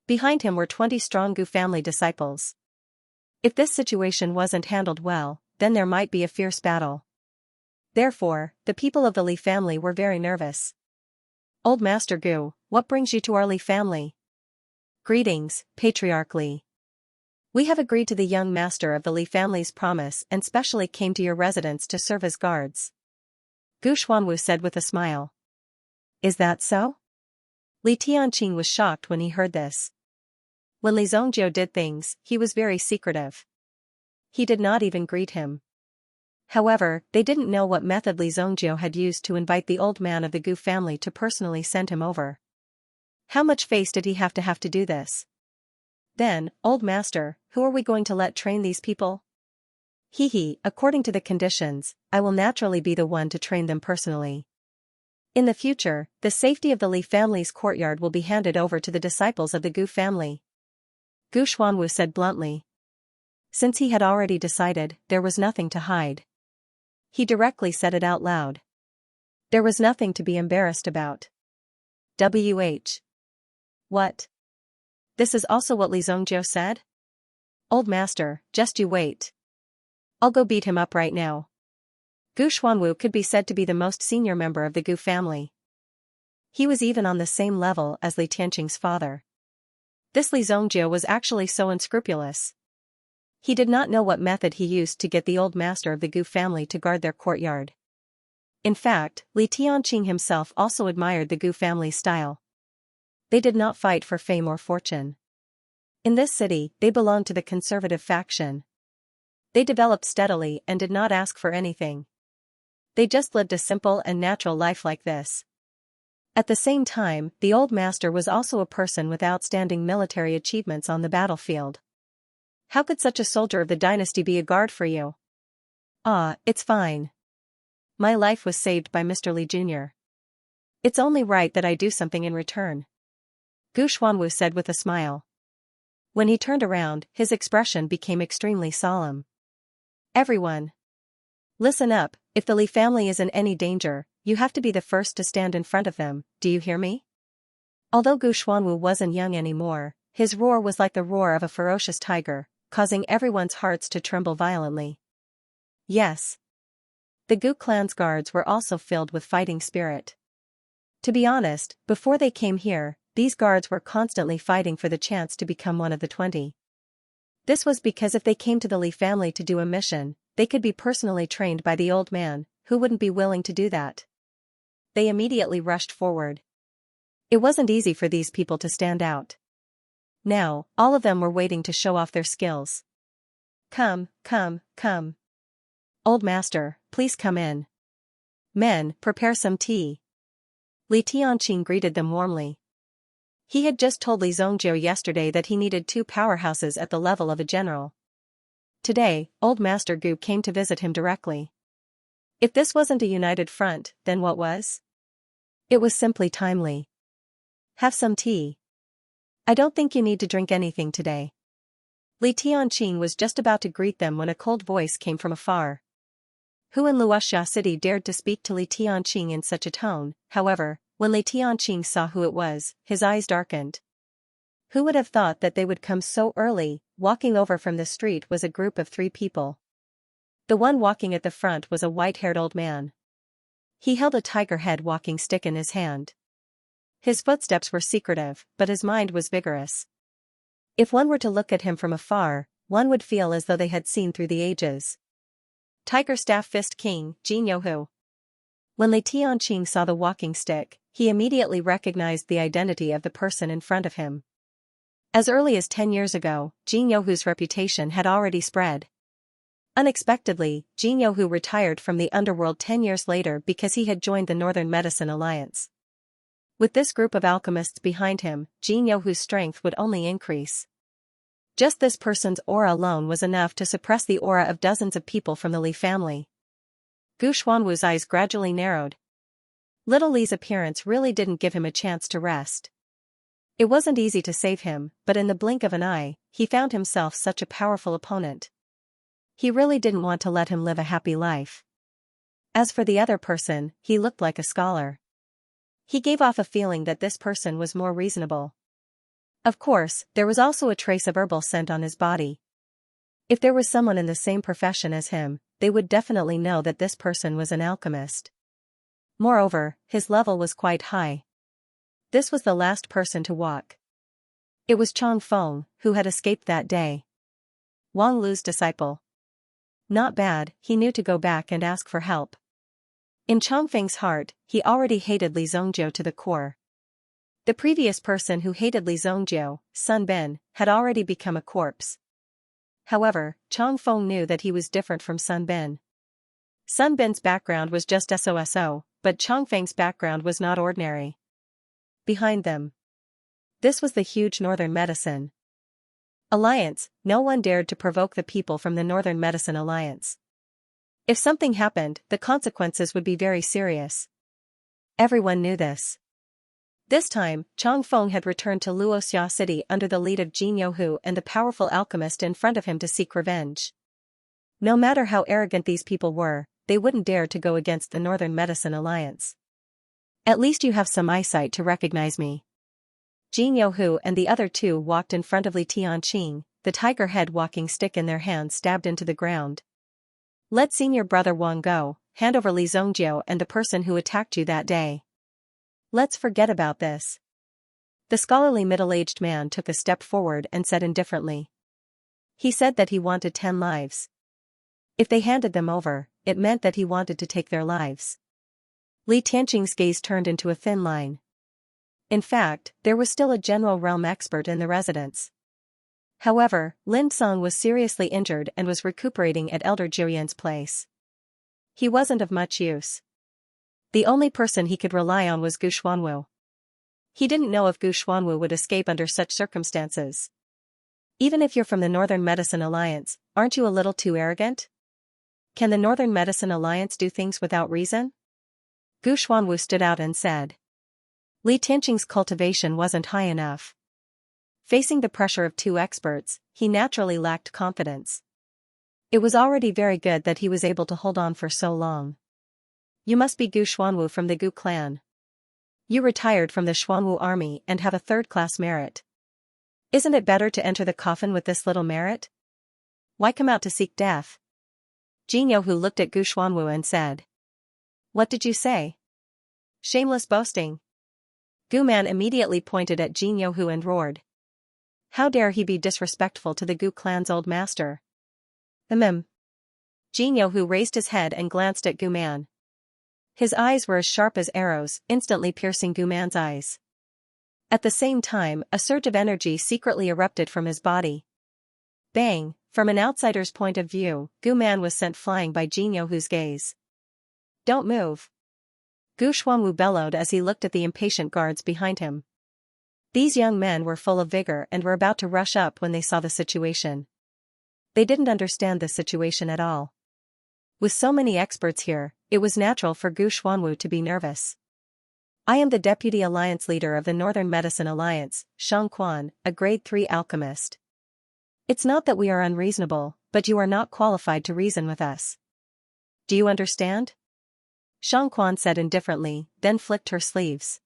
Behind him were 20 strong Gu family disciples. If this situation wasn't handled well, then there might be a fierce battle. Therefore, the people of the Li family were very nervous. Old Master Gu, what brings you to our Li family? Greetings, Patriarch Li. We have agreed to the young master of the Li family's promise and specially came to your residence to serve as guards. Gu Xuanwu said with a smile. Is that so? Li Tianqing was shocked when he heard this. When Li Zongjiu did things, he was very secretive. He did not even greet him. However, they didn't know what method Li Zongjiu had used to invite the old man of the Gu family to personally send him over. How much face did he have to do this? Then, old master, who are we going to let train these people? According to the conditions, I will naturally be the one to train them personally. In the future, the safety of the Li family's courtyard will be handed over to the disciples of the Gu family. Gu Xuanwu said bluntly. Since he had already decided, there was nothing to hide. He directly said it out loud. There was nothing to be embarrassed about. What? This is also what Li Zongjiu said? Old master, just you wait. I'll go beat him up right now. Gu Xuanwu could be said to be the most senior member of the Gu family. He was even on the same level as Li Tianqing's father. This Li Zongjiu was actually so unscrupulous. He did not know what method he used to get the old master of the Gu family to guard their courtyard. In fact, Li Tianqing himself also admired the Gu family's style. They did not fight for fame or fortune. In this city, they belonged to the conservative faction. They developed steadily and did not ask for anything. They just lived a simple and natural life like this. At the same time, the old master was also a person with outstanding military achievements on the battlefield. How could such a soldier of the dynasty be a guard for you? It's fine. My life was saved by Mr. Li Jr. It's only right that I do something in return. Gu Xuanwu said with a smile. When he turned around, his expression became extremely solemn. Everyone. Listen up, if the Li family is in any danger, you have to be the first to stand in front of them, do you hear me? Although Gu Xuanwu wasn't young anymore, his roar was like the roar of a ferocious tiger, causing everyone's hearts to tremble violently. Yes. The Gu clan's guards were also filled with fighting spirit. To be honest, before they came here, these guards were constantly fighting for the chance to become one of the 20. This was because if they came to the Li family to do a mission, they could be personally trained by the old man, who wouldn't be willing to do that. They immediately rushed forward. It wasn't easy for these people to stand out. Now, all of them were waiting to show off their skills. Come. Old master, please come in. Men, prepare some tea. Li Tianqing greeted them warmly. He had just told Li Zongjiu yesterday that he needed 2 powerhouses at the level of a general. Today, old Master Gu came to visit him directly. If this wasn't a united front, then what was? It was simply timely. Have some tea. I don't think you need to drink anything today. Li Tianqing was just about to greet them when a cold voice came from afar. Who in Luoxia City dared to speak to Li Tianqing in such a tone? However, when Li Tianqing saw who it was, his eyes darkened. Who would have thought that they would come so early? Walking over from the street was a group of 3 people. The one walking at the front was a white-haired old man. He held a tiger head walking stick in his hand. His footsteps were secretive, but his mind was vigorous. If one were to look at him from afar, one would feel as though they had seen through the ages. Tiger Staff Fist King, Jin Yohu. When Li Tianqing saw the walking stick, he immediately recognized the identity of the person in front of him. As early as 10 years ago, Jin Yohu's reputation had already spread. Unexpectedly, Jin Yohu retired from the underworld 10 years later because he had joined the Northern Medicine Alliance. With this group of alchemists behind him, Jin Yohu's strength would only increase. Just this person's aura alone was enough to suppress the aura of dozens of people from the Li family. Gu Xuanwu's eyes gradually narrowed. Little Li's appearance really didn't give him a chance to rest. It wasn't easy to save him, but in the blink of an eye, he found himself such a powerful opponent. He really didn't want to let him live a happy life. As for the other person, he looked like a scholar. He gave off a feeling that this person was more reasonable. Of course, there was also a trace of herbal scent on his body. If there was someone in the same profession as him, they would definitely know that this person was an alchemist. Moreover, his level was quite high. This was the last person to walk. It was Chong Feng, who had escaped that day. Wang Lu's disciple. Not bad, he knew to go back and ask for help. In Chongfeng's heart, he already hated Li Zhongjiu to the core. The previous person who hated Li Zhongjiu, Sun Bin, had already become a corpse. However, Chong Feng knew that he was different from Sun Bin. Sun Bin's background was just SOSO, but Chongfeng's background was not ordinary. Behind them. This was the huge Northern Medicine Alliance. No one dared to provoke the people from the Northern Medicine Alliance. If something happened, the consequences would be very serious. Everyone knew this. This time, Chong Feng had returned to Luoxia City under the lead of Jin Yohu and the powerful alchemist in front of him to seek revenge. No matter how arrogant these people were, they wouldn't dare to go against the Northern Medicine Alliance. At least you have some eyesight to recognize me. Jin Yohu and the other 2 walked in front of Li Tianqing, the tiger head walking stick in their hands stabbed into the ground. Let senior brother Wang go, hand over Li Zhongjiu and the person who attacked you that day. Let's forget about this. The scholarly middle-aged man took a step forward and said indifferently. He said that he wanted 10 lives. If they handed them over, it meant that he wanted to take their lives. Li Tianqing's gaze turned into a thin line. In fact, there was still a general realm expert in the residence. However, Lin Song was seriously injured and was recuperating at Elder Jiuyan's place. He wasn't of much use. The only person he could rely on was Gu Xuanwu. He didn't know if Gu Xuanwu would escape under such circumstances. Even if you're from the Northern Medicine Alliance, aren't you a little too arrogant? Can the Northern Medicine Alliance do things without reason? Gu Xuanwu stood out and said. Li Tianqing's cultivation wasn't high enough. Facing the pressure of 2 experts, he naturally lacked confidence. It was already very good that he was able to hold on for so long. You must be Gu Xuanwu from the Gu clan. You retired from the Xuanwu army and have a 3rd-class merit. Isn't it better to enter the coffin with this little merit? Why come out to seek death? Jin Yohu looked at Gu Xuanwu and said. What did you say? Shameless boasting. Gu Man immediately pointed at Jin Yohu and roared. How dare he be disrespectful to the Gu clan's old master? Jin Yohu raised his head and glanced at Gu Man. His eyes were as sharp as arrows, instantly piercing Gu Man's eyes. At the same time, a surge of energy secretly erupted from his body. Bang! From an outsider's point of view, Gu Man was sent flying by Jin Yohu's gaze. Don't move. Gu Xuanwu bellowed as he looked at the impatient guards behind him. These young men were full of vigor and were about to rush up when they saw the situation. They didn't understand the situation at all. With so many experts here, it was natural for Gu Xuanwu to be nervous. I am the Deputy Alliance Leader of the Northern Medicine Alliance, Xianxia, a Grade 3 alchemist. It's not that we are unreasonable, but you are not qualified to reason with us. Do you understand? Xianxia said indifferently, then flicked her sleeves.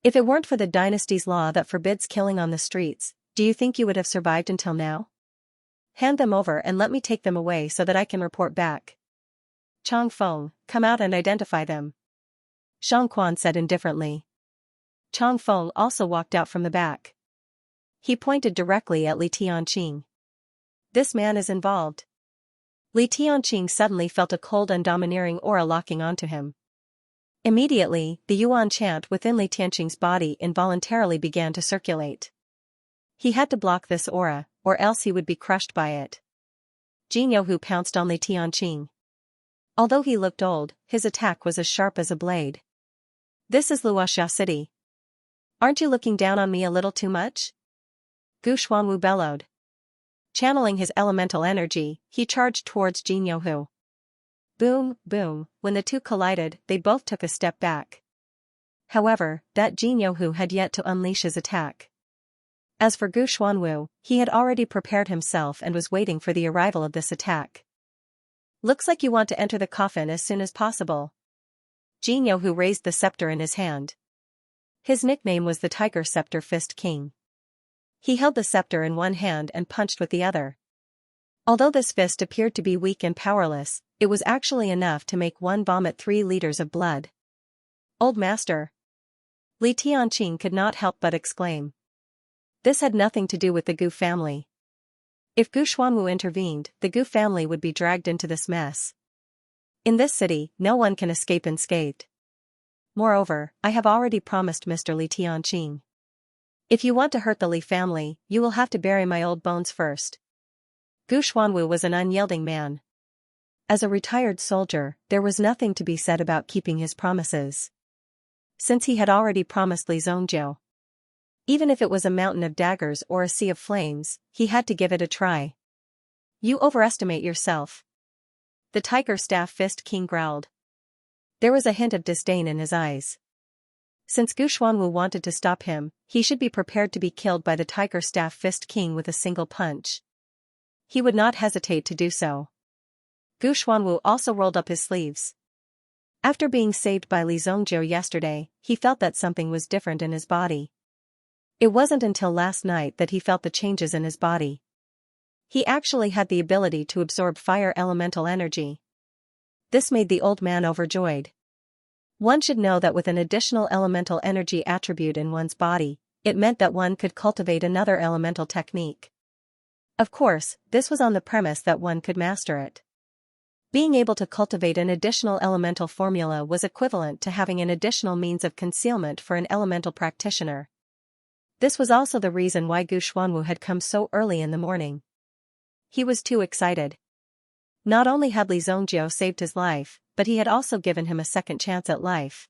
If it weren't for the dynasty's law that forbids killing on the streets, do you think you would have survived until now? Hand them over and let me take them away so that I can report back. Changfeng, come out and identify them. Xianxia said indifferently. Changfeng also walked out from the back. He pointed directly at Li Tianqing. This man is involved. Li Tianqing suddenly felt a cold and domineering aura locking onto him. Immediately, the Yuan chant within Li Tianqing's body involuntarily began to circulate. He had to block this aura, or else he would be crushed by it. Jin Yohu pounced on Li Tianqing. Although he looked old, his attack was as sharp as a blade. This is Luoxia City. Aren't you looking down on me a little too much? Gu Xuanwu bellowed. Channeling his elemental energy, he charged towards Jin Yohu. Boom, boom, when the two collided, they both took a step back. However, that Jin Yohu had yet to unleash his attack. As for Gu Xuanwu, he had already prepared himself and was waiting for the arrival of this attack. Looks like you want to enter the coffin as soon as possible. Jin Yohu raised the scepter in his hand. His nickname was the Tiger Scepter Fist King. He held the scepter in one hand and punched with the other. Although this fist appeared to be weak and powerless, it was actually enough to make one vomit 3 liters of blood. Old Master! Li Tianqing could not help but exclaim. This had nothing to do with the Gu family. If Gu Xuanwu intervened, the Gu family would be dragged into this mess. In this city, no one can escape unscathed. Moreover, I have already promised Mr. Li Tianqing. If you want to hurt the Li family, you will have to bury my old bones first. Gu Xuanwu was an unyielding man. As a retired soldier, there was nothing to be said about keeping his promises. Since he had already promised Li Zhongjiu. Even if it was a mountain of daggers or a sea of flames, he had to give it a try. You overestimate yourself. The Tiger Staff Fist King growled. There was a hint of disdain in his eyes. Since Gu Xuanwu wanted to stop him, he should be prepared to be killed by the Tiger Staff Fist King with a single punch. He would not hesitate to do so. Gu Xuanwu also rolled up his sleeves. After being saved by Li Zhongjiu yesterday, he felt that something was different in his body. It wasn't until last night that he felt the changes in his body. He actually had the ability to absorb fire elemental energy. This made the old man overjoyed. One should know that with an additional elemental energy attribute in one's body, it meant that one could cultivate another elemental technique. Of course, this was on the premise that one could master it. Being able to cultivate an additional elemental formula was equivalent to having an additional means of concealment for an elemental practitioner. This was also the reason why Gu Xuanwu had come so early in the morning. He was too excited. Not only had Li Zhongjiu saved his life, but he had also given him a second chance at life.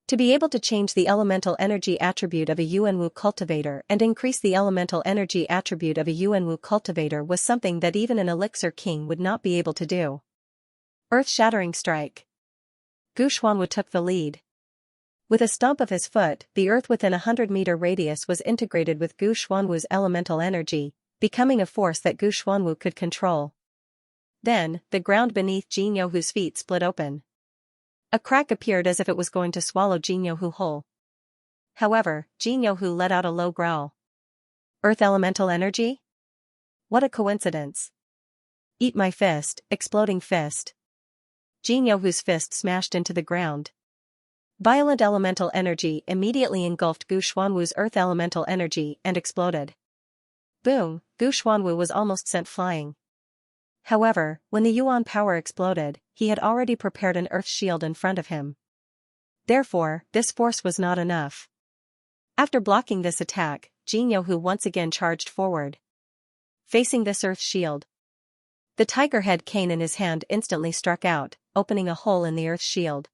To be able to change the elemental energy attribute of a Yuanwu cultivator and increase the elemental energy attribute of a Yuanwu cultivator was something that even an elixir king would not be able to do. Earth-shattering strike. Gu Xuanwu took the lead. With a stomp of his foot, the earth within a 100-meter radius was integrated with Gu Xuanwu's elemental energy, becoming a force that Gu Xuanwu could control. Then, the ground beneath Jin Yohu's feet split open. A crack appeared as if it was going to swallow Jin Yohu whole. However, Jin Yohu let out a low growl. Earth elemental energy? What a coincidence. Eat my fist, exploding fist. Jin Yohu's fist smashed into the ground. Violent elemental energy immediately engulfed Gu Xuanwu's earth elemental energy and exploded. Boom, Gu Xuanwu was almost sent flying. However, when the Yuan power exploded, he had already prepared an earth shield in front of him. Therefore, this force was not enough. After blocking this attack, Jin Yohu once again charged forward. Facing this earth shield. The tiger head cane in his hand instantly struck out, opening a hole in the earth shield.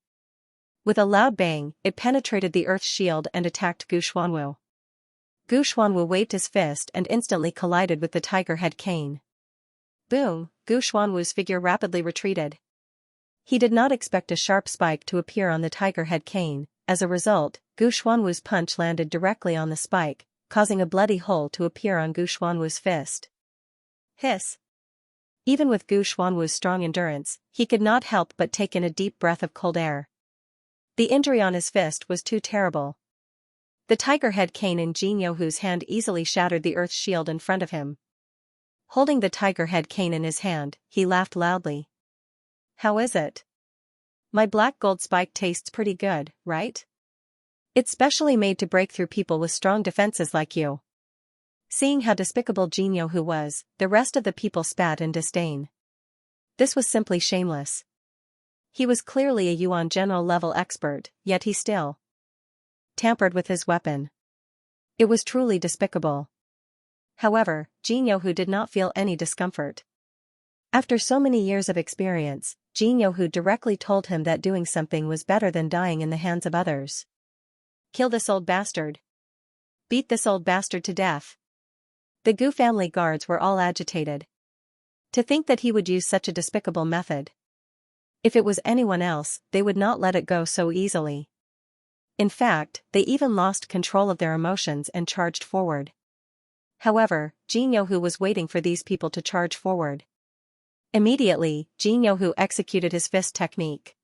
With a loud bang, it penetrated the earth shield and attacked Gu Xuanwu. Gu Xuanwu waved his fist and instantly collided with the tiger head cane. Boom, Gu Xuanwu's figure rapidly retreated. He did not expect a sharp spike to appear on the tiger head cane, As a result, Gu Xuanwu's punch landed directly on the spike, causing a bloody hole to appear on Gu Xuanwu's fist. Hiss. Even with Gu Xuanwu's strong endurance, he could not help but take in a deep breath of cold air. The injury on his fist was too terrible. The tiger head cane in Jin Youhu's hand easily shattered the earth shield in front of him. Holding the tiger head cane in his hand, he laughed loudly. How is it? My black gold spike tastes pretty good, right? It's specially made to break through people with strong defenses like you. Seeing how despicable Jin Youhu was, the rest of the people spat in disdain. This was simply shameless. He was clearly a Yuan general level expert, yet he still tampered with his weapon. It was truly despicable. However, Jin Youhu did not feel any discomfort. After so many years of experience, Jin Youhu directly told him that doing something was better than dying in the hands of others. Kill this old bastard. Beat this old bastard to death. The Gu family guards were all agitated. To think that he would use such a despicable method. If it was anyone else, they would not let it go so easily. In fact, they even lost control of their emotions and charged forward. However, Jin Youhu was waiting for these people to charge forward. Immediately, Jin Youhu executed his fist technique.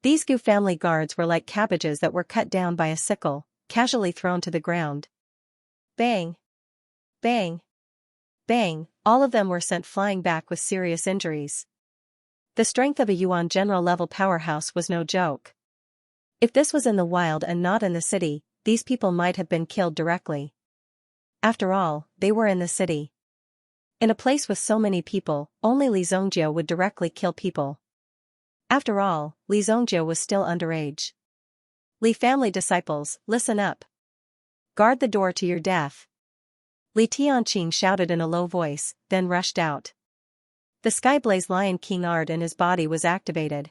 These Gu family guards were like cabbages that were cut down by a sickle, casually thrown to the ground. Bang! Bang! Bang! All of them were sent flying back with serious injuries. The strength of a Yuan general level powerhouse was no joke. If this was in the wild and not in the city, these people might have been killed directly. After all, they were in the city. In a place with so many people, only Li Zongjie would directly kill people. After all, Li Zongjie was still underage. Li family disciples, listen up. Guard the door to your death. Li Tianqing shouted in a low voice, then rushed out. The Skyblaze Lion King art in his body was activated.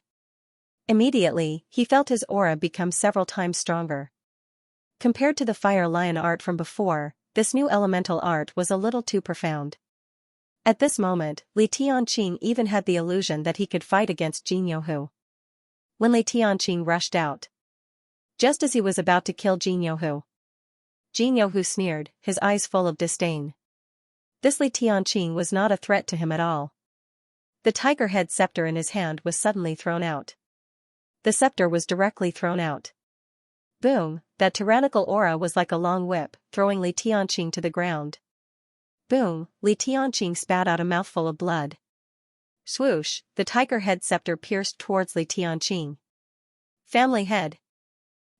Immediately, he felt his aura become several times stronger. Compared to the Fire Lion art from before, this new elemental art was a little too profound. At this moment, Li Tianqing even had the illusion that he could fight against Jin Youhu. When Li Tianqing rushed out, just as he was about to kill Jin Youhu sneered, his eyes full of disdain. This Li Tianqing was not a threat to him at all. The tiger head scepter in his hand was suddenly thrown out. The scepter was directly thrown out. Boom, that tyrannical aura was like a long whip, throwing Li Tianqing to the ground. Boom, Li Tianqing spat out a mouthful of blood. Swoosh, the tiger head scepter pierced towards Li Tianqing. Family head.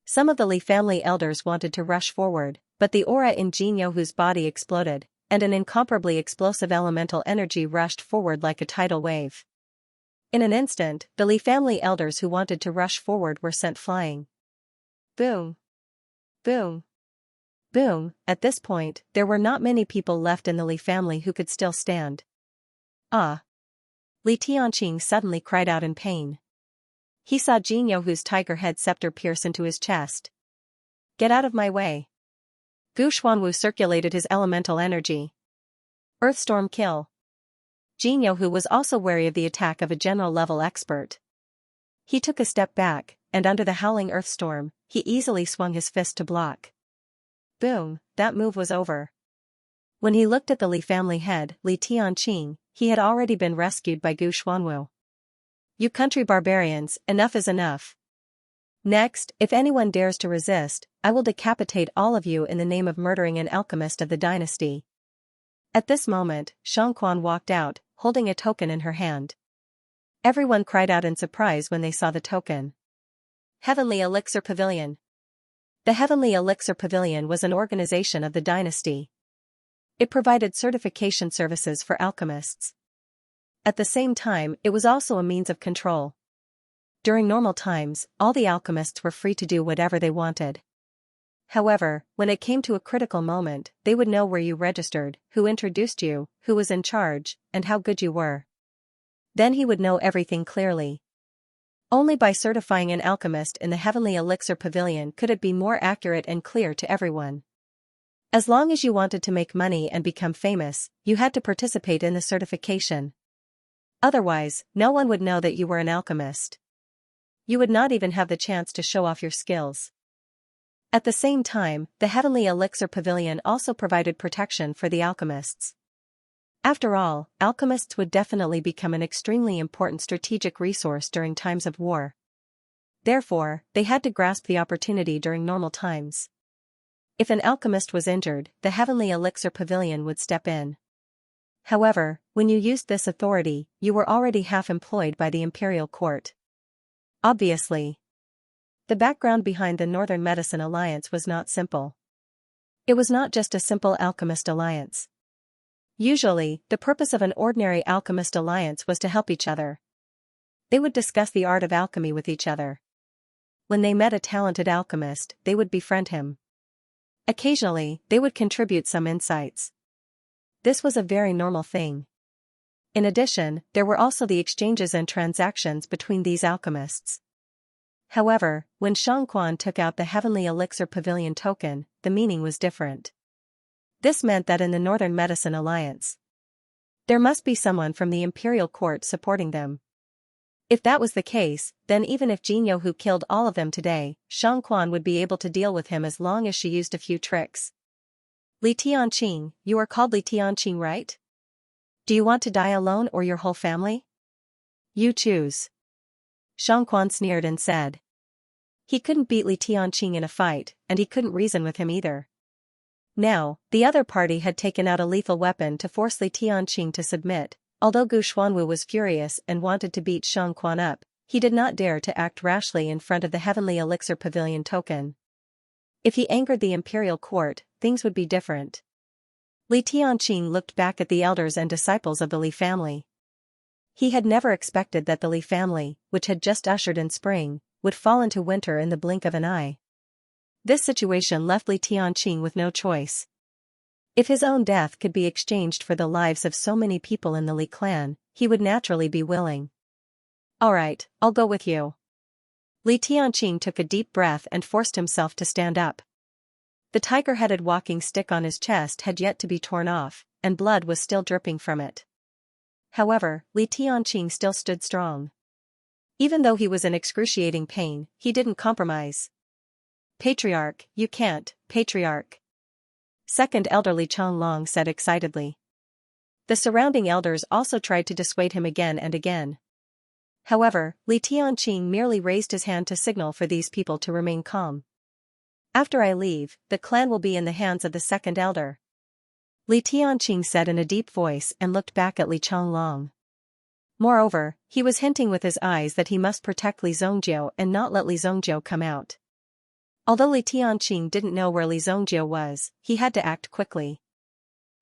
Some of the Li family elders wanted to rush forward, but the aura in Jin Youhu's body exploded, and an incomparably explosive elemental energy rushed forward like a tidal wave. In an instant, the Li family elders who wanted to rush forward were sent flying. Boom. Boom. Boom. At this point, there were not many people left in the Li family who could still stand. Ah! Li Tianqing suddenly cried out in pain. He saw Jin Youhu's tiger head scepter pierce into his chest. Get out of my way. Gu Xuanwu circulated his elemental energy. Earthstorm kill. Jin Youhu was also wary of the attack of a general-level expert. He took a step back, and under the howling earthstorm, he easily swung his fist to block. Boom, that move was over. When he looked at the Li family head, Li Tianqing, he had already been rescued by Gu Xuanwu. You country barbarians, enough is enough. Next, if anyone dares to resist, I will decapitate all of you in the name of murdering an alchemist of the dynasty. At this moment, Xianxia walked out, holding a token in her hand. Everyone cried out in surprise when they saw the token. Heavenly Elixir Pavilion. The Heavenly Elixir Pavilion was an organization of the dynasty. It provided certification services for alchemists. At the same time, it was also a means of control. During normal times, all the alchemists were free to do whatever they wanted. However, when it came to a critical moment, they would know where you registered, who introduced you, who was in charge, and how good you were. Then he would know everything clearly. Only by certifying an alchemist in the Heavenly Elixir Pavilion could it be more accurate and clear to everyone. As long as you wanted to make money and become famous, you had to participate in the certification. Otherwise, no one would know that you were an alchemist. you would not even have the chance to show off your skills. At the same time, the Heavenly Elixir Pavilion also provided protection for the alchemists. After all, alchemists would definitely become an extremely important strategic resource during times of war. Therefore, they had to grasp the opportunity during normal times. If an alchemist was injured, the Heavenly Elixir Pavilion would step in. However, when you used this authority, you were already half employed by the imperial court. Obviously. The background behind the Northern Medicine Alliance was not simple. It was not just a simple alchemist alliance. Usually, the purpose of an ordinary alchemist alliance was to help each other. They would discuss the art of alchemy with each other. When they met a talented alchemist, they would befriend him. Occasionally, they would contribute some insights. This was a very normal thing. In addition, there were also the exchanges and transactions between these alchemists. However, when Xianxia took out the Heavenly Elixir Pavilion token, the meaning was different. This meant that in the Northern Medicine Alliance, there must be someone from the imperial court supporting them. If that was the case, then even if Jinyo Hu killed all of them today, Xianxia would be able to deal with him as long as she used a few tricks. Li Tianqing, you are called Li Tianqing, right? Do you want to die alone or your whole family? You choose. Xianxia sneered and said. He couldn't beat Li Tianqing in a fight, and he couldn't reason with him either. Now, the other party had taken out a lethal weapon to force Li Tianqing to submit. Although Gu Xuanwu was furious and wanted to beat Xianxia up, he did not dare to act rashly in front of the Heavenly Elixir Pavilion token. If he angered the imperial court, things would be different. Li Tianqing looked back at the elders and disciples of the Li family. He had never expected that the Li family, which had just ushered in spring, would fall into winter in the blink of an eye. This situation left Li Tianqing with no choice. If his own death could be exchanged for the lives of so many people in the Li clan, he would naturally be willing. Alright, I'll go with you. Li Tianqing took a deep breath and forced himself to stand up. The tiger-headed walking stick on his chest had yet to be torn off, and blood was still dripping from it. However, Li Tianqing still stood strong. Even though he was in excruciating pain, he didn't compromise. Patriarch, you can't, Patriarch. Second elder Li Changlong said excitedly. The surrounding elders also tried to dissuade him again and again. However, Li Tianqing merely raised his hand to signal for these people to remain calm. After I leave, the clan will be in the hands of the second elder. Li Tianqing said in a deep voice and looked back at Li Changlong. Moreover, he was hinting with his eyes that he must protect Li Zongjiu and not let Li Zongjiu come out. Although Li Tianqing didn't know where Li Zongjiu was, he had to act quickly.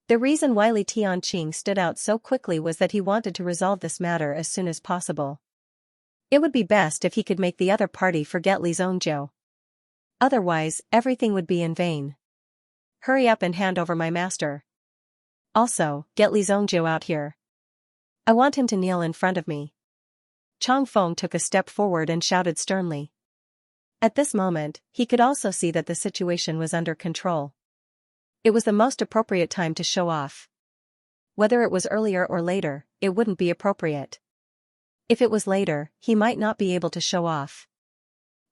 The reason why Li Tianqing stood out so quickly was that he wanted to resolve this matter as soon as possible. It would be best if he could make the other party forget Li Zongjiu. Otherwise, everything would be in vain. Hurry up and hand over my master. Also, get Li Zongjiu out here. I want him to kneel in front of me. Chang Feng took a step forward and shouted sternly. At this moment, he could also see that the situation was under control. It was the most appropriate time to show off. Whether it was earlier or later, it wouldn't be appropriate. If it was later, he might not be able to show off.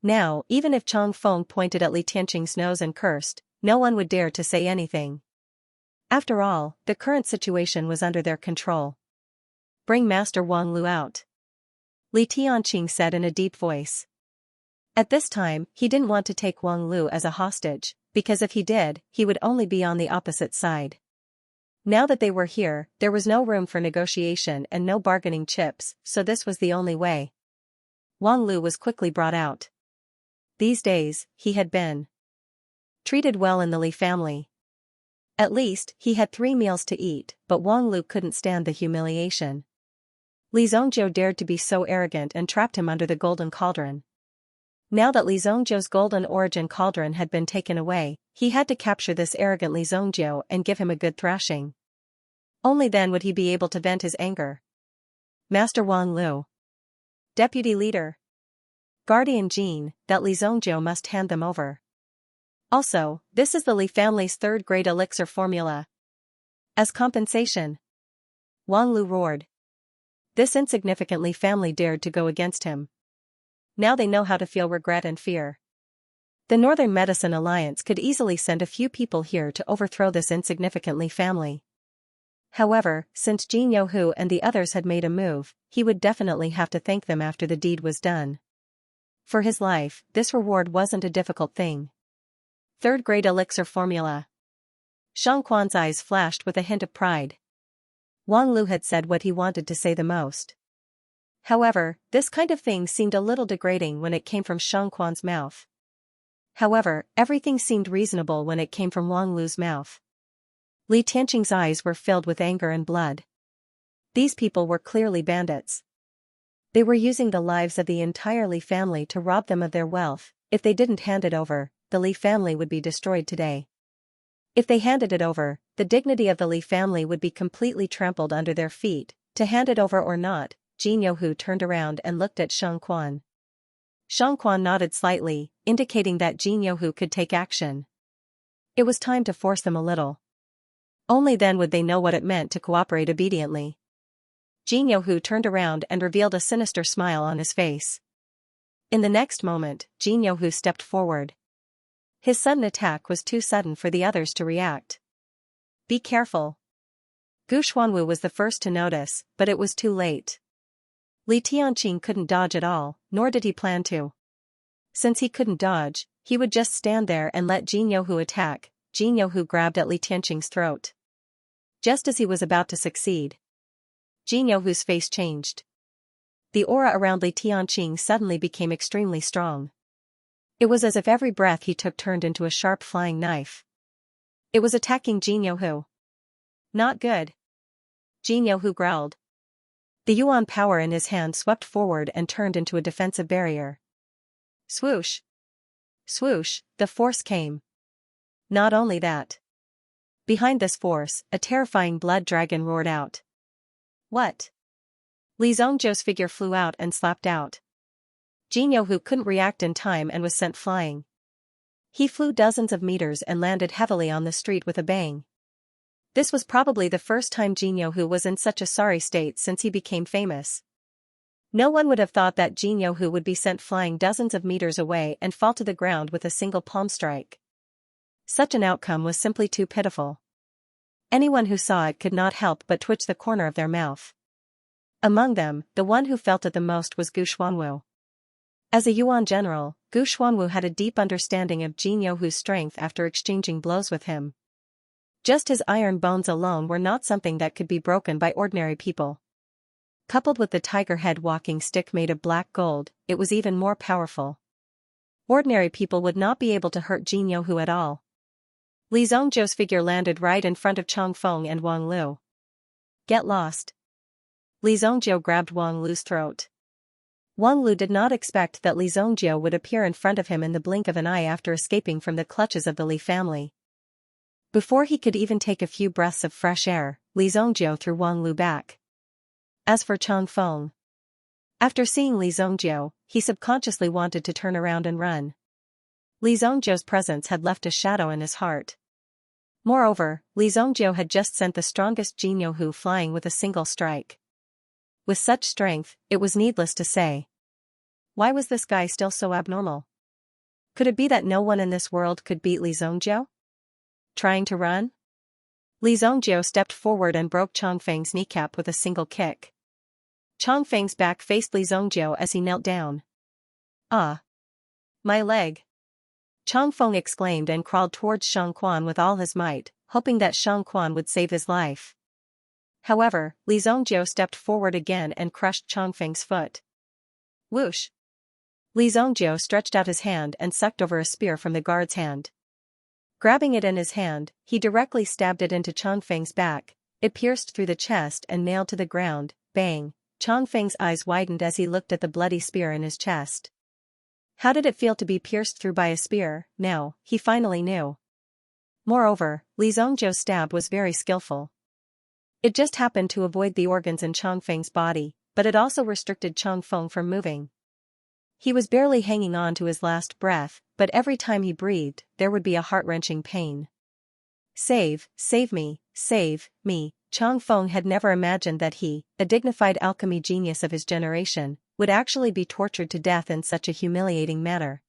Now, even if Chang Feng pointed at Li Tianqing's nose and cursed, no one would dare to say anything. After all, the current situation was under their control. Bring Master Wang Lu out. Li Tianqing said in a deep voice. At this time, he didn't want to take Wang Lu as a hostage, because if he did, he would only be on the opposite side. Now that they were here, there was no room for negotiation and no bargaining chips, so this was the only way. Wang Lu was quickly brought out. These days, he had been treated well in the Li family. At least, he had 3 meals to eat, but Wang Lu couldn't stand the humiliation. Li Zongjiu dared to be so arrogant and trapped him under the golden cauldron. Now that Li Zongjiu's golden origin cauldron had been taken away, he had to capture this arrogant Li Zongjiu and give him a good thrashing. Only then would he be able to vent his anger. Master Wang Lu. Deputy Leader. Guardian Jin, that Li Zongjiu must hand them over. Also, this is the Li family's 3rd grade elixir formula. As compensation. Wang Lu roared. This insignificant Li family dared to go against him. Now they know how to feel regret and fear. The Northern Medicine Alliance could easily send a few people here to overthrow this insignificant Li family. However, since Jin Yohu and the others had made a move, he would definitely have to thank them after the deed was done. For his life, this reward wasn't a difficult thing. Third-grade elixir formula. Xianxia's eyes flashed with a hint of pride. Wang Lu had said what he wanted to say the most. However, this kind of thing seemed a little degrading when it came from Xianxia's mouth. However, everything seemed reasonable when it came from Wang Lu's mouth. Li Tianqing's eyes were filled with anger and blood. These people were clearly bandits. They were using the lives of the entire Li family to rob them of their wealth. If they didn't hand it over, the Li family would be destroyed today. If they handed it over, the dignity of the Li family would be completely trampled under their feet. To hand it over or not, Jin Yohu turned around and looked at Xianxia. Xianxia nodded slightly, indicating that Jin Yohu could take action. It was time to force them a little. Only then would they know what it meant to cooperate obediently. Jin Yohu turned around and revealed a sinister smile on his face. In the next moment, Jin Yohu stepped forward. His sudden attack was too sudden for the others to react. Be careful. Gu Xuanwu was the first to notice, but it was too late. Li Tianqing couldn't dodge at all, nor did he plan to. Since he couldn't dodge, he would just stand there and let Jin Yohu attack. Jin Yohu grabbed at Li Tianqing's throat. Just as he was about to succeed, Jin Yohu's face changed. The aura around Li Tianqing suddenly became extremely strong. It was as if every breath he took turned into a sharp flying knife. It was attacking Jin Yohu. Not good. Jin Yohu growled. The Yuan power in his hand swept forward and turned into a defensive barrier. Swoosh! Swoosh, the force came. Not only that. Behind this force, a terrifying blood dragon roared out. What? Li Zhongzhou's figure flew out and slapped out. Jin Yohu couldn't react in time and was sent flying. He flew dozens of meters and landed heavily on the street with a bang. This was probably the first time Jin Yohu was in such a sorry state since he became famous. No one would have thought that Jin Yohu would be sent flying dozens of meters away and fall to the ground with a single palm strike. Such an outcome was simply too pitiful. Anyone who saw it could not help but twitch the corner of their mouth. Among them, the one who felt it the most was Gu Xuanwu. As a Yuan general, Gu Xuanwu had a deep understanding of Jin Yohu's strength after exchanging blows with him. Just his iron bones alone were not something that could be broken by ordinary people. Coupled with the tiger head walking stick made of black gold, it was even more powerful. Ordinary people would not be able to hurt Jin Yohu at all. Li Zhongzhou's figure landed right in front of Changfeng and Wang Lu. Get lost. Li Zhongzhou grabbed Wang Lu's throat. Wang Lu did not expect that Li Zhongzhou would appear in front of him in the blink of an eye after escaping from the clutches of the Li family. Before he could even take a few breaths of fresh air, Li Zhongzhou threw Wang Lu back. As for Changfeng, after seeing Li Zhongzhou, he subconsciously wanted to turn around and run. Li Zhongzhou's presence had left a shadow in his heart. Moreover, Li Zhongzhou had just sent the strongest Jin Yohu flying with a single strike. With such strength, it was needless to say. Why was this guy still so abnormal? Could it be that no one in this world could beat Li Zhongzhou? Trying to run? Li Zhongzhou stepped forward and broke Changfeng's kneecap with a single kick. Changfeng's back faced Li Zhongzhou as he knelt down. Ah! My leg! Changfeng exclaimed and crawled towards Xianxia with all his might, hoping that Xianxia would save his life. However, Li Zhongzhou stepped forward again and crushed Changfeng's foot. Whoosh! Li Zhongzhou stretched out his hand and sucked over a spear from the guard's hand. Grabbing it in his hand, he directly stabbed it into Changfeng's back. It pierced through the chest and nailed to the ground. Bang! Changfeng's eyes widened as he looked at the bloody spear in his chest. How did it feel to be pierced through by a spear? Now, he finally knew. Moreover, Li Zhongzhou's stab was very skillful. It just happened to avoid the organs in Changfeng's body, but it also restricted Changfeng from moving. He was barely hanging on to his last breath, but every time he breathed, there would be a heart-wrenching pain. Save me, Chang Feng had never imagined that he, a dignified alchemy genius of his generation, would actually be tortured to death in such a humiliating manner.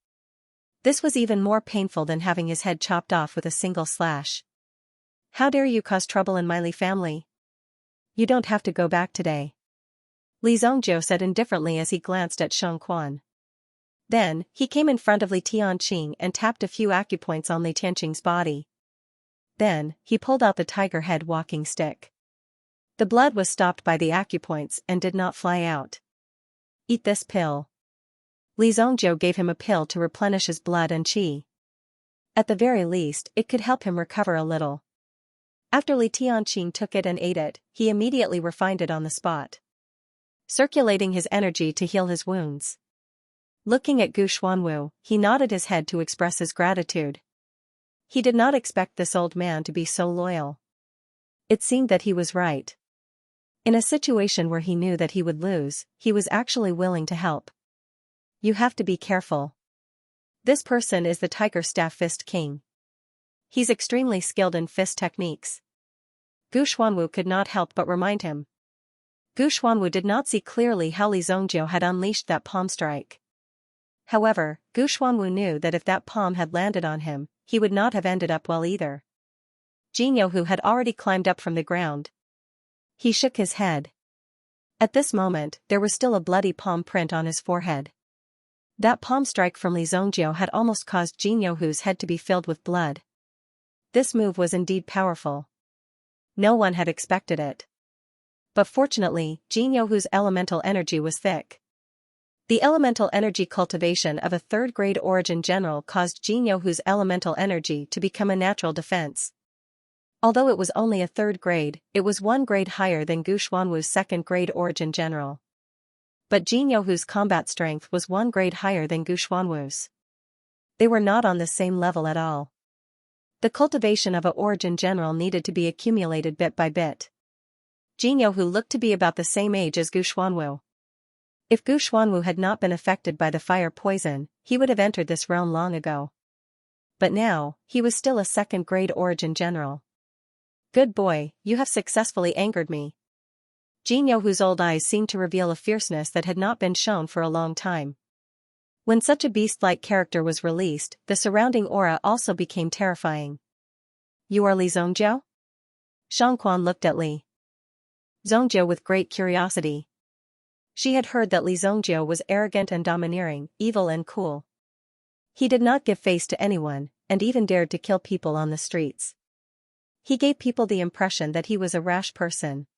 This was even more painful than having his head chopped off with a single slash. "How dare you cause trouble in my Li family? You don't have to go back today," Li Zongjiu said indifferently as he glanced at Shang Quan. Then, he came in front of Li Tianqing and tapped a few acupoints on Li Tianqing's body. Then, he pulled out the tiger head walking stick. The blood was stopped by the acupoints and did not fly out. "Eat this pill." Li Zongjiu gave him a pill to replenish his blood and qi. At the very least, it could help him recover a little. After Li Tianqing took it and ate it, he immediately refined it on the spot, circulating his energy to heal his wounds. Looking at Gu Xuanwu, he nodded his head to express his gratitude. He did not expect this old man to be so loyal. It seemed that he was right. In a situation where he knew that he would lose, he was actually willing to help. "You have to be careful. This person is the Tiger Staff Fist King. He's extremely skilled in fist techniques." Gu Xuanwu could not help but remind him. Gu Xuanwu did not see clearly how Li Zongjiu had unleashed that palm strike. However, Gu Xuanwu knew that if that palm had landed on him, he would not have ended up well either. Jin Youhu had already climbed up from the ground. He shook his head. At this moment, there was still a bloody palm print on his forehead. That palm strike from Li Zongjiu had almost caused Jin Youhu's head to be filled with blood. This move was indeed powerful. No one had expected it. But fortunately, Jin Youhu's elemental energy was thick. The elemental energy cultivation of a third-grade origin general caused Jin Youhu's elemental energy to become a natural defense. Although it was only a third grade, it was one grade higher than Gu Xuanwu's second-grade origin general. But Jin Youhu's combat strength was one grade higher than Gu Xuanwu's. They were not on the same level at all. The cultivation of a origin general needed to be accumulated bit by bit. Jin Youhu looked to be about the same age as Gu Xuanwu. If Gu Xuanwu had not been affected by the fire poison, he would have entered this realm long ago. But now, he was still a second-grade origin general. "Good boy, you have successfully angered me." Jin Youhu's old eyes seemed to reveal a fierceness that had not been shown for a long time. When such a beast-like character was released, the surrounding aura also became terrifying. "You are Li Zongjiu?" Shang Quan looked at Li Zongjiu with great curiosity. She had heard that Li Zongjiu was arrogant and domineering, evil and cool. He did not give face to anyone, and even dared to kill people on the streets. He gave people the impression that he was a rash person.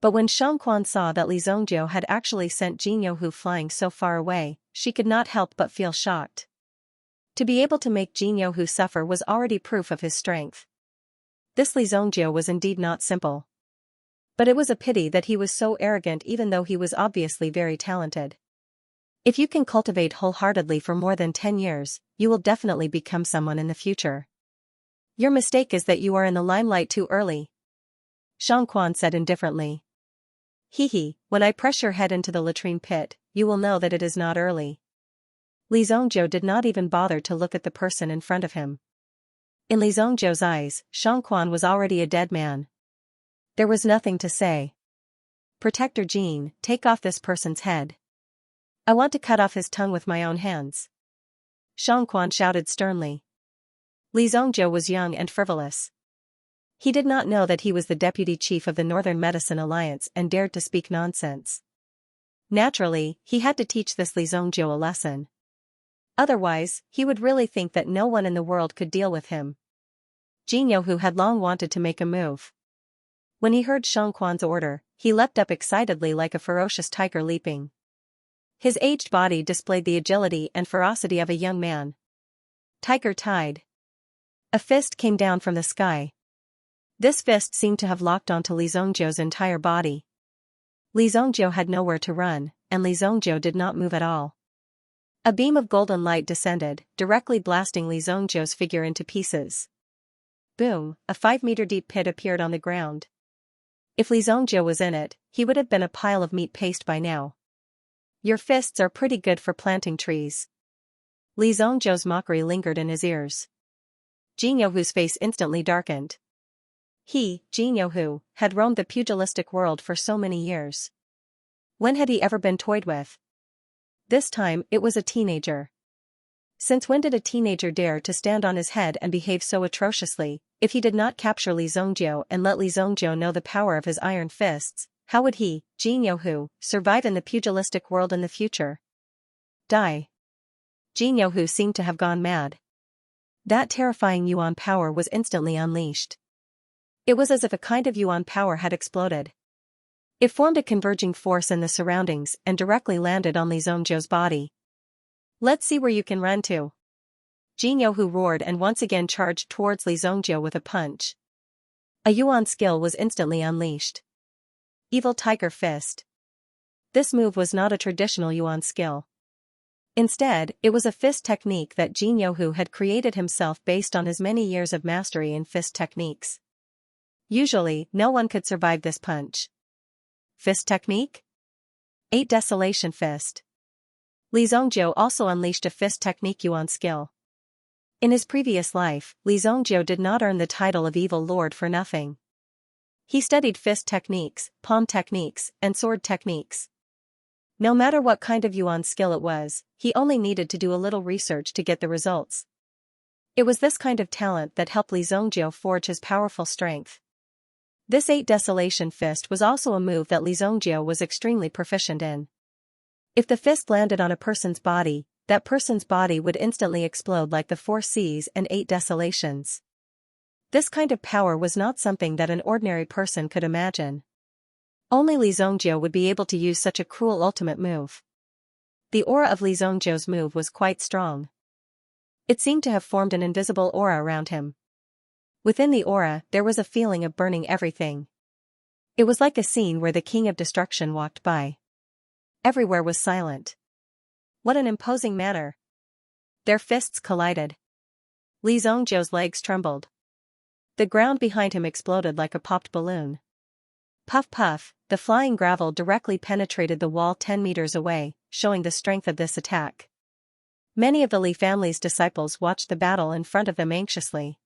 But when Shang Quan saw that Li Zongjiu had actually sent Jin Youhu flying so far away, she could not help but feel shocked. To be able to make Jin Youhu suffer was already proof of his strength. This Li Zongjiu was indeed not simple. But it was a pity that he was so arrogant even though he was obviously very talented. If you can cultivate wholeheartedly for more than 10 years, you will definitely become someone in the future. Your mistake is that you are in the limelight too early, Shang Quan said indifferently. Hehe, when I press your head into the latrine pit, you will know that it is not early. Li Zongjiu did not even bother to look at the person in front of him. In Li Zongjiu's eyes, Shang Quan was already a dead man. There was nothing to say. Protector Jean, take off this person's head. I want to cut off his tongue with my own hands. Shang Quan shouted sternly. Li Zongjiu was young and frivolous. He did not know that he was the deputy chief of the Northern Medicine Alliance and dared to speak nonsense. Naturally, he had to teach this Li Zongjiu a lesson. Otherwise, he would really think that no one in the world could deal with him. Jin Youhu had long wanted to make a move. When he heard Shang Quan's order, he leapt up excitedly like a ferocious tiger leaping. His aged body displayed the agility and ferocity of a young man. Tiger Tide. A fist came down from the sky. This fist seemed to have locked onto Li Zongjiu's entire body. Li Zongjiu had nowhere to run, and Li Zongjiu did not move at all. A beam of golden light descended, directly blasting Li Zongjiu's figure into pieces. Boom, a 5-meter deep pit appeared on the ground. If Li Zongjiu was in it, he would have been a pile of meat paste by now. Your fists are pretty good for planting trees. Li Zongjiu's mockery lingered in his ears. Jin Youhu's face instantly darkened. He, Jin Yohu, had roamed the pugilistic world for so many years. When had he ever been toyed with? This time, it was a teenager. Since when did a teenager dare to stand on his head and behave so atrociously? If he did not capture Li Zongjiu and let Li Zongjiu know the power of his iron fists, how would he, Jin Yohu, survive in the pugilistic world in the future? Die. Jin Yohu seemed to have gone mad. That terrifying Yuan power was instantly unleashed. It was as if a kind of Yuan power had exploded. It formed a converging force in the surroundings and directly landed on Li Zongjiu's body. Let's see where you can run to. Jin Yohu roared and once again charged towards Li Zongjiu with a punch. A Yuan skill was instantly unleashed. Evil Tiger Fist. This move was not a traditional Yuan skill. Instead, it was a fist technique that Jin Yohu had created himself based on his many years of mastery in fist techniques. Usually, no one could survive this punch. Fist technique? 8 Desolation Fist. Li Zongjiu also unleashed a fist technique Yuan skill. In his previous life, Li Zongjiu did not earn the title of Evil Lord for nothing. He studied fist techniques, palm techniques, and sword techniques. No matter what kind of Yuan skill it was, he only needed to do a little research to get the results. It was this kind of talent that helped Li Zongjiu forge his powerful strength. This 8 Desolation Fist was also a move that Li Zongjiu was extremely proficient in. If the fist landed on a person's body, that person's body would instantly explode like the 4 Seas and 8 Desolations. This kind of power was not something that an ordinary person could imagine. Only Li Zongjiu would be able to use such a cruel ultimate move. The aura of Li Zongjiu's move was quite strong. It seemed to have formed an invisible aura around him. Within the aura, there was a feeling of burning everything. It was like a scene where the King of Destruction walked by. Everywhere was silent. What an imposing manner. Their fists collided. Li Zongjiu's legs trembled. The ground behind him exploded like a popped balloon. Puff puff, the flying gravel directly penetrated the wall 10 meters away, showing the strength of this attack. Many of the Li family's disciples watched the battle in front of them anxiously.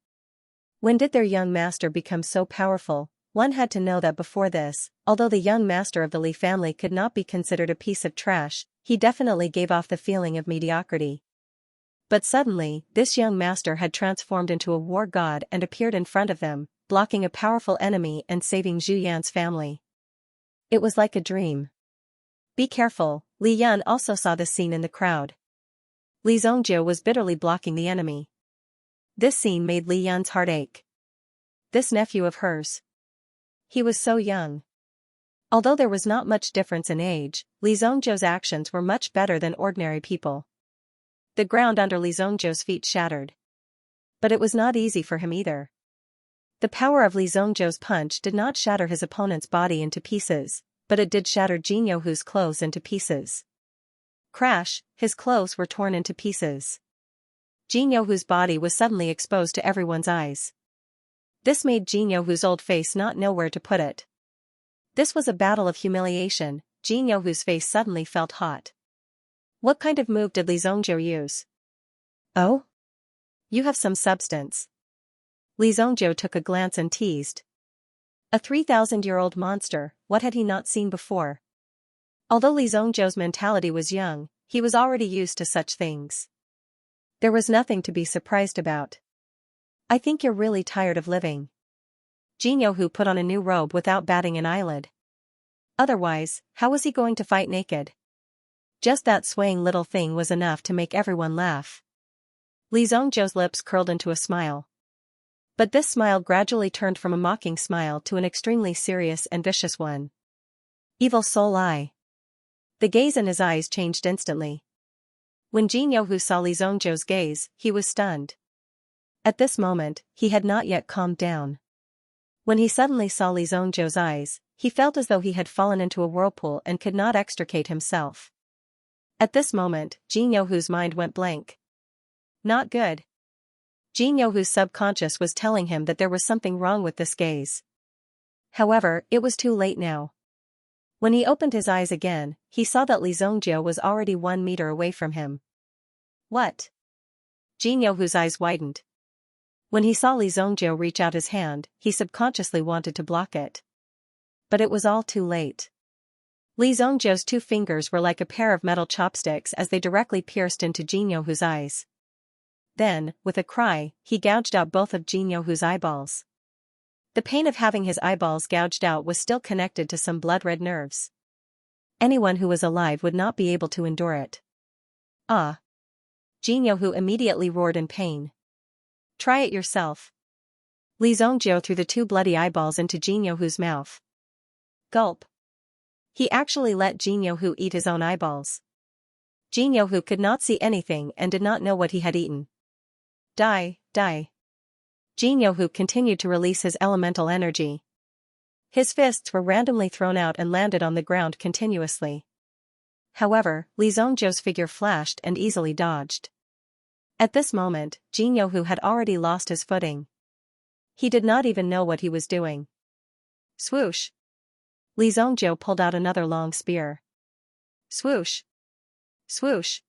When did their young master become so powerful? One had to know that before this, although the young master of the Li family could not be considered a piece of trash, he definitely gave off the feeling of mediocrity. But suddenly, this young master had transformed into a war god and appeared in front of them, blocking a powerful enemy and saving Zhu Yan's family. It was like a dream. Be careful, Li Yan also saw the scene in the crowd. Li Zongjiu was bitterly blocking the enemy. This scene made Li Yan's heart ache. This nephew of hers. He was so young. Although there was not much difference in age, Li Zongjiu's actions were much better than ordinary people. The ground under Li Zongjiu's feet shattered. But it was not easy for him either. The power of Li Zongjiu's punch did not shatter his opponent's body into pieces, but it did shatter Jin Yohu's clothes into pieces. Crash, his clothes were torn into pieces. Jin Yohu's body was suddenly exposed to everyone's eyes. This made Jin Yohu's old face not know where to put it. This was a battle of humiliation. Jin Yohu's face suddenly felt hot. What kind of move did Li Zongjiu use? Oh? You have some substance. Li Zongjiu took a glance and teased. A 3,000-year-old monster, what had he not seen before? Although Li Zongjiu's mentality was young, he was already used to such things. There was nothing to be surprised about. I think you're really tired of living. Jin Yohu put on a new robe without batting an eyelid. Otherwise, how was he going to fight naked? Just that swaying little thing was enough to make everyone laugh. Li Zongjiu's lips curled into a smile. But this smile gradually turned from a mocking smile to an extremely serious and vicious one. Evil soul eye. The gaze in his eyes changed instantly. When Jin Yohu saw Li Zongjiu's gaze, he was stunned. At this moment, he had not yet calmed down. When he suddenly saw Li Zongjiu's eyes, he felt as though he had fallen into a whirlpool and could not extricate himself. At this moment, Jin Yohu's mind went blank. Not good. Jin Yohu's subconscious was telling him that there was something wrong with this gaze. However, it was too late now. When he opened his eyes again, he saw that Li Zongjiu was already 1 meter away from him. What? Jin Yohu's eyes widened. When he saw Li Zongjiu reach out his hand, he subconsciously wanted to block it. But it was all too late. Li Zongjiu's 2 fingers were like a pair of metal chopsticks as they directly pierced into Jin Youhu's eyes. Then, with a cry, he gouged out both of Jin Youhu's eyeballs. The pain of having his eyeballs gouged out was still connected to some blood-red nerves. Anyone who was alive would not be able to endure it. Ah! Jin Youhu immediately roared in pain. Try it yourself. Li Zongjiu threw the 2 bloody eyeballs into Jin Youhu's mouth. Gulp. He actually let Jin Youhu eat his own eyeballs. Jin Youhu could not see anything and did not know what he had eaten. Die, die. Jin Youhu continued to release his elemental energy. His fists were randomly thrown out and landed on the ground continuously. However, Li Zongjiu's figure flashed and easily dodged. At this moment, Jin Youhu had already lost his footing. He did not even know what he was doing. Swoosh! Li Zongjiu pulled out another long spear. Swoosh! Swoosh!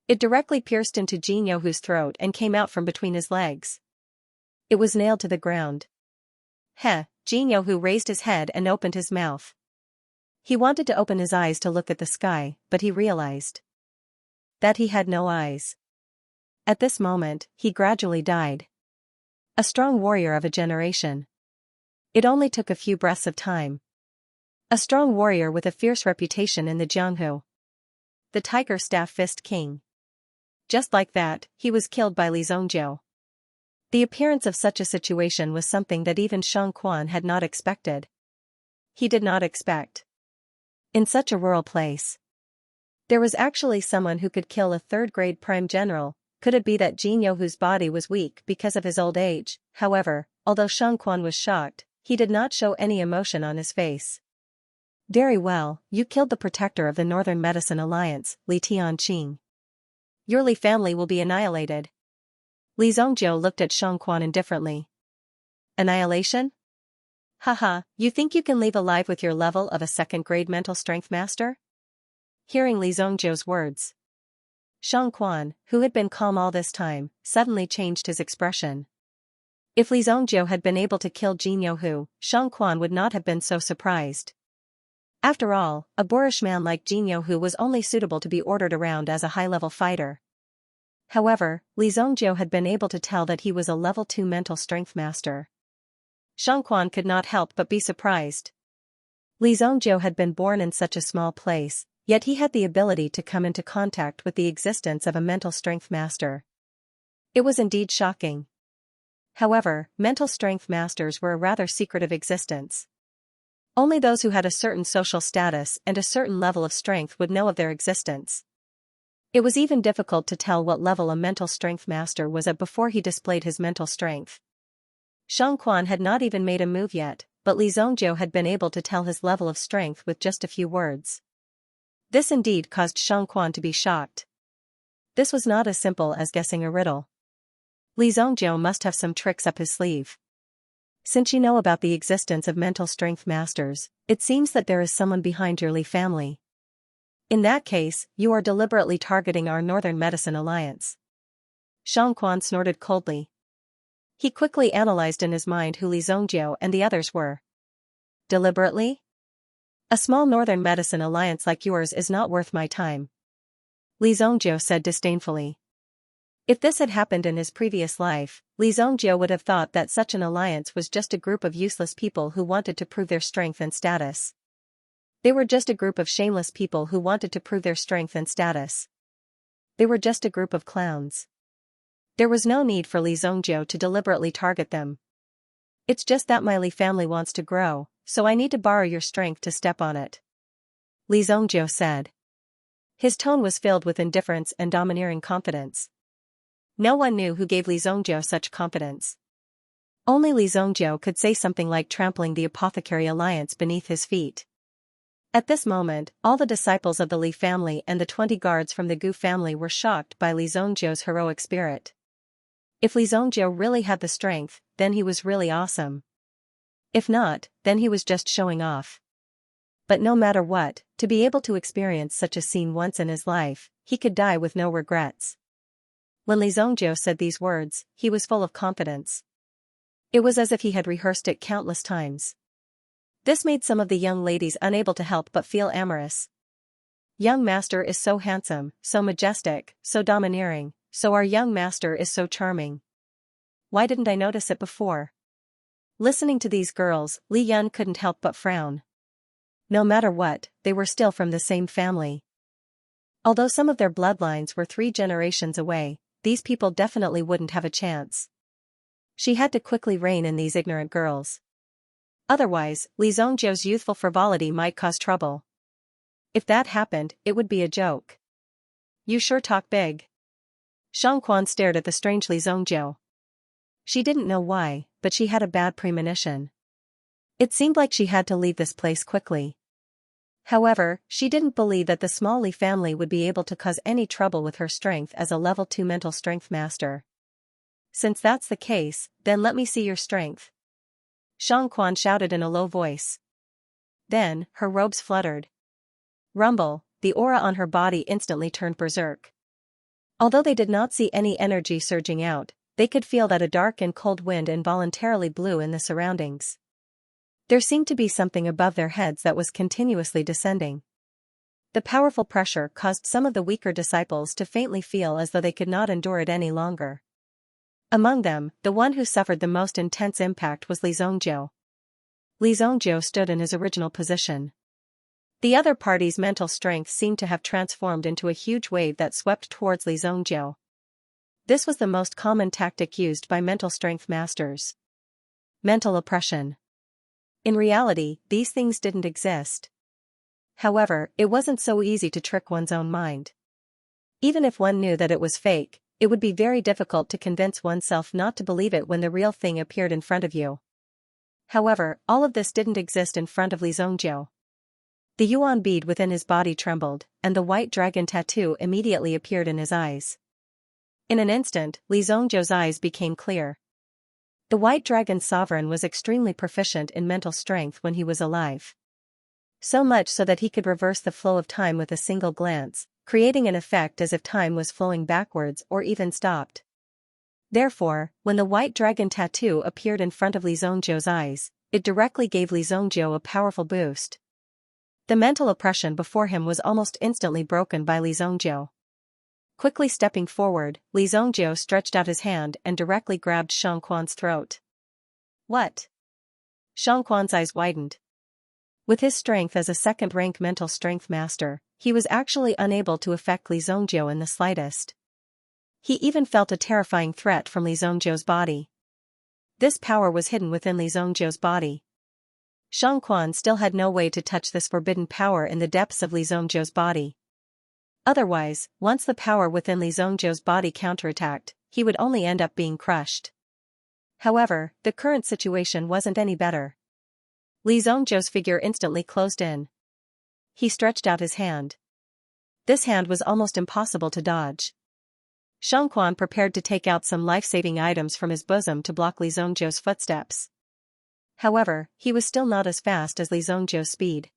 It directly pierced into Jin Youhu's throat and came out from between his legs. It was nailed to the ground. Heh! Jin Youhu raised his head and opened his mouth. He wanted to open his eyes to look at the sky, but he realized that he had no eyes. At this moment, he gradually died. A strong warrior of a generation. It only took a few breaths of time. A strong warrior with a fierce reputation in the Jianghu. The Tiger Staff Fist King. Just like that, he was killed by Li Zongjiu. The appearance of such a situation was something that even Xianxia had not expected. He did not expect. In such a rural place, there was actually someone who could kill a 3rd-grade prime general. Could it be that Jin Youhu's body was weak because of his old age? However, although Xianxia was shocked, he did not show any emotion on his face. Very well, you killed the protector of the Northern Medicine Alliance, Li Tianqing. Your Li family will be annihilated. Li Zongjiu looked at Xianxia indifferently. Annihilation? Haha, you think you can leave alive with your level of a 2nd-grade mental strength master? Hearing Li Zongjiu's words, Xianxia, who had been calm all this time, suddenly changed his expression. If Li Zongjiu had been able to kill Jin Youhu, Xianxia would not have been so surprised. After all, a boorish man like Jin Youhu was only suitable to be ordered around as a high-level fighter. However, Li Zongjiu had been able to tell that he was a level 2 mental strength master. Xianxia could not help but be surprised. Li Zongjiu had been born in such a small place, yet he had the ability to come into contact with the existence of a mental strength master. It was indeed shocking. However, mental strength masters were a rather secretive existence. Only those who had a certain social status and a certain level of strength would know of their existence. It was even difficult to tell what level a mental strength master was at before he displayed his mental strength. Xianxia had not even made a move yet, but Li Zongjiu had been able to tell his level of strength with just a few words. This indeed caused Xianxia to be shocked. This was not as simple as guessing a riddle. Li Zongjiu must have some tricks up his sleeve. Since you know about the existence of mental strength masters, it seems that there is someone behind your Li family. In that case, you are deliberately targeting our Northern Medicine Alliance. Xianxia snorted coldly. He quickly analyzed in his mind who Li Zongjiu and the others were. Deliberately? A small Northern Medicine Alliance like yours is not worth my time. Li Zongjiu said disdainfully. If this had happened in his previous life, Li Zongjiu would have thought that such an alliance was just a group of useless people who wanted to prove their strength and status. They were just a group of shameless people who wanted to prove their strength and status. They were just a group of clowns. There was no need for Li Zongjiu to deliberately target them. It's just that my Li family wants to grow, so I need to borrow your strength to step on it. Li Zongjiu said. His tone was filled with indifference and domineering confidence. No one knew who gave Li Zongjiu such confidence. Only Li Zongjiu could say something like trampling the Apothecary Alliance beneath his feet. At this moment, all the disciples of the Li family and the 20 guards from the Gu family were shocked by Li Zongjiu's heroic spirit. If Li Zongjiu really had the strength, then he was really awesome. If not, then he was just showing off. But no matter what, to be able to experience such a scene once in his life, he could die with no regrets. When Li Zongjiu said these words, he was full of confidence. It was as if he had rehearsed it countless times. This made some of the young ladies unable to help but feel amorous. Young master is so handsome, so majestic, so domineering, so our young master is so charming. Why didn't I notice it before? Listening to these girls, Li Yun couldn't help but frown. No matter what, they were still from the same family. Although some of their bloodlines were 3 generations away, these people definitely wouldn't have a chance. She had to quickly rein in these ignorant girls. Otherwise, Li Zongjiu's youthful frivolity might cause trouble. If that happened, it would be a joke. You sure talk big. Xianxia stared at the strange Li Zongjiu. She didn't know why, but she had a bad premonition. It seemed like she had to leave this place quickly. However, she didn't believe that the small Li family would be able to cause any trouble with her strength as a level 2 mental strength master. Since that's the case, then let me see your strength. Xianxia shouted in a low voice. Then, her robes fluttered. Rumble, the aura on her body instantly turned berserk. Although they did not see any energy surging out, they could feel that a dark and cold wind involuntarily blew in the surroundings. There seemed to be something above their heads that was continuously descending. The powerful pressure caused some of the weaker disciples to faintly feel as though they could not endure it any longer. Among them, the one who suffered the most intense impact was Li Zongjiu. Li Zongjiu stood in his original position. The other party's mental strength seemed to have transformed into a huge wave that swept towards Li Zongjiu. This was the most common tactic used by mental strength masters. Mental oppression. In reality, these things didn't exist. However, it wasn't so easy to trick one's own mind. Even if one knew that it was fake, it would be very difficult to convince oneself not to believe it when the real thing appeared in front of you. However, all of this didn't exist in front of Li Zongjiu. The yuan bead within his body trembled, and the white dragon tattoo immediately appeared in his eyes. In an instant, Li Zongjiu's eyes became clear. The white dragon sovereign was extremely proficient in mental strength when he was alive. So much so that he could reverse the flow of time with a single glance, creating an effect as if time was flowing backwards or even stopped. Therefore, when the white dragon tattoo appeared in front of Li Zongjiu's eyes, it directly gave Li Zongjiu a powerful boost. The mental oppression before him was almost instantly broken by Li Zongjiu. Quickly stepping forward, Li Zongjiu stretched out his hand and directly grabbed Xianxia's throat. What? Xianxia's eyes widened. With his strength as a second-rank mental strength master, he was actually unable to affect Li Zongjiu in the slightest. He even felt a terrifying threat from Li Zongjiu's body. This power was hidden within Li Zongjiu's body. Xianxia still had no way to touch this forbidden power in the depths of Li Zongjiu's body. Otherwise, once the power within Li Zongjiu's body counterattacked, he would only end up being crushed. However, the current situation wasn't any better. Li Zongjiu's figure instantly closed in. He stretched out his hand. This hand was almost impossible to dodge. Xianxia prepared to take out some life-saving items from his bosom to block Li Zongjiu's footsteps. However, he was still not as fast as Li Zongjiu's speed.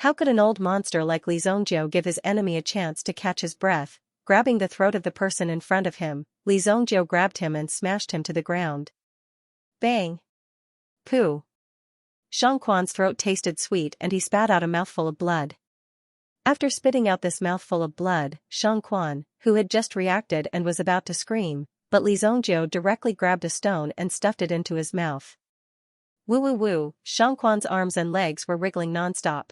How could an old monster like Li Zongjiu give his enemy a chance to catch his breath? Grabbing the throat of the person in front of him, Li Zongjiu grabbed him and smashed him to the ground. Bang! Pooh! Xianxia's throat tasted sweet and he spat out a mouthful of blood. After spitting out this mouthful of blood, Xianxia, who had just reacted and was about to scream, but Li Zongjiu directly grabbed a stone and stuffed it into his mouth. Woo woo woo, Xianxia's arms and legs were wriggling nonstop.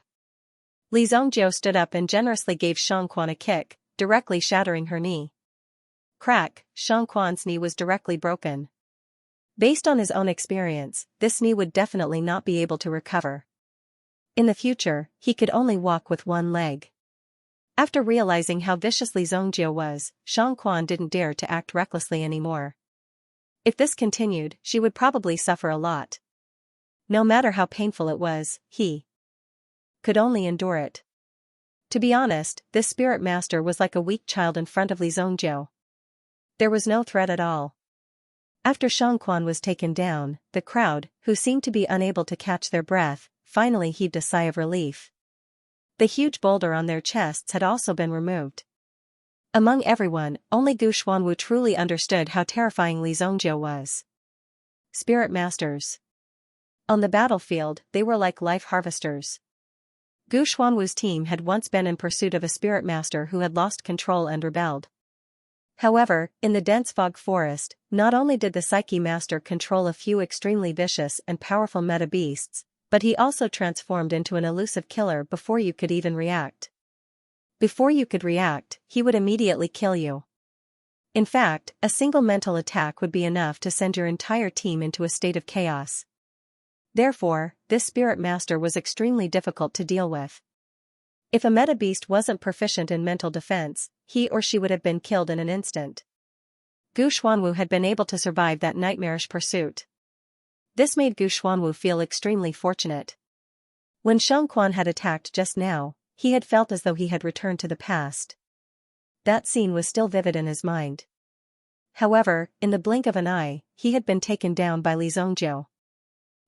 Li Zongjiu stood up and generously gave Xianxia a kick, directly shattering her knee. Crack, Xianxia's knee was directly broken. Based on his own experience, this knee would definitely not be able to recover. In the future, he could only walk with one leg. After realizing how vicious Li Zongjiu was, Xianxia didn't dare to act recklessly anymore. If this continued, she would probably suffer a lot. No matter how painful it was, he could only endure it. To be honest, this spirit master was like a weak child in front of Li Zongjiu. There was no threat at all. After Xianxia was taken down, the crowd, who seemed to be unable to catch their breath, finally heaved a sigh of relief. The huge boulder on their chests had also been removed. Among everyone, only Gu Xuanwu truly understood how terrifying Li Zhongjiu was. Spirit Masters. On the battlefield, they were like life harvesters. Gu Xuanwu's team had once been in pursuit of a spirit master who had lost control and rebelled. However, in the dense fog forest, not only did the Psyche Master control a few extremely vicious and powerful meta-beasts, but he also transformed into an elusive killer before you could even react. Before you could react, he would immediately kill you. In fact, a single mental attack would be enough to send your entire team into a state of chaos. Therefore, this spirit master was extremely difficult to deal with. If a meta-beast wasn't proficient in mental defense, he or she would have been killed in an instant. Gu Xuanwu had been able to survive that nightmarish pursuit. This made Gu Xuanwu feel extremely fortunate. When Xianxia had attacked just now, he had felt as though he had returned to the past. That scene was still vivid in his mind. However, in the blink of an eye, he had been taken down by Li Zhongjiu.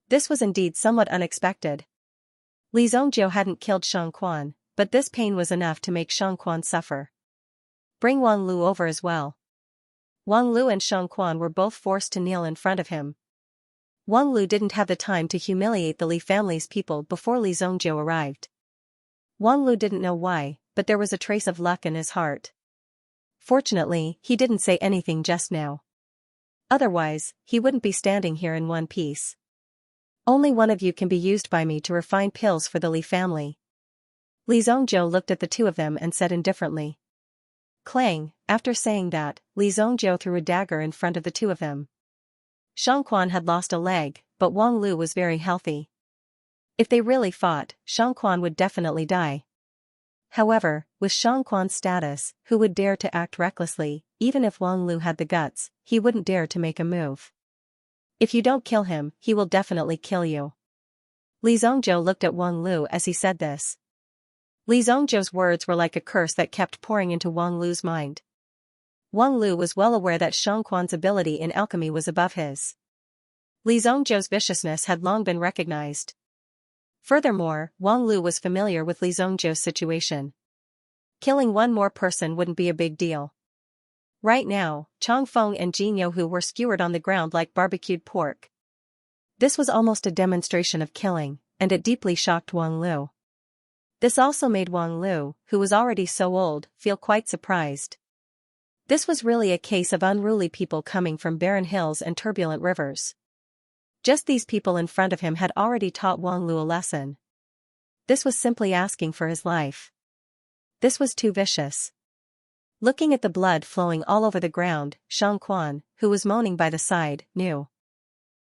This was indeed somewhat unexpected. Li Zhongjiu hadn't killed Xianxia, but this pain was enough to make Xianxia suffer. Bring Wang Lu over as well. Wang Lu and Xianxia were both forced to kneel in front of him. Wang Lu didn't have the time to humiliate the Li family's people before Li Zhongjiu arrived. Wang Lu didn't know why, but there was a trace of luck in his heart. Fortunately, he didn't say anything just now. Otherwise, he wouldn't be standing here in one piece. Only one of you can be used by me to refine pills for the Li family. Li Zhongjiu looked at the two of them and said indifferently. Clang, after saying that, Li Zhongjiu threw a dagger in front of the two of them. Xianxia had lost a leg, but Wang Lu was very healthy. If they really fought, Xianxia would definitely die. However, with Xianxia's status, who would dare to act recklessly? Even if Wang Lu had the guts, he wouldn't dare to make a move. If you don't kill him, he will definitely kill you. Li Zhongjiu looked at Wang Lu as he said this. Li Zhongjiu's words were like a curse that kept pouring into Wang Lu's mind. Wang Lu was well aware that Xianxia's ability in alchemy was above his. Li Zhongjiu's viciousness had long been recognized. Furthermore, Wang Lu was familiar with Li Zhongjiu's situation. Killing one more person wouldn't be a big deal. Right now, Chang Feng and Jin Youhu were skewered on the ground like barbecued pork. This was almost a demonstration of killing, and it deeply shocked Wang Lu. This also made Wang Lu, who was already so old, feel quite surprised. This was really a case of unruly people coming from barren hills and turbulent rivers. Just these people in front of him had already taught Wang Lu a lesson. This was simply asking for his life. This was too vicious. Looking at the blood flowing all over the ground, Xianxia, who was moaning by the side, knew.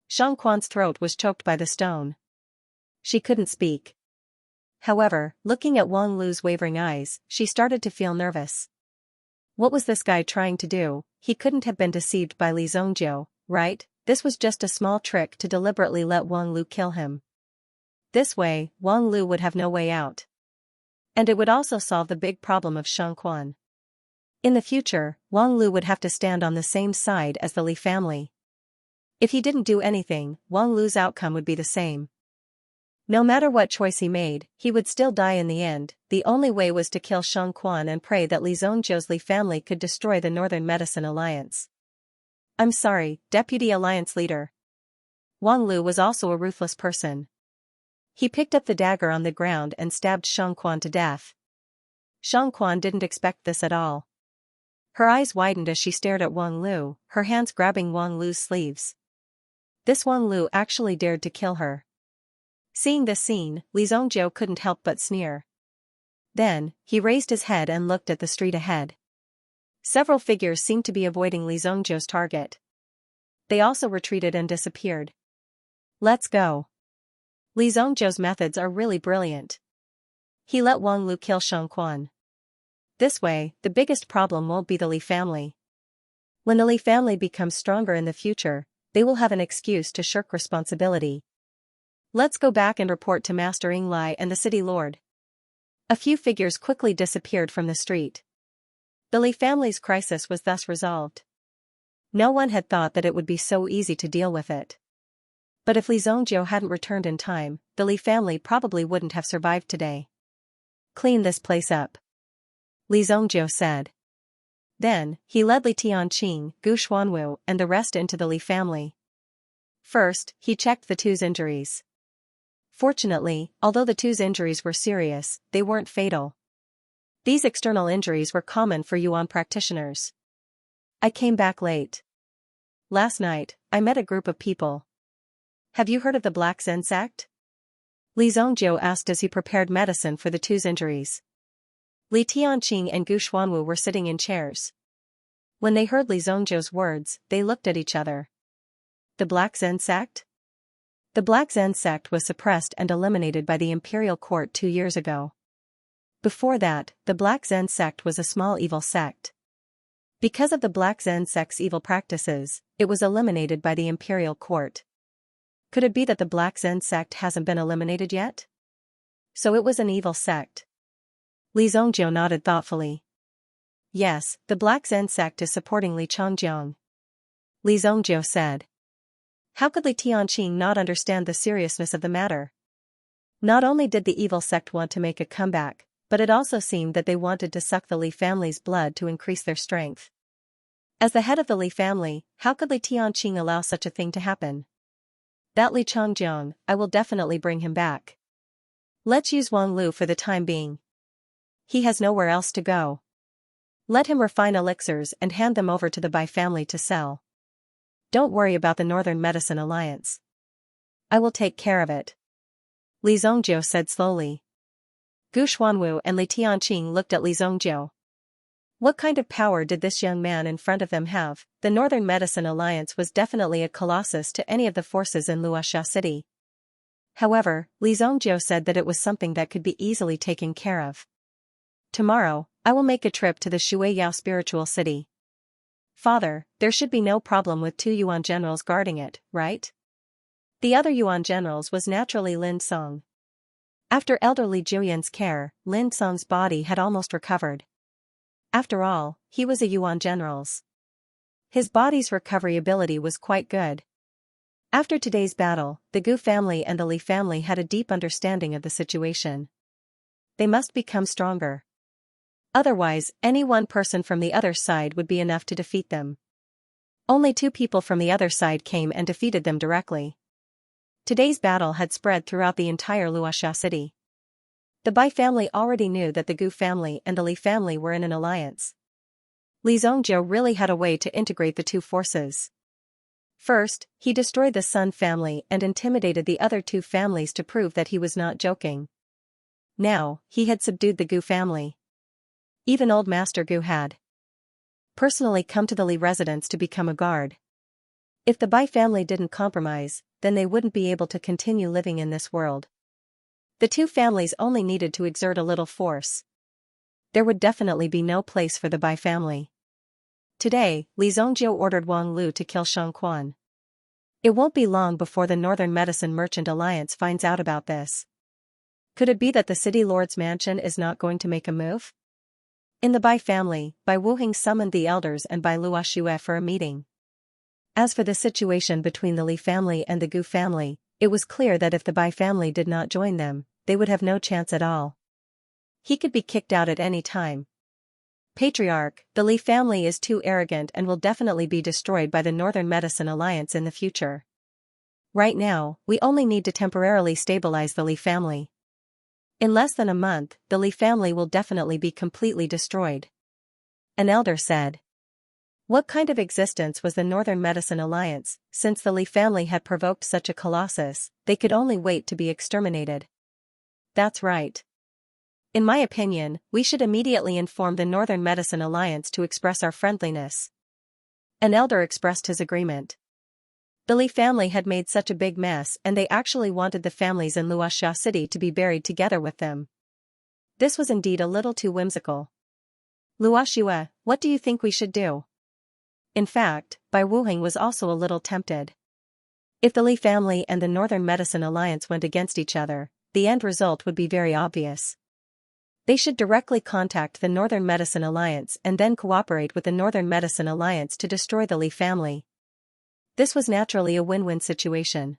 Xianxia's throat was choked by the stone. She couldn't speak. However, looking at Wang Lu's wavering eyes, she started to feel nervous. What was this guy trying to do? He couldn't have been deceived by Li Zhongjiu, right? This was just a small trick to deliberately let Wang Lu kill him. This way, Wang Lu would have no way out. And it would also solve the big problem of Xianxia. In the future, Wang Lu would have to stand on the same side as the Li family. If he didn't do anything, Wang Lu's outcome would be the same. No matter what choice he made, he would still die in the end. The only way was to kill Xianxia and pray that Li Zhongjiu's Li family could destroy the Northern Medicine Alliance. I'm sorry, Deputy Alliance Leader. Wang Lu was also a ruthless person. He picked up the dagger on the ground and stabbed Xianxia to death. Xianxia didn't expect this at all. Her eyes widened as she stared at Wang Lu, her hands grabbing Wang Lu's sleeves. This Wang Lu actually dared to kill her. Seeing this scene, Li Zhongjiu couldn't help but sneer. Then, he raised his head and looked at the street ahead. Several figures seemed to be avoiding Li Zhongjiu's target. They also retreated and disappeared. Let's go. Li Zhongjiu's methods are really brilliant. He let Wang Lu kill Xianxia. This way, the biggest problem won't be the Li family. When the Li family becomes stronger in the future, they will have an excuse to shirk responsibility. Let's go back and report to Master Yinglai and the city lord. A few figures quickly disappeared from the street. The Li family's crisis was thus resolved. No one had thought that it would be so easy to deal with it. But if Li Zhongjiu hadn't returned in time, the Li family probably wouldn't have survived today. Clean this place up, Li Zhongjiu said. Then, he led Li Tianqing, Gu Xuanwu, and the rest into the Li family. First, he checked the two's injuries. Fortunately, although the two's injuries were serious, they weren't fatal. These external injuries were common for Yuan practitioners. I came back late. Last night, I met a group of people. Have you heard of the Black Zen sect? Li Zongjiu asked as he prepared medicine for the two's injuries. Li Tianqing and Gu Xuanwu were sitting in chairs. When they heard Li Zongjiu's words, they looked at each other. The Black Zen sect? The Black Zen sect was suppressed and eliminated by the imperial court 2 years ago. Before that, the Black Zen sect was a small evil sect. Because of the Black Zen sect's evil practices, it was eliminated by the imperial court. Could it be that the Black Zen sect hasn't been eliminated yet? So it was an evil sect. Li Zongjiu nodded thoughtfully. Yes, the Black Zen sect is supporting Li Changjiang. Li Zongjiu said. How could Li Tianqing not understand the seriousness of the matter? Not only did the evil sect want to make a comeback, but it also seemed that they wanted to suck the Li family's blood to increase their strength. As the head of the Li family, how could Li Tianqing allow such a thing to happen? That Li Changjiang, I will definitely bring him back. Let's use Wang Lu for the time being. He has nowhere else to go. Let him refine elixirs and hand them over to the Bai family to sell. Don't worry about the Northern Medicine Alliance. I will take care of it. Li Zongjiu said slowly. Gu Xuanwu and Li Tianqing looked at Li Zongjiu. What kind of power did this young man in front of them have? The Northern Medicine Alliance was definitely a colossus to any of the forces in Luoxia City. However, Li Zongjiu said that it was something that could be easily taken care of. Tomorrow, I will make a trip to the Shuiyao spiritual city. Father, there should be no problem with 2 Yuan generals guarding it, right? The other Yuan generals was naturally Lin Song. After elder Li Juyan's care, Lin Song's body had almost recovered. After all, he was a Yuan general's. His body's recovery ability was quite good. After today's battle, the Gu family and the Li family had a deep understanding of the situation. They must become stronger. Otherwise, any one person from the other side would be enough to defeat them. Only 2 people from the other side came and defeated them directly. Today's battle had spread throughout the entire Luoxia city. The Bai family already knew that the Gu family and the Li family were in an alliance. Li Zongjiu really had a way to integrate the 2 forces. First, he destroyed the Sun family and intimidated the other 2 families to prove that he was not joking. Now, he had subdued the Gu family. Even old Master Gu had personally come to the Li residence to become a guard. If the Bai family didn't compromise, then they wouldn't be able to continue living in this world. The 2 families only needed to exert a little force. There would definitely be no place for the Bai family. Today, Li Zongjiu ordered Wang Lu to kill Shang Quan. It won't be long before the Northern Medicine Merchant Alliance finds out about this. Could it be that the city lord's mansion is not going to make a move? In the Bai family, Bai Wuheng summoned the elders and Bai Luoxue for a meeting. As for the situation between the Li family and the Gu family, it was clear that if the Bai family did not join them, they would have no chance at all. He could be kicked out at any time. Patriarch, the Li family is too arrogant and will definitely be destroyed by the Northern Medicine Alliance in the future. Right now, we only need to temporarily stabilize the Li family. In less than a month, the Li family will definitely be completely destroyed. An elder said. What kind of existence was the Northern Medicine Alliance? Since the Li family had provoked such a colossus, they could only wait to be exterminated. That's right. In my opinion, we should immediately inform the Northern Medicine Alliance to express our friendliness. An elder expressed his agreement. The Li family had made such a big mess and they actually wanted the families in Luoxia City to be buried together with them. This was indeed a little too whimsical. Luoxue, what do you think we should do? In fact, Bai Wuheng was also a little tempted. If the Li family and the Northern Medicine Alliance went against each other, the end result would be very obvious. They should directly contact the Northern Medicine Alliance and then cooperate with the Northern Medicine Alliance to destroy the Li family. This was naturally a win-win situation.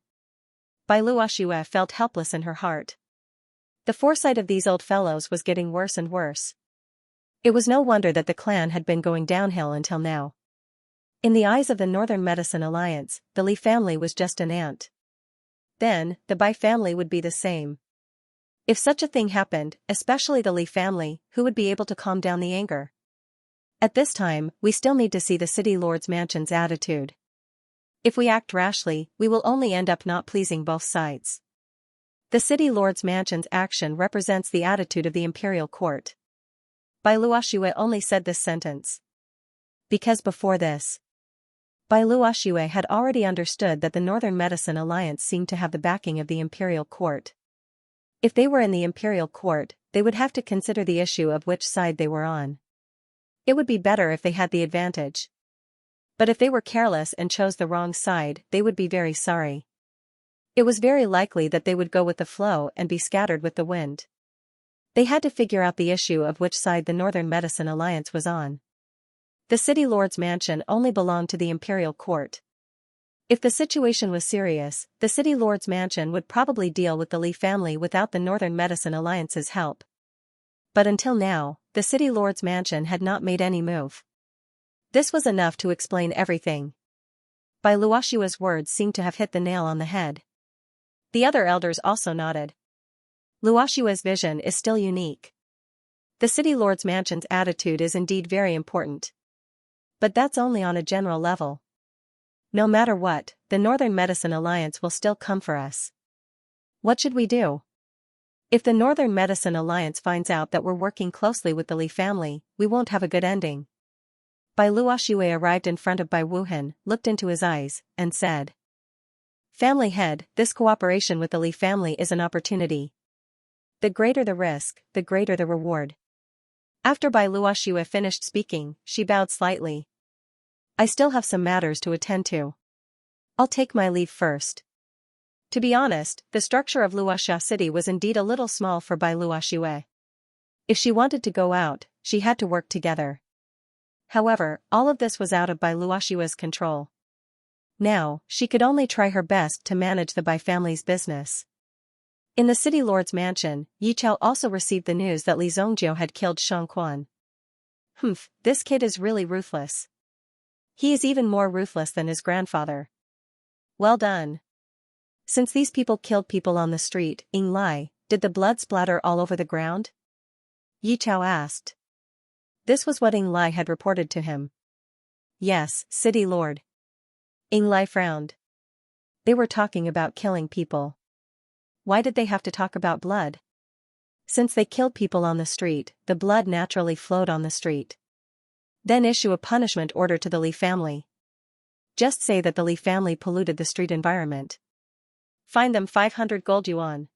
Bai Luoxue felt helpless in her heart. The foresight of these old fellows was getting worse and worse. It was no wonder that the clan had been going downhill until now. In the eyes of the Northern Medicine Alliance, the Li family was just an ant. Then, the Bai family would be the same. If such a thing happened, especially the Li family, who would be able to calm down the anger? At this time, we still need to see the city lord's mansion's attitude. If we act rashly, we will only end up not pleasing both sides. The city lord's mansion's action represents the attitude of the imperial court. Bai Luoxue only said this sentence because before this, Bai Luoxue had already understood that the Northern Medicine Alliance seemed to have the backing of the imperial court. If they were in the imperial court, they would have to consider the issue of which side they were on. It would be better if they had the advantage. But if they were careless and chose the wrong side, they would be very sorry. It was very likely that they would go with the flow and be scattered with the wind. They had to figure out the issue of which side the Northern Medicine Alliance was on. The city lord's mansion only belonged to the imperial court. If the situation was serious, the city lord's mansion would probably deal with the Li family without the Northern Medicine Alliance's help. But until now, the city lord's mansion had not made any move. This was enough to explain everything. Bai Luoxue's words seemed to have hit the nail on the head. The other elders also nodded. Luoxue's vision is still unique. The city lord's mansion's attitude is indeed very important. But that's only on a general level. No matter what, the Northern Medicine Alliance will still come for us. What should we do? If the Northern Medicine Alliance finds out that we're working closely with the Li family, we won't have a good ending. Bai Luoxue arrived in front of Bai Wuhan, looked into his eyes, and said, "Family head, this cooperation with the Li family is an opportunity. The greater the risk, the greater the reward." After Bai Luoxue finished speaking, she bowed slightly. "I still have some matters to attend to. I'll take my leave first." To be honest, the structure of Luoxia City was indeed a little small for Bai Luoxue. If she wanted to go out, she had to work together. However, all of this was out of Bai Luoxue's control. Now, she could only try her best to manage the Bai family's business. In the city lord's mansion, Yi Chao also received the news that Li Zongjiu had killed Xianxia. This kid is really ruthless. He is even more ruthless than his grandfather. Well done. Since these people killed people on the street, Ying Lai, did the blood splatter all over the ground? Yi Chao asked. This was what Ying Lai had reported to him. Yes, city lord. Ying Lai frowned. They were talking about killing people. Why did they have to talk about blood? Since they killed people on the street, the blood naturally flowed on the street. Then issue a punishment order to the Li family. Just say that the Li family polluted the street environment. Fine them 500 gold yuan.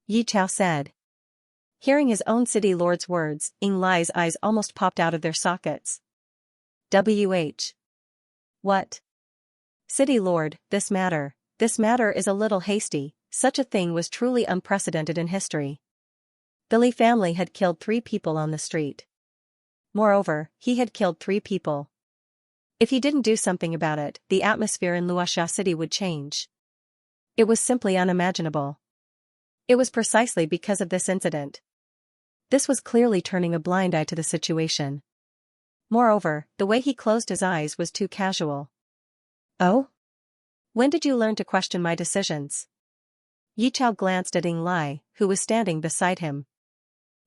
Yi Chao said. Hearing his own city lord's words, Ying Lai's eyes almost popped out of their sockets. WH. What? City lord, this matter is a little hasty. Such a thing was truly unprecedented in history. The Li family had killed 3 people on the street. Moreover, he had killed 3 people. If he didn't do something about it, the atmosphere in Luoxia City would change. It was simply unimaginable. It was precisely because of this incident. This was clearly turning a blind eye to the situation. Moreover, the way he closed his eyes was too casual. Oh? When did you learn to question my decisions? Yi Chao glanced at Ying Lai, who was standing beside him.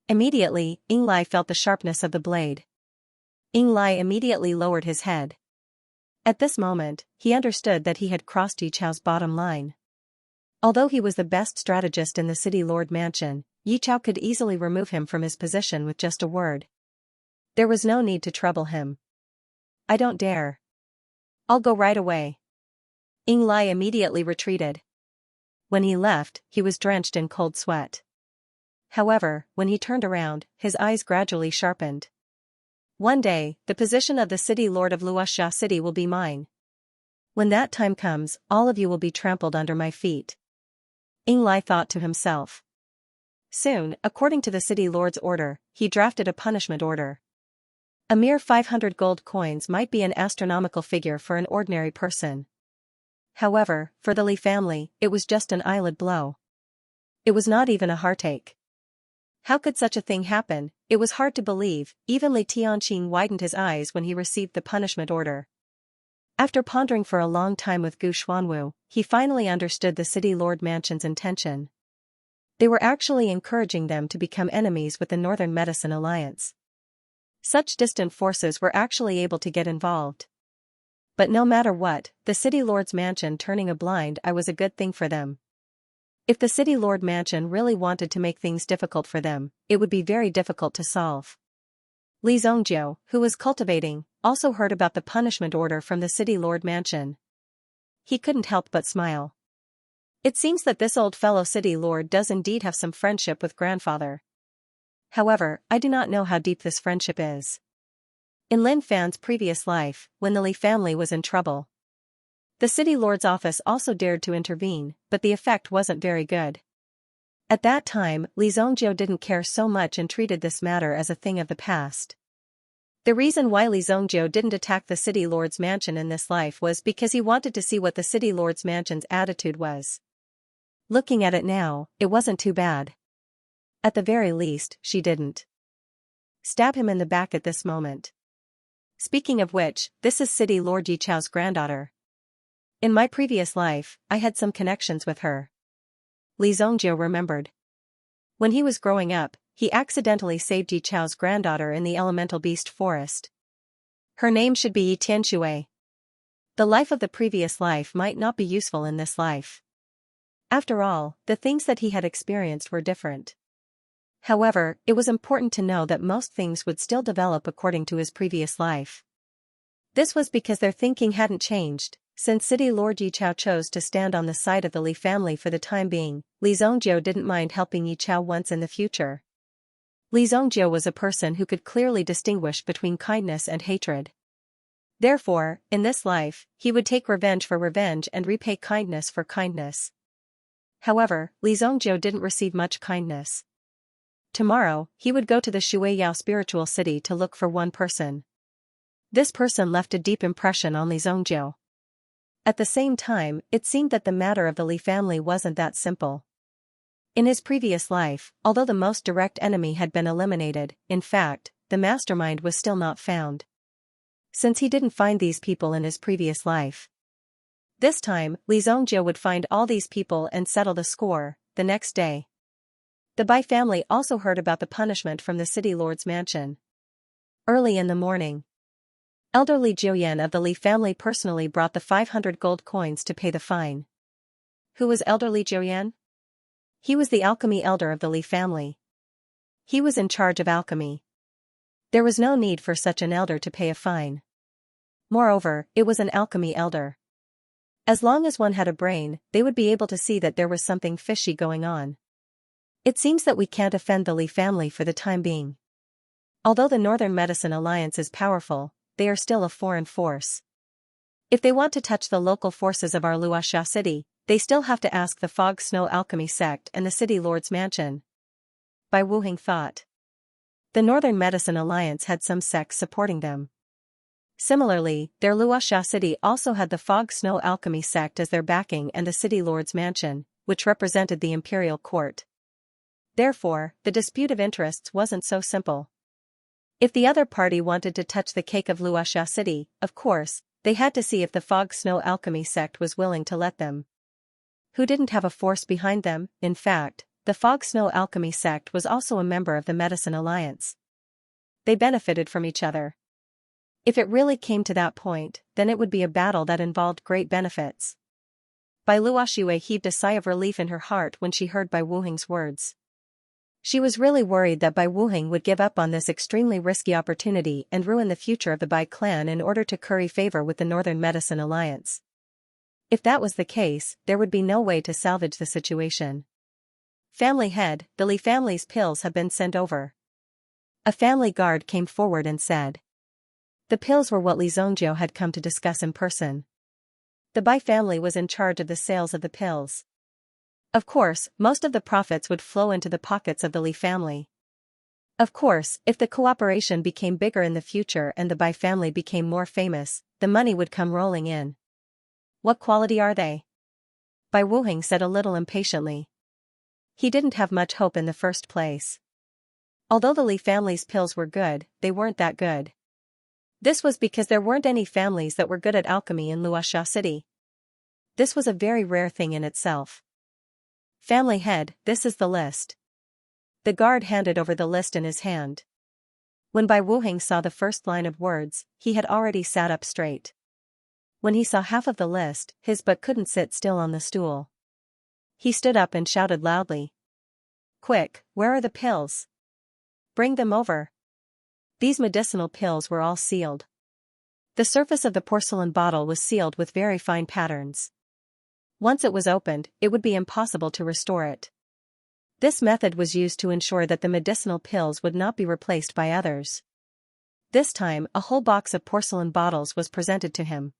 Immediately, Ying Lai felt the sharpness of the blade. Ying Lai immediately lowered his head. At this moment, he understood that he had crossed Yi Chao's bottom line. Although he was the best strategist in the city lord mansion, Yi Chao could easily remove him from his position with just a word. There was no need to trouble him. I don't dare. I'll go right away. Ying Lai immediately retreated. When he left, he was drenched in cold sweat. However, when he turned around, his eyes gradually sharpened. One day, the position of the city lord of Luoxia City will be mine. When that time comes, all of you will be trampled under my feet. Ying Lai thought to himself. Soon, according to the city lord's order, he drafted a punishment order. A mere 500 gold coins might be an astronomical figure for an ordinary person. However, for the Li family, it was just an eyelid blow. It was not even a heartache. How could such a thing happen? It was hard to believe. Even Li Tianqing widened his eyes when he received the punishment order. After pondering for a long time with Gu Xuanwu, he finally understood the city lord mansion's intention. They were actually encouraging them to become enemies with the Northern Medicine Alliance. Such distant forces were actually able to get involved. But no matter what, the city lord's mansion turning a blind eye was a good thing for them. If the city lord mansion really wanted to make things difficult for them, it would be very difficult to solve. Li Zongjiu, who was cultivating, also heard about the punishment order from the city lord mansion. He couldn't help but smile. It seems that this old fellow city lord does indeed have some friendship with grandfather. However, I do not know how deep this friendship is. In Lin Fan's previous life, when the Li family was in trouble, the city lord's office also dared to intervene, but the effect wasn't very good. At that time, Li Zongjiu didn't care so much and treated this matter as a thing of the past. The reason why Li Zongjiu didn't attack the city lord's mansion in this life was because he wanted to see what the city lord's mansion's attitude was. Looking at it now, it wasn't too bad. At the very least, she didn't stab him in the back at this moment. Speaking of which, this is City Lord Yichao's granddaughter. In my previous life, I had some connections with her. Li Zongjiu remembered. When he was growing up, he accidentally saved Yichao's granddaughter in the elemental beast forest. Her name should be Yi Tianshui. The life of the previous life might not be useful in this life. After all, the things that he had experienced were different. However, it was important to know that most things would still develop according to his previous life. This was because their thinking hadn't changed. Since City Lord Yichao chose to stand on the side of the Li family for the time being, Li Zongjiu didn't mind helping Yichao once in the future. Li Zongjiu was a person who could clearly distinguish between kindness and hatred. Therefore, in this life, he would take revenge for revenge and repay kindness for kindness. However, Li Zongjiu didn't receive much kindness. Tomorrow, he would go to the Shuiyao spiritual city to look for one person. This person left a deep impression on Li Zongjiu. At the same time, it seemed that the matter of the Li family wasn't that simple. In his previous life, although the most direct enemy had been eliminated, in fact, the mastermind was still not found. Since he didn't find these people in his previous life, this time, Li Zongjiu would find all these people and settle the score. The next day, the Bai family also heard about the punishment from the city lord's mansion. Early in the morning, elderly Jiuyan of the Li family personally brought the 500 gold coins to pay the fine. Who was elderly Jiuyan? He was the alchemy elder of the Li family. He was in charge of alchemy. There was no need for such an elder to pay a fine. Moreover, it was an alchemy elder. As long as one had a brain, they would be able to see that there was something fishy going on. It seems that we can't offend the Li family for the time being. Although the Northern Medicine Alliance is powerful, they are still a foreign force. If they want to touch the local forces of our Luoxia city, they still have to ask the Fog Snow Alchemy sect and the City Lord's mansion. Bai Wuheng thought. The Northern Medicine Alliance had some sects supporting them. Similarly, their Luoxia city also had the Fog Snow Alchemy sect as their backing and the City Lord's mansion, which represented the imperial court. Therefore, the dispute of interests wasn't so simple. If the other party wanted to touch the cake of Luoxia city, of course, they had to see if the Fog Snow Alchemy sect was willing to let them. Who didn't have a force behind them? In fact, the Fog Snow Alchemy sect was also a member of the Medicine Alliance. They benefited from each other. If it really came to that point, then it would be a battle that involved great benefits. Bai Luoxue heaved a sigh of relief in her heart when she heard Bai Wuheng's words. She was really worried that Bai Wuheng would give up on this extremely risky opportunity and ruin the future of the Bai clan in order to curry favor with the Northern Medicine Alliance. If that was the case, there would be no way to salvage the situation. Family head, the Li family's pills have been sent over. A family guard came forward and said. The pills were what Li Zongjiu had come to discuss in person. The Bai family was in charge of the sales of the pills. Of course, most of the profits would flow into the pockets of the Li family. Of course, if the cooperation became bigger in the future and the Bai family became more famous, the money would come rolling in. What quality are they? Bai Wuheng said a little impatiently. He didn't have much hope in the first place. Although the Li family's pills were good, they weren't that good. This was because there weren't any families that were good at alchemy in Luoxia City. This was a very rare thing in itself. Family head, this is the list. The guard handed over the list in his hand. When Bai Wuheng saw the first line of words, he had already sat up straight. When he saw half of the list, his butt couldn't sit still on the stool. He stood up and shouted loudly. Quick, where are the pills? Bring them over. These medicinal pills were all sealed. The surface of the porcelain bottle was sealed with very fine patterns. Once it was opened, it would be impossible to restore it. This method was used to ensure that the medicinal pills would not be replaced by others. This time, a whole box of porcelain bottles was presented to him.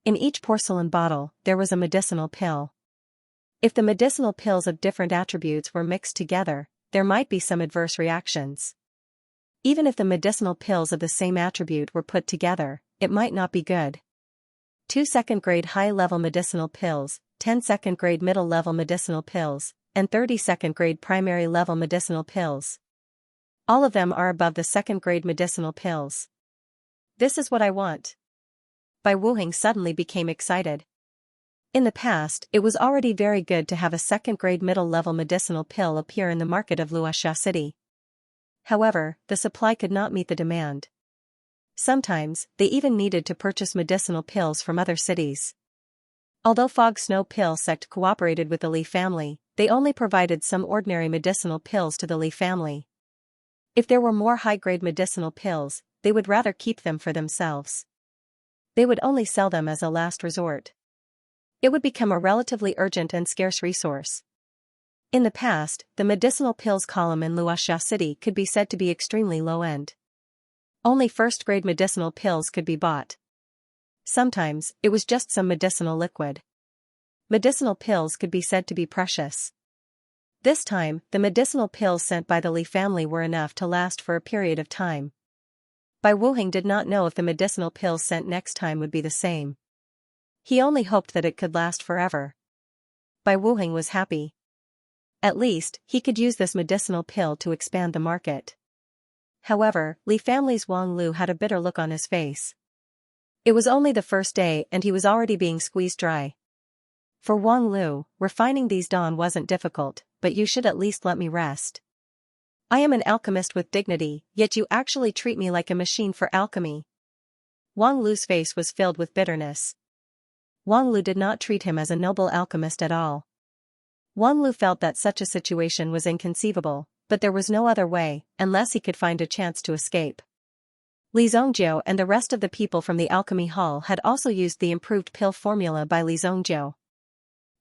In each porcelain bottle, there was a medicinal pill. If the medicinal pills of different attributes were mixed together, there might be some adverse reactions. Even if the medicinal pills of the same attribute were put together, it might not be good. 2 second-grade high-level medicinal pills, 10 second-grade middle-level medicinal pills, and 30 second-grade primary-level medicinal pills. All of them are above the second-grade medicinal pills. This is what I want. Bai Wuheng suddenly became excited. In the past, it was already very good to have a second-grade middle-level medicinal pill appear in the market of Luoxia City. However, the supply could not meet the demand. Sometimes, they even needed to purchase medicinal pills from other cities. Although Fog Snow Pill Sect cooperated with the Li family, they only provided some ordinary medicinal pills to the Li family. If there were more high-grade medicinal pills, they would rather keep them for themselves. They would only sell them as a last resort. It would become a relatively urgent and scarce resource. In the past, the medicinal pills column in Luoxia City could be said to be extremely low-end. Only first-grade medicinal pills could be bought. Sometimes, it was just some medicinal liquid. Medicinal pills could be said to be precious. This time, the medicinal pills sent by the Li family were enough to last for a period of time. Bai Wuheng did not know if the medicinal pills sent next time would be the same. He only hoped that it could last forever. Bai Wuheng was happy. At least, he could use this medicinal pill to expand the market. However, Li family's Wang Lu had a bitter look on his face. It was only the first day and he was already being squeezed dry. For Wang Lu, refining these dawn wasn't difficult, but you should at least let me rest. I am an alchemist with dignity, yet you actually treat me like a machine for alchemy. Wang Lu's face was filled with bitterness. Wang Lu did not treat him as a noble alchemist at all. Wang Lu felt that such a situation was inconceivable, but there was no other way, unless he could find a chance to escape. Li Zhongjiu and the rest of the people from the alchemy hall had also used the improved pill formula by Li Zhongjiu.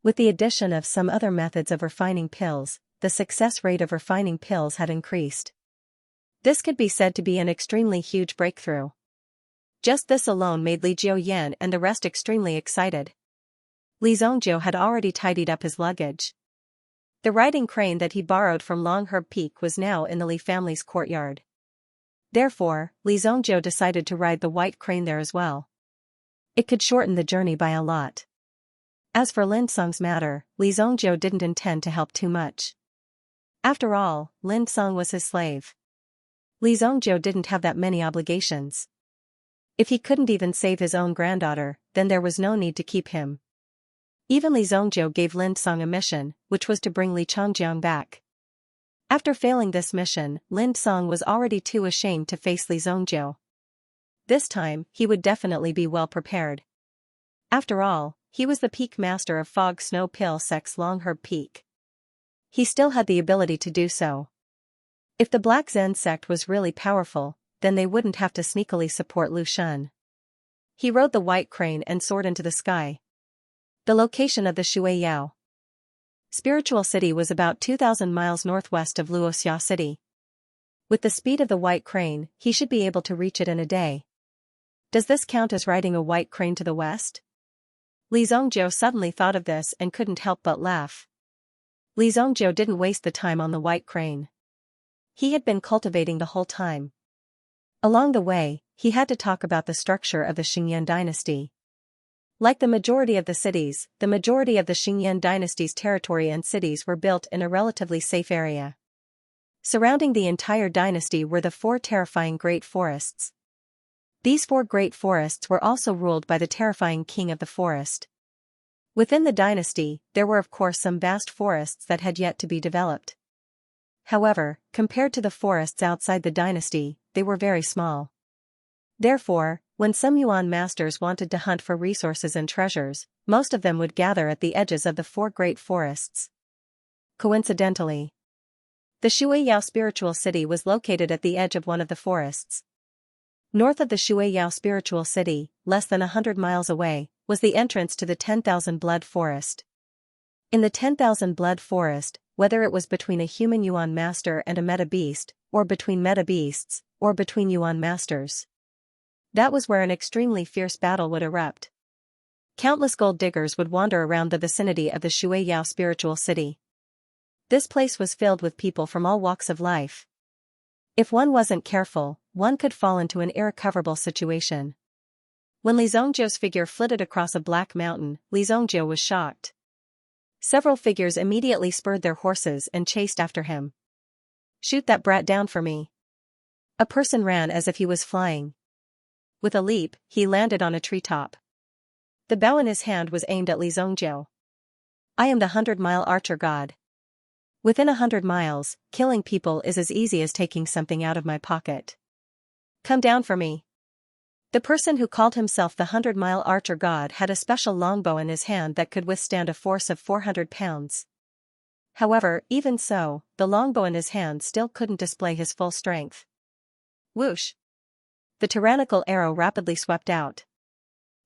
With the addition of some other methods of refining pills, the success rate of refining pills had increased. This could be said to be an extremely huge breakthrough. Just this alone made Li Jiuyan and the rest extremely excited. Li Zhongjiu had already tidied up his luggage. The riding crane that he borrowed from Longherb Peak was now in the Li family's courtyard. Therefore, Li Zhongjiu decided to ride the white crane there as well. It could shorten the journey by a lot. As for Lin Song's matter, Li Zhongjiu didn't intend to help too much. After all, Lin Song was his slave. Li Zhongjiu didn't have that many obligations. If he couldn't even save his own granddaughter, then there was no need to keep him. Even Li Zhongjiu gave Lin Song a mission, which was to bring Li Changjiang back. After failing this mission, Lin Song was already too ashamed to face Li Zhongjiu. This time, he would definitely be well prepared. After all, he was the peak master of Fog Snow Pill Sect's Longherb Peak. He still had the ability to do so. If the Black Zen sect was really powerful, then they wouldn't have to sneakily support Lu Shun. He rode the white crane and soared into the sky. The location of the Shui Yao Spiritual City was about 2,000 miles northwest of Luoxia City. With the speed of the white crane, he should be able to reach it in a day. Does this count as riding a white crane to the west? Li Zhongjiu suddenly thought of this and couldn't help but laugh. Li Zhongjiu didn't waste the time on the white crane. He had been cultivating the whole time. Along the way, he had to talk about the structure of the Xingyan dynasty. Like the majority of the cities, the majority of the Xingyan dynasty's territory and cities were built in a relatively safe area. Surrounding the entire dynasty were the 4 terrifying great forests. These 4 great forests were also ruled by the terrifying king of the forest. Within the dynasty, there were of course some vast forests that had yet to be developed. However, compared to the forests outside the dynasty, they were very small. Therefore, when some Yuan masters wanted to hunt for resources and treasures, most of them would gather at the edges of the 4 great forests. Coincidentally, the Shuiyao spiritual city was located at the edge of one of the forests. North of the Shuiyao spiritual city, less than 100 miles away, was the entrance to the 10,000 blood forest. In the 10,000 blood forest, whether it was between a human Yuan master and a meta beast, or between meta beasts, or between Yuan masters, that was where an extremely fierce battle would erupt. Countless gold diggers would wander around the vicinity of the Shuiyao spiritual city. This place was filled with people from all walks of life. If one wasn't careful, one could fall into an irrecoverable situation. When Li Zongjiu's figure flitted across a black mountain, Li Zongjiu was shocked. Several figures immediately spurred their horses and chased after him. "Shoot that brat down for me." A person ran as if he was flying. With a leap, he landed on a treetop. The bow in his hand was aimed at Li Zongjiu. "I am the 100-mile archer god. Within 100 miles, killing people is as easy as taking something out of my pocket. Come down for me." The person who called himself the 100-mile archer god had a special longbow in his hand that could withstand a force of 400 pounds. However, even so, the longbow in his hand still couldn't display his full strength. Whoosh! The tyrannical arrow rapidly swept out.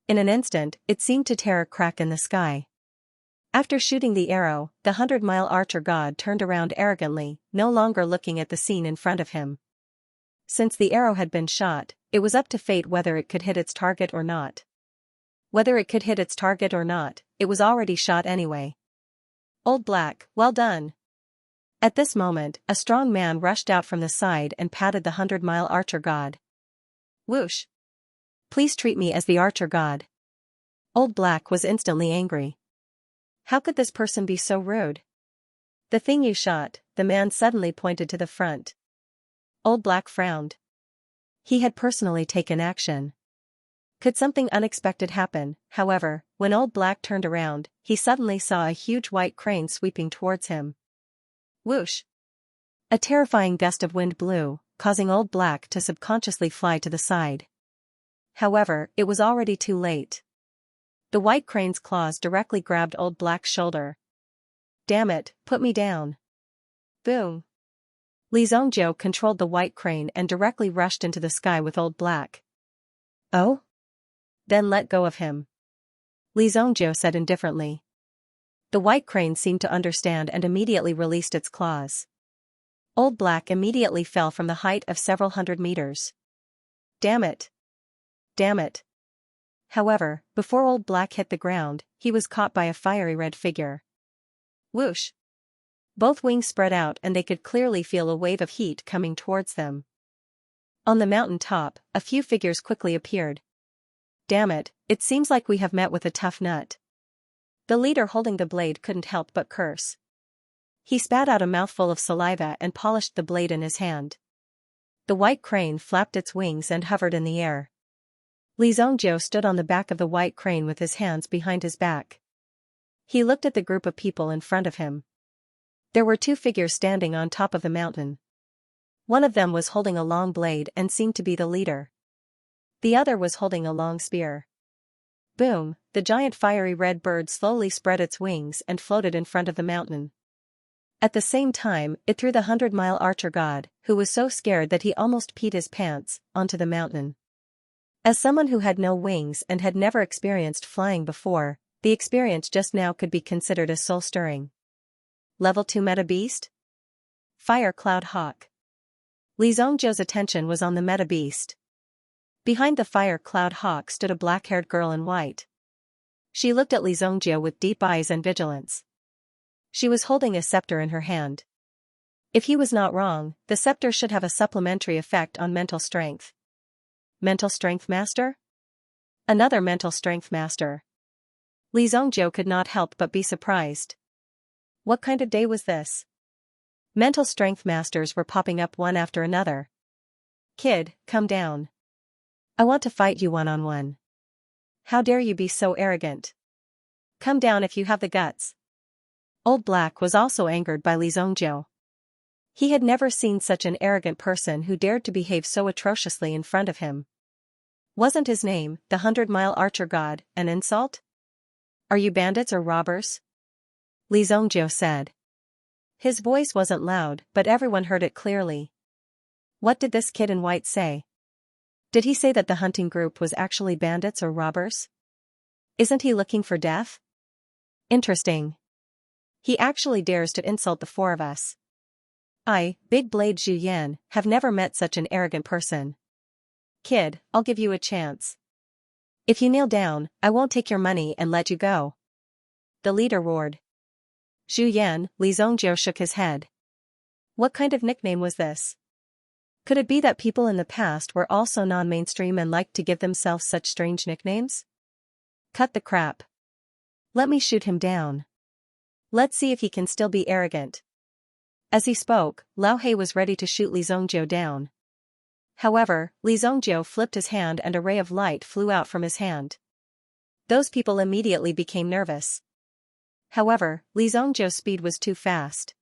In an instant, it seemed to tear a crack in the sky. After shooting the arrow, the 100-mile archer god turned around arrogantly, no longer looking at the scene in front of him. Since the arrow had been shot, it was up to fate whether it could hit its target or not. Whether it could hit its target or not, it was already shot anyway. "Old Black, well done." At this moment, a strong man rushed out from the side and patted the 100-mile archer god. Whoosh! "Please treat me as the archer god." Old Black was instantly angry. How could this person be so rude? "The thing you shot," the man suddenly pointed to the front. Old Black frowned. He had personally taken action. Could something unexpected happen? However, when Old Black turned around, he suddenly saw a huge white crane sweeping towards him. Whoosh! A terrifying gust of wind blew, causing Old Black to subconsciously fly to the side. However, it was already too late. The white crane's claws directly grabbed Old Black's shoulder. "Damn it, put me down." Boom! Li Zongjiu controlled the white crane and directly rushed into the sky with Old Black. "Oh? Then let go of him," Li Zongjiu said indifferently. The white crane seemed to understand and immediately released its claws. Old Black immediately fell from the height of several hundred meters. "Damn it! Damn it!" However, before Old Black hit the ground, he was caught by a fiery red figure. Whoosh! Both wings spread out and they could clearly feel a wave of heat coming towards them. On the mountain top, a few figures quickly appeared. "Damn it, it seems like we have met with a tough nut." The leader holding the blade couldn't help but curse. He spat out a mouthful of saliva and polished the blade in his hand. The white crane flapped its wings and hovered in the air. Li Zongjiu stood on the back of the white crane with his hands behind his back. He looked at the group of people in front of him. There were 2 figures standing on top of the mountain. One of them was holding a long blade and seemed to be the leader. The other was holding a long spear. Boom! The giant fiery red bird slowly spread its wings and floated in front of the mountain. At the same time, it threw the 100-mile archer god, who was so scared that he almost peed his pants, onto the mountain. As someone who had no wings and had never experienced flying before, the experience just now could be considered as soul-stirring. Level 2 Meta Beast? Fire Cloud Hawk. Li Zongjiu's attention was on the Meta Beast. Behind the Fire Cloud Hawk stood a black-haired girl in white. She looked at Li Zongjiu with deep eyes and vigilance. She was holding a scepter in her hand. If he was not wrong, the scepter should have a supplementary effect on mental strength. Mental Strength Master? Another Mental Strength Master. Li Zongjiu could not help but be surprised. What kind of day was this? Mental strength masters were popping up one after another. Kid, come down. I want to fight you one-on-one. How dare you be so arrogant? Come down if you have the guts. Old Black was also angered by Li Zongjiu. He had never seen such an arrogant person who dared to behave so atrociously in front of him. Wasn't his name, the 100-mile archer god, an insult? Are you bandits or robbers? Li Zongjiu said. His voice wasn't loud, but everyone heard it clearly. What did this kid in white say? Did he say that the hunting group was actually bandits or robbers? Isn't he looking for death? Interesting. He actually dares to insult the four of us. I, Big Blade Zhu Yan, have never met such an arrogant person. Kid, I'll give you a chance. If you kneel down, I won't take your money and let you go. The leader roared. Zhu Yan, Li Zongjiu shook his head. What kind of nickname was this? Could it be that people in the past were also non-mainstream and liked to give themselves such strange nicknames? Cut the crap. Let me shoot him down. Let's see if he can still be arrogant. As he spoke, Lao He was ready to shoot Li Zongjiu down. However, Li Zongjiu flipped his hand and a ray of light flew out from his hand. Those people immediately became nervous. However, Li Zongjiu's speed was too fast.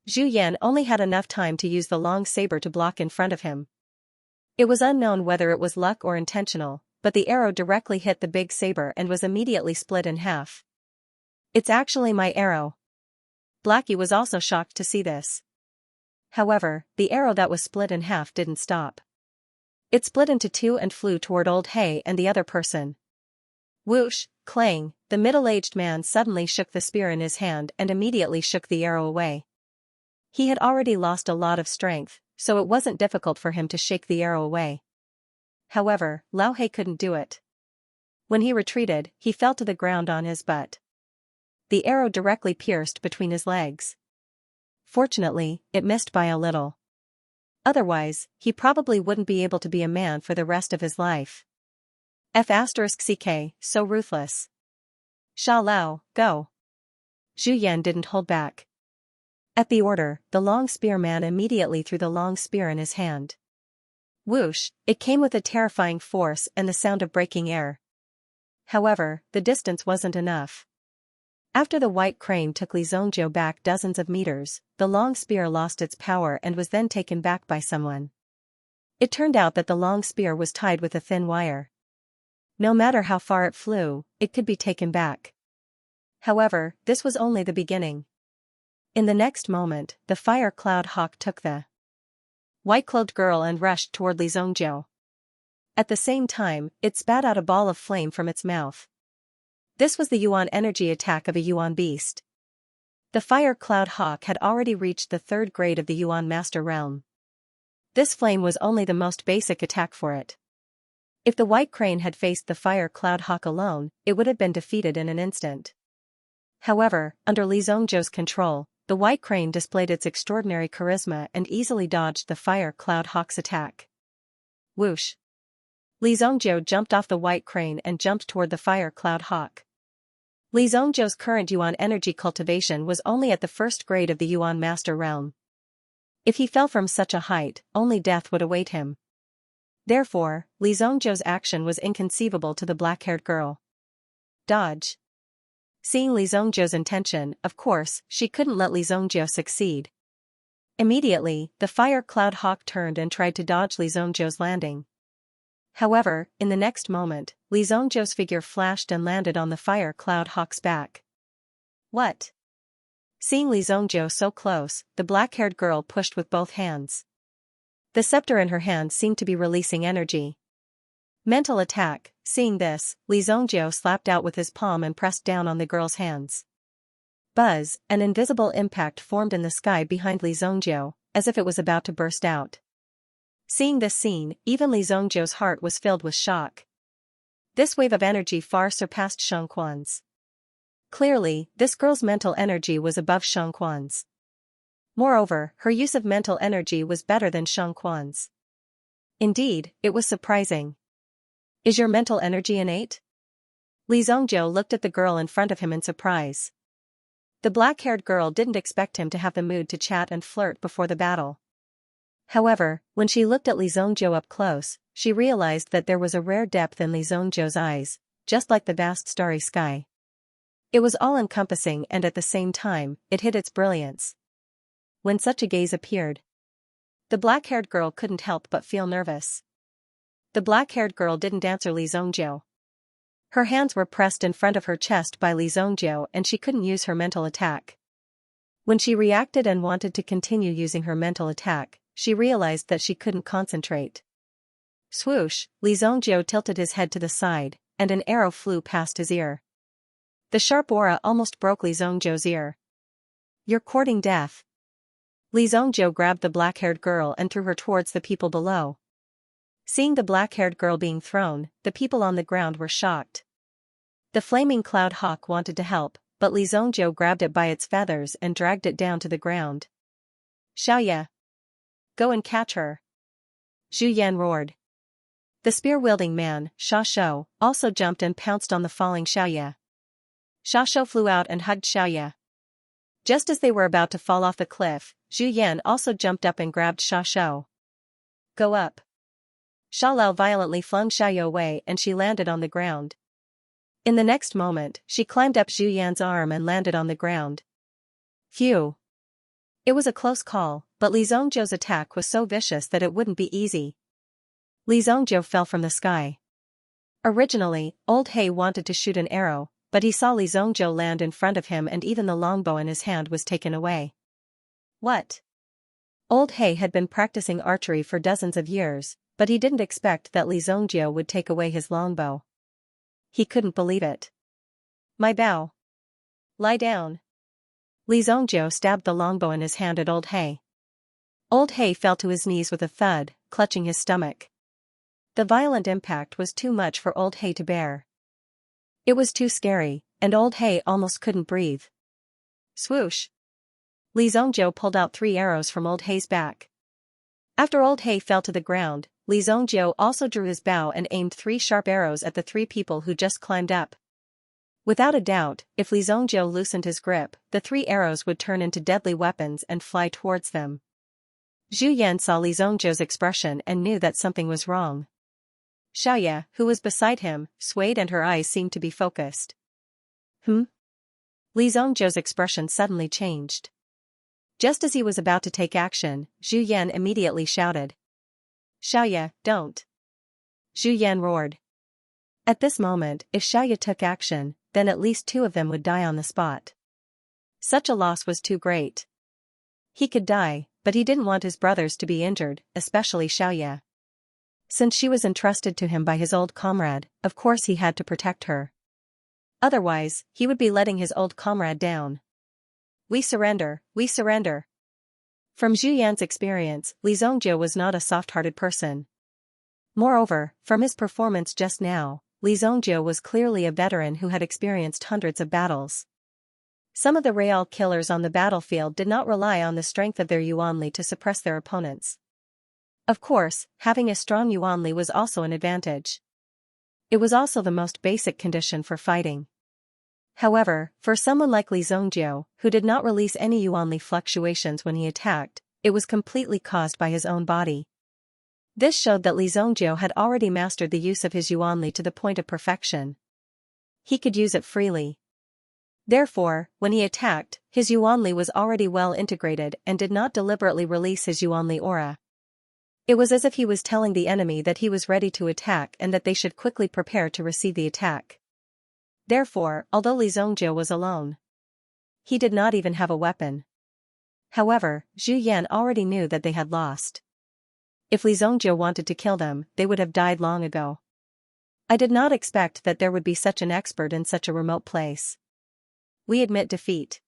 Zhu Yan only had enough time to use the long saber to block in front of him. It was unknown whether it was luck or intentional, but the arrow directly hit the big saber and was immediately split in half. It's actually my arrow. Blackie was also shocked to see this. However, the arrow that was split in half didn't stop. It split into two and flew toward Old Hay and the other person. Whoosh, clang, the middle-aged man suddenly shook the spear in his hand and immediately shook the arrow away. He had already lost a lot of strength, so it wasn't difficult for him to shake the arrow away. However, Lao He couldn't do it. When he retreated, he fell to the ground on his butt. The arrow directly pierced between his legs. Fortunately, it missed by a little. Otherwise, he probably wouldn't be able to be a man for the rest of his life. F***ck, so ruthless. Sha Lao, go. Zhu Yan didn't hold back. At the order, the long spear man immediately threw the long spear in his hand. Whoosh, it came with a terrifying force and the sound of breaking air. However, the distance wasn't enough. After the white crane took Li Zongjiu back dozens of meters, the long spear lost its power and was then taken back by someone. It turned out that the long spear was tied with a thin wire. No matter how far it flew, it could be taken back. However, this was only the beginning. In the next moment, the fire cloud hawk took the white-clothed girl and rushed toward Li Zongjiu. At the same time, it spat out a ball of flame from its mouth. This was the Yuan energy attack of a Yuan beast. The fire cloud hawk had already reached the 3rd grade of the Yuan master realm. This flame was only the most basic attack for it. If the white crane had faced the fire cloud hawk alone, it would have been defeated in an instant. However, under Li Zongjiu's control, the white crane displayed its extraordinary charisma and easily dodged the fire cloud hawk's attack. Whoosh! Li Zongjiu jumped off the white crane and jumped toward the fire cloud hawk. Li Zongjiu's current Yuan energy cultivation was only at the 1st grade of the Yuan master realm. If he fell from such a height, only death would await him. Therefore, Li Zongjiu's action was inconceivable to the black-haired girl. Dodge. Seeing Li Zongjiu's intention, of course, she couldn't let Li Zongjiu succeed. Immediately, the fire cloud hawk turned and tried to dodge Li Zongjiu's landing. However, in the next moment, Li Zongjiu's figure flashed and landed on the fire cloud hawk's back. What? Seeing Li Zongjiu so close, the black-haired girl pushed with both hands. The scepter in her hand seemed to be releasing energy. Mental attack. Seeing this, Li Zongjiu slapped out with his palm and pressed down on the girl's hands. Buzz, an invisible impact formed in the sky behind Li Zongjiu, as if it was about to burst out. Seeing this scene, even Li Zongjiu's heart was filled with shock. This wave of energy far surpassed Xianxia's. Clearly, this girl's mental energy was above Xianxia's. Moreover, her use of mental energy was better than Xianxia's. Indeed, it was surprising. Is your mental energy innate? Li Zongjiu looked at the girl in front of him in surprise. The black-haired girl didn't expect him to have the mood to chat and flirt before the battle. However, when she looked at Li Zongjiu up close, she realized that there was a rare depth in Li Zongjiu's eyes, just like the vast starry sky. It was all-encompassing and at the same time, it hid its brilliance. When such a gaze appeared, the black-haired girl couldn't help but feel nervous. The black-haired girl didn't answer Li Zongjiu. Her hands were pressed in front of her chest by Li Zongjiu and she couldn't use her mental attack. When she reacted and wanted to continue using her mental attack, she realized that she couldn't concentrate. Swoosh, Li Zongjiu tilted his head to the side, and an arrow flew past his ear. The sharp aura almost broke Li Zongjiu's ear. "You're courting death." Li Zongjiu grabbed the black-haired girl and threw her towards the people below. Seeing the black-haired girl being thrown, the people on the ground were shocked. The flaming cloud hawk wanted to help, but Li Zongjiu grabbed it by its feathers and dragged it down to the ground. "Xiaoya! Go and catch her!" Zhu Yan roared. The spear-wielding man, Sha Shou, also jumped and pounced on the falling Xiaoya. Sha Shou flew out and hugged Xiaoya. Just as they were about to fall off the cliff, Zhu Yan also jumped up and grabbed Sha Shou. "Go up!" Sha Lao violently flung Xiaoya away and she landed on the ground. In the next moment, she climbed up Zhu Yan's arm and landed on the ground. Phew! It was a close call, but Li Zongjiu's attack was so vicious that it wouldn't be easy. Li Zongjiu fell from the sky. Originally, Old He wanted to shoot an arrow, but he saw Li Zongjiu land in front of him and even the longbow in his hand was taken away. What? Old He had been practicing archery for dozens of years, but he didn't expect that Li Zongjiu would take away his longbow. He couldn't believe it. "My bow. Lie down." Li Zongjiu stabbed the longbow in his hand at Old He. Old He fell to his knees with a thud, clutching his stomach. The violent impact was too much for Old He to bear. It was too scary, and Old He almost couldn't breathe. Swoosh! Li Zongjiu pulled out 3 arrows from Old He's back. After Old He fell to the ground, Li Zongjiu also drew his bow and aimed 3 sharp arrows at the 3 people who just climbed up. Without a doubt, if Li Zongjiu loosened his grip, the 3 arrows would turn into deadly weapons and fly towards them. Zhu Yan saw Li Zongjiu's expression and knew that something was wrong. Xiaoya, who was beside him, swayed and her eyes seemed to be focused. Li Zongjiu's expression suddenly changed. Just as he was about to take action, Zhu Yan immediately shouted. "Xiaoya, don't!" Zhu Yan roared. At this moment, if Xiaoya took action, then at least 2 of them would die on the spot. Such a loss was too great. He could die, but he didn't want his brothers to be injured, especially Xiaoya. Since she was entrusted to him by his old comrade, of course he had to protect her. Otherwise, he would be letting his old comrade down. "We surrender, we surrender." From Zhu Yan's experience, Li Zongjiu was not a soft-hearted person. Moreover, from his performance just now, Li Zongjiu was clearly a veteran who had experienced hundreds of battles. Some of the real killers on the battlefield did not rely on the strength of their yuanli to suppress their opponents. Of course, having a strong yuanli was also an advantage. It was also the most basic condition for fighting. However, for someone like Li Zongjiu, who did not release any yuanli fluctuations when he attacked, it was completely caused by his own body. This showed that Li Zongjiu had already mastered the use of his yuanli to the point of perfection. He could use it freely. Therefore, when he attacked, his yuanli was already well integrated and did not deliberately release his yuanli aura. It was as if he was telling the enemy that he was ready to attack and that they should quickly prepare to receive the attack. Therefore, although Li Zongjiu was alone, he did not even have a weapon. However, Zhu Yan already knew that they had lost. If Li Zongjiu wanted to kill them, they would have died long ago. I did not expect that there would be such an expert in such a remote place. We admit defeat.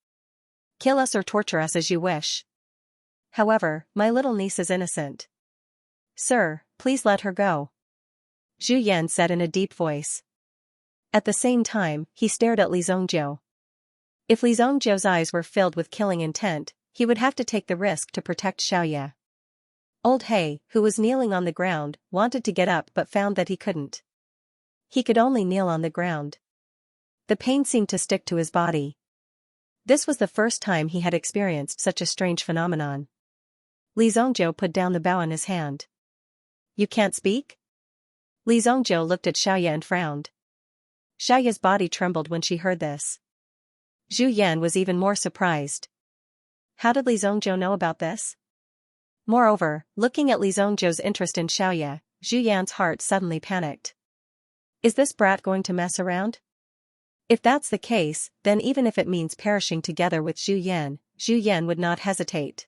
Kill us or torture us as you wish. However, my little niece is innocent. Sir, please let her go. Zhu Yan said in a deep voice. At the same time, he stared at Li Zongjiu. If Li Zongjiu's eyes were filled with killing intent, he would have to take the risk to protect Xiaoya. Old He, who was kneeling on the ground, wanted to get up but found that he couldn't. He could only kneel on the ground. The pain seemed to stick to his body. This was the first time he had experienced such a strange phenomenon. Li Zhongzhou put down the bow in his hand. You can't speak? Li Zhongzhou looked at Xiaoya and frowned. Xiaoya's body trembled when she heard this. Zhu Yan was even more surprised. How did Li Zhongzhou know about this? Moreover, looking at Li Zhongzhou's interest in Xiaoya, Zhu Yan's heart suddenly panicked. Is this brat going to mess around? If that's the case, then even if it means perishing together with Zhu Yan would not hesitate.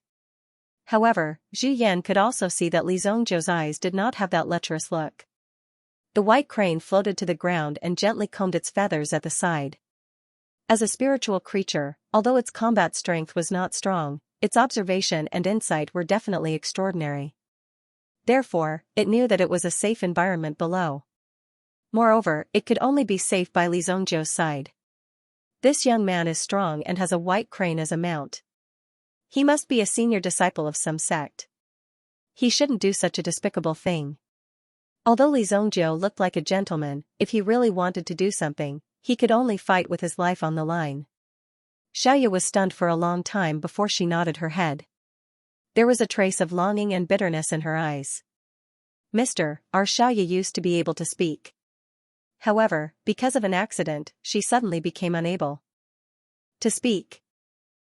However, Zhu Yan could also see that Li Zhongzhou's eyes did not have that lecherous look. The white crane floated to the ground and gently combed its feathers at the side. As a spiritual creature, although its combat strength was not strong, its observation and insight were definitely extraordinary. Therefore, it knew that it was a safe environment below. Moreover, it could only be safe by Li Zhongzhou's side. This young man is strong and has a white crane as a mount. He must be a senior disciple of some sect. He shouldn't do such a despicable thing. Although Li Zhongzhou looked like a gentleman, if he really wanted to do something, he could only fight with his life on the line. Xiaoya was stunned for a long time before she nodded her head. There was a trace of longing and bitterness in her eyes. Our Xiaoya used to be able to speak. However, because of an accident, she suddenly became unable to speak.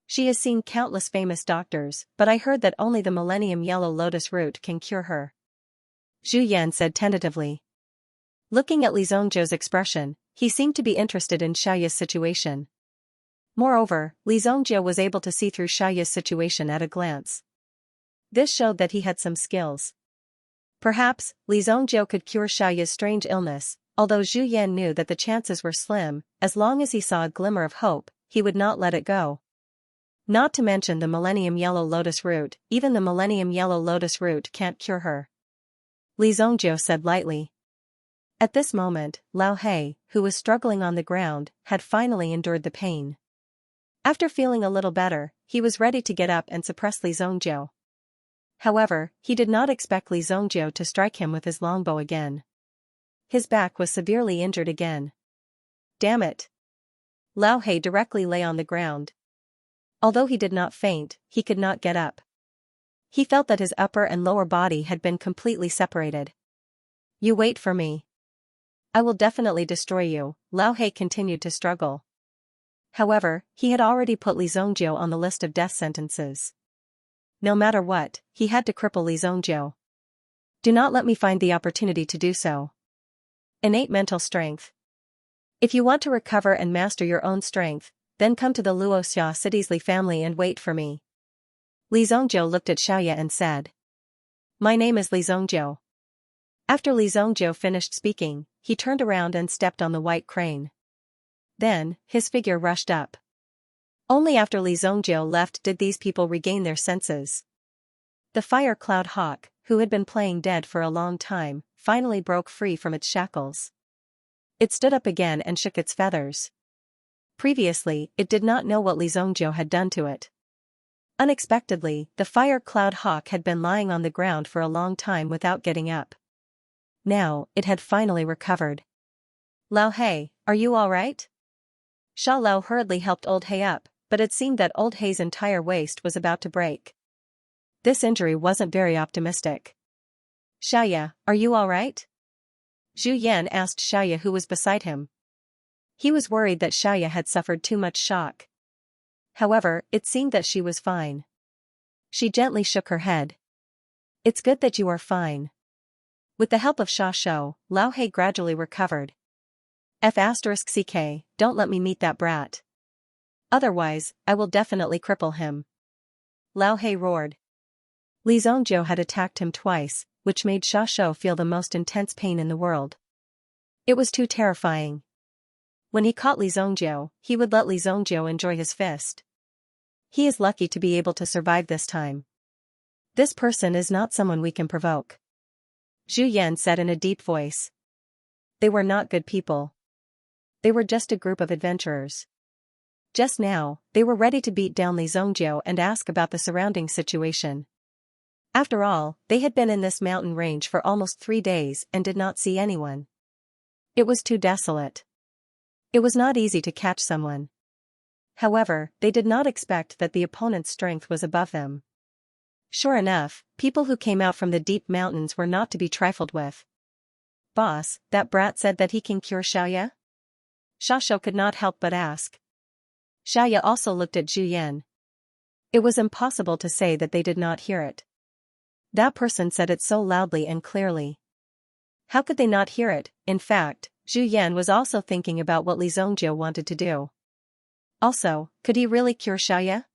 She has seen countless famous doctors, but I heard that only the Millennium Yellow Lotus root can cure her. Zhu Yan said tentatively. Looking at Li Zhongzhou's expression, he seemed to be interested in Xiaoya's situation. Moreover, Li Zhongzhou was able to see through Xiaoya's situation at a glance. This showed that he had some skills. Perhaps, Li Zhongzhou could cure Xiaoya's strange illness, although Zhu Yan knew that the chances were slim. As long as he saw a glimmer of hope, he would not let it go. Not to mention the Millennium Yellow Lotus root, even the Millennium Yellow Lotus root can't cure her. Li Zhongzhou said lightly. At this moment, Lao He, who was struggling on the ground, had finally endured the pain. After feeling a little better, he was ready to get up and suppress Li Zhongzhou. However, he did not expect Li Zhongzhou to strike him with his longbow again. His back was severely injured again. Damn it! Lao He directly lay on the ground. Although he did not faint, he could not get up. He felt that his upper and lower body had been completely separated. You wait for me. I will definitely destroy you, Lao He continued to struggle. However, he had already put Li Zhongzhou on the list of death sentences. No matter what, he had to cripple Li Zhongzhou. Do not let me find the opportunity to do so. Innate mental strength. If you want to recover and master your own strength, then come to the Luoxia city's Li family and wait for me. Li Zhongzhou looked at Xiaoya and said. My name is Li Zhongzhou. After Li Zhongzhou finished speaking, he turned around and stepped on the white crane. Then, his figure rushed up. Only after Li Zhongzhou left did these people regain their senses. The fire cloud hawk, who had been playing dead for a long time, finally broke free from its shackles. It stood up again and shook its feathers. Previously, it did not know what Li Zhongzhou had done to it. Unexpectedly, the fire cloud hawk had been lying on the ground for a long time without getting up. Now, it had finally recovered. Lao He, are you all right? Sha Lao hurriedly helped Old He up, but it seemed that Old He's entire waist was about to break. This injury wasn't very optimistic. Xiaoya, are you all right? Zhu Yan asked Xiaoya who was beside him. He was worried that Xiaoya had suffered too much shock. However, it seemed that she was fine. She gently shook her head. It's good that you are fine. With the help of Sha Shou, Lao He gradually recovered. F*CK, don't let me meet that brat. Otherwise, I will definitely cripple him. Lao He roared. Li Zhongzhou had attacked him twice, which made Sha Shou feel the most intense pain in the world. It was too terrifying. When he caught Li Zhongzhou, he would let Li Zhongzhou enjoy his fist. He is lucky to be able to survive this time. This person is not someone we can provoke. Zhu Yan said in a deep voice. They were not good people. They were just a group of adventurers. Just now, they were ready to beat down Li Zhongzhou and ask about the surrounding situation. After all, they had been in this mountain range for almost 3 days and did not see anyone. It was too desolate. It was not easy to catch someone. However, they did not expect that the opponent's strength was above them. Sure enough, people who came out from the deep mountains were not to be trifled with. "Boss, that brat said that he can cure Xiaoya?" Xiaoxiao could not help but ask. Xiaoya also looked at Zhu Yan. It was impossible to say that they did not hear it. That person said it so loudly and clearly. How could they not hear it? In fact, Zhu Yan was also thinking about what Li Zongjiu wanted to do. Also, could he really cure Xiaoya?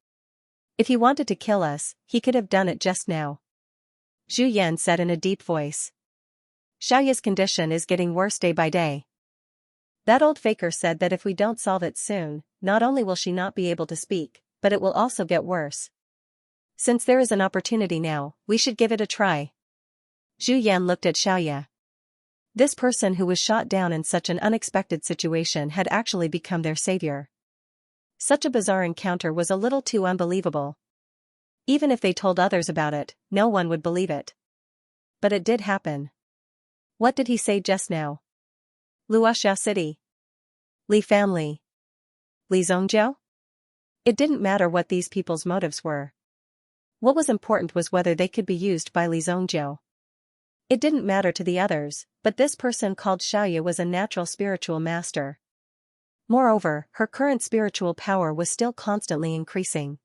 If he wanted to kill us, he could have done it just now. Zhu Yan said in a deep voice. Xiaoya's condition is getting worse day by day. That old faker said that if we don't solve it soon, not only will she not be able to speak, but it will also get worse. Since there is an opportunity now, we should give it a try. Zhu Yan looked at Xiaoya. This person who was shot down in such an unexpected situation had actually become their savior. Such a bizarre encounter was a little too unbelievable. Even if they told others about it, no one would believe it. But it did happen. What did he say just now? Luoxia City. Li family. Li Zongjiu? It didn't matter what these people's motives were. What was important was whether they could be used by Li Zongjiu. It didn't matter to the others, but this person called Xiaoya was a natural spiritual master. Moreover, her current spiritual power was still constantly increasing.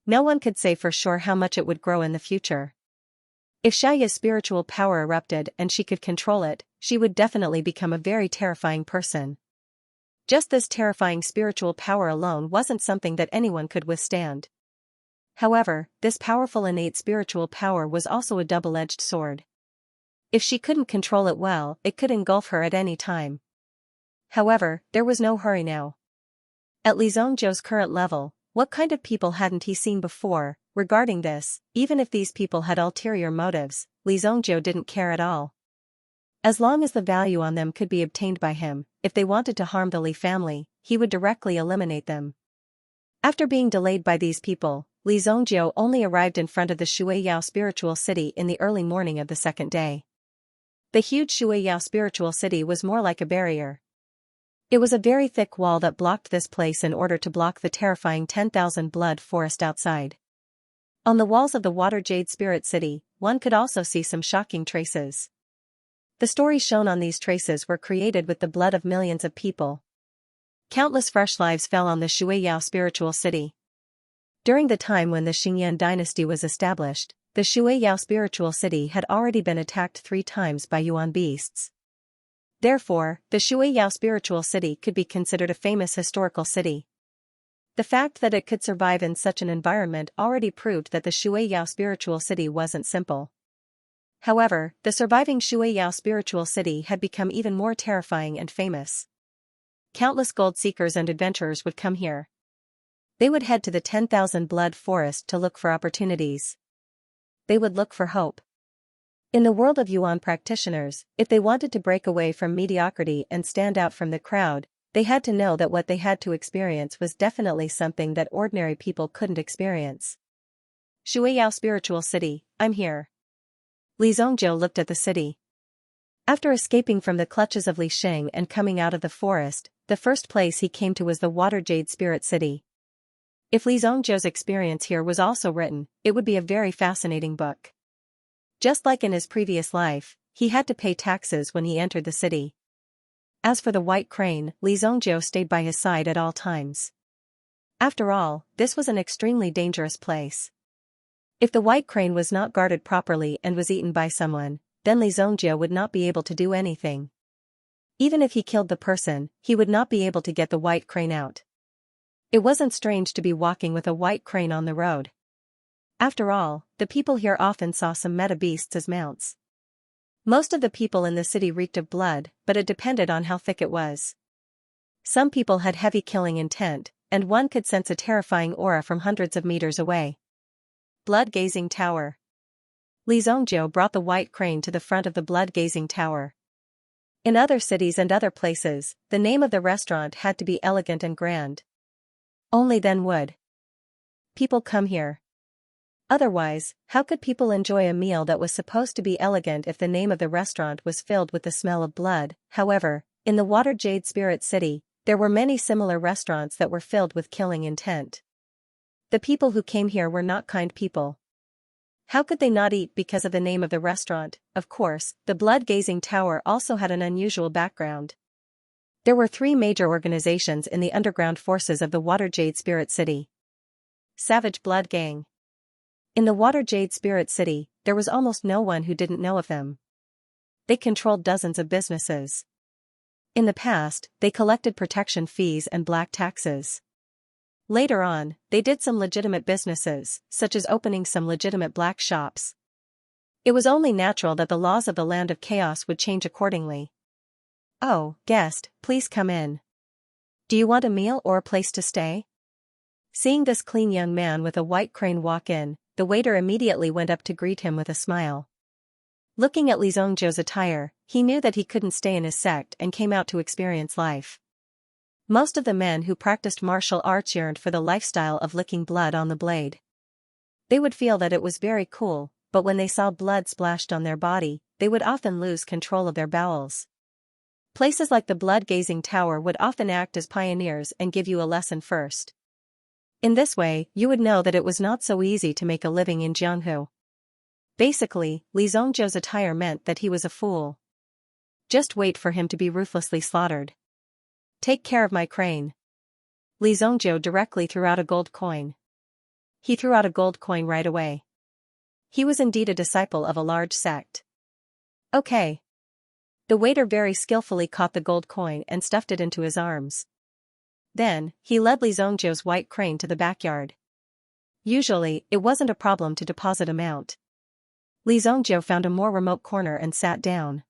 No one could say for sure how much it would grow in the future. If Xiaoya's spiritual power erupted and she could control it, she would definitely become a very terrifying person. Just this terrifying spiritual power alone wasn't something that anyone could withstand. However, this powerful innate spiritual power was also a double-edged sword. If she couldn't control it well, it could engulf her at any time. However, there was no hurry now. At Li Zongjiu's current level, what kind of people hadn't he seen before? Regarding this, even if these people had ulterior motives, Li Zongjiu didn't care at all. As long as the value on them could be obtained by him, if they wanted to harm the Li family, he would directly eliminate them. After being delayed by these people, Li Zongjiu only arrived in front of the Shuiyao spiritual city in the early morning of the second day. The huge Shuiyao spiritual city was more like a barrier. It was a very thick wall that blocked this place in order to block the terrifying 10,000 blood forest outside. On the walls of the Water Jade Spirit City, one could also see some shocking traces. The stories shown on these traces were created with the blood of millions of people. Countless fresh lives fell on the Shuiyao spiritual city. During the time when the Xingyan dynasty was established, the Shuiyao spiritual city had already been attacked 3 times by Yuan beasts. Therefore, the Shuiyao spiritual city could be considered a famous historical city. The fact that it could survive in such an environment already proved that the Shuiyao spiritual city wasn't simple. However, the surviving Shuiyao spiritual city had become even more terrifying and famous. Countless gold seekers and adventurers would come here. They would head to the 10,000 blood forest to look for opportunities. They would look for hope. In the world of Yuan practitioners, if they wanted to break away from mediocrity and stand out from the crowd, they had to know that what they had to experience was definitely something that ordinary people couldn't experience. Shuiyao spiritual city, I'm here. Li Zongjiu looked at the city. After escaping from the clutches of Li Sheng and coming out of the forest, the first place he came to was the Water Jade Spirit City. If Li Zongjiu's experience here was also written, it would be a very fascinating book. Just like in his previous life, he had to pay taxes when he entered the city. As for the white crane, Li Zongjiu stayed by his side at all times. After all, this was an extremely dangerous place. If the white crane was not guarded properly and was eaten by someone, then Li Zongjiu would not be able to do anything. Even if he killed the person, he would not be able to get the white crane out. It wasn't strange to be walking with a white crane on the road. After all, the people here often saw some meta beasts as mounts. Most of the people in the city reeked of blood, but it depended on how thick it was. Some people had heavy killing intent, and one could sense a terrifying aura from hundreds of meters away. Blood-gazing tower. Li Zongjiu brought the white crane to the front of the blood-gazing tower. In other cities and other places, the name of the restaurant had to be elegant and grand. Only then would people come here. Otherwise, how could people enjoy a meal that was supposed to be elegant if the name of the restaurant was filled with the smell of blood? However, in the Water Jade Spirit City, There were many similar restaurants that were filled with killing intent. The people who came here were not kind people. How could they not eat because of the name of the restaurant? Of course, the blood-gazing tower also had an unusual background. There were 3 major organizations in the underground forces of the Water Jade Spirit City. Savage Blood Gang. In the Water Jade Spirit City, there was almost no one who didn't know of them. They controlled dozens of businesses. In the past, they collected protection fees and black taxes. Later on, they did some legitimate businesses, such as opening some legitimate black shops. It was only natural that the laws of the Land of Chaos would change accordingly. "Oh, guest, please come in. Do you want a meal or a place to stay?" Seeing this clean young man with a white crane walk in, the waiter immediately went up to greet him with a smile. Looking at Li Zhongzhou's attire, he knew that he couldn't stay in his sect and came out to experience life. Most of the men who practiced martial arts yearned for the lifestyle of licking blood on the blade. They would feel that it was very cool, but when they saw blood splashed on their body, they would often lose control of their bowels. Places like the blood-gazing tower would often act as pioneers and give you a lesson first. In this way, you would know that it was not so easy to make a living in Jianghu. Basically, Li Zhongzhou's attire meant that he was a fool. Just wait for him to be ruthlessly slaughtered. "Take care of my crane." Li Zhongzhou directly threw out a gold coin. He threw out a gold coin right away. He was indeed a disciple of a large sect. "Okay." The waiter very skillfully caught the gold coin and stuffed it into his arms. Then, he led Li Zhongzhou's white crane to the backyard. Usually, it wasn't a problem to deposit amount. Li Zhongzhou found a more remote corner and sat down.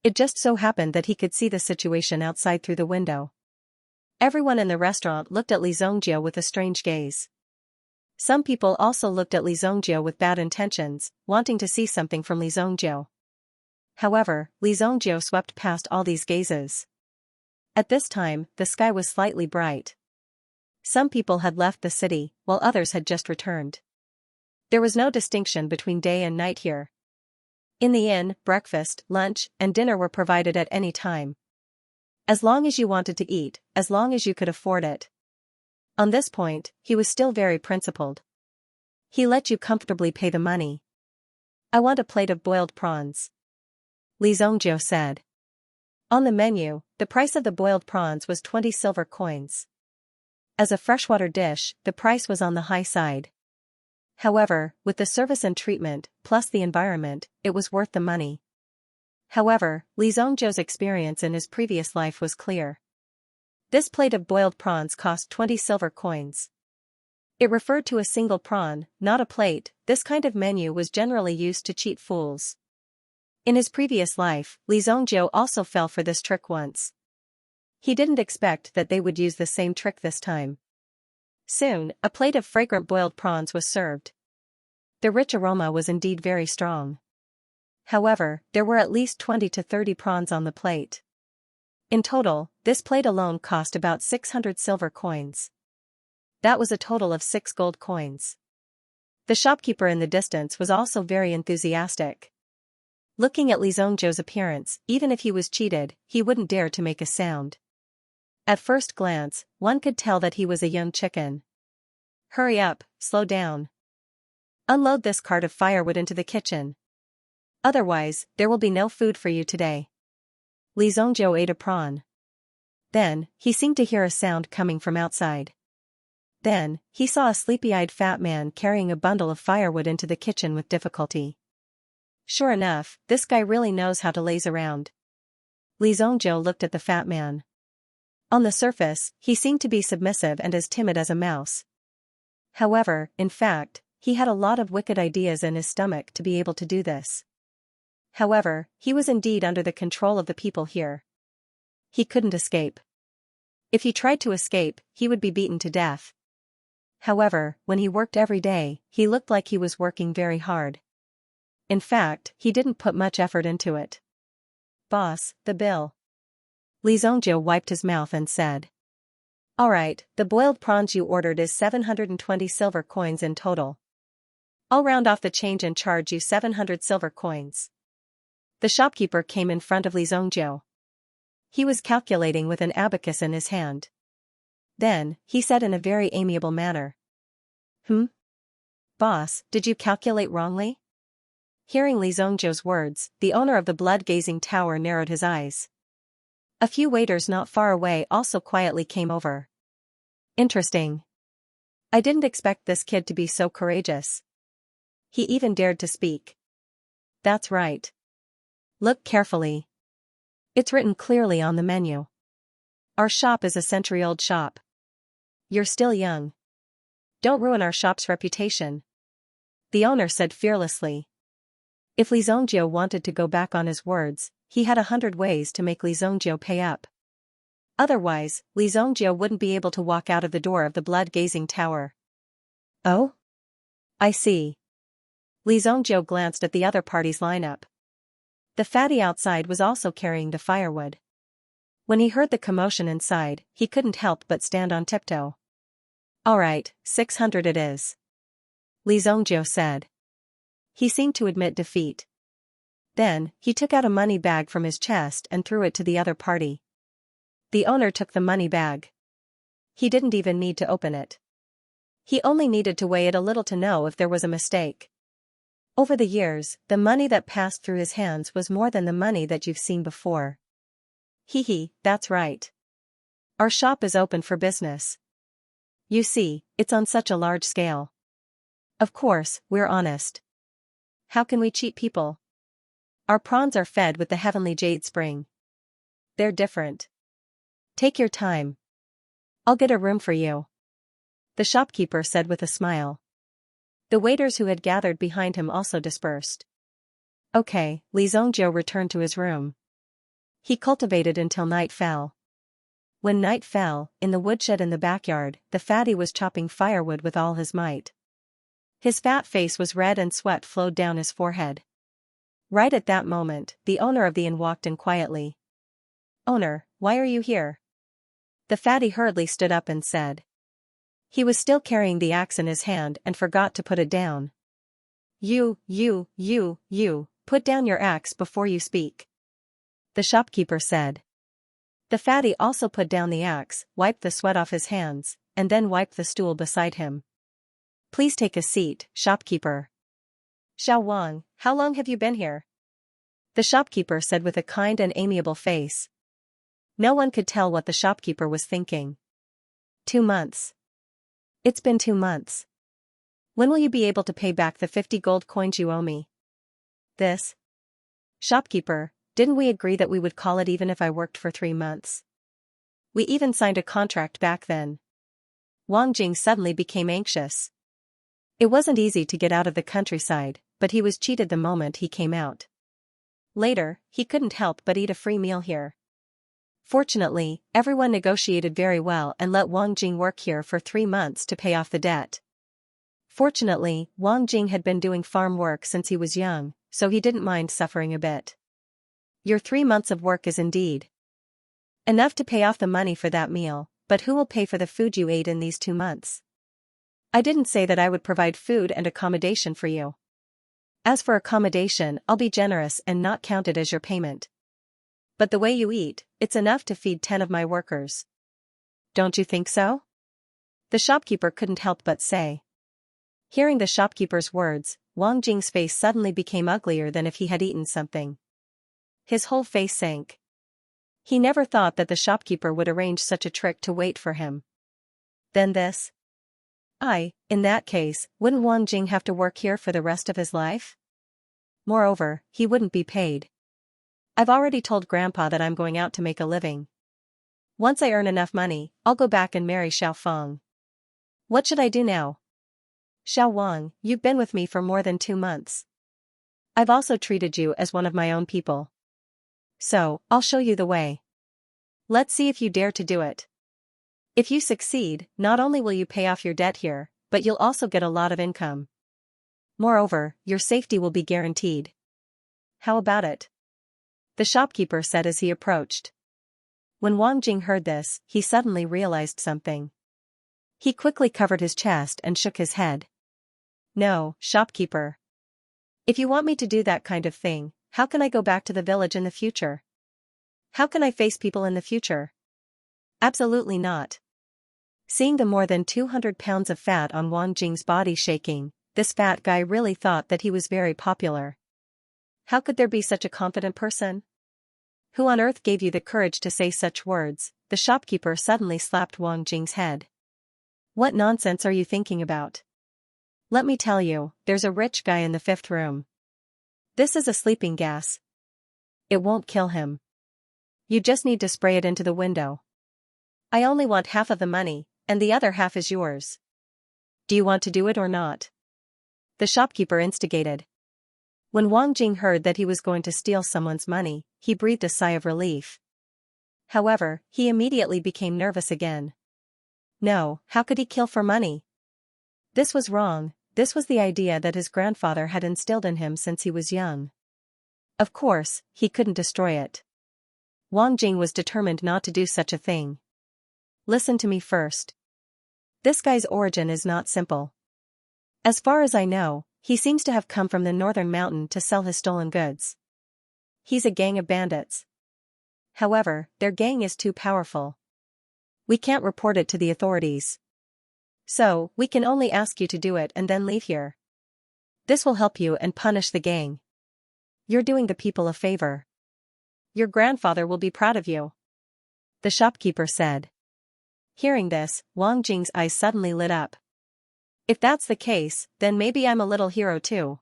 It just so happened that he could see the situation outside through the window. Everyone in the restaurant looked at Li Zhongzhou with a strange gaze. Some people also looked at Li Zhongzhou with bad intentions, wanting to see something from Li Zhongzhou. However, Li Zhongzhou swept past all these gazes. At this time, the sky was slightly bright. Some people had left the city, while others had just returned. There was no distinction between day and night here. In the inn, breakfast, lunch, and dinner were provided at any time. As long as you wanted to eat, as long as you could afford it. On this point, he was still very principled. He let you comfortably pay the money. "I want a plate of boiled prawns," Li Zhongzhou said. On the menu, the price of the boiled prawns was 20 silver coins. As a freshwater dish, the price was on the high side. However, with the service and treatment, plus the environment, it was worth the money. However, Li Zhongzhou's experience in his previous life was clear. This plate of boiled prawns cost 20 silver coins. It referred to a single prawn, not a plate. This kind of menu was generally used to cheat fools. In his previous life, Li Zhongzhou also fell for this trick once. He didn't expect that they would use the same trick this time. Soon, a plate of fragrant boiled prawns was served. The rich aroma was indeed very strong. However, there were at least 20 to 30 prawns on the plate. In total, this plate alone cost about 600 silver coins. That was a total of 6 gold coins. The shopkeeper in the distance was also very enthusiastic. Looking at Li Zhongzhou's appearance, even if he was cheated, he wouldn't dare to make a sound. At first glance, one could tell that he was a young chicken. "Hurry up, slow down. Unload this cart of firewood into the kitchen. Otherwise, there will be no food for you today." Li Zhongzhou ate a prawn. Then, he seemed to hear a sound coming from outside. Then, he saw a sleepy-eyed fat man carrying a bundle of firewood into the kitchen with difficulty. Sure enough, this guy really knows how to laze around. Li Zhongzhou looked at the fat man. On the surface, he seemed to be submissive and as timid as a mouse. However, in fact, he had a lot of wicked ideas in his stomach to be able to do this. However, he was indeed under the control of the people here. He couldn't escape. If he tried to escape, he would be beaten to death. However, when he worked every day, he looked like he was working very hard. In fact, he didn't put much effort into it. "Boss, the bill." Li Zhongzhou wiped his mouth and said. "All right, the boiled prawns you ordered is 720 silver coins in total. I'll round off the change and charge you 700 silver coins." The shopkeeper came in front of Li Zhongzhou. He was calculating with an abacus in his hand. Then, he said in a very amiable manner. Boss, did you calculate wrongly? Hearing Li Zhongjiu's words, the owner of the blood-gazing tower narrowed his eyes. A few waiters not far away also quietly came over. Interesting. I didn't expect this kid to be so courageous. He even dared to speak. That's right. Look carefully. It's written clearly on the menu. Our shop is a century-old shop. You're still young. Don't ruin our shop's reputation. The owner said fearlessly. If Li Zhongjiu wanted to go back on his words, he had 100 ways to make Li Zhongjiu pay up. Otherwise, Li Zhongjiu wouldn't be able to walk out of the door of the blood-gazing tower. Oh? I see. Li Zhongjiu glanced at the other party's lineup. The fatty outside was also carrying the firewood. When he heard the commotion inside, he couldn't help but stand on tiptoe. All right, 600 it is. Li Zhongjiu said. He seemed to admit defeat. Then, he took out a money bag from his chest and threw it to the other party. The owner took the money bag. He didn't even need to open it. He only needed to weigh it a little to know if there was a mistake. Over the years, the money that passed through his hands was more than the money that you've seen before. That's right. Our shop is open for business. You see, it's on such a large scale. Of course, we're honest. How can we cheat people? Our prawns are fed with the heavenly jade spring. They're different. Take your time. I'll get a room for you. The shopkeeper said with a smile. The waiters who had gathered behind him also dispersed. Okay, Li Zhongjiu returned to his room. He cultivated until night fell. When night fell, in the woodshed in the backyard, the fatty was chopping firewood with all his might. His fat face was red and sweat flowed down his forehead. Right at that moment, the owner of the inn walked in quietly. Owner, why are you here? The fatty hurriedly stood up and said. He was still carrying the axe in his hand and forgot to put it down. You, put down your axe before you speak. The shopkeeper said. The fatty also put down the axe, wiped the sweat off his hands, and then wiped the stool beside him. Please take a seat, shopkeeper. Xiao Wang, how long have you been here? The shopkeeper said with a kind and amiable face. No one could tell what the shopkeeper was thinking. 2 months. It's been 2 months. When will you be able to pay back the 50 gold coins you owe me? This? Shopkeeper, didn't we agree that we would call it even if I worked for 3 months? We even signed a contract back then. Wang Jing suddenly became anxious. It wasn't easy to get out of the countryside, but he was cheated the moment he came out. Later, he couldn't help but eat a free meal here. Fortunately, everyone negotiated very well and let Wang Jing work here for 3 months to pay off the debt. Fortunately, Wang Jing had been doing farm work since he was young, so he didn't mind suffering a bit. Your 3 months of work is indeed enough to pay off the money for that meal, but who will pay for the food you ate in these 2 months? I didn't say that I would provide food and accommodation for you. As for accommodation, I'll be generous and not count it as your payment. But the way you eat, it's enough to feed 10 of my workers. Don't you think so? The shopkeeper couldn't help but say. Hearing the shopkeeper's words, Wang Jing's face suddenly became uglier than if he had eaten something. His whole face sank. He never thought that the shopkeeper would arrange such a trick to wait for him. Then this? In that case, wouldn't Wang Jing have to work here for the rest of his life? Moreover, he wouldn't be paid. I've already told Grandpa that I'm going out to make a living. Once I earn enough money, I'll go back and marry Xiao Feng. What should I do now? Xiao Wang, you've been with me for more than 2 months. I've also treated you as one of my own people. So, I'll show you the way. Let's see if you dare to do it. If you succeed, not only will you pay off your debt here, but you'll also get a lot of income. Moreover, your safety will be guaranteed. How about it? The shopkeeper said as he approached. When Wang Jing heard this, he suddenly realized something. He quickly covered his chest and shook his head. No, shopkeeper. If you want me to do that kind of thing, how can I go back to the village in the future? How can I face people in the future? Absolutely not. Seeing the more than 200 pounds of fat on Wang Jing's body shaking, this fat guy really thought that he was very popular. How could there be such a confident person? Who on earth gave you the courage to say such words? The shopkeeper suddenly slapped Wang Jing's head. What nonsense are you thinking about? Let me tell you, there's a rich guy in the 5th room. This is a sleeping gas. It won't kill him. You just need to spray it into the window. I only want half of the money, and the other half is yours. Do you want to do it or not? The shopkeeper instigated. When Wang Jing heard that he was going to steal someone's money, he breathed a sigh of relief. However, he immediately became nervous again. No, how could he kill for money? This was wrong. This was the idea that his grandfather had instilled in him since he was young. Of course, he couldn't destroy it. Wang Jing was determined not to do such a thing. Listen to me first. This guy's origin is not simple. As far as I know, he seems to have come from the northern mountain to sell his stolen goods. He's a gang of bandits. However, their gang is too powerful. We can't report it to the authorities. So, we can only ask you to do it and then leave here. This will help you and punish the gang. You're doing the people a favor. Your grandfather will be proud of you. The shopkeeper said. Hearing this, Wang Jing's eyes suddenly lit up. If that's the case, then maybe I'm a little hero too.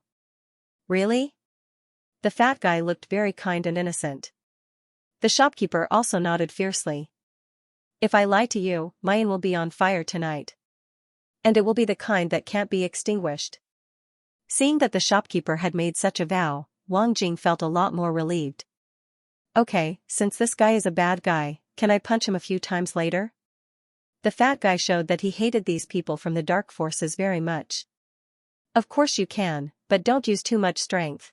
Really? The fat guy looked very kind and innocent. The shopkeeper also nodded fiercely. If I lie to you, mine will be on fire tonight. And it will be the kind that can't be extinguished. Seeing that the shopkeeper had made such a vow, Wang Jing felt a lot more relieved. Okay, since this guy is a bad guy, can I punch him a few times later? The fat guy showed that he hated these people from the dark forces very much. Of course you can, but don't use too much strength.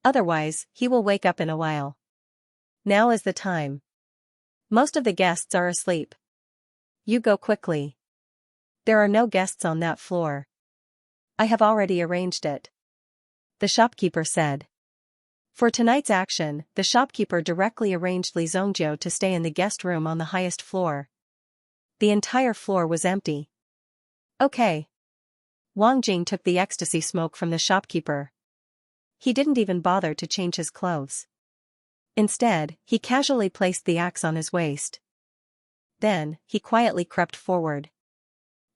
Otherwise, he will wake up in a while. Now is the time. Most of the guests are asleep. You go quickly. There are no guests on that floor. I have already arranged it. The shopkeeper said. For tonight's action, the shopkeeper directly arranged Li Zhongjiu to stay in the guest room on the highest floor. The entire floor was empty. Okay. Wang Jing took the ecstasy smoke from the shopkeeper. He didn't even bother to change his clothes. Instead, he casually placed the axe on his waist. Then, he quietly crept forward.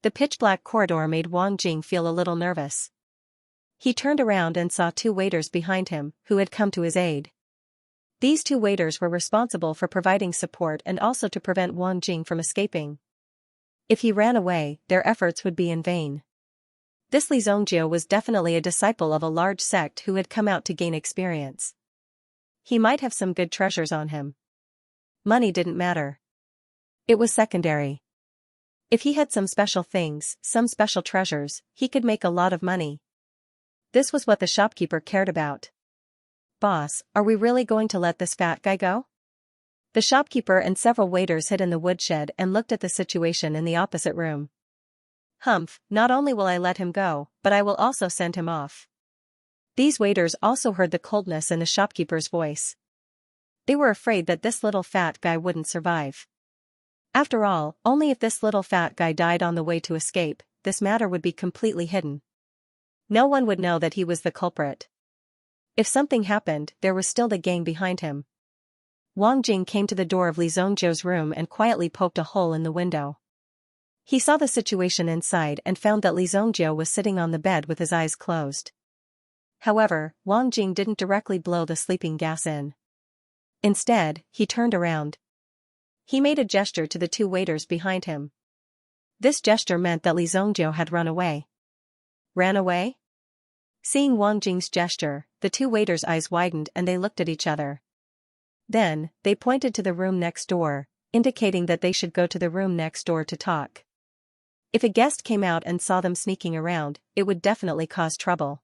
The pitch-black corridor made Wang Jing feel a little nervous. He turned around and saw 2 waiters behind him, who had come to his aid. These 2 waiters were responsible for providing support and also to prevent Wang Jing from escaping. If he ran away, their efforts would be in vain. This Li Zhongjiu was definitely a disciple of a large sect who had come out to gain experience. He might have some good treasures on him. Money didn't matter. It was secondary. If he had some special things, some special treasures, he could make a lot of money. This was what the shopkeeper cared about. Boss, are we really going to let this fat guy go? The shopkeeper and several waiters hid in the woodshed and looked at the situation in the opposite room. Humph, not only will I let him go, but I will also send him off. These waiters also heard the coldness in the shopkeeper's voice. They were afraid that this little fat guy wouldn't survive. After all, only if this little fat guy died on the way to escape, this matter would be completely hidden. No one would know that he was the culprit. If something happened, there was still the gang behind him. Wang Jing came to the door of Li Zhongjiu's room and quietly poked a hole in the window. He saw the situation inside and found that Li Zhongjiu was sitting on the bed with his eyes closed. However, Wang Jing didn't directly blow the sleeping gas in. Instead, he turned around. He made a gesture to the 2 waiters behind him. This gesture meant that Li Zhongjiu had run away. Ran away? Seeing Wang Jing's gesture, the 2 waiters' eyes widened and they looked at each other. Then, they pointed to the room next door, indicating that they should go to the room next door to talk. If a guest came out and saw them sneaking around, it would definitely cause trouble.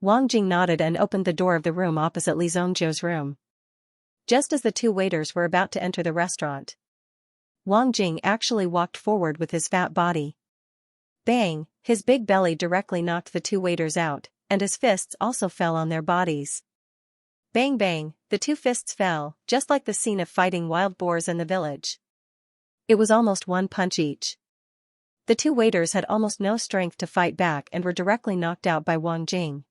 Wang Jing nodded and opened the door of the room opposite Li Zhongjiu's room. Just as the 2 waiters were about to enter the restaurant, Wang Jing actually walked forward with his fat body. Bang! His big belly directly knocked the 2 waiters out, and his fists also fell on their bodies. Bang bang, the two fists fell, just like the scene of fighting wild boars in the village. It was almost one punch each. The two waiters had almost no strength to fight back and were directly knocked out by Wang Jing.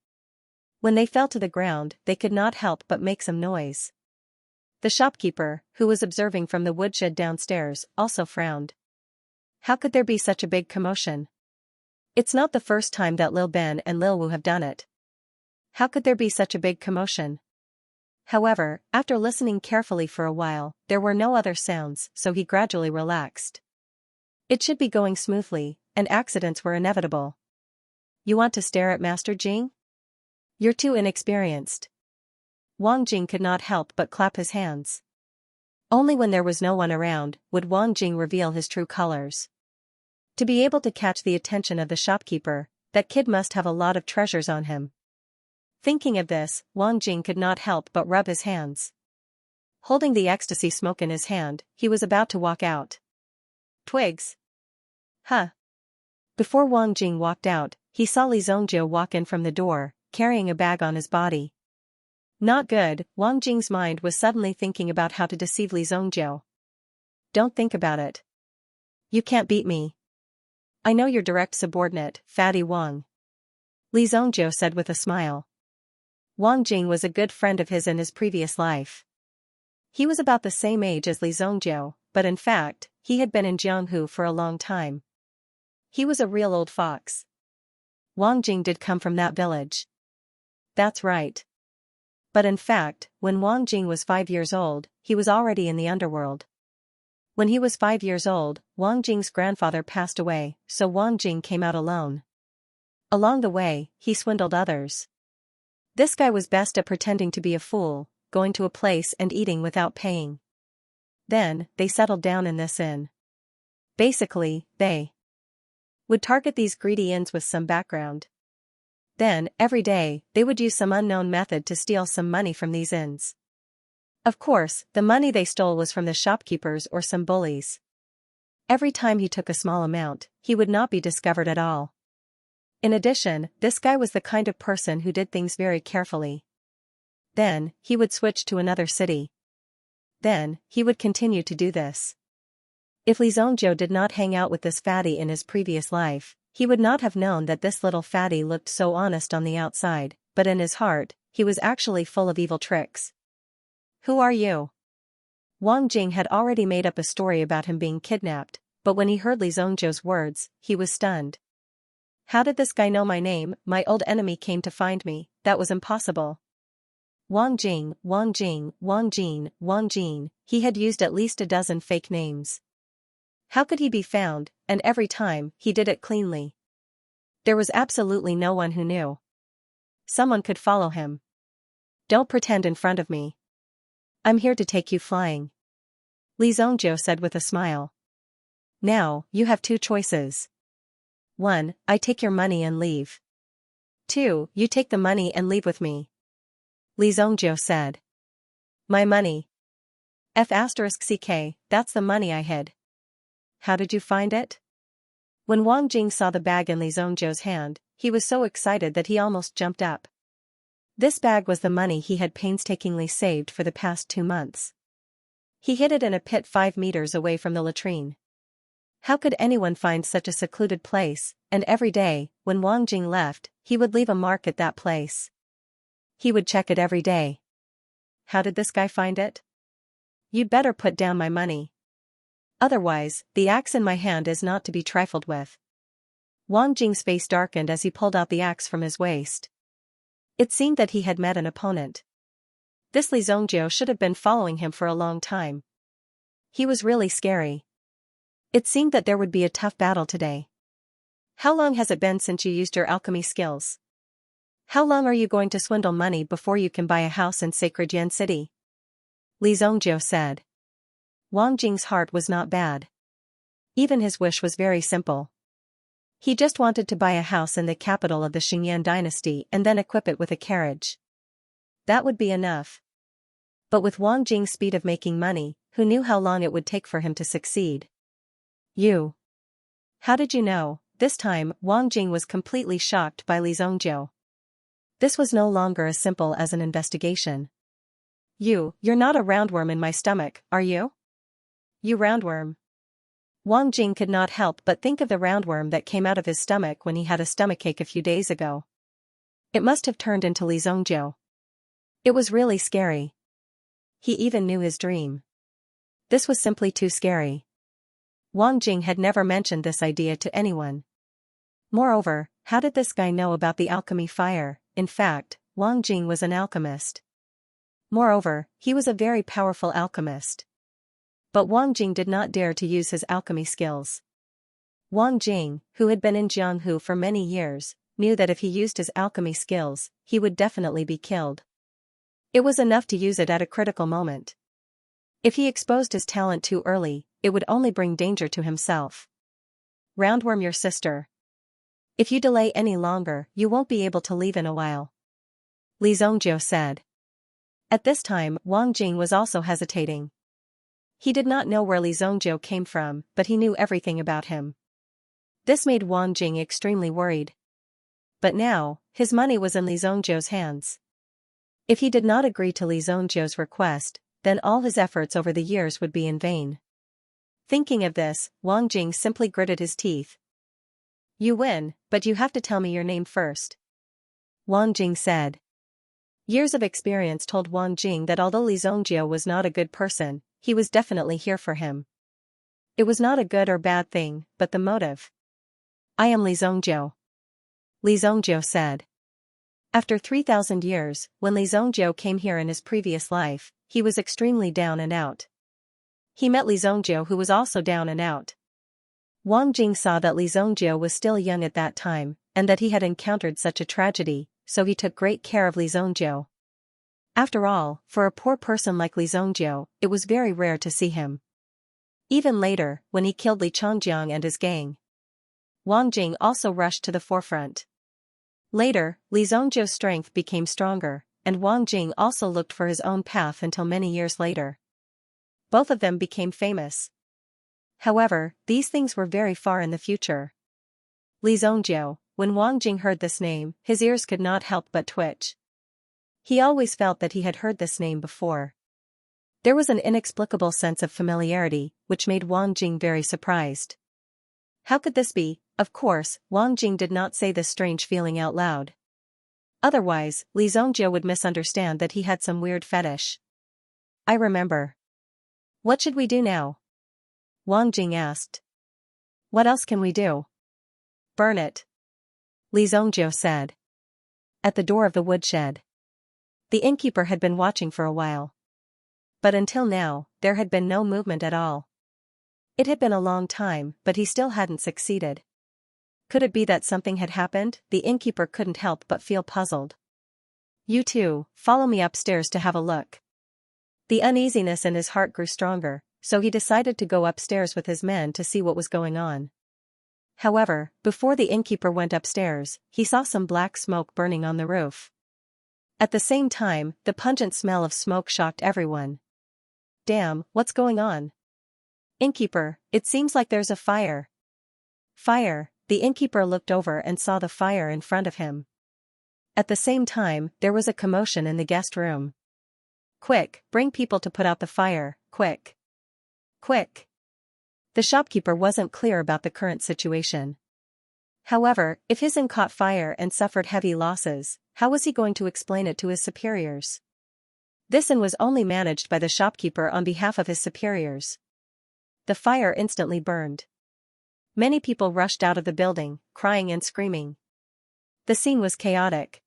When they fell to the ground, they could not help but make some noise. The shopkeeper, who was observing from the woodshed downstairs, also frowned. How could there be such a big commotion? It's not the first time that Lil Ben and Lil Wu have done it. How could there be such a big commotion? However, after listening carefully for a while, there were no other sounds, so he gradually relaxed. It should be going smoothly, and accidents were inevitable. You want to stare at Master Jing? You're too inexperienced. Wang Jing could not help but clap his hands. Only when there was no one around would Wang Jing reveal his true colors. To be able to catch the attention of the shopkeeper, that kid must have a lot of treasures on him. Thinking of this, Wang Jing could not help but rub his hands. Holding the ecstasy smoke in his hand, he was about to walk out. Twigs. Huh. Before Wang Jing walked out, he saw Li Zhongjiu walk in from the door, carrying a bag on his body. Not good, Wang Jing's mind was suddenly thinking about how to deceive Li Zhongjiu. Don't think about it. You can't beat me. I know your direct subordinate, Fatty Wang. Li Zhongjiu said with a smile. Wang Jing was a good friend of his in his previous life. He was about the same age as Li Zhongjiu, but in fact, he had been in Jianghu for a long time. He was a real old fox. Wang Jing did come from that village. That's right. But in fact, when Wang Jing was 5 years old, he was already in the underworld. When he was 5 years old, Wang Jing's grandfather passed away, so Wang Jing came out alone. Along the way, he swindled others. This guy was best at pretending to be a fool, going to a place and eating without paying. Then, they settled down in this inn. Basically, they would target these greedy inns with some background. Then, every day, they would use some unknown method to steal some money from these inns. Of course, the money they stole was from the shopkeepers or some bullies. Every time he took a small amount, he would not be discovered at all. In addition, this guy was the kind of person who did things very carefully. Then, he would switch to another city. Then, he would continue to do this. If Li Zhongjiu did not hang out with this fatty in his previous life, he would not have known that this little fatty looked so honest on the outside, but in his heart, he was actually full of evil tricks. Who are you? Wang Jing had already made up a story about him being kidnapped, but when he heard Li Zhongjiu's words, he was stunned. How did this guy know my name? My old enemy came to find me, that was impossible. Wang Jing, Wang Jing, Wang Jing, Wang Jing, he had used at least a dozen fake names. How could he be found, and every time, he did it cleanly. There was absolutely no one who knew. Someone could follow him. Don't pretend in front of me. I'm here to take you flying. Li Zhongjiu said with a smile. Now, you have two choices. 1. I take your money and leave. 2. You take the money and leave with me. Li Zhongjiu said. My money. F***ck, that's the money I hid. How did you find it? When Wang Jing saw the bag in Li Zhongjiu's hand, he was so excited that he almost jumped up. This bag was the money he had painstakingly saved for the past 2 months. He hid it in a pit 5 meters away from the latrine. How could anyone find such a secluded place, and every day, when Wang Jing left, he would leave a mark at that place. He would check it every day. How did this guy find it? You'd better put down my money. Otherwise, the axe in my hand is not to be trifled with. Wang Jing's face darkened as he pulled out the axe from his waist. It seemed that he had met an opponent. This Li Zhongjiu should have been following him for a long time. He was really scary. It seemed that there would be a tough battle today. How long has it been since you used your alchemy skills? How long are you going to swindle money before you can buy a house in Sacred Yan City? Li Zhongjiu said. Wang Jing's heart was not bad. Even his wish was very simple. He just wanted to buy a house in the capital of the Xianxia dynasty and then equip it with a carriage. That would be enough. But with Wang Jing's speed of making money, who knew how long it would take for him to succeed? You. How did you know? This time, Wang Jing was completely shocked by Li Zhongjiu. This was no longer as simple as an investigation. You're not a roundworm in my stomach, are you? You roundworm. Wang Jing could not help but think of the roundworm that came out of his stomach when he had a stomachache a few days ago. It must have turned into Li Zongjiu. It was really scary. He even knew his dream. This was simply too scary. Wang Jing had never mentioned this idea to anyone. Moreover, how did this guy know about the alchemy fire? In fact, Wang Jing was an alchemist. Moreover, he was a very powerful alchemist. But Wang Jing did not dare to use his alchemy skills. Wang Jing, who had been in Jianghu for many years, knew that if he used his alchemy skills, he would definitely be killed. It was enough to use it at a critical moment. If he exposed his talent too early, it would only bring danger to himself. Roundworm your sister. If you delay any longer, you won't be able to leave in a while. Li Zongjiu said. At this time, Wang Jing was also hesitating. He did not know where Li Zongjiu came from, but he knew everything about him. This made Wang Jing extremely worried. But now, his money was in Li Zongjiu's hands. If he did not agree to Li Zongjiu's request, then all his efforts over the years would be in vain. Thinking of this, Wang Jing simply gritted his teeth. You win, but you have to tell me your name first. Wang Jing said. Years of experience told Wang Jing that although Li Zongjiu was not a good person, he was definitely here for him. It was not a good or bad thing, but the motive. I am Li Zongjiu. Li Zongjiu said. After 3,000 years, when Li Zongjiu came here in his previous life, he was extremely down and out. He met Li Zongjiu, who was also down and out. Wang Jing saw that Li Zongjiu was still young at that time, and that he had encountered such a tragedy, so he took great care of Li Zongjiu. After all, for a poor person like Li Zongjiu, it was very rare to see him. Even later, when he killed Li Chongjiang and his gang, Wang Jing also rushed to the forefront. Later, Li Zongjiu's strength became stronger, and Wang Jing also looked for his own path until many years later. Both of them became famous. However, these things were very far in the future. Li Zongjiu, when Wang Jing heard this name, his ears could not help but twitch. He always felt that he had heard this name before. There was an inexplicable sense of familiarity, which made Wang Jing very surprised. How could this be? Of course, Wang Jing did not say this strange feeling out loud. Otherwise, Li Zongjiu would misunderstand that he had some weird fetish. I remember. What should we do now? Wang Jing asked. What else can we do? Burn it. Li Zongjiu said. At the door of the woodshed. The innkeeper had been watching for a while. But until now, there had been no movement at all. It had been a long time, but he still hadn't succeeded. Could it be that something had happened? The innkeeper couldn't help but feel puzzled. You two, follow me upstairs to have a look. The uneasiness in his heart grew stronger, so he decided to go upstairs with his men to see what was going on. However, before the innkeeper went upstairs, he saw some black smoke burning on the roof. At the same time, the pungent smell of smoke shocked everyone. Damn, what's going on? Innkeeper, it seems like there's a fire. Fire. The innkeeper looked over and saw the fire in front of him. At the same time, there was a commotion in the guest room. Quick, bring people to put out the fire, quick. Quick. The shopkeeper wasn't clear about the current situation. However, if his inn caught fire and suffered heavy losses, how was he going to explain it to his superiors? This inn was only managed by the shopkeeper on behalf of his superiors. The fire instantly burned. Many people rushed out of the building, crying and screaming. The scene was chaotic.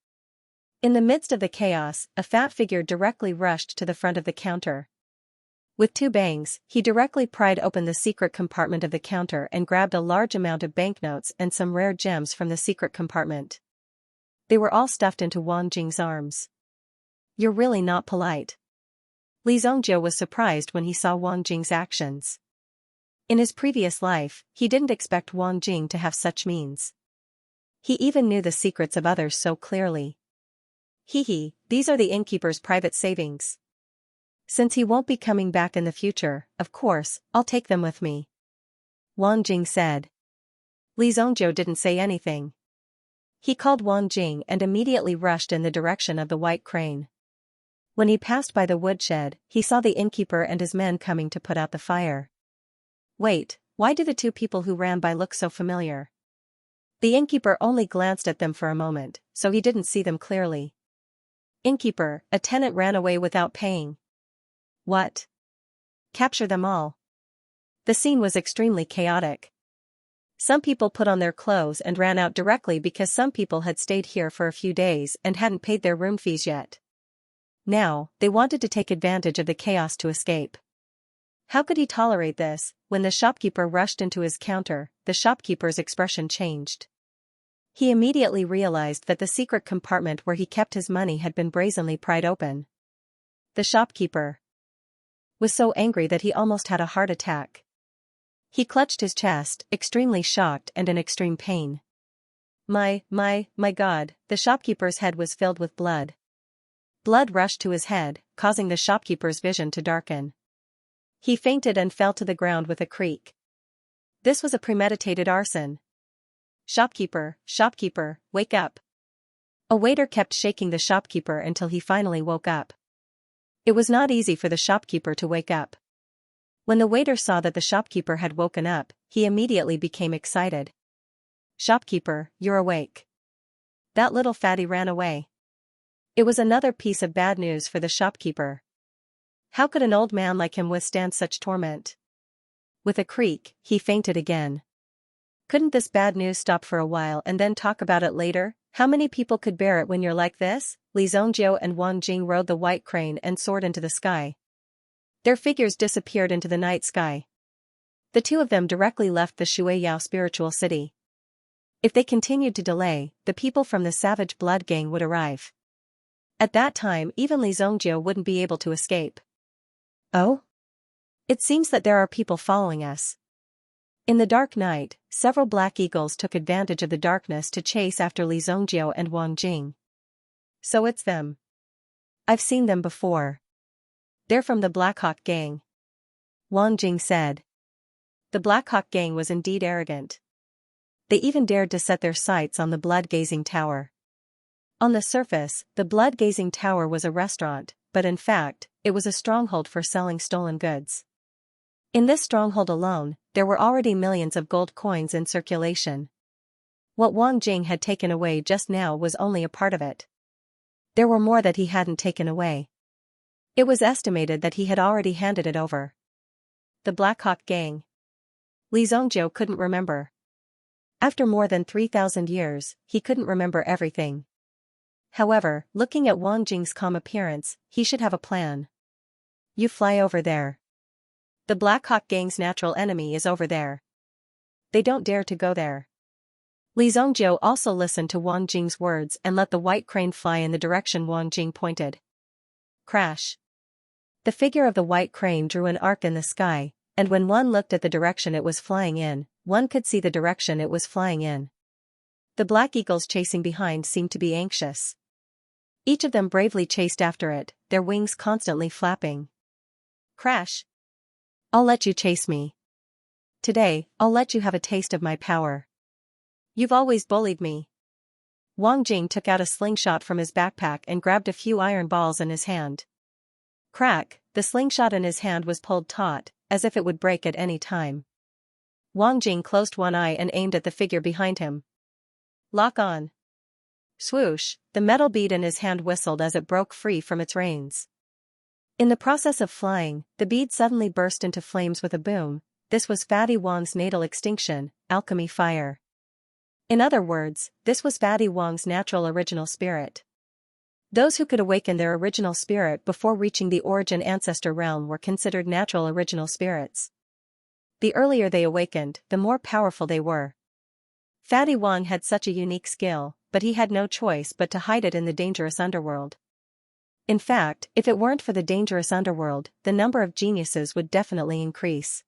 In the midst of the chaos, a fat figure directly rushed to the front of the counter. With two bangs, he directly pried open the secret compartment of the counter and grabbed a large amount of banknotes and some rare gems from the secret compartment. They were all stuffed into Wang Jing's arms. You're really not polite. Li Zongjiu was surprised when he saw Wang Jing's actions. In his previous life, he didn't expect Wang Jing to have such means. He even knew the secrets of others so clearly. Hee, these are the innkeeper's private savings. Since he won't be coming back in the future, of course, I'll take them with me. Wang Jing said. Li Zongjiu didn't say anything. He called Wang Jing and immediately rushed in the direction of the white crane. When he passed by the woodshed, he saw the innkeeper and his men coming to put out the fire. Wait, why do the two people who ran by look so familiar? The innkeeper only glanced at them for a moment, so he didn't see them clearly. Innkeeper, a tenant ran away without paying. What? Capture them all. The scene was extremely chaotic. Some people put on their clothes and ran out directly because some people had stayed here for a few days and hadn't paid their room fees yet. Now, they wanted to take advantage of the chaos to escape. How could he tolerate this? When the shopkeeper rushed into his counter, the shopkeeper's expression changed. He immediately realized that the secret compartment where he kept his money had been brazenly pried open. The shopkeeper was so angry that he almost had a heart attack. He clutched his chest, extremely shocked and in extreme pain. My God, the shopkeeper's head was filled with blood. Blood rushed to his head, causing the shopkeeper's vision to darken. He fainted and fell to the ground with a creak. This was a premeditated arson. Shopkeeper, wake up. A waiter kept shaking the shopkeeper until he finally woke up. It was not easy for the shopkeeper to wake up. When the waiter saw that the shopkeeper had woken up, he immediately became excited. Shopkeeper, you're awake. That little fatty ran away. It was another piece of bad news for the shopkeeper. How could an old man like him withstand such torment? With a creak, he fainted again. Couldn't this bad news stop for a while and then talk about it later? How many people could bear it when you're like this? Li Zhongjiu and Wang Jing rode the white crane and soared into the sky. Their figures disappeared into the night sky. The two of them directly left the Shuiyao spiritual city. If they continued to delay, the people from the Savage Blood Gang would arrive. At that time even Li Zhongjiu wouldn't be able to escape. Oh? It seems that there are people following us. In the dark night, several black eagles took advantage of the darkness to chase after Li Zhongjiu and Wang Jing. So it's them. I've seen them before. They're from the Black Hawk Gang. Wang Jing said. The Black Hawk Gang was indeed arrogant. They even dared to set their sights on the blood-gazing tower. On the surface, the blood-gazing tower was a restaurant, but in fact, it was a stronghold for selling stolen goods. In this stronghold alone, there were already millions of gold coins in circulation. What Wang Jing had taken away just now was only a part of it. There were more that he hadn't taken away. It was estimated that he had already handed it over. The Black Hawk Gang. Li Zhongjiu couldn't remember. After more than 3,000 years, he couldn't remember everything. However, looking at Wang Jing's calm appearance, he should have a plan. You fly over there. The Black Hawk Gang's natural enemy is over there. They don't dare to go there. Li Zhongjiu also listened to Wang Jing's words and let the white crane fly in the direction Wang Jing pointed. Crash. The figure of the white crane drew an arc in the sky, and when one looked at the direction it was flying in, one could see the direction it was flying in. The black eagles chasing behind seemed to be anxious. Each of them bravely chased after it, their wings constantly flapping. Crash. I'll let you chase me. Today, I'll let you have a taste of my power. You've always bullied me. Wang Jing took out a slingshot from his backpack and grabbed a few iron balls in his hand. Crack, the slingshot in his hand was pulled taut, as if it would break at any time. Wang Jing closed one eye and aimed at the figure behind him. Lock on. Swoosh, the metal bead in his hand whistled as it broke free from its reins. In the process of flying, the bead suddenly burst into flames with a boom. This was Fatty Wang's natal extinction, alchemy fire. In other words, this was Fatty Wang's natural original spirit. Those who could awaken their original spirit before reaching the origin ancestor realm were considered natural original spirits. The earlier they awakened, the more powerful they were. Fatty Wang had such a unique skill, but he had no choice but to hide it in the dangerous underworld. In fact, if it weren't for the dangerous underworld, the number of geniuses would definitely increase.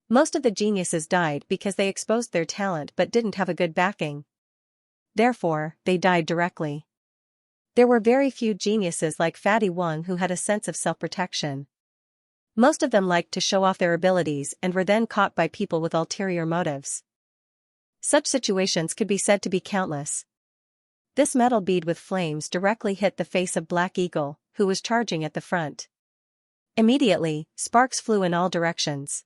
Most of the geniuses died because they exposed their talent but didn't have a good backing. Therefore, they died directly. There were very few geniuses like Fatty Wang who had a sense of self-protection. Most of them liked to show off their abilities and were then caught by people with ulterior motives. Such situations could be said to be countless. This metal bead with flames directly hit the face of Black Eagle, who was charging at the front. Immediately, sparks flew in all directions.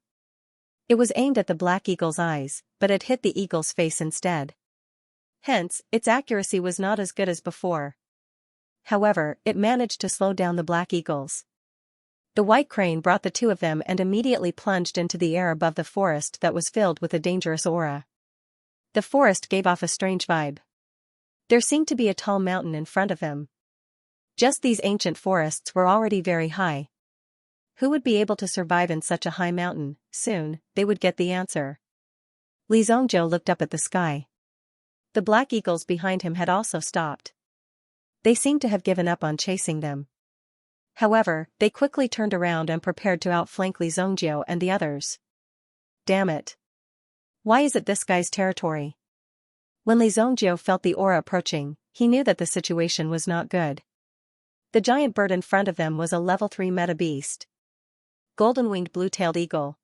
It was aimed at the black eagle's eyes, but it hit the eagle's face instead. Hence, its accuracy was not as good as before. However, it managed to slow down the black eagles. The white crane brought the two of them and immediately plunged into the air above the forest that was filled with a dangerous aura. The forest gave off a strange vibe. There seemed to be a tall mountain in front of him. Just these ancient forests were already very high. Who would be able to survive in such a high mountain? Soon, they would get the answer. Li Zhongzhou looked up at the sky. The black eagles behind him had also stopped. They seemed to have given up on chasing them. However, they quickly turned around and prepared to outflank Li Zhongzhou and the others. Damn it. Why is it this guy's territory? When Li Zhongzhou felt the aura approaching, he knew that the situation was not good. The giant bird in front of them was a level 3 meta beast. Golden-winged blue-tailed eagle.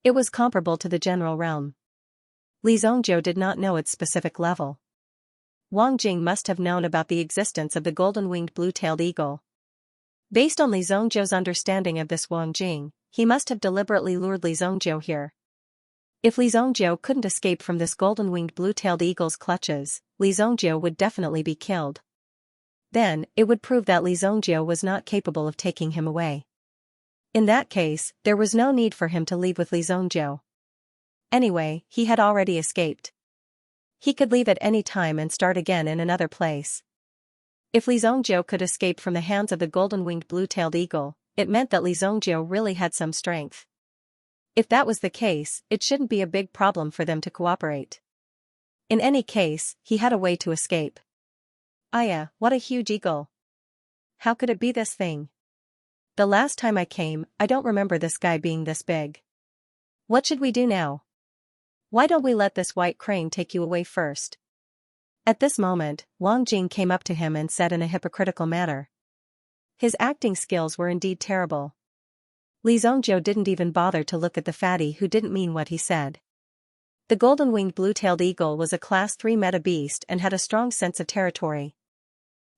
It was comparable to the general realm. Li Zhongzhou did not know its specific level. Wang Jing must have known about the existence of the golden-winged blue-tailed eagle. Based on Li Zhongzhou's understanding of this Wang Jing, he must have deliberately lured Li Zhongzhou here. If Li Zhongzhou couldn't escape from this golden-winged blue-tailed eagle's clutches, Li Zhongzhou would definitely be killed. Then, it would prove that Li Zhongzhou was not capable of taking him away. In that case, there was no need for him to leave with Li Zhongzhou. Anyway, he had already escaped. He could leave at any time and start again in another place. If Li Zhongzhou could escape from the hands of the golden-winged blue-tailed eagle, it meant that Li Zhongzhou really had some strength. If that was the case, it shouldn't be a big problem for them to cooperate. In any case, he had a way to escape. Aya, what a huge eagle. How could it be this thing? The last time I came, I don't remember this guy being this big. What should we do now? Why don't we let this white crane take you away first? At this moment, Wang Jing came up to him and said in a hypocritical manner. His acting skills were indeed terrible. Li Zhongzhou didn't even bother to look at the fatty who didn't mean what he said. The golden-winged blue-tailed eagle was a class 3 meta beast and had a strong sense of territory.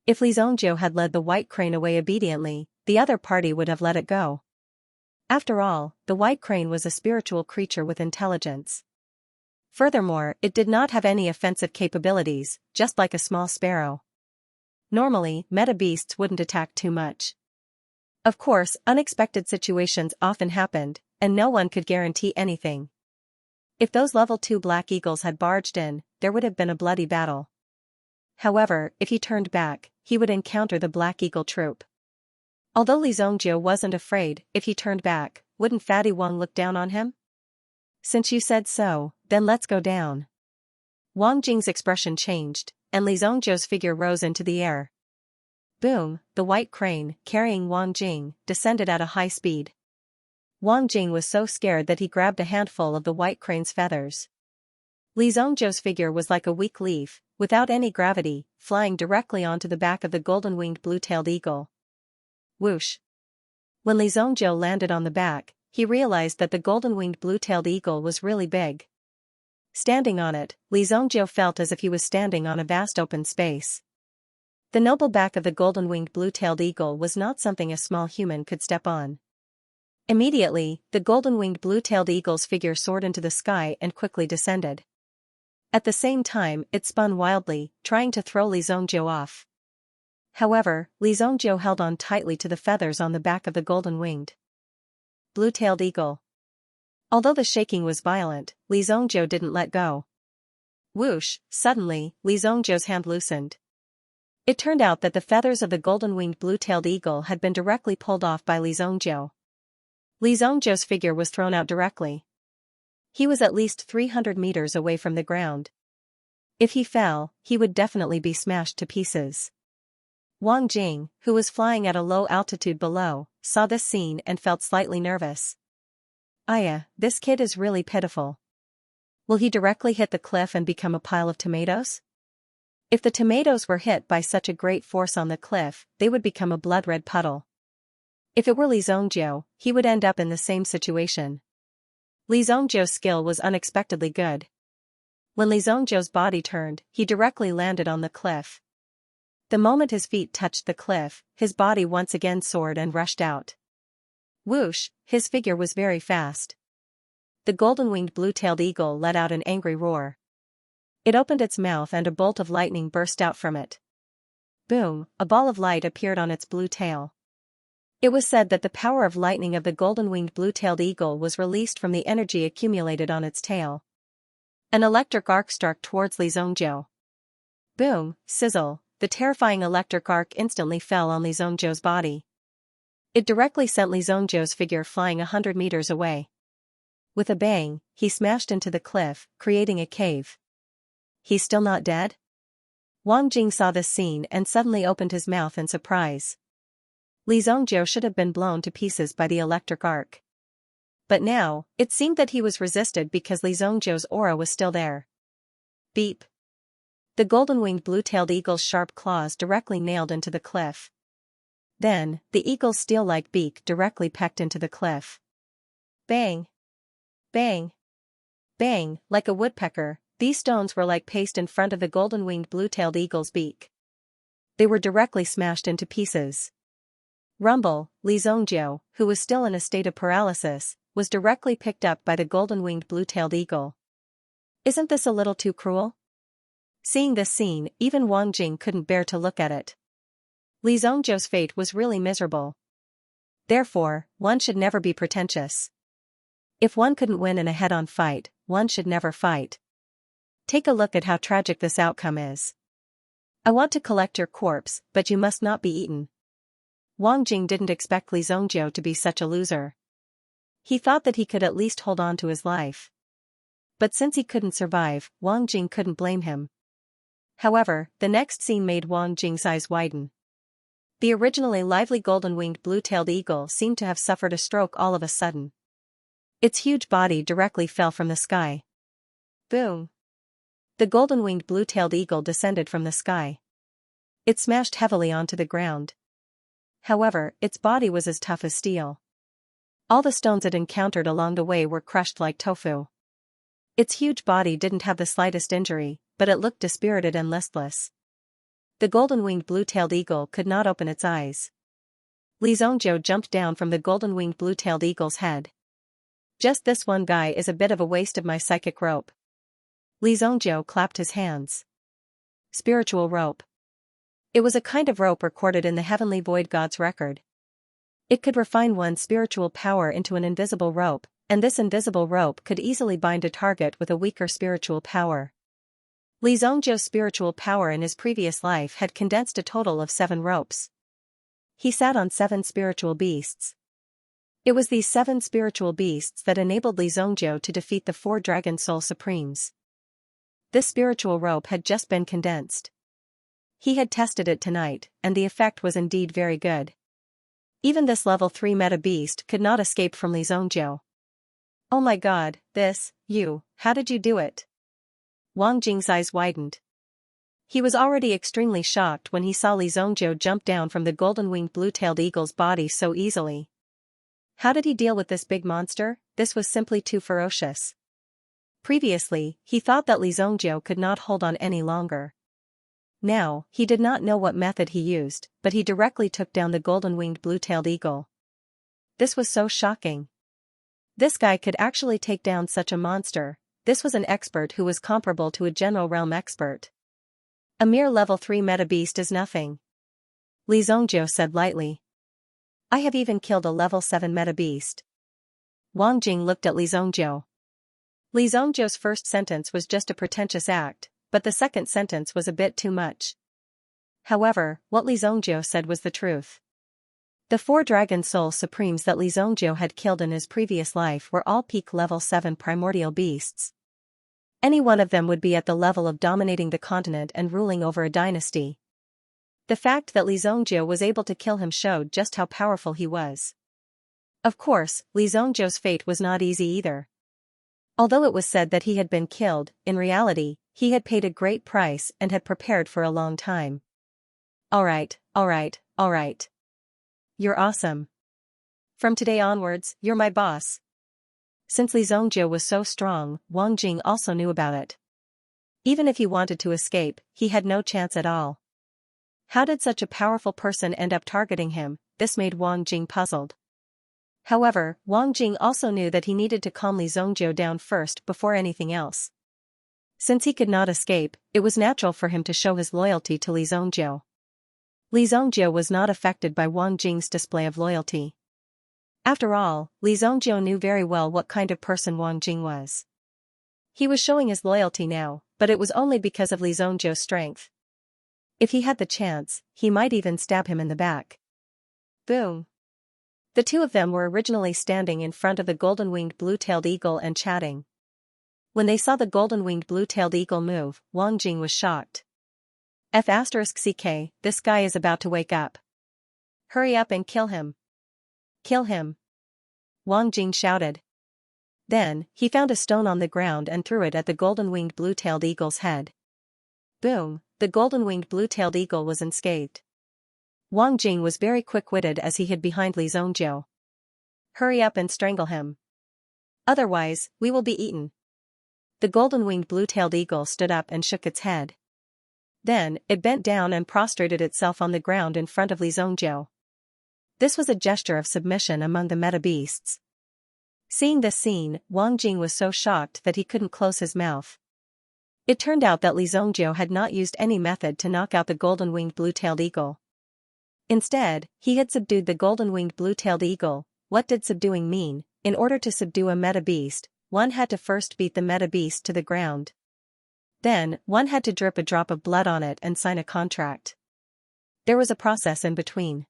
If Li Zhongzhou had led the white crane away obediently, the other party would have let it go. After all, the white crane was a spiritual creature with intelligence. Furthermore, it did not have any offensive capabilities, just like a small sparrow. Normally, meta beasts wouldn't attack too much. Of course, unexpected situations often happened, and no one could guarantee anything. If those level 2 black eagles had barged in, there would have been a bloody battle. However, if he turned back, he would encounter the black eagle troop. Although Li Zhongzhou wasn't afraid, if he turned back, wouldn't Fatty Wang look down on him? Since you said so, then let's go down. Wang Jing's expression changed, and Li Zhongzhou's figure rose into the air. Boom, the white crane, carrying Wang Jing, descended at a high speed. Wang Jing was so scared that he grabbed a handful of the white crane's feathers. Li Zhongzhou's figure was like a weak leaf, without any gravity, flying directly onto the back of the golden-winged blue-tailed eagle. Whoosh! When Li Zhongzhou landed on the back, he realized that the golden-winged blue-tailed eagle was really big. Standing on it, Li Zhongzhou felt as if he was standing on a vast open space. The noble back of the golden-winged blue-tailed eagle was not something a small human could step on. Immediately, the golden-winged blue-tailed eagle's figure soared into the sky and quickly descended. At the same time, it spun wildly, trying to throw Li Zhongzhou off. However, Li Zhongzhou held on tightly to the feathers on the back of the golden-winged blue-tailed eagle. Although the shaking was violent, Li Zhongzhou didn't let go. Whoosh! Suddenly, Li Zhongzhou's hand loosened. It turned out that the feathers of the golden-winged blue-tailed eagle had been directly pulled off by Li Zhongzhou. Li Zhongzhou's figure was thrown out directly. He was at least 300 meters away from the ground. If he fell, he would definitely be smashed to pieces. Wang Jing, who was flying at a low altitude below, saw this scene and felt slightly nervous. Aya, this kid is really pitiful. Will he directly hit the cliff and become a pile of tomatoes? If the tomatoes were hit by such a great force on the cliff, they would become a blood-red puddle. If it were Li Zhongzhou, he would end up in the same situation. Li Zhongzhou's skill was unexpectedly good. When Li Zhongzhou's body turned, he directly landed on the cliff. The moment his feet touched the cliff, his body once again soared and rushed out. Whoosh, his figure was very fast. The golden-winged blue-tailed eagle let out an angry roar. It opened its mouth and a bolt of lightning burst out from it. Boom, a ball of light appeared on its blue tail. It was said that the power of lightning of the golden-winged blue-tailed eagle was released from the energy accumulated on its tail. An electric arc struck towards Li Zhongjiu. Boom, sizzle, the terrifying electric arc instantly fell on Li Zhongjiu's body. It directly sent Li Zhongjiu's figure flying 100 meters away. With a bang, he smashed into the cliff, creating a cave. He's still not dead? Wang Jing saw this scene and suddenly opened his mouth in surprise. Li Zhongjiu should have been blown to pieces by the electric arc. But now, it seemed that he was resisted because Li Zhongjiu's aura was still there. Beep. The golden-winged blue-tailed eagle's sharp claws directly nailed into the cliff. Then, the eagle's steel-like beak directly pecked into the cliff. Bang! Bang! Bang! Like a woodpecker, these stones were like paste in front of the golden-winged blue-tailed eagle's beak. They were directly smashed into pieces. Rumble, Li Zhongjiu, who was still in a state of paralysis, was directly picked up by the golden-winged blue-tailed eagle. Isn't this a little too cruel? Seeing this scene, even Wang Jing couldn't bear to look at it. Li Zhongjiu's fate was really miserable. Therefore, one should never be pretentious. If one couldn't win in a head-on fight, one should never fight. Take a look at how tragic this outcome is. I want to collect your corpse, but you must not be eaten. Wang Jing didn't expect Li Zhongjiu to be such a loser. He thought that he could at least hold on to his life. But since he couldn't survive, Wang Jing couldn't blame him. However, the next scene made Wang Jing's eyes widen. The originally lively golden-winged blue-tailed eagle seemed to have suffered a stroke all of a sudden. Its huge body directly fell from the sky. Boom! The golden-winged blue-tailed eagle descended from the sky. It smashed heavily onto the ground. However, its body was as tough as steel. All the stones it encountered along the way were crushed like tofu. Its huge body didn't have the slightest injury, but it looked dispirited and listless. The golden-winged blue-tailed eagle could not open its eyes. Li Zhongjiu jumped down from the golden-winged blue-tailed eagle's head. Just this one guy is a bit of a waste of my psychic rope. Li Zhongjiu clapped his hands. Spiritual rope. It was a kind of rope recorded in the heavenly void god's record. It could refine one's spiritual power into an invisible rope, and this invisible rope could easily bind a target with a weaker spiritual power. Li Zhongjiu's spiritual power in his previous life had condensed a total of 7 ropes. He sat on 7 spiritual beasts. It was these 7 spiritual beasts that enabled Li Zhongjiu to defeat the 4 Dragon Soul Supremes. This spiritual rope had just been condensed. He had tested it tonight, and the effect was indeed very good. Even this level 3 meta beast could not escape from Li Zhongjiu. Oh my god, how did you do it? Wang Jing's eyes widened. He was already extremely shocked when he saw Li Zhongjiu jump down from the golden-winged blue-tailed eagle's body so easily. How did he deal with this big monster? This was simply too ferocious. Previously, he thought that Li Zhongjiu could not hold on any longer. Now, he did not know what method he used, but he directly took down the golden-winged blue-tailed eagle. This was so shocking. This guy could actually take down such a monster. This was an expert who was comparable to a general realm expert. A mere level 3 meta beast is nothing. Li Zhongjiu said lightly. I have even killed a level 7 meta beast. Wang Jing looked at Li Zhongjiu. Li Zhongjiu's first sentence was just a pretentious act, but the second sentence was a bit too much. However, what Li Zhongjiu said was the truth. The 4 Dragon Soul Supremes that Li Zhongjiu had killed in his previous life were all peak level 7 primordial beasts. Any one of them would be at the level of dominating the continent and ruling over a dynasty. The fact that Li Zhongjiu was able to kill him showed just how powerful he was. Of course, Li Zhongjiu's fate was not easy either. Although it was said that he had been killed, in reality, he had paid a great price and had prepared for a long time. Alright. You're awesome. From today onwards, you're my boss. Since Li Zhongjiu was so strong, Wang Jing also knew about it. Even if he wanted to escape, he had no chance at all. How did such a powerful person end up targeting him? This made Wang Jing puzzled. However, Wang Jing also knew that he needed to calm Li Zongjiu down first before anything else. Since he could not escape, it was natural for him to show his loyalty to Li Zongjiu. Li Zongjiu was not affected by Wang Jing's display of loyalty. After all, Li Zongjiu knew very well what kind of person Wang Jing was. He was showing his loyalty now, but it was only because of Li Zongjiu's strength. If he had the chance, he might even stab him in the back. Boom. The two of them were originally standing in front of the golden-winged blue-tailed eagle and chatting. When they saw the golden-winged blue-tailed eagle move, Wang Jing was shocked. F***ck, this guy is about to wake up. Hurry up and kill him. Kill him. Wang Jing shouted. Then, he found a stone on the ground and threw it at the golden-winged blue-tailed eagle's head. Boom, the golden-winged blue-tailed eagle was unscathed. Wang Jing was very quick-witted as he hid behind Li Zongjiu. Hurry up and strangle him. Otherwise, we will be eaten. The golden-winged blue-tailed eagle stood up and shook its head. Then, it bent down and prostrated itself on the ground in front of Li Zongjiu. This was a gesture of submission among the meta beasts. Seeing this scene, Wang Jing was so shocked that he couldn't close his mouth. It turned out that Li Zongjiu had not used any method to knock out the golden-winged blue-tailed eagle. Instead, he had subdued the golden-winged blue-tailed eagle. What did subduing mean? In order to subdue a meta beast, one had to first beat the meta beast to the ground. Then, one had to drip a drop of blood on it and sign a contract. There was a process in between.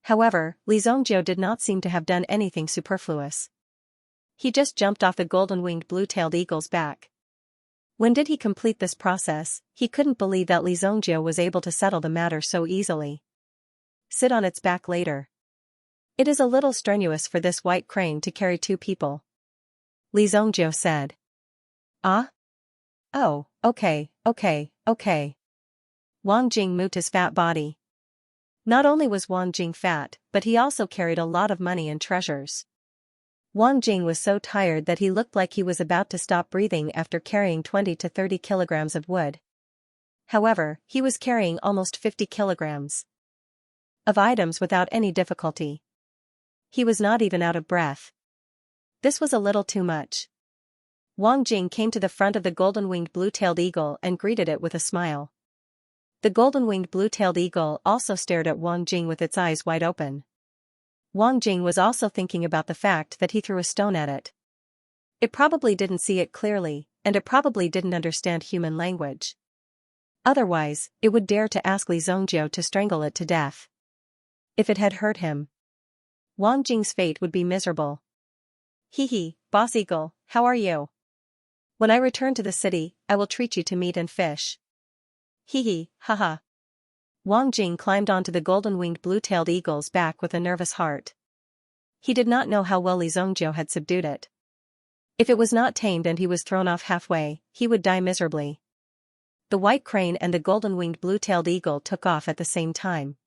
However, Li Zongjiu did not seem to have done anything superfluous. He just jumped off the golden-winged blue-tailed eagle's back. When did he complete this process? He couldn't believe that Li Zongjiu was able to settle the matter so easily. Sit on its back later. It is a little strenuous for this white crane to carry two people. Li Zongjiu said. Ah? Oh, okay. Wang Jing moved his fat body. Not only was Wang Jing fat, but he also carried a lot of money and treasures. Wang Jing was so tired that he looked like he was about to stop breathing after carrying 20 to 30 kilograms of wood. However, he was carrying almost 50 kilograms of items without any difficulty. He was not even out of breath. This was a little too much. Wang Jing came to the front of the golden-winged blue-tailed eagle and greeted it with a smile. The golden-winged blue-tailed eagle also stared at Wang Jing with its eyes wide open. Wang Jing was also thinking about the fact that he threw a stone at it. It probably didn't see it clearly, and it probably didn't understand human language. Otherwise, it would dare to ask Li Zongjiu to strangle it to death. If it had hurt him, Wang Jing's fate would be miserable. Hee, Boss Eagle, how are you? When I return to the city, I will treat you to meat and fish. Hee, haha. Wang Jing climbed onto the golden-winged blue-tailed eagle's back with a nervous heart. He did not know how well Li Zongjiu had subdued it. If it was not tamed and he was thrown off halfway, he would die miserably. The white crane and the golden-winged blue-tailed eagle took off at the same time.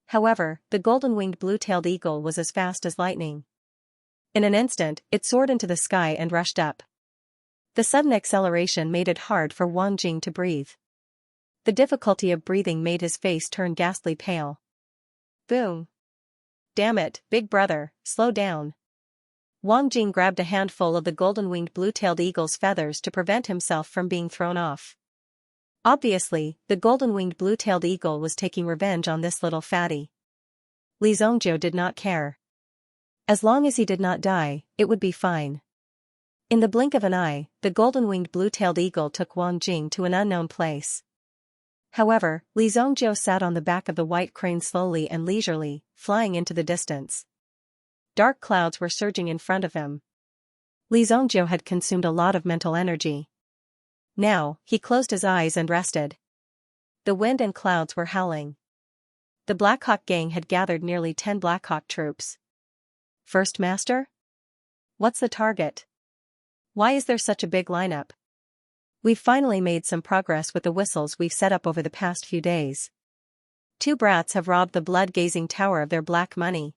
However, the golden-winged blue-tailed eagle was as fast as lightning. In an instant, it soared into the sky and rushed up. The sudden acceleration made it hard for Wang Jing to breathe. The difficulty of breathing made his face turn ghastly pale. Boom. Damn it, big brother, slow down. Wang Jing grabbed a handful of the golden-winged blue-tailed eagle's feathers to prevent himself from being thrown off. Obviously, the golden-winged blue-tailed eagle was taking revenge on this little fatty. Li Zongjiu did not care. As long as he did not die, it would be fine. In the blink of an eye, the golden-winged blue-tailed eagle took Wang Jing to an unknown place. However, Li Zongjiu sat on the back of the white crane slowly and leisurely, flying into the distance. Dark clouds were surging in front of him. Li Zongjiu had consumed a lot of mental energy. Now, he closed his eyes and rested. The wind and clouds were howling. The Black Hawk gang had gathered nearly 10 Black Hawk troops. First Master? What's the target? Why is there such a big lineup? We've finally made some progress with the whistles we've set up over the past few days. 2 brats have robbed the blood-gazing tower of their black money.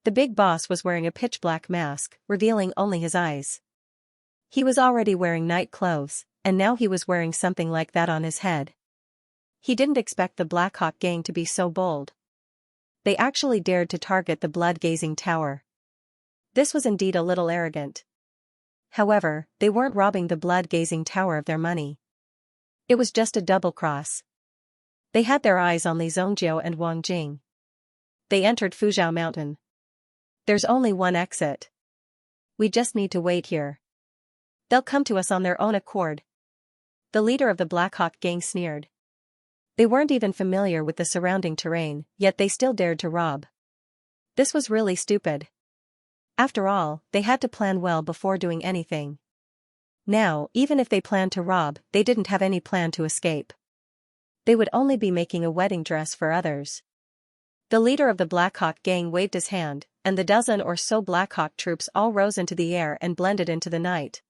The big boss was wearing a pitch-black mask, revealing only his eyes. He was already wearing night clothes, and now he was wearing something like that on his head. He didn't expect the Black Hawk gang to be so bold. They actually dared to target the blood-gazing tower. This was indeed a little arrogant. However, they weren't robbing the blood-gazing tower of their money. It was just a double-cross. They had their eyes on Li Zongjiu and Wang Jing. They entered Fuzhou Mountain. There's only one exit. We just need to wait here. They'll come to us on their own accord. The leader of the Black Hawk gang sneered. They weren't even familiar with the surrounding terrain, yet they still dared to rob. This was really stupid. After all, they had to plan well before doing anything. Now, even if they planned to rob, they didn't have any plan to escape. They would only be making a wedding dress for others. The leader of the Black Hawk gang waved his hand, and the dozen or so Black Hawk troops all rose into the air and blended into the night.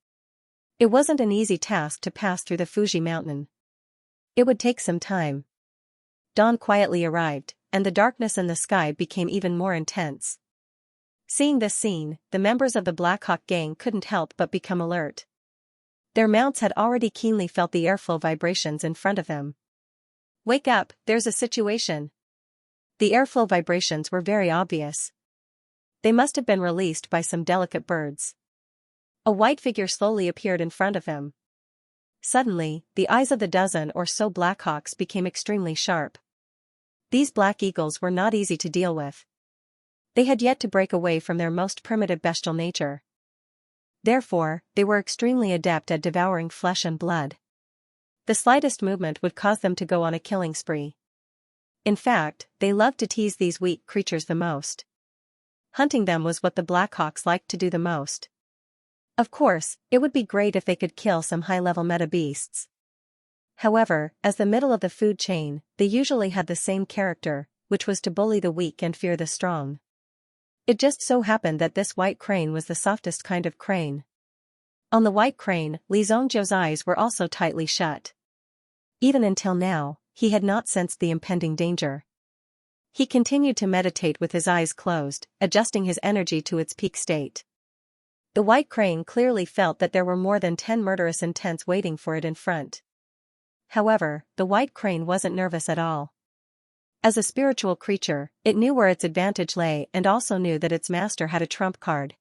It wasn't an easy task to pass through the Fuji mountain. It would take some time. Dawn quietly arrived, and the darkness in the sky became even more intense. Seeing this scene, the members of the Black Hawk gang couldn't help but become alert. Their mounts had already keenly felt the airflow vibrations in front of them. Wake up, there's a situation. The airflow vibrations were very obvious. They must have been released by some delicate birds. A white figure slowly appeared in front of him. Suddenly, the eyes of the dozen or so Black Hawks became extremely sharp. These black eagles were not easy to deal with. They had yet to break away from their most primitive bestial nature. Therefore, they were extremely adept at devouring flesh and blood. The slightest movement would cause them to go on a killing spree. In fact, they loved to tease these weak creatures the most. Hunting them was what the Black Hawks liked to do the most. Of course, it would be great if they could kill some high-level meta beasts. However, as the middle of the food chain, they usually had the same character, which was to bully the weak and fear the strong. It just so happened that this white crane was the softest kind of crane. On the white crane, Li Zongjiu's eyes were also tightly shut. Even until now, he had not sensed the impending danger. He continued to meditate with his eyes closed, adjusting his energy to its peak state. The white crane clearly felt that there were more than 10 murderous intents waiting for it in front. However, the white crane wasn't nervous at all. As a spiritual creature, it knew where its advantage lay and also knew that its master had a trump card.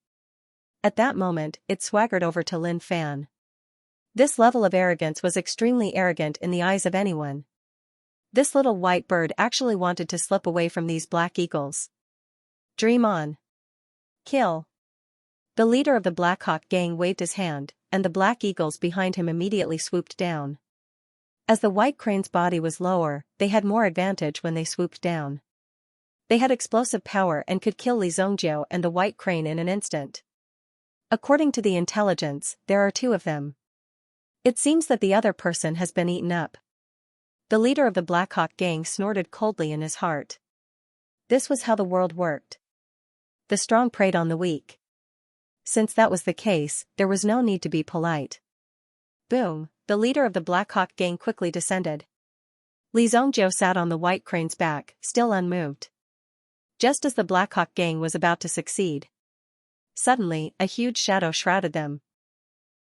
At that moment, it swaggered over to Lin Fan. This level of arrogance was extremely arrogant in the eyes of anyone. This little white bird actually wanted to slip away from these black eagles. Dream on. Kill. The leader of the Black Hawk gang waved his hand, and the black eagles behind him immediately swooped down. As the white crane's body was lower, they had more advantage when they swooped down. They had explosive power and could kill Li Zongjiu and the white crane in an instant. According to the intelligence, there are 2 of them. It seems that the other person has been eaten up. The leader of the Black Hawk gang snorted coldly in his heart. This was how the world worked. The strong preyed on the weak. Since that was the case, there was no need to be polite. Boom, the leader of the Black Hawk gang quickly descended. Li Zongjiu sat on the white crane's back, still unmoved. Just as the Black Hawk gang was about to succeed. Suddenly, a huge shadow shrouded them.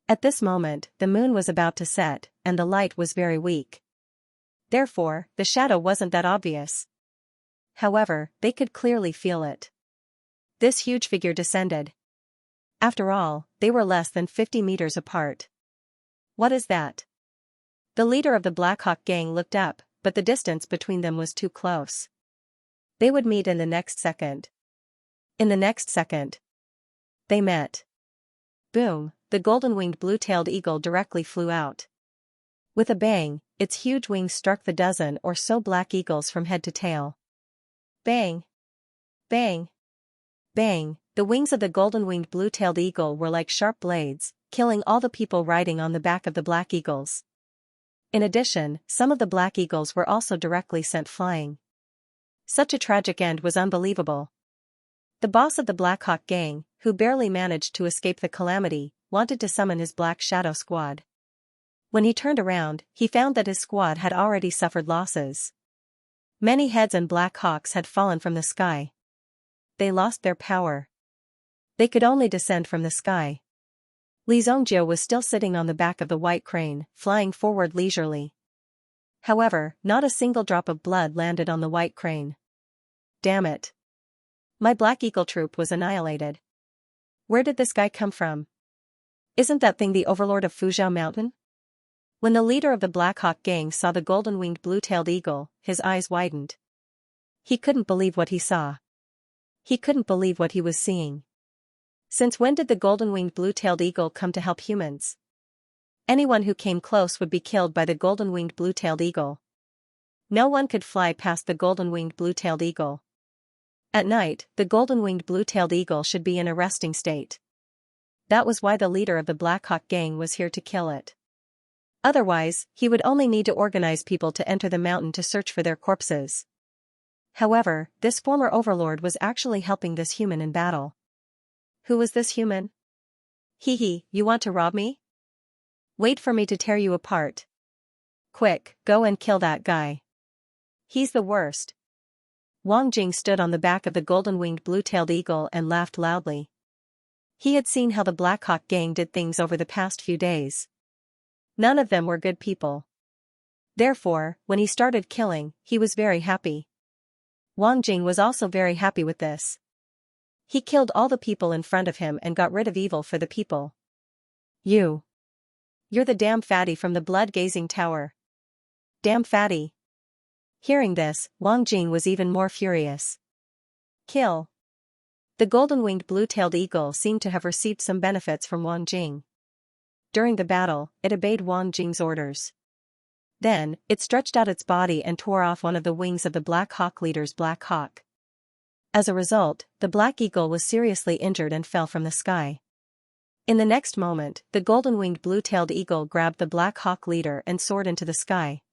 At this moment, the moon was about to set, and the light was very weak. Therefore, the shadow wasn't that obvious. However, they could clearly feel it. This huge figure descended. After all, they were less than 50 meters apart. What is that? The leader of the Black Hawk gang looked up, but the distance between them was too close. They would meet in the next second. In the next second, they met. Boom, the golden-winged blue-tailed eagle directly flew out. With a bang, its huge wings struck the dozen or so black eagles from head to tail. Bang! Bang! Bang! The wings of the golden-winged blue-tailed eagle were like sharp blades, killing all the people riding on the back of the black eagles. In addition, some of the black eagles were also directly sent flying. Such a tragic end was unbelievable. The boss of the Black Hawk gang, who barely managed to escape the calamity, wanted to summon his Black Shadow squad. When he turned around, he found that his squad had already suffered losses. Many heads and Black Hawks had fallen from the sky. They lost their power. They could only descend from the sky. Li Zongjiu was still sitting on the back of the white crane, flying forward leisurely. However, not a single drop of blood landed on the white crane. Damn it. My Black Eagle troop was annihilated. Where did this guy come from? Isn't that thing the overlord of Fuzhou Mountain? When the leader of the Black Hawk gang saw the golden-winged blue-tailed eagle, his eyes widened. He couldn't believe what he saw. He couldn't believe what he was seeing. Since when did the golden-winged blue-tailed eagle come to help humans? Anyone who came close would be killed by the golden-winged blue-tailed eagle. No one could fly past the golden-winged blue-tailed eagle. At night, the golden-winged blue-tailed eagle should be in a resting state. That was why the leader of the Black Hawk gang was here to kill it. Otherwise, he would only need to organize people to enter the mountain to search for their corpses. However, this former overlord was actually helping this human in battle. Who was this human? Hee hee, you want to rob me? Wait for me to tear you apart. Quick, go and kill that guy. He's the worst. Wang Jing stood on the back of the golden-winged blue-tailed eagle and laughed loudly. He had seen how the Black Hawk gang did things over the past few days. None of them were good people. Therefore, when he started killing, he was very happy. Wang Jing was also very happy with this. He killed all the people in front of him and got rid of evil for the people. You're the damn fatty from the blood-gazing tower. Damn fatty. Hearing this, Wang Jing was even more furious. Kill. The golden-winged blue-tailed eagle seemed to have received some benefits from Wang Jing. During the battle, it obeyed Wang Jing's orders. Then, it stretched out its body and tore off one of the wings of the Black Hawk leader's Black Hawk. As a result, the Black Eagle was seriously injured and fell from the sky. In the next moment, the golden-winged blue-tailed eagle grabbed the Black Hawk leader and soared into the sky.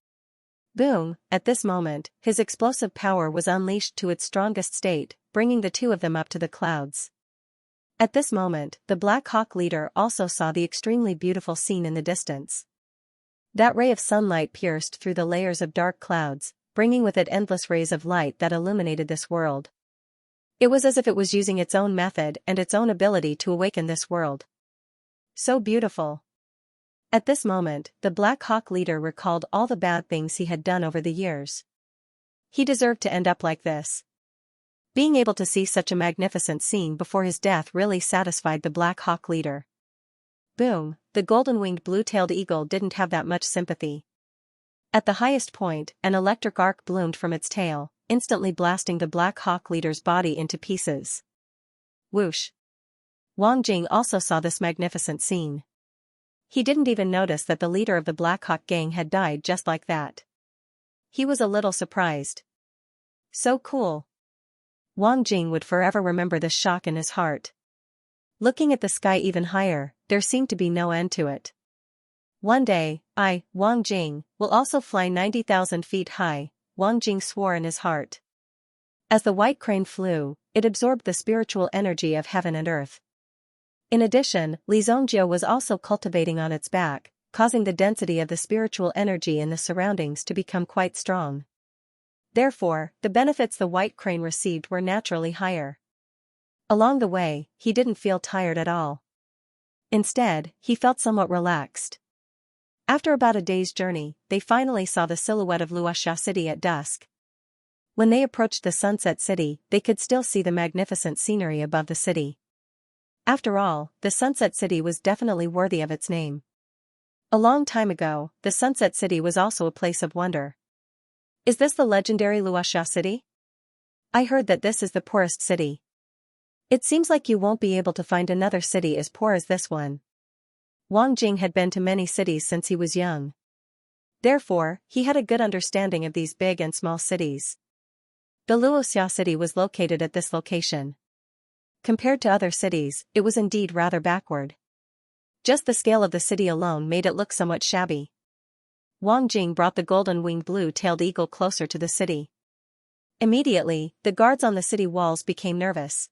Boom! At this moment, his explosive power was unleashed to its strongest state, bringing the two of them up to the clouds. At this moment, the Black Hawk leader also saw the extremely beautiful scene in the distance. That ray of sunlight pierced through the layers of dark clouds, bringing with it endless rays of light that illuminated this world. It was as if it was using its own method and its own ability to awaken this world. So beautiful. At this moment, the Black Hawk leader recalled all the bad things he had done over the years. He deserved to end up like this. Being able to see such a magnificent scene before his death really satisfied the Black Hawk leader. Boom, the golden-winged blue-tailed eagle didn't have that much sympathy. At the highest point, an electric arc bloomed from its tail, instantly blasting the Black Hawk leader's body into pieces. Whoosh. Wang Jing also saw this magnificent scene. He didn't even notice that the leader of the Black Hawk gang had died just like that. He was a little surprised. So cool. Wang Jing would forever remember this shock in his heart. Looking at the sky even higher, there seemed to be no end to it. One day, I, Wang Jing, will also fly 90,000 feet high, Wang Jing swore in his heart. As the white crane flew, it absorbed the spiritual energy of heaven and earth. In addition, Li Zhongjiu was also cultivating on its back, causing the density of the spiritual energy in the surroundings to become quite strong. Therefore, the benefits the white crane received were naturally higher. Along the way, he didn't feel tired at all. Instead, he felt somewhat relaxed. After about a day's journey, they finally saw the silhouette of Luoxia City at dusk. When they approached the Sunset City, they could still see the magnificent scenery above the city. After all, the Sunset City was definitely worthy of its name. A long time ago, the Sunset City was also a place of wonder. Is this the legendary Luoxia City? I heard that this is the poorest city. It seems like you won't be able to find another city as poor as this one. Wang Jing had been to many cities since he was young. Therefore, he had a good understanding of these big and small cities. The Luoxia City was located at this location. Compared to other cities, it was indeed rather backward. Just the scale of the city alone made it look somewhat shabby. Wang Jing brought the golden-winged blue-tailed eagle closer to the city. Immediately, the guards on the city walls became nervous.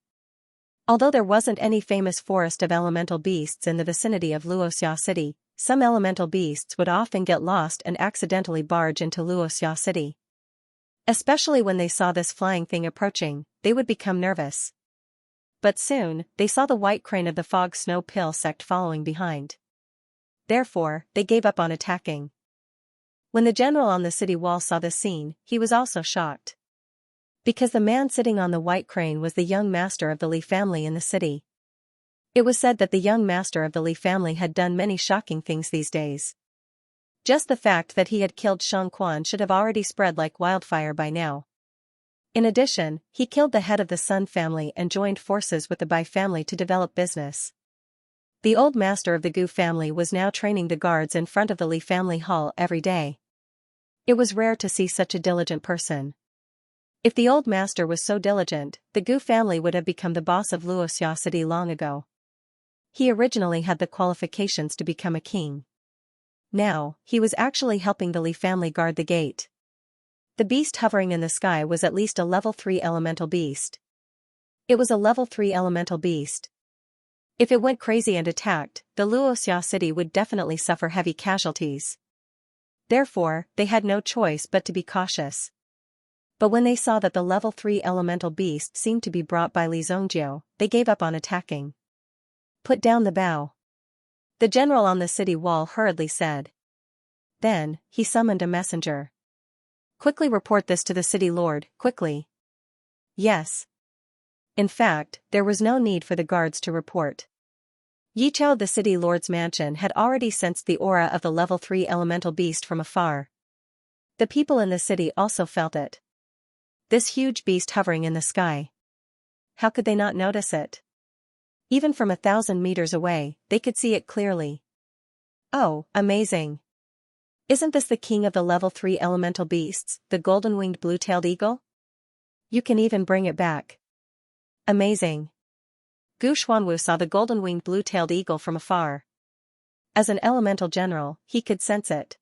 Although there wasn't any famous forest of elemental beasts in the vicinity of Luoxia City, some elemental beasts would often get lost and accidentally barge into Luoxia City. Especially when they saw this flying thing approaching, they would become nervous. But soon, they saw the white crane of the Fog Snow Pill sect following behind. Therefore, they gave up on attacking. When the general on the city wall saw this scene, he was also shocked. Because the man sitting on the white crane was the young master of the Li family in the city. It was said that the young master of the Li family had done many shocking things these days. Just the fact that he had killed Xianxia should have already spread like wildfire by now. In addition, he killed the head of the Sun family and joined forces with the Bai family to develop business. The old master of the Gu family was now training the guards in front of the Li family hall every day. It was rare to see such a diligent person. If the old master was so diligent, the Gu family would have become the boss of Luoxia city long ago. He originally had the qualifications to become a king. Now, he was actually helping the Li family guard the gate. The beast hovering in the sky was at least a level 3 elemental beast. It was a level 3 elemental beast. If it went crazy and attacked, the Luoxia city would definitely suffer heavy casualties. Therefore, they had no choice but to be cautious. But when they saw that the level 3 elemental beast seemed to be brought by Li Zhongjiu, they gave up on attacking. Put down the bow. The general on the city wall hurriedly said. Then, he summoned a messenger. Quickly report this to the city lord, quickly. Yes. In fact, there was no need for the guards to report. Yichao, the city lord's mansion, had already sensed the aura of the level 3 elemental beast from afar. The people in the city also felt it. This huge beast hovering in the sky. How could they not notice it? Even from 1,000 meters away, they could see it clearly. Oh, amazing. Isn't this the king of the level 3 elemental beasts, the golden-winged blue-tailed eagle? You can even bring it back. Amazing. Gu Xuanwu saw the golden-winged blue-tailed eagle from afar. As an elemental general, he could sense it.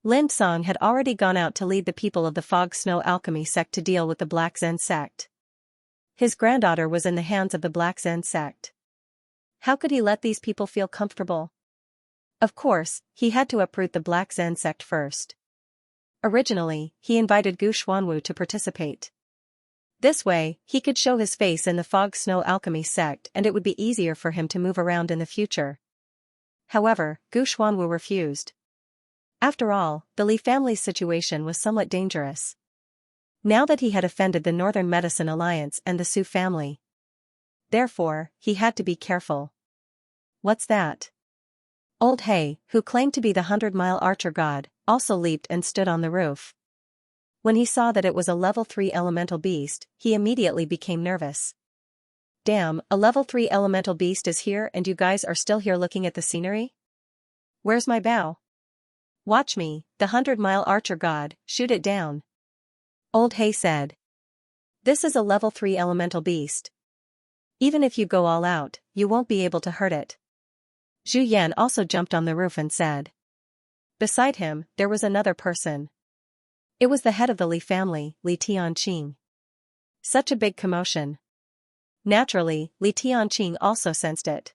Lin Song had already gone out to lead the people of the Fog Snow Alchemy sect to deal with the Black Zen sect. His granddaughter was in the hands of the Black Zen sect. How could he let these people feel comfortable? Of course, he had to uproot the Black Zen sect first. Originally, he invited Gu Xuanwu to participate. This way, he could show his face in the Fog Snow Alchemy sect and it would be easier for him to move around in the future. However, Gu Xuanwu refused. After all, the Li family's situation was somewhat dangerous. Now that he had offended the Northern Medicine Alliance and the Su family. Therefore, he had to be careful. What's that? Old He, who claimed to be the 100-mile archer god, also leaped and stood on the roof. When he saw that it was a level 3 elemental beast, he immediately became nervous. Damn, a level 3 elemental beast is here and you guys are still here looking at the scenery? Where's my bow? Watch me, the 100-mile archer god, shoot it down. Old He said. This is a level 3 elemental beast. Even if you go all out, you won't be able to hurt it. Zhu Yan also jumped on the roof and said. Beside him, there was another person. It was the head of the Li family, Li Tianqing. Such a big commotion. Naturally, Li Tianqing also sensed it.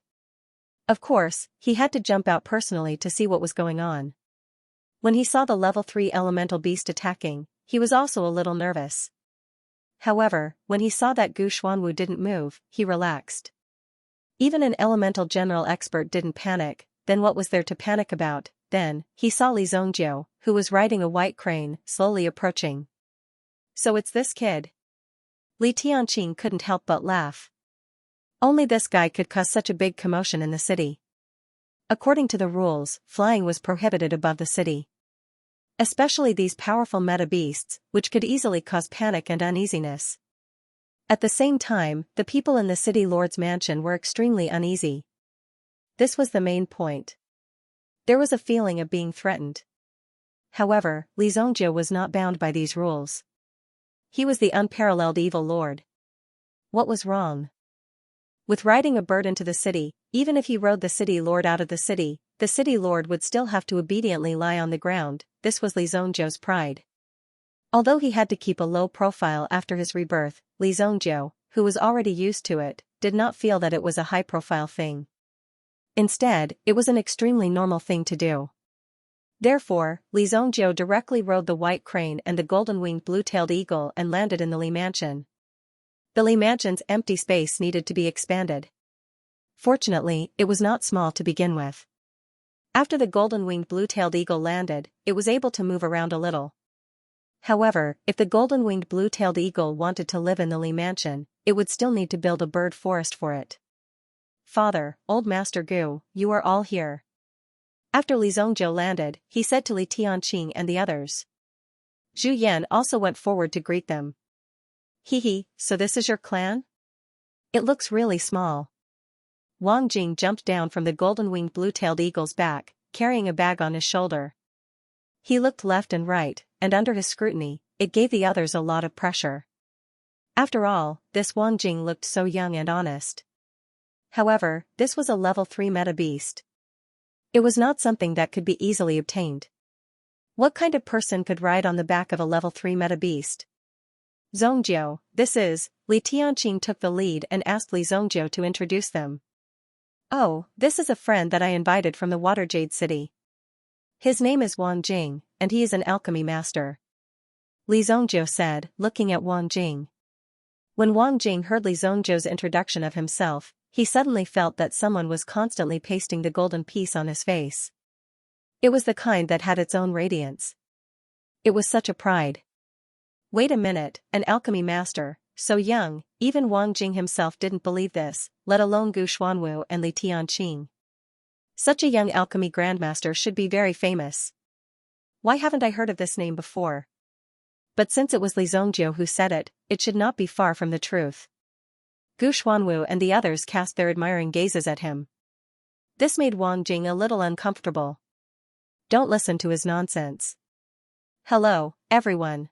Of course, he had to jump out personally to see what was going on. When he saw the level 3 elemental beast attacking, he was also a little nervous. However, when he saw that Gu Xuanwu didn't move, he relaxed. Even an elemental general expert didn't panic, then what was there to panic about? Then, he saw Li Zhongjiu, who was riding a white crane, slowly approaching. So it's this kid. Li Tianqing couldn't help but laugh. Only this guy could cause such a big commotion in the city. According to the rules, flying was prohibited above the city. Especially these powerful meta beasts, which could easily cause panic and uneasiness. At the same time, the people in the city lord's mansion were extremely uneasy. This was the main point. There was a feeling of being threatened. However, Li Zhongjiu was not bound by these rules. He was the unparalleled evil lord. What was wrong? With riding a bird into the city, even if he rode the city lord out of the city lord would still have to obediently lie on the ground. This was Li Zhongjiu's pride. Although he had to keep a low profile after his rebirth, Li Zhongjiu, who was already used to it, did not feel that it was a high-profile thing. Instead, it was an extremely normal thing to do. Therefore, Li Zhongjiu directly rode the white crane and the golden-winged blue-tailed eagle and landed in the Li mansion. The Li mansion's empty space needed to be expanded. Fortunately, it was not small to begin with. After the golden-winged blue-tailed eagle landed, it was able to move around a little. However, if the golden-winged blue-tailed eagle wanted to live in the Li mansion, it would still need to build a bird forest for it. "Father, old Master Gu, you are all here." After Li Zhongjiu landed, he said to Li Tianqing and the others. Zhu Yan also went forward to greet them. "Hee, so this is your clan? It looks really small." Wang Jing jumped down from the golden-winged blue-tailed eagle's back, carrying a bag on his shoulder. He looked left and right, and under his scrutiny, it gave the others a lot of pressure. After all, this Wang Jing looked so young and honest. However, this was a level 3 meta beast. It was not something that could be easily obtained. What kind of person could ride on the back of a level 3 meta beast? "Zhongjiu, this is," Li Tianqing took the lead and asked Li Zhongjiu to introduce them. "Oh, this is a friend that I invited from the Water Jade City. His name is Wang Jing, and he is an alchemy master," Li Zhongjiu said, looking at Wang Jing. When Wang Jing heard Li Zhongjiu's introduction of himself, he suddenly felt that someone was constantly pasting the golden piece on his face. It was the kind that had its own radiance. It was such a pride. Wait a minute, an alchemy master, so young, even Wang Jing himself didn't believe this, let alone Gu Xuanwu and Li Tianqing. Such a young alchemy grandmaster should be very famous. Why haven't I heard of this name before? But since it was Li Zhongjiu who said it, it should not be far from the truth. Gu Xuanwu and the others cast their admiring gazes at him. This made Wang Jing a little uncomfortable. Don't listen to his nonsense. "Hello, everyone.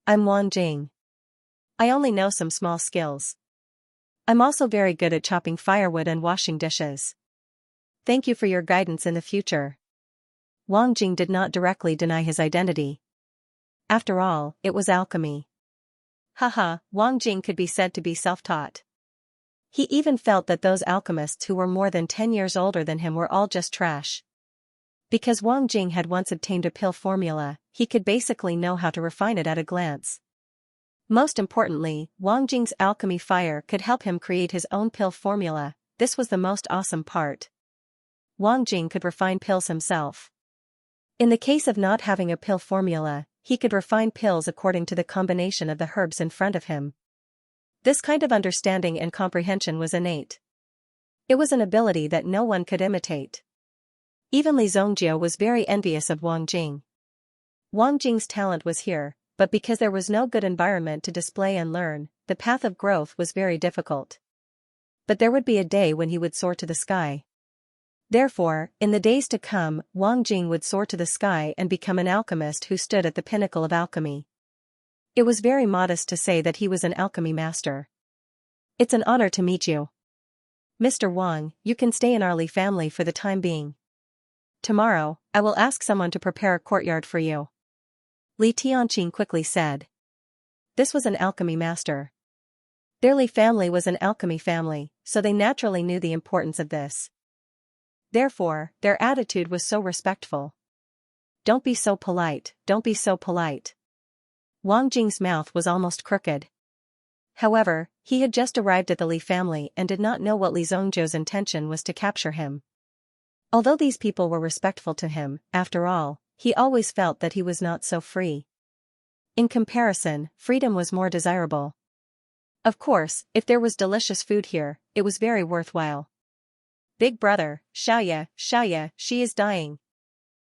I'm Wang Jing. I only know some small skills. I'm also very good at chopping firewood and washing dishes. Thank you for your guidance in the future." Wang Jing did not directly deny his identity. After all, it was alchemy. Haha, Wang Jing could be said to be self-taught. He even felt that those alchemists who were more than 10 years older than him were all just trash. Because Wang Jing had once obtained a pill formula, he could basically know how to refine it at a glance. Most importantly, Wang Jing's alchemy fire could help him create his own pill formula. This was the most awesome part. Wang Jing could refine pills himself. In the case of not having a pill formula, he could refine pills according to the combination of the herbs in front of him. This kind of understanding and comprehension was innate. It was an ability that no one could imitate. Even Li Zhongjiu was very envious of Wang Jing. Wang Jing's talent was here, but because there was no good environment to display and learn, the path of growth was very difficult. But there would be a day when he would soar to the sky. Therefore, in the days to come, Wang Jing would soar to the sky and become an alchemist who stood at the pinnacle of alchemy. It was very modest to say that he was an alchemy master. "It's an honor to meet you. Mr. Wang, you can stay in our Li family for the time being. Tomorrow, I will ask someone to prepare a courtyard for you," Li Tianqing quickly said. This was an alchemy master. Their Li family was an alchemy family, so they naturally knew the importance of this. Therefore, their attitude was so respectful. "Don't be so polite, don't be so polite." Wang Jing's mouth was almost crooked. However, he had just arrived at the Li family and did not know what Li Zhongjiu's intention was to capture him. Although these people were respectful to him, after all, he always felt that he was not so free. In comparison, freedom was more desirable. Of course, if there was delicious food here, it was very worthwhile. "Big brother, Xianxia, she is dying."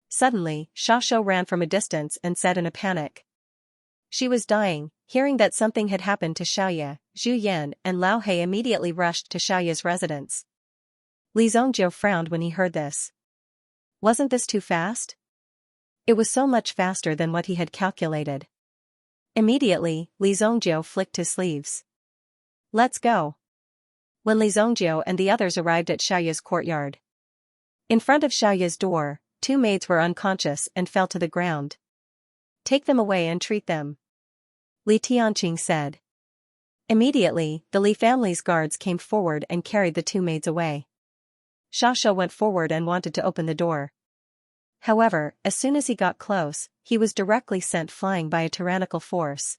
Suddenly, Xiaoshou ran from a distance and said in a panic. She was dying. Hearing that something had happened to Xiaoya, Zhu Yan and Lao He immediately rushed to Xiaoya's residence. Li Zhongjiu frowned when he heard this. Wasn't this too fast? It was so much faster than what he had calculated. Immediately, Li Zhongjiu flicked his sleeves. "Let's go." When Li Zhongjiu and the others arrived at Xiaoya's courtyard. In front of Xiaoya's door, 2 maids were unconscious and fell to the ground. "Take them away and treat them," Li Tianqing said. Immediately, the Li family's guards came forward and carried the 2 maids away. Xiaoshou went forward and wanted to open the door. However, as soon as he got close, he was directly sent flying by a tyrannical force.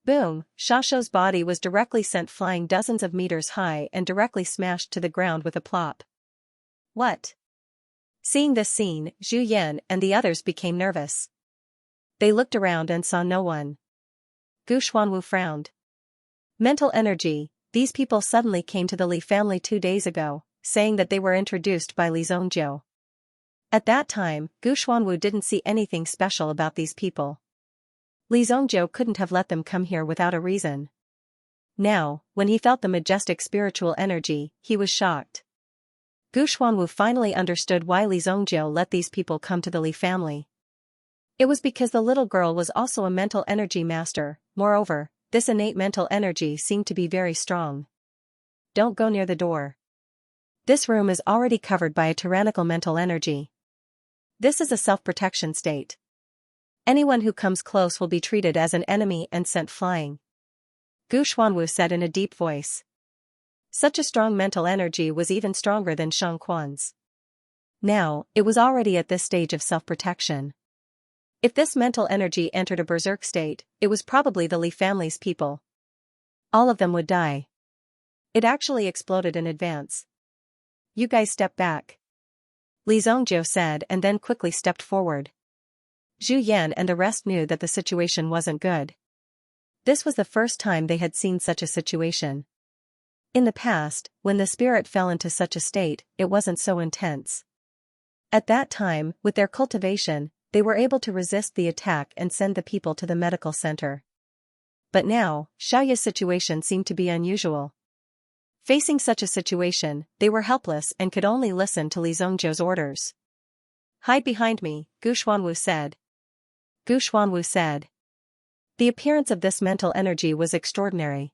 Boom! Xiaoshou's body was directly sent flying dozens of meters high and directly smashed to the ground with a plop. "What? Seeing this scene, Zhu Yan and the others became nervous. They looked around and saw no one. Gu Xuanwu frowned. Mental energy. These people suddenly came to the Li family 2 days ago, saying that they were introduced by Li Zongjiu. At that time, Gu Xuanwu didn't see anything special about these people. Li Zongjiu couldn't have let them come here without a reason. Now, when he felt the majestic spiritual energy, he was shocked. Gu Xuanwu finally understood why Li Zongjiu let these people come to the Li family. It was because the little girl was also a mental energy master. Moreover, this innate mental energy seemed to be very strong. Don't go near the door. This room is already covered by a tyrannical mental energy. This is a self-protection state. Anyone who comes close will be treated as an enemy and sent flying. Gu Xuanwu said in a deep voice. Such a strong mental energy was even stronger than Shang Quan's. Now, it was already at this stage of self-protection. If this mental energy entered a berserk state, it was probably the Li family's people. All of them would die. It actually exploded in advance. You guys step back. Li Zongjiu said and then quickly stepped forward. Zhu Yan and the rest knew that the situation wasn't good. This was the first time they had seen such a situation. In the past, when the spirit fell into such a state, it wasn't so intense. At that time, with their cultivation, they were able to resist the attack and send the people to the medical center. But now, Xiaoya's situation seemed to be unusual. Facing such a situation, they were helpless and could only listen to Li Zongjiu's orders. Hide behind me, Gu Xuanwu said. Gu Xuanwu said. The appearance of this mental energy was extraordinary.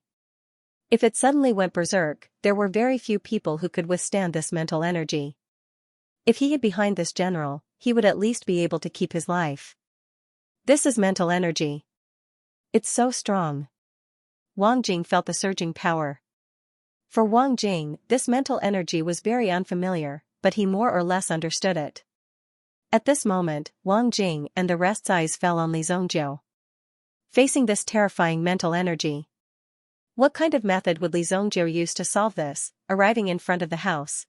If it suddenly went berserk, there were very few people who could withstand this mental energy. If he hid behind this general, he would at least be able to keep his life. This is mental energy. It's so strong. Wang Jing felt the surging power. For Wang Jing, this mental energy was very unfamiliar, but he more or less understood it. At this moment, Wang Jing and the rest's eyes fell on Li Zongjiu. Facing this terrifying mental energy. What kind of method would Li Zongjiu use to solve this, arriving in front of the house?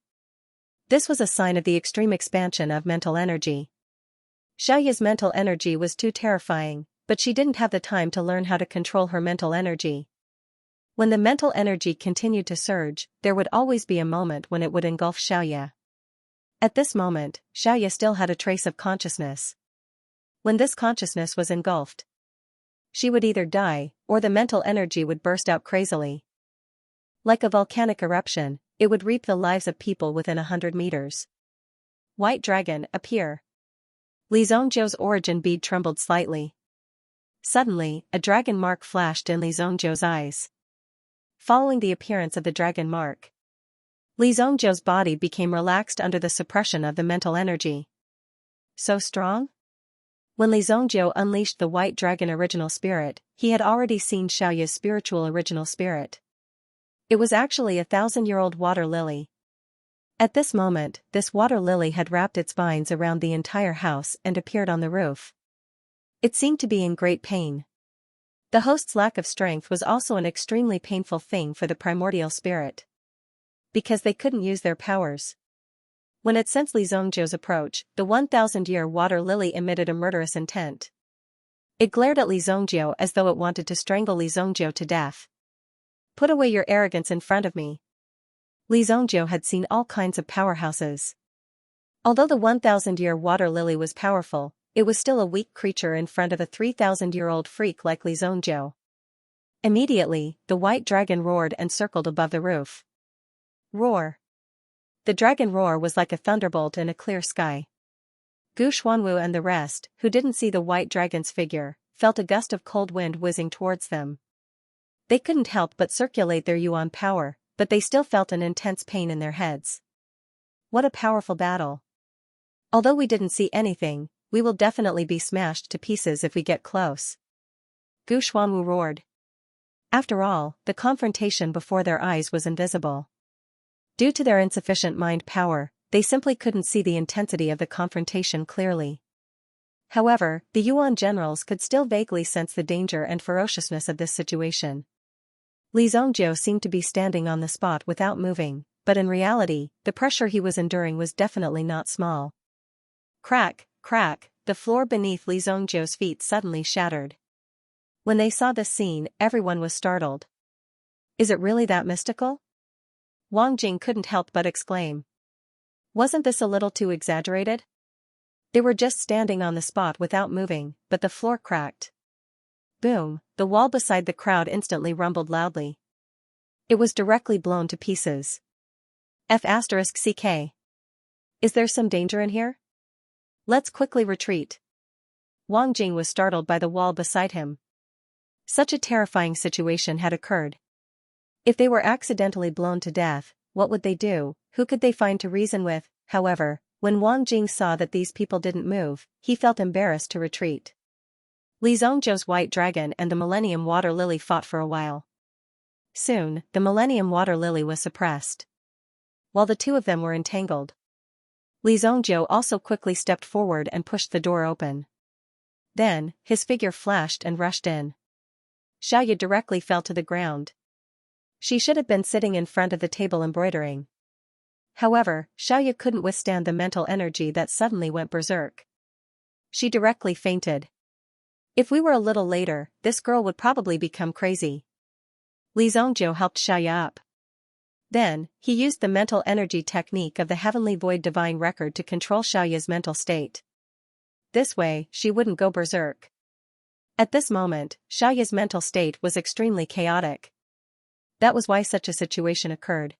This was a sign of the extreme expansion of mental energy. Xiaoya's mental energy was too terrifying, but she didn't have the time to learn how to control her mental energy. When the mental energy continued to surge, there would always be a moment when it would engulf Xiaoya. At this moment, Xiaoya still had a trace of consciousness. When this consciousness was engulfed, she would either die, or the mental energy would burst out crazily. Like a volcanic eruption, it would reap the lives of people within 100 meters. White dragon, appear. Li Zongjiu's origin bead trembled slightly. Suddenly, a dragon mark flashed in Li Zongjiu's eyes. Following the appearance of the dragon mark, Li Zongjiu's body became relaxed under the suppression of the mental energy. So strong? When Li Zongjiu unleashed the white dragon original spirit, he had already seen Xiaoya's spiritual original spirit. It was actually a 1,000-year-old water lily. At this moment, this water lily had wrapped its vines around the entire house and appeared on the roof. It seemed to be in great pain. The host's lack of strength was also an extremely painful thing for the primordial spirit. Because they couldn't use their powers. When it sensed Li Zongjiu's approach, the 1,000-year water lily emitted a murderous intent. It glared at Li Zongjiu as though it wanted to strangle Li Zongjiu to death. Put away your arrogance in front of me. Li Zongjiu had seen all kinds of powerhouses. Although the 1,000-year water lily was powerful, it was still a weak creature in front of a 3,000-year-old freak like Li Zongjiu. Immediately, the white dragon roared and circled above the roof. Roar. The dragon roar was like a thunderbolt in a clear sky. Gu Xuanwu and the rest, who didn't see the white dragon's figure, felt a gust of cold wind whizzing towards them. They couldn't help but circulate their yuan power, but they still felt an intense pain in their heads. What a powerful battle. Although we didn't see anything, we will definitely be smashed to pieces if we get close. Gu Xuanwu roared. After all, the confrontation before their eyes was invisible. Due to their insufficient mind power, they simply couldn't see the intensity of the confrontation clearly. However, the Yuan generals could still vaguely sense the danger and ferociousness of this situation. Li Zongjiu seemed to be standing on the spot without moving, but in reality, the pressure he was enduring was definitely not small. Crack, crack, the floor beneath Li Zhongjiu's feet suddenly shattered. When they saw this scene, everyone was startled. Is it really that mystical? Wang Jing couldn't help but exclaim. Wasn't this a little too exaggerated? They were just standing on the spot without moving, but the floor cracked. Boom, the wall beside the crowd instantly rumbled loudly. It was directly blown to pieces. F***CK. Is there some danger in here? Let's quickly retreat. Wang Jing was startled by the wall beside him. Such a terrifying situation had occurred. If they were accidentally blown to death, what would they do? Who could they find to reason with? However, when Wang Jing saw that these people didn't move, he felt embarrassed to retreat. Li Zhongjiu's white dragon and the Millennium Water Lily fought for a while. Soon, the Millennium Water Lily was suppressed. While the two of them were entangled, Li Zhongjiu also quickly stepped forward and pushed the door open. Then, his figure flashed and rushed in. Xiaoya directly fell to the ground. She should have been sitting in front of the table embroidering. However, Xiaoya couldn't withstand the mental energy that suddenly went berserk. She directly fainted. If we were a little later, this girl would probably become crazy. Li Zhongjiu helped Xiaoya up. Then, he used the mental energy technique of the Heavenly Void Divine Record to control Xiaoya's mental state. This way, she wouldn't go berserk. At this moment, Xiaoya's mental state was extremely chaotic. That was why such a situation occurred.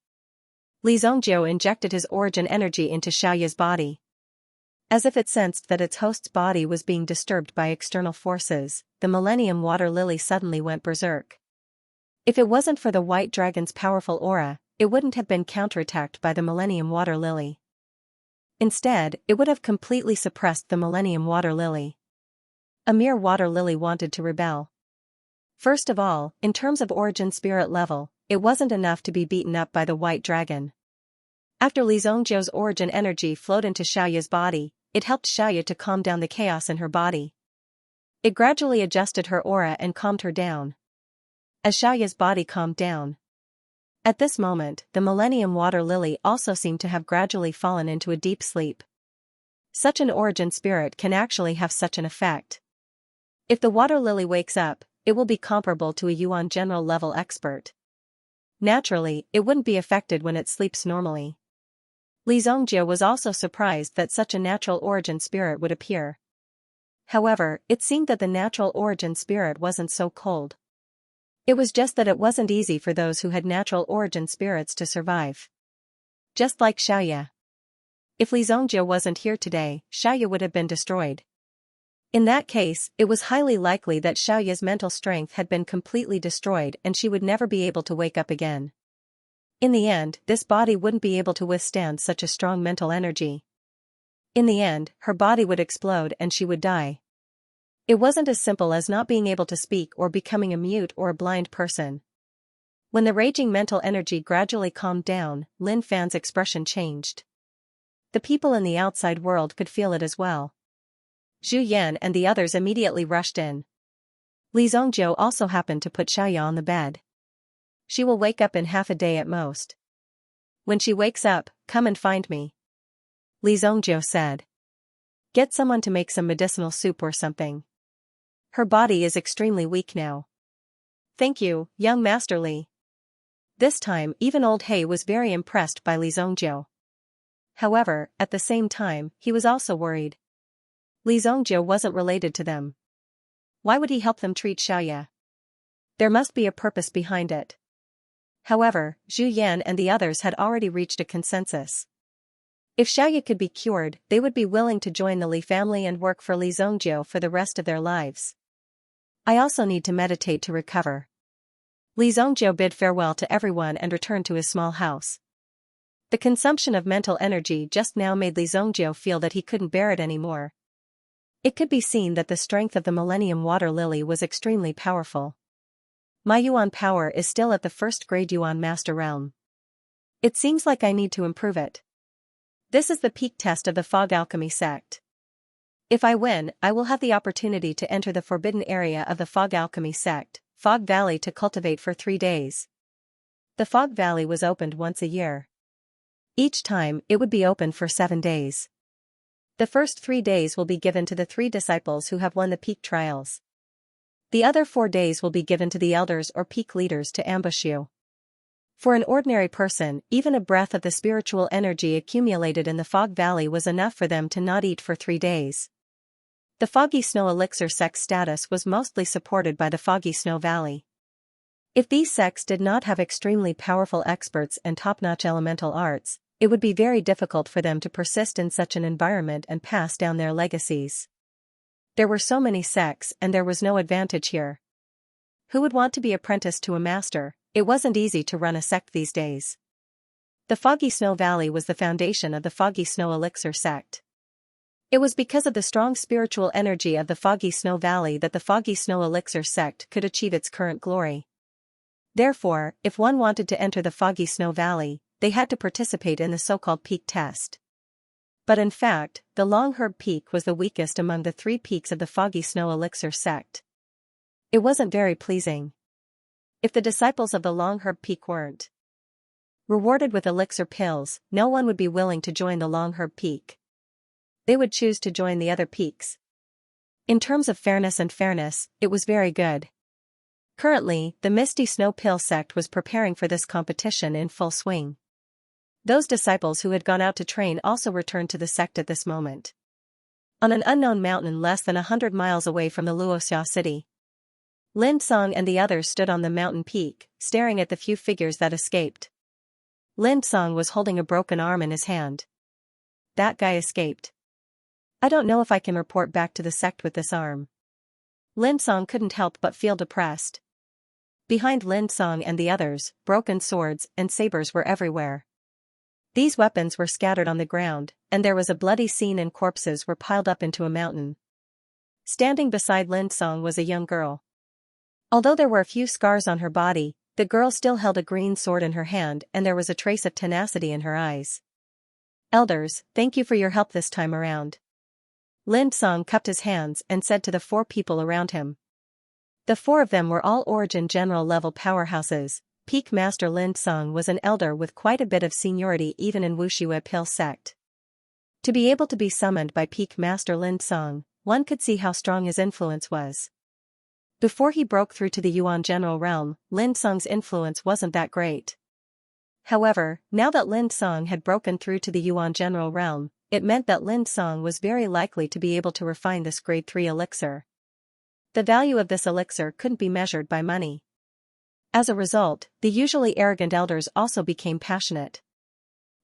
Li Zhongjiu injected his origin energy into Xiaoya's body. As if it sensed that its host's body was being disturbed by external forces, the Millennium Water Lily suddenly went berserk. If it wasn't for the White Dragon's powerful aura, it wouldn't have been counterattacked by the Millennium Water Lily. Instead, it would have completely suppressed the Millennium Water Lily. A mere water lily wanted to rebel. First of all, in terms of origin spirit level, it wasn't enough to be beaten up by the White Dragon. After Li Zhongjiu's origin energy flowed into Xiaoya's body, it helped Xiaoya to calm down the chaos in her body. It gradually adjusted her aura and calmed her down. As Xiaoya's body calmed down, at this moment, the Millennium Water Lily also seemed to have gradually fallen into a deep sleep. Such an origin spirit can actually have such an effect. If the water lily wakes up, it will be comparable to a Yuan general level expert. Naturally, it wouldn't be affected when it sleeps normally. Li Zhongjiu was also surprised that such a natural origin spirit would appear. However, it seemed that the natural origin spirit wasn't so cold. It was just that it wasn't easy for those who had natural origin spirits to survive. Just like Xiaoya. If Li Zhongjiu wasn't here today, Xiaoya would have been destroyed. In that case, it was highly likely that Xiaoya's mental strength had been completely destroyed and she would never be able to wake up again. In the end, this body wouldn't be able to withstand such a strong mental energy. In the end, her body would explode and she would die. It wasn't as simple as not being able to speak or becoming a mute or a blind person. When the raging mental energy gradually calmed down, Lin Fan's expression changed. The people in the outside world could feel it as well. Zhu Yan and the others immediately rushed in. Li Zhongjiu also happened to put Xiaoya on the bed. She will wake up in half a day at most. When she wakes up, come and find me. Li Zhongjiu said. Get someone to make some medicinal soup or something. Her body is extremely weak now. Thank you, young Master Li. This time even old He was very impressed by Li Zhongjiu. However, at the same time, he was also worried. Li Zhongjiu wasn't related to them. Why would he help them treat Xiaoya? There must be a purpose behind it. However, Zhu Yan and the others had already reached a consensus. If Xiaoya could be cured, they would be willing to join the Li family and work for Li Zhongjiu for the rest of their lives. I also need to meditate to recover. Li Zhongjiu bid farewell to everyone and returned to his small house. The consumption of mental energy just now made Li Zhongjiu feel that he couldn't bear it anymore. It could be seen that the strength of the Millennium Water Lily was extremely powerful. My Yuan power is still at the first grade Yuan Master Realm. It seems like I need to improve it. This is the peak test of the Fog Alchemy sect. If I win, I will have the opportunity to enter the forbidden area of the Fog Alchemy sect, Fog Valley, to cultivate for 3 days. The Fog Valley was opened once a year. Each time, it would be open for 7 days. The first 3 days will be given to the 3 disciples who have won the peak trials. The other 4 days will be given to the elders or peak leaders to ambush you. For an ordinary person, even a breath of the spiritual energy accumulated in the fog valley was enough for them to not eat for 3 days. The foggy snow elixir sect's status was mostly supported by the foggy snow valley. If these sects did not have extremely powerful experts and top-notch elemental arts, it would be very difficult for them to persist in such an environment and pass down their legacies. There were so many sects and there was no advantage here. Who would want to be apprenticed to a master? It wasn't easy to run a sect these days. The Foggy Snow Valley was the foundation of the Foggy Snow Elixir sect. It was because of the strong spiritual energy of the Foggy Snow Valley that the Foggy Snow Elixir sect could achieve its current glory. Therefore, if one wanted to enter the Foggy Snow Valley, they had to participate in the so-called peak test. But in fact, the Long Herb Peak was the weakest among the 3 peaks of the Foggy Snow Elixir sect. It wasn't very pleasing. If the disciples of the Long Herb Peak weren't rewarded with elixir pills, no one would be willing to join the Long Herb Peak. They would choose to join the other peaks. In terms of fairness, it was very good. Currently, the Misty Snow Pill sect was preparing for this competition in full swing. Those disciples who had gone out to train also returned to the sect at this moment. On an unknown mountain less than 100 miles away from the Luoxia city, Lin Song and the others stood on the mountain peak, staring at the few figures that escaped. Lin Song was holding a broken arm in his hand. That guy escaped. I don't know if I can report back to the sect with this arm. Lin Song couldn't help but feel depressed. Behind Lin Song and the others, broken swords and sabers were everywhere. These weapons were scattered on the ground, and there was a bloody scene and corpses were piled up into a mountain. Standing beside Lin Song was a young girl. Although there were a few scars on her body, the girl still held a green sword in her hand and there was a trace of tenacity in her eyes. Elders, thank you for your help this time around. Lin Song cupped his hands and said to the 4 people around him. The 4 of them were all Origin General level powerhouses. Peak Master Lin Song was an elder with quite a bit of seniority even in Wuxue Pill sect. To be able to be summoned by Peak Master Lin Song, one could see how strong his influence was. Before he broke through to the Yuan General realm, Lin Song's influence wasn't that great. However, now that Lin Song had broken through to the Yuan General realm, it meant that Lin Song was very likely to be able to refine this grade 3 elixir. The value of this elixir couldn't be measured by money. As a result, the usually arrogant elders also became passionate.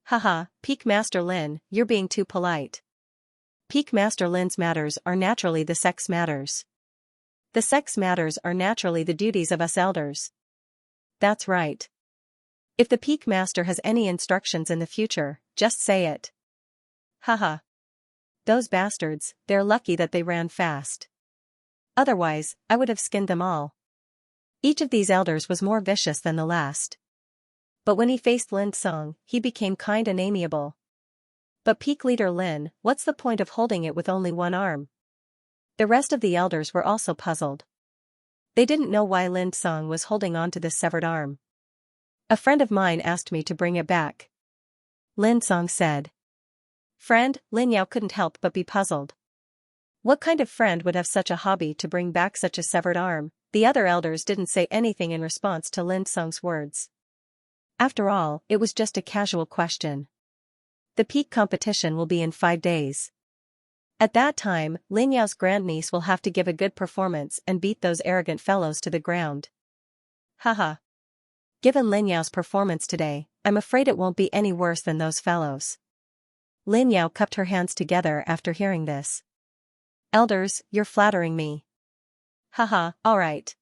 Haha, Peak Master Lin, you're being too polite. Peak Master Lin's matters are naturally the sect's matters. The sect's matters are naturally the duties of us elders. That's right. If the Peak Master has any instructions in the future, just say it. Haha. Those bastards, they're lucky that they ran fast. Otherwise, I would have skinned them all. Each of these elders was more vicious than the last. But when he faced Lin Song, he became kind and amiable. But Peak Leader Lin, what's the point of holding it with only one arm? The rest of the elders were also puzzled. They didn't know why Lin Song was holding on to this severed arm. A friend of mine asked me to bring it back. Lin Song said. Friend, Lin Yao couldn't help but be puzzled. What kind of friend would have such a hobby to bring back such a severed arm? The other elders didn't say anything in response to Lin Song's words. After all, it was just a casual question. The peak competition will be in 5 days. At that time, Lin Yao's grandniece will have to give a good performance and beat those arrogant fellows to the ground. Haha. Given Lin Yao's performance today, I'm afraid it won't be any worse than those fellows. Lin Yao cupped her hands together after hearing this. Elders, you're flattering me. Haha, alright.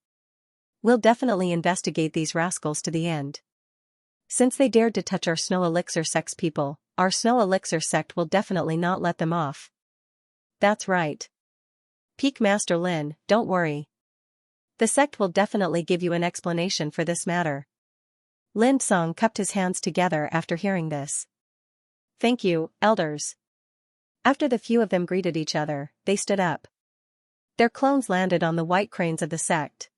We'll definitely investigate these rascals to the end. Since they dared to touch our Snow Elixir sect's people, our Snow Elixir sect will definitely not let them off. That's right. Peak Master Lin, don't worry. The sect will definitely give you an explanation for this matter. Lin Song cupped his hands together after hearing this. Thank you, elders. After the few of them greeted each other, they stood up. Their clones landed on the white cranes of the sect.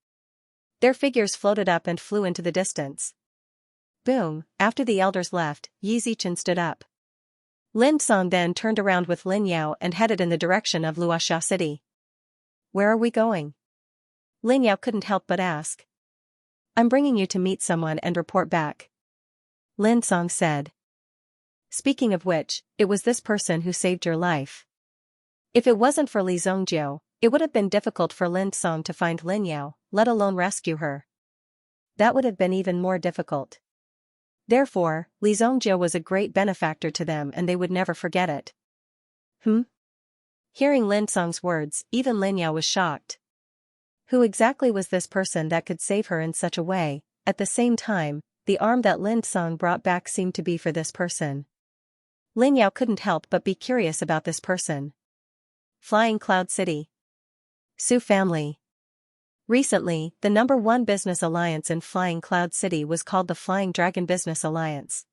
Their figures floated up and flew into the distance. Boom, after the elders left, Yi Zichen stood up. Lin Song then turned around with Lin Yao and headed in the direction of Luoxia City. Where are we going? Lin Yao couldn't help but ask. I'm bringing you to meet someone and report back. Lin Song said. Speaking of which, it was this person who saved your life. If it wasn't for Li Zongjiu, it would have been difficult for Lin Song to find Lin Yao, let alone rescue her. That would have been even more difficult. Therefore, Li Zongjiu was a great benefactor to them and they would never forget it. Hearing Lin Song's words, even Lin Yao was shocked. Who exactly was this person that could save her in such a way? At the same time, the arm that Lin Song brought back seemed to be for this person. Lin Yao couldn't help but be curious about this person. Flying Cloud City. Su family. Recently, the #1 business alliance in Flying Cloud City was called the Flying Dragon Business Alliance.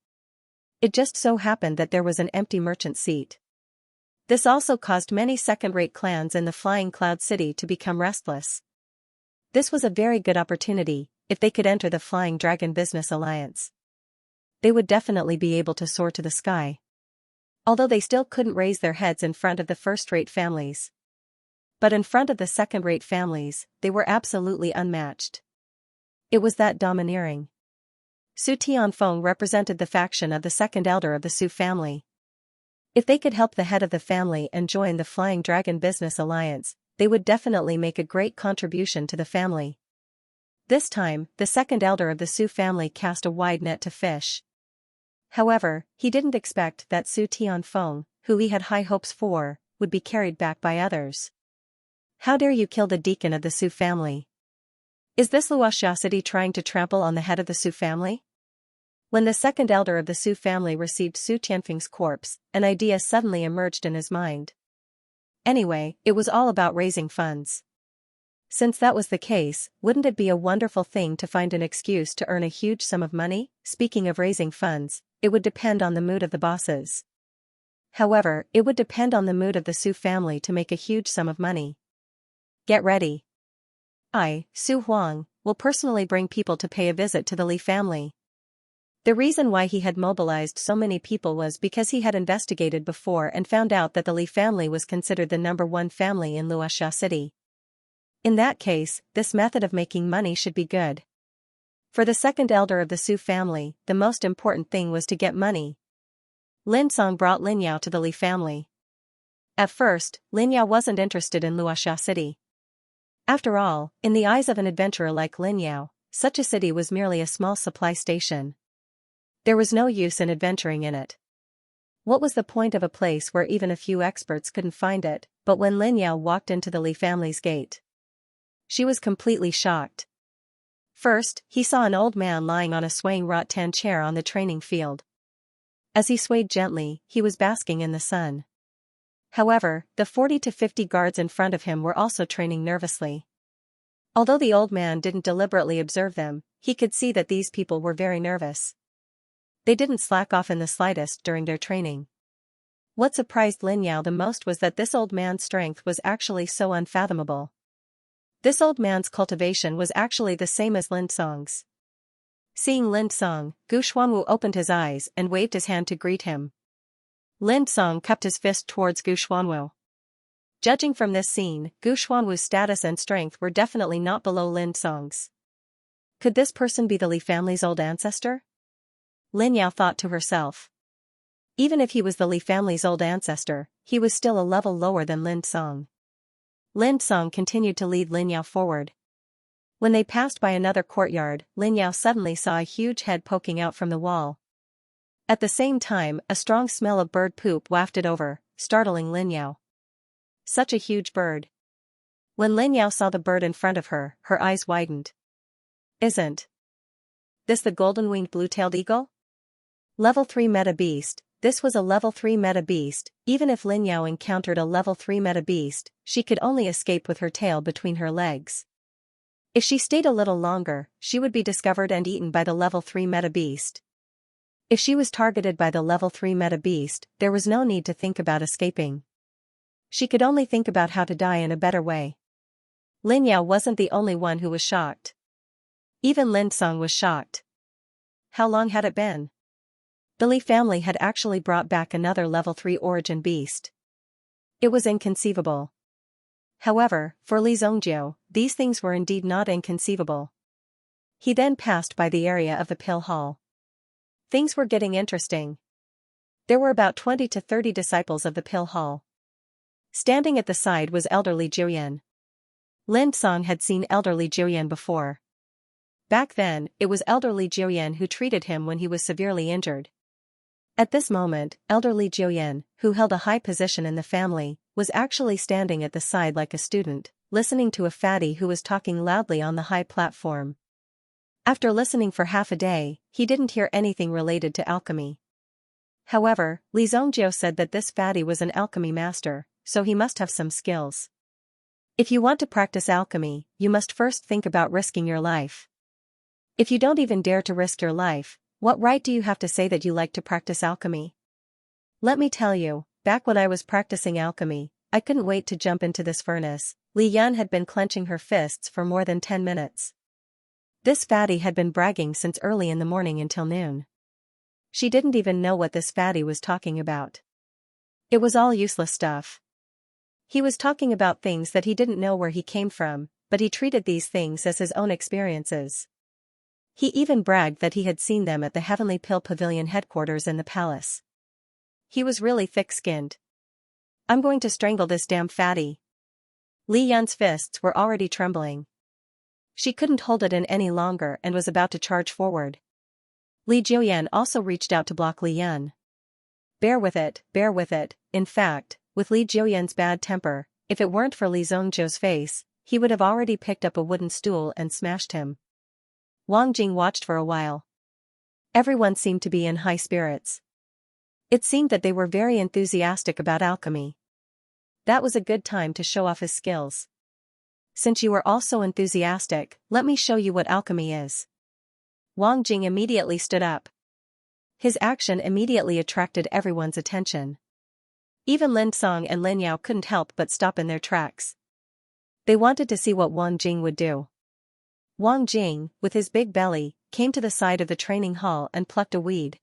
It just so happened that there was an empty merchant seat. This also caused many second-rate clans in the Flying Cloud City to become restless. This was a very good opportunity. If they could enter the Flying Dragon Business Alliance, they would definitely be able to soar to the sky. Although they still couldn't raise their heads in front of the first-rate families. But in front of the second-rate families, they were absolutely unmatched. It was that domineering. Su Tianfeng represented the faction of the second elder of the Su family. If they could help the head of the family and join the Flying Dragon Business Alliance, they would definitely make a great contribution to the family. This time, the second elder of the Su family cast a wide net to fish. However, he didn't expect that Su Tianfeng, who he had high hopes for, would be carried back by others. How dare you kill the deacon of the Su family? Is this Luoxia City trying to trample on the head of the Su family? When the second elder of the Su family received Su Tianfeng's corpse, an idea suddenly emerged in his mind. Anyway, it was all about raising funds. Since that was the case, wouldn't it be a wonderful thing to find an excuse to earn a huge sum of money? Speaking of raising funds, it would depend on the mood of the bosses. However, it would depend on the mood of the Su family to make a huge sum of money. Get ready. I, Su Huang, will personally bring people to pay a visit to the Li family. The reason why he had mobilized so many people was because he had investigated before and found out that the Li family was considered the #1 family in Luoxia City. In that case, this method of making money should be good. For the second elder of the Su family, the most important thing was to get money. Lin Song brought Lin Yao to the Li family. At first, Lin Yao wasn't interested in Luoxia City. After all, in the eyes of an adventurer like Lin Yao, such a city was merely a small supply station. There was no use in adventuring in it. What was the point of a place where even a few experts couldn't find it? But when Lin Yao walked into the Li family's gate, she was completely shocked. First, he saw an old man lying on a swaying rattan chair on the training field. As he swayed gently, he was basking in the sun. However, the 40 to 50 guards in front of him were also training nervously. Although the old man didn't deliberately observe them, he could see that these people were very nervous. They didn't slack off in the slightest during their training. What surprised Lin Yao the most was that this old man's strength was actually so unfathomable. This old man's cultivation was actually the same as Lin Song's. Seeing Lin Song, Gu Xuanwu opened his eyes and waved his hand to greet him. Lin Song cupped his fist towards Gu Xuanwu. Judging from this scene, Gu Xuanwu's status and strength were definitely not below Lin Song's. Could this person be the Li family's old ancestor? Lin Yao thought to herself. Even if he was the Li family's old ancestor, he was still a level lower than Lin Song. Lin Song continued to lead Lin Yao forward. When they passed by another courtyard, Lin Yao suddenly saw a huge head poking out from the wall. At the same time, a strong smell of bird poop wafted over, startling Lin Yao. Such a huge bird. When Lin Yao saw the bird in front of her, her eyes widened. Isn't this the golden-winged blue-tailed eagle? Level 3 meta beast. This was a level 3 meta beast. Even if Lin Yao encountered a level 3 meta beast, she could only escape with her tail between her legs. If she stayed a little longer, she would be discovered and eaten by the level 3 meta beast. If she was targeted by the level 3 meta beast, there was no need to think about escaping. She could only think about how to die in a better way. Lin Yao wasn't the only one who was shocked. Even Lin Song was shocked. How long had it been? The Li family had actually brought back another level 3 origin beast. It was inconceivable. However, for Li Zongjiu, these things were indeed not inconceivable. He then passed by the area of the pill hall. Things were getting interesting. There were about 20 to 30 disciples of the pill hall. Standing at the side was elderly Jiuyan. Lin Song had seen elderly Jiuyan before. Back then, it was elderly Jiuyan who treated him when he was severely injured. At this moment, elderly Jiuyan, who held a high position in the family, was actually standing at the side like a student, listening to a fatty who was talking loudly on the high platform. After listening for half a day, he didn't hear anything related to alchemy. However, Li Zongjiu said that this fatty was an alchemy master, so he must have some skills. If you want to practice alchemy, you must first think about risking your life. If you don't even dare to risk your life, what right do you have to say that you like to practice alchemy? Let me tell you, back when I was practicing alchemy, I couldn't wait to jump into this furnace. Li Yan had been clenching her fists for more than 10 minutes. This fatty had been bragging since early in the morning until noon. She didn't even know what this fatty was talking about. It was all useless stuff. He was talking about things that he didn't know where he came from, but he treated these things as his own experiences. He even bragged that he had seen them at the Heavenly Pill Pavilion headquarters in the palace. He was really thick-skinned. I'm going to strangle this damn fatty. Li Yan's fists were already trembling. She couldn't hold it in any longer and was about to charge forward. Li Jiuyan also reached out to block Li Yan. Bear with it, in fact, with Li Jiuyan's bad temper, if it weren't for Li Zongjiu's face, he would have already picked up a wooden stool and smashed him. Wang Jing watched for a while. Everyone seemed to be in high spirits. It seemed that they were very enthusiastic about alchemy. That was a good time to show off his skills. Since you are all so enthusiastic, let me show you what alchemy is. Wang Jing immediately stood up. His action immediately attracted everyone's attention. Even Lin Song and Lin Yao couldn't help but stop in their tracks. They wanted to see what Wang Jing would do. Wang Jing, with his big belly, came to the side of the training hall and plucked a weed.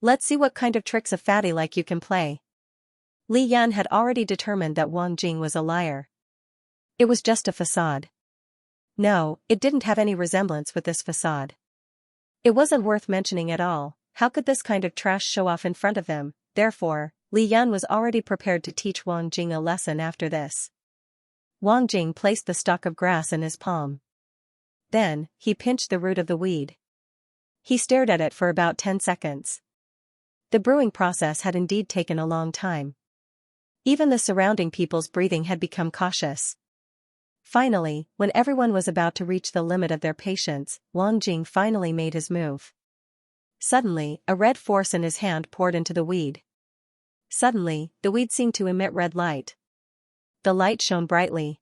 Let's see what kind of tricks a fatty like you can play. Li Yan had already determined that Wang Jing was a liar. It was just a facade. No, it didn't have any resemblance with this facade. It wasn't worth mentioning at all. How could this kind of trash show off in front of them? Therefore, Li Yan was already prepared to teach Wang Jing a lesson after this. Wang Jing placed the stalk of grass in his palm. Then, he pinched the root of the weed. He stared at it for about 10 seconds. The brewing process had indeed taken a long time. Even the surrounding people's breathing had become cautious. Finally, when everyone was about to reach the limit of their patience, Wang Jing finally made his move. Suddenly, a red force in his hand poured into the weed. Suddenly, the weed seemed to emit red light. The light shone brightly.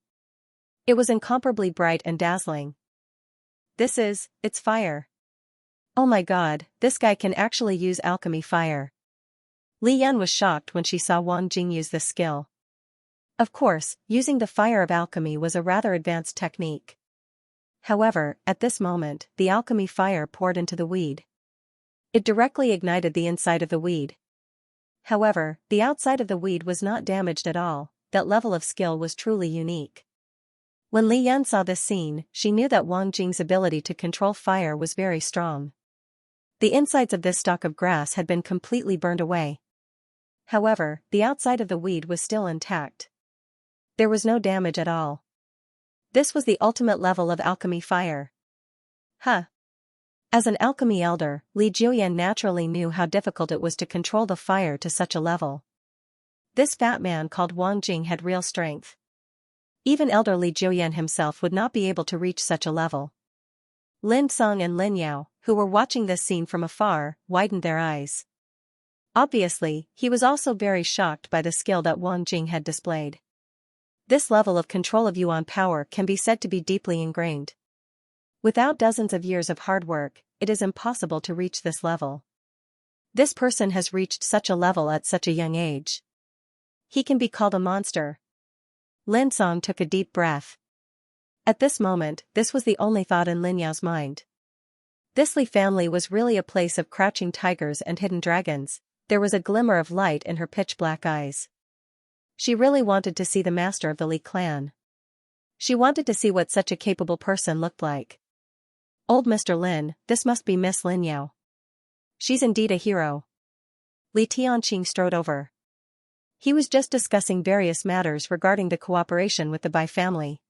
It was incomparably bright and dazzling. It's fire. Oh my god, this guy can actually use alchemy fire. Li Yan was shocked when she saw Wang Jing use this skill. Of course, using the fire of alchemy was a rather advanced technique. However, at this moment, the alchemy fire poured into the weed. It directly ignited the inside of the weed. However, the outside of the weed was not damaged at all. That level of skill was truly unique. When Li Yan saw this scene, she knew that Wang Jing's ability to control fire was very strong. The insides of this stalk of grass had been completely burned away. However, the outside of the weed was still intact. There was no damage at all. This was the ultimate level of alchemy fire. As an alchemy elder, Li Jiuyan naturally knew how difficult it was to control the fire to such a level. This fat man called Wang Jing had real strength. Even elder Li Jiuyan himself would not be able to reach such a level. Lin Song and Lin Yao, who were watching this scene from afar, widened their eyes. Obviously, he was also very shocked by the skill that Wang Jing had displayed. This level of control of Yuan power can be said to be deeply ingrained. Without dozens of years of hard work, it is impossible to reach this level. This person has reached such a level at such a young age. He can be called a monster. Lin Song took a deep breath. At this moment, this was the only thought in Lin Yao's mind. This Li family was really a place of crouching tigers and hidden dragons. There was a glimmer of light in her pitch-black eyes. She really wanted to see the master of the Li clan. She wanted to see what such a capable person looked like. Old Mr. Lin, this must be Miss Lin Yao. She's indeed a hero. Li Tianqing strode over. He was just discussing various matters regarding the cooperation with the Bai family.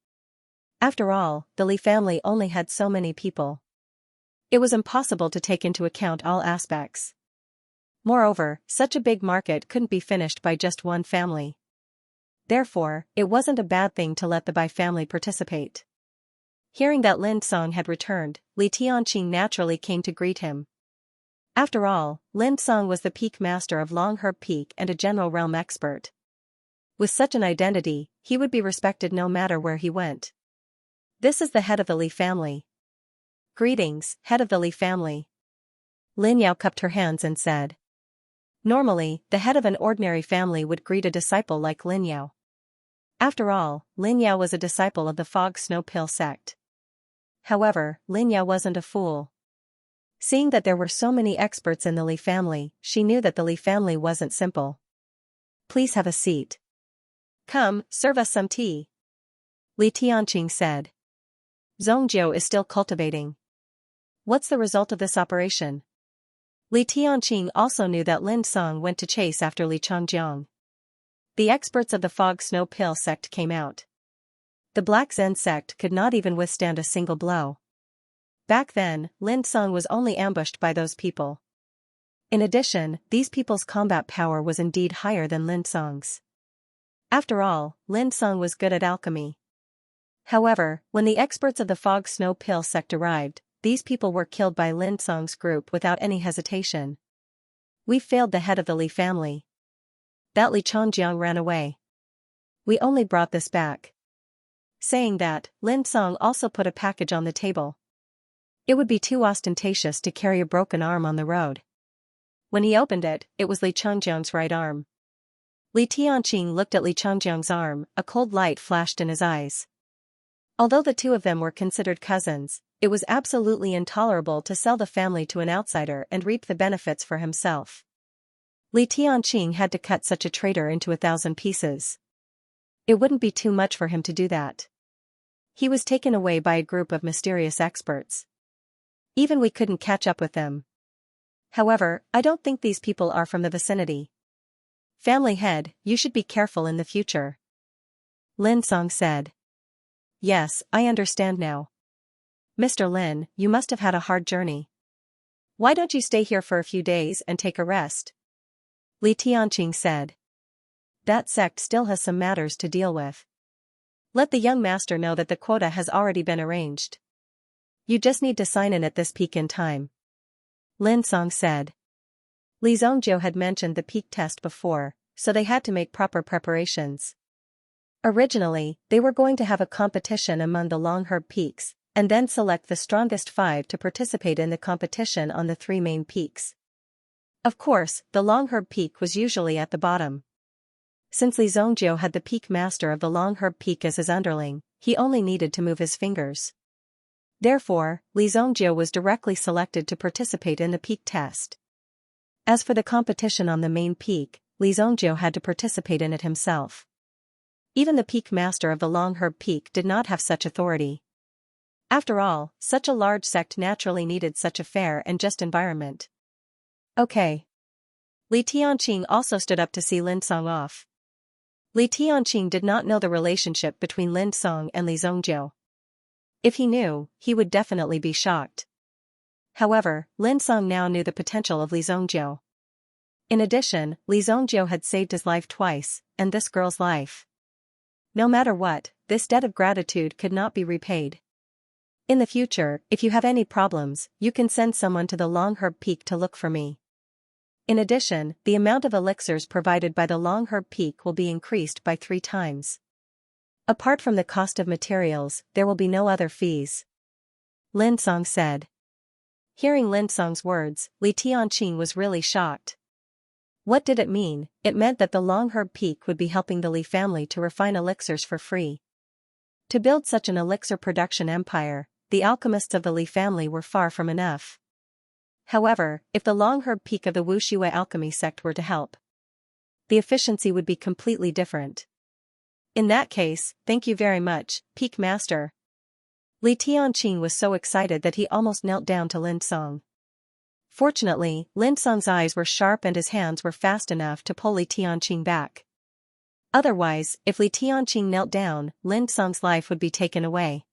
After all, the Li family only had so many people. It was impossible to take into account all aspects. Moreover, such a big market couldn't be finished by just one family. Therefore, it wasn't a bad thing to let the Bai family participate. Hearing that Lin Song had returned, Li Tianqing naturally came to greet him. After all, Lin Song was the peak master of Longherb Peak and a general realm expert. With such an identity, he would be respected no matter where he went. This is the head of the Li family. Greetings, head of the Li family. Lin Yao cupped her hands and said. Normally, the head of an ordinary family would greet a disciple like Lin Yao. After all, Lin Yao was a disciple of the Fog Snow Pill sect. However, Lin Yao wasn't a fool. Seeing that there were so many experts in the Li family, she knew that the Li family wasn't simple. Please have a seat. Come, serve us some tea. Li Tianqing said. Zhongjiu is still cultivating. What's the result of this operation? Li Tianqing also knew that Lin Song went to chase after Li Changjiang. The experts of the Fog Snow Pill sect came out. The Black Zen sect could not even withstand a single blow. Back then, Lin Song was only ambushed by those people. In addition, these people's combat power was indeed higher than Lin Song's. After all, Lin Song was good at alchemy. However, when the experts of the Fog Snow Pill sect arrived, these people were killed by Lin Song's group without any hesitation. We failed the head of the Li family. That Li Changjiang ran away. We only brought this back. Saying that, Lin Song also put a package on the table. It would be too ostentatious to carry a broken arm on the road. When he opened it, it was Li Changjiang's right arm. Li Tianqing looked at Li Changjiang's arm, a cold light flashed in his eyes. Although the two of them were considered cousins, it was absolutely intolerable to sell the family to an outsider and reap the benefits for himself. Li Tianqing had to cut such a traitor into 1,000 pieces. It wouldn't be too much for him to do that. He was taken away by a group of mysterious experts. Even we couldn't catch up with them. However, I don't think these people are from the vicinity. Family head, you should be careful in the future. Lin Song said. Yes, I understand now. Mr. Lin, you must have had a hard journey. Why don't you stay here for a few days and take a rest? Li Tianqing said. That sect still has some matters to deal with. Let the young master know that the quota has already been arranged. You just need to sign in at this peak in time. Lin Song said. Li Zhongjiu had mentioned the peak test before, so they had to make proper preparations. Originally, they were going to have a competition among the Longherb peaks, and then select the strongest 5 to participate in the competition on the 3 main peaks. Of course, the Longherb peak was usually at the bottom. Since Li Zhongjiu had the peak master of the Longherb peak as his underling, he only needed to move his fingers. Therefore, Li Zhongjiu was directly selected to participate in the peak test. As for the competition on the main peak, Li Zhongjiu had to participate in it himself. Even the peak master of the Longherb peak did not have such authority. After all, such a large sect naturally needed such a fair and just environment. Okay. Li Tianqing also stood up to see Lin Song off. Li Tianqing did not know the relationship between Lin Song and Li Zhongjiu. If he knew, he would definitely be shocked. However, Lin Song now knew the potential of Li Zhongjiu. In addition, Li Zhongjiu had saved his life twice, and this girl's life. No matter what, this debt of gratitude could not be repaid. In the future, if you have any problems, you can send someone to the Longherb Peak to look for me. In addition, the amount of elixirs provided by the Longherb Peak will be increased by 3 times. Apart from the cost of materials, there will be no other fees. Lin Song said. Hearing Lin Song's words, Li Tianqing was really shocked. What did it mean? It meant that the Longherb Peak would be helping the Li family to refine elixirs for free. To build such an elixir production empire, the alchemists of the Li family were far from enough. However, if the long-herb peak of the Wuxue alchemy sect were to help, the efficiency would be completely different. In that case, thank you very much, Peak Master. Li Tianqing was so excited that he almost knelt down to Lin Song. Fortunately, Lin Song's eyes were sharp and his hands were fast enough to pull Li Tianqing back. Otherwise, if Li Tianqing knelt down, Lin Song's life would be taken away.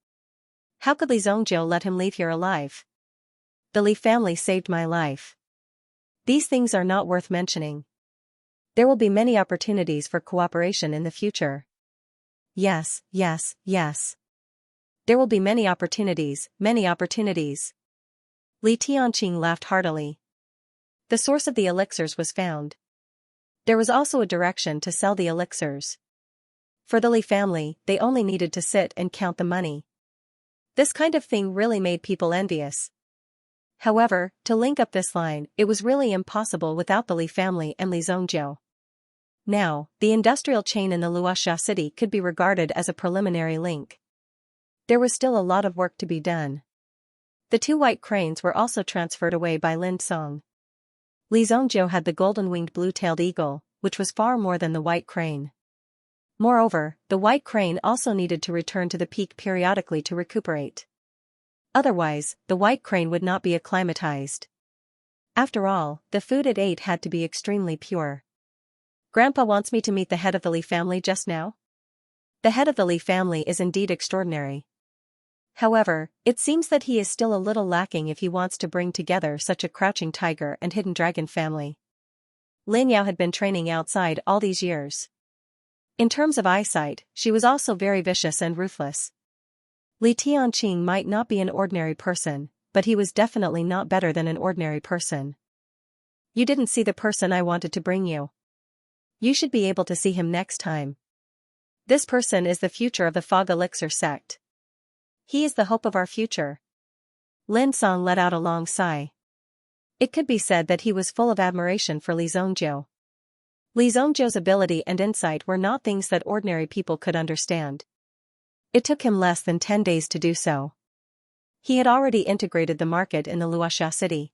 How could Li Zhongjiu let him leave here alive? The Li family saved my life. These things are not worth mentioning. There will be many opportunities for cooperation in the future. Yes, yes, yes. There will be many opportunities, many opportunities. Li Tianqing laughed heartily. The source of the elixirs was found. There was also a direction to sell the elixirs. For the Li family, they only needed to sit and count the money. This kind of thing really made people envious. However, to link up this line, it was really impossible without the Li family and Li Zhongjiu. Now, the industrial chain in the Luoxia city could be regarded as a preliminary link. There was still a lot of work to be done. The 2 white cranes were also transferred away by Lin Song. Li Zhongjiu had the golden-winged blue-tailed eagle, which was far more than the white crane. Moreover, the white crane also needed to return to the peak periodically to recuperate. Otherwise, the white crane would not be acclimatized. After all, the food it ate had to be extremely pure. Grandpa wants me to meet the head of the Li family just now? The head of the Li family is indeed extraordinary. However, it seems that he is still a little lacking if he wants to bring together such a crouching tiger and hidden dragon family. Lin Yao had been training outside all these years. In terms of eyesight, she was also very vicious and ruthless. Li Tianqing might not be an ordinary person, but he was definitely not better than an ordinary person. You didn't see the person I wanted to bring you. You should be able to see him next time. This person is the future of the Fog Elixir sect. He is the hope of our future. Lin Song let out a long sigh. It could be said that he was full of admiration for Li Zhongjiu. Li Zhongjiu's ability and insight were not things that ordinary people could understand. It took him less than 10 days to do so. He had already integrated the market in the Luoxia city.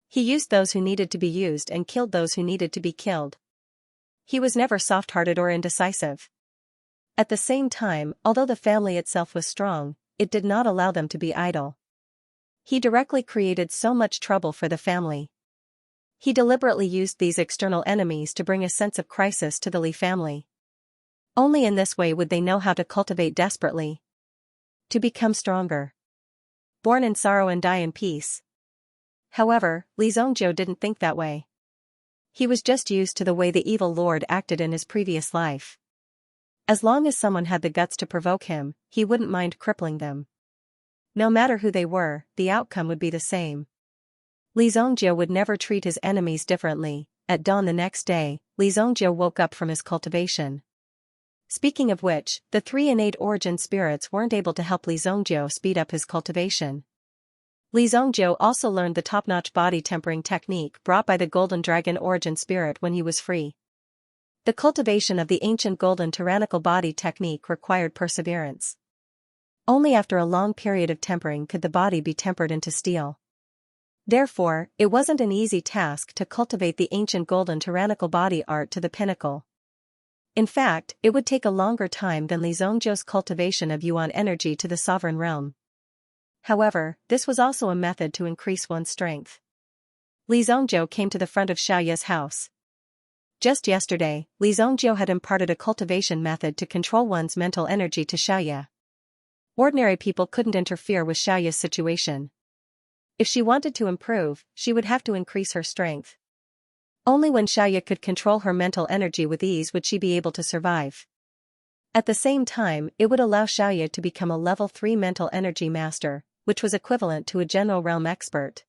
He used those who needed to be used and killed those who needed to be killed. He was never soft-hearted or indecisive. At the same time, although the family itself was strong, it did not allow them to be idle. He directly created so much trouble for the family. He deliberately used these external enemies to bring a sense of crisis to the Li family. Only in this way would they know how to cultivate desperately. To become stronger. Born in sorrow and die in peace. However, Li Zhongjiu didn't think that way. He was just used to the way the evil lord acted in his previous life. As long as someone had the guts to provoke him, he wouldn't mind crippling them. No matter who they were, the outcome would be the same. Li Zhongjiu would never treat his enemies differently. At dawn the next day, Li Zhongjiu woke up from his cultivation. Speaking of which, the 3 innate origin spirits weren't able to help Li Zhongjiu speed up his cultivation. Li Zhongjiu also learned the top-notch body tempering technique brought by the Golden Dragon origin spirit when he was free. The cultivation of the ancient golden tyrannical body technique required perseverance. Only after a long period of tempering could the body be tempered into steel. Therefore, it wasn't an easy task to cultivate the ancient golden tyrannical body art to the pinnacle. In fact, it would take a longer time than Li Zhongjiu's cultivation of Yuan energy to the sovereign realm. However, this was also a method to increase one's strength. Li Zhongjiu came to the front of Xiaoya's house. Just yesterday, Li Zhongjiu had imparted a cultivation method to control one's mental energy to Xiaoya. Ordinary people couldn't interfere with Xiaoya's situation. If she wanted to improve, she would have to increase her strength. Only when Xiaoya could control her mental energy with ease would she be able to survive. At the same time, it would allow Xiaoya to become a level 3 mental energy master, which was equivalent to a general realm expert.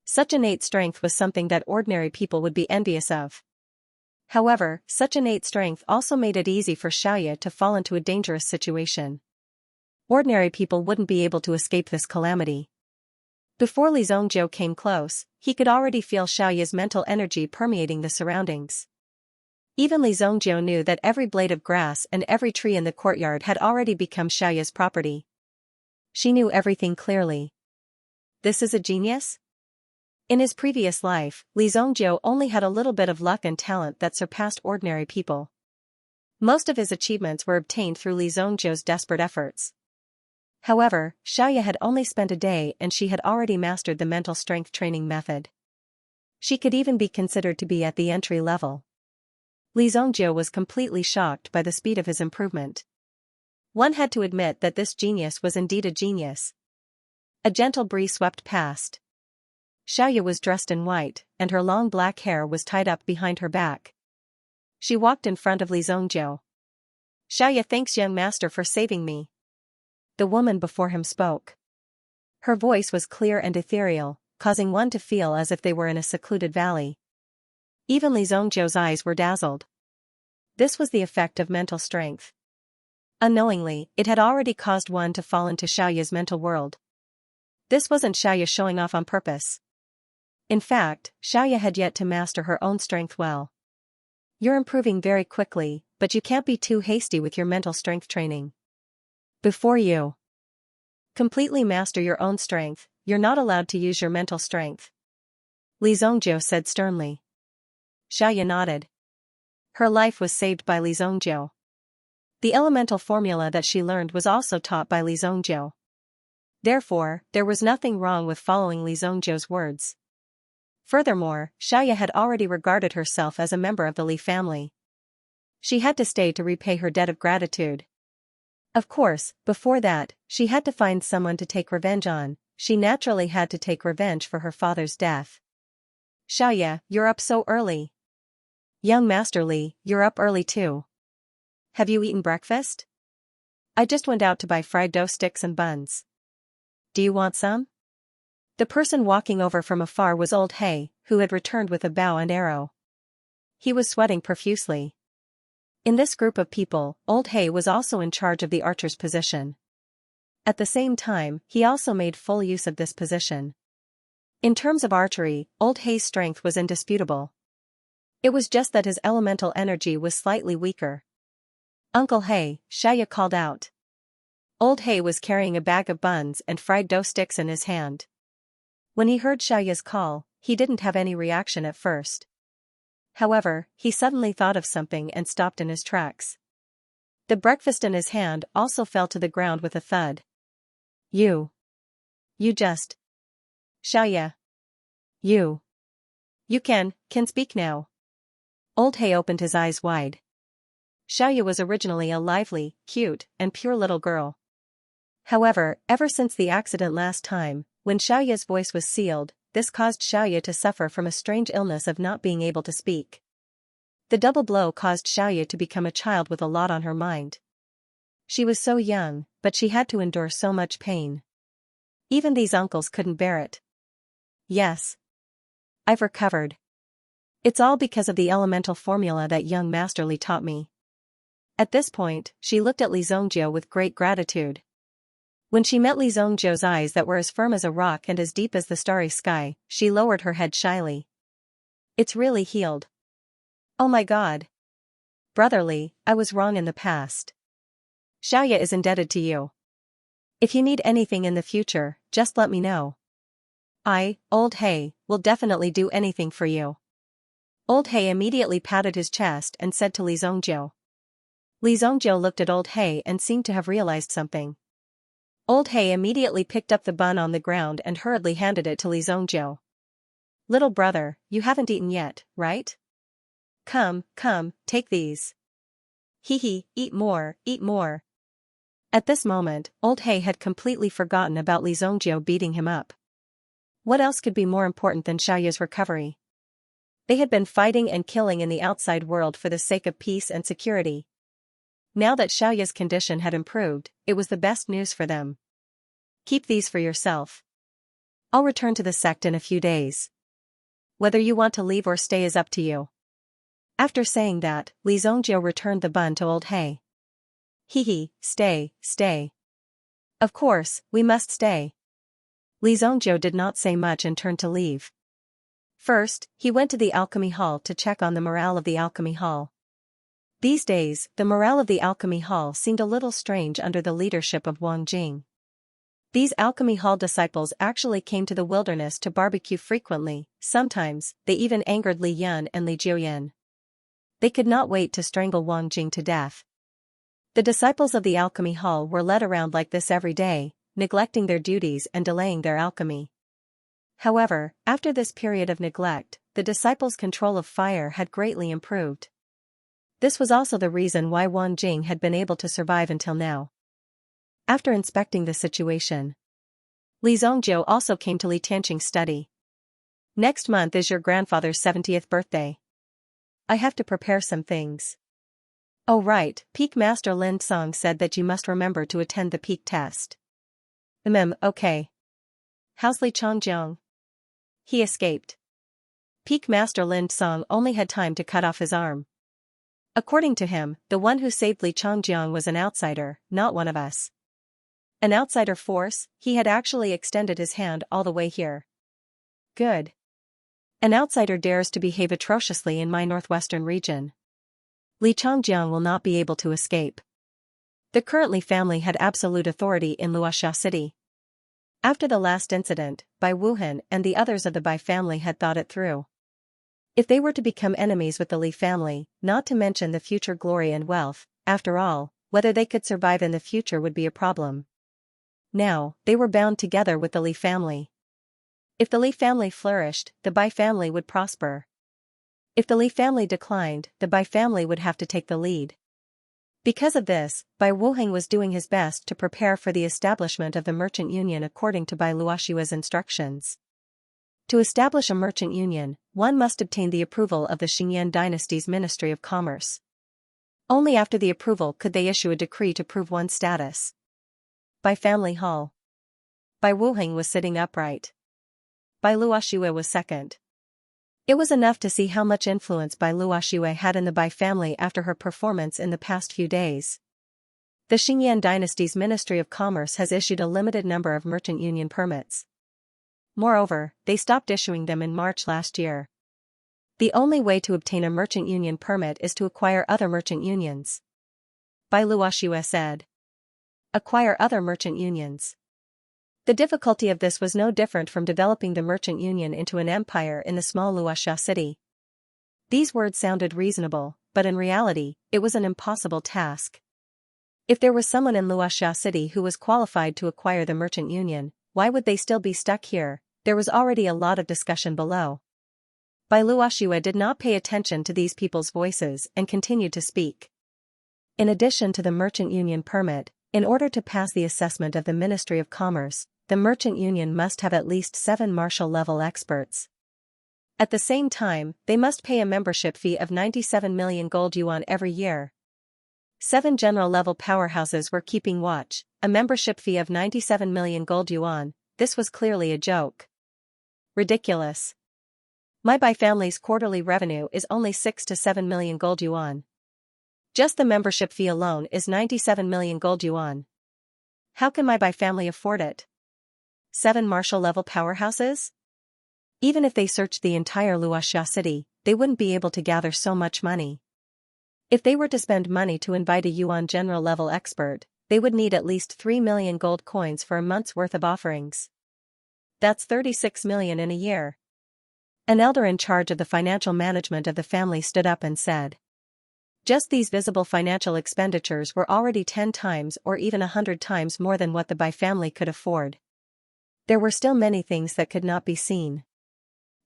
Such innate strength was something that ordinary people would be envious of. However, such innate strength also made it easy for Xiaoya to fall into a dangerous situation. Ordinary people wouldn't be able to escape this calamity. Before Li Zhongjiu came close, he could already feel Xiaoya's mental energy permeating the surroundings. Even Li Zhongjiu knew that every blade of grass and every tree in the courtyard had already become Xiaoya's property. She knew everything clearly. This is a genius? In his previous life, Li Zongjiu only had a little bit of luck and talent that surpassed ordinary people. Most of his achievements were obtained through Li Zongjiu's desperate efforts. However, Xiaoya had only spent a day and she had already mastered the mental strength training method. She could even be considered to be at the entry level. Li Zongjiu was completely shocked by the speed of his improvement. One had to admit that this genius was indeed a genius. A gentle breeze swept past. Xiaoya was dressed in white, and her long black hair was tied up behind her back. She walked in front of Li Zongjiu. "Xiaoya thanks young master for saving me." The woman before him spoke. Her voice was clear and ethereal, causing one to feel as if they were in a secluded valley. Even Li Zongjiu's eyes were dazzled. This was the effect of mental strength. Unknowingly, it had already caused one to fall into Xiaoya's mental world. This wasn't Xiaoya showing off on purpose. In fact, Xiaoya had yet to master her own strength well. "You're improving very quickly, but you can't be too hasty with your mental strength training. Before you completely master your own strength, you're not allowed to use your mental strength," Li Zongjiu said sternly. Xiaoya nodded. Her life was saved by Li Zongjiu. The elemental formula that she learned was also taught by Li Zongjiu. Therefore, there was nothing wrong with following Li Zongjiu's words. Furthermore, Xiaoya had already regarded herself as a member of the Li family. She had to stay to repay her debt of gratitude. Of course, before that, she had to find someone to take revenge on. She naturally had to take revenge for her father's death. "Xiaoya, you're up so early." "Young Master Li, you're up early too. Have you eaten breakfast?" "I just went out to buy fried dough sticks and buns. Do you want some?" The person walking over from afar was Old He, who had returned with a bow and arrow. He was sweating profusely. In this group of people, Old He was also in charge of the archer's position. At the same time, he also made full use of this position. In terms of archery, Old He's strength was indisputable. It was just that his elemental energy was slightly weaker. "Uncle He," Xiaoya called out. Old He was carrying a bag of buns and fried dough sticks in his hand. When he heard Xiaoya's call, he didn't have any reaction at first. However, he suddenly thought of something and stopped in his tracks. The breakfast in his hand also fell to the ground with a thud. You just... Xiaoya. You can speak now." Old He opened his eyes wide. Xiaoya was originally a lively, cute, and pure little girl. However, ever since the accident last time, when Xiaoya's voice was sealed, this caused Xiaoya to suffer from a strange illness of not being able to speak. The double blow caused Xiaoya to become a child with a lot on her mind. She was so young, but she had to endure so much pain. Even these uncles couldn't bear it. "Yes. I've recovered. It's all because of the elemental formula that young Master Li taught me." At this point, she looked at Li Zongjiu with great gratitude. When she met Li Zongjiu's eyes that were as firm as a rock and as deep as the starry sky, she lowered her head shyly. "It's really healed." "Oh my God. Brother Li, I was wrong in the past. Xiaoya is indebted to you. If you need anything in the future, just let me know. I, Old He, will definitely do anything for you." Old He immediately patted his chest and said to Li Zongjiu. Li Zongjiu looked at Old He and seemed to have realized something. Old He immediately picked up the bun on the ground and hurriedly handed it to Li Zongjiu. "Little brother, you haven't eaten yet, right? Come, take these. Hee, eat more, eat more." At this moment, Old He had completely forgotten about Li Zongjiu beating him up. What else could be more important than Xiaoya's recovery? They had been fighting and killing in the outside world for the sake of peace and security. Now that Xiaoya's condition had improved, it was the best news for them. "Keep these for yourself. I'll return to the sect in a few days. Whether you want to leave or stay is up to you." After saying that, Li Zongjiu returned the bun to Old He. Hee, stay. Of course, we must stay." Li Zongjiu did not say much and turned to leave. First, he went to the alchemy hall to check on the morale of the alchemy hall. These days, the morale of the alchemy hall seemed a little strange under the leadership of Wang Jing. These alchemy hall disciples actually came to the wilderness to barbecue frequently. Sometimes, they even angered Li Yun and Li Jiuyan. They could not wait to strangle Wang Jing to death. The disciples of the alchemy hall were led around like this every day, neglecting their duties and delaying their alchemy. However, after this period of neglect, the disciples' control of fire had greatly improved. This was also the reason why Wang Jing had been able to survive until now. After inspecting the situation, Li Zongjiu also came to Li Tianqing's study. Next month is your grandfather's 70th birthday. I have to prepare some things. Oh right, Peak Master Lin Song said that you must remember to attend the peak test. Okay. How's Li Changjiang? He escaped. Peak Master Lin Song only had time to cut off his arm. According to him, the one who saved Li Changjiang was an outsider, not one of us. An outsider force? He had actually extended his hand all the way here. Good. An outsider dares to behave atrociously in my northwestern region. Li Changjiang will not be able to escape. The current Li family had absolute authority in Luoxia City. After the last incident, Bai Wuhan and the others of the Bai family had thought it through. If they were to become enemies with the Li family, not to mention the future glory and wealth, after all, whether they could survive in the future would be a problem. Now, they were bound together with the Li family. If the Li family flourished, the Bai family would prosper. If the Li family declined, the Bai family would have to take the lead. Because of this, Bai Wuheng was doing his best to prepare for the establishment of the merchant union according to Bai Luoxua's instructions. To establish a merchant union, one must obtain the approval of the Xianxia dynasty's Ministry of Commerce. Only after the approval could they issue a decree to prove one's status. Bai Family Hall. Bai Wuheng was sitting upright. Bai Luoxua was second. It was enough to see how much influence Bai Luoxua had in the Bai family after her performance in the past few days. The Xianxia dynasty's Ministry of Commerce has issued a limited number of merchant union permits. Moreover, they stopped issuing them in March last year. The only way to obtain a merchant union permit is to acquire other merchant unions. Bai Luoxua said. Acquire other merchant unions. The difficulty of this was no different from developing the merchant union into an empire in the small Luoxia city. These words sounded reasonable, but in reality, it was an impossible task. If there was someone in Luoxia city who was qualified to acquire the merchant union, why would they still be stuck here? There was already a lot of discussion below. Bai Luoxua did not pay attention to these people's voices and continued to speak. In addition to the merchant union permit, in order to pass the assessment of the Ministry of Commerce, the merchant union must have at least 7 marshal-level experts. At the same time, they must pay a membership fee of 97 million gold yuan every year. 7 general-level powerhouses were keeping watch, a membership fee of 97 million gold yuan. This was clearly a joke. Ridiculous. My Bai family's quarterly revenue is only 6 to 7 million gold yuan. Just the membership fee alone is 97 million gold yuan. How can my Bai family afford it? 7 marshal-level powerhouses? Even if they searched the entire Luoxia city, they wouldn't be able to gather so much money. If they were to spend money to invite a yuan general-level expert, they would need at least 3 million gold coins for a month's worth of offerings. That's 36 million in a year. An elder in charge of the financial management of the family stood up and said. Just these visible financial expenditures were already 10 times or even 100 times more than what the Bai family could afford. There were still many things that could not be seen.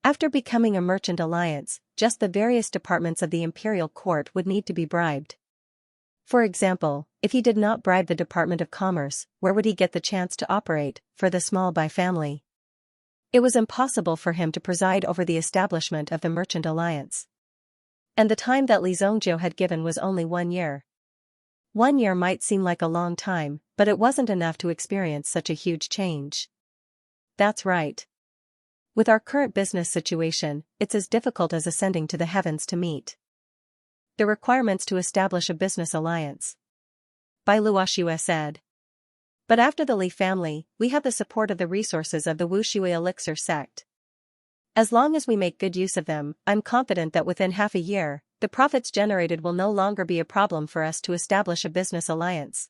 After becoming a merchant alliance, just the various departments of the imperial court would need to be bribed. For example, if he did not bribe the Department of Commerce, where would he get the chance to operate, for the small Bai family? It was impossible for him to preside over the establishment of the merchant alliance. And the time that Li Zongjiu had given was only 1 year. 1 year might seem like a long time, but it wasn't enough to experience such a huge change. That's right. With our current business situation, it's as difficult as ascending to the heavens to meet the requirements to establish a business alliance. Bai Luoxua said. But after the Li family, we have the support of the resources of the Wushui elixir sect. As long as we make good use of them, I'm confident that within half a year, the profits generated will no longer be a problem for us to establish a business alliance.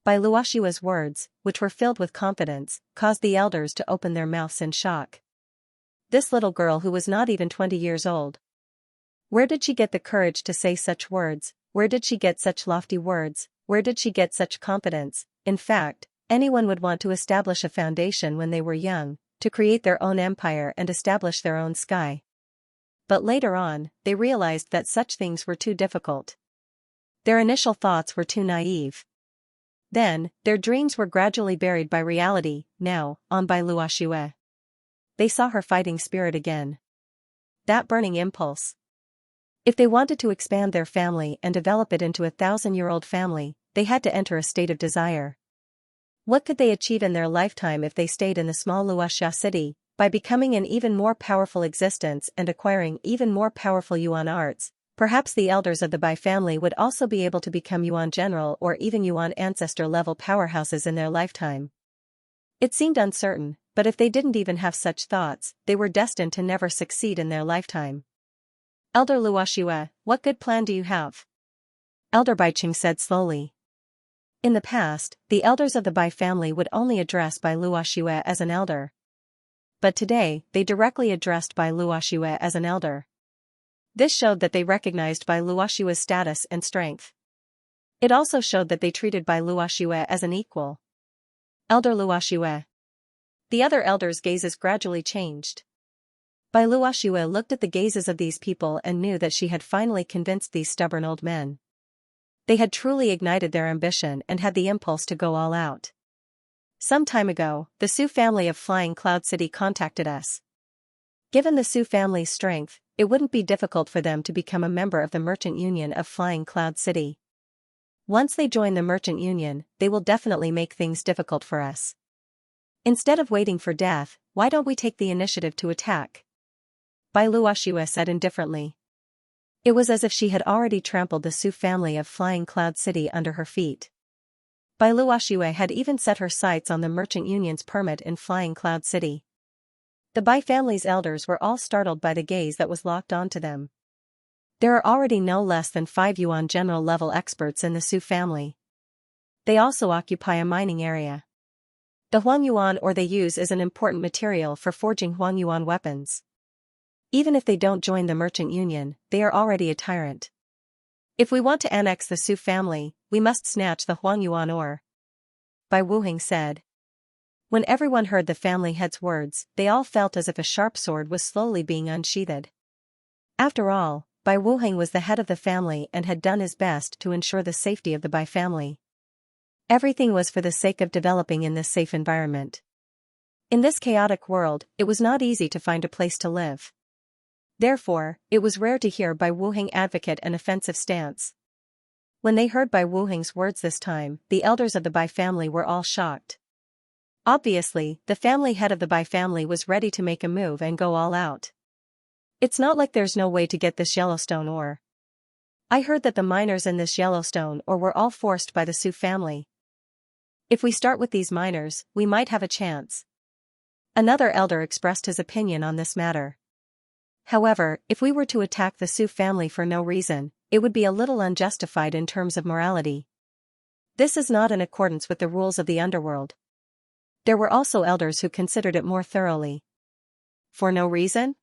Bai Luoshua's words, which were filled with confidence, caused the elders to open their mouths in shock. This little girl who was not even 20 years old. Where did she get the courage to say such words? Where did she get such lofty words? Where did she get such confidence? In fact, anyone would want to establish a foundation when they were young, to create their own empire and establish their own sky. But later on, they realized that such things were too difficult. Their initial thoughts were too naive. Then, their dreams were gradually buried by reality. Now, on Bai Luoxue, they saw her fighting spirit again. That burning impulse. If they wanted to expand their family and develop it into a 1,000-year-old family, they had to enter a state of desire. What could they achieve in their lifetime if they stayed in the small Luoxia city? By becoming an even more powerful existence and acquiring even more powerful Yuan arts, perhaps the elders of the Bai family would also be able to become Yuan general or even Yuan ancestor-level powerhouses in their lifetime. It seemed uncertain, but if they didn't even have such thoughts, they were destined to never succeed in their lifetime. Elder Luoxue, what good plan do you have? Elder Baiqing said slowly. In the past, the elders of the Bai family would only address Bai Luoxue as an elder. But today, they directly addressed Bai Luoxue as an elder. This showed that they recognized Bai Luoxue's status and strength. It also showed that they treated Bai Luoxue as an equal. Elder Luoxue. The other elders' gazes gradually changed. Bai Luoxue looked at the gazes of these people and knew that she had finally convinced these stubborn old men. They had truly ignited their ambition and had the impulse to go all out. Some time ago, the Su family of Flying Cloud City contacted us. Given the Su family's strength, it wouldn't be difficult for them to become a member of the Merchant Union of Flying Cloud City. Once they join the Merchant Union, they will definitely make things difficult for us. Instead of waiting for death, why don't we take the initiative to attack? Bai Luoxue said indifferently. It was as if she had already trampled the Su family of Flying Cloud City under her feet. Bai Luoxue had even set her sights on the Merchant Union's permit in Flying Cloud City. The Bai family's elders were all startled by the gaze that was locked onto them. There are already no less than 5 Yuan general-level experts in the Su family. They also occupy a mining area. The Huangyuan ore they use is an important material for forging Huangyuan weapons. Even if they don't join the Merchant Union, they are already a tyrant. If we want to annex the Su family, we must snatch the Huangyuan ore. Bai Wuheng said. When everyone heard the family head's words, they all felt as if a sharp sword was slowly being unsheathed. After all, Bai Wuheng was the head of the family and had done his best to ensure the safety of the Bai family. Everything was for the sake of developing in this safe environment. In this chaotic world, it was not easy to find a place to live. Therefore, it was rare to hear Bai Wuheng advocate an offensive stance. When they heard Bai Wuheng's words this time, the elders of the Bai family were all shocked. Obviously, the family head of the Bai family was ready to make a move and go all out. It's not like there's no way to get this Yellowstone ore. I heard that the miners in this Yellowstone ore were all forced by the Su family. If we start with these miners, we might have a chance. Another elder expressed his opinion on this matter. However, if we were to attack the Su family for no reason, it would be a little unjustified in terms of morality. This is not in accordance with the rules of the underworld. There were also elders who considered it more thoroughly. For no reason?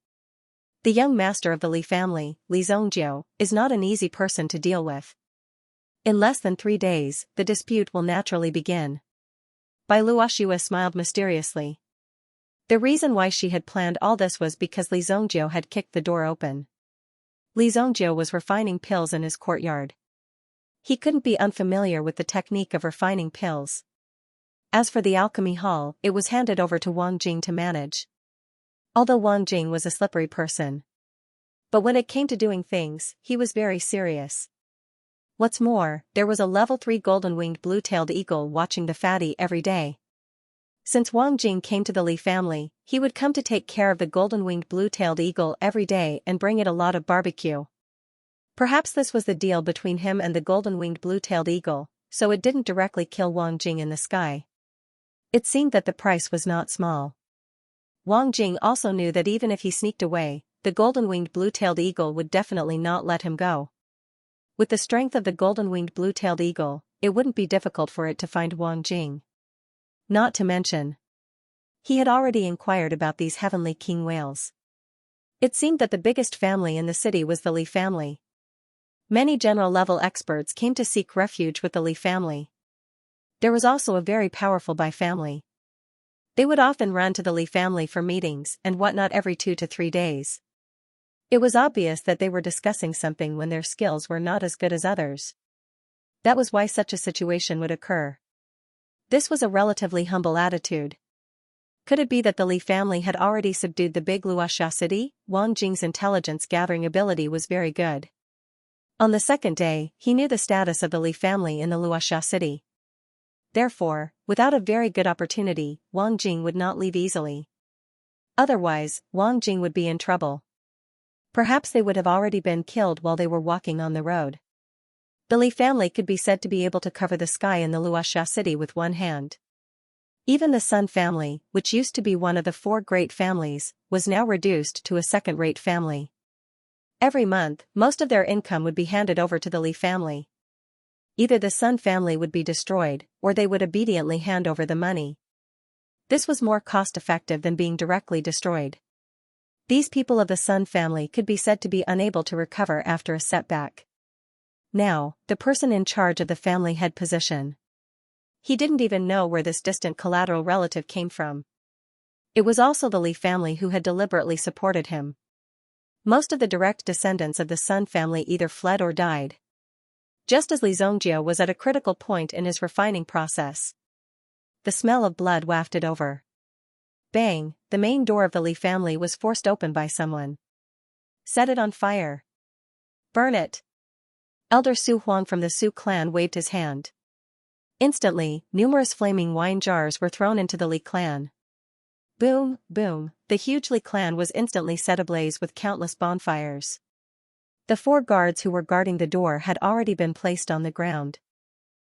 The young master of the Li family, Li Zhongjiu, is not an easy person to deal with. In less than 3 days, the dispute will naturally begin. Bai Luoxue smiled mysteriously. The reason why she had planned all this was because Li Zhongjiu had kicked the door open. Li Zhongjiu was refining pills in his courtyard. He couldn't be unfamiliar with the technique of refining pills. As for the alchemy hall, it was handed over to Wang Jing to manage. Although Wang Jing was a slippery person. But when it came to doing things, he was very serious. What's more, there was a level 3 golden-winged blue-tailed eagle watching the fatty every day. Since Wang Jing came to the Li family, he would come to take care of the golden-winged blue-tailed eagle every day and bring it a lot of barbecue. Perhaps this was the deal between him and the golden-winged blue-tailed eagle, so it didn't directly kill Wang Jing in the sky. It seemed that the price was not small. Wang Jing also knew that even if he sneaked away, the golden-winged blue-tailed eagle would definitely not let him go. With the strength of the golden-winged blue-tailed eagle, it wouldn't be difficult for it to find Wang Jing. Not to mention, he had already inquired about these heavenly king whales. It seemed that the biggest family in the city was the Li family. Many general-level experts came to seek refuge with the Li family. There was also a very powerful Bai family. They would often run to the Li family for meetings and whatnot every 2 to 3 days. It was obvious that they were discussing something when their skills were not as good as others. That was why such a situation would occur. This was a relatively humble attitude. Could it be that the Li family had already subdued the big Luoxia city? Wang Jing's intelligence-gathering ability was very good. On the second day, he knew the status of the Li family in the Luoxia city. Therefore, without a very good opportunity, Wang Jing would not leave easily. Otherwise, Wang Jing would be in trouble. Perhaps they would have already been killed while they were walking on the road. The Li family could be said to be able to cover the sky in the Luoxia city with one hand. Even the Sun family, which used to be one of the 4 great families, was now reduced to a second-rate family. Every month, most of their income would be handed over to the Li family. Either the Sun family would be destroyed, or they would obediently hand over the money. This was more cost-effective than being directly destroyed. These people of the Sun family could be said to be unable to recover after a setback. Now, the person in charge of the family head position. He didn't even know where this distant collateral relative came from. It was also the Li family who had deliberately supported him. Most of the direct descendants of the Sun family either fled or died. Just as Li Xianxia was at a critical point in his refining process. The smell of blood wafted over. Bang, the main door of the Li family was forced open by someone. Set it on fire. Burn it. Elder Su Huang from the Su clan waved his hand. Instantly, numerous flaming wine jars were thrown into the Li clan. Boom, boom, the huge Li clan was instantly set ablaze with countless bonfires. The 4 guards who were guarding the door had already been placed on the ground.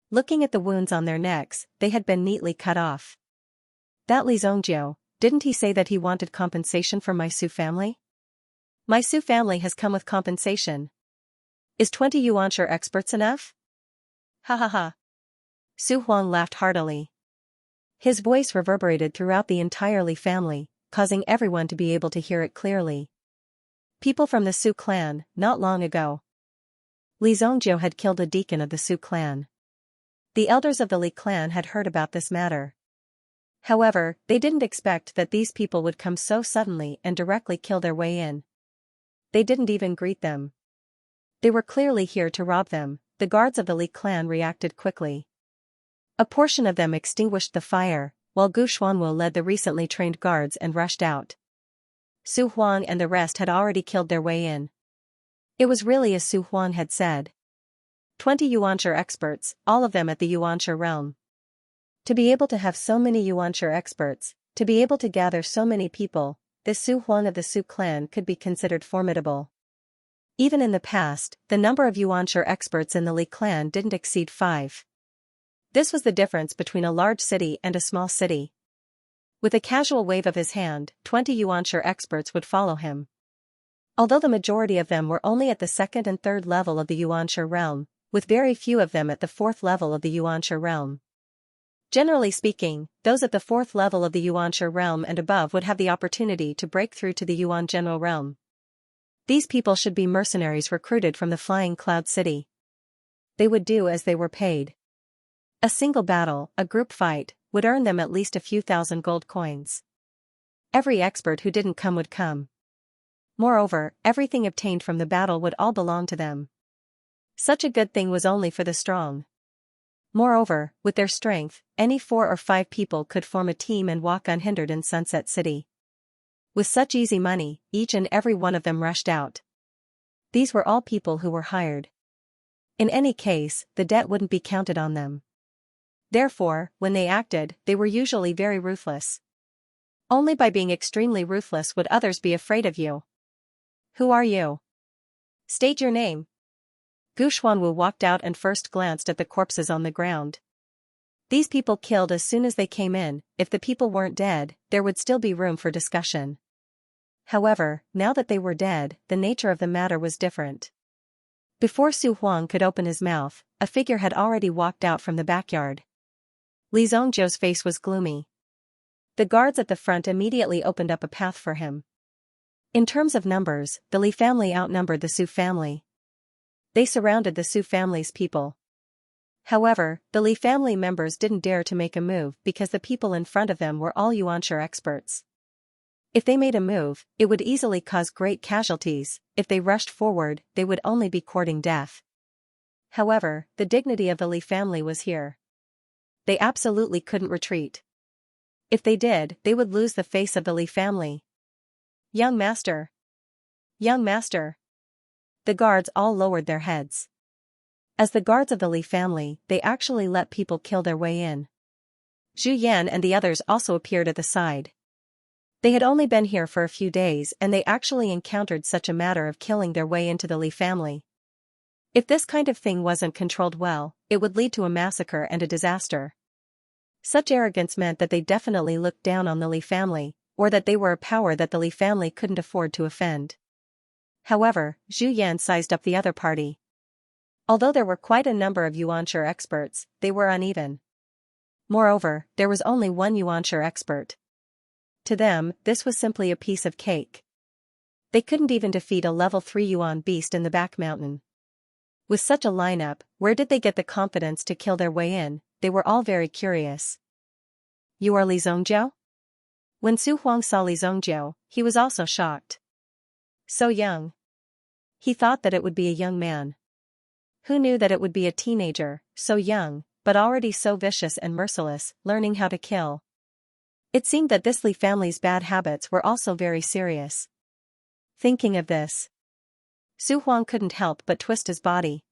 Looking at the wounds on their necks, they had been neatly cut off. That Li Xianxia, didn't he say that he wanted compensation from my Su family? My Su family has come with compensation. Is 20 Yuanshi experts enough? Ha ha ha. Su Huang laughed heartily. His voice reverberated throughout the entire Li family, causing everyone to be able to hear it clearly. People from the Su clan, not long ago. Li Xianxia had killed a deacon of the Su clan. The elders of the Li clan had heard about this matter. However, they didn't expect that these people would come so suddenly and directly kill their way in. They didn't even greet them. They were clearly here to rob them. The guards of the Li clan reacted quickly. A portion of them extinguished the fire, while Gu Xuanwu led the recently trained guards and rushed out. Su Huang and the rest had already killed their way in. It was really as Su Huang had said. 20 Yuanshi experts, all of them at the Yuanshi realm. To be able to have so many Yuanshi experts, to be able to gather so many people, this Su Huang of the Su clan could be considered formidable. Even in the past, the number of Yuanshi experts in the Li clan didn't exceed 5. This was the difference between a large city and a small city. With a casual wave of his hand, 20 Yuanshi experts would follow him. Although the majority of them were only at the 2nd and 3rd level of the Yuanshi realm, with very few of them at the 4th level of the Yuanshi realm. Generally speaking, those at the 4th level of the Yuanshi realm and above would have the opportunity to break through to the Yuan general realm. These people should be mercenaries recruited from the Flying Cloud City. They would do as they were paid. A single battle, a group fight, would earn them at least a few thousand gold coins. Every expert who didn't come would come. Moreover, everything obtained from the battle would all belong to them. Such a good thing was only for the strong. Moreover, with their strength, any 4 or 5 people could form a team and walk unhindered in Sunset City. With such easy money, each and every one of them rushed out. These were all people who were hired. In any case, the debt wouldn't be counted on them. Therefore, when they acted, they were usually very ruthless. Only by being extremely ruthless would others be afraid of you. Who are you? State your name. Gu Xuanwu walked out and first glanced at the corpses on the ground. These people killed as soon as they came in. If the people weren't dead, there would still be room for discussion. However, now that they were dead, the nature of the matter was different. Before Su Huang could open his mouth, a figure had already walked out from the backyard. Li Zhongjiu's face was gloomy. The guards at the front immediately opened up a path for him. In terms of numbers, the Li family outnumbered the Su family. They surrounded the Su family's people. However, the Li family members didn't dare to make a move because the people in front of them were all Yuanshi experts. If they made a move, it would easily cause great casualties. If they rushed forward, they would only be courting death. However, the dignity of the Li family was here. They absolutely couldn't retreat. If they did, they would lose the face of the Li family. Young master! Young master! The guards all lowered their heads. As the guards of the Li family, they actually let people kill their way in. Zhu Yan and the others also appeared at the side. They had only been here for a few days and they actually encountered such a matter of killing their way into the Li family. If this kind of thing wasn't controlled well, it would lead to a massacre and a disaster. Such arrogance meant that they definitely looked down on the Li family, or that they were a power that the Li family couldn't afford to offend. However, Zhu Yan sized up the other party. Although there were quite a number of Yuanshi experts, they were uneven. Moreover, there was only one Yuanshi expert. To them, this was simply a piece of cake. They couldn't even defeat a level 3 Yuan beast in the back mountain. With such a lineup, where did they get the confidence to kill their way in? They were all very curious. You are Li Zhongjiu? When Su Huang saw Li Zhongjiu, he was also shocked. So young. He thought that it would be a young man. Who knew that it would be a teenager, so young, but already so vicious and merciless, learning how to kill. It seemed that this Li family's bad habits were also very serious. Thinking of this, Su Huang couldn't help but twist his body.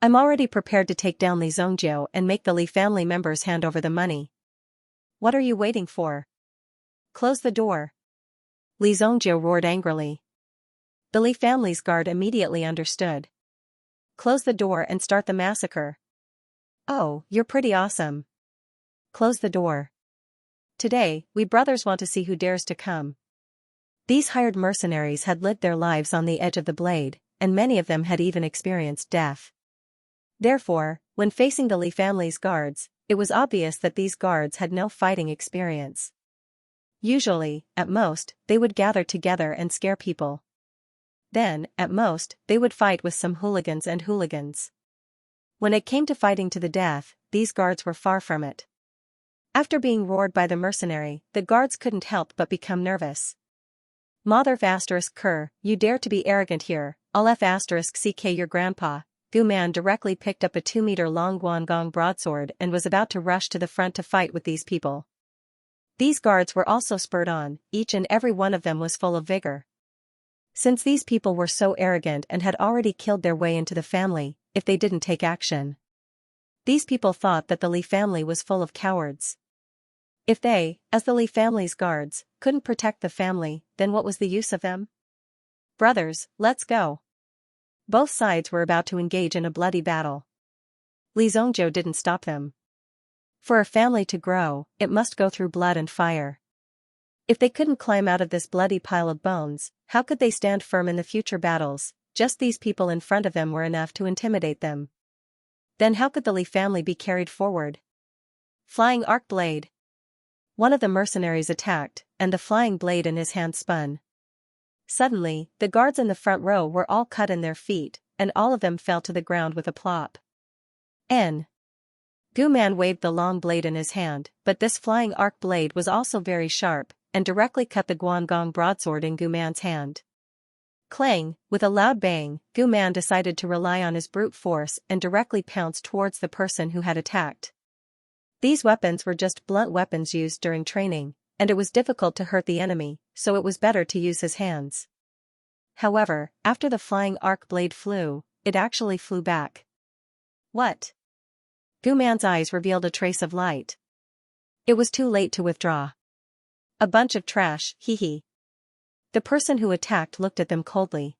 I'm already prepared to take down Li Zhongjiu and make the Li family members hand over the money. What are you waiting for? Close the door. Li Zhongjiu roared angrily. The Li family's guard immediately understood. Close the door and start the massacre. Oh, you're pretty awesome. Close the door. Today, we brothers want to see who dares to come. These hired mercenaries had lived their lives on the edge of the blade, and many of them had even experienced death. Therefore, when facing the Li family's guards, it was obvious that these guards had no fighting experience. Usually, at most, they would gather together and scare people. Then, at most, they would fight with some hooligans and hooligans. When it came to fighting to the death, these guards were far from it. After being roared by the mercenary, the guards couldn't help but become nervous. Mother **Ker, you dare to be arrogant here, I'll **CK your grandpa. Gu Man directly picked up a 2-meter-long Guangong broadsword and was about to rush to the front to fight with these people. These guards were also spurred on, each and every one of them was full of vigor. Since these people were so arrogant and had already killed their way into the family, if they didn't take action. These people thought that the Li family was full of cowards. If they, as the Li family's guards, couldn't protect the family, then what was the use of them? Brothers, let's go. Both sides were about to engage in a bloody battle. Li Zhongjiu didn't stop them. For a family to grow, it must go through blood and fire. If they couldn't climb out of this bloody pile of bones, how could they stand firm in the future battles? Just these people in front of them were enough to intimidate them. Then how could the Li family be carried forward? Flying arc blade. One of the mercenaries attacked, and the flying blade in his hand spun. Suddenly, the guards in the front row were all cut in their feet, and all of them fell to the ground with a plop. Gu Man waved the long blade in his hand, but this flying arc blade was also very sharp, and directly cut the Guangong broadsword in Gu Man's hand. Clang, with a loud bang, Gu Man decided to rely on his brute force and directly pounced towards the person who had attacked. These weapons were just blunt weapons used during training, and it was difficult to hurt the enemy, so it was better to use his hands. However, after the flying arc blade flew, it actually flew back. What? Gu Man's eyes revealed a trace of light. It was too late to withdraw. A bunch of trash, hee. The person who attacked looked at them coldly.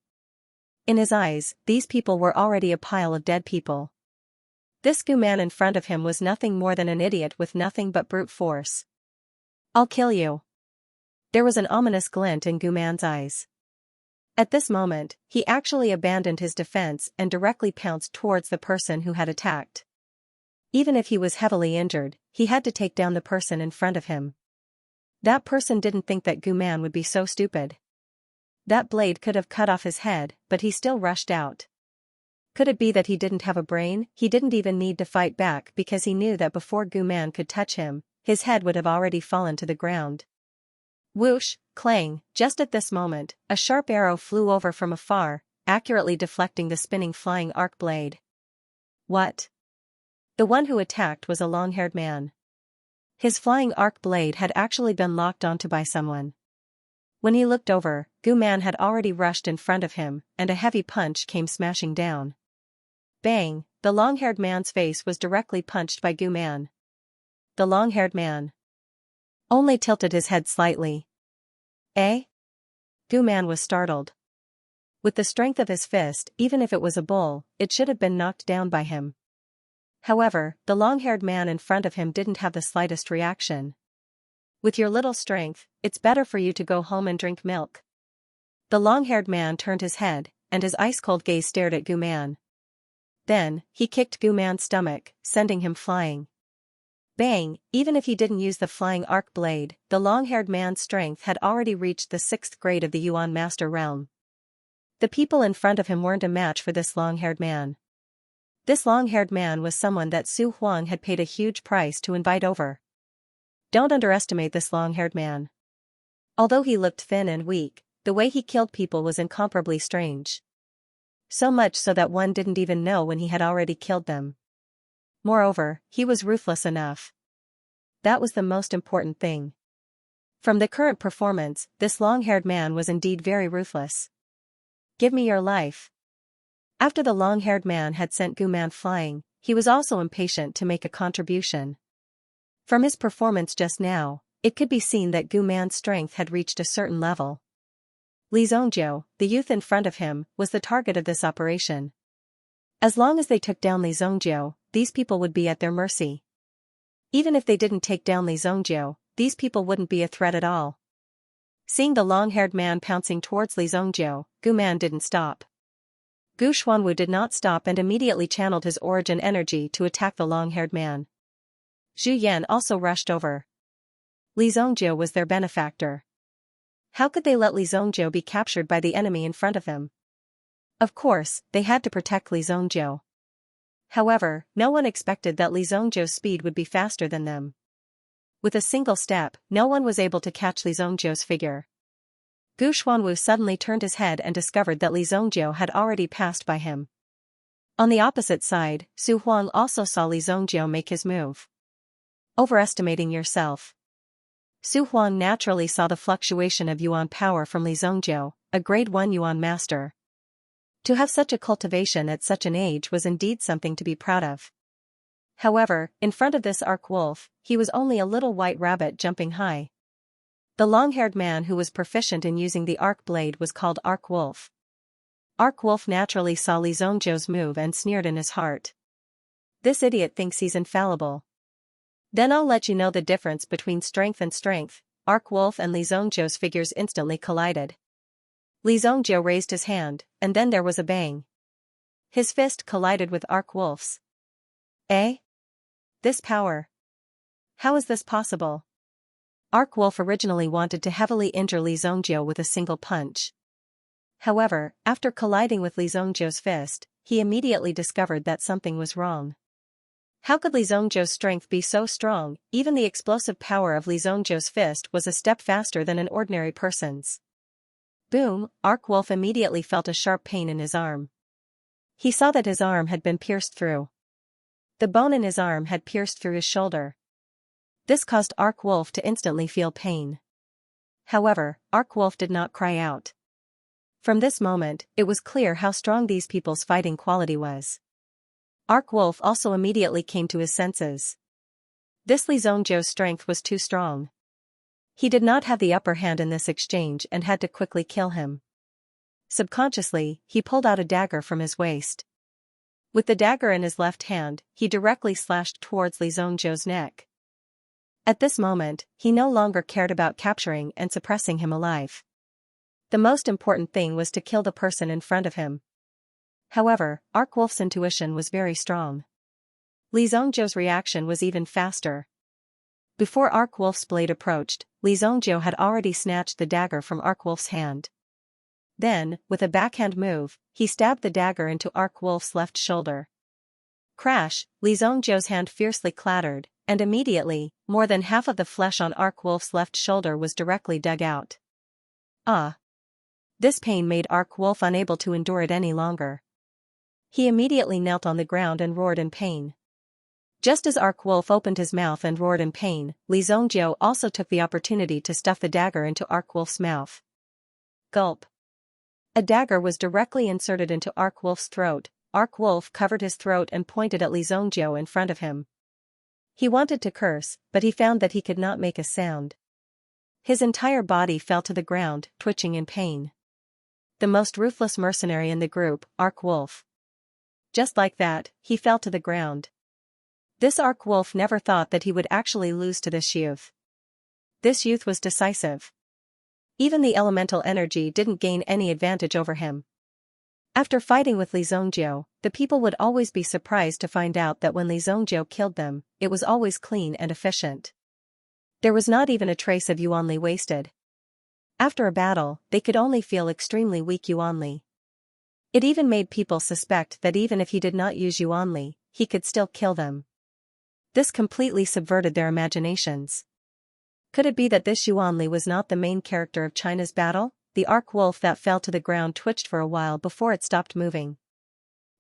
In his eyes, these people were already a pile of dead people. This Gu Man in front of him was nothing more than an idiot with nothing but brute force. I'll kill you. There was an ominous glint in Gu Man's eyes. At this moment, he actually abandoned his defense and directly pounced towards the person who had attacked. Even if he was heavily injured, he had to take down the person in front of him. That person didn't think that Gu Man would be so stupid. That blade could have cut off his head, but he still rushed out. Could it be that he didn't have a brain? He didn't even need to fight back because he knew that before Gu Man could touch him, his head would have already fallen to the ground. Whoosh, clang, just at this moment, a sharp arrow flew over from afar, accurately deflecting the spinning flying arc blade. What? The one who attacked was a long-haired man. His flying arc blade had actually been locked onto by someone. When he looked over, Gu Man had already rushed in front of him, and a heavy punch came smashing down. Bang, the long-haired man's face was directly punched by Gu Man. The long-haired man only tilted his head slightly. Eh? Gu Man was startled. With the strength of his fist, even if it was a bull, it should have been knocked down by him. However, the long-haired man in front of him didn't have the slightest reaction. With your little strength, it's better for you to go home and drink milk. The long-haired man turned his head, and his ice-cold gaze stared at Gu Man. Then, he kicked Gu Man's stomach, sending him flying. Bang, even if he didn't use the flying arc blade, the long-haired man's strength had already reached the 6th grade of the Yuan Master Realm. The people in front of him weren't a match for this long-haired man. This long-haired man was someone that Su Huang had paid a huge price to invite over. Don't underestimate this long-haired man. Although he looked thin and weak, the way he killed people was incomparably strange. So much so that one didn't even know when he had already killed them. Moreover, he was ruthless enough. That was the most important thing. From the current performance, this long-haired man was indeed very ruthless. Give me your life. After the long-haired man had sent Gu Man flying, he was also impatient to make a contribution. From his performance just now, it could be seen that Gu Man's strength had reached a certain level. Li Zhongjiu, the youth in front of him, was the target of this operation. As long as they took down Li Zhongjiu, these people would be at their mercy. Even if they didn't take down Li Zhongjiu, these people wouldn't be a threat at all. Seeing the long-haired man pouncing towards Li Zhongjiu, Gu Man didn't stop. Gu Xuanwu did not stop and immediately channeled his origin energy to attack the long-haired man. Zhu Yan also rushed over. Li Zhongjiu was their benefactor. How could they let Li Zhongjiu be captured by the enemy in front of them? Of course, they had to protect Li Zhongjiu. However, no one expected that Li Zhongjiu's speed would be faster than them. With a single step, no one was able to catch Li Zhongjiu's figure. Gu Xuanwu suddenly turned his head and discovered that Li Zhongjiu had already passed by him. On the opposite side, Su Huang also saw Li Zhongjiu make his move. Overestimating yourself. Su Huang naturally saw the fluctuation of Yuan power from Li Zhongjiu, a grade 1 Yuan master. To have such a cultivation at such an age was indeed something to be proud of. However, in front of this arc wolf, he was only a little white rabbit jumping high. The long-haired man who was proficient in using the arc blade was called Arc Wolf. Arc Wolf naturally saw Li Zhongjiu's move and sneered in his heart. This idiot thinks he's infallible. Then I'll let you know the difference between strength and strength. Arc Wolf and Li Zhongjiu's figures instantly collided. Li Zhongjiu raised his hand, and then there was a bang. His fist collided with Arc Wolf's. Eh? This power. How is this possible? Arc Wolf originally wanted to heavily injure Li Zhongjiu with a single punch. However, after colliding with Li Zhongjiu's fist, he immediately discovered that something was wrong. How could Li Zhongjiu's strength be so strong? Even the explosive power of Li Zhongjiu's fist was a step faster than an ordinary person's. Boom, Arc Wolf immediately felt a sharp pain in his arm. He saw that his arm had been pierced through. The bone in his arm had pierced through his shoulder. This caused Arc Wolf to instantly feel pain. However, Arc Wolf did not cry out. From this moment, it was clear how strong these people's fighting quality was. Arc Wolf also immediately came to his senses. This Li Zhongjiu's strength was too strong. He did not have the upper hand in this exchange and had to quickly kill him. Subconsciously, he pulled out a dagger from his waist. With the dagger in his left hand, he directly slashed towards Li Zhongjiu's neck. At this moment, he no longer cared about capturing and suppressing him alive. The most important thing was to kill the person in front of him. However, Arkwolf's intuition was very strong. Li Zhongzhou's reaction was even faster. Before Arkwolf's blade approached, Li Zhongzhou had already snatched the dagger from Arkwolf's hand. Then, with a backhand move, he stabbed the dagger into Arkwolf's left shoulder. Crash! Li Zhongzhou's hand fiercely clattered, and immediately, more than half of the flesh on Arkwolf's left shoulder was directly dug out. Ah! This pain made Arkwolf unable to endure it any longer. He immediately knelt on the ground and roared in pain. Just as Arkwolf opened his mouth and roared in pain, Li Zhongzhou also took the opportunity to stuff the dagger into Arkwolf's mouth. Gulp! A dagger was directly inserted into Arkwolf's throat. Arkwolf covered his throat and pointed at Li Zhongzhou in front of him. He wanted to curse, but he found that he could not make a sound. His entire body fell to the ground, twitching in pain. The most ruthless mercenary in the group, Arkwolf. Just like that, he fell to the ground. This Arkwolf never thought that he would actually lose to this youth. This youth was decisive. Even the elemental energy didn't gain any advantage over him. After fighting with Li Zhongzhou, the people would always be surprised to find out that when Li Zhongzhou killed them, it was always clean and efficient. There was not even a trace of Yuanli wasted. After a battle, they could only feel extremely weak Yuanli. It even made people suspect that even if he did not use Yuanli, he could still kill them. This completely subverted their imaginations. Could it be that this Yuanli was not the main character of China's battle? The Arkwolf that fell to the ground twitched for a while before it stopped moving.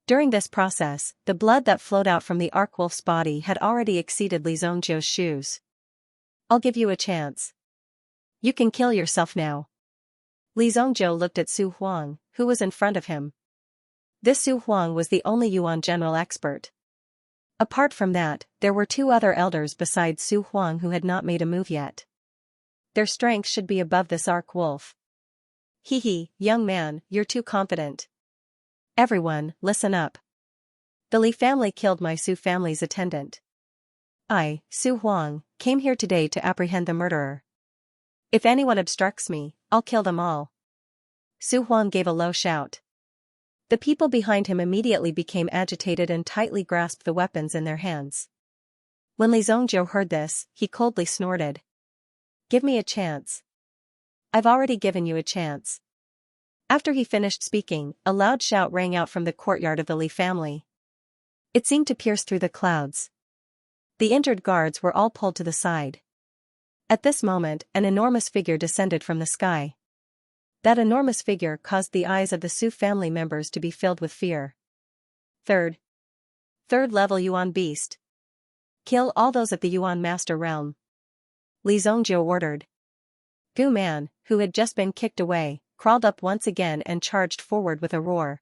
During this process, the blood that flowed out from the Arkwolf's body had already exceeded Li Zhongzhou's shoes. I'll give you a chance. You can kill yourself now. Li Zhongzhou looked at Su Huang, who was in front of him. This Su Huang was the only Yuan general expert. Apart from that, there were two other elders besides Su Huang who had not made a move yet. Their strength should be above this Arkwolf. Hee, young man, you're too confident. Everyone, listen up. The Li family killed my Su family's attendant. I, Su Huang, came here today to apprehend the murderer. If anyone obstructs me, I'll kill them all. Su Huang gave a low shout. The people behind him immediately became agitated and tightly grasped the weapons in their hands. When Li Zhongzhou heard this, he coldly snorted. Give me a chance. I've already given you a chance. After he finished speaking, a loud shout rang out from the courtyard of the Li family. It seemed to pierce through the clouds. The injured guards were all pulled to the side. At this moment, an enormous figure descended from the sky. That enormous figure caused the eyes of the Su family members to be filled with fear. Third level Yuan beast. Kill all those at the Yuan master realm. Li Zhongzhou ordered. Gu Man, who had just been kicked away, crawled up once again and charged forward with a roar.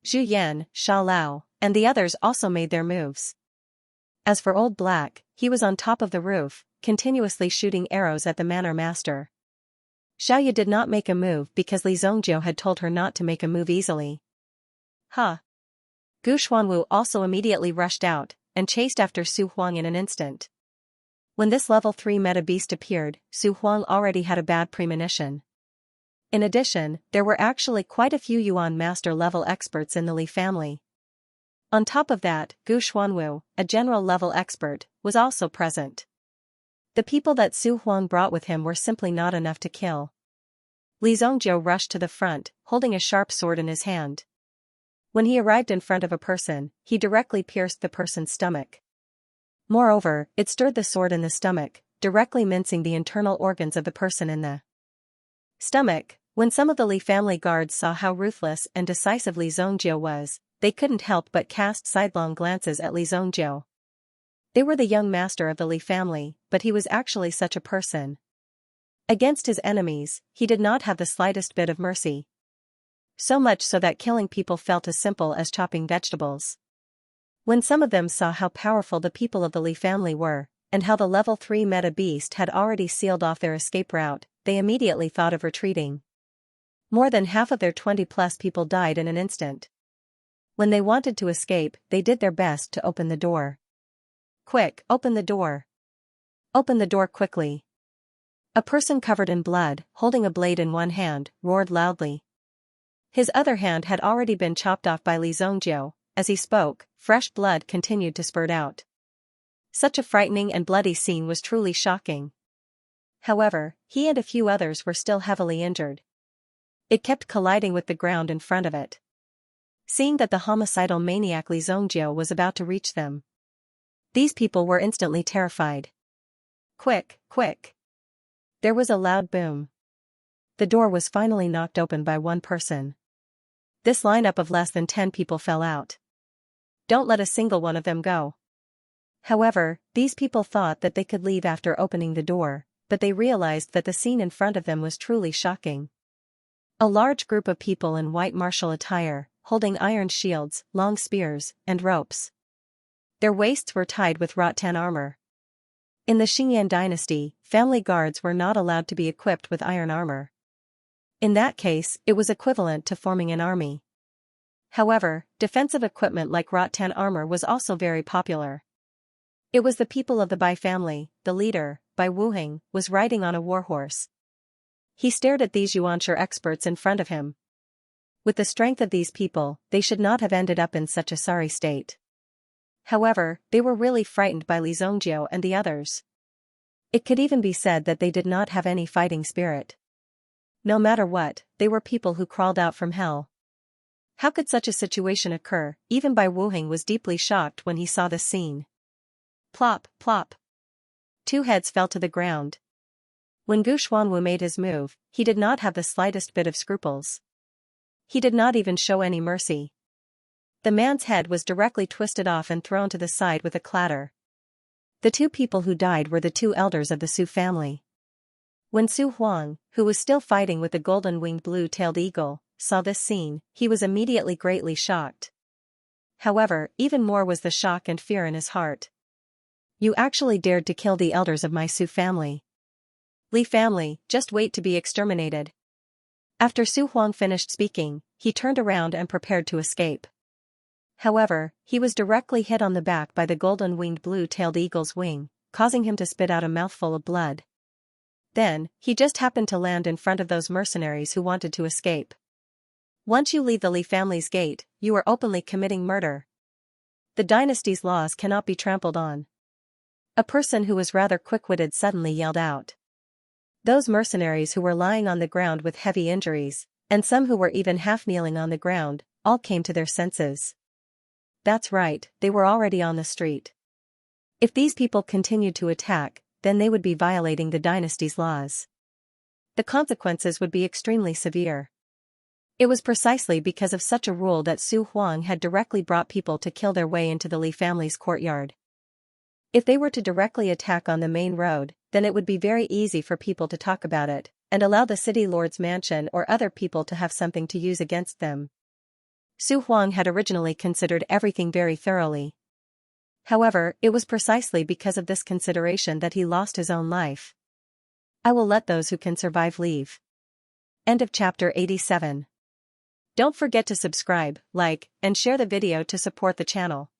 Zhu Yan, Sha Lao, and the others also made their moves. As for Old Black, he was on top of the roof, continuously shooting arrows at the manor master. Xiaoya did not make a move because Li Zhongzhou had told her not to make a move easily. Gu Xuanwu also immediately rushed out, and chased after Su Huang in an instant. When this level 3 meta beast appeared, Su Huang already had a bad premonition. In addition, there were actually quite a few Yuan master level experts in the Li family. On top of that, Gu Xuanwu, a general level expert, was also present. The people that Su Huang brought with him were simply not enough to kill. Li Zhongzhou rushed to the front, holding a sharp sword in his hand. When he arrived in front of a person, he directly pierced the person's stomach. Moreover, it stirred the sword in the stomach, directly mincing the internal organs of the person in the stomach. When some of the Li family guards saw how ruthless and decisive Li Zhongzhou was, they couldn't help but cast sidelong glances at Li Zhongzhou. They were the young master of the Li family, but he was actually such a person. Against his enemies, he did not have the slightest bit of mercy. So much so that killing people felt as simple as chopping vegetables. When some of them saw how powerful the people of the Li family were, and how the level 3 meta beast had already sealed off their escape route, they immediately thought of retreating. More than half of their 20+ people died in an instant. When they wanted to escape, they did their best to open the door. Quick, open the door. Open the door quickly. A person covered in blood, holding a blade in one hand, roared loudly. His other hand had already been chopped off by Li Zongjiu. As he spoke, fresh blood continued to spurt out. Such a frightening and bloody scene was truly shocking. However, he and a few others were still heavily injured. It kept colliding with the ground in front of it. Seeing that the homicidal maniac Li Zongjiu was about to reach them, these people were instantly terrified. Quick, quick! There was a loud boom. The door was finally knocked open by one person. This lineup of less than 10 people fell out. Don't let a single one of them go. However, these people thought that they could leave after opening the door, but they realized that the scene in front of them was truly shocking. A large group of people in white martial attire, holding iron shields, long spears, and ropes. Their waists were tied with rattan armor. In the Xianxia dynasty, family guards were not allowed to be equipped with iron armor. In that case, it was equivalent to forming an army. However, defensive equipment like rattan armor was also very popular. It was the people of the Bai family. The leader, Bai Wuheng, was riding on a warhorse. He stared at these Xianxia experts in front of him. With the strength of these people, they should not have ended up in such a sorry state. However, they were really frightened by Li Zongjiu and the others. It could even be said that they did not have any fighting spirit. No matter what, they were people who crawled out from hell. How could such a situation occur? Even Bai Wuheng was deeply shocked when he saw this scene. Plop, plop. 2 heads fell to the ground. When Gu Xuanwu made his move, he did not have the slightest bit of scruples. He did not even show any mercy. The man's head was directly twisted off and thrown to the side with a clatter. The 2 people who died were the 2 elders of the Su family. When Su Huang, who was still fighting with the golden-winged blue-tailed eagle, saw this scene, he was immediately greatly shocked. However, even more was the shock and fear in his heart. You actually dared to kill the elders of my Su family. Li family, just wait to be exterminated. After Su Huang finished speaking, he turned around and prepared to escape. However, he was directly hit on the back by the golden-winged blue-tailed eagle's wing, causing him to spit out a mouthful of blood. Then, he just happened to land in front of those mercenaries who wanted to escape. Once you leave the Li family's gate, you are openly committing murder. The dynasty's laws cannot be trampled on. A person who was rather quick-witted suddenly yelled out. Those mercenaries who were lying on the ground with heavy injuries, and some who were even half-kneeling on the ground, all came to their senses. That's right, they were already on the street. If these people continued to attack, then they would be violating the dynasty's laws. The consequences would be extremely severe. It was precisely because of such a rule that Su Huang had directly brought people to kill their way into the Li family's courtyard. If they were to directly attack on the main road, then it would be very easy for people to talk about it, and allow the city lord's mansion or other people to have something to use against them. Su Huang had originally considered everything very thoroughly. However, it was precisely because of this consideration that he lost his own life. I will let those who can survive leave. End of chapter 87. Don't forget to subscribe, like, and share the video to support the channel.